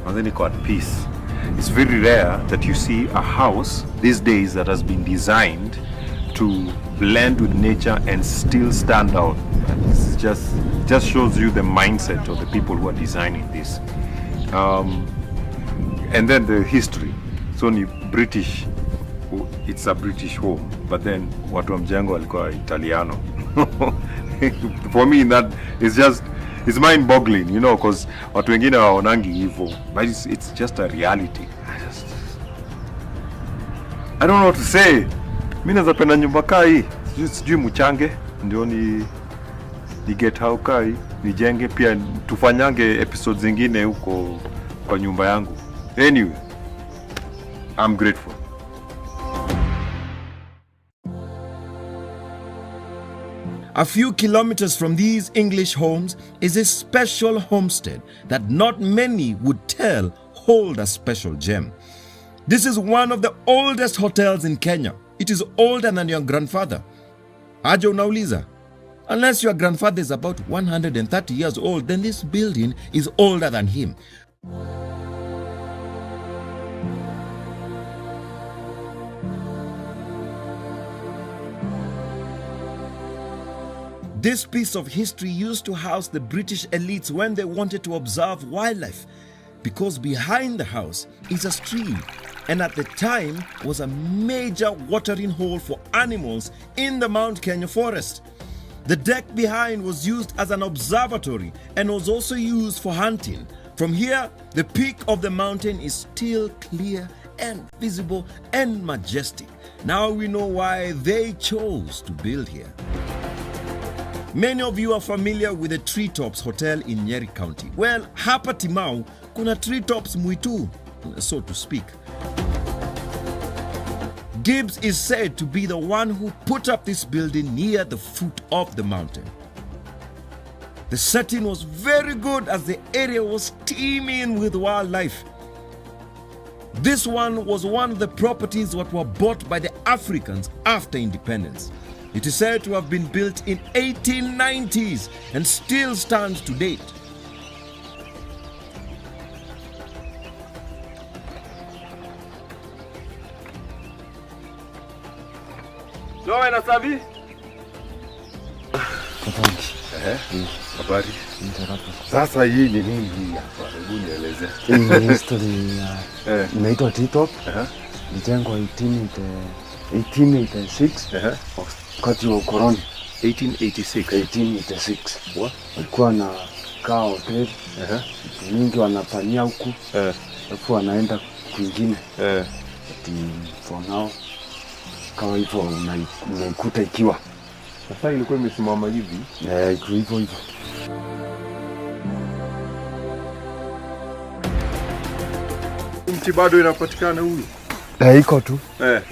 And then you got peace. It's very rare that you see a house these days that has been designed to blend with nature and still stand out. And this is just shows you the mindset of the people who are designing this. And then the history. So ni British, it's a British home, but then watu wa mjengo walikuwa Italiano. For me that is just, it's mind boggling, you know, because watu wengine waonangi hivyo, but it's just a reality. I don't know what to say. Mimi naweza penda nyumba kai, sijui mchange ndio ni get how kai nijenge pia tufanyange episodes zingine huko kwa nyumba yangu. Anyway, I'm grateful. A few kilometers from these English homes is a special homestead that not many would tell hold a special gem. This is one of the oldest hotels in Kenya. It is older than your grandfather. Aje unauliza? Unless your grandfather is about 130 years old, then this building is older than him. This piece of history used to house the British elites when they wanted to observe wildlife, because behind the house is a stream, and at the time was a major watering hole for animals in the Mount Kenya forest. The deck behind was used as an observatory and was also used for hunting. From here, the peak of the mountain is still clear and visible and majestic. Now we know why they chose to build here. Many of you are familiar with the Treetops Hotel in Nyeri County. Well, hapa Timau kuna Treetops Mwitu, so to speak. Gibbs is said to be the one who put up this building near the foot of the mountain. The setting was very good as the area was teeming with wildlife. This one was one of the properties that were bought by the Africans after independence. It is said to have been built in 1890s and still stands to date. Zoe na Sabi? Habari. Sasa hii ni nini hii hapa? Hebu nieleze. Hii ni history ya inaitwa Treetop. Ilijengwa 1886 wakati wa ukoloni. 1886. Walikuwa na kaa hotel. Mingi wanapania huku. Alafu wanaenda kwingine. For now kama hivyo unaikuta ikiwa. Sasa ilikuwa imesimama hivi? Iko hivyo hivyo. Mti bado inapatikana huyu? Iko tu.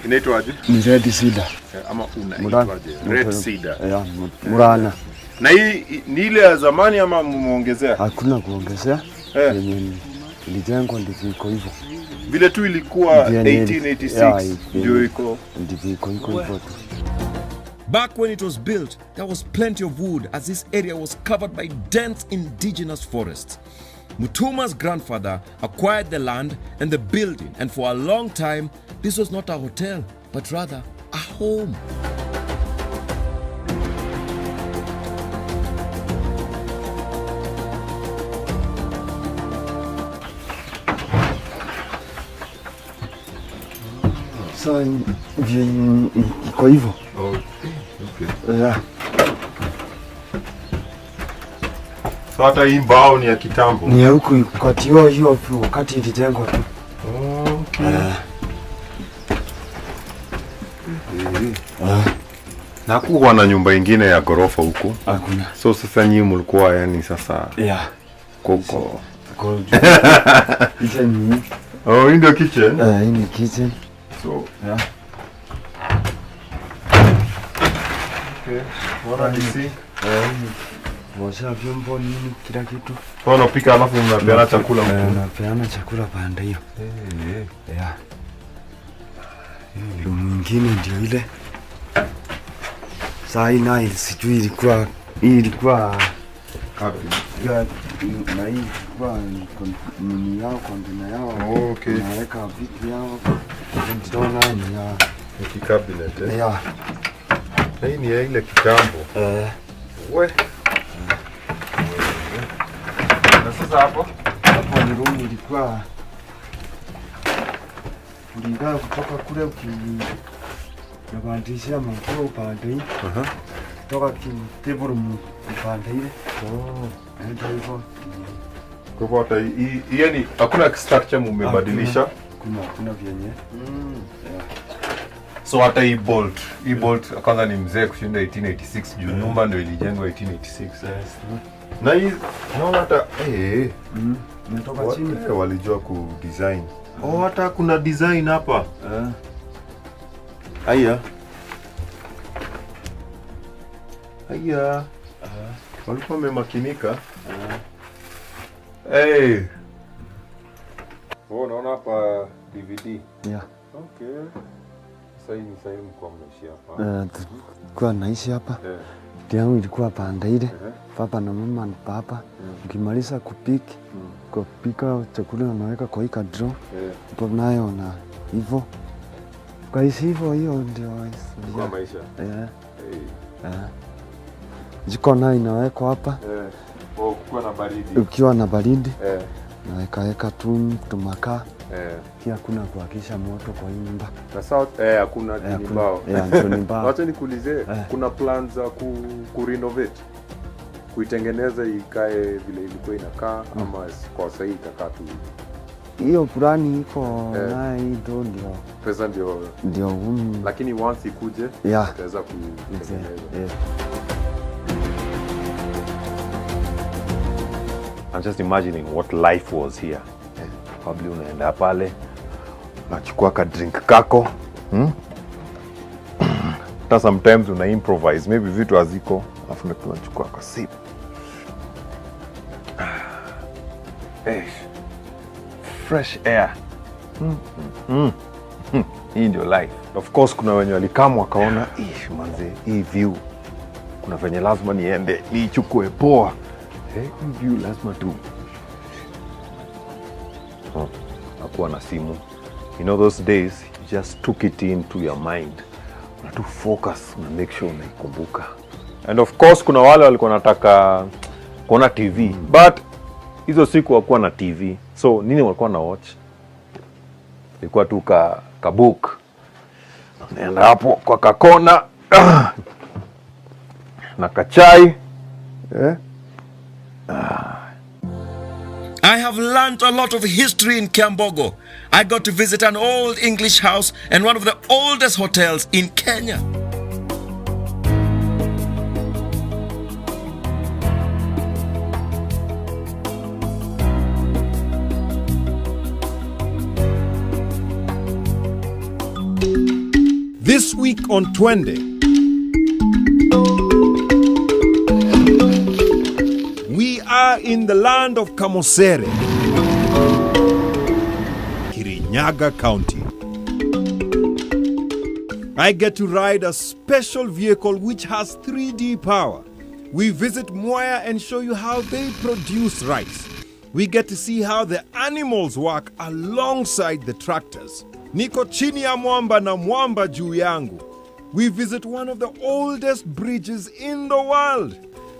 Inaitwa aje? Ni red cedar. Ama unaitwa aje? Red cedar. Murana. Na hii ni ile ya zamani ama mumeongezea? Hakuna kuongezea. Yenye ilijengwa ndivyo iko hivyo. Vile tu ilikuwa 1886 ndio iko hivyo tu. Back when it was built, there was plenty of wood as this area was covered by dense indigenous forests. Mutuma's grandfather acquired the land and the building, and for a long time, this was not a hotel, but rather a home. So, iko hivyo. So hata hii mbao ni ya kitambo? Ni ya huku wakati hiyo wakati ilijengwa tu. Na hakuwa na nyumba ingine ya ghorofa huku? Hakuna. So sasa nyinyi mlikuwa yani sasa huko. Kitchen. Hii ndio kitchen? Hii ni kitchen. So Wana DC. Washa vyombo nini kila kitu. Kwa unapika alafu unapeana chakula huko. Unapeana chakula pande hiyo. Mwingine ndio ile. Saa hii nayo sijui ilikuwa na hii ilikuwa ni yao kontena yao. Naweka vitu yao. Ndio ni ya cabinet. Hii ni ya ile kitambo. We. Na sasa hapo ni room ilikuwa ulingaa kutoka kule ukibandishia manguo upande hii. Kutoka table upande ile. Ndio hivyo. Kwa hivyo hata hii yani hakuna structure mmebadilisha? Kuna vyenye. So hata hii bolt kwanza ni mzee kushinda 1886 juu nyumba ndio ilijengwa 1886. Na hii naona hata umetoka chini walijua ku design. Hata kuna design hapa. Haya. Walikuwa wamemakinika. Unaona hapa DVD. Okay. Sasa hii ni sehemu kwa mnaishi hapa. Kwa naishi hapa. Yangu ilikuwa pande ile. Papa na mama na papa. Ukimaliza kupika chakula unaweka kwa hii draw. Hapo nayo na hivyo. Kwa hivyo hiyo ndio kwa maisha. Jiko nayo inawekwa hapa. Ukiwa na baridi. Ukiwa na baridi. Naweka tu makaa. Pia kuna kuhakisha moto kwa nyumba. Na sasa hakuna mbao. Wacha nikuulize, kuna plans za ku renovate? Kuitengeneza ikae vile ilikuwa inakaa ama kwa sasa itakaa tu? Hiyo plani iko na hiyo ndio. Pesa ndio. Lakini once ikuje itaweza kutengeneza. I'm just imagining what life was here. Probably unaenda pale, unachukua ka drink kako. Sometimes una improvise, maybe vitu haziko, alafu unachukua ka sip. Fresh air. Hii ndio life. Of course kuna wenye walikamu wakaona, manze, hii view kuna venye lazima niende niichukue poa. Hii view lazima tu. Hakuwa na simu. You know those days you just took it into your mind. Una tu focus, una make sure unaikumbuka. And of course kuna wale walikuwa nataka kuona TV, but hizo siku hakuwa na TV. So nini walikuwa na watch? Ilikuwa tu ka book. Unaenda hapo kwa kakona na kachai. I have learned a lot of history in Kiambogo. I got to visit an old English house and one of the oldest hotels in Kenya. This week on Twende, we are in the land of Kamosere, Kirinyaga County. I get to ride a special vehicle which has 3D power. We visit Mwea and show you how they produce rice. We get to see how the animals work alongside the tractors. Niko chini ya mwamba na mwamba juu yangu. We visit one of the oldest bridges in the world.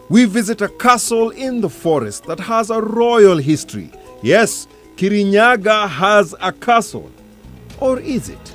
We visit a castle in the forest that has a royal history. Yes, Kirinyaga has a castle. Or is it?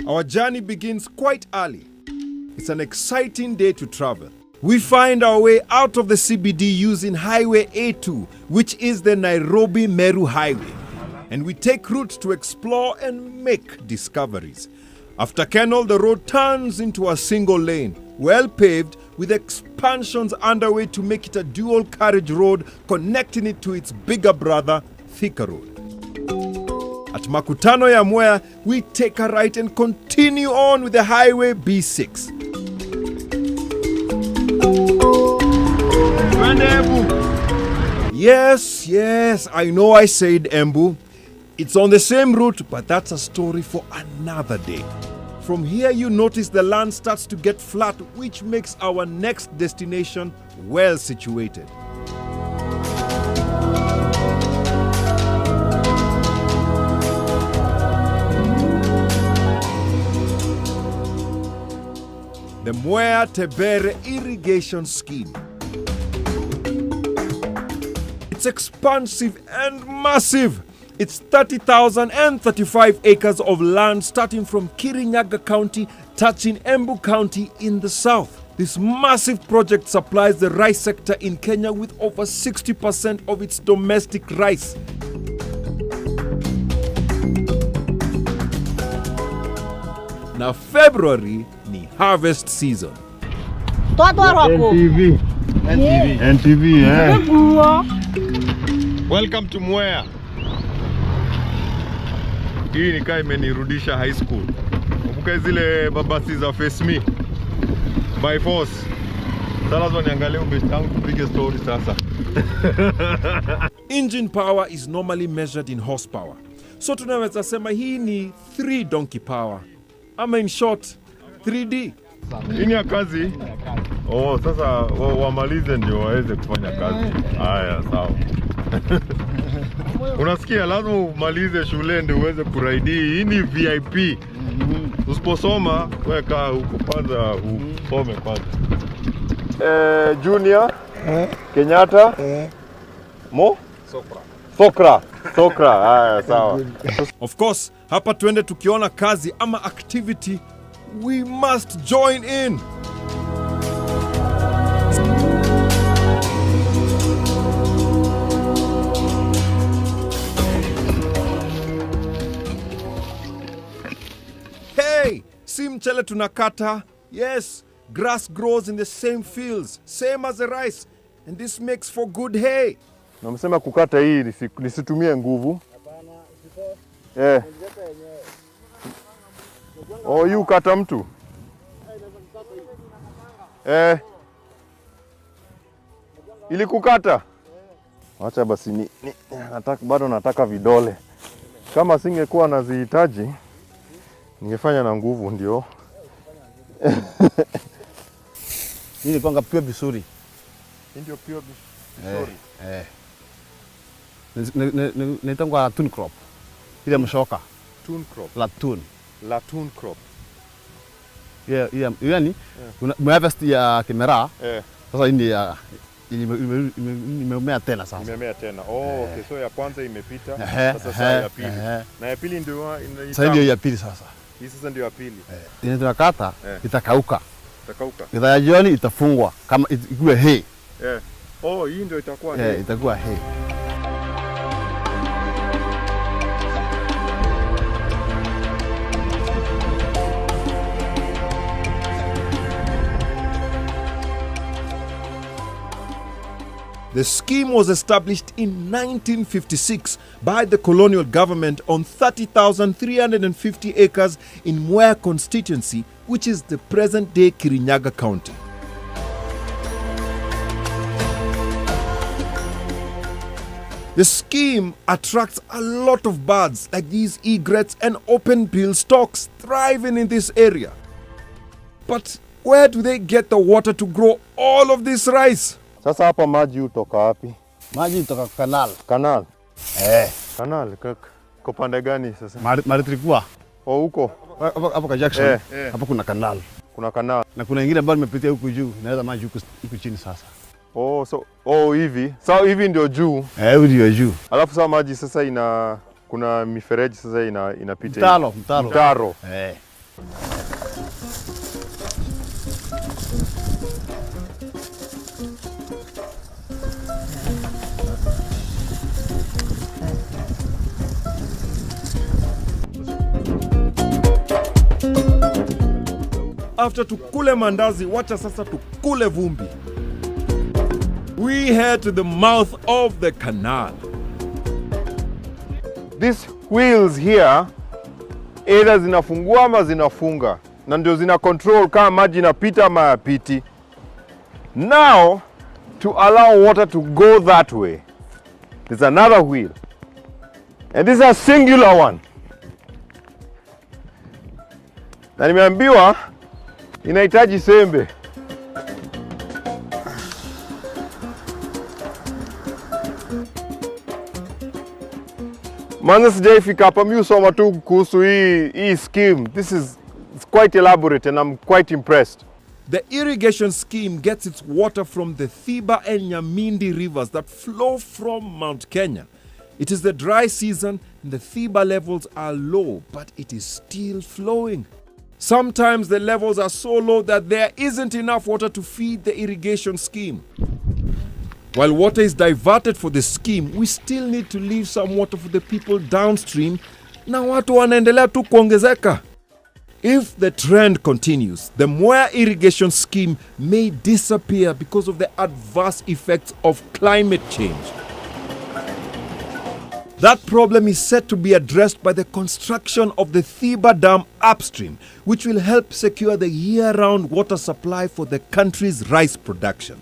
Our journey begins quite early. It's an exciting day to travel. We find our way out of the CBD using Highway A2, which is the Nairobi-Meru Highway. And we take route to explore and make discoveries. After Kenol, the road turns into a single lane, well paved, with expansions underway to make it a dual carriage road connecting it to its bigger brother, Thika Road. At Makutano ya Mwea, we take a right and continue on with the Highway B6. Yes, I know I said Embu. It's on the same route, but that's a story for another day. From here you notice the land starts to get flat, which makes our next destination well situated. The Mwea Tebere Irrigation Scheme. It's expansive and massive. It's 30,035 acres of land starting from Kirinyaga County, touching Embu County in the south. This massive project supplies the rice sector in Kenya with over 60% of its domestic rice. Now February ni harvest season. NTV, Welcome to Mwea. Hii ni kama imenirudisha high school. Kumbuka zile babasi za Face Me by force. Sasa lazima niangalie ubest yangu tupige story sasa. Engine power is normally measured in horsepower. So tunaweza sema hii ni 3 donkey power. In short, 3D. Hii ni ya kazi. Sasa wamalize ndio waweze kufanya kazi. Haya, sawa. Unasikia, lazima umalize shule ndio uweze kuraidi. Hii ni VIP. Usiposoma wewe kaa huko kwanza usome kwanza. Junior Kenyatta Mo Sokra. Haya, sawa. Of course, hapa tuende tukiona kazi ama activity, we must join in. Hey, si mchele tunakata. Yes, grass grows in the same fields, same as the rice, and this makes for good hay. Na msema kukata hii nisitumie nguvu. Hapana, Oh, you kata mtu? Ili kukata? Acha basi bado nataka vidole. Kama singekuwa nazihitaji ningefanya na nguvu ndio. Hii ni kwanga pure vizuri. Hii ndio pure vizuri. Naitangwa latun crop. Ile mshoka. Tun crop. Latun crop. Yani harvest ya kimera. Sasa hii ya imemea tena sasa. Imemea tena. Okay, so ya kwanza imepita. Sasa ya pili. Na ya pili ndio sasa ndio ya pili sasa. Hii sasa ndio ya pili. Ile tunakata itakauka. Itakauka. Ita jioni itafungwa kama ikiwa hay. Hii ndio itakuwa hay. Itakuwa hay. The scheme was established in 1956 by the colonial government on 30,350 acres in Mwea constituency, which is the present-day Kirinyaga County. The scheme attracts a lot of birds like these egrets and open-bill storks thriving in this area. But where do they get the water to grow all of this rice? Sasa hapa maji utoka wapi? Maji utoka kanal. Kanal? Kanal, kwa pande gani sasa? Maritrikua. Huko? Hapo kwa Jackson. Hapo kuna kanal. Kuna kanal. Na kuna ingine ambayo imepitia huku juu, inaweza maji huku chini sasa. Hivi. Sasa hivi ndio juu. Hivi ndio juu. Alafu sasa maji sasa kuna mifereji sasa inapita. Mtaro. After tukule mandazi, wacha sasa tukule vumbi. We head to the mouth of the canal. These wheels here either zinafungua ama zinafunga, na ndio zina control kama maji inapita ama yapiti. Now, to allow water to go that way, there's another wheel. And this is a singular one. Na nimeambiwa inahitaji sembe. Manza sijaifika hapa, mimi usoma tu kuhusu hii scheme. It's quite elaborate and I'm quite impressed. The irrigation scheme gets its water from the Thiba and Nyamindi rivers that flow from Mount Kenya. It is the dry season and the Thiba levels are low, but it is still flowing. Sometimes the levels are so low that there isn't enough water to feed the irrigation scheme. While water is diverted for the scheme, we still need to leave some water for the people downstream, na watu wanaendelea tu kuongezeka. If the trend continues, the Mwea irrigation scheme may disappear because of the adverse effects of climate change. That problem is set to be addressed by the construction of the Thiba Dam upstream, which will help secure the year-round water supply for the country's rice production.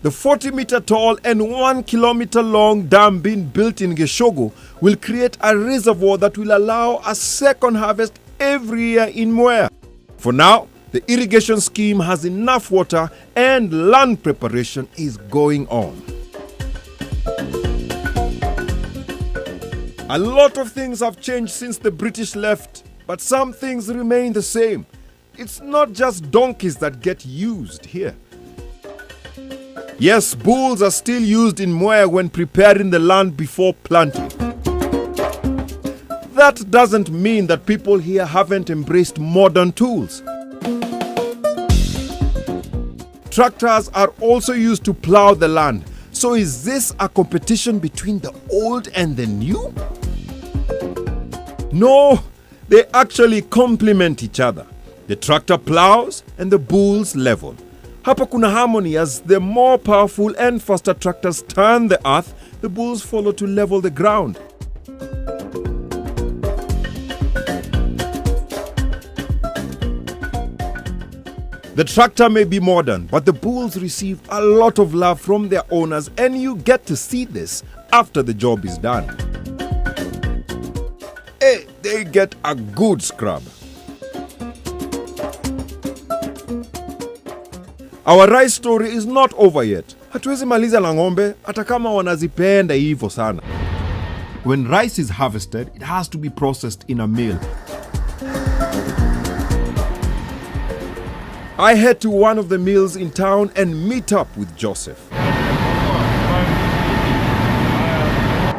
The 40-meter tall and 1 kilometer long dam being built in Geshogo will create a reservoir that will allow a second harvest every year in Mwea. For now, the irrigation scheme has enough water and land preparation is going on. A lot of things have changed since the British left, but some things remain the same. It's not just donkeys that get used here. Yes, bulls are still used in Mwea when preparing the land before planting. That doesn't mean that people here haven't embraced modern tools. Tractors are also used to plow the land. So is this a competition between the old and the new? No, they actually complement each other. The tractor plows and the bulls level. Hapa kuna harmony as the more powerful and faster tractors turn the earth, the bulls follow to level the ground. The tractor may be modern, but the bulls receive a lot of love from their owners, and you get to see this after the job is done. Hey, they get a good scrub. Our rice story is not over yet. Hatuwezi maliza na ng'ombe hata kama wanazipenda hivyo sana. When rice is harvested, it has to be processed in a mill. I head to one of the mills in town and meet up with Joseph.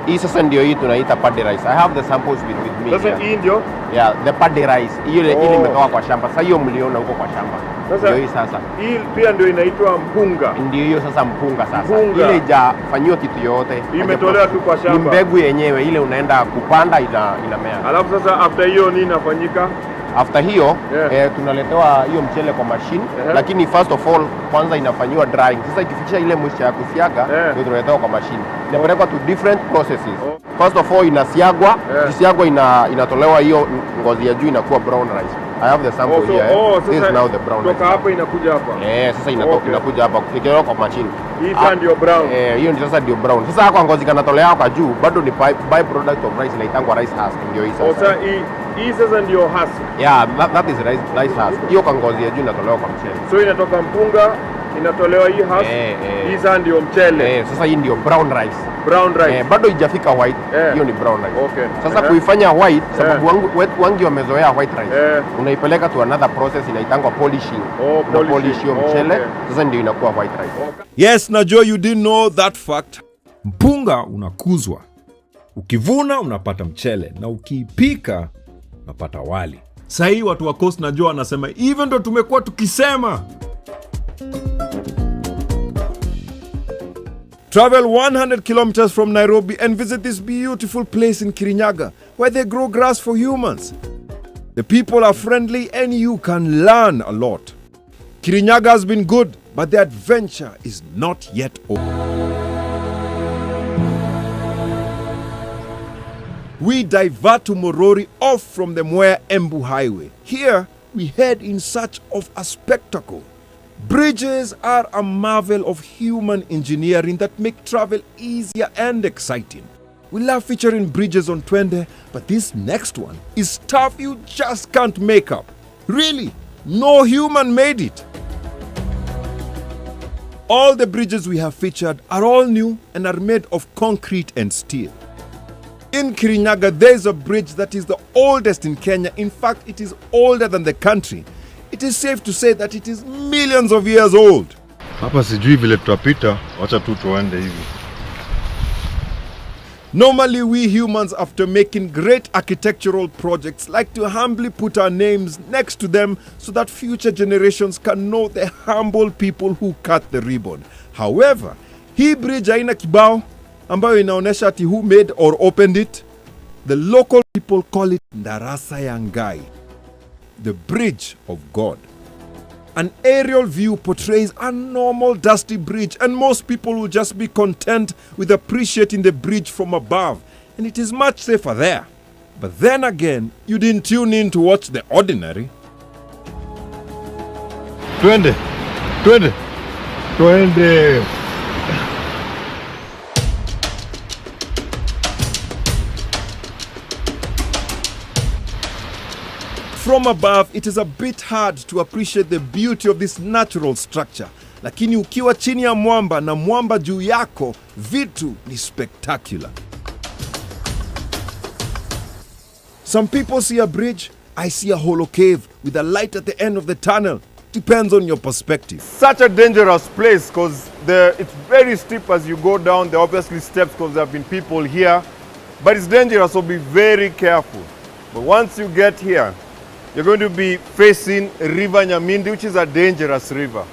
Hii sasa ndio hii tunaita paddy rice. I have the samples with me. Sasa hii ndio? Yeah, the paddy rice. Ile imetoka kwa shamba. Sasa hiyo mliona huko kwa shamba. Ndio hii sasa. Hii pia ndio inaitwa mpunga. Ndio hiyo sasa mpunga sasa. Ile haijafanywa kitu yote. Imetolewa tu kwa shamba. Ni mbegu yenyewe ile unaenda kupanda inamea. Alafu sasa after hiyo nini inafanyika? After hiyo tunaletewa hiyo mchele kwa machine, lakini first of all kwanza inafanywa drying. Sasa ikifikisha ile mwisho ya kusiaga ndio tunaletewa kwa machine. Inapelekwa to different processes. First of all inasiagwa, ikisiagwa inatolewa hiyo ngozi ya juu inakuwa brown rice. I have the sample here. This is now the brown rice. Kutoka hapa inakuja hapa. Sasa inakuja hapa ikiwa kwa machine. Hii sasa ndio brown. Hiyo ndio sasa ndio brown. Sasa kwa ngozi kanatolewa kwa juu, bado ni by product of rice inaitangwa rice husk ndio hii sasa. Sasa hii sasa ndio husk. Yeah, that is rice husk. Hiyo kwa ngozi ya juu inatolewa kwa mchele. So inatoka mpunga, inatolewa hii husk. Hii sasa ndio mchele. Sasa hii ndio brown rice. Brown rice. Bado haijafika white. Hiyo ni brown rice. Okay. Sasa kuifanya white sababu wangi wamezoea white rice. Unaipeleka to another process inaitangwa polishing. Polish hiyo mchele. Sasa ndio inakuwa white rice. Yes, najua you didn't know that fact. Mpunga unakuzwa. Ukivuna unapata mchele na ukipika unapata wali. Sasa hii watu wa Coast najua wanasema even ndo tumekuwa tukisema. Travel 100 kilometers from Nairobi and visit this beautiful place in Kirinyaga where they grow grass for humans. The people are friendly and you can learn a lot. Kirinyaga has been good, but the adventure is not yet over. We divert to Morori off from the Mwea-Embu highway. Here, we head in search of a spectacle. Bridges are a marvel of human engineering that make travel easier and exciting. We love featuring bridges on Twende, but this next one is stuff you just can't make up. Really, no human made it. All the bridges we have featured are all new and are made of concrete and steel. In Kirinyaga, there is a bridge that is the oldest in Kenya. In fact, it is older than the country. It is safe to say that it is millions of years old. Hapa sijui vile tutapita, wacha tu tuende hivi. Normally, we humans, after making great architectural projects, like to humbly put our names next to them so that future generations can know the humble people who cut the ribbon. However, hii bridge haina kibao ambayo inaonesha ati who made or opened it. The local people call it Ndarasa ya Ngai, the bridge of God. An aerial view portrays a normal dusty bridge, and most people will just be content with appreciating the bridge from above, and it is much safer there. But then again, you didn't tune in to watch The Ordinary. Twende. From above, it is a bit hard to appreciate the beauty of this natural structure. Lakini ukiwa chini ya mwamba na mwamba juu yako, vitu ni spectacular. Some people see a bridge, I see a hollow cave with a light at the end of the tunnel. Depends on your perspective. Such a dangerous place because it's very steep as you go down. There are obviously steps because there have been people here. But it's dangerous, so be very careful. But once you get here, you're going to be facing River Nyamindi, which is a dangerous river.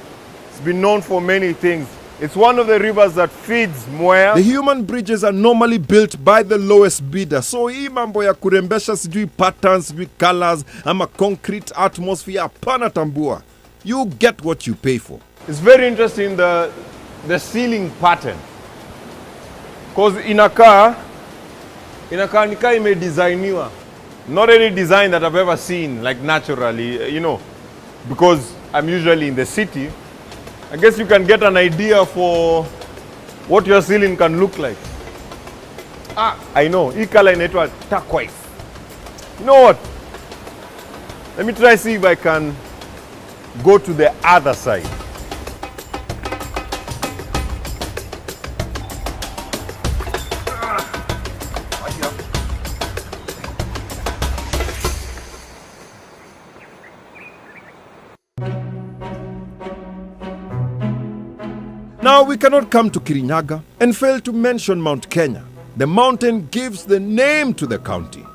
It's been known for many things. It's one of the rivers that feeds Mwea. The human bridges are normally built by the lowest bidder. So hii mambo ya kurembesha sijui patterns, sijui colors, ama concrete atmosphere, hapana tambua. You get what you pay for. It's very interesting, the ceiling pattern. Because inakaa nika imedesigniwa. Not any design that I've ever seen, like naturally, you know, because I'm usually in the city. I guess you can get an idea for what your ceiling can look like. I know, hii color inaitwa turquoise. You know what? Let me try see if I can go to the other side. Now we cannot come to Kirinyaga and fail to mention Mount Kenya. The mountain gives the name to the county.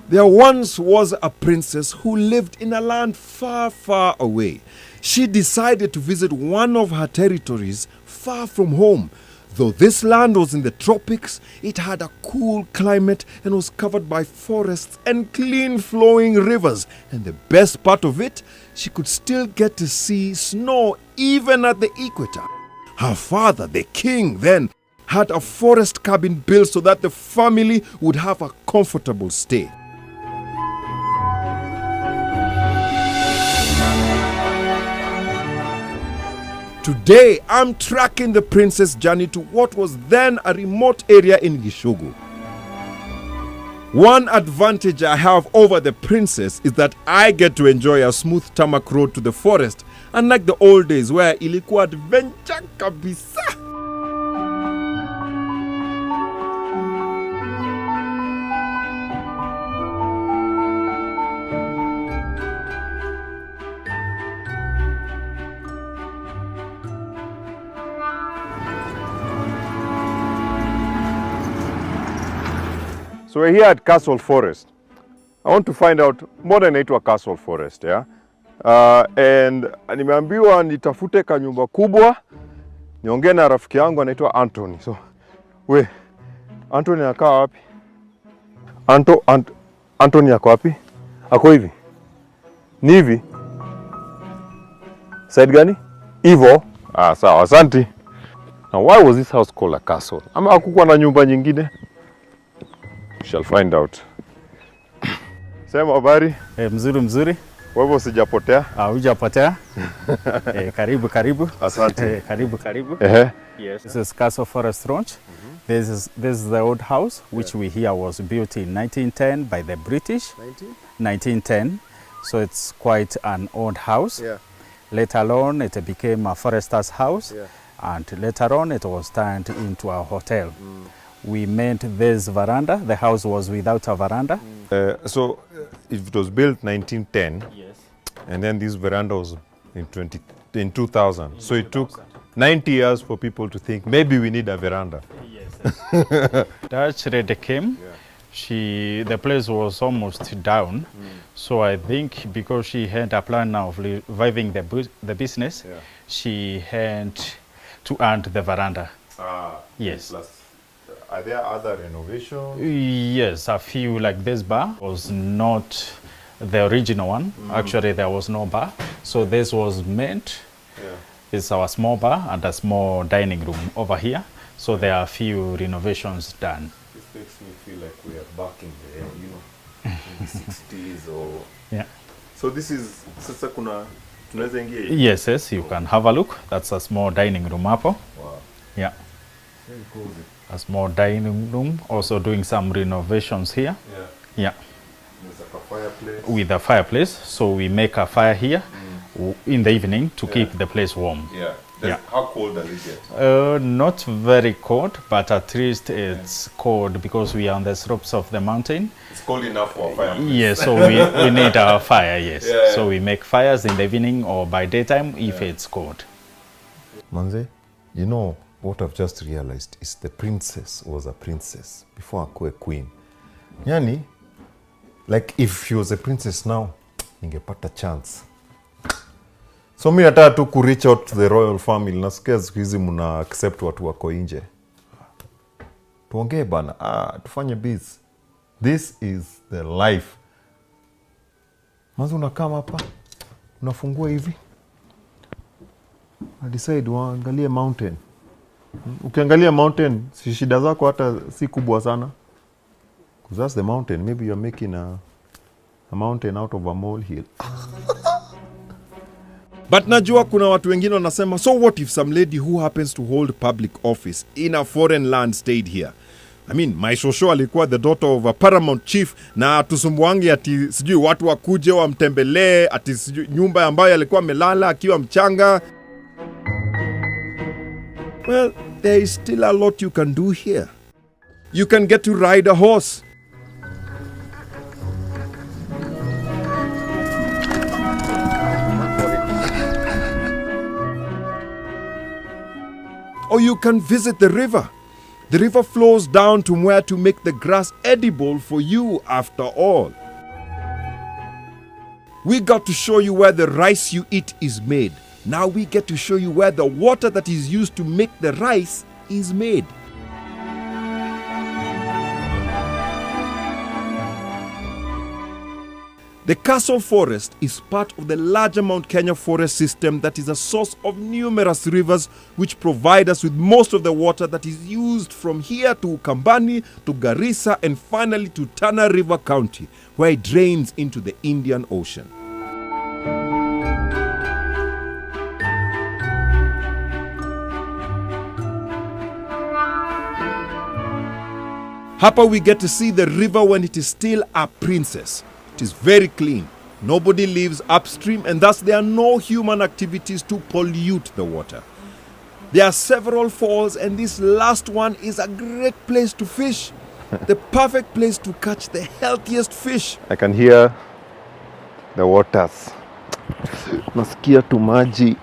There once was a princess who lived in a land far, far away. She decided to visit one of her territories far from home. Though this land was in the tropics, it had a cool climate and was covered by forests and clean flowing rivers. And the best part of it, she could still get to see snow even at the equator. Her father, the king, then had a forest cabin built so that the family would have a comfortable stay. Today, I'm tracking the princess journey to what was then a remote area in Gishugu. One advantage I have over the princess is that I get to enjoy a smooth tarmac road to the forest, unlike the old days where ilikuwa adventure kabisa. So we're here at Castle Forest. I want to find out more than inaitwa Castle Forest, yeah? And nimeambiwa nitafute kanyumba kubwa, niongee na rafiki yangu anaitwa Anthony. So, Anthony anakaa wapi? Anthony ako wapi? Ako hivi? Ni hivi? Side gani? Hivo? Sawa, asante. Now, why was this house called a castle? Ama hakukuwa na nyumba nyingine? We shall find out. Sema habari? Mzuri. Wewe sijapotea? Hujapotea. Karibu. Asante. Karibu. Yes. This is Castle Forest Ranch. This is the old house which we hear was built in 1910 by the British. 1910. So it's quite an old house. Yeah. Later on it became a forester's house. Yeah. And later on it was turned into a hotel. We made this veranda. The house was without a veranda. So it was built 1910. Yes. And then this veranda was in 2000. So it took 90 years for people to think maybe we need a veranda. Yes. Dutch lady came. Yeah. The place was almost down. So I think because she had a plan of reviving the business, yeah, she had to add the veranda. Yes. Plus, are there other renovations? Yes, a few. Like this bar was not the original one. Actually, there was no bar. So this was meant. Yeah. It's our small bar and a small dining room over here. So there are a few renovations done. This makes me feel like we are back in the, in the 60s or... Yeah. So this is... Sasa kuna... tunaweza ingia hivi? Yes, you can have a look. That's a small dining room hapo. Wow. Yeah. Very cool. A small dining room, also doing some renovations here. Yeah. There's like a fireplace. With a fireplace, so we make a fire here in the evening to keep the place warm. Yeah, Yeah. How cold does it get? Not very cold, but at least it's cold because we are on the slopes of the mountain. It's cold enough for a fire. Yes, so we need our fire, yes. Yeah. So we make fires in the evening or by daytime if it's cold. Manze, you know what I've just realized is the princess was a princess before a queen. Yani, like if she was a princess now, ningepata chance. So mi nataka tu reach out to the royal family. Nasikia siku hizi muna accept watu wako nje. Tuongee bana, tufanye biz. This is the life. Manze unakaa hapa, unafungua hivi. I decide waangalie mountain. Ukiangalia mountain, si shida zako hata si kubwa sana. Because that's the mountain. Maybe you're making a mountain out of a molehill. But najua kuna watu wengine wanasema, so what if some lady who happens to hold public office in a foreign land stayed here? I mean, my shosho alikuwa the daughter of a paramount chief na tusumbuangi ati sijui watu wakuje wamtembelee, ati sijui nyumba ambayo alikuwa amelala akiwa mchanga. Well, there is still a lot you can do here. You can get to ride a horse. Or you can visit the river. The river flows down to where to make the grass edible for you after all. We got to show you where the rice you eat is made. Now we get to show you where the water that is used to make the rice is made. The Castle Forest is part of the larger Mount Kenya forest system that is a source of numerous rivers which provide us with most of the water that is used from here to Ukambani, to Garissa, and finally to Tana River County, where it drains into the Indian Ocean. Hapa we get to see the river when it is still a princess. It is very clean. Nobody lives upstream and thus there are no human activities to pollute the water. There are several falls and this last one is a great place to fish. The perfect place to catch the healthiest fish. I can hear the waters. Nasikia tu maji.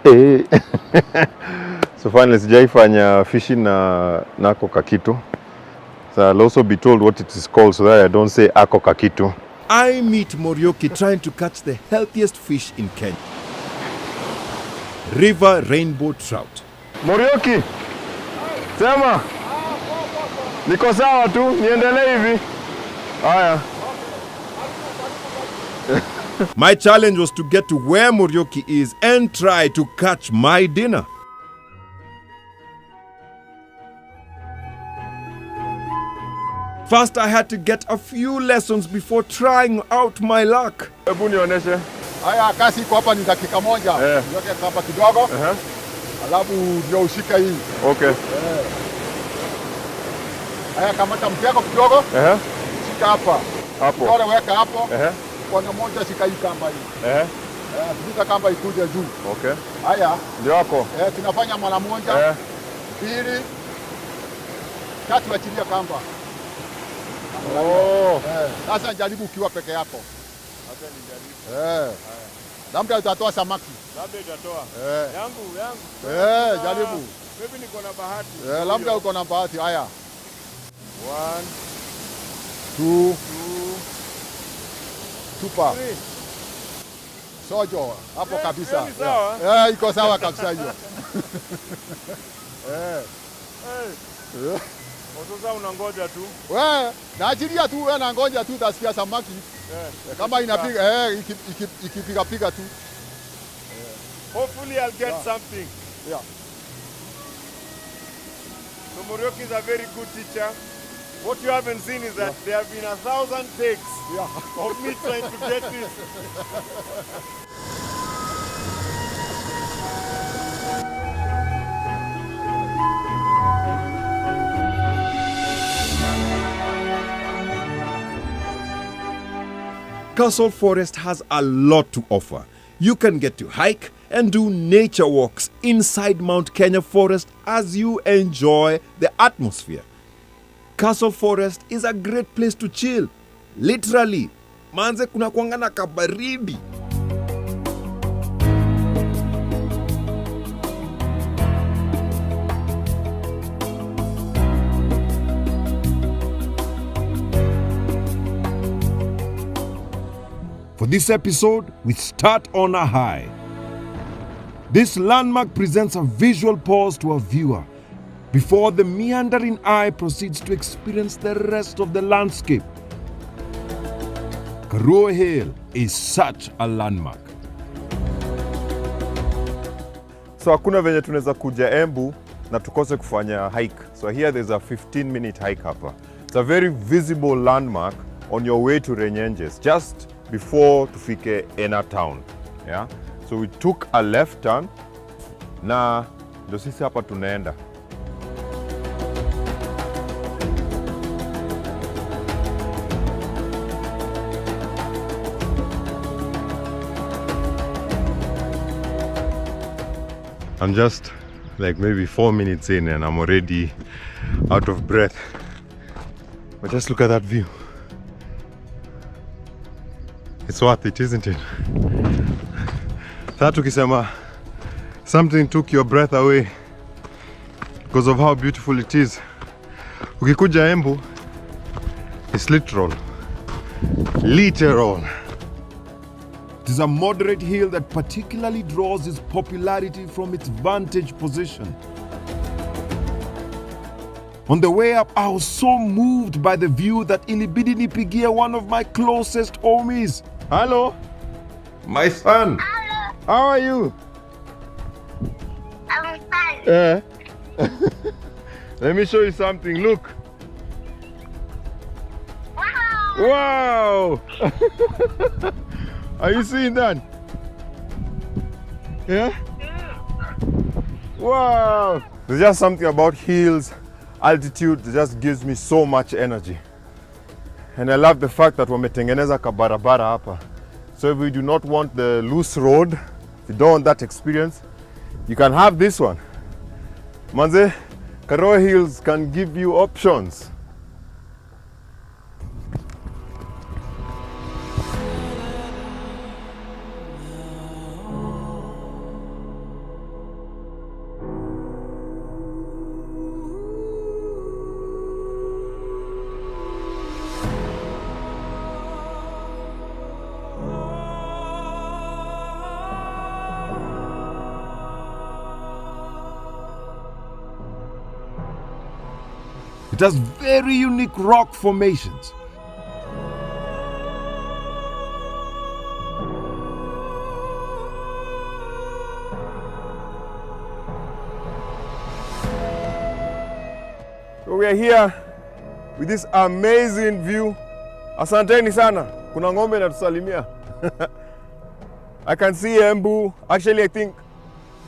So finally sijaifanya fishing na ako kakitu. So I'll also be told what it is called so that I don't say ako kakitu. I meet Morioki trying to catch the healthiest fish in Kenya. River rainbow trout. Morioki, sema niko sawa tu, niendelee hivi. Haya. My challenge was to get to where Morioki is and try to catch my dinner. First, I had to get a few lessons before trying out my luck. Hebu nionyeshe. Haya, kasi iko hapa ni dakika moja. Niweke hapa kidogo. Alafu ndio ushika hii. Okay. Haya, kamata mti yako kidogo. Shika hapa. Hapo. Kidogo weka hapo. Kona moja shika hii kamba hii. Vuta kamba ikuje juu. Okay. Haya. Ndio hapo. Tunafanya mara moja. Pili. Tatu achilia kamba. Sasa jaribu ukiwa peke yako. Acha nijaribu. Labda utatoa samaki. Labda itatoa. Yangu. Jaribu. Maybe niko na bahati. Labda uko na bahati. Haya. 1 2 Tupa. Sojo hapo kabisa. Iko sawa kabisa hiyo. Sasa unangoja tu. Naachilia tu, nangoja tu utasikia samaki. Kama inapiga ikipiga piga tu. Hopefully I'll get something. Yeah. So Morioki is a very good teacher. What you haven't seen is that there have been 1,000 takes of me trying to get this. Castle Forest has a lot to offer. You can get to hike, and do nature walks inside Mount Kenya Forest as you enjoy the atmosphere. Castle Forest is a great place to chill. Literally, manze kuna kuanga na kabaridi. For this episode, we start on a high. This landmark presents a visual pause to a viewer before the meandering eye proceeds to experience the rest of the landscape. Karua Hill is such a landmark. So hakuna venye tunaweza kuja Embu na tukose kufanya hike. So here there's a 15-minute hike hapa. It's a very visible landmark on your way to Renyenjes, just before tufike Ena town. Yeah? So we took a left turn na ndo sisi hapa tunaenda. I'm just like maybe 4 minutes in and I'm already out of breath. But just look at that view. It's worth it, isn't it? That ukisema something took your breath away because of how beautiful it is. Ukikuja Embu, it's literal. Literal. It is a moderate hill that particularly draws its popularity from its vantage position. On the way up, I was so moved by the view that ilibidi nipigie one of my closest homies. Hello, my son. Hello. How are you? I'm fine. Yeah. Let me show you something. Look. Wow. Wow. Are you seeing that? Yeah? Wow. There's just something about hills, altitude that just gives me so much energy. And I love the fact that wametengeneza kabarabara hapa. So if we do not want the loose road, if you don't want that experience, you can have this one. Manze, Karua Hills can give you options. It has very unique rock formations. So we are here with this amazing view. Asanteni sana. Kuna ng'ombe inatusalimia. I can see Embu. Actually,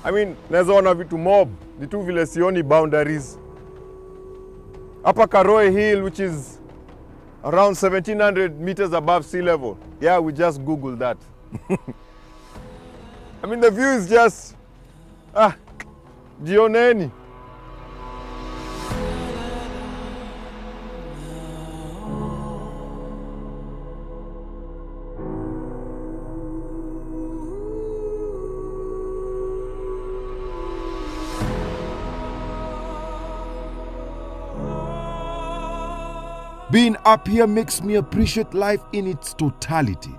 I mean, naweza ona vitu mob. Ni tu vile sioni boundaries. Upper Karua Hill, which is around 1,700 meters above sea level. Yeah, we just Googled that. I mean, the view is just, jioneni. Being up here makes me appreciate life in its totality.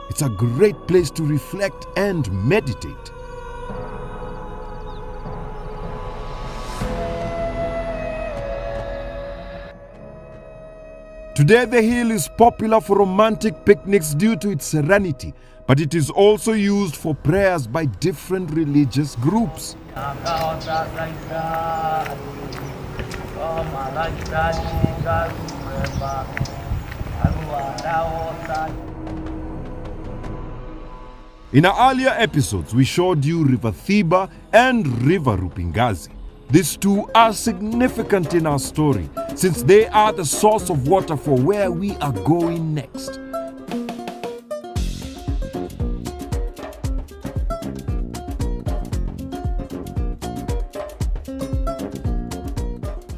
It's a great place to reflect and meditate. Today, the hill is popular for romantic picnics due to its serenity, but it is also used for prayers by different religious groups. In our earlier episodes, we showed you River Thiba and River Rupingazi. These two are significant in our story since they are the source of water for where we are going next.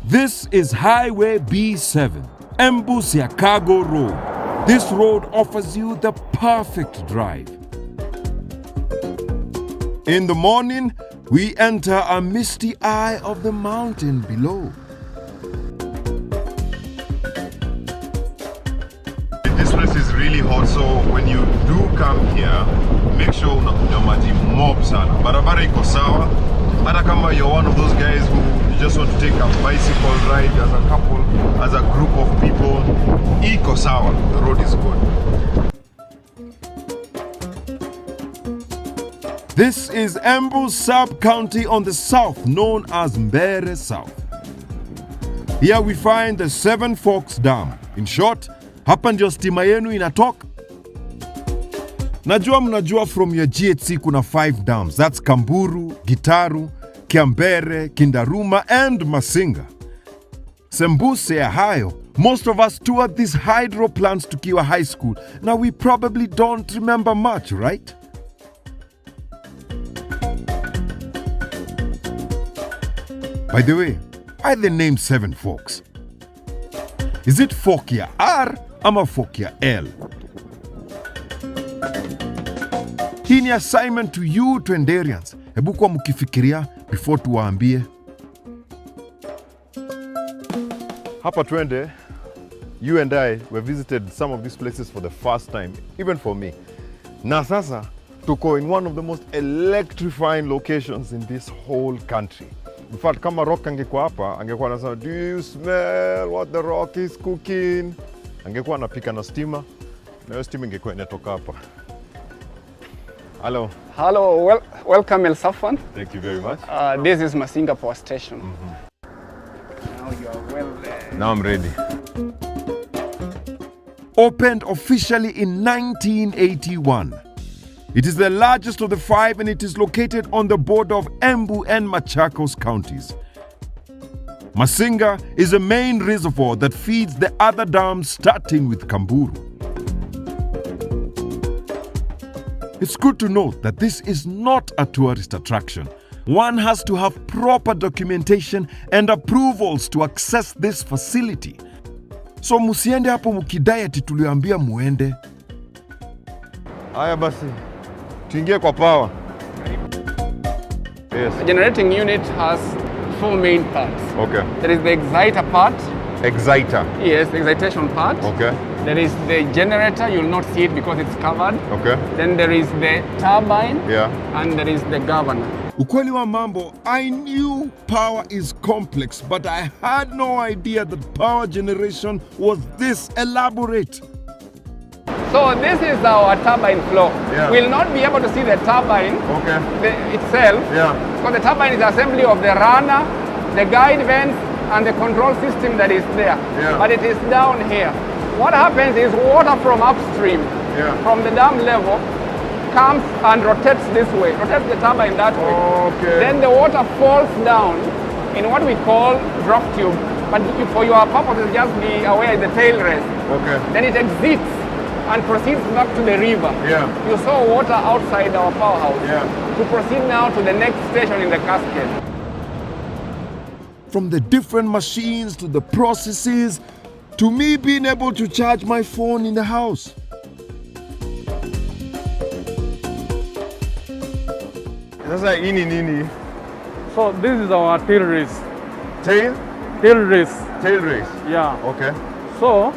This is Highway B7, Embu-Siakago Road. This road offers you the perfect drive. In the morning, we enter a misty eye of the mountain below. This place is really hot, so when you do come here, make sure unakunywa maji mob sana. Barabara iko sawa. Hata kama you're one of those guys who you just want to take a bicycle ride as a couple, as a group of people, iko sawa. The road is good. This is Embu sub-county on the south, known as Mbere South. Here we find the Seven Forks Dam. In short, hapa ndio stima yenu inatoka. Najua mnajua from your GHC kuna 5 dams. That's Kamburu, Gitaru, Kiambere, Kindaruma and Masinga. Sembuse ya hayo, most of us toured these hydro plants tukiwa high school. Now we probably don't remember much, right? By the way, why the name Seven Forks? Is it fork ya R ama fork ya L? Hii ni assignment to you Twenderians. Hebu kwa mkifikiria before tuwaambie. Hapa Twende, you and I we visited some of these places for the first time, even for me. Na sasa tuko in one of the most electrifying locations in this whole country. In fact, kama Rock angekuwa hapa, angekuwa anasema, do you smell what the Rock is cooking? Angekuwa anapika na stima, na hiyo stima ingekuwa inatoka hapa. Hello. Hello, welcome El Safwan. Thank you very much. This is Masinga Power Station. Mm-hmm. Now you are well there. Now I'm ready. Opened officially in 1981. It is the largest of the 5 and it is located on the border of Embu and Machakos counties. Masinga is a main reservoir that feeds the other dams starting with Kamburu. It's good to note that this is not a tourist attraction. One has to have proper documentation and approvals to access this facility. So musiende hapo mukidai ati tuliambia muende. Haya basi, tuingie kwa power. Yes. The generating unit has 4 main parts. Okay. There is the exciter part. Exciter. Yes, the excitation part. Okay. There is the generator, you'll not see it because it's covered. Okay. Then there is the turbine. Yeah. And there is the governor. Ukweli wa mambo, I knew power is complex, but I had no idea that power generation was this elaborate. So this is our turbine flow. Yeah. We'll not be able to see the turbine itself. Yeah. Because the turbine is assembly of the runner, the guide vents, and the control system that is there. Yeah. But it is down here. What happens is water from upstream, from the dam level, comes and rotates this way, rotates the turbine that way. Okay. Then the water falls down in what we call drop tube. But for your purposes, just be aware the tail race. Okay. Then it exits and proceeds back to the river. Yeah. You saw water outside our powerhouse. Yeah. To proceed now to the next station in the cascade. From the different machines to the processes, to me being able to charge my phone in the house. Sasa hii ni nini? So this is our tail race. Tail? Tail race. Tail race. Yeah. Okay. So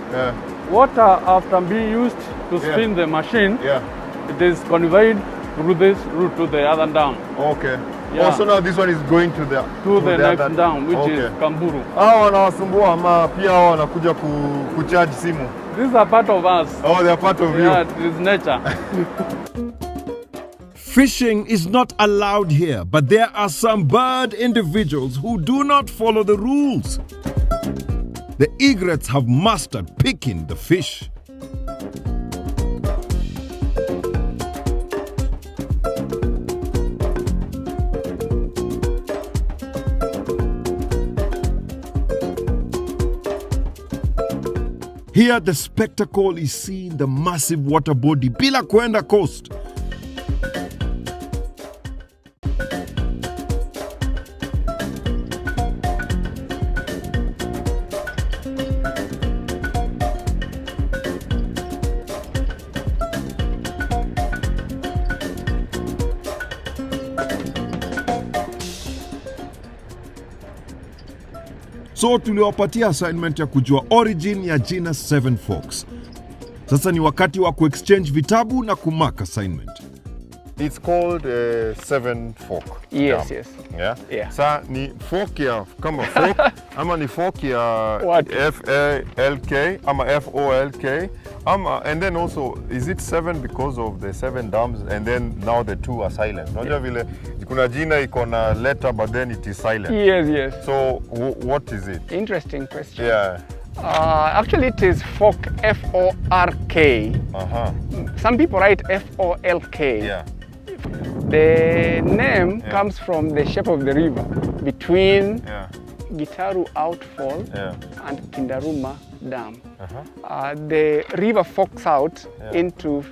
water after being used to spin the machine, it is conveyed through this route to the other dam. Okay. Yeah. Oh, so now this one is going to the next other dam, which is Kamburu. Hao wanawasumbua ama pia hao wanakuja kucharge simu? These are part of us. Oh, they are part of you. Yeah, it is nature. Fishing is not allowed here, but there are some bird individuals who do not follow the rules. The egrets have mastered picking the fish. Here the spectacle is seeing the massive water body bila kuenda coast. So tuliwapatia assignment ya kujua origin ya jina Seven Forks. Sasa ni wakati wa kuexchange vitabu na kumark assignment. It's called Seven Fork. Yes, Dam. yes. Yeah? Yeah. Sa ni fork ya kama fork ama ni fork ya F-A-L-K ama F-O-L-K ama, and then also is it seven because of the 7 dams and then now the 2 are silent? Unajua vile kuna jina iko na letter but then it is silent. Yes, yes. So what is it? Interesting question. Yeah. Actually, it is fork, F-O-R-K. Some people write F-O-L-K. Yeah. The name comes from the shape of the river between Gitaru Outfall and Kindaruma Dam. The river forks out into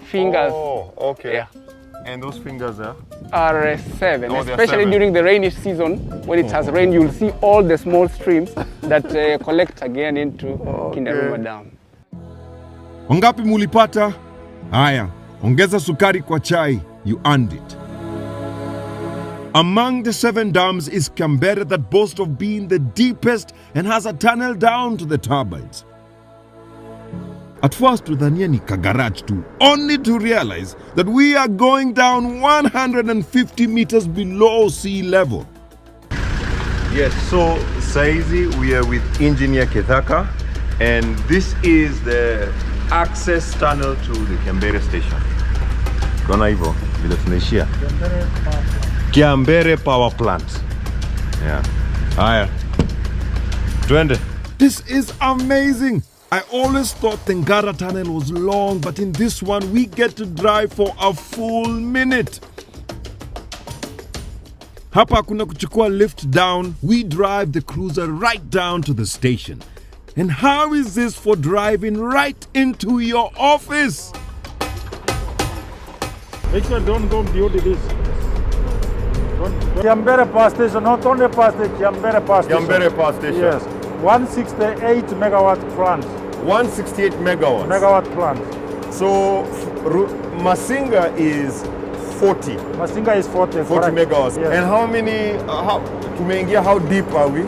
fingers. Oh, okay. Yeah. And those fingers are 7, Oh, especially 7. during the rainy season. When it has rained, you'll see all the small streams that collect again into Kindaruma Dam. Wangapi mulipata? Haya, ongeza sukari kwa chai. You earned it. Among the 7 dams is Kiambere, that boasts of being the deepest and has a tunnel down to the turbines. At first, tudhania ni kagaraj tu, only to realize that we are going down 150 meters below sea level. Yes, so saizi we are with Engineer Kethaka, and this is the access tunnel to the Kiambere station. Kona hivyo vile tunaishia Kiambere Power Plant. Yeah. Haya. Twende. This is amazing. I always thought the Ngara tunnel was long, but in this one we get to drive for a full minute. Hapa kuna kuchukua lift down, we drive the cruiser right down to the station. And how is this for driving right into your office? Make sure don't go beyond this. Kiambere Power Station, not only Power Station, Kiambere Power Station. Kiambere Power Station. Yes, 168 megawatt plant. 168 megawatts. Megawatt plant. So Masinga is 40. Masinga is 40. 40 megawatts. Yes. And how many? Tumeingia, how deep are we?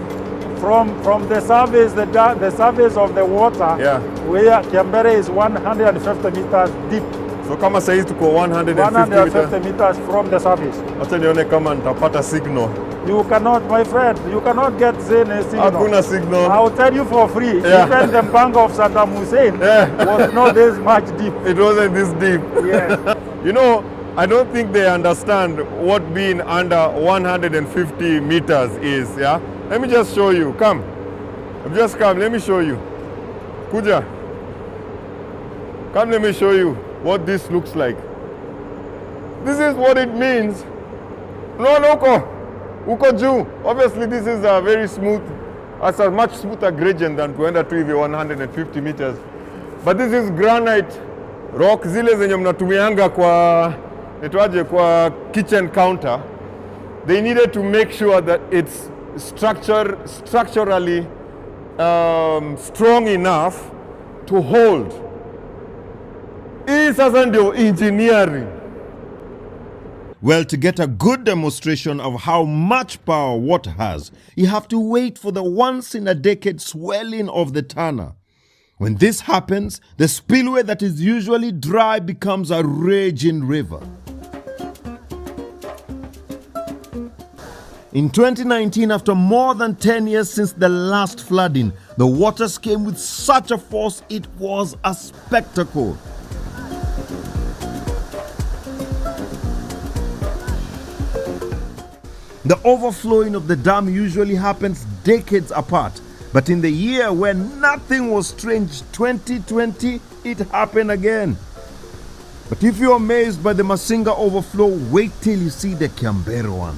From the surface, the surface of the water. Yeah. Where Kiambere is 150 meters deep. So kama saizi tuko 150 meters from the surface. Acha nione kama nitapata signal. You cannot, my friend, you cannot get any signal. Hakuna signal. I will tell you for free. Yeah. Even the bank of Saddam Hussein was not this much deep. It wasn't this deep. Yeah. You know, I don't think they understand what being under 150 meters is, yeah? Let me just show you. Come. Just come, let me show you. Kuja. Come, let me show you what this looks like. This is what it means. No, Uko juu. Obviously, this is a very smooth, it's a much smoother gradient than kuenda tu hivi 150 meters. But this is granite rock, zile zenye mnatumianga kwa kitchen counter. They needed to make sure that it's structurally strong enough to hold. Hii sasa ndio engineering. Well, to get a good demonstration of how much power water has, you have to wait for the once-in-a-decade swelling of the Tana. When this happens, the spillway that is usually dry becomes a raging river. In 2019, after more than 10 years since the last flooding, the waters came with such a force it was a spectacle. The overflowing of the dam usually happens decades apart, but in the year when nothing was strange, 2020, it happened again. But if you're amazed by the Masinga overflow, wait till you see the Kiambere one.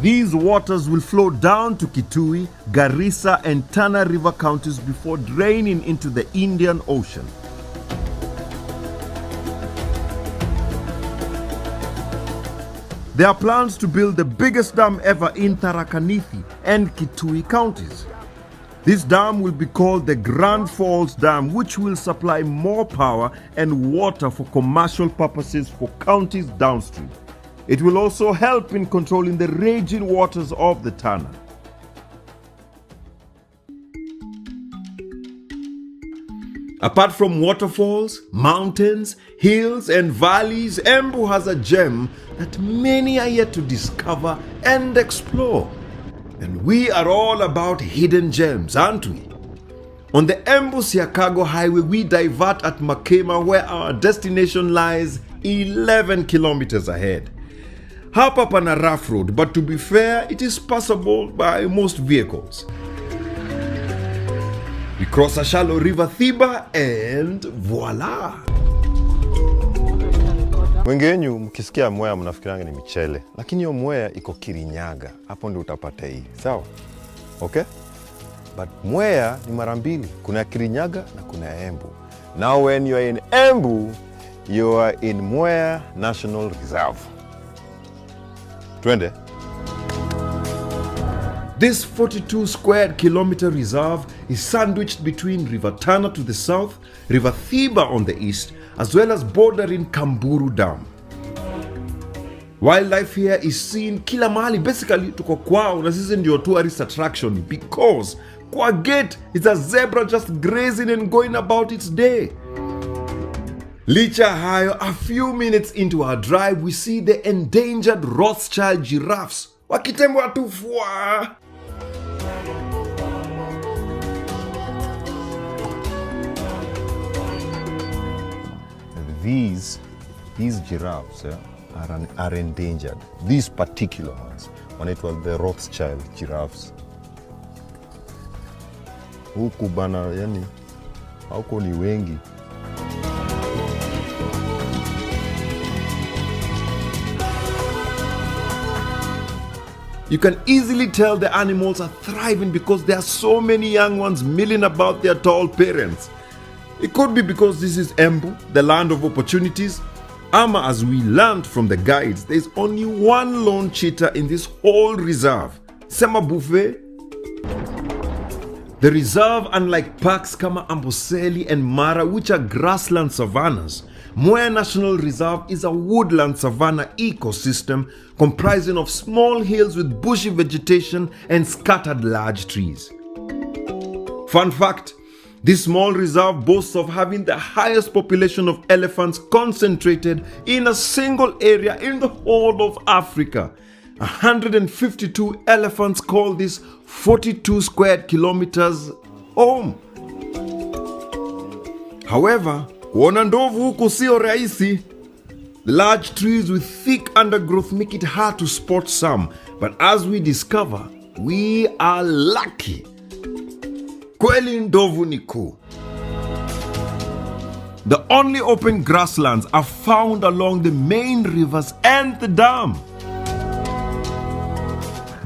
These waters will flow down to Kitui, Garissa and Tana River counties before draining into the Indian Ocean. There are plans to build the biggest dam ever in Tharaka Nithi and Kitui counties. This dam will be called the Grand Falls Dam, which will supply more power and water for commercial purposes for counties downstream. It will also help in controlling the raging waters of the Tana. Apart from waterfalls, mountains, hills and valleys, Embu has a gem that many are yet to discover and explore. And we are all about hidden gems, aren't we? On the Embu-Siakago Highway, we divert at Makema, where our destination lies 11 kilometers ahead. Hapa pana rough road, but to be fair, it is passable by most vehicles. We cross a shallow river Thiba and voila! Wengi wenyu mkisikia Mwea mnafikiranga ni michele, lakini hiyo Mwea iko Kirinyaga. Hapo ndio utapata hii. Sawa? Okay? But Mwea ni mara mbili. Kuna Kirinyaga na kuna Embu. Now when you are in Embu, you are in Mwea National Reserve. Twende. This 42 square kilometer reserve is sandwiched between River Tana to the south, River Thiba on the east, as well as bordering Kamburu Dam. Wildlife here is seen kila mahali. Basically, tuko kwao na sisi ndio tourist attraction because kwa gate it's a zebra just grazing and going about its day. Licha hayo, a few minutes into our drive, we see the endangered Rothschild giraffes wakitembea tu fwa. These giraffes are endangered. These particular ones, wanaitwa the Rothschild giraffes. Huku bana, yani hauko ni wengi. You can easily tell the animals are thriving because there are so many young ones milling about their tall parents. It could be because this is Embu, the land of opportunities. Ama, as we learned from the guides, there is only one lone cheetah in this whole reserve. Sema Buffet. The reserve, unlike parks kama Amboseli and Mara, which are grassland savannas, Mwea National Reserve is a woodland savanna ecosystem comprising of small hills with bushy vegetation and scattered large trees. Fun fact, this small reserve boasts of having the highest population of elephants concentrated in a single area in the whole of Africa. 152 elephants call this 42 square kilometers home. However, kuona ndovu huku sio rahisi. The large trees with thick undergrowth make it hard to spot some, but as we discover, we are lucky. Kweli ndovu ni kuu. The only open grasslands are found along the main rivers and the dam.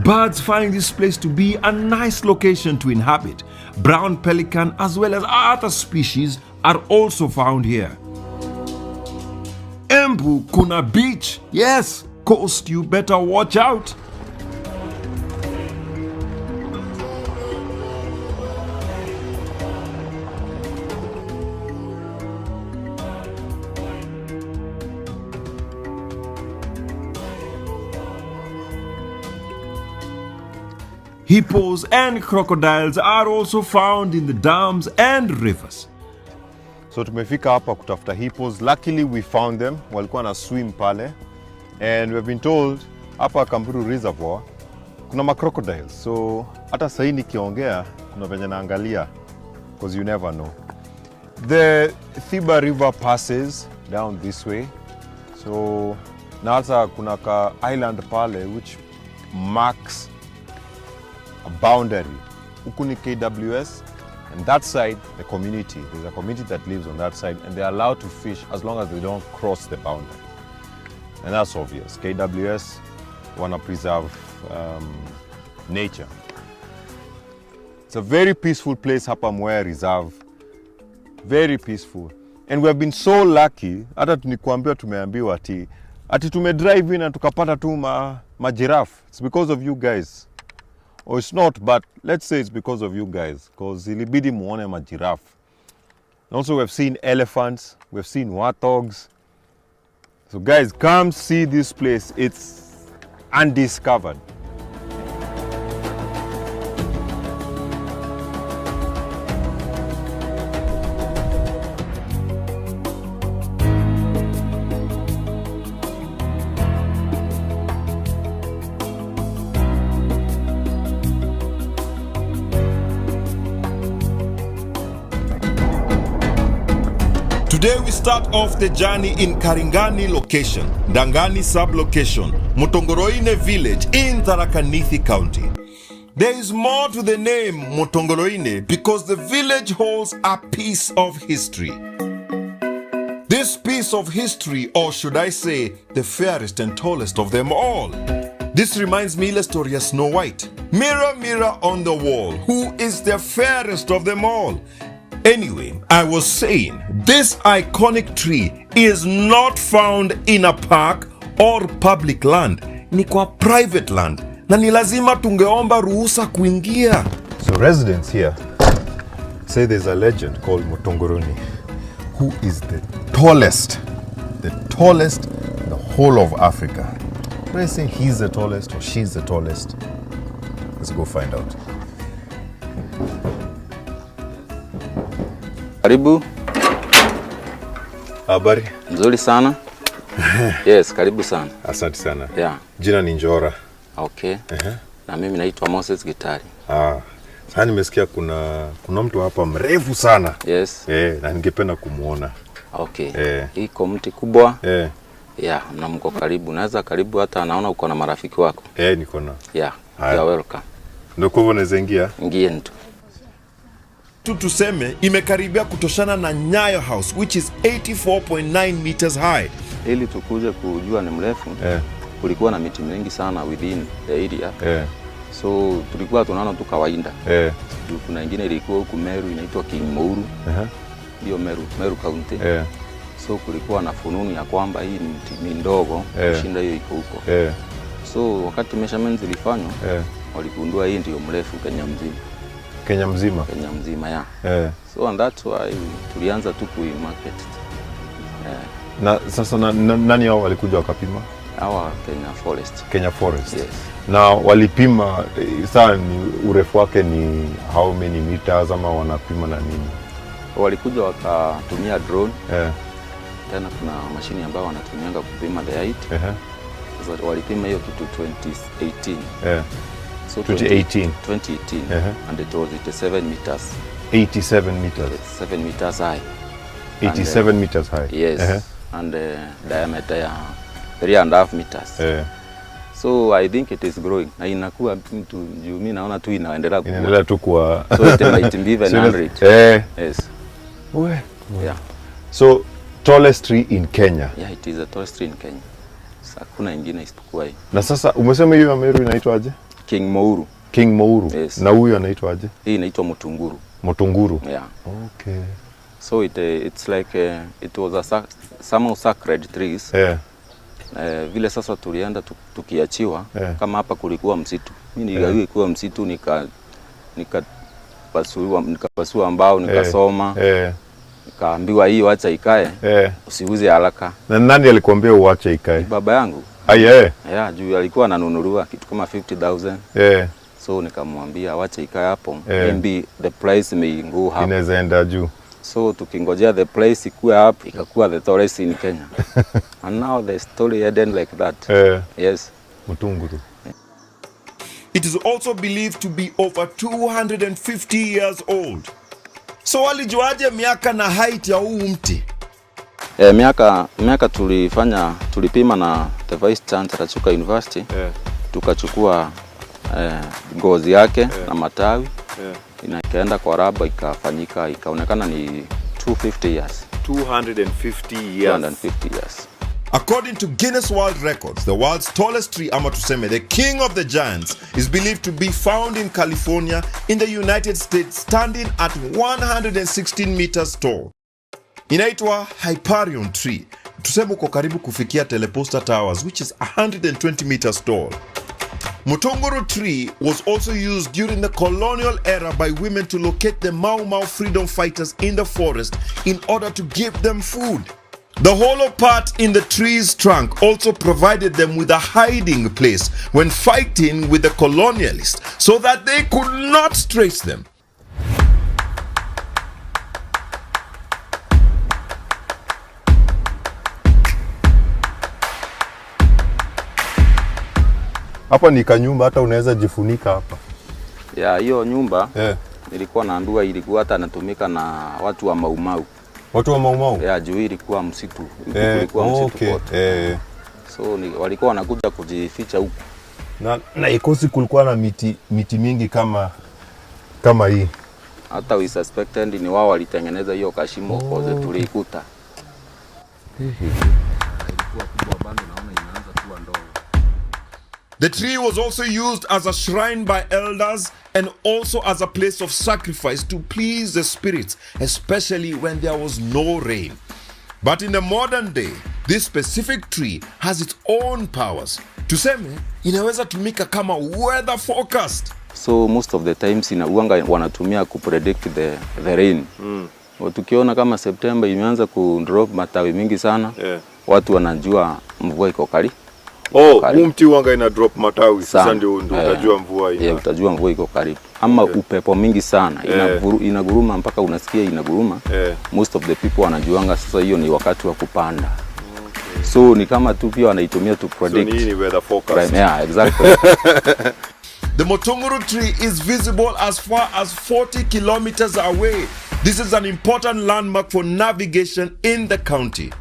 Birds find this place to be a nice location to inhabit. Brown pelican as well as other species are also found here. Embu kuna beach. Yes, coast, you better watch out. Hippos and crocodiles are also found in the dams and rivers. So tumefika hapa kutafuta hippos. Luckily we found them. Walikuwa na swim pale. And we've been told hapa Kamburu Reservoir kuna ma crocodiles. So hata sahi nikiongea kuna venye naangalia because you never know. The Thiba River passes down this way. So na hata kuna ka island pale which marks a boundary. Huku ni KWS, and that side, the community. There's a community that lives on that side, and they're allowed to fish as long as they don't cross the boundary. And that's obvious. KWS wanna preserve nature. It's a very peaceful place hapa Mwea Reserve. Very peaceful. And we have been so lucky, hata tunikuambia tumeambiwa ati tumedrive in na tukapata tu ma giraffe. It's because of you guys. Or it's not, but let's say it's because of you guys, because ilibidi muone ma giraffe. And also we've seen elephants, we've seen warthogs. So guys, come see this place. It's undiscovered. Today we start off the journey in Karingani location, Dangani sub-location, Mutongoroine village in Tharaka Nithi County. There is more to the name Mutongoroine because the village holds a piece of history. This piece of history, or should I say, the fairest and tallest of them all. This reminds me of the story of Snow White. Mirror, mirror on the wall, who is the fairest of them all? Anyway, I was saying, this iconic tree is not found in a park or public land. Ni kwa private land. Na ni lazima tungeomba ruhusa kuingia. So residents here say there's a legend called Mutongoroni, who is the tallest in the whole of Africa. When I say he's the tallest or she's the tallest, let's go find out. Karibu. Habari. Nzuri sana. Yes, karibu sana. Asante sana. Yeah. Jina ni Njora. Okay. Na mimi naitwa Moses Gitari. Sasa nimesikia kuna mtu hapa mrefu sana. Yes. Na ningependa kumuona. Okay. Iko mti kubwa. Yeah, na mko karibu. Naweza karibu hata naona uko na marafiki wako. Niko na. Yeah. You are welcome. Ndio kwa hivyo naweza ingia? Ingie tu. Tuseme imekaribia kutoshana na Nyayo House which is 84.9 meters high. Ili tukuje kujua ni mrefu, kulikuwa na miti mingi sana within the area. So tulikuwa tunaona tu kawaida. Kuna nyingine ilikuwa huku Meru inaitwa King Mouru. Hiyo Meru County. So kulikuwa na fununu ya kwamba hii ni miti ndogo kushinda hiyo iko huko. So wakati measurements zilifanywa, waligundua hii ndio mrefu Kenya mzima. Kenya mzima? Kenya mzima, yeah. So and that's why tulianza tu kui-market. Na sasa nani hao walikuja wakapima? Hawa Kenya Forest. Kenya Forest. Yes. Na walipima saa ni urefu wake ni how many meters ama wanapima na nini? Walikuja wakatumia drone. Tena kuna mashini ambayo wanatumianga kupima the height. Sasa walipima hiyo kitu 2018. So 2018. And it was 87 meters. 87 meters. 7 meters high. 87 meters high. Yes. And diameter 3.5 meters. So I think it is growing. Na inakuwa mtu juu mimi naona tu inaendelea kukua. Inaendelea tu kwa. So it might be even 100. Yes. Yeah. So tallest tree in Kenya. Yeah, it is the tallest tree in Kenya. Hakuna ingine isipokuwa hii. Na sasa umesema hiyo ya Meru inaitwa aje? King Mouru. King Mouru. Yes. Na huyu anaitwa aje? Hii inaitwa Mutunguru. Mutunguru. Yeah. Okay. So it's like it was some sacred trees. Vile sasa tulienda tukiachiwa kama hapa kulikuwa msitu. Mimi niligawiwa kuwa msitu nikapasua mbao nikasoma. Nikaambiwa hii acha ikae. Usiuze haraka. Na nani alikwambia uache ikae? Baba yangu. Yeah, juu alikuwa ananunuliwa kitu kama 50,000. So nikamwambia acha ikae hapo. Maybe the price may go up. Inaweza enda juu. So tukingojea the place ikuwe up, ikakuwa the tallest in Kenya. And now the story ended like that. Yes. Mutunguru. It is also believed to be over 250 years old. So walijuaje miaka na height ya huu mti? Miaka tulipima na the Vice Chancellor Chuka University. Tukachukua ngozi yake na matawi. Ikaenda kwa raba ikafanyika ikaonekana ni 250 years. 250 years. 250 years. According to Guinness World Records, the world's tallest tree, ama tuseme, the king of the giants, is believed to be found in California in the United States, standing at 116 meters tall. Inaitwa Hyperion tree. Tuseme uko karibu kufikia Teleposta Towers, which is 120 meters tall. Mutongoro tree was also used during the colonial era by women to locate the Mau Mau freedom fighters in the forest in order to give them food. The hollow part in the tree's trunk also provided them with a hiding place when fighting with the colonialists so that they could not trace them. Hapa ni kanyumba, hata unaweza jifunika hapa. Ya hiyo nyumba nilikuwa naambiwa ilikuwa hata natumika na watu wa Mau Mau. Watu wa Mau Mau? Ya juu ilikuwa msitu. Ilikuwa msitu kote. So walikuwa wanakuja kujificha huko. Na ikosi kulikuwa na miti mingi kama hii. Hata we suspected ni wao walitengeneza hiyo kashimo koze tulikuta. The tree was also used as a shrine by elders and also as a place of sacrifice to please the spirits, especially when there was no rain. But in the modern day, this specific tree has its own powers. Tuseme, inaweza tumika kama weather forecast. So most of the times uanga wanatumia kupredict the rain. Tukiona kama September imeanza kudrop matawi mingi sana, watu wanajua mvua iko karibu. Mti wanga ina drop matawi, sasa ndio utajua mvua ina. Utajua mvua iko karibu. Ama upepo mingi sana, inaguruma mpaka unasikia inaguruma. Most of the people wanajuanga sasa hiyo ni wakati wa kupanda. So ni kama tu pia wanaitumia to predict. So ni weather forecast. Yeah, exactly. The Mutongoro tree is visible as far as 40 kilometers away. This is an important landmark for navigation in the county.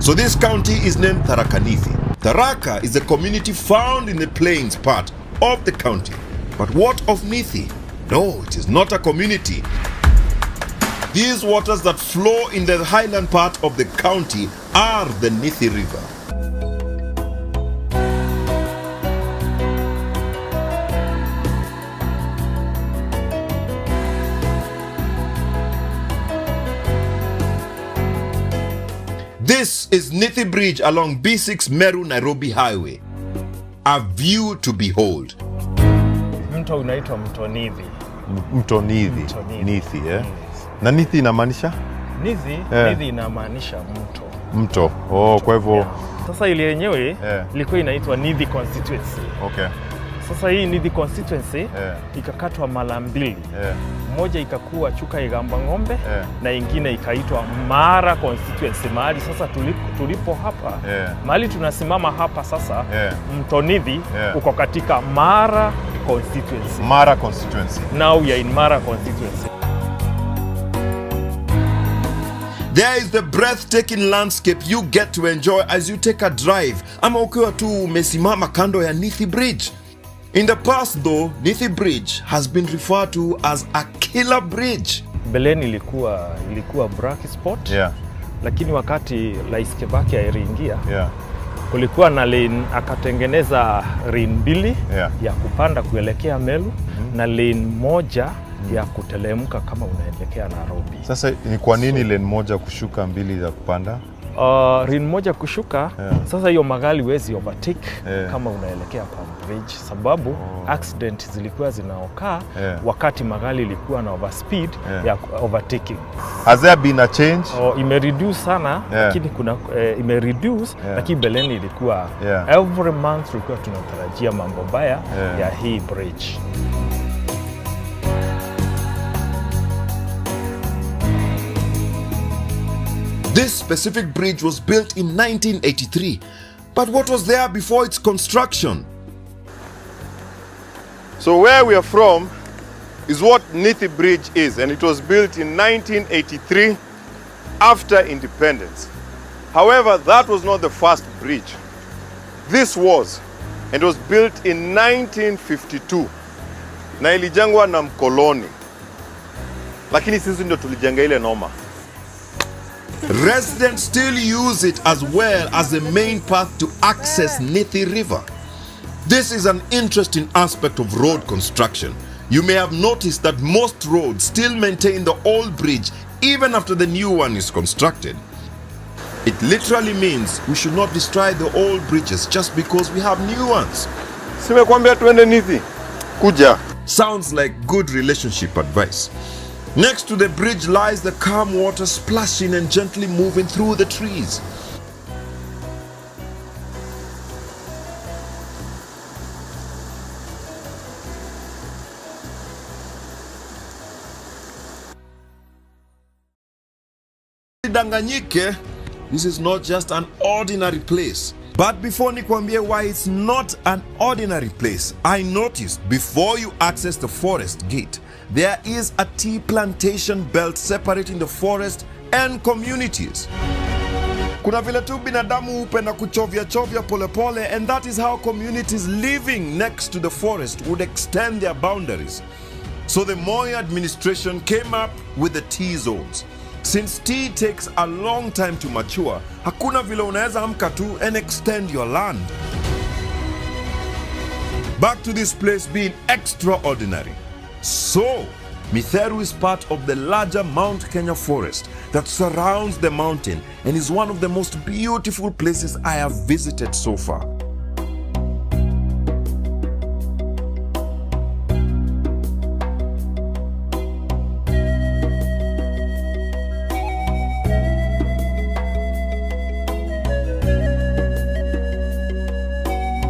So this county is named Tharaka Nithi. Tharaka is a community found in the plains part of the county. But what of Nithi? No, it is not a community. These waters that flow in the highland part of the county are the Nithi River. This is Nithi Bridge along B6 Meru Nairobi Highway. A view to behold. Mto unaitwa Mto Nithi. Mto Nithi. Nithi, Na Nithi inamaanisha? Nithi inamaanisha mto. Mto. Kwa hivyo sasa ile yenyewe ilikuwa inaitwa Nithi constituency. Okay. Sasa hii Nithi constituency ikakatwa mara mbili. Moja ikakuwa Chuka Igamba Ng'ombe na ingine ikaitwa Mara constituency. Mahali sasa tulipo hapa, mahali tunasimama hapa sasa, Mto Nithi uko katika Mara constituency. Mara constituency. Now we are in Mara constituency. There is the breathtaking landscape you get to enjoy as you take a drive ama ukiwa tu umesimama kando ya Nithi Bridge. In the past though, Nithi Bridge has been referred to as a killer bridge. Beleni ilikuwa black spot. Lakini wakati Rais Kibaki aliingia, kulikuwa na lane, akatengeneza lane mbili ya kupanda kuelekea Meru na lane moja ya kutelemka kama unaelekea Nairobi. Sasa ni kwa nini lane moja kushuka, mbili za kupanda? Lane moja kushuka, sasa hiyo magari wezi overtake kama unaelekea Palm Bridge, sababu accident zilikuwa zinaokaa wakati magari ilikuwa na overspeed ya overtaking. Has there been a change? Imereduce sana, lakini kuna imereduce, lakini beleni ilikuwa every month tulikuwa tunatarajia mambo baya ya hii bridge. This specific bridge was built in 1983, but what was there before its construction? So where we are from is what Nithi Bridge is, and it was built in 1983 after independence. However, that was not the first bridge. This was, and it was built in 1952 na ilijengwa na mkoloni, lakini sisi ndio tulijenga ile noma. residents still use it as well as the main path to access Nithi River. This is an interesting aspect of road construction. You may have noticed that most roads still maintain the old bridge even after the new one is constructed. It literally means we should not destroy the old bridges just because we have new ones. Simekwambia tuende Nithi. Kuja. Sounds like good relationship advice. Next to the bridge lies the calm water splashing and gently moving through the trees. Danganyike, this is not just an ordinary place. But before nikwambie why it's not an ordinary place, I noticed before you access the forest gate, there is a tea plantation belt separating the forest and communities. Kuna vile tu binadamu hupenda kuchovya chovya pole pole, and that is how communities living next to the forest would extend their boundaries. So the Moi administration came up with the tea zones. Since tea takes a long time to mature, hakuna vile unaweza amka tu and extend your land. Back to this place being extraordinary. So, Mitheru is part of the larger Mount Kenya forest that surrounds the mountain and is one of the most beautiful places I have visited so far.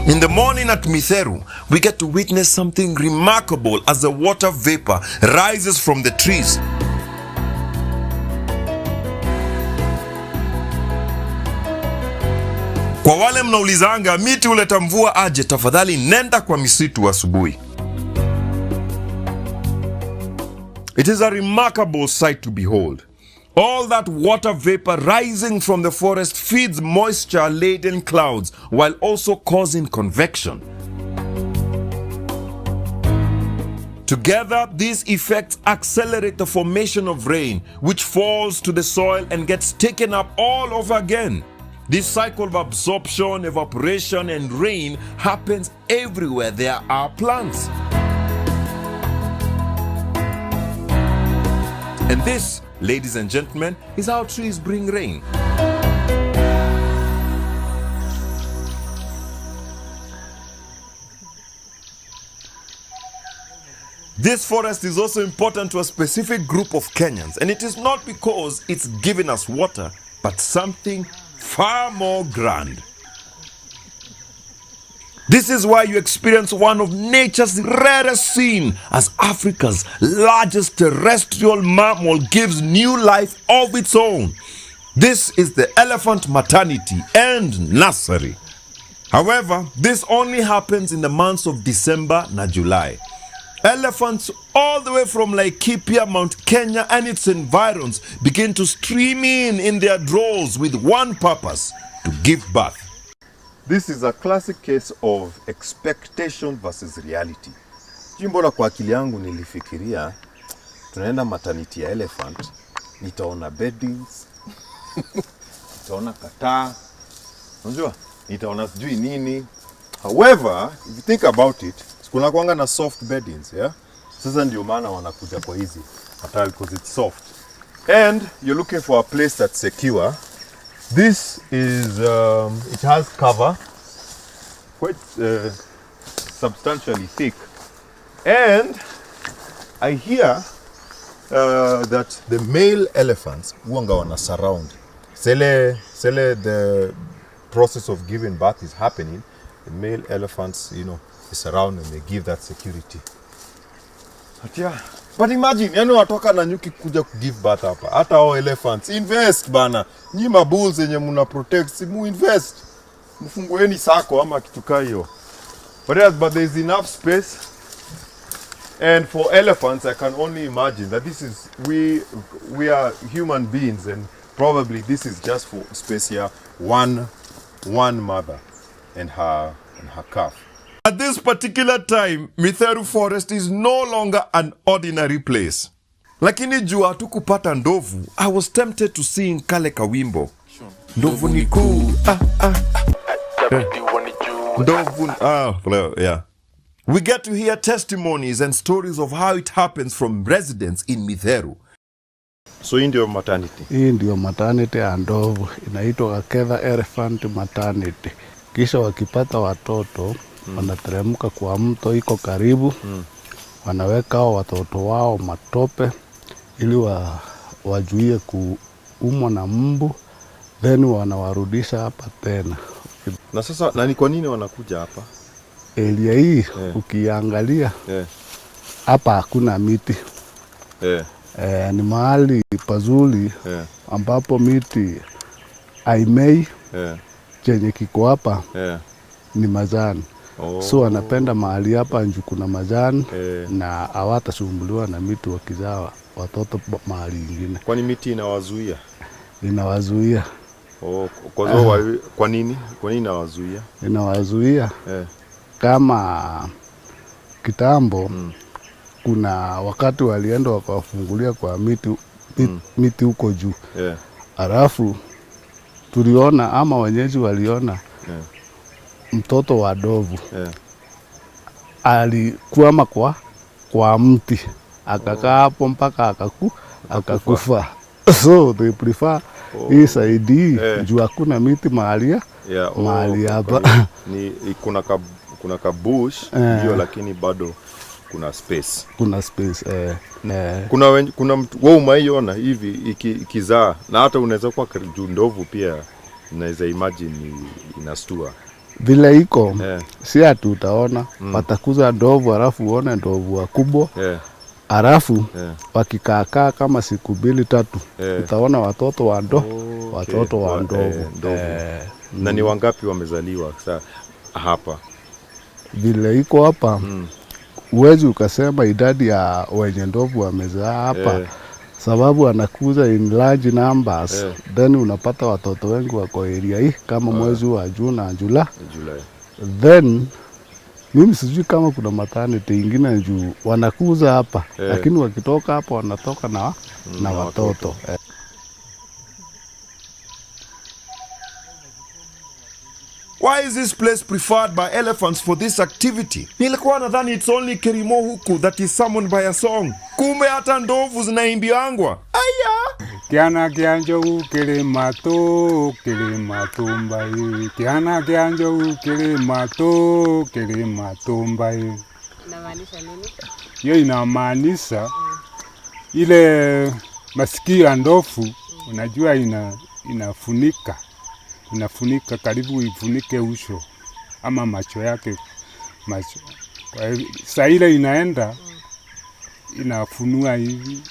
In the morning at Mitheru, we get to witness something remarkable as the water vapor rises from the trees. Kwa wale mnaulizanga miti huleta mvua aje, tafadhali nenda kwa misitu asubuhi. It is a remarkable sight to behold. All that water vapor rising from the forest feeds moisture-laden clouds while also causing convection. Together, these effects accelerate the formation of rain, which falls to the soil and gets taken up all over again. This cycle of absorption, evaporation, and rain happens everywhere there are plants. And this, ladies and gentlemen, is how trees bring rain. This forest is also important to a specific group of Kenyans, and it is not because it's giving us water, but something far more grand. This is why you experience one of nature's rarest scenes as Africa's largest terrestrial mammal gives new life of its own. This is the elephant maternity and nursery. However, this only happens in the months of December and July. Elephants all the way from Laikipia, Mount Kenya and its environs begin to stream in their droves with one purpose, to give birth. This is a classic case of expectation versus reality. Mbona kwa akili yangu nilifikiria tunaenda maternity ya elephant, nitaona beddings, nitaona kataa, unajua, nitaona sijui nini. However, if you think about it, kuna kuanga na soft beddings, yeah? Sasa ndio maana wanakuja kwa hizi kataa because it's soft. And you're looking for a place that's secure. This is, it has cover, quite substantially thick. And I hear that the male elephants, huanga wana surround. Sele the process of giving birth is happening, the male elephants, you know, they surround and they give that security. But yeah. But imagine, yani watoka na nyuki kuja give birth hapa. Hata hao elephants, invest bana. Nyi mabulls yenye muna protect, si mu invest. Mfungueni sako ama kitu kaa hiyo. But there's enough space. And for elephants, I can only imagine that this is, we are human beings, and probably this is just for space here, one mother and her calf. At this particular time, Mitheru Forest is no longer an ordinary place. Lakini juu hatukupata ndovu, I was tempted to sing kale kawimbo. Ndovu ni kuu. Ndovu, yeah. We get to hear testimonies and stories of how it happens from residents in Mitheru. So hii ndio maternity? Hii ndio maternity ya ndovu. Inaitwa Kaketha Elephant Maternity. Kisha wakipata watoto, wanateremka kwa mto iko karibu. Wanaweka hao watoto wao matope ili wajuie kuumwa na mbu, then wanawarudisha hapa tena. Na sasa nani, kwa nini wanakuja hapa? Area hii ukiangalia hapa hakuna miti. Ni mahali pazuri ambapo miti haimei. Chenye kiko hapa ni majani. So wanapenda mahali hapa nju kuna majani na hawatasumbuliwa na miti wakizaa watoto mahali ingine. Kwani miti inawazuia? Inawazuia. Kwa nini? Kwa nini inawazuia? Inawazuia kama kitambo kuna wakati walienda wakawafungulia kwa miti huko juu. Alafu tuliona ama wenyeji waliona mtoto wa ndovu alikuama kwa mti akakaa hapo mpaka akakufa. So they prefer hii saidi juu hakuna miti mahali hapa. Kuna kabush ndio, lakini bado kuna space. Kuna space kuna mtu wewe umaiona hivi ikizaa, na hata unaweza kuwa juu ndovu pia unaweza imagine inastua vile iko. Si ati utaona watakuza ndovu alafu uone ndovu wakubwa. Alafu wakikaakaa kama siku 2-3 utaona watoto wa ndovu. Na ni wangapi wamezaliwa sasa hapa? Vile iko hapa uwezi ukasema idadi ya wenye ndovu wamezaa hapa, sababu anakuza in large numbers. Then unapata watoto wengi wako area hii kama mwezi wa June na July. Then mimi sijui kama kuna maternity ingine juu wanakuza hapa, lakini wakitoka hapa wanatoka na watoto. Why is this place preferred by elephants for this activity? Nilikuwa nadhani it's only Kirimo huku that is summoned by a song. Kumbe hata ndovu zinaimbiangwa. Aya! Kiana kianjo kilimato mbai. Kiana kianjo kilimato mbai. Inamaanisha nini? Hiyo inamaanisha ile masikio ya ndovu unajua inafunika karibu ifunike uso ama macho yake. Saa ile inaenda inafunua hivi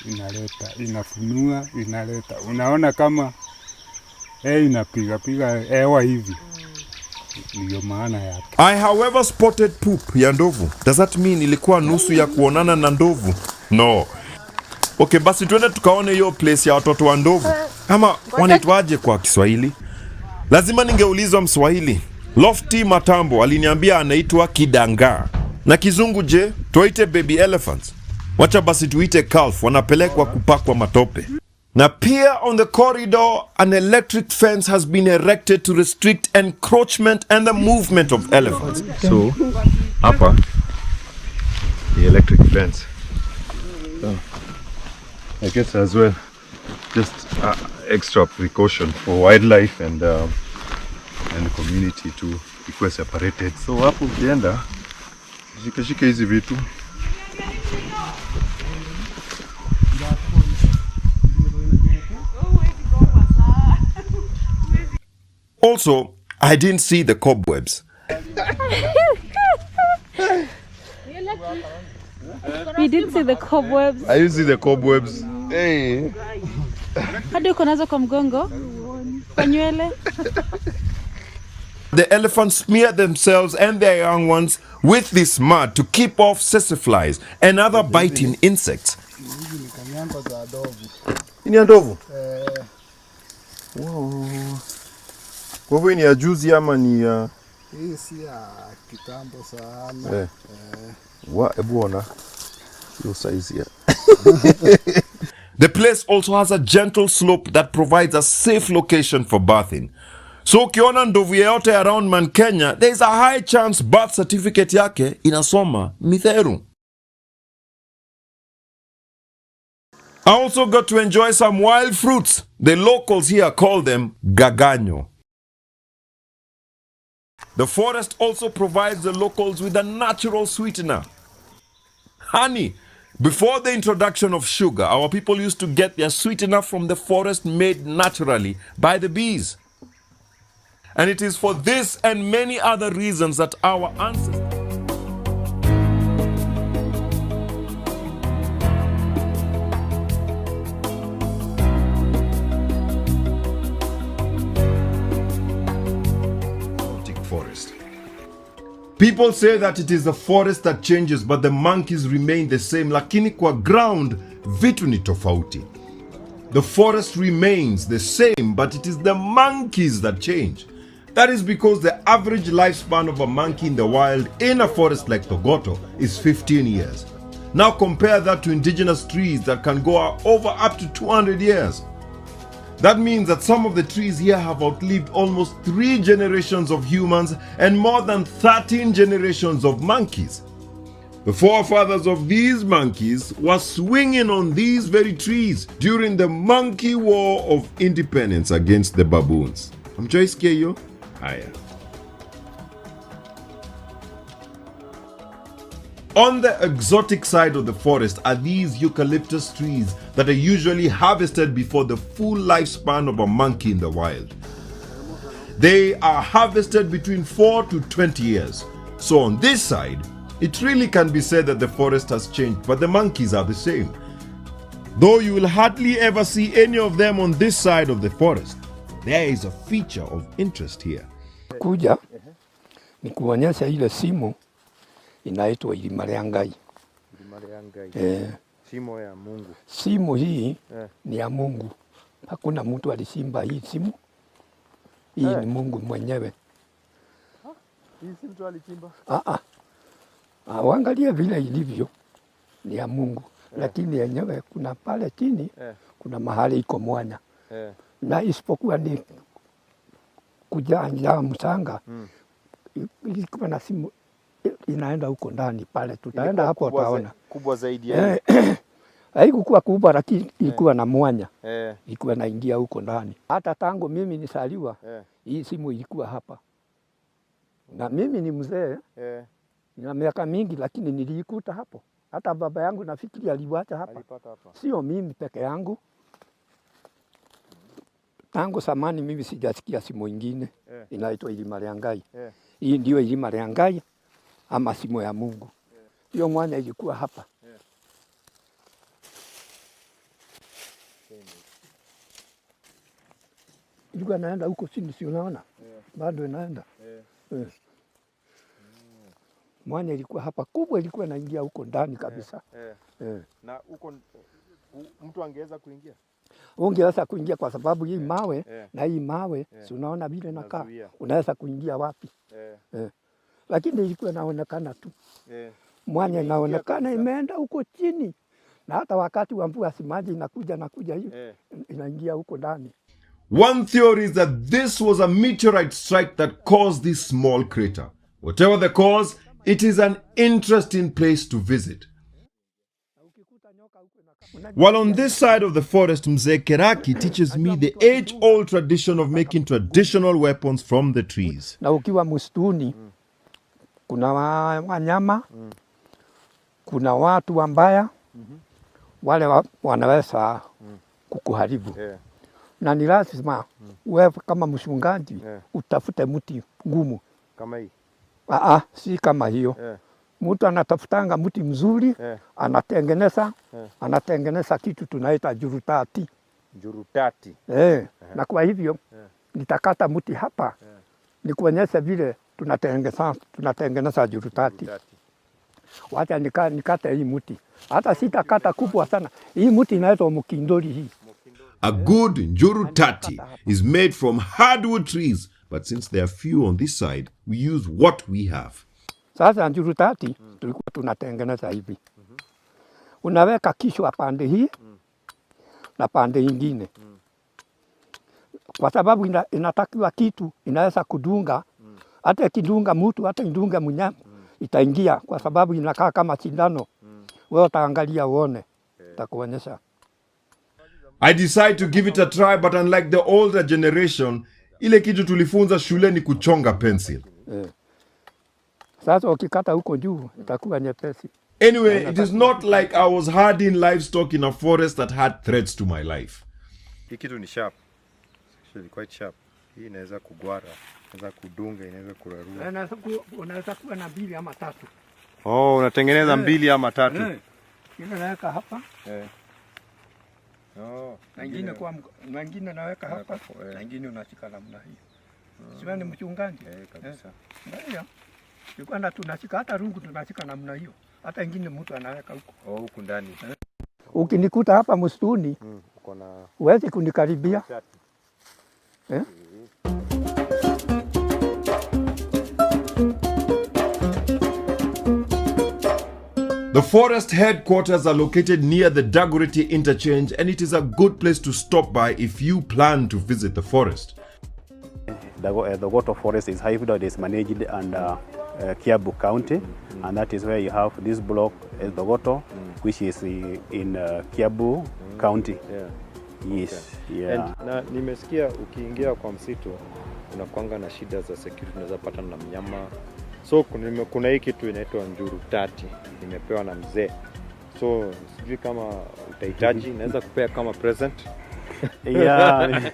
inaleta, unaona kama inapiga hewa hivi. Ndio maana yake. I however spotted poop ya ndovu. Does that mean ilikuwa nusu ya kuonana na ndovu? No. Okay, basi tuende tukaone hiyo place ya watoto wa ndovu. Ama wanaitwaje kwa Kiswahili? Lazima ningeulizwa Mswahili. Lofty Matambo aliniambia anaitwa kidanga. Na Kizungu je, tuite baby elephants? Wacha basi tuite calf, wanapelekwa kupakwa matope. Na pia on the corridor, an electric fence has been erected to restrict encroachment and the movement of elephants. So, hapa the electric fence. I guess as well, just extra precaution for wildlife and community to be separated. So hapo ukienda shika hizi vitu. Also, I didn't see the cobwebs. We didn't see the cobwebs. I didn't see the cobwebs. Hey. Hadi uko nazo kwa mgongo? Kwa nywele? The elephants smear themselves and their young ones with this mud to keep off sesaflies and other biting insects. Ni ndovu? Wow. Kwa hivyo ni ya juzi ama ni ya... Hii si ya kitambo sana. Ebu ona hiyo size ya. The place also has a gentle slope that provides a safe location for bathing. So ukiona ndovu yeyote around Man Kenya, there is a high chance birth certificate yake inasoma Mitheru. I also got to enjoy some wild fruits. The locals here call them gaganyo. The forest also provides the locals with a natural sweetener, honey. Before the introduction of sugar, our people used to get their sweetener from the forest made naturally by the bees. And it is for this and many other reasons that our ancestors... Forest. People say that it is the forest that changes, but the monkeys remain the same. Lakini kwa ground, vitu ni tofauti. The forest remains the same, but it is the monkeys that change. That is because the average lifespan of a monkey in the wild in a forest like Togoto is 15 years. Now compare that to indigenous trees that can go over up to 200 years. That means that some of the trees here have outlived almost 3 generations of humans and more than 13 generations of monkeys. The forefathers of these monkeys were swinging on these very trees during the Monkey War of Independence against the baboons. Mchoisikia hiyo? Haya. On the exotic side of the forest are these eucalyptus trees that are usually harvested before the full lifespan of a monkey in the wild. They are harvested between 4 to 20 years. So on this side, it really can be said that the forest has changed, but the monkeys are the same. Though you will hardly ever see any of them on this side of the forest, there is a feature of interest here. Kuja ni kuonyesha ile simu inaitwa Ilimareangai. Simu ya Mungu. Simu hii ni ya Mungu. Hakuna mtu alisimba hii simu. Hii ni Mungu mwenyewe. Hii simu tu alichimba? Waangalie vile ilivyo. Ni ya Mungu. Lakini yenyewe kuna pale chini kuna mahali iko mwanya. Na isipokuwa ni kujanja msanga. Ilikuwa na simu inaenda huko ndani pale, tutaenda hapo utaona. Kubwa zaidi ya haikuwa kubwa, lakini ilikuwa na mwanya. Ilikuwa naingia huko ndani. Hata tangu mimi nisaliwa, hii simu ilikuwa hapa. Na mimi ni mzee, na miaka mingi, lakini niliikuta hapo. Hata baba yangu nafikiri aliwacha hapa. Sio mimi peke yangu. Tangu zamani mimi sijasikia simu ingine inaitwa Ilimareangai. Hii ndio Ilimareangai ama simu ya Mungu. Hiyo mwanya ilikuwa hapa. Ilikuwa naenda huko chini, si unaona? Bado inaenda. Mwanya ilikuwa hapa kubwa, ilikuwa inaingia huko ndani kabisa. Na huko mtu angeweza kuingia? Ungeweza kuingia kwa sababu hii mawe na hii mawe, si unaona vile inakaa. Unaweza kuingia wapi? Lakini ilikuwa inaonekana tu. Mwanya inaonekana imeenda huko chini. Na hata wakati wa mvua maji inakuja hiyo inaingia huko ndani. One theory is that this was a meteorite strike that caused this small crater. Whatever the cause, it is an interesting place to visit. While on this side of the forest, Mzee Keraki teaches me the age-old tradition of making traditional weapons from the trees. Na ukiwa msituni, kuna wanyama, kuna watu wambaya, wale wanaweza kukuharibu. Na ni lazima wewe kama mchungaji utafute mti ngumu. Kama hii? Si kama hiyo. Mtu anatafutanga mti mzuri, anatengeneza kitu tunaita jurutati. Jurutati. Na kwa hivyo nitakata mti hapa. Ni kuonyesha vile tunatengeneza jurutati. Wacha nikate hii mti. Hata sitakata kubwa sana. Hii mti inaitwa mukindori hii. A good njurutati is made from hardwood trees, but since there are few on this side, we use what we have. Sasa njurutati tulikuwa tunatengeneza hivi. Unaweka kichwa pande hii, na pande ingine. Kwa sababu inatakiwa kitu inaweza kudunga, hata ikidunga mtu, hata indunga mnyama, itaingia kwa sababu inakaa kama sindano. Wewe utaangalia uone, takuonyesha. I decide to give it a try, but unlike the older generation, ile kitu tulifunza shule ni kuchonga pencil. Sasa ukikata huko juu itakuwa nyepesi. Anyway, it is not like I was herding livestock in a forest that had threats to my life. Hii kitu ni sharp. Actually quite sharp. Hii inaweza kugwara, inaweza kudunga, inaweza kurarua. Unaweza kuwa na 2 ama 3. Oh, unatengeneza 2 ama 3. Ile naweka hapa. Oh, na ingine naweka hapa, na ingine unashika namna hii. Sio ni mchungaji? Kabisa. Ndio. Tukanda tunashika hata rungu tunashika namna hiyo. Hata ingine mtu anaweka huko. Huko ndani. Ukinikuta hapa msituni, uko na huwezi kunikaribia. The forest headquarters are located near the Dagoretti interchange, and it is a good place to stop by if you plan to visit the forest. The Dogoto forest is hybrid, is managed under Kirinyaga County, and that is where you have this block, Dogoto, which is in Kirinyaga County. Yes. Okay. Yeah. And na nimesikia ukiingia kwa msitu unakuanga na shida za security, unaweza pata na mnyama. So kuna hii kitu inaitwa njuru tati nimepewa na mzee. So sijui kama utahitaji, naweza kupea kama present. Yeah,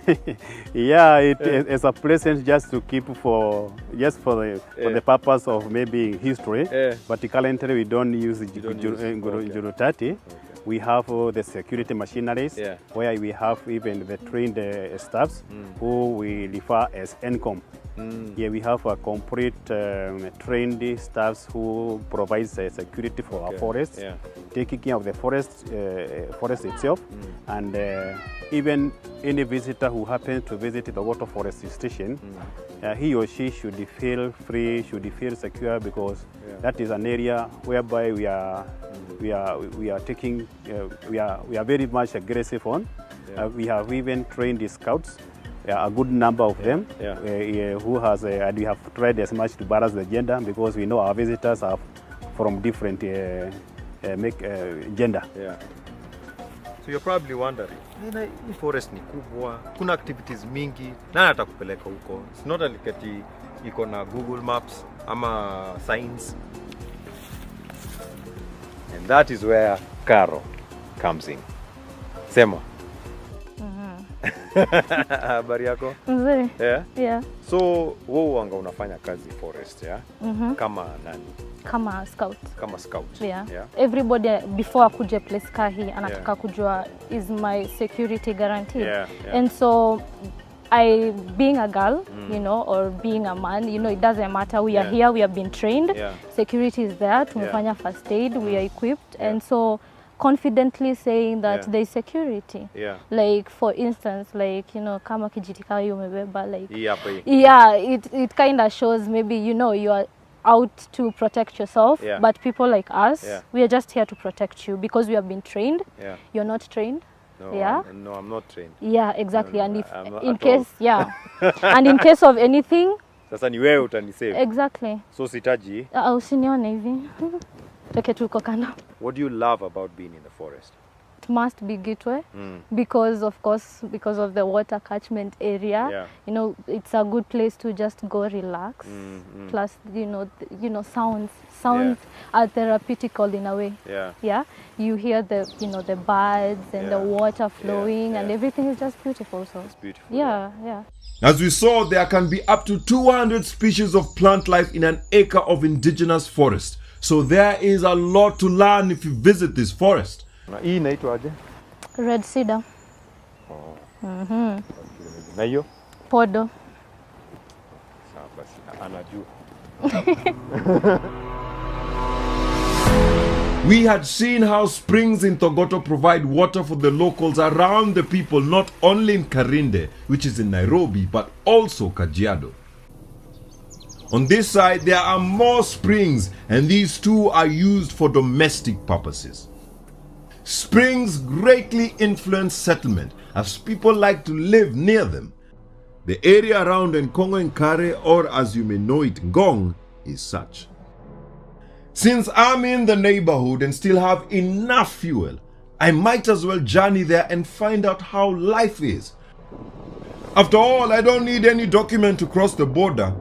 yeah, it's a present just to keep for the purpose of maybe history. But currently we don't use Jurutati. We have the security machineries where we have even the trained staffs who we refer as NCOM. Yeah, we have a complete trained staffs who provides security for our forests, taking care of the forest itself, and even any visitor who happens to visit the water forest station, he or she should feel free, should feel secure, because that is an area whereby we are taking, we are very much aggressive on. We have even trained the scouts, a good number of them, who has, and we have tried as much to balance the gender, because we know our visitors are from different gender. So you're probably wondering, hii forest ni kubwa, kuna activities mingi, nani atakupeleka huko? It's not like ati iko na Google Maps ama signs. And that is where Caro comes in. Sema. Habari yako? Mzuri. Yeah? So, wewe wanga unafanya kazi forest, yeah? Kama nani? Kama scout. Kama scout. Yeah. Everybody before akuje place kahi anataka kujua is my security guaranteed. And so I, being a girl, you know, or being a man, you know, it doesn't matter. We are here, we have been trained. Security is there, tumefanya first aid, we are equipped, and so confidently saying that there is security. Like for instance, like, you know, kama kijitika umebeba, like it kind of shows maybe, you know, you are out to protect yourself, but people like us, we are just here to protect you because we have been trained. You're not trained. No, no, I'm not trained. Yeah, exactly. And if in case, and in case of anything, sasa ni wewe utanisave. Exactly. So sitaji. Usinione hivi. Toke tuko kando. What do you love about being in the forest? It must be Gitwe because, of course, because of the water catchment area. You know, it's a good place to just go relax. Plus, you know, sounds are therapeutical in a way. You hear the, you know, the birds and the water flowing, and everything is just beautiful. So it's beautiful. Yeah. As we saw, there can be up to 200 species of plant life in an acre of indigenous forest. So there is a lot to learn if you visit this forest. Na hii inaitwa aje? Red cedar. Na hiyo? Podo. Sawa basi, anajua. We had seen how springs in Thogoto provide water for the locals around the people, not only in Karinde, which is in Nairobi, but also Kajiado. On this side, there are more springs, and these too are used for domestic purposes. Springs greatly influence settlement as people like to live near them. The area around Nkongo and Kare, or as you may know it, Ngong, is such. Since I'm in the neighborhood and still have enough fuel, I might as well journey there and find out how life is. After all, I don't need any document to cross the border.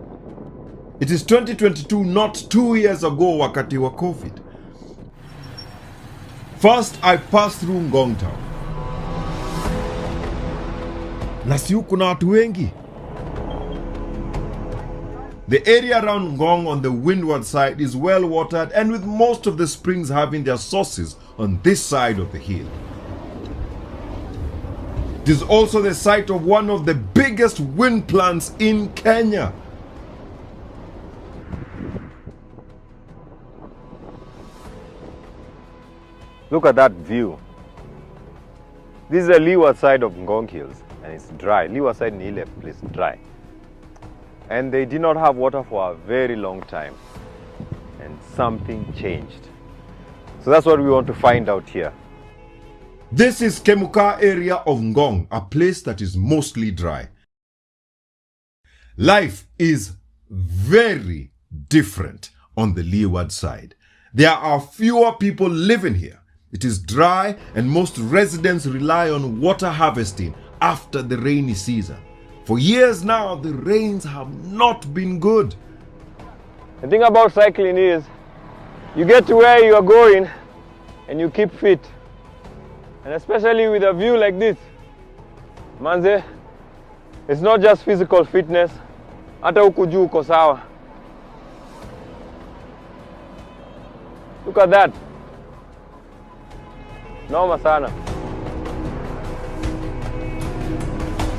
It is 2022, not 2 years ago wakati wa COVID. First, I passed through Ngong town. Na si kuna watu wengi. The area around Ngong on the windward side is well watered, and with most of the springs having their sources on this side of the hill. It is also the site of one of the biggest wind plants in Kenya. Look at that view. This is the leeward side of Ngong Hills, and it's dry. Leeward side ni ile place dry. And they did not have water for a very long time. And something changed. So that's what we want to find out here. This is Kemuka area of Ngong, a place that is mostly dry. Life is very different on the leeward side. There are fewer people living here. It is dry, and most residents rely on water harvesting after the rainy season. For years now, the rains have not been good. The thing about cycling is, you get to where you are going and you keep fit. And especially with a view like this, manze, it's not just physical fitness, hata huku juu uko sawa. Look at that. Noma sana.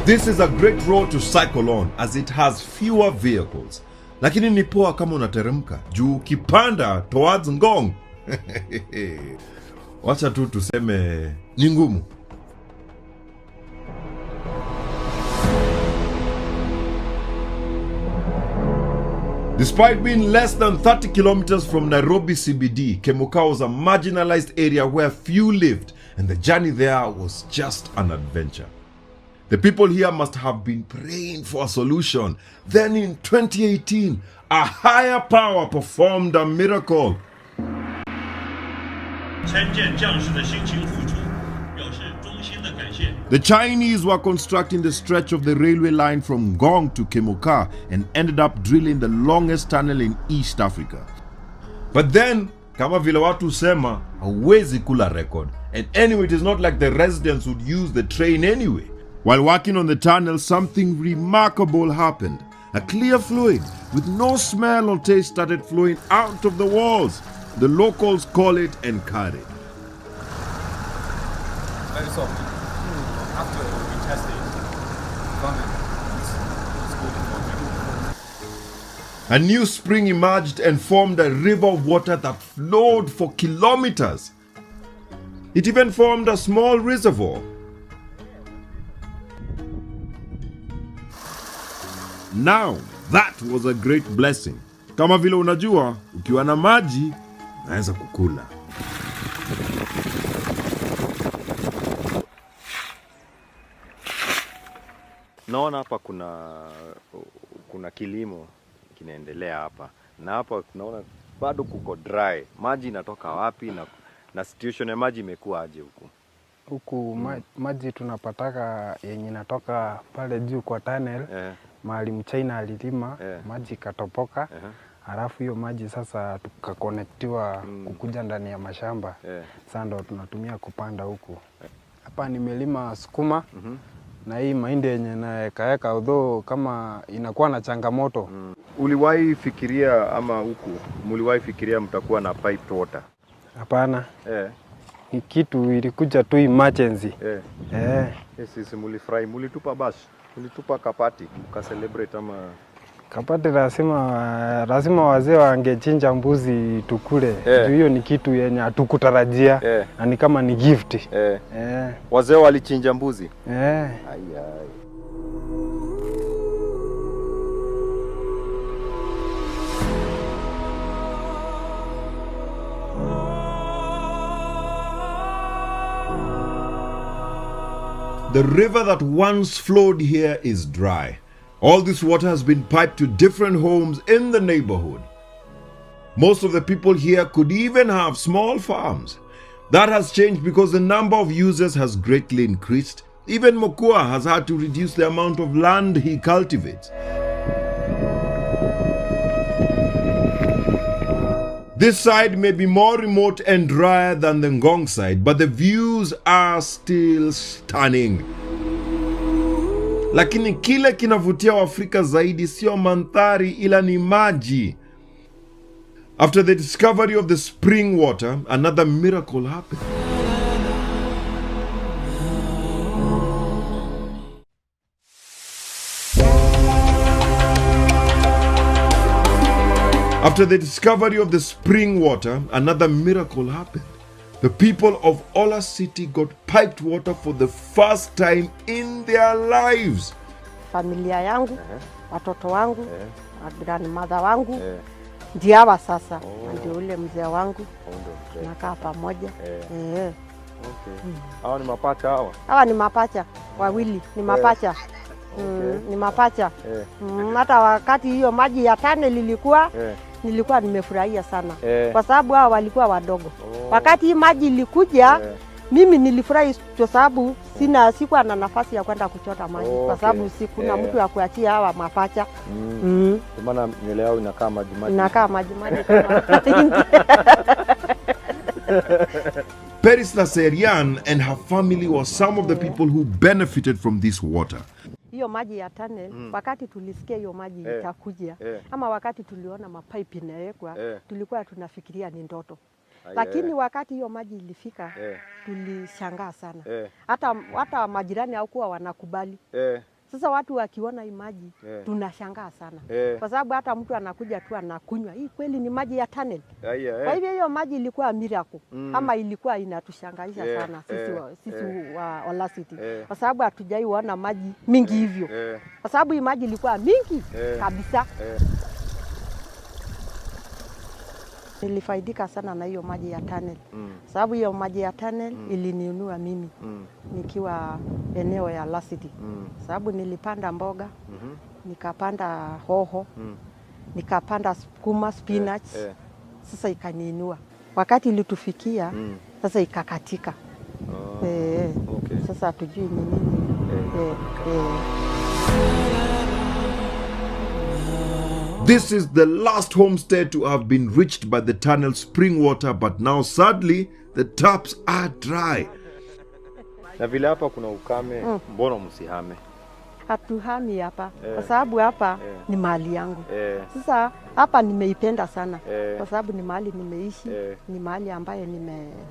This is a great road to cycle on as it has fewer vehicles. Lakini ni poa kama unateremka juu ukipanda towards Ngong. Wacha tu tuseme ni ngumu. Despite being less than 30 kilometers from Nairobi CBD, Kemuka was a marginalized area where few lived, and the journey there was just an adventure. The people here must have been praying for a solution. Then in 2018, a higher power performed a miracle. The Chinese were constructing the stretch of the railway line from Ngong to Kemuka and ended up drilling the longest tunnel in East Africa. But then, kama vile watu sema, hauwezi kula record. And anyway, it is not like the residents would use the train anyway. While working on the tunnel, something remarkable happened. A clear fluid with no smell or taste started flowing out of the walls. The locals call it Nkare. Very soft. After we test it, it's good. A new spring emerged and formed a river of water that flowed for kilometers. It even formed a small reservoir. Now, that was a great blessing. Kama vile unajua, ukiwa na maji, naweza kukula. Naona hapa kuna kilimo kinaendelea hapa. Na hapa tunaona bado kuko dry. Maji inatoka wapi na situation ya maji imekuwa aje huku? Huku maji tunapataka yenye inatoka pale juu kwa tunnel. Mahali mchina alilima, maji ikatopoka. Halafu hiyo maji sasa tukakonektiwa kukuja ndani ya mashamba. Sasa ndo tunatumia kupanda huku. Hapa nimelima sukuma. Na hii mahindi yenye naekaeka although kama inakuwa na changamoto. Uliwahi fikiria ama huku muliwahi fikiria mtakuwa na piped water? Hapana. Ni kitu ilikuja tu emergency. Yes, mulifurahi, mulitupa bash, mulitupa kapati, mka celebrate ama kapati lazima wazee wangechinja mbuzi tukule. Hiyo ni kitu yenye hatukutarajia. Na ni kama ni gift. Wazee walichinja mbuzi? Ai. the river that once flowed here is dry. All this water has been piped to different homes in the neighborhood. Most of the people here could even have small farms. That has changed because the number of users has greatly increased. Even Mokua has had to reduce the amount of land he cultivates. This side may be more remote and drier than the Ngong side, but the views are still stunning. Lakini kile kinavutia Waafrika zaidi sio mandhari ila ni maji. After the discovery of the spring water, another miracle happened. After the discovery of the spring water, another miracle happened. The people of Ola City got piped water for the first time in their lives. Familia yangu, watoto wangu, grandmother wangu, ndio hawa sasa. Ndio ule mzee wangu. Tunakaa pamoja. Hawa ni mapacha hawa? Hawa ni mapacha, wawili, ni mapacha. Ni mapacha. Hata wakati hiyo maji ya tane nilikuwa nimefurahia sana. Kwa sababu hao walikuwa wadogo. Wakati hii maji ilikuja, mimi nilifurahi kwa sababu sikuwa na nafasi ya kwenda kuchota maji. Kwa sababu sikuna mtu wa kuachia hawa mapacha. Kwa maana nywele yao inakaa maji. Inakaa maji kama Peris Naserian and her family were some of the people who benefited from this water. Hiyo maji ya tunnel, wakati tulisikia hiyo maji itakuja, ama wakati tuliona mapipe inawekwa, tulikuwa tunafikiria ni ndoto. Lakini wakati hiyo maji ilifika, tulishangaa sana. Hata majirani hawakuwa wanakubali. Sasa watu wakiona hii maji, tunashangaa sana. Kwa sababu hata mtu anakuja tu anakunywa, hii kweli ni maji ya tunnel. Kwa hivyo hiyo maji ilikuwa miracle. Ama ilikuwa inatushangaisha sana sisi wa Ola City. Kwa sababu hatujaiona maji mingi hivyo. Kwa sababu hii maji ilikuwa mingi kabisa. Nilifaidika sana na hiyo maji ya tunnel. Sababu hiyo maji ya tunnel iliniinua mimi nikiwa eneo ya Ola City. Sababu nilipanda mboga, nikapanda hoho, nikapanda sukuma, spinach. Sasa ikaniinua. Wakati ilitufikia, sasa ikakatika. Sasa hatujui ni nini. This is the last homestead to have been reached by the tunnel spring water, but now sadly the taps are dry. Na vile hapa kuna ukame, mbona msihame? Hatuhami hapa kwa sababu hapa ni mahali yangu. Sasa hapa nimeipenda sana kwa sababu ni mahali nimeishi, ni mahali ambaye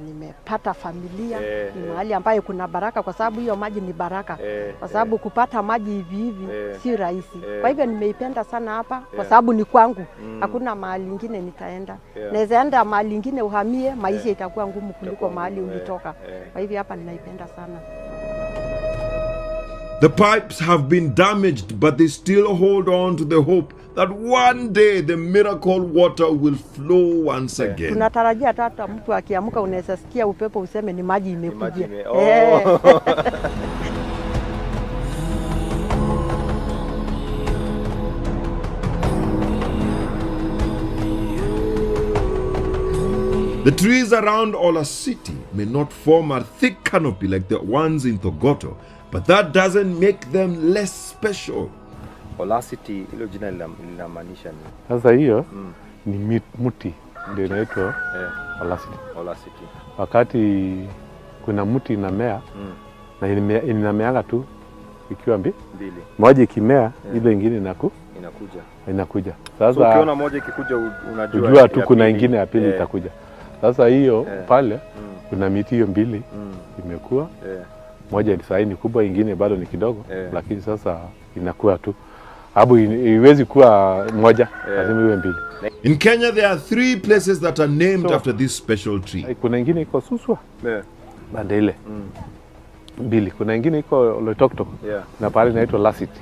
nimepata familia, ni mahali ambaye kuna baraka kwa sababu hiyo maji ni baraka. Kwa sababu kupata maji hivi si rahisi. Kwa hivyo nimeipenda sana hapa kwa sababu ni kwangu. Hakuna mahali ingine nitaenda. Naweza enda mahali ingine uhamie, maisha itakuwa ngumu kuliko mahali ulitoka. Kwa hivyo hapa ninaipenda sana. The pipes have been damaged, but they still hold on to the hope that one day the miracle water will flow once again. Tunatarajia hata mtu akiamka unaweza sikia upepo useme ni maji imekuja. The trees around Ola City may not form a thick canopy like the ones in Thogoto, but that doesn't make them less special. Ola City, hilo jina linamaanisha nini? Sasa hiyo ni mti ndio inaitwa Ola City. Ola City. Wakati kuna mti inamea na inameanga tu ikiwa mbili. Moja ikimea ile nyingine inakuja. Sasa so, ukiona moja ikikuja unajua tu kuna nyingine ya pili itakuja. Sasa hiyo pale kuna miti hiyo mbili imekuwa. Moja ni kubwa, ingine bado ni kidogo, lakini sasa inakuwa tu. Hapo iwezi kuwa moja, lazima iwe mbili. In Kenya there are 3 places that are named after this special tree. Kuna ingine iko Suswa. Bande ile. Mbili. Kuna ingine iko Loitoktok. Na pale inaitwa Ola City.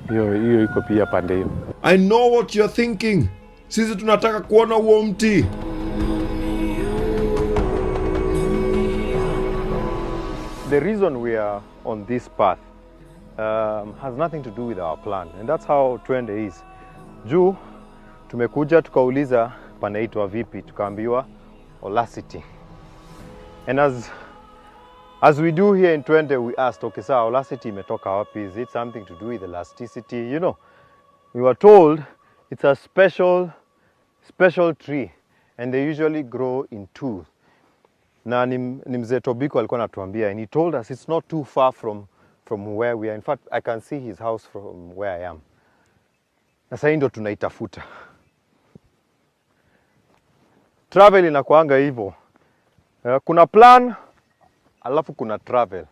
Hiyo iko pia pande hiyo. I know what you're thinking. Sisi tunataka kuona huo mti. the reason we are on this path has nothing to do with our plan, and that's how Twende is. Juu tumekuja tukauliza panaitwa vipi, tukaambiwa Olasiti. And as we do here in Twende, we asked, okay, sir, Olasiti imetoka wapi? Is it something to do with elasticity? You know, we were told it's a special tree, and they usually grow in twos. Na ni mzee Tobiko alikuwa anatuambia, and he told us it's not too far from where we are. In fact, I can see his house from where I am. Na sasa ndio tunaitafuta. Travel inakuanga hivyo. Kuna plan, alafu kuna travel.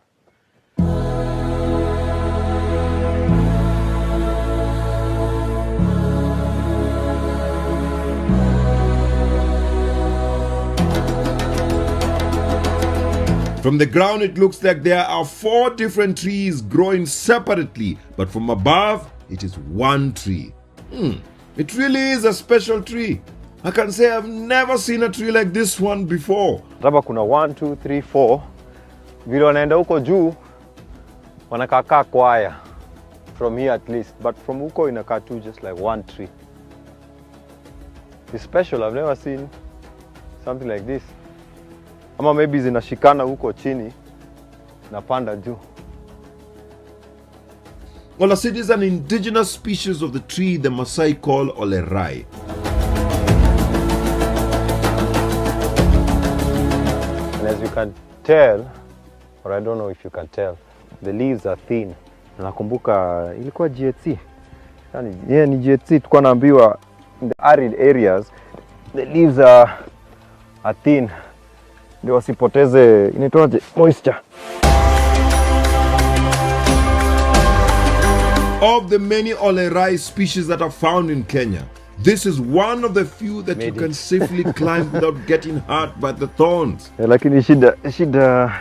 From the ground, it looks like there are 4 different trees growing separately, but from above, it is one tree. It really is a special tree. I can say I've never seen a tree like this one before. Hapa kuna 1, 2, 3, 4. Vile wanaenda huko juu, wanakakaa kwaya. From here at least, but from huko inakaa tu just like one tree. It's special, I've never seen something like this. Ama maybe zinashikana huko chini na panda juu. Olasiti is an indigenous species of the tree the Maasai call Olerai. And as you can tell, or I don't know if you can tell, the leaves are thin. Nakumbuka ilikuwa GHC. Yani ni GHC tulikuwa naambiwa in the arid areas the leaves are thin. Ndio wasipoteze inaitwaje moisture. Of the many Olerai species that are found in Kenya, this is one of the few that you can safely climb without getting hurt by the thorns. Lakini shida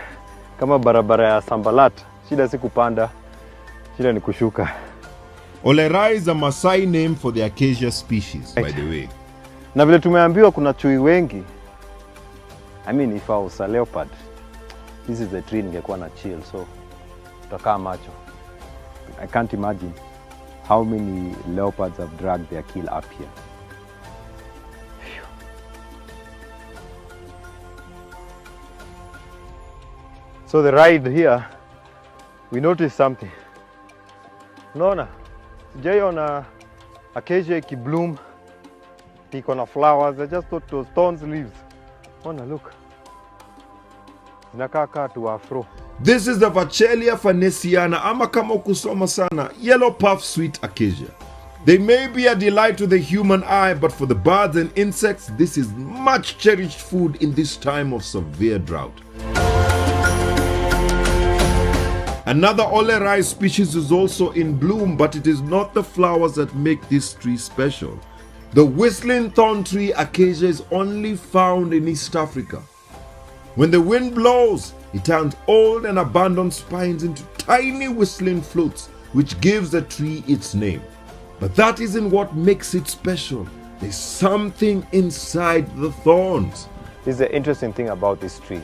kama barabara ya Sambalat, shida si kupanda, shida ni kushuka. Olerai is a Maasai name for the acacia species, by the way. Na vile tumeambiwa kuna chui wengi. I mean, if I was a leopard, this is the tree ningekuwa na chill, so tutakaa macho. I can't imagine how many leopards have dragged their kill up here. So the ride here, we noticed something. Unaona, sijaiona acacia ikibloom, iko na flowers. I just thought those thorns leaves. Ona, look. Zinakaa tu afro. This is the Vachelia farnesiana, ama kama kusoma sana, yellow puff sweet acacia. They may be a delight to the human eye, but for the birds and insects, this is much cherished food in this time of severe drought. Another Olerai species is also in bloom, but it is not the flowers that make this tree special. The whistling thorn tree acacia is only found in East Africa. When the wind blows, it turns old and abandoned spines into tiny whistling flutes, which gives the tree its name. But that isn't what makes it special. There's something inside the thorns. This is the interesting thing about this tree.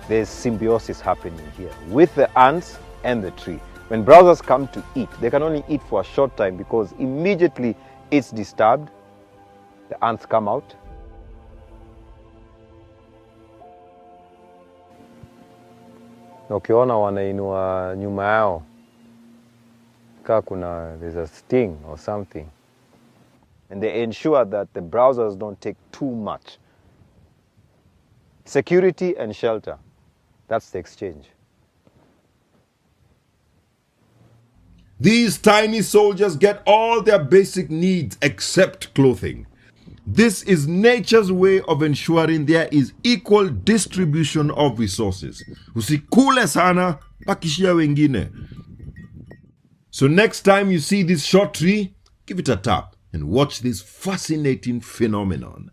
There's symbiosis happening here with the ants and the tree. When browsers come to eat, they can only eat for a short time because immediately it's disturbed. The ants come out. Na ukiona wanainua nyuma yao, there's a sting or something. And they ensure that the browsers don't take too much. Security and shelter, that's the exchange. These tiny soldiers get all their basic needs except clothing. This is nature's way of ensuring there is equal distribution of resources. Usikule sana, bakishia wengine. So next time you see this short tree, give it a tap and watch this fascinating phenomenon.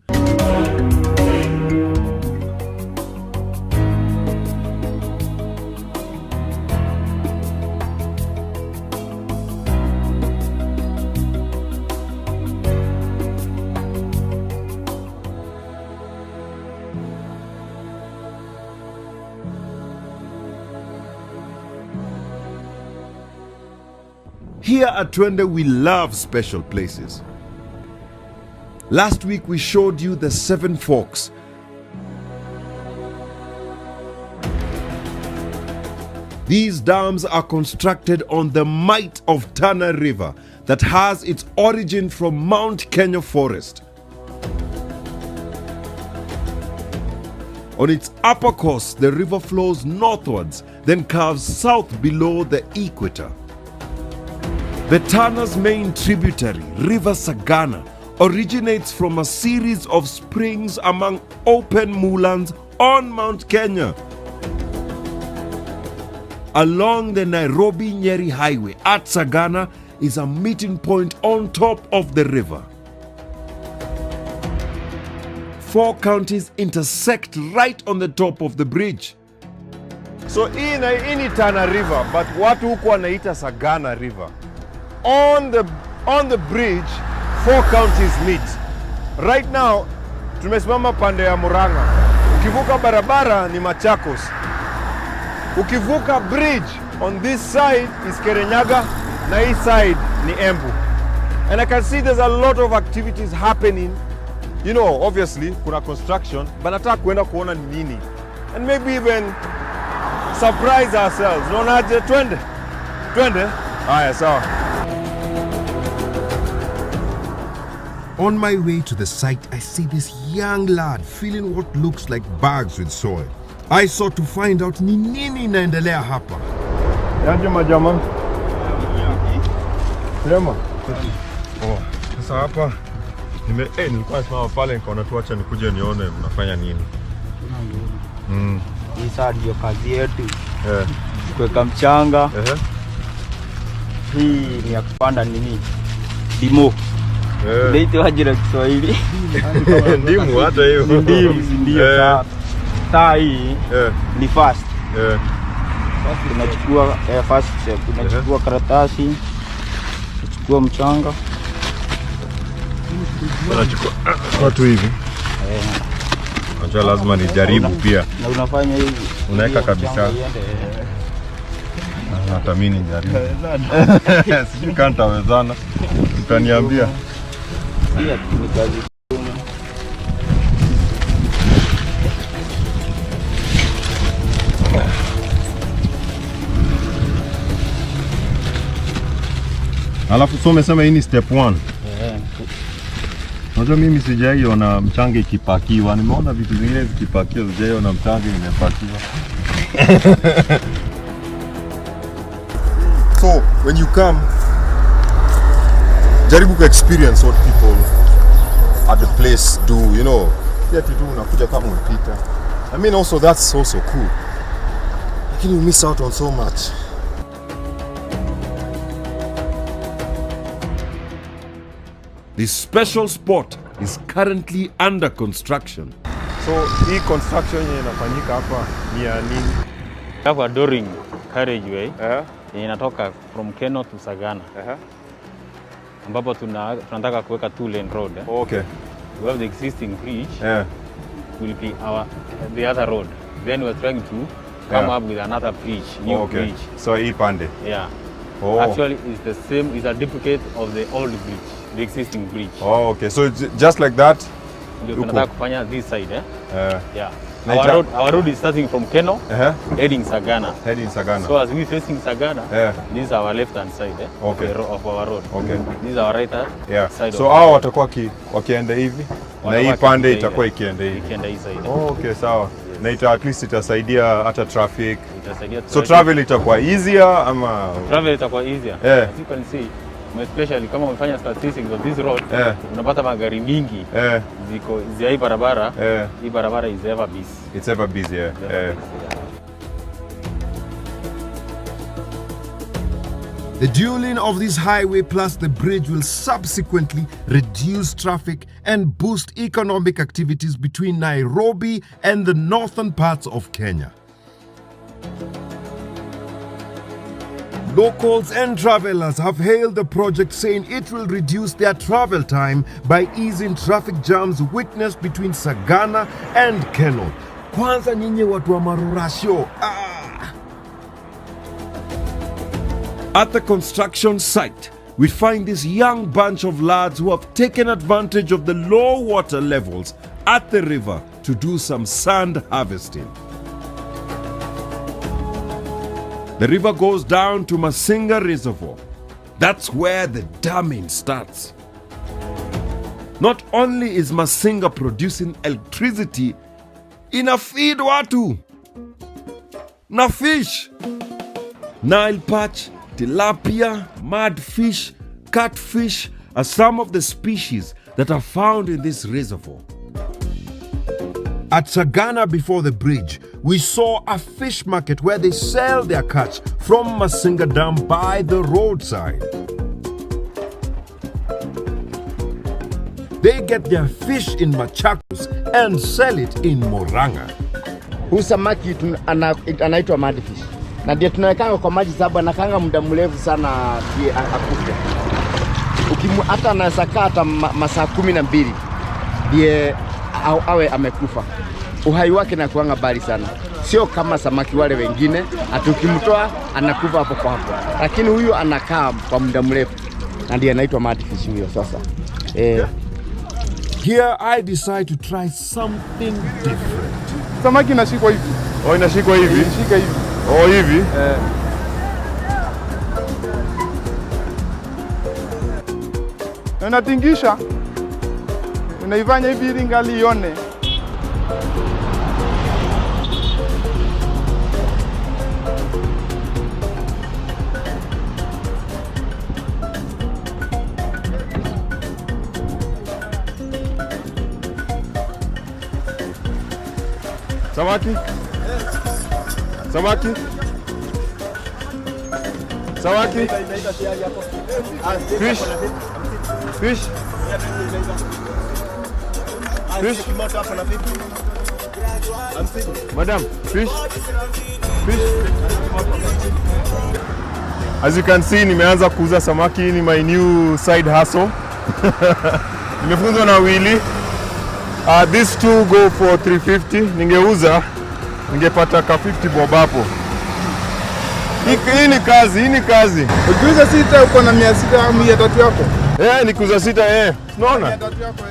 Here at Twende, we love special places. Last week we showed you the 7 Forks. These dams are constructed on the might of Tana River that has its origin from Mount Kenya Forest. On its upper course, the river flows northwards, then curves south below the equator. The Tana's main tributary, River Sagana, originates from a series of springs among open moorlands on Mount Kenya. Along the Nairobi-Nyeri Highway at Sagana is a meeting point on top of the river. 4 counties intersect right on the top of the bridge. So hii ni Tana River, but watu huku wanaita Sagana River. On the bridge, 4 counties meet. Right now, tumesimama pande ya Murang'a. Ukivuka barabara ni Machakos. Ukivuka bridge, on this side is Kirinyaga, na hii side ni Embu. And I can see there's a lot of activities happening. You know, obviously, kuna construction, but nataka kuenda kuona ni nini. And maybe even surprise ourselves. Unaonaje? Twende? Haya, sawa. On my way to the site, I see this young lad filling what looks like bags with soil. I sought to find out ni nini inaendelea hapa. Yaje majama? Sema. Sasa hapa nilikuwa nasimama pale nikaona tu acha nikuje nione mnafanya nini. Hii saa ndio kazi yetu. Kuweka mchanga. Hii ni ya kupanda nini? Dimo. Ndio ajira Kiswahili. Ndimu hata hiyo. Ndio saa hii ni fast. Tunachukua fast step, tunachukua karatasi, tunachukua mchanga. Unachukua watu hivi. Unajua lazima nijaribu pia. Na unafanya hivi. Unaweka kabisa. Hata mimi nijaribu. Sijui kama nitawezana. Utaniambia. Pia ni kazi. Alafu so umesema hii ni step 1. Unajua mimi sijaiona mchanga ikipakiwa. Nimeona vitu vingine vikipakiwa, sijaiona mchanga imepakiwa. So when you come, jaribu ku experience what people at the place do, you know. Pia tu unakuja kama umepita. I mean also that's also cool. Lakini you miss out on so much. This special spot is currently under construction. So hii construction yenye inafanyika hapa ni ya nini? Hapa Doring carriageway inatoka from Keno to Sagana. Ambapo tunataka kuweka 2-lane road. Okay. We have the existing bridge. Will be the other road. Then we're trying to come up with another bridge, new bridge. So hii pande. Yeah. Actually it's the same, it's a duplicate of the old bridge. The existing bridge. Oh, okay. So just like that. Ndio tunataka kufanya this side, yeah. Our road is starting from Keno, heading Sagana. So as we facing Sagana, this is our left hand side of our road. Okay. This is our right hand side. So hao watakuwa wakienda hivi na hii pande itakuwa ikienda hivi. Ikienda hii side. Oh, okay, sawa. Na at least itasaidia hata traffic. So travel itakuwa easier ama travel itakuwa easier. As you can see, especially kama umefanya statistics of this road, unapata magari mingi ziko hii barabara. Hii barabara is ever busy. It's ever busy, The dueling of this highway plus the bridge will subsequently reduce traffic and boost economic activities between Nairobi and the northern parts of Kenya. Locals and travelers have hailed the project, saying it will reduce their travel time by easing traffic jams witnessed between Sagana and Keno. Kwanza nyinyi watu wa Marurasho. At the construction site, we find this young bunch of lads who have taken advantage of the low water levels at the river to do some sand harvesting. The river goes down to Masinga Reservoir. That's where the damming starts. Not only is Masinga producing electricity, ina feed watu na fish. Nile perch, tilapia, mudfish, catfish are some of the species that are found in this reservoir. At Sagana before the bridge, we saw a fish market where they sell their catch from Masinga Dam by the roadside. They get their fish in Machakos and sell it in Moranga. Huu samaki anaitwa mudfish. Na ndiye tunawekanga kwa maji sababu anakanga muda mrefu sana akufe. Hata anaweza kaa hata masaa 12 ndiye awe amekufa. Uhai wake nakuanga bali sana. Sio kama samaki wale wengine, atukimtoa anakufa hapo kwa hapo. Lakini huyu anakaa kwa muda mrefu. Na ndiye anaitwa mudfish huyo sasa. Here I decide to try something different. Samaki inashikwa hivi. Oh, inashikwa hivi? Inashika hivi. Oh, hivi? Unatingisha. Unaifanya hivi ili ngali ione. Samaki? Samaki? Samaki? Fish? Fish? Fish? Madam, fish? Fish? As you can see, nimeanza kuuza samaki. Ni my new side hustle. Nimefunzwa na Willie. These two go for 350. Ningeuza, ningepata ka 50 bob hapo. Hii ni kazi, hii ni kazi. Ukiuza 6 uko na 600 au 300 yako? Nikuuza 6 unaona? 300 yako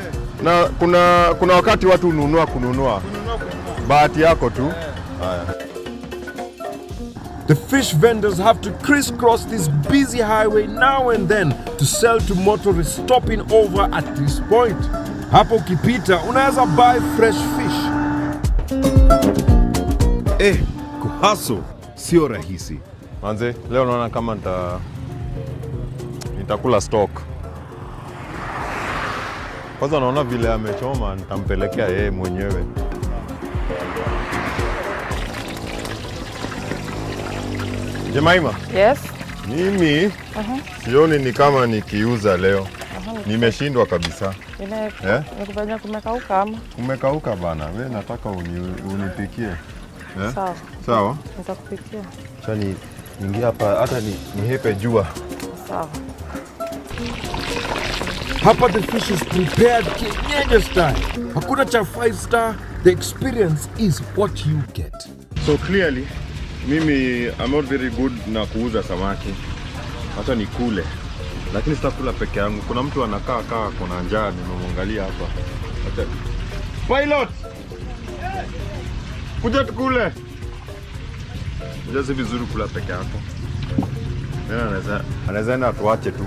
Na kuna wakati watu kununua. Bahati yako tu. Haya. The fish vendors have to crisscross this busy highway now and then to sell to motorists stopping over at this point. Hapo ukipita unaweza buy fresh fish. Kuhustle sio rahisi. Manze, leo naona kama nitakula stock. Kwanza naona vile amechoma, nitampelekea yeye mwenyewe. Jemaima? Yes. Mimi sioni ni kama nikiuza leo. Nimeshindwa kabisa. Nikufanya kumekauka ama? Kumekauka bana. Wewe nataka unipikie. Sawa. Sawa? Nitakupikia. Acha niingie hapa hata nihepe jua. Sawa. Hapa the fish is prepared Kirinyaga style. Hakuna cha 5 star. The experience is what you get. So clearly, mimi I'm not very good na kuuza samaki. Hata nikule. Lakini sitakula peke yangu. Kuna mtu anakaa kuna njaa, nimemwangalia hapa. Pilot! Kuja tukule. Unajua vizuri kula peke yako. Anaweza enda tuache tu.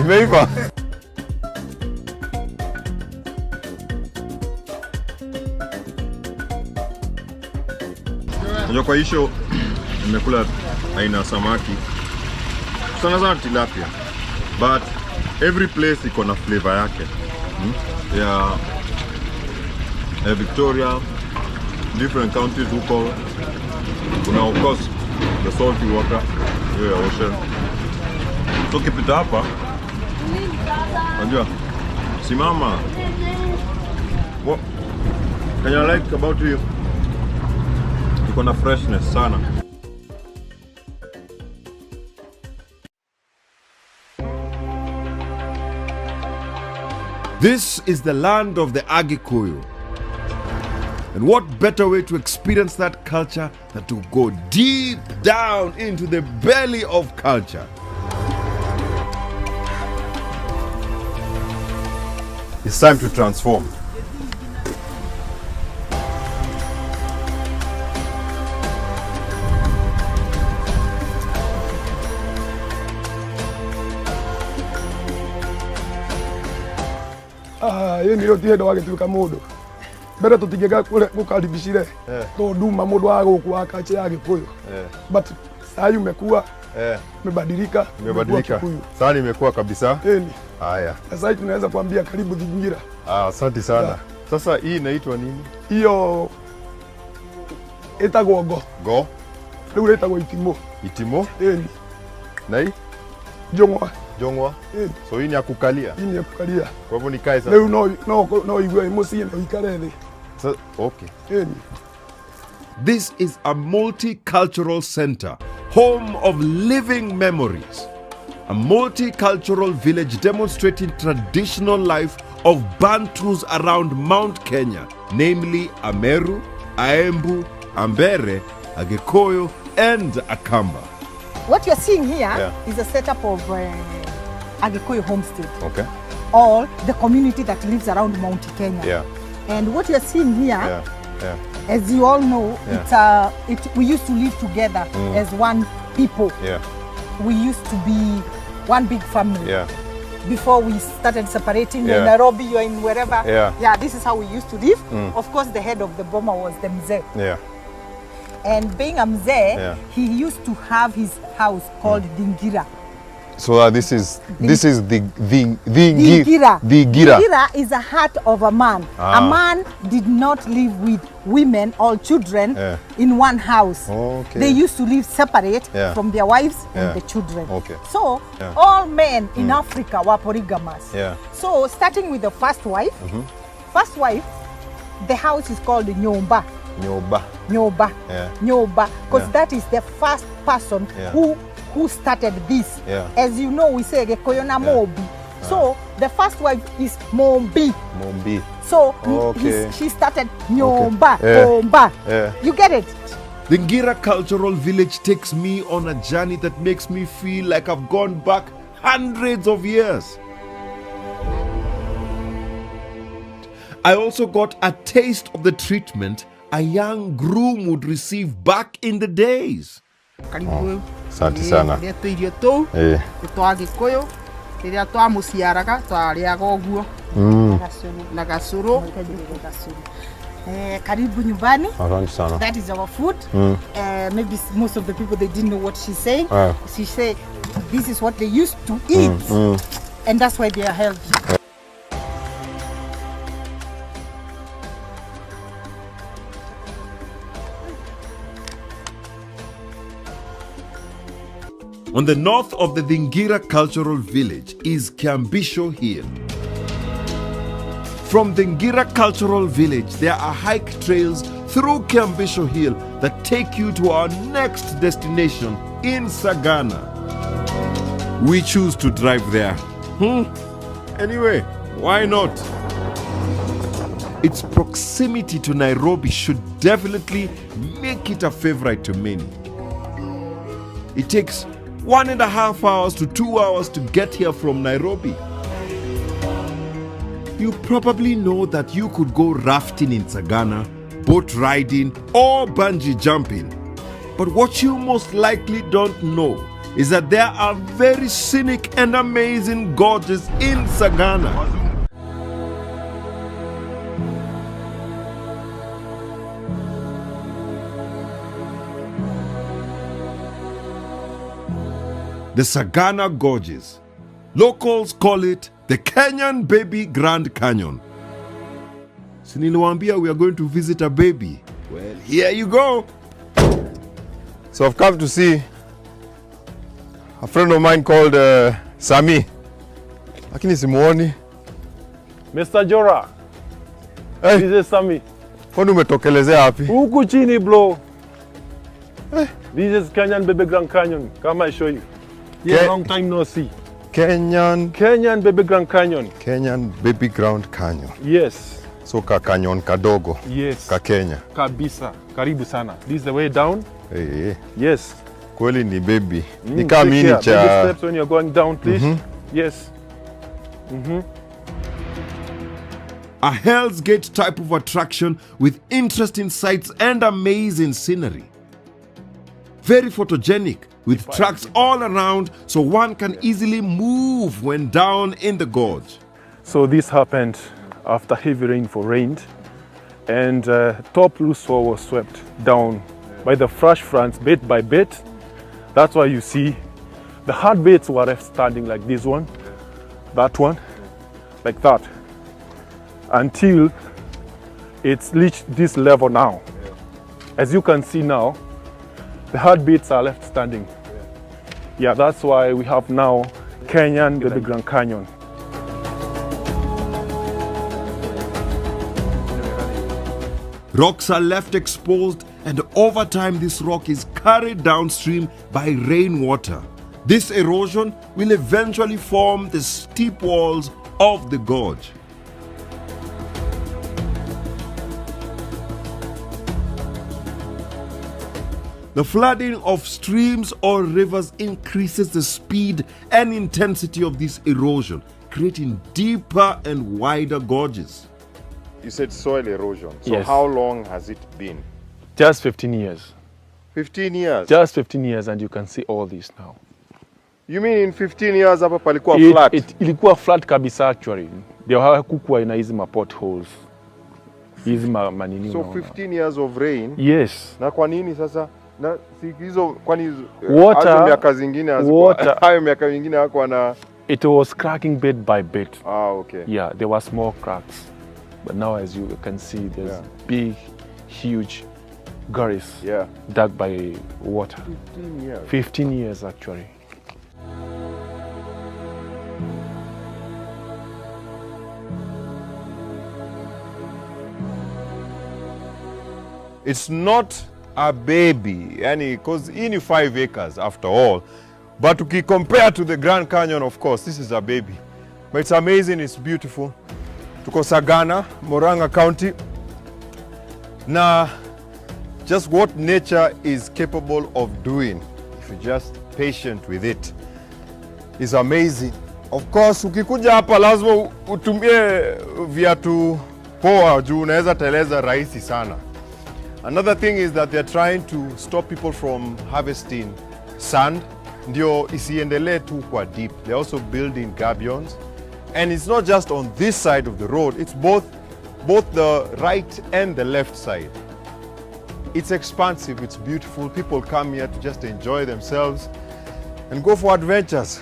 Imeiva. Unajua kwa hisho nimekula aina samaki. Sana tilapia. But every place iko na flavor yake. Victoria, different counties huko. Kuna of course the salty water, ocean. So kipita hapa, unajua, simama. What can you like about you? Iko na freshness sana. This is the land of the Agikuyu. And what better way to experience that culture than to go deep down into the belly of culture? It's time to transform. Yeye ndio tiendo wake tuka mundu mbere tutigega gukaribishire tonduma mundu wa guku akache yake kuyo but sasa umekuwa umebadilika Sasa imekuwa kabisa. Haya. Sasa tunaweza kuambia karibu Thingira. Asante sana. Sasa hii inaitwa nini? Hiyo etagwo go. Ndio etagwo itimo. Itimo? Na hii? Jongwa. So hii ni ya kukalia. Hii ni ya kukalia. Kwa hivyo nikae sasa. Leo no igwe musi ndio ikale thi. So okay. This is a multicultural center, home of living memories. A multicultural village demonstrating traditional life of Bantus around Mount Kenya, namely Ameru, Aembu, Ambere, Agikoyo, and Akamba. What you're seeing here is a setup of Agikoyo homestead. Okay. All the community that lives around Mount Kenya. And what you're seeing here, as you all know, we used to live together as one people. We used to be one big family. Before we started separating, in Nairobi, you're in wherever. This is how we used to live. Of course, the head of the boma was the mzee. And being a mzee, he used to have his house called Thingira. So this is the Thingira. Thingira is a heart of a man. A man did not live with women or children in one house. They used to live separate from their wives and the children. So all men in Africa were polygamous. So starting with the first wife, the house is called Nyomba. Nyoba, because that is the first person who started this. As you know, we say Gekoyo na Mobi. So the first wife is Mombi. So she started Nyomba. You get it? The Thingira Cultural Village takes me on a journey that makes me feel like I've gone back hundreds of years. I also got a taste of the treatment a young groom would receive back in the days. Asante sana. Irio tu twa Gikuyu riria twa muciaraga twariaga uguo na gacuru. Karibu nyumbani. Asante sana. That is our food. Maybe most of the people, they didn't know what she's saying. She said this is what they used to eat, and that's why they are healthy. On the north of the Thingira Cultural Village is Kiambisho Hill. From the Thingira Cultural Village, there are hike trails through Kiambisho Hill that take you to our next destination in Sagana. We choose to drive there. Anyway, why not? Its proximity to Nairobi should definitely make it a favorite to many. It takes 1.5 hours to 2 hours to get here from Nairobi. You probably know that you could go rafting in Sagana, boat riding, or bungee jumping. But what you most likely don't know is that there are very scenic and amazing gorges in Sagana. The Sagana Gorges. Locals call it the Kenyan Baby Grand Canyon. Siniliwambia we are going to visit a baby. Well, here you go. So I've come to see a friend of mine called Sami. Lakini simuoni. Mr. Jora. Hey. This is Sami. Kwani umetokelezea wapi? Huku chini bro. This is Kenyan Baby Grand Canyon. Come I show you. Yeah, long time no see. Kenyan Baby Grand Canyon. Kenyan Baby Grand Canyon. Yes. So canyon kadogo. Yes. Ka Kenya. Kabisa. Karibu sana. This is the way down. Hey. Yes. Kweli ni baby. Ni kama mini cha. Baby steps when you're going down, please. Yes. A Hell's Gate type of attraction with interesting sights and amazing scenery. Very photogenic, with tracks all around so one can easily move when down in the gorge. So this happened after heavy rainfall rained, and top loose soil was swept down by the fresh fronts bit by bit. That's why you see the hard bits were left standing like this one, that one, like that, until it's reached this level now. As you can see now, the hard bits are left standing. Yeah, that's why we have now Kenyan Baby Grand Canyon. Rocks are left exposed, and over time this rock is carried downstream by rainwater. This erosion will eventually form the steep walls of the gorge. The flooding of streams or rivers increases the speed and intensity of this erosion, creating deeper and wider gorges. You said soil erosion. So yes. How long has it been? Just 15 years. 15 years? Just 15 years, and you can see all this now. You mean in 15 years hapa palikuwa flat? Ilikuwa flat kabisa actually. Ndio hakukuwa ina hizi potholes. Hizi manini. So 15 years of rain? Yes. Na kwa nini sasa? Na hizo kwani water, miaka zingine hayo miaka mingine hakuwa na. It was cracking bit by bit. Ah, okay. Yeah, there were small cracks. But now as you can see, there's big, huge gullies dug by water. 15 years? 15 years actually. It's not a baby, because in 5 acres after all. But if you compare to the Grand Canyon, of course, this is a baby. But it's amazing, it's beautiful. Tuko Sagana, Murang'a County. Now, just what nature is capable of doing, if you're just patient with it, is amazing. Of course, ukikuja hapa lazima utumie viatu poa juu unaweza teleza rahisi sana. Another thing is that they're trying to stop people from harvesting sand. Ndio isiendelee tu kwa deep. They're also building gabions. And it's not just on this side of the road, it's both the right and the left side. It's expansive, it's beautiful. People come here to just enjoy themselves and go for adventures.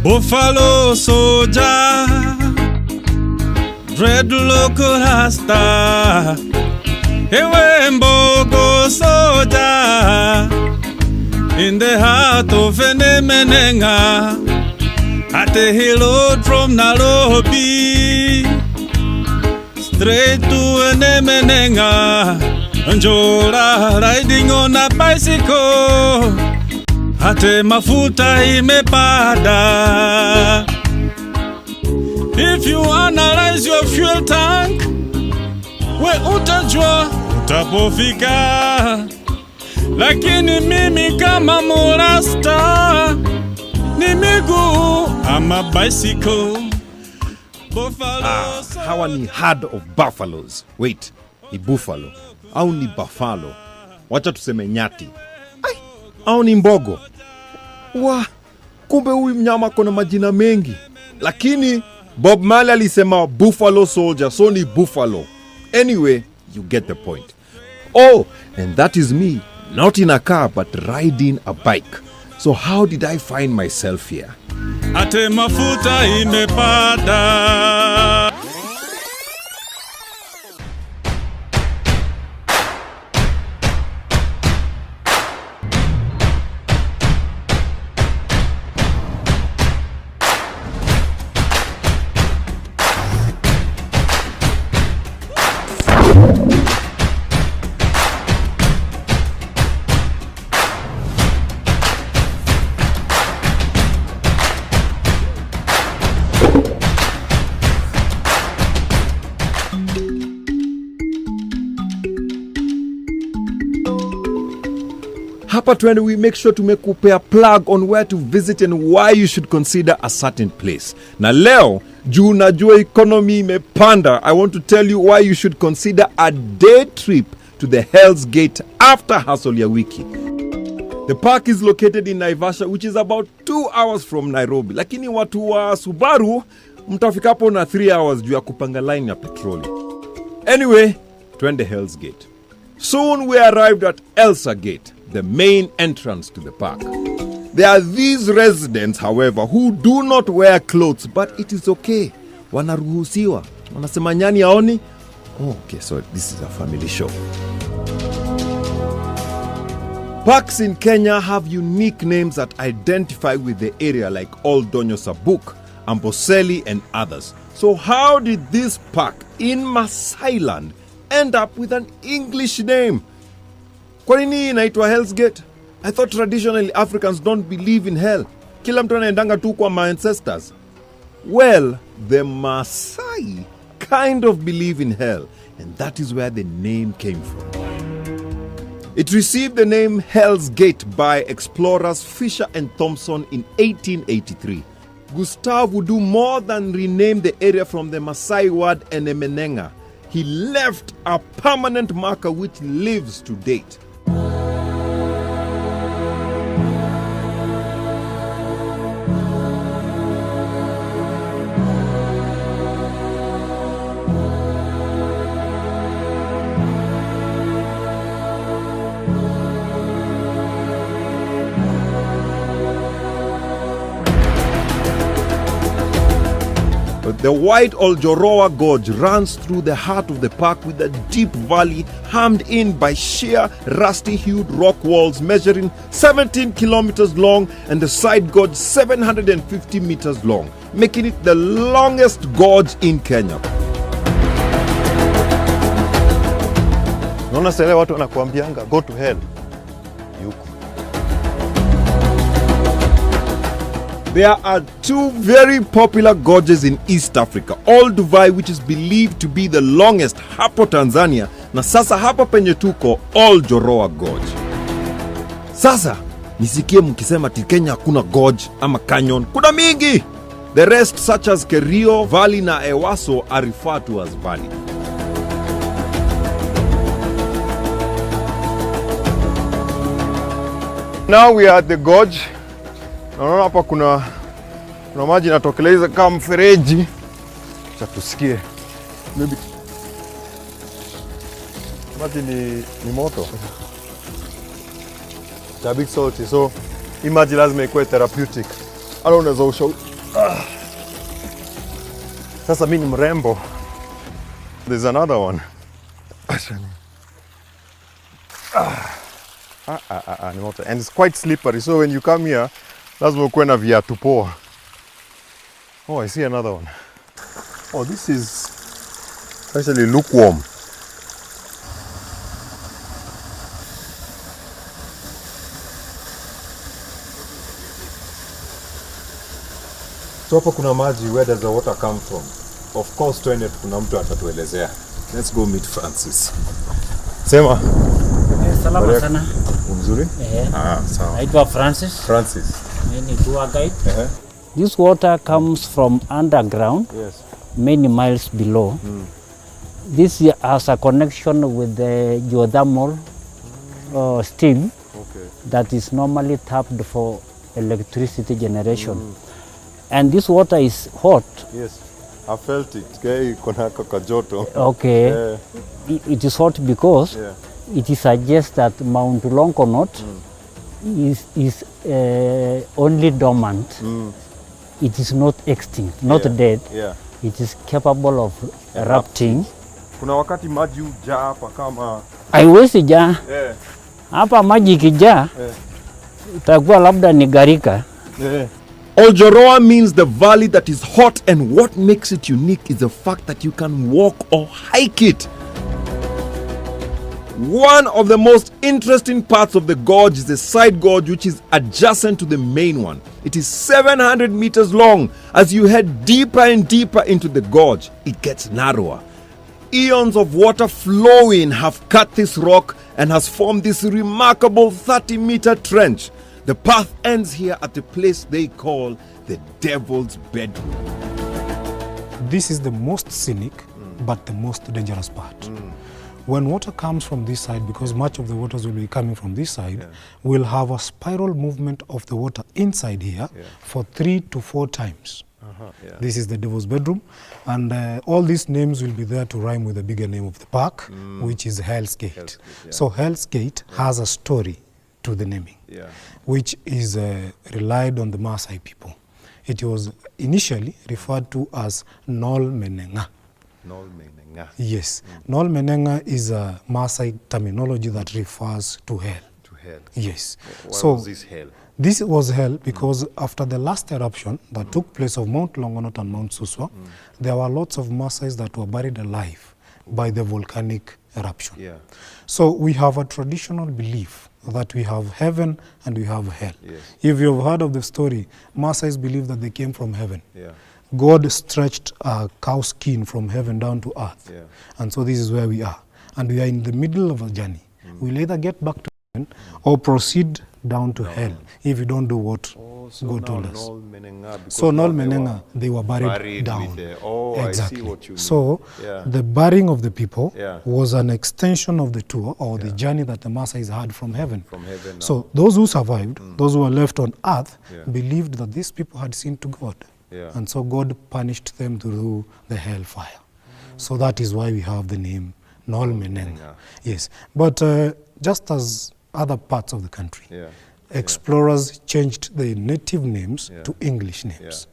Buffalo soldier, red local rasta, ewe mbogo soldier, in the heart of Enemenenga, at a hill from Nairobi, straight to Enemenenga, Njola riding on a bicycle. Ate mafuta imepanda. If you analyze your fuel tank, we utajua utapofika. Lakini mimi kama murasta, ni miguu ama bicycle. Buffalo. Hawa ni herd of buffaloes. Wait, ni buffalo au ni buffalo? Wacha tuseme nyati. Au ni mbogo? Kumbe huyu mnyama kona majina mengi. Lakini Bob Marley alisema buffalo soldier, so ni buffalo. Anyway, you get the point. Oh, and that is me, not in a car but riding a bike. So how did I find myself here? Ate mafuta imepanda. hapa twende we make sure to make a plug on where to visit and why you should consider a certain place. Na leo, juu najua economy imepanda, I want to tell you why you should consider a day trip to the Hell's Gate after hustle ya wiki. The park is located in Naivasha, which is about 2 hours from Nairobi. Lakini watu wa Subaru, mtafikapo na 3 hours juu ya kupanga line ya petroli. Anyway, twende Hell's Gate. Soon we arrived at Elsa Gate, the main entrance to the park. There are these residents, however, who do not wear clothes, but it is okay. Wanaruhusiwa. Wanasema nyani aoni? Oh, okay, so this is a family show. Parks in Kenya have unique names that identify with the area like Old Donyo Sabuk, Amboseli and others. So how did this park in Masai Land end up with an English name? Kwa nini inaitwa Hell's Gate? I thought traditionally Africans don't believe in hell. Kila mtu anaendanga tu kwa my ancestors. Well, the Masai kind of believe in hell, and that is where the name came from. It received the name Hell's Gate by explorers Fisher and Thompson in 1883. Gustav would do more than rename the area from the Masai word Enemenenga. He left a permanent marker which lives to date. The White Oljoroa Gorge runs through the heart of the park with a deep valley hemmed in by sheer, rusty-hued rock walls measuring 17 kilometers long and the side gorge 750 meters long, making it the longest gorge in Kenya. Naona sasa watu wanakuambianga go to hell. There are two very popular gorges in East Africa. Olduvai, which is believed to be the longest hapo Tanzania, na sasa hapa penye tuko Oljoroa Gorge. Sasa nisikie mkisema ati Kenya hakuna gorge ama canyon. Kuna mingi. The rest such as Kerio, Valley na Ewaso are referred to as valley. Now we are at the gorge. Naona hapa kuna maji yanatokeleza kama mfereji. Acha tusikie. Maybe maji ni moto. It's a bit salty, so hii maji lazima ikuwe therapeutic. Ala unaweza ushauri. Sasa mimi ni mrembo. There's another one. Ni moto. And it's quite slippery, so when you come here, lazima ukuwe na viatu poa. Oh, I see another one. Oh, this is actually lukewarm. So hapa kuna maji, where does the water come from? Of course, twende kuna mtu atatuelezea. Let's go meet Francis. Sema. Salama sana. Mzuri? Sawa. Naitwa Francis. Francis. Mimi ni tour guide. This water comes from underground, many miles below. This has a connection with the geothermal steam that is normally tapped for electricity generation. And this water is hot. Yes, I felt it. Okay. It is hot because it suggests that Mount Longonot is only dormant. It is not extinct, not dead. It is capable of erupting. Kuna wakati maji hujaa hapa kama haiwezi jaa. Hapa maji ikijaa itakuwa labda ni gharika. Oljoroa means the valley that is hot, and what makes it unique is the fact that you can walk or hike it. One of the most interesting parts of the gorge is the side gorge, which is adjacent to the main one. It is 700 meters long. As you head deeper and deeper into the gorge, it gets narrower. Eons of water flowing have cut this rock and has formed this remarkable 30-meter trench. The path ends here at a place they call the Devil's Bedroom. This is the most scenic, but the most dangerous part. When water comes from this side, because much of the waters will be coming from this side, we'll have a spiral movement of the water inside here for 3 to 4 times. This is the Devil's Bedroom, and all these names will be there to rhyme with the bigger name of the park, which is Hell's Gate. So Hell's Gate has a story to the naming, which is relied on the Maasai people. It was initially referred to as Nol Menenga. Nol Menenga. Yes, Nol Menenga is a Maasai terminology that refers to hell. To hell. Yes. Why was this hell? This was hell because after the last eruption that took place of Mount Longonot and Mount Suswa, there were lots of Maasais that were buried alive by the volcanic eruption. So we have a traditional belief that we have heaven and we have hell. If you've heard of the story, Maasais believe that they came from heaven. God stretched a cow skin from heaven down to earth. And so this is where we are. And we are in the middle of a journey. We'll either get back to heaven or proceed down to hell if you don't do what God told us. So Nol Menenga, they were buried down. I see what you mean. So the burying of the people was an extension of the tour or the journey that the Maasais had from heaven. So those who survived, those who were left on earth, believed that these people had sinned to God. And so God punished them through the hellfire. So that is why we have the name Nol Menenga. Yes, but just as other parts of the country, explorers changed the native names to English names.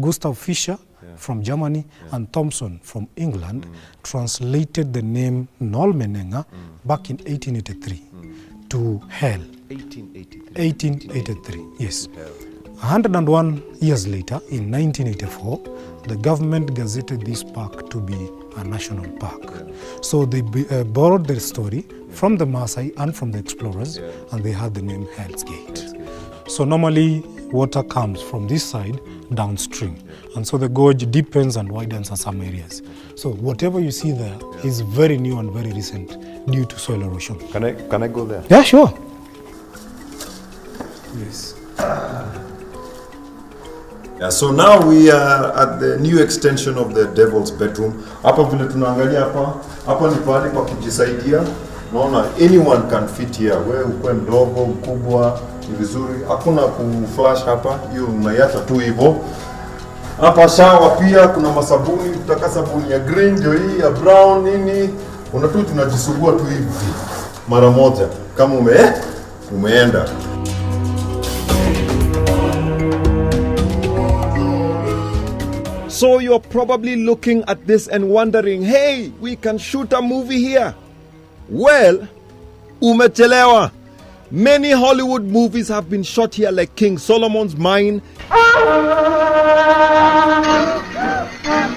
Gustav Fischer from Germany and Thompson from England translated the name Nol Menenga back in 1883 to hell. 1883, yes. 101 years later, in 1984, the government gazetted this park to be a national park. So they borrowed the story from the Maasai and from the explorers, and they had the name Hell's Gate. So normally water comes from this side downstream, and so the gorge deepens and widens in some areas. So whatever you see there is very new and very recent due to soil erosion. Can I go there? Yeah, sure. Yes. So now we are at the new extension of the Devil's Bedroom. Hapa vile tunaangalia hapa ni pahali pa kujisaidia. Naona anyone can fit here. Wewe ukwe mdogo, mkubwa, ni vizuri. Hakuna kuflash hapa, hiyo unaiacha tu hivyo. Hapa shower pia kuna masabuni, tutaka sabuni ya green, ndio hii ya brown nini. Unatu tunajisugua tu hivi mara moja kama umeenda. So you're probably looking at this and wondering, hey, we can shoot a movie here. Well, umechelewa. Many Hollywood movies have been shot here, like King Solomon's Mine,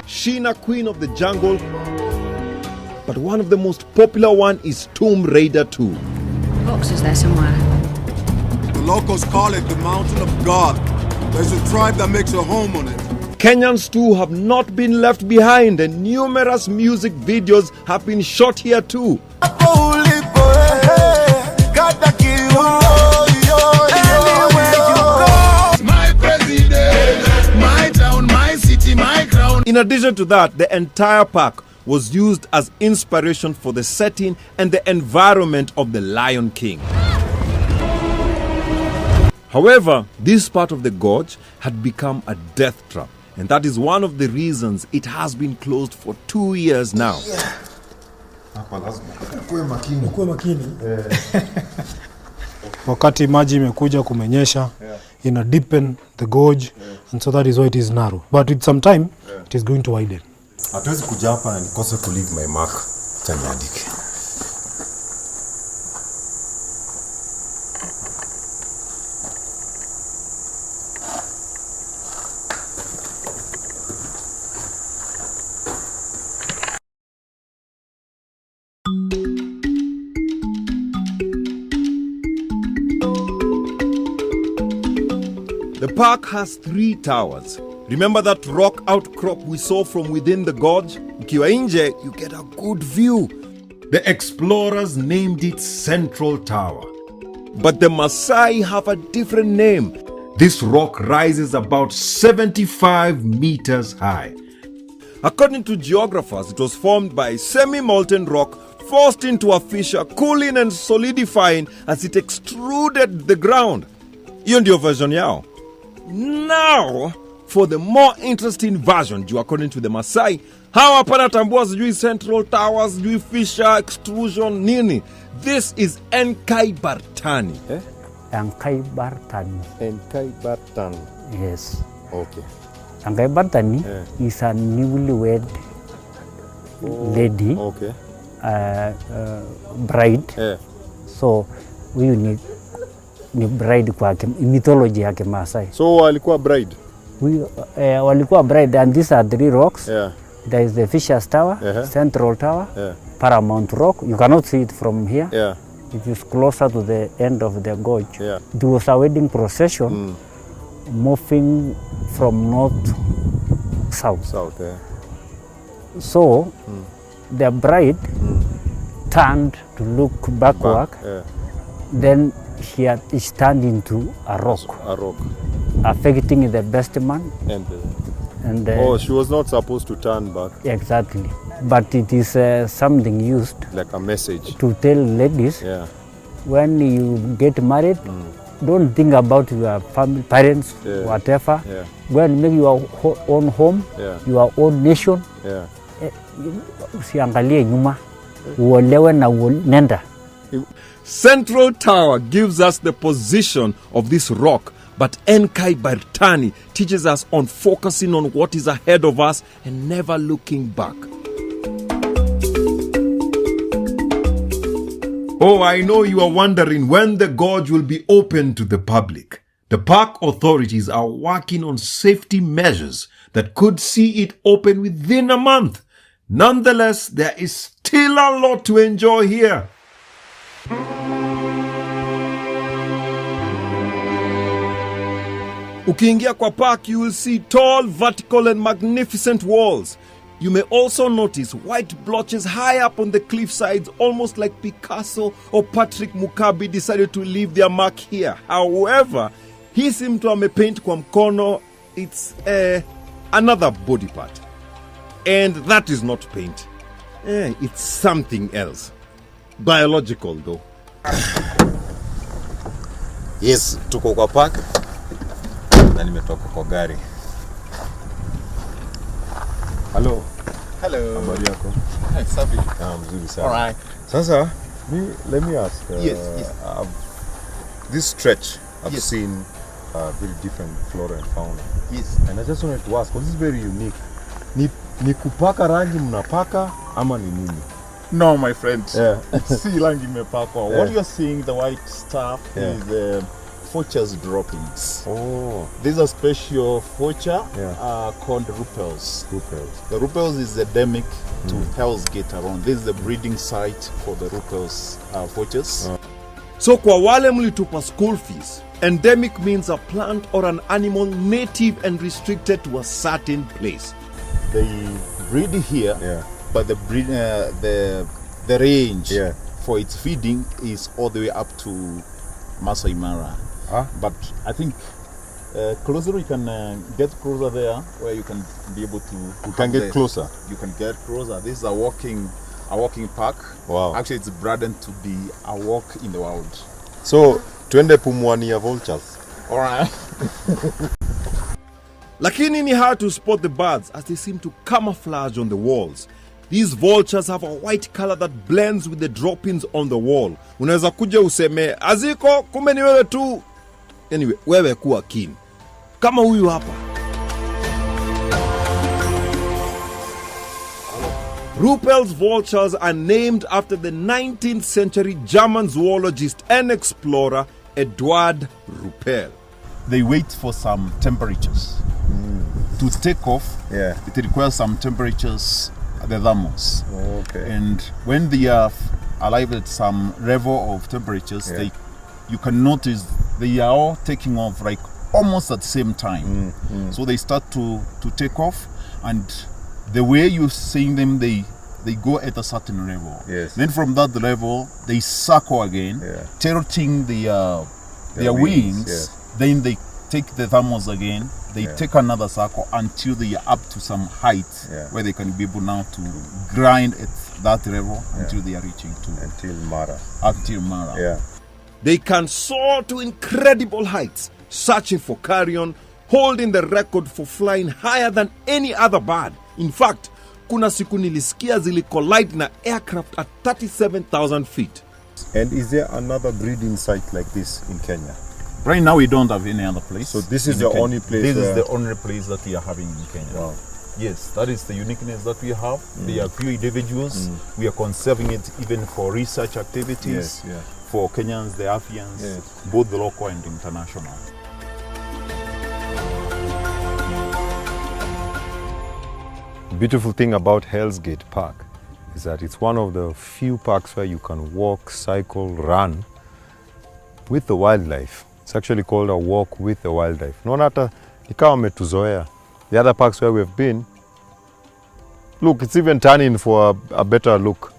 Sheena, Queen of the Jungle, but one of the most popular one is Tomb Raider 2. Box is there somewhere. The locals call it the Mountain of God. There's a tribe that makes a home on it. Kenyans too have not been left behind, and numerous music videos have been shot here too. In addition to that, the entire park was used as inspiration for the setting and the environment of the Lion King. However, this part of the gorge had become a death trap, and that is one of the reasons it has been closed for 2 years now. Ukuwe makini. Wakati maji imekuja kumenyesha, ina deepen the gorge, and so that is why it is narrow. But with some time, it is going to widen. Hatuwezi kuja hapa na nikose to leave my mark. Taniandike. The park has 3 towers, Remember that rock outcrop we saw from within the gorge? Ukiwa nje, you get a good view. The explorers named it Central Tower. But the Maasai have a different name. This rock rises about 75 meters high. According to geographers, it was formed by semi-molten rock forced into a fissure, cooling and solidifying as it extruded the ground. Hiyo ndio version yao. Now, for the more interesting version, according to the Maasai, hawa panatambua sijui Central Towers, sijui fissure, extrusion, nini. This is Enkai Bartani. Enkai Bartani. Enkai Bartani. Yes. Okay. Enkai Bartani is a newlywed lady. Okay. Bride. So huyu ni bride kwa mythology yake Maasai. So walikuwa bride. Walikuwa bride, and these are 3 rocks. Yeah. There is the Fisher's Tower, Central Tower, Paramount Rock. You cannot see it from here. Yeah. It is closer to the end of the gorge. Yeah. It was a wedding procession moving from north south. South, yeah. So the bride turned to look backward. Then she turned into a rock. A rock. Affecting the best man. And she was not supposed to turn back. Exactly. But it is something used. Like a message. To tell ladies, when you get married, don't think about your family, parents, whatever. Go and make your own home, your own nation. Usiangalie nyuma, uolewe na nenda. Central Tower gives us the position of this rock, but Enkai Bartani teaches us on focusing on what is ahead of us and never looking back. Oh, I know you are wondering when the gorge will be open to the public. The park authorities are working on safety measures that could see it open within a month. Nonetheless, there is still a lot to enjoy here. Ukiingia kwa park, you will see tall, vertical and magnificent walls. You may also notice white blotches high up on the cliff sides, almost like Picasso or Patrick Mukabi decided to leave their mark here. However, hii si mtu amepaint kwa mkono, it's another body part. And that is not paint. It's something else. Biological though. Yes, tuko kwa park na nimetoka kwa gari. Hello. Hello. Habari yako? Hey, safi. Mzuri sana. All right. Sasa, let me ask. Yes. This stretch, I've seen very different flora and fauna. Yes. And I just wanted to ask, because this is very unique. Ni kupaka rangi mnapaka ama ni nini? No, my friend. Yeah. Si rangi imepakwa. What you're seeing, the white stuff, is the Focha's droppings. Oh. These are special Focha called rupels. The rupels is endemic to Hell's Gate around. This is the breeding site for the rupels Fochas. So kwa wale mlitupa school fees, endemic means a plant or an animal native and restricted to a certain place. They breed here, but the range for its feeding is all the way up to Masai Mara. But I think closer you can get closer there, where you can be able to. You can get closer. You can get closer. This is a walking park. Wow. Actually, it's broadened to be a walk in the wild. So, tuende pumwani ya vultures. All right. Lakini ni hard to spot the birds as they seem to camouflage on the walls. These vultures have a white color that blends with the droppings on the wall. Unaweza kuja useme, aziko kumbe ni wewe tu. Anyway, wewe kuwa keen. Kama huyu hapa. Ruppel's vultures are named after the 19th century German zoologist and explorer Eduard Ruppel. They wait for some temperatures. To take off, it requires some temperatures at the thermals. Okay. And when they are arrived at some level of temperatures, you can notice they are all taking off like almost at the same time. So they start to take off, and the way you're seeing them, they go at a certain level. Yes. Then from that level, they circle again, tilting their wings. Yes. Then they take the thermals again. They take another circle until they are up to some height where they can be able now to grind at that level until they are reaching to until Mara. Yeah. They can soar to incredible heights, searching for carrion, holding the record for flying higher than any other bird. In fact, kuna siku nilisikia zili-collide na aircraft at 37,000 feet. And is there another breeding site like this in Kenya? Right now we don't have any other place. So this is the only place. This is the only place that we are having in Kenya. Wow. Yes, that is the uniqueness that we have. There are few individuals. We are conserving it even for research activities. For Kenyans, the Africans, both the local and international. The beautiful thing about Hell's Gate Park is that it's one of the few parks where you can walk, cycle, run with the wildlife. It's actually called a walk with the wildlife. Naona hata ikawa metuzoea. The other parks where we've been, look, it's even turning for a better look.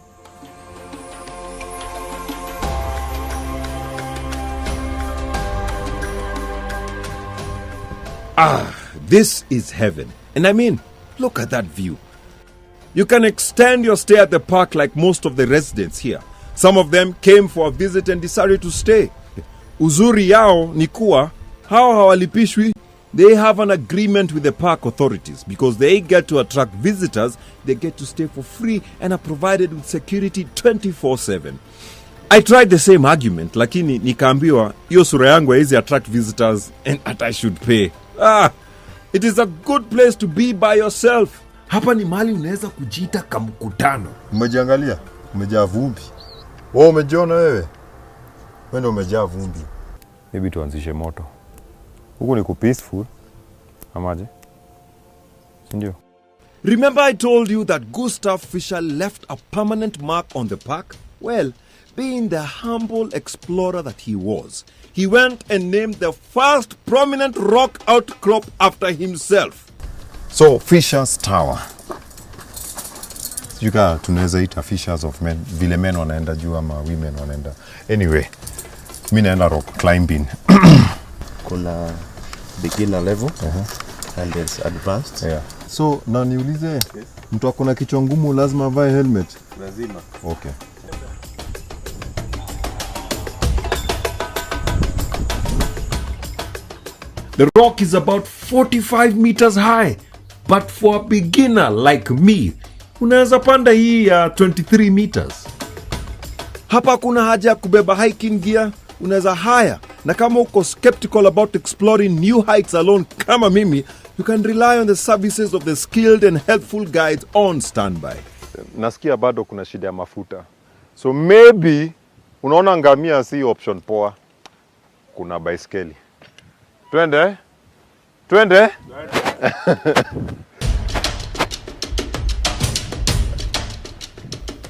This is heaven. And I mean, look at that view. You can extend your stay at the park like most of the residents here. Some of them came for a visit and decided to stay. Uzuri yao ni kuwa hao hawalipishwi. They have an agreement with the park authorities because they get to attract visitors, they get to stay for free and are provided with security 24/7. I tried the same argument, lakini nikaambiwa hiyo sura yangu haiwezi attract visitors and that I should pay. It is a good place to be by yourself. Hapa ni mahali unaweza kujiita kamkutano. Umejiangalia? Umejaa vumbi. Wewe umejiona wewe? Wewe ndio umejaa vumbi. Maybe tuanzishe moto. Huku ni peaceful. Amaje? Sindio? Remember I told you that Gustav Fischer left a permanent mark on the park? Well, being the humble explorer that he was, he went and named the first prominent rock outcrop after himself. So, Fisher's Tower. Yuka tunaweza ita Fishers of Men, vile men wanaenda juu ama women wanaenda. Anyway, mimi naenda rock climbing. Kuna beginner level and there's advanced. So, na niulize, mtu akona kichwa ngumu lazima avae helmet? Lazima. Okay. The rock is about 45 meters high, but for a beginner like me, unaweza panda hii ya 23 meters. Hapa kuna haja ya kubeba hiking gear, unaweza hire. Na kama uko skeptical about exploring new heights alone kama mimi, you can rely on the services of the skilled and helpful guides on standby. Nasikia bado kuna shida ya mafuta. So maybe unaona ngamia si option poa. Kuna baiskeli. Twende? Twende?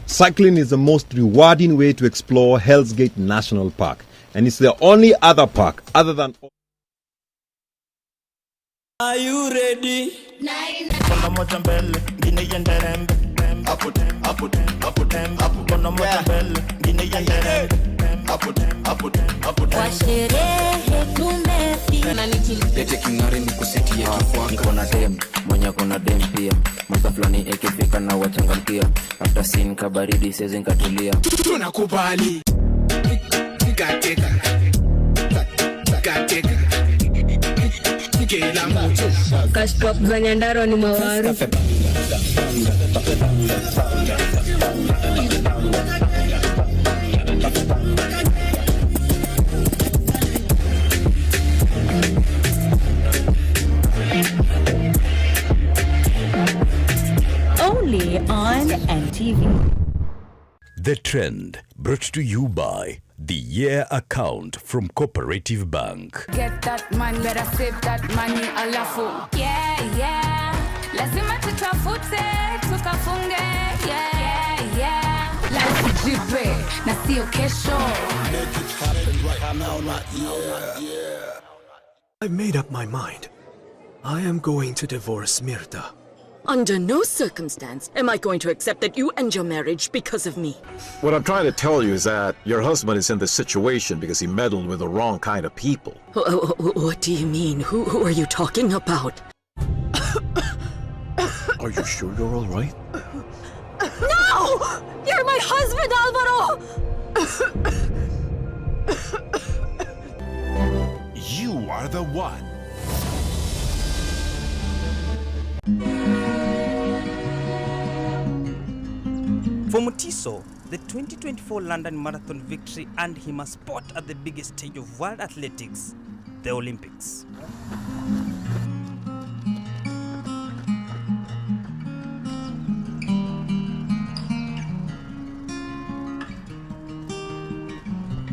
Cycling is the most rewarding way to explore Hell's Gate National Park, and it's the only other park other than... Are you ready? Lete kingari ni kusetia kifua. Niko na dem, mwenye kona dem pia. Masa flani ikifika na wachangamkia. After scene kabaridi sezi nkatulia. Tunakubali. Gateka. Kila mtu. Cash pop za Nyandarua ni mawaru. Only on NTV. The Trend, brought to you by the Year Account from Cooperative Bank. Get that money, better save that money, alafu. Yeah. Lazima tutafute, tukafunge. Yeah. Life jipe, na sio kesho. I've made up my mind. I am going to divorce Mirta. Under no circumstance am I going to accept that you end your marriage because of me. What I'm trying to tell you is that your husband is in this situation because he meddled with the wrong kind of people. What do you mean? Who are you talking about? Are you sure you're all right? No! You're my husband, Alvaro! You are the one. For Mutiso, the 2024 London Marathon victory earned him a spot at the biggest stage of world athletics, the Olympics.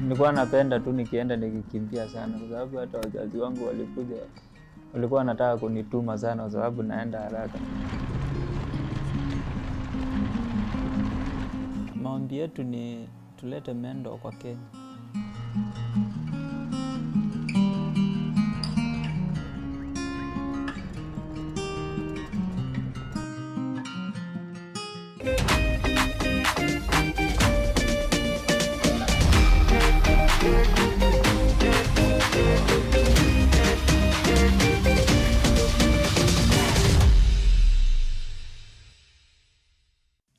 Nilikuwa napenda tu nikienda nikikimbia sana kwa sababu hata wazazi wangu walikuwa wanataka kunituma sana kwa sababu naenda haraka. Maombi yetu ni tulete mendo kwa Kenya.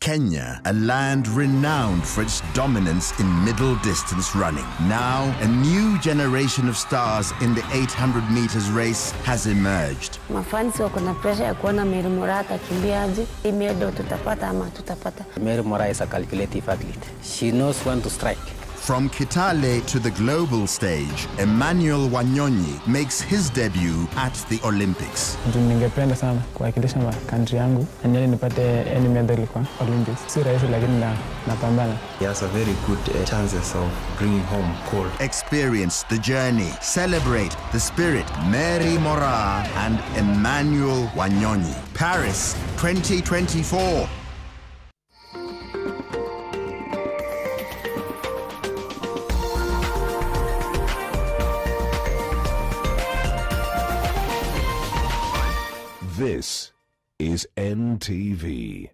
Kenya, a land renowned for its dominance in middle distance running. Now, a new generation of stars in the 800 meters race has emerged. Mafansi wako na pressure ya kuona Mary Moraa atakimbiaje. Hii medal tutapata ama tutapata. Mary Moraa is a calculative athlete. She knows when to strike. From Kitale to the global stage, Emmanuel Wanyonyi makes his debut at the Olympics. Ningependa sana kuwakilisha country yangu na nipate any medal kwa Olympics. Si rahisi lakini napambana. He has a very good chances of bringing home gold. Experience the journey, celebrate the spirit. Mary Moraa and Emmanuel Wanyonyi. Paris 2024. This is NTV.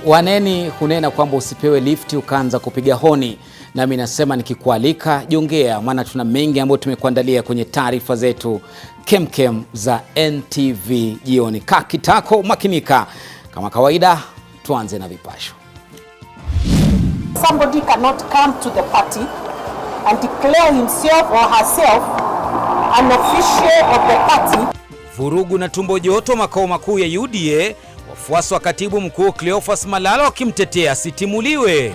Waneni hunena kwamba usipewe lifti ukaanza kupiga honi. Nami nasema nikikualika jongea, maana tuna mengi ambayo tumekuandalia kwenye taarifa zetu kemkem za NTV jioni. Kakitako makinika. Kama kawaida tuanze na vipasho. Somebody cannot come to the party and declare himself or herself an official of the party. Vurugu na tumbo joto makao makuu ya UDA. Wafuasi wa katibu mkuu Cleophas Malala wakimtetea sitimuliwe.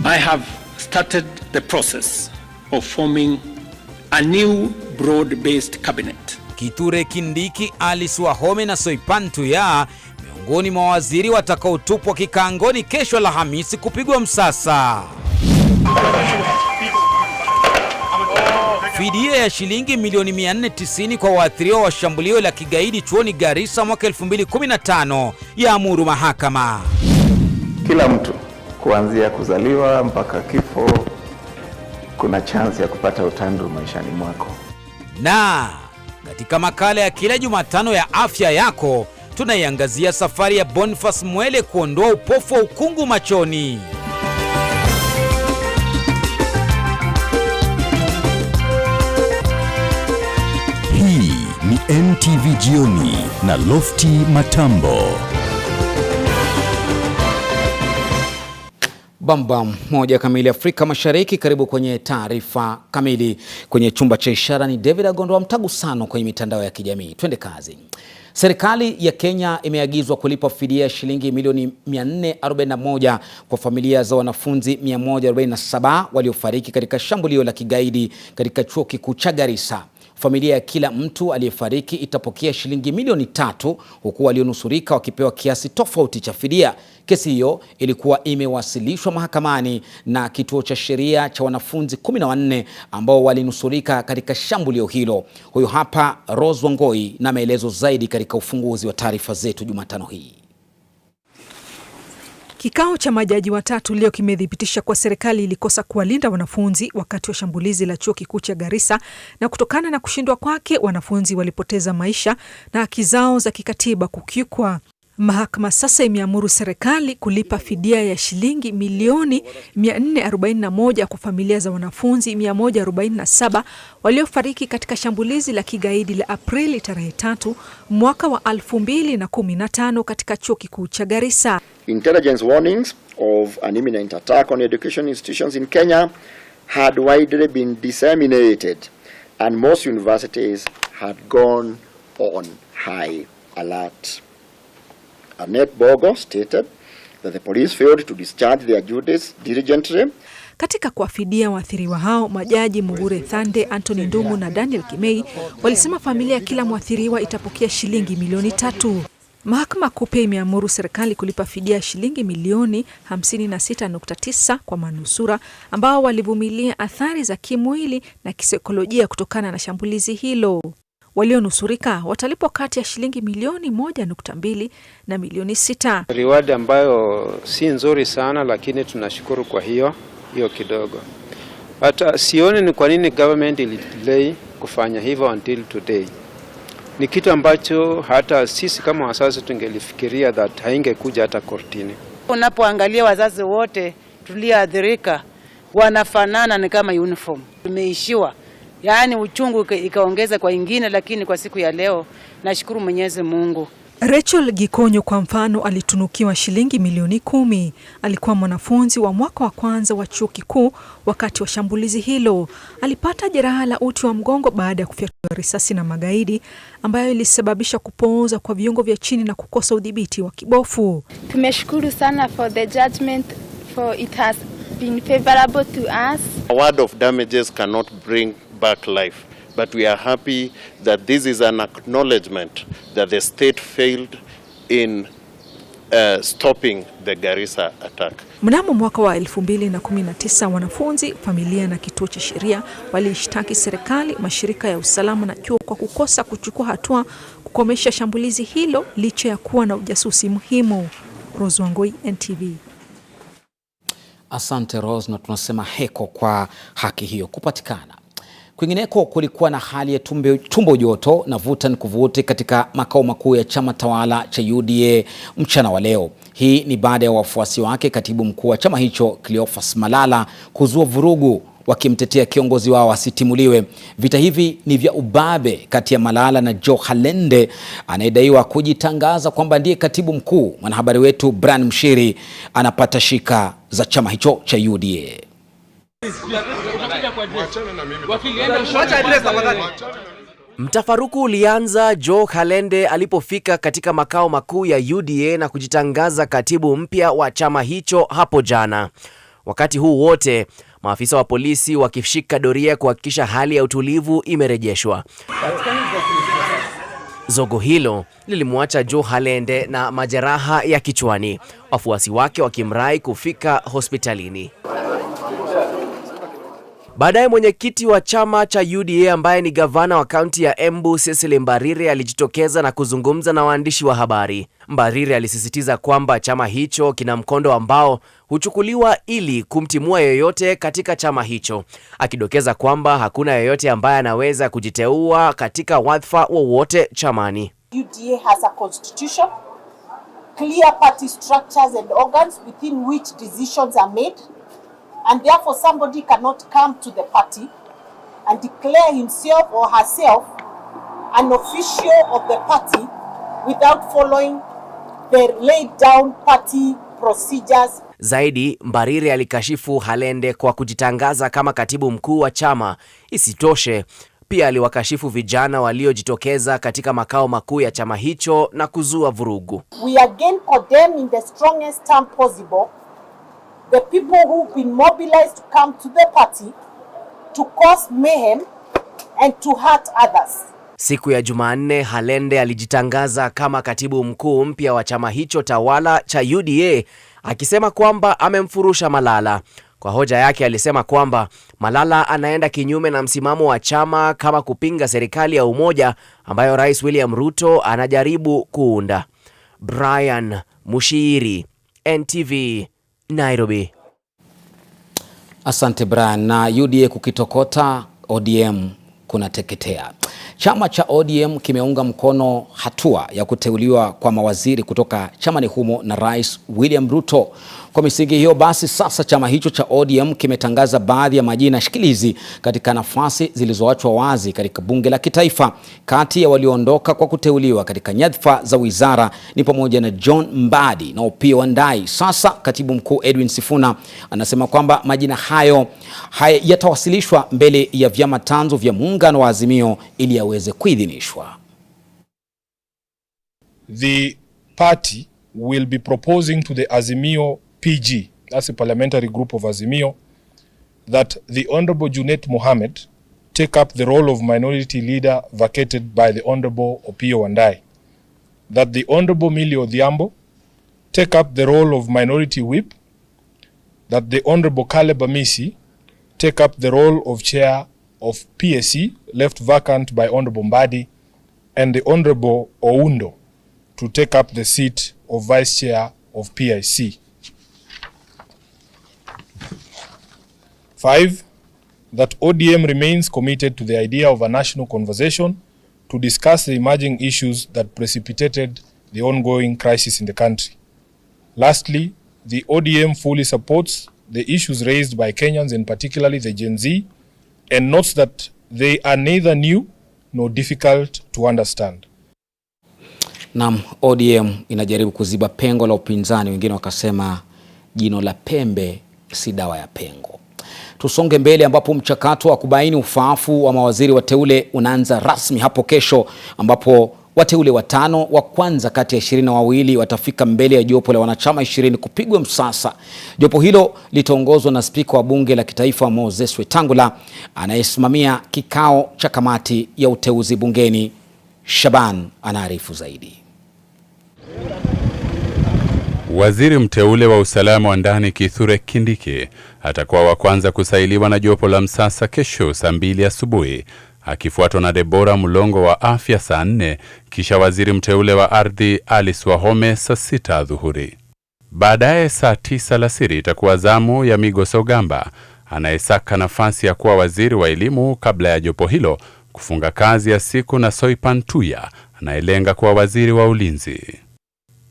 I have started the process of forming a new broad-based cabinet. Kithure Kindiki, Alice Wahome na Soipantu ya miongoni mwa waziri watakaotupwa kikaangoni kesho Alhamisi kupigwa msasa. Fidia ya shilingi milioni 490 kwa waathiriwa wa shambulio la kigaidi chuoni Garissa mwaka 2015 yaamuru mahakama. Kila mtu kuanzia kuzaliwa mpaka kifo kuna chance ya kupata utandu maishani mwako. Na katika makala ya kila Jumatano ya afya yako tunaiangazia safari ya Boniface Mwele kuondoa upofu wa ukungu machoni. Hii NTV Jioni na Lofty Matambo. Bambam, 1 kamili Afrika Mashariki. Karibu kwenye taarifa kamili. Kwenye chumba cha ishara ni David Agondoa Mtagusano kwenye mitandao ya kijamii. Twende kazi. Serikali ya Kenya imeagizwa kulipa fidia shilingi milioni 441 kwa familia za wanafunzi 147 waliofariki katika shambulio la kigaidi katika chuo kikuu cha Garissa. Familia ya kila mtu aliyefariki itapokea shilingi milioni 3 huku walionusurika wakipewa kiasi tofauti cha fidia. Kesi hiyo ilikuwa imewasilishwa mahakamani na kituo cha sheria cha wanafunzi 14 ambao walinusurika katika shambulio hilo. Huyu hapa Rose Wangoi na maelezo zaidi katika ufunguzi wa taarifa zetu Jumatano hii. Kikao cha majaji watatu leo kimethibitisha kwa serikali ilikosa kuwalinda wanafunzi wakati wa shambulizi la chuo kikuu cha Garissa, na kutokana na kushindwa kwake wanafunzi walipoteza maisha na haki zao za kikatiba kukiukwa. Mahakama sasa imeamuru serikali kulipa fidia ya shilingi milioni 441 kwa familia za wanafunzi 147 waliofariki katika shambulizi la kigaidi la Aprili tarehe 3 mwaka wa 2015 katika chuo kikuu cha Garissa. Intelligence warnings of an imminent attack on education institutions in Kenya had widely been disseminated, and most universities had gone on high alert. Annette Bogo stated that the police failed to discharge their duties diligently. Katika kuwafidia waathiriwa hao, majaji Mugure Thande, Anthony Ndumu na Daniel Kimei walisema familia ya kila mwathiriwa itapokea shilingi milioni 3. Mahakama Kuu pia imeamuru serikali kulipa fidia shilingi milioni 56.9 kwa manusura ambao walivumilia athari za kimwili na kisaikolojia kutokana na shambulizi hilo. Walionusurika watalipwa kati ya shilingi milioni 1.2 na milioni 6. Reward ambayo si nzuri sana, lakini tunashukuru kwa hiyo kidogo. Hata sioni ni kwa nini government ilidelay kufanya hivyo until today. Ni kitu ambacho hata sisi kama wazazi tungelifikiria that haingekuja hata kortini. Unapoangalia wazazi wote tulioathirika wanafanana, ni kama uniform. Tumeishiwa. Yaani uchungu ikaongeza kwa ingine, lakini kwa siku ya leo nashukuru Mwenyezi Mungu. Rachel Gikonyo kwa mfano alitunukiwa shilingi milioni 10. Alikuwa mwanafunzi wa mwaka wa kwanza wa chuo kikuu wakati wa shambulizi hilo. Alipata jeraha la uti wa mgongo baada ya kufyatuliwa risasi na magaidi, ambayo ilisababisha kupooza kwa viungo vya chini na kukosa udhibiti wa kibofu. Tumeshukuru sana for the judgment, for it has been favorable to us. A word of damages cannot bring back life, but we are happy that this is an acknowledgement that the state failed in stopping the Garissa attack. Mnamo mwaka wa 2019 wanafunzi, familia na kituo cha sheria walishtaki serikali, mashirika ya usalama na chuo kwa kukosa kuchukua hatua kukomesha shambulizi hilo licha ya kuwa na ujasusi muhimu. Rose Wangoi, NTV. Asante Rose, na tunasema heko kwa haki hiyo kupatikana. Kwingineko kulikuwa na hali ya tumbo joto na vuta nikuvute katika makao makuu ya chama tawala cha UDA mchana wa leo. Hii ni baada ya wafuasi wake katibu mkuu wa chama hicho Cleophas Malala kuzua vurugu wakimtetea kiongozi wao asitimuliwe. Vita hivi ni vya ubabe kati ya Malala na Joe Halende anayedaiwa kujitangaza kwamba ndiye katibu mkuu. Mwanahabari wetu Brian Mshiri anapata shika za chama hicho cha UDA. Mtafaruku ulianza Joe Halende alipofika katika makao makuu ya UDA na kujitangaza katibu mpya wa chama hicho hapo jana. Wakati huu wote, maafisa wa polisi wakishika doria kuhakikisha hali ya utulivu imerejeshwa. Zogo hilo lilimwacha Joe Halende na majeraha ya kichwani, wafuasi wake wakimrai kufika hospitalini. Baadaye mwenyekiti wa chama cha UDA ambaye ni gavana wa kaunti ya Embu Cecily Mbarire alijitokeza na kuzungumza na waandishi wa habari. Mbarire alisisitiza kwamba chama hicho kina mkondo ambao huchukuliwa ili kumtimua yoyote katika chama hicho, akidokeza kwamba hakuna yoyote ambaye anaweza kujiteua katika wadhifa wowote chamani. UDA has a constitution, clear party structures and organs within which decisions are made. And therefore somebody cannot come to the party and declare himself or herself an official of the party without following the laid down party procedures. Zaidi, Mbarire alikashifu Halende kwa kujitangaza kama katibu mkuu wa chama. Isitoshe, pia aliwakashifu vijana waliojitokeza katika makao makuu ya chama hicho na kuzua vurugu. We again condemn in the strongest term possible the people who've been mobilized to come to the party to cause mayhem and to hurt others. Siku ya Jumanne, Halende alijitangaza kama katibu mkuu mpya wa chama hicho tawala cha UDA, akisema kwamba amemfurusha Malala. Kwa hoja yake alisema kwamba Malala anaenda kinyume na msimamo wa chama kama kupinga serikali ya umoja ambayo Rais William Ruto anajaribu kuunda. Brian Mushiri, NTV, Nairobi. Asante Brian. Na UDA kukitokota, ODM kunateketea. Chama cha ODM kimeunga mkono hatua ya kuteuliwa kwa mawaziri kutoka chamani humo na Rais William Ruto. Kwa misingi hiyo basi, sasa chama hicho cha ODM kimetangaza baadhi ya majina shikilizi katika nafasi zilizoachwa wazi katika bunge la kitaifa. Kati ya walioondoka kwa kuteuliwa katika nyadhifa za wizara ni pamoja na John Mbadi na Opiyo Wandayi. Sasa katibu mkuu Edwin Sifuna anasema kwamba majina hayo yatawasilishwa mbele ya vyama tanzu vya muungano wa Azimio ili yaweze kuidhinishwa. The party will be proposing to the Azimio PG, that's a parliamentary group of Azimio, that the Honorable Junet Mohammed take up the role of minority leader vacated by the Honorable Opiyo Wandayi, that the Honorable Millie Odhiambo take up the role of minority whip, that the Honorable Caleb Amisi take up the role of chair of PSC, left vacant by Honorable Mbadi, and the Honorable Oundo to take up the seat of vice chair of PIC. 5, that ODM remains committed to the idea of a national conversation to discuss the emerging issues that precipitated the ongoing crisis in the country. Lastly, the ODM fully supports the issues raised by Kenyans, and particularly the Gen Z, and notes that they are neither new nor difficult to understand. Naam, ODM inajaribu kuziba pengo la upinzani, wengine wakasema jino la pembe si dawa ya pengo. Tusonge mbele, ambapo mchakato wa kubaini ufaafu wa mawaziri wateule unaanza rasmi hapo kesho, ambapo wateule 5 wa kwanza kati ya 22 watafika mbele ya jopo la wanachama 20 kupigwa msasa. Jopo hilo litaongozwa na spika wa bunge la kitaifa Moses Wetangula, anayesimamia kikao cha kamati ya uteuzi bungeni. Shaban anaarifu zaidi. Waziri mteule wa usalama wa ndani Kithure Kindiki atakuwa wa kwanza kusailiwa na jopo la msasa kesho saa 2 asubuhi, akifuatwa na Deborah Mulongo wa afya saa 4, kisha waziri mteule wa ardhi Alice Wahome saa 6 adhuhuri. Baadaye saa 9 alasiri itakuwa zamu ya Migos Ogamba, anayesaka nafasi ya kuwa waziri wa elimu kabla ya jopo hilo kufunga kazi ya siku, na Soipan Tuya anayelenga kuwa waziri wa ulinzi.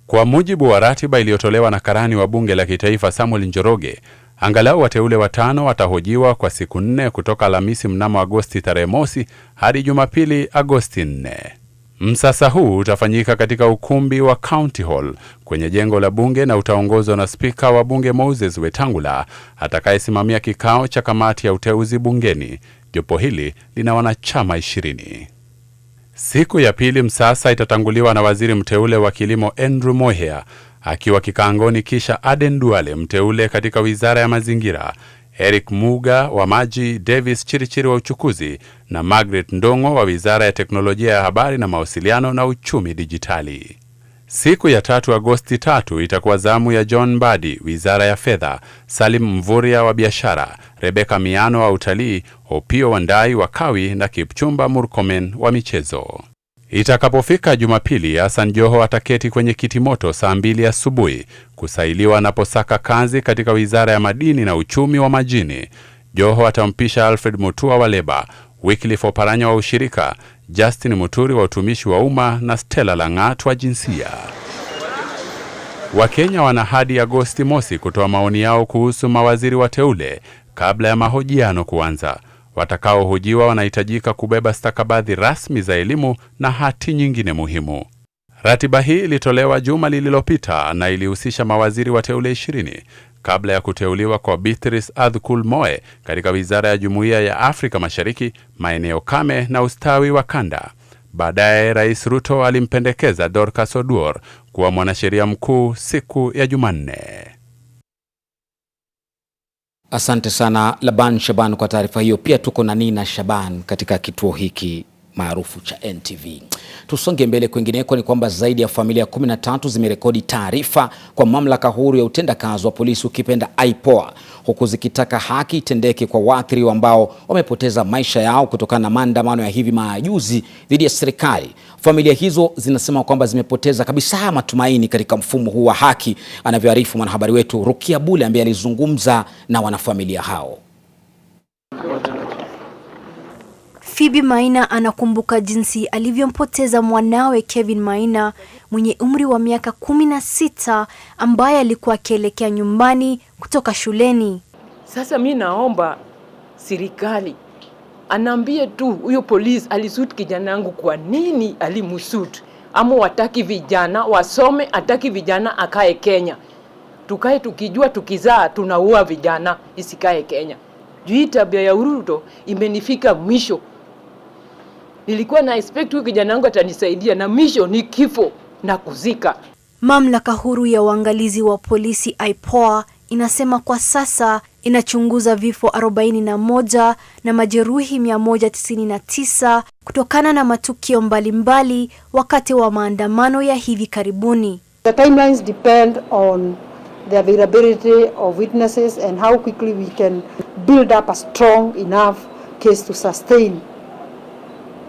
Kwa mujibu wa ratiba iliyotolewa na karani wa bunge la kitaifa Samuel Njoroge, angalau wateule 5 watahojiwa kwa siku 4 kutoka Alhamisi mnamo Agosti tarehe 1 hadi Jumapili Agosti 4. Msasa huu utafanyika katika ukumbi wa County Hall kwenye jengo la bunge na utaongozwa na spika wa bunge Moses Wetangula, atakayesimamia kikao cha kamati ya uteuzi bungeni. Jopo hili lina wanachama 20. Siku ya pili msasa itatanguliwa na waziri mteule wa kilimo Andrew Mohea akiwa kikaangoni, kisha Aden Duale mteule katika wizara ya mazingira, Eric Muga wa maji, Davis Chirichiri wa uchukuzi na Margaret Ndongo wa wizara ya teknolojia ya habari na mawasiliano na uchumi dijitali. Siku ya 3 Agosti 3 itakuwa zamu ya John Mbadi wizara ya fedha, Salim Mvuria wa biashara, Rebecca Miano wa utalii, Opiyo Wandayi wa kawi na Kipchumba Murkomen wa michezo. Itakapofika Jumapili, Hassan Joho ataketi kwenye kiti moto saa 2 asubuhi kusailiwa anaposaka kazi katika wizara ya madini na uchumi wa majini. Joho atampisha Alfred Mutua wa Leba, Wycliffe Oparanya wa ushirika, Justin Muturi wa utumishi wa umma na Stella Langat wa jinsia. Wakenya wana hadi Agosti 1 kutoa maoni yao kuhusu mawaziri wateule kabla ya mahojiano kuanza. Watakaohojiwa wanahitajika kubeba stakabadhi rasmi za elimu na hati nyingine muhimu. Ratiba hii ilitolewa juma lililopita na ilihusisha mawaziri wateule 20 kabla ya kuteuliwa kwa Beatrice Adhkul Moe katika Wizara ya Jumuiya ya Afrika Mashariki, maeneo kame na ustawi wa kanda. Baadaye Rais Ruto alimpendekeza Dorcas Oduor kuwa mwanasheria mkuu siku ya Jumanne. Asante sana Laban Shaban kwa taarifa hiyo. Pia tuko na Nina Shaban katika kituo hiki maarufu cha NTV. Tusonge mbele. Kwingineko ni kwamba zaidi ya familia 13 zimerekodi taarifa kwa mamlaka huru ya utendakazi wa polisi ukipenda IPOA, huku zikitaka haki itendeke kwa waathiriwa ambao wamepoteza maisha yao kutokana na maandamano ya hivi majuzi dhidi ya serikali. Familia hizo zinasema kwamba zimepoteza kabisa matumaini katika mfumo huu wa haki, anavyoarifu mwanahabari wetu Rukia Bule ambaye alizungumza na wanafamilia hao. Phoebe Maina anakumbuka jinsi alivyompoteza mwanawe Kevin Maina mwenye umri wa miaka 16 ambaye alikuwa akielekea nyumbani kutoka shuleni. Sasa mimi naomba serikali anaambie tu huyo polisi alisuit kijana wangu kwa nini alimusuit. Ama wataki vijana wasome, ataki vijana akae Kenya. Tukae tukijua tukizaa tunaua vijana, isikae Kenya. Juu tabia ya Ruto imenifika mwisho. Nilikuwa na expect huyu kijana wangu atanisaidia na misho ni kifo na kuzika. Mamlaka huru ya uangalizi wa polisi IPOA inasema kwa sasa inachunguza vifo 41 na majeruhi 199 kutokana na matukio mbalimbali wakati wa maandamano ya hivi karibuni. The timelines depend on the availability of witnesses and how quickly we can build up a strong enough case to sustain.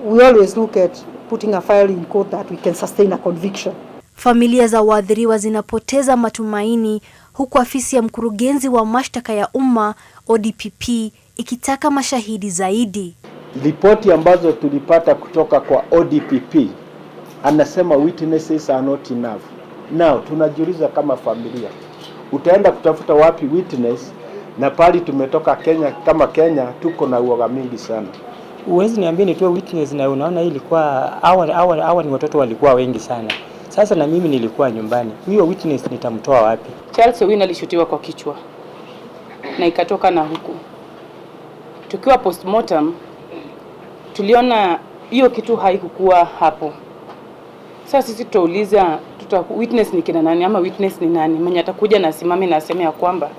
We always look at putting a file in court that we can sustain a conviction. Familia za waathiriwa zinapoteza matumaini, huku afisi ya mkurugenzi wa mashtaka ya umma ODPP ikitaka mashahidi zaidi. Ripoti ambazo tulipata kutoka kwa ODPP anasema witnesses are not enough. Now tunajiuliza kama familia, utaenda kutafuta wapi witness na pali tumetoka Kenya, kama Kenya tuko na uoga mingi sana. Uwezi niambie nitoe witness na unaona hii ilikuwa awali watoto walikuwa wengi sana. Sasa na mimi nilikuwa nyumbani. Huyo witness nitamtoa wapi? Charles Winnie alishutiwa kwa kichwa na ikatoka na huku. Tukiwa postmortem tuliona hiyo kitu haikukuwa hapo. Sasa sisi tutauliza witness ni kina nani ama witness ni nani? Mwenye atakuja na asimame na aseme ya kwamba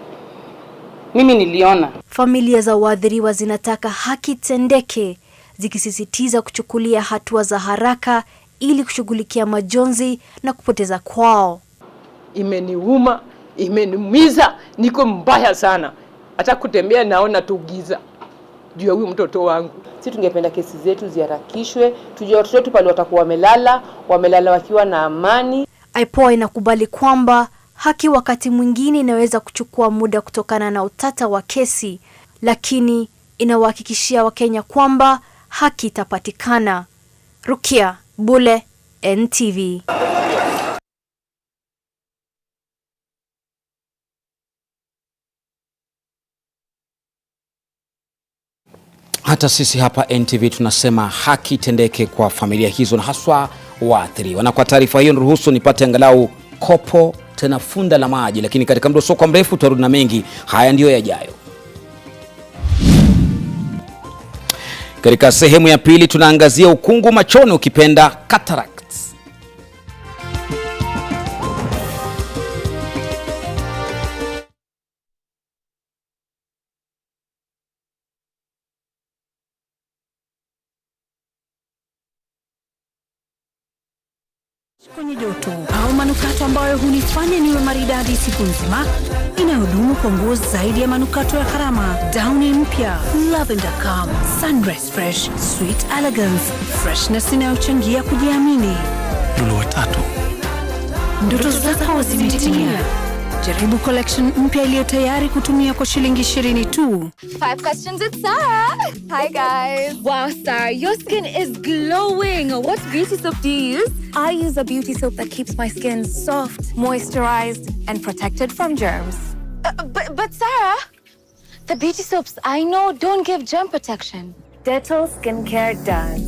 mimi niliona. Familia za waathiriwa zinataka haki tendeke, zikisisitiza kuchukulia hatua za haraka ili kushughulikia majonzi na kupoteza kwao. Imeniuma, imeniumiza, niko mbaya sana. Hata kutembea naona tugiza juu ya huyu mtoto wangu. Sisi tungependa kesi zetu ziharakishwe, tujue watoto wetu pale watakuwa wamelala wakiwa na amani. IPOA inakubali kwamba haki wakati mwingine inaweza kuchukua muda kutokana na utata wa kesi, lakini inawahakikishia Wakenya kwamba haki itapatikana. Rukia Bule, NTV. Hata sisi hapa NTV tunasema haki tendeke kwa familia hizo na haswa waathiriwa. Na kwa taarifa hiyo niruhusu nipate angalau kopo tena funda la maji, lakini katika muda usio mrefu tutarudi na mengi. Haya ndiyo yajayo. Katika sehemu ya pili tunaangazia ukungu machoni ukipenda cataracts. Kwenye joto au manukato ambayo hunifanya niwe maridadi siku nzima, inayodumu kwa nguo zaidi ya manukato ya gharama. Downy mpya Lavender Calm Sunrise Fresh Sweet Elegance, freshness inayochangia kujiamini. Lulu watatu, ndoto zako zimetimia. Jaribu collection mpya iliyo tayari kutumia kwa shilingi 20 tu. 5 questions with Sarah. Hi guys. Wow, Sarah, your skin is glowing. What beauty soap do you use? I use a beauty soap that keeps my skin soft, moisturized, and protected from germs. But Sarah, The beauty soaps I know don't give germ protection. Dettol Skincare does.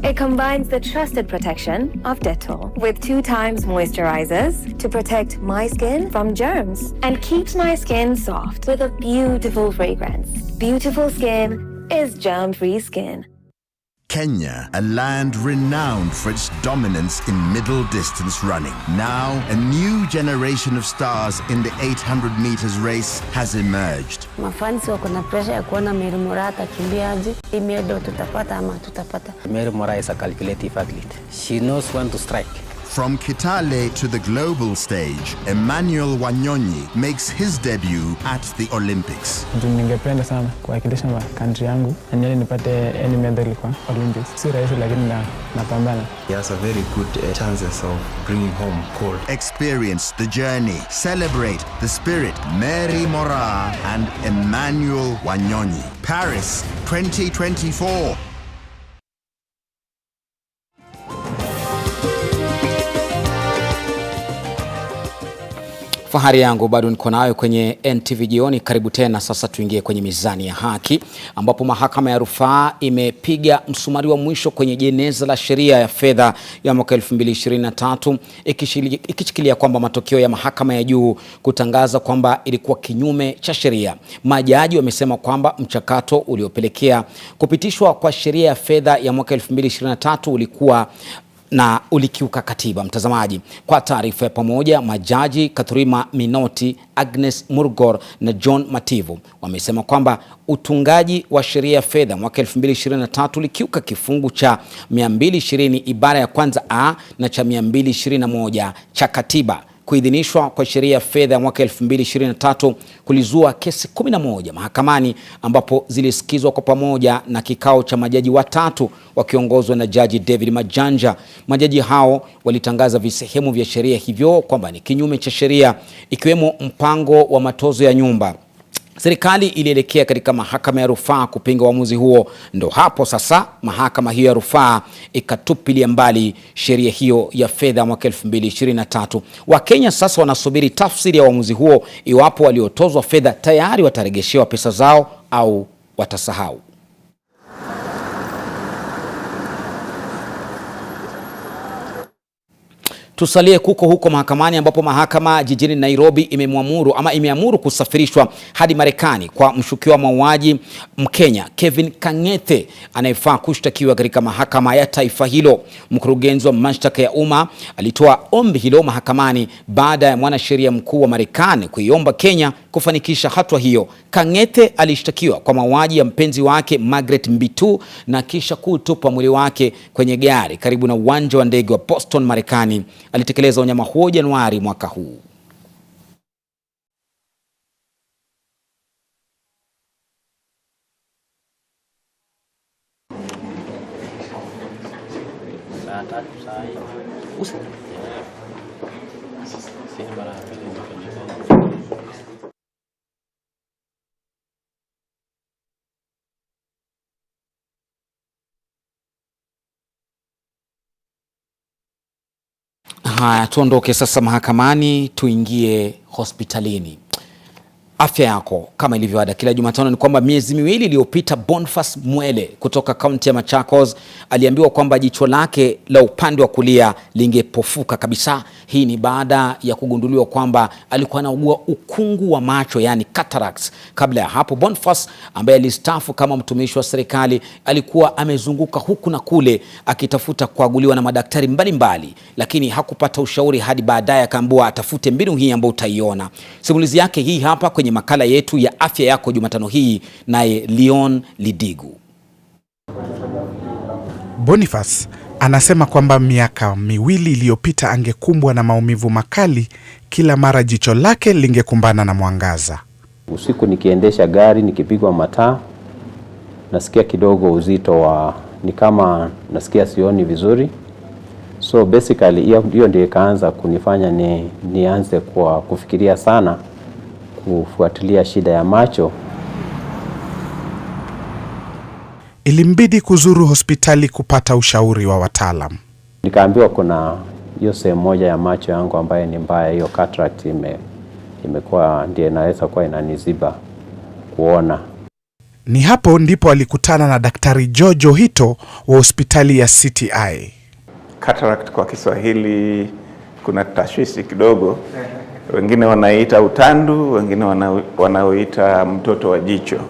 It combines the trusted protection of Dettol with 2 times moisturizers to protect my skin from germs and keeps my skin soft with a beautiful fragrance. Beautiful skin is germ-free skin. Kenya, a land renowned for its dominance in middle distance running. Now, a new generation of stars in the 800 meters race has emerged. Mafansi wako na pressure ya kuona Mary Moraa atakimbiaje. Imedo tutapata ama tutapata. Mary Moraa is a calculative athlete. She knows when to strike. From Kitale to the global stage, Emmanuel Wanyonyi makes his debut at the Olympics. Ningependa sana kuwakilisha country yangu na nipate any medal kwa Olympics. Si rahisi lakini napambana. He has a very good chances of bringing home gold. Experience the journey, celebrate the spirit. Mary Moraa and Emmanuel Wanyonyi. Paris 2024. Fahari yangu bado niko nayo kwenye NTV jioni. Karibu tena. Sasa tuingie kwenye mizani ya haki ambapo mahakama ya rufaa imepiga msumari wa mwisho kwenye jeneza la sheria ya fedha ya mwaka 2023 ikishikilia kwamba matokeo ya mahakama ya juu kutangaza kwamba ilikuwa kinyume cha sheria. Majaji wamesema kwamba mchakato uliopelekea kupitishwa kwa sheria ya fedha ya mwaka 2023 ulikuwa na ulikiuka katiba. Mtazamaji, kwa taarifa ya pamoja, majaji Kathurima Minoti, Agnes Murgor na John Mativu wamesema kwamba utungaji wa sheria ya fedha mwaka 2023 ulikiuka kifungu cha 220 ibara ya kwanza A na cha 221 cha katiba. Kuidhinishwa kwa sheria ya fedha mwaka 2023 kulizua kesi 11 mahakamani ambapo zilisikizwa kwa pamoja na kikao cha majaji watatu wakiongozwa na Jaji David Majanja. Majaji hao walitangaza visehemu vya sheria hivyo kwamba ni kinyume cha sheria, ikiwemo mpango wa matozo ya nyumba. Serikali ilielekea katika mahakama ya rufaa kupinga uamuzi huo. Ndo hapo sasa mahakama hiyo ya rufaa ikatupilia mbali sheria hiyo ya fedha mwaka 2023. Wakenya sasa wanasubiri tafsiri ya uamuzi huo, iwapo waliotozwa fedha tayari watarejeshewa pesa zao au watasahau. Tusalie huko mahakamani ambapo mahakama jijini Nairobi imeamuru kusafirishwa hadi Marekani kwa mshukiwa mauaji Mkenya Kevin Kang'ethe anayefaa kushtakiwa katika mahakama ya taifa hilo. Mkurugenzi wa mashtaka ya umma alitoa ombi hilo mahakamani baada ya mwanasheria mkuu wa Marekani kuiomba Kenya kufanikisha hatua hiyo. Kang'ethe alishtakiwa kwa mauaji ya mpenzi wake Margaret Mbitu na kisha kutupa mwili wake kwenye gari karibu na uwanja wa ndege wa Boston, Marekani. Alitekeleza unyama huo Januari mwaka huu. Haya, tuondoke sasa mahakamani tuingie hospitalini. Afya yako kama ilivyo ada kila Jumatano ni kwamba miezi miwili iliyopita Boniface Mwele kutoka kaunti ya Machakos aliambiwa kwamba jicho lake la upande wa kulia lingepofuka kabisa. Hii ni baada ya kugunduliwa kwamba alikuwa anaugua ukungu wa macho, yani cataracts. Kabla ya hapo Boniface ambaye alistaafu kama mtumishi wa serikali alikuwa amezunguka huku na kule akitafuta kuaguliwa na madaktari mbalimbali, lakini hakupata ushauri hadi baadaye akaambiwa atafute mbinu hii ambayo utaiona. Simulizi yake hii hapa kwenye makala yetu ya afya yako Jumatano hii, naye Leon Lidigu. Boniface anasema kwamba miaka miwili iliyopita angekumbwa na maumivu makali kila mara jicho lake lingekumbana na mwangaza. Usiku nikiendesha gari nikipigwa mataa nasikia kidogo uzito ni kama nasikia sioni vizuri. So basically hiyo ndio ikaanza kunifanya nianze kufikiria sana kufuatilia shida ya macho. Ilimbidi kuzuru hospitali kupata ushauri wa wataalamu. Nikaambiwa kuna hiyo sehemu moja ya macho yangu ambayo ni mbaya, hiyo cataract imekuwa ndiye inaweza kuwa inaniziba kuona. Ni hapo ndipo alikutana na Daktari George Ohito wa hospitali ya CTI. Cataract kwa Kiswahili kuna tashwishi kidogo. Wengine wanaita utandu, wengine wanaoita mtoto wa jicho.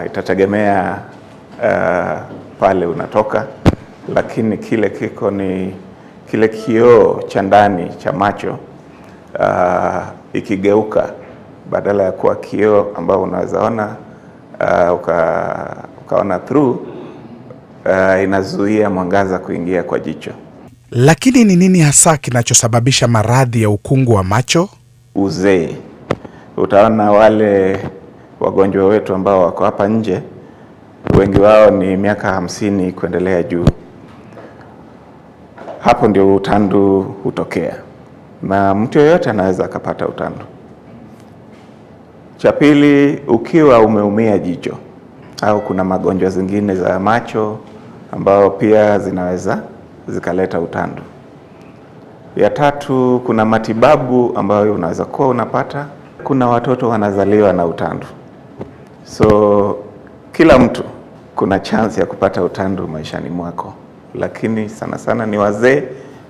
Itategemea pale unatoka, lakini kile kiko ni kile kioo cha ndani cha macho ikigeuka, badala ya kuwa kioo ambao unaweza ona ukaona through, inazuia mwangaza kuingia kwa jicho. Lakini ni nini hasa kinachosababisha maradhi ya ukungu wa macho? Uzee. Utaona wale wagonjwa wetu ambao wako hapa nje, wengi wao ni miaka 50 kuendelea juu. Hapo ndio utandu hutokea, na mtu yeyote anaweza akapata utandu. Cha pili, ukiwa umeumia jicho au kuna magonjwa zingine za macho ambao pia zinaweza zikaleta utandu. Ya tatu, kuna matibabu ambayo unaweza kuwa unapata. Kuna watoto wanazaliwa na utandu. So kila mtu kuna chance ya kupata utandu maishani mwako, lakini sana sana ni wazee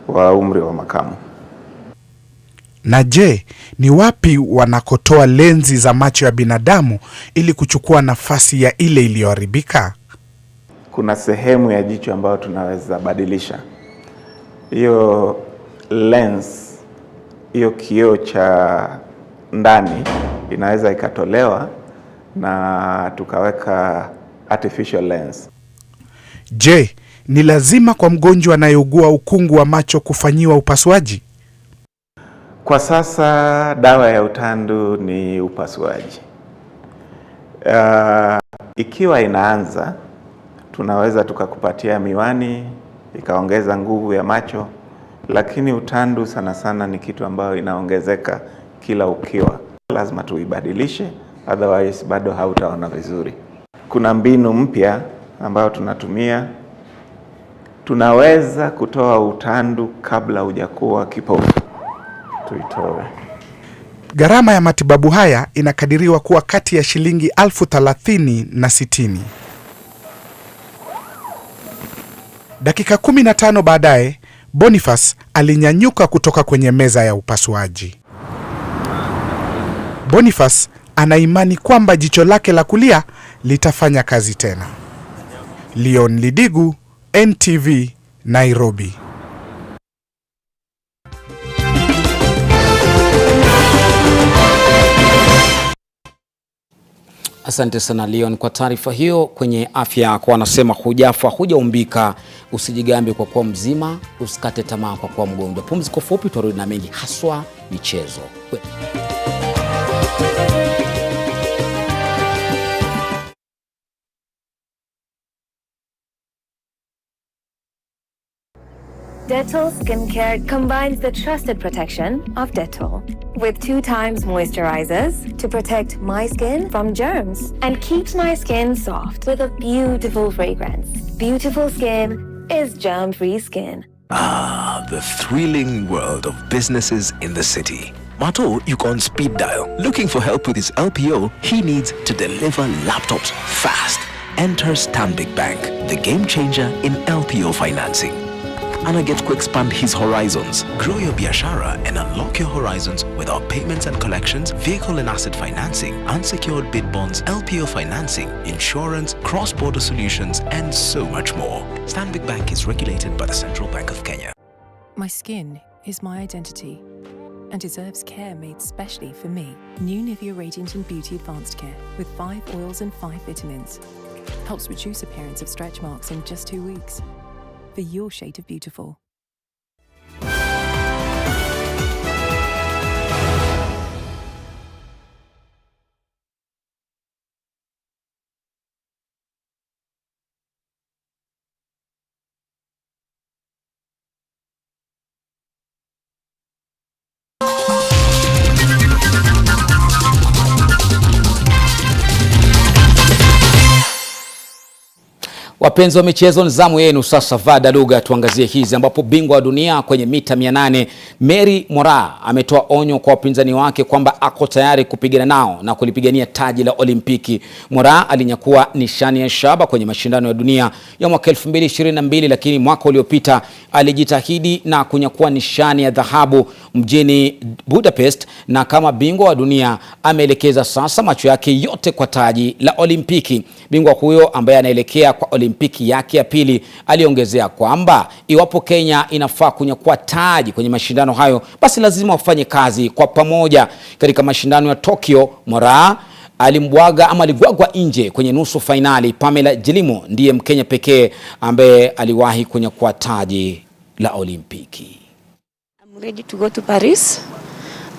wa umri wa makamu. Na je, ni wapi wanakotoa lenzi za macho ya binadamu ili kuchukua nafasi ya ile iliyoharibika? Kuna sehemu ya jicho ambayo tunaweza badilisha. Hiyo lens, hiyo kioo cha ndani inaweza ikatolewa na tukaweka artificial lens. Je, ni lazima kwa mgonjwa anayeugua ukungu wa macho kufanyiwa upasuaji? Kwa sasa dawa ya utandu ni upasuaji. Ikiwa inaanza, tunaweza tukakupatia miwani ikaongeza nguvu ya macho, lakini utandu sana sana ni kitu ambayo inaongezeka kila ukiwa. Lazima tuibadilishe, otherwise bado hautaona vizuri. Kuna mbinu mpya ambayo tunatumia. Tunaweza kutoa utandu kabla hujakuwa kipofu. Tuitoe. Gharama ya matibabu haya inakadiriwa kuwa kati ya shilingi 30,000 na 60,000. Dakika 15 baadaye, Boniface alinyanyuka kutoka kwenye meza ya upasuaji. Boniface ana imani kwamba jicho lake la kulia litafanya kazi tena. Leon Lidigu, NTV, Nairobi. Asante sana Leon kwa taarifa hiyo. Kwenye afya yako wanasema hujafa hujaumbika, usijigambe kwa kuwa mzima, usikate tamaa kwa kuwa mgonjwa. Pumziko fupi, turudi na mengi haswa michezo. Dettol Skincare combines the trusted protection of Dettol with 2 times moisturizers to protect my skin from germs and keeps my skin soft with a beautiful fragrance. Beautiful skin is germ-free skin. Ah, the thrilling world of businesses in the city. Mato, you can speed dial. Looking for help with his LPO, he needs to deliver laptops fast. Enter Stanbic Bank, the game changer in LPO financing. Anna gets to expand his horizons. Grow your biashara and unlock your horizons with our payments and collections, vehicle and asset financing, unsecured bid bonds, LPO financing, insurance, cross-border solutions, and so much more. Stanbic Bank is regulated by the Central Bank of Kenya. My skin is my identity and deserves care made specially for me. New Nivea Radiant and Beauty Advanced Care with 5 oils and 5 vitamins. Helps reduce appearance of stretch marks in just 2 weeks. For your shade of beautiful. Wapenzi wa michezo, ni zamu yenu sasa. Vada lugha tuangazie hizi, ambapo bingwa wa dunia kwenye mita 800 Mary Moraa ametoa onyo kwa wapinzani wake kwamba ako tayari kupigana nao na kulipigania taji la Olimpiki. Moraa alinyakua nishani ya shaba kwenye mashindano ya dunia ya mwaka 2022, lakini mwaka uliopita alijitahidi na kunyakua nishani ya dhahabu mjini Budapest, na kama bingwa wa dunia ameelekeza sasa macho yake yote kwa taji la Olimpiki. Bingwa huyo ambaye anaelekea kwa Olimpiki yake ya pili aliongezea kwamba iwapo Kenya inafaa kunyakua taji kwenye mashindano hayo, basi lazima wafanye kazi kwa pamoja. Katika mashindano ya Tokyo, Moraa aligwagwa nje kwenye nusu finali. Pamela Jilimo ndiye Mkenya pekee ambaye aliwahi kunyakua taji la Olimpiki. I'm ready to go to Paris.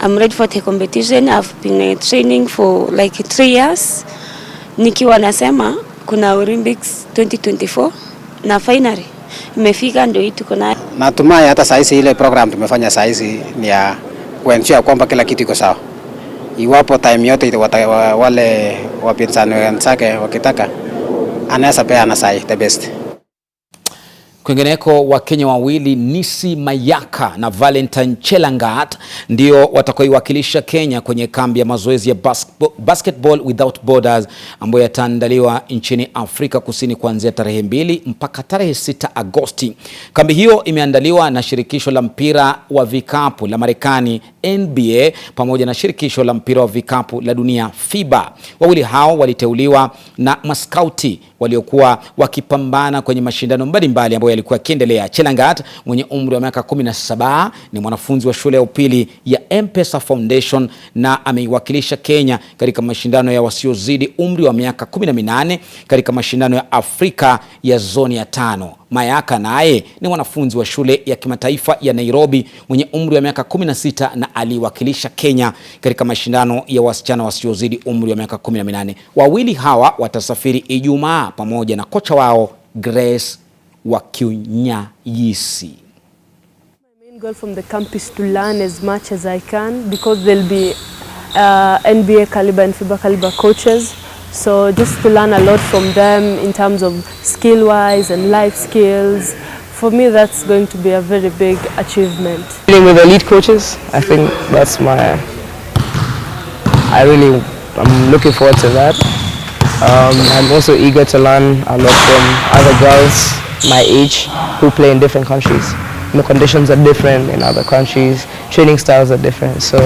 I'm ready for the competition. I've been training for like 3 years. Nikiwa nasema kuna Olympics 2024 na finally imefika, ndio hii tuko nayo. Natumai hata saizi ile program tumefanya saizi ni ya kuensure kwamba kila kitu iko sawa. Iwapo time yote wale wapinzani wenzake wakitaka, anaweza peana sai the best. Kwingineko, Wakenya wawili Nisi Mayaka na Valentine Chelangat ndio watakaoiwakilisha Kenya kwenye kambi ya mazoezi ya Basketball Without Borders ambayo yataandaliwa nchini Afrika Kusini kuanzia tarehe 2 mpaka tarehe 6 Agosti. Kambi hiyo imeandaliwa na shirikisho la mpira wa vikapu la Marekani NBA pamoja na shirikisho la mpira wa vikapu la dunia FIBA. Wawili hao waliteuliwa na maskauti waliokuwa wakipambana kwenye mashindano mbalimbali ambayo yalikuwa yakiendelea. Chelangat mwenye umri wa miaka 17 ni mwanafunzi wa shule ya upili ya M-Pesa Foundation na ameiwakilisha Kenya katika mashindano ya wasiozidi umri wa miaka 18 katika mashindano ya Afrika ya zoni ya 5. Mayaka naye ni mwanafunzi wa shule ya kimataifa ya Nairobi mwenye umri wa miaka 16 na aliwakilisha Kenya katika mashindano ya wasichana wasiozidi umri wa miaka 18. Wawili hawa watasafiri Ijumaa pamoja na kocha wao Grace wa Kirinyaga. My main goal from the camp is to learn as much as I can because there'll be NBA caliber and FIBA caliber coaches. So just to learn a lot from them in terms of skill-wise and life skills. For me, that's going to be a very big achievement. Dealing with elite coaches, I think that's I'm looking forward to that. I'm also eager to learn a lot from other girls my age who play in different countries. The conditions are different in other countries, training styles are different, so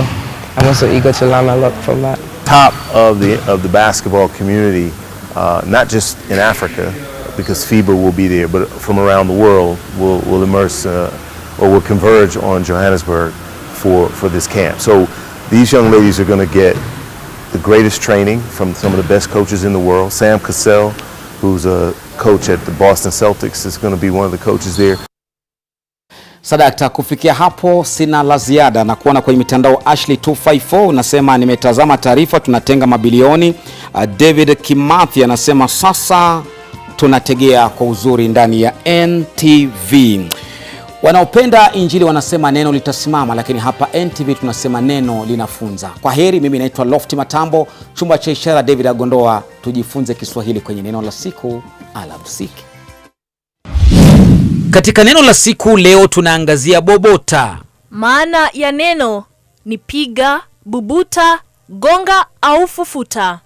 I'm also eager to learn a lot from that. Top of the basketball community, not just in Africa, because FIBA will be there, but from around the world will immerse or will converge on Johannesburg for this camp. So these young ladies are going to get the greatest training from some of the best coaches in the world. Sam Cassell, who's a coach at the Boston Celtics, is going to be one of the coaches there. Sadakta, kufikia hapo sina la ziada na kuona kwenye mitandao. Ashley 254 unasema nimetazama taarifa tunatenga mabilioni. David Kimathi anasema sasa tunategea kwa uzuri ndani ya NTV. Wanaopenda injili wanasema neno litasimama, lakini hapa NTV tunasema neno linafunza. Kwa heri, mimi naitwa Lofty Matambo, chumba cha ishara David Agondoa. Tujifunze Kiswahili kwenye neno la siku. Alamsiki. Katika neno la siku leo tunaangazia bobota. Maana ya neno ni piga, bubuta, gonga au fufuta.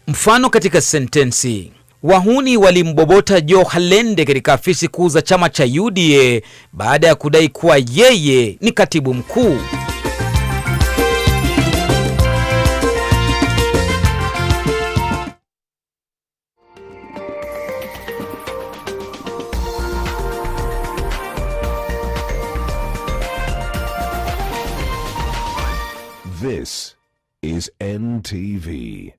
Mfano katika sentensi: wahuni walimbobota Joe Halende katika afisi kuu za chama cha UDA baada ya kudai kuwa yeye ni katibu mkuu. This is NTV.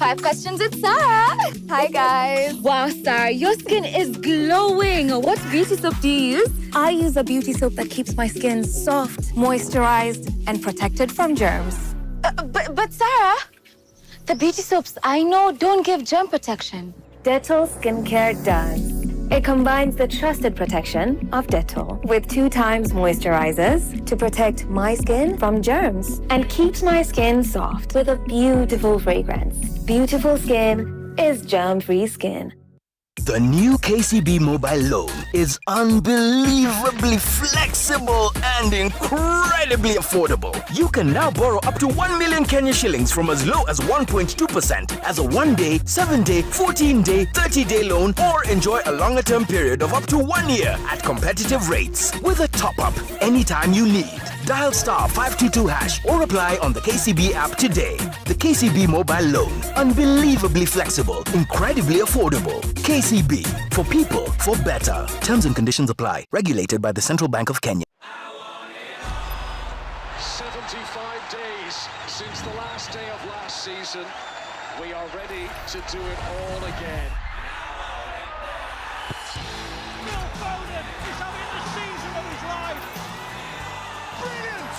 5 questions with Sarah. Hi guys. Wow, Sarah, your skin is glowing. What beauty soap do you use? I use a beauty soap that keeps my skin soft, moisturized, and protected from germs. But Sarah, the beauty soaps I know don't give germ protection. Dettol Skincare does. It combines the trusted protection of Dettol with 2 times moisturizers to protect my skin from germs and keeps my skin soft with a beautiful fragrance. Beautiful skin is germ-free skin. The new KCB mobile loan is unbelievably flexible and incredibly affordable. You can now borrow up to 1 million Kenya shillings from as low as 1.2% as a 1-day, 7-day, 14-day, 30-day loan, or enjoy a longer term period of up to 1 year at competitive rates with a top-up anytime you need. Dial *522# or apply on the KCB app today. The KCB mobile loan. Unbelievably flexible, incredibly affordable. KCB. For people, for better. Terms and conditions apply. Regulated by the Central Bank of Kenya. 75 days since the last day of last season. We are ready to do it all again. Phil Foden is having the season of his life. Brilliant!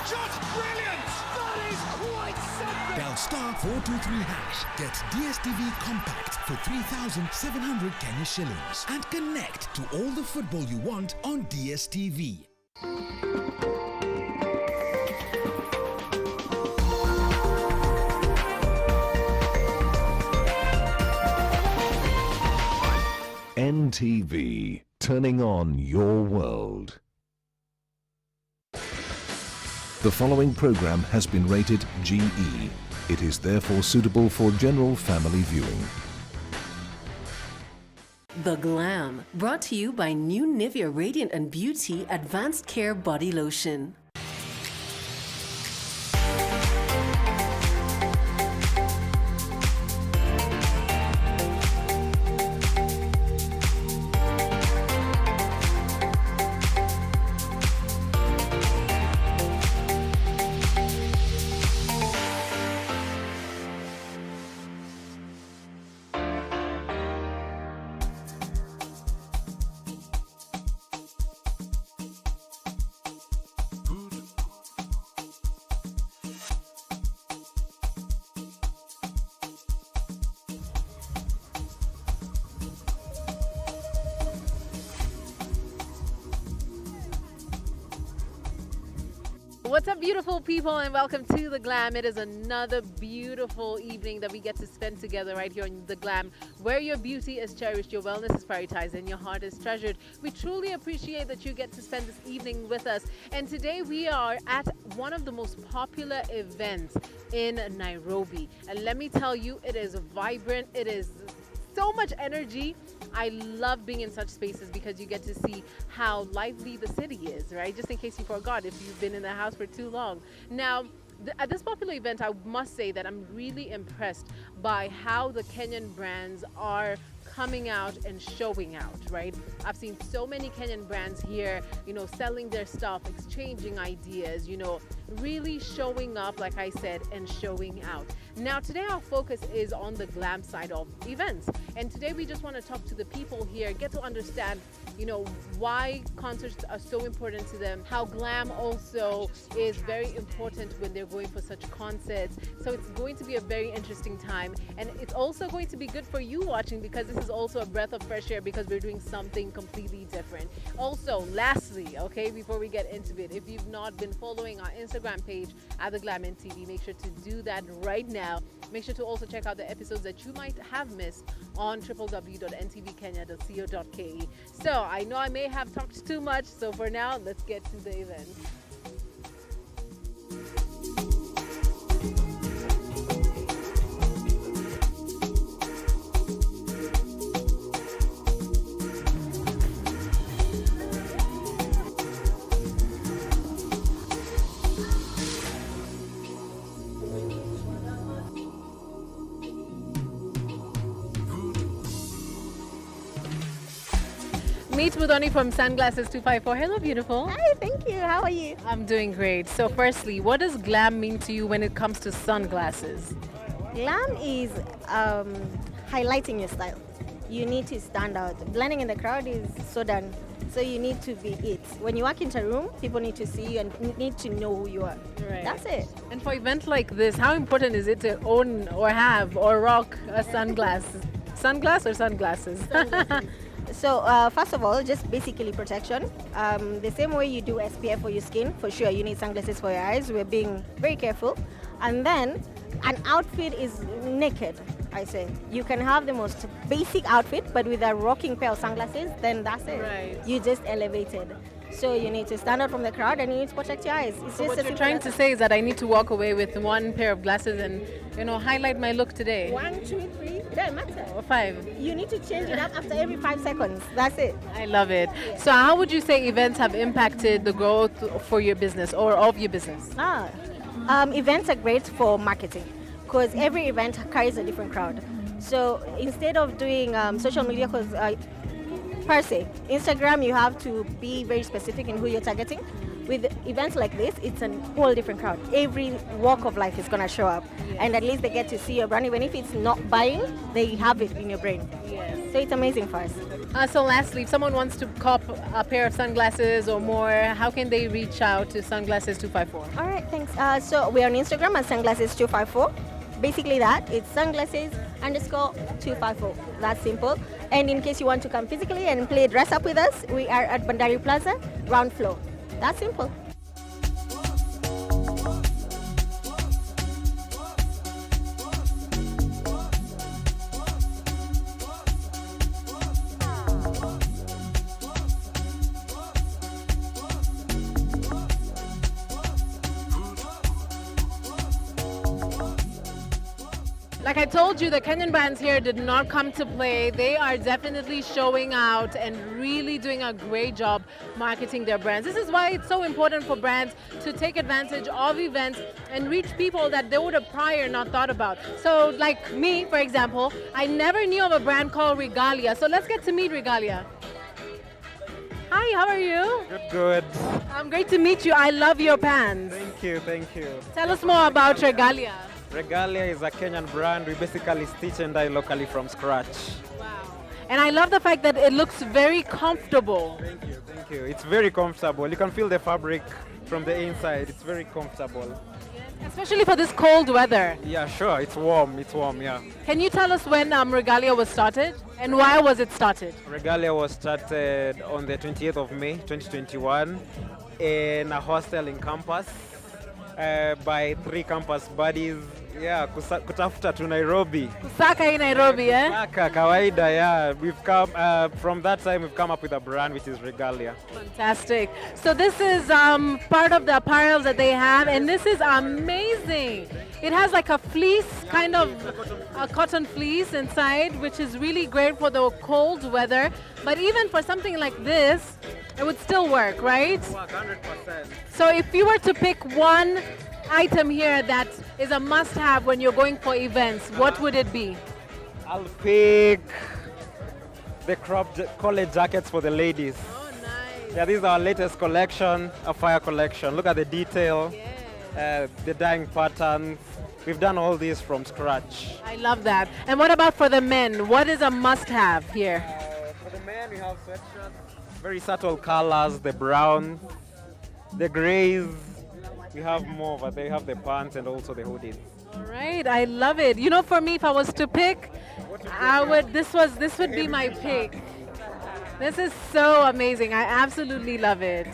Just brilliant! That is quite something! Dial *423#. Get DSTV Compact for 3,700 Kenya shillings and connect to all the football you want on DSTV. NTV, turning on your world. The following program has been rated GE. It is therefore suitable for general family viewing. The Glam, brought to you by new Nivea Radiant and Beauty Advanced Care Body Lotion. What's up, beautiful people, and welcome to The Glam. It is another beautiful evening that we get to spend together right here on The Glam, where your beauty is cherished, your wellness is prioritized, and your heart is treasured. We truly appreciate that you get to spend this evening with us. And today we are at one of the most popular events in Nairobi. And let me tell you, it is vibrant. It is so much energy. I love being in such spaces because you get to see how lively the city is, right? Just in case you forgot, if you've been in the house for too long. Now, at this popular event, I must say that I'm really impressed by how the Kenyan brands are coming out and showing out, right? I've seen so many Kenyan brands here, you know, selling their stuff, exchanging ideas, you know, really showing up, like I said, and showing out. Now, today our focus is on the glam side of events. And today we just want to talk to the people here, get to understand, you know, why concerts are so important to them, how glam also is very important when they're going for such concerts. So it's going to be a very interesting time. And it's also going to be good for you watching, because this is also a breath of fresh air, because we're doing something completely different. Also, lastly, okay, before we get into it, if you've not been following our Instagram page at The Glam NTV, make sure to do that right now. Make sure to also check out the episodes that you might have missed on www.ntvkenya.co.ke. So I know I may have talked too much, so for now, let's get to the event. Meet Mudhoni from Sunglasses 254. Hello, beautiful. Hi, thank you. How are you? I'm doing great. So firstly, what does glam mean to you when it comes to sunglasses? Glam is highlighting your style. You need to stand out. Blending in the crowd is so done. So you need to be it. When you walk into a room, people need to see you and need to know who you are. Right. That's it. And for events like this, how important is it to own or have or rock a sunglass? Sunglass or sunglasses? So first of all, just basically protection. The same way you do SPF for your skin, for sure you need sunglasses for your eyes. We're being very careful. And then an outfit is naked, I say. You can have the most basic outfit, but with a rocking pair of sunglasses, then that's it. Right. You just elevated. So you need to stand out from the crowd and you need to protect your eyes. It's So just what you're trying to say is that I need to walk away with one pair of glasses and, highlight my look today. 1, 2, 3, it doesn't matter. Or 5. You need to change it up after every 5 seconds. That's it. I love it. So how would you say events have impacted the growth for your business or of your business? Events are great for marketing because every event carries a different crowd. So instead of doing social media, because per se, Instagram, you have to be very specific in who you're targeting. With events like this, it's a whole different crowd. Every walk of life is going to show up. And at least they get to see your brand. Even if it's not buying, they have it in your brain. So it's amazing for us. So lastly, if someone wants to cop a pair of sunglasses or more, how can they reach out to Sunglasses 254? All right, thanks. So we're on Instagram at Sunglasses 254. Basically that, it's sunglasses_254. That's simple. And in case you want to come physically and play dress up with us, we are at Bandari Plaza, ground floor. That's simple. Like I told you, the Kenyan bands here did not come to play. They are definitely showing out and really doing a great job marketing their brands. This is why it's so important for brands to take advantage of events and reach people that they would have prior not thought about. So like me, for example, I never knew of a brand called Regalia. So let's get to meet Regalia. Hi, how are you? Good. Great to meet you. I love your pants. Thank you. Tell us more about Regalia. Regalia is a Kenyan brand. We basically stitch and dye locally from scratch. And I love the fact that it looks very comfortable. Thank you. It's very comfortable. You can feel the fabric from the inside. It's very comfortable. Especially for this cold weather. Yeah, sure. It's warm, yeah. Can you tell us when Regalia was started and why was it started? Regalia was started on the 28th of May, 2021 in a hostel in campus by 3 campus buddies. Yeah, kutafuta tu Nairobi. Kusaka in Nairobi, eh? Kusaka, kawaida, yeah. We've come, from that time, we've come up with a brand which is Regalia. Fantastic. So this is part of the apparel that they have, and this is amazing. It has like a fleece, kind of a cotton fleece inside, which is really great for the cold weather. But even for something like this, it would still work, right? 100%. So if you were to pick one item here that is a must-have when you're going for events, what would it be? I'll pick the cropped college jackets for the ladies. Oh, nice. Yeah, this is our latest collection, a fire collection. Look at the detail, the dyeing patterns. We've done all these from scratch. I love that. And what about for the men? What is a must-have here? For the men, we have sweatshirts, very subtle colors, the brown, the grays. We have more, but they have the pants and also the hoodies. All right, I love it. You know, for me, if I was to pick, this would be my pick. This is so amazing. I absolutely love it.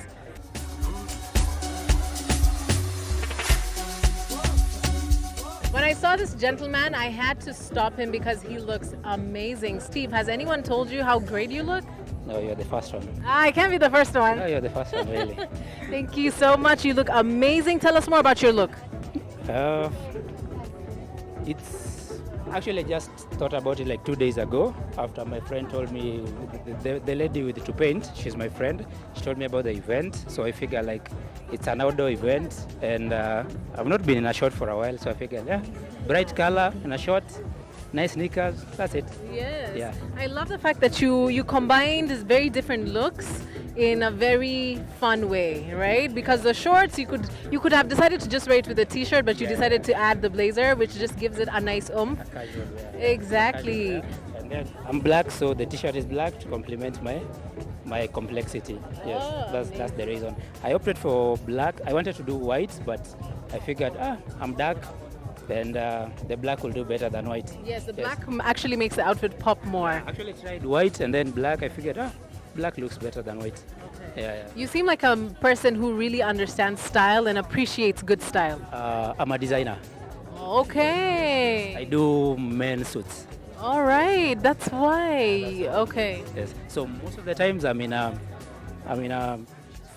When I saw this gentleman, I had to stop him because he looks amazing. Steve, has anyone told you how great you look? No, you're the first one. I can't be the first one. No, you're the first one, really. Thank you so much. You look amazing. Tell us more about your look. It's actually just thought about it like 2 days ago after my friend told me, the lady with to paint, she's my friend, she told me about the event. So I figure like it's an outdoor event and I've not been in a short for a while. So I figured, yeah, bright color in a short, nice sneakers, that's it. Yes. Yeah. I love the fact that you combine these very different looks in a very fun way, right? Because the shorts, you could have decided to just wear it with a t-shirt, but you decided to add the blazer, which just gives it a nice oomph. Casual wear. Exactly. And then I'm black, so the t-shirt is black to complement my complexity. Yes, that's the reason. I opted for black. I wanted to do white, but I figured, I'm dark, and the black will do better than white. Yes, the black actually makes the outfit pop more. Actually, I tried white and then black. I figured, black looks better than white. Okay. Yeah. You seem like a person who really understands style and appreciates good style. I'm a designer. Okay. I do men's suits. All right, that's why. Okay. Yes. So most of the times I'm in a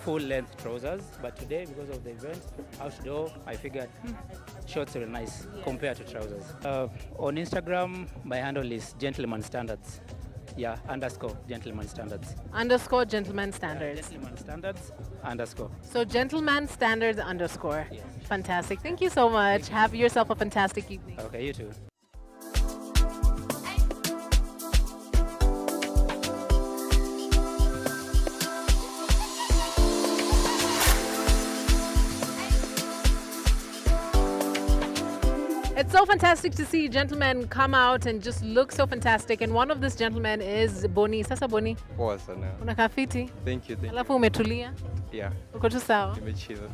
full-length trousers, but today because of the event outdoor, I figured shorts are nice compared to trousers. On Instagram, my handle is Gentleman Standards. Yeah, _Gentleman Standards. _Gentleman Standards. Gentleman Standards _ So Gentleman Standards _ Fantastic. Thank you so much. Have yourself a fantastic evening. Okay, you too. It's so fantastic to see gentlemen come out and just look so fantastic. And one of these gentlemen is Boni. Sasa Boni. Poa sana. Unakaa fiti? Thank you. Alafu umetulia? Yeah. Uko tu sawa? Nimechill.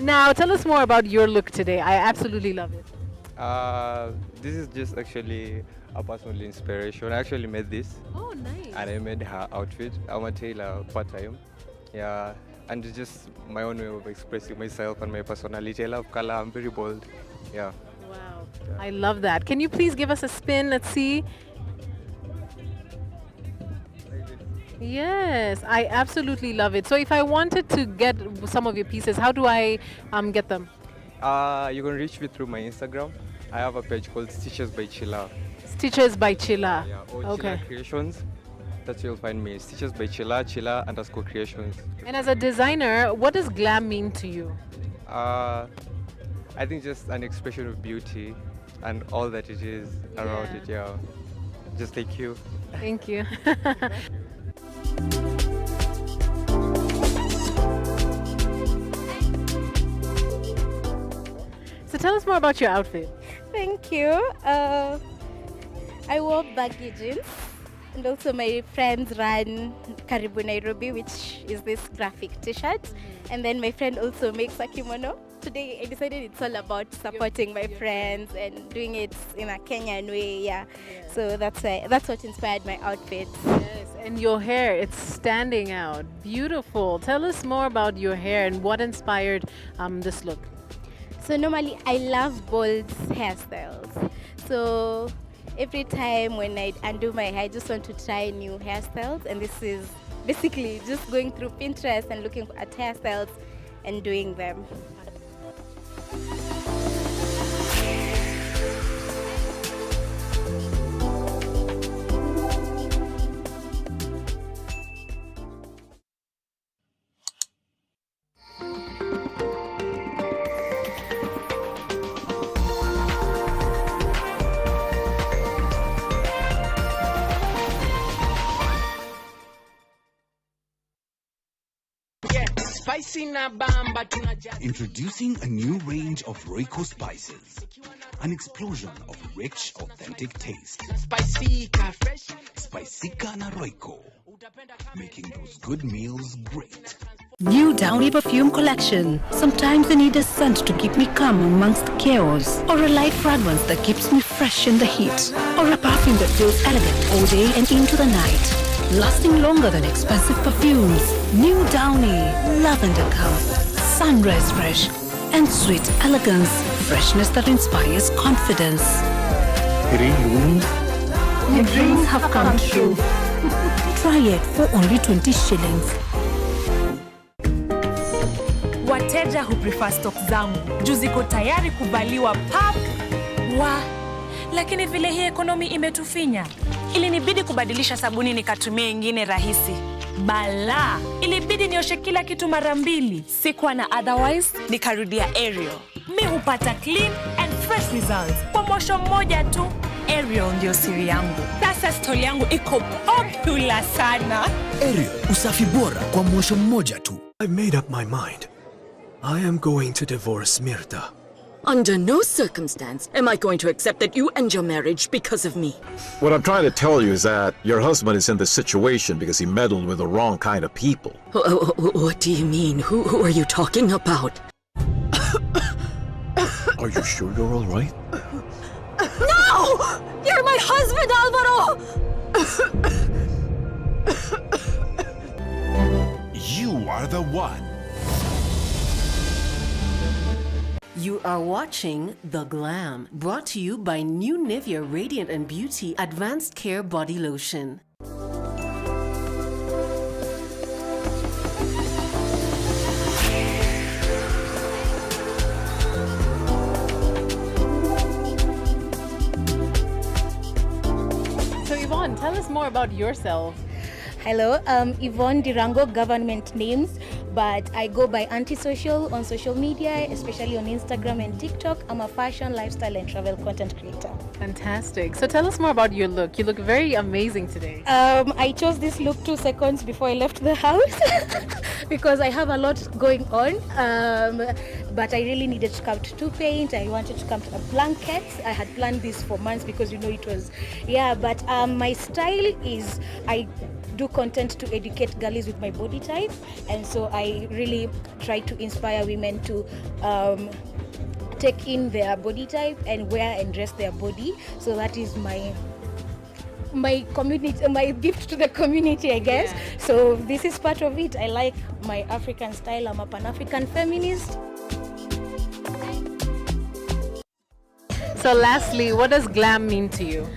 Now, tell us more about your look today. I absolutely love it. This is just actually a personal inspiration. I actually made this. Oh, nice. And I made her outfit. I'm a tailor part-time. Yeah. And it's just my own way of expressing myself and my personality. I love color. I'm very bold. Yeah. Wow. Yeah. I love that. Can you please give us a spin? Let's see. Yes, I absolutely love it. So if I wanted to get some of your pieces, how do I get them? You can reach me through my Instagram. I have a page called Stitches by Chilla. Stitches by Chilla. Yeah, or okay. Chilla Creations. That's where you'll find me. Stitches by Chilla, Chilla _Creations. And as a designer, what does glam mean to you? I think just an expression of beauty and all that it is around it, yeah. Just like you. Thank you. So tell us more about your outfit. Thank you. I wore baggy jeans, and also my friends ran Karibu Nairobi, which is this graphic t-shirt. And then my friend also makes a kimono. Today I decided it's all about supporting my friends and doing it in a Kenyan way, yeah. So that's what inspired my outfit. Yes, and your hair, it's standing out. Beautiful. Tell us more about your hair and what inspired this look. So normally I love bold hairstyles. So every time when I undo my hair, I just want to try new hairstyles, and this is basically just going through Pinterest and looking at hairstyles and doing them. Introducing a new range of Royco spices. An explosion of rich, authentic taste. Spicika na Royco. Making those good meals great. New Downy Perfume Collection. Sometimes I need a scent to keep me calm amongst the chaos, or a light fragrance that keeps me fresh in the heat, or a perfume that feels elegant all day and into the night, lasting longer than expensive perfumes. New Downy, lavender calm, sunrise fresh, and sweet elegance, freshness that inspires confidence. Your dreams have come true. Try it for only 20 shillings. Wateja who prefer stock zangu juu ziko tayari kuvaliwa pap lakini vile hii ekonomi imetufinya, ilinibidi kubadilisha sabuni nikatumia ingine rahisi. Bala, ilibidi nioshe kila kitu mara mbili. Sikuwa na otherwise, nikarudia Ariel. Mi hupata clean and fresh results kwa mwosho mmoja tu. Ariel ndio siri yangu. Sasa story yangu iko popular sana. Ariel, usafi bora kwa mwosho mmoja tu. I've made up my mind. I am going to divorce Mirta. Under no circumstance am I going to accept that you end your marriage because of me. What I'm trying to tell you is that your husband is in this situation because he meddled with the wrong kind of people. What do you mean? Who are you talking about? Are you sure you're all right? No! You're my husband, Alvaro! You are the one. You are watching The Glam, brought to you by new Nivea Radiant and Beauty Advanced Care Body Lotion. So Yvonne, tell us more about yourself. Hello, Yvonne Dirango, government names, but I go by Antisocial on social media, especially on Instagram and TikTok. I'm a fashion, lifestyle, and travel content creator. Fantastic. So tell us more about your look. You look very amazing today. I chose this look 2 seconds before I left the house because I have a lot going on. But I really needed to come to paint. I wanted to come to a blanket. I had planned this for months because it was, but my style is I do content to educate girlies with my body type, and so I really try to inspire women to take in their body type and wear and dress their body. So that is my community, my gift to the community, I guess. Yeah. So this is part of it. I like my African style. I'm a Pan-African feminist. So lastly, what does glam mean to you?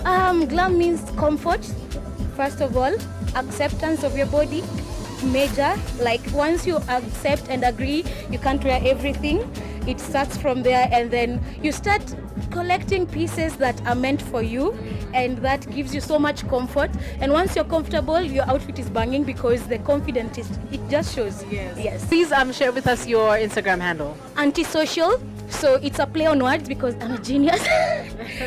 Glam means comfort, first of all, acceptance of your body, major, like once you accept and agree you can't wear everything, it starts from there, and then you start collecting pieces that are meant for you, and that gives you so much comfort. And once you're comfortable, your outfit is banging because the confidence it just shows. Yes. Please share with us your Instagram handle. Antisocial. So it's a play on words because I'm a genius.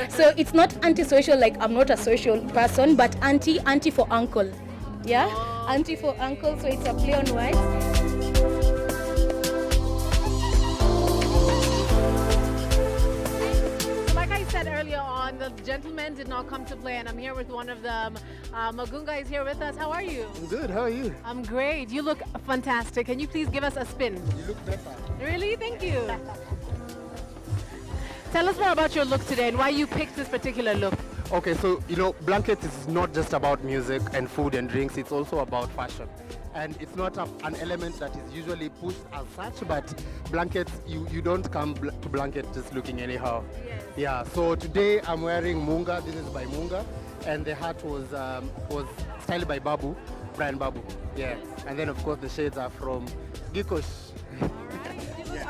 So it's not antisocial, like I'm not a social person, but anti for uncle. Yeah? Anti for uncle, so it's a play on words. Earlier on, the gentlemen did not come to play, and I'm here with one of them. Magunga is here with us. How are you? I'm good. How are you? I'm great. You look fantastic. Can you please give us a spin? You look better. Really? Thank you. Tell us more about your look today and why you picked this particular look. Okay, so blankets is not just about music and food and drinks. It's also about fashion. And it's not an element that is usually pushed as such, but blankets, you don't come to blanket just looking anyhow. Yes. Yeah, so today I'm wearing Munga. This is by Munga, and the hat was styled by Brian Babu. Yeah, and then of course the shades are from Gikosh.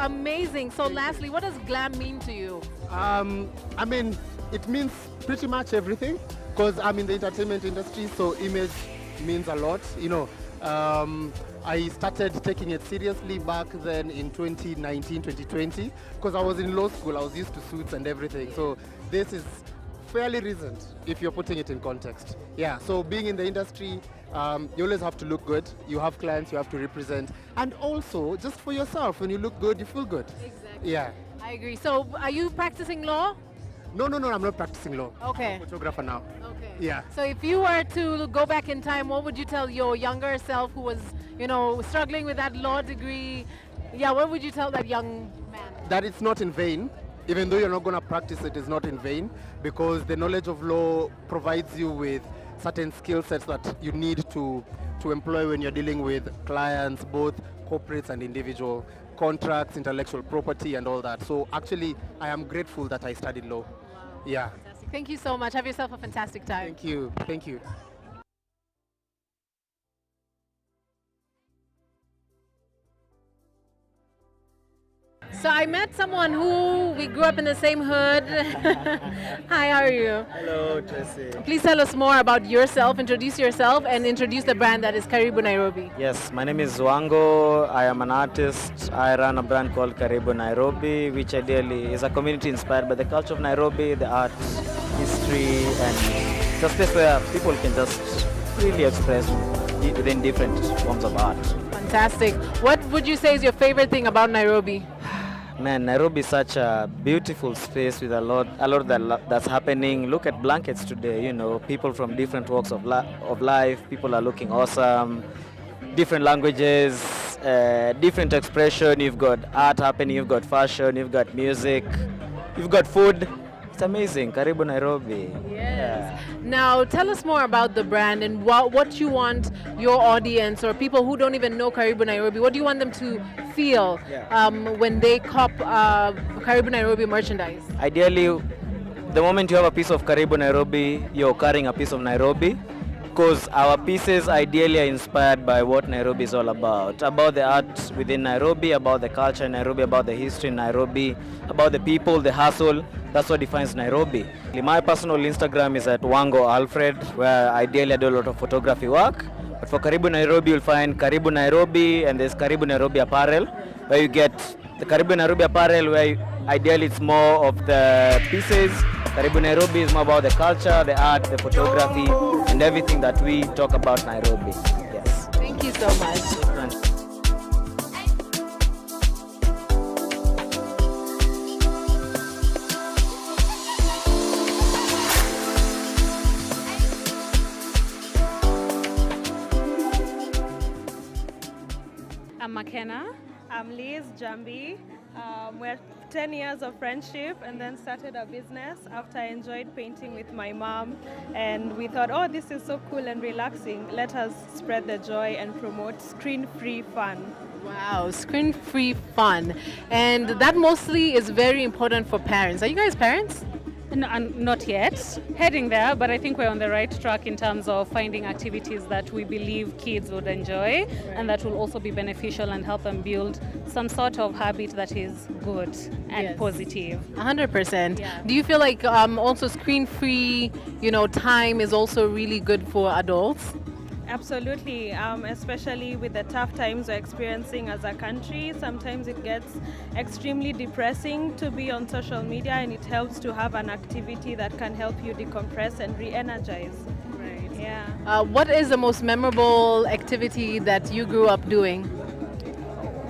Amazing. So lastly, what does glam mean to you? I mean, it means pretty much everything, because I'm in the entertainment industry, so image means a lot. I started taking it seriously back then in 2019, 2020, because I was in law school. I was used to suits and everything. So this is fairly recent if you're putting it in context. Yeah, so being in the industry, you always have to look good. You have clients you have to represent. And also, just for yourself, when you look good, you feel good. Exactly. Yeah. I agree. So are you practicing law? No, I'm not practicing law. Okay. I'm a photographer now. Okay. Yeah. So if you were to go back in time, what would you tell your younger self who was, struggling with that law degree? Yeah, what would you tell that young man? That it's not in vain. Even though you're not going to practice it, it's not in vain, because the knowledge of law provides you with certain skill sets that you need to employ when you're dealing with clients, both corporates and individual, contracts, intellectual property, and all that. So actually, I am grateful that I studied law. Wow. Yeah. Fantastic. Thank you so much. Have yourself a fantastic time. Thank you. Thank you. So I met someone who we grew up in the same hood. Hi, how are you? Hello, Jesse. Please tell us more about yourself, introduce yourself, and introduce the brand that is Karibu Nairobi. Yes, my name is Zwango. I am an artist. I run a brand called Karibu Nairobi, which ideally is a community inspired by the culture of Nairobi, the art, history, country, and it's a space where people can just freely express within different forms of art. Fantastic. What would you say is your favorite thing about Nairobi? Man, Nairobi is such a beautiful space with a lot that's happening. Look at blankets today, you know, people from different walks of life, people are looking awesome, different languages, different expression. You've got art happening, you've got fashion, you've got music, you've got food. It's amazing. Karibu Nairobi. Yes. Now, tell us more about the brand and what you want your audience or people who don't even know Karibu Nairobi, what do you want them to feel when they cop Karibu Nairobi merchandise? Ideally, the moment you have a piece of Karibu Nairobi, you're carrying a piece of Nairobi, because our pieces ideally are inspired by what Nairobi is all about the art within Nairobi, about the culture in Nairobi, about the history in Nairobi, about the people, the hustle. That's what defines Nairobi. My personal Instagram is at Wango Alfred, where ideally I do a lot of photography work. But for Karibu Nairobi, you'll find Karibu Nairobi, and there's Karibu Nairobi apparel, where you get the Karibu Nairobi apparel, where ideally it's more of the pieces. Karibu Nairobi is more about the culture, the art, the photography, and everything that we talk about Nairobi. Yes. Thank you so much. I'm McKenna. I'm Liz Jambi. We're 10 years of friendship and then started a business after I enjoyed painting with my mom. And we thought, oh, this is so cool and relaxing. Let us spread the joy and promote screen-free fun. Wow, screen-free fun. And that mostly is very important for parents. Are you guys parents? No, not yet. Heading there, but I think we're on the right track in terms of finding activities that we believe kids would enjoy and that will also be beneficial and help them build some sort of habit that is good and positive. 100%. Yeah. Do you feel like also screen-free, time is also really good for adults? Absolutely, especially with the tough times we're experiencing as a country. Sometimes it gets extremely depressing to be on social media, and it helps to have an activity that can help you decompress and re-energize. Right. Yeah. What is the most memorable activity that you grew up doing?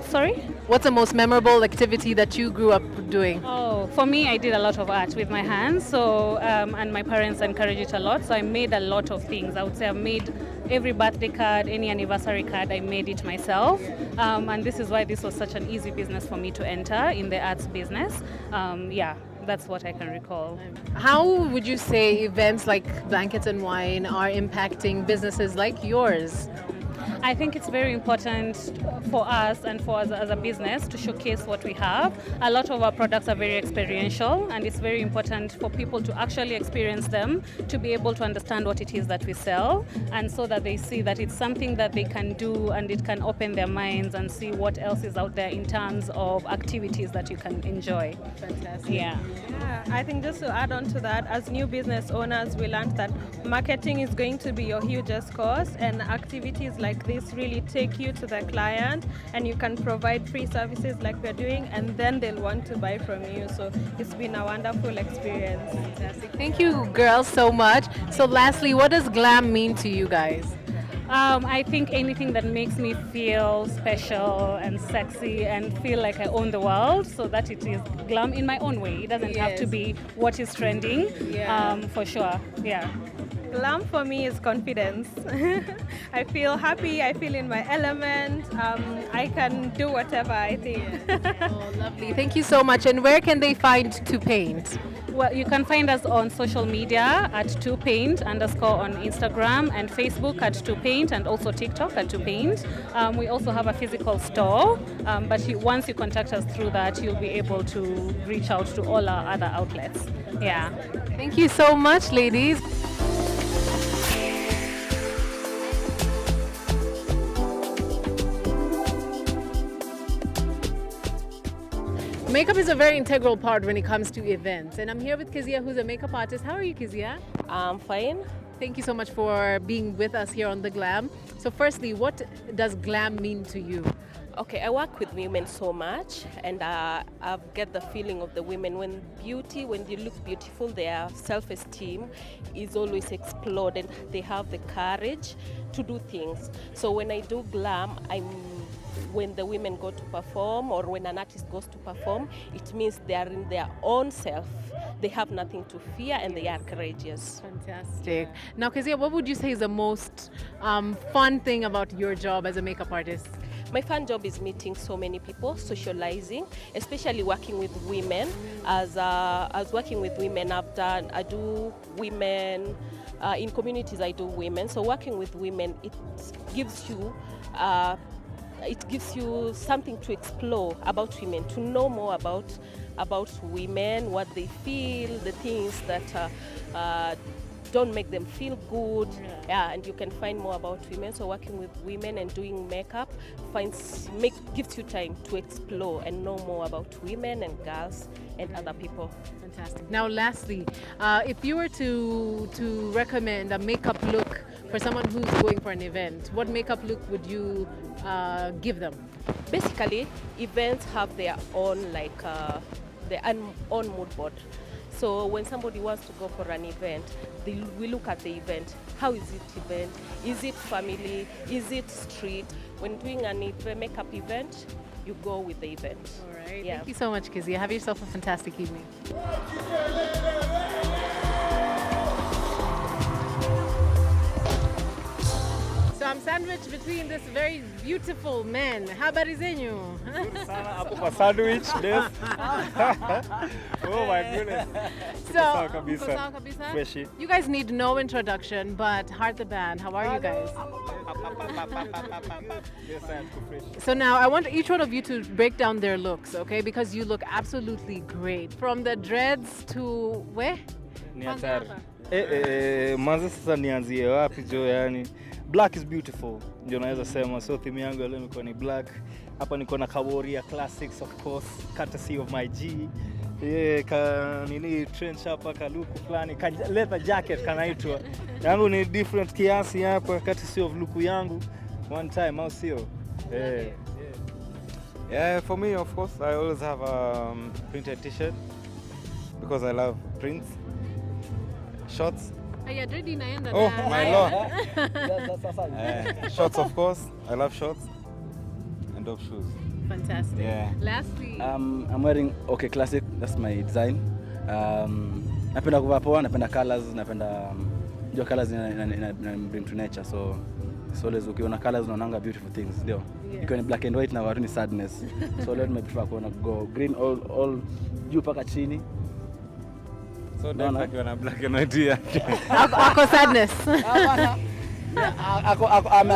Sorry? What's the most memorable activity that you grew up doing? Oh, for me, I did a lot of art with my hands, so and my parents encouraged it a lot, so I made a lot of things. I would say I made every birthday card, any anniversary card, I made it myself, and this is why this was such an easy business for me to enter in the arts business. That's what I can recall. How would you say events like Blankets and Wine are impacting businesses like yours? I think it's very important for us and for us as a business to showcase what we have. A lot of our products are very experiential, and it's very important for people to actually experience them, to be able to understand what it is that we sell, and so that they see that it's something that they can do and it can open their minds and see what else is out there in terms of activities that you can enjoy. Fantastic. Yeah. I think just to add on to that, as new business owners, we learned that marketing is going to be your hugest cost, and activities like this really take you to the client, and you can provide free services like we're doing, and then they'll want to buy from you. So it's been a wonderful experience. Fantastic. Thank you, girls, so much. So lastly, what does glam mean to you guys? I think anything that makes me feel special and sexy and feel like I own the world, so that it is glam in my own way. It doesn't have to be what is trending, for sure. Yeah. Glam for me is confidence. I feel happy, I feel in my element, I can do whatever I think. Oh, lovely. Thank you so much. And where can they find To Paint? Well, you can find us on social media at @2paint_ on Instagram and Facebook at 2paint, and also TikTok at 2paint. We also have a physical store, but once you contact us through that, you'll be able to reach out to all our other outlets. Yeah. Thank you so much, ladies. Makeup is a very integral part when it comes to events, and I'm here with Kizia, who's a makeup artist. How are you, Kizia? I'm fine. Thank you so much for being with us here on The Glam. So firstly, what does glam mean to you? Okay, I work with women so much, and I get the feeling of the women when you look beautiful, their self-esteem is always exploded. They have the courage to do things. So when I do glam, when the women go to perform, or when an artist goes to perform, it means they are in their own self. They have nothing to fear, and they are courageous. Fantastic. Now, Kezia, what would you say is the most fun thing about your job as a makeup artist? My fun job is meeting so many people, socializing, especially working with women. As working with women, I do women, in communities I do women. So working with women, it gives you something to explore about women, to know more about women, what they feel, the things that don't make them feel good, and you can find more about women. So working with women and doing makeup gives you time to explore and know more about women and girls and other people. Fantastic. Now, lastly, if you were to recommend a makeup look for someone who's going for an event, what makeup look would you give them? Basically, events have their own own mood board. So when somebody wants to go for an event, we look at the event. How is it event? Is it family? Is it street? When doing a makeup event, you go with the event. All right. Yeah. Thank you so much, Kezia. Have yourself a fantastic evening. So I'm sandwiched between this very beautiful men. Habari zenyu? Sandwich, yes. Oh my goodness. So, you guys need no introduction, but Heart the Band, how are you guys? So now I want each one of you to break down their looks, okay? Because you look absolutely great. From the dreads to where? Ni hatari. Manze sasa nianzie wapi jo yani? Black is beautiful. Ndio naweza sema, so theme yangu leo imekuwa ni black. Hapa niko na Kaworia Classics, of course, courtesy of my G. Nini trench hapa kaluku fulani, leather jacket kanaitwa. Yangu ni different kiasi hapa, courtesy of luku yangu. One time, au sio? Yeah, for me, of course, I always have a printed t-shirt because I love prints. Shorts. Oh my lord. Shorts, of course. I love shorts. And dope shoes. Fantastic. Yeah. Lastly. I'm wearing OK Classic. That's my design. Napenda kuvaa poa, napenda colors, napenda colors bring to nature. So it's always ukiona colors unaonanga beautiful things, ndio. Ikiwa ni black and white na watu ni sadness. So leo nimeprefer kuona go green all juu paka chini. So that's like you're black and white. Ako sadness. I'm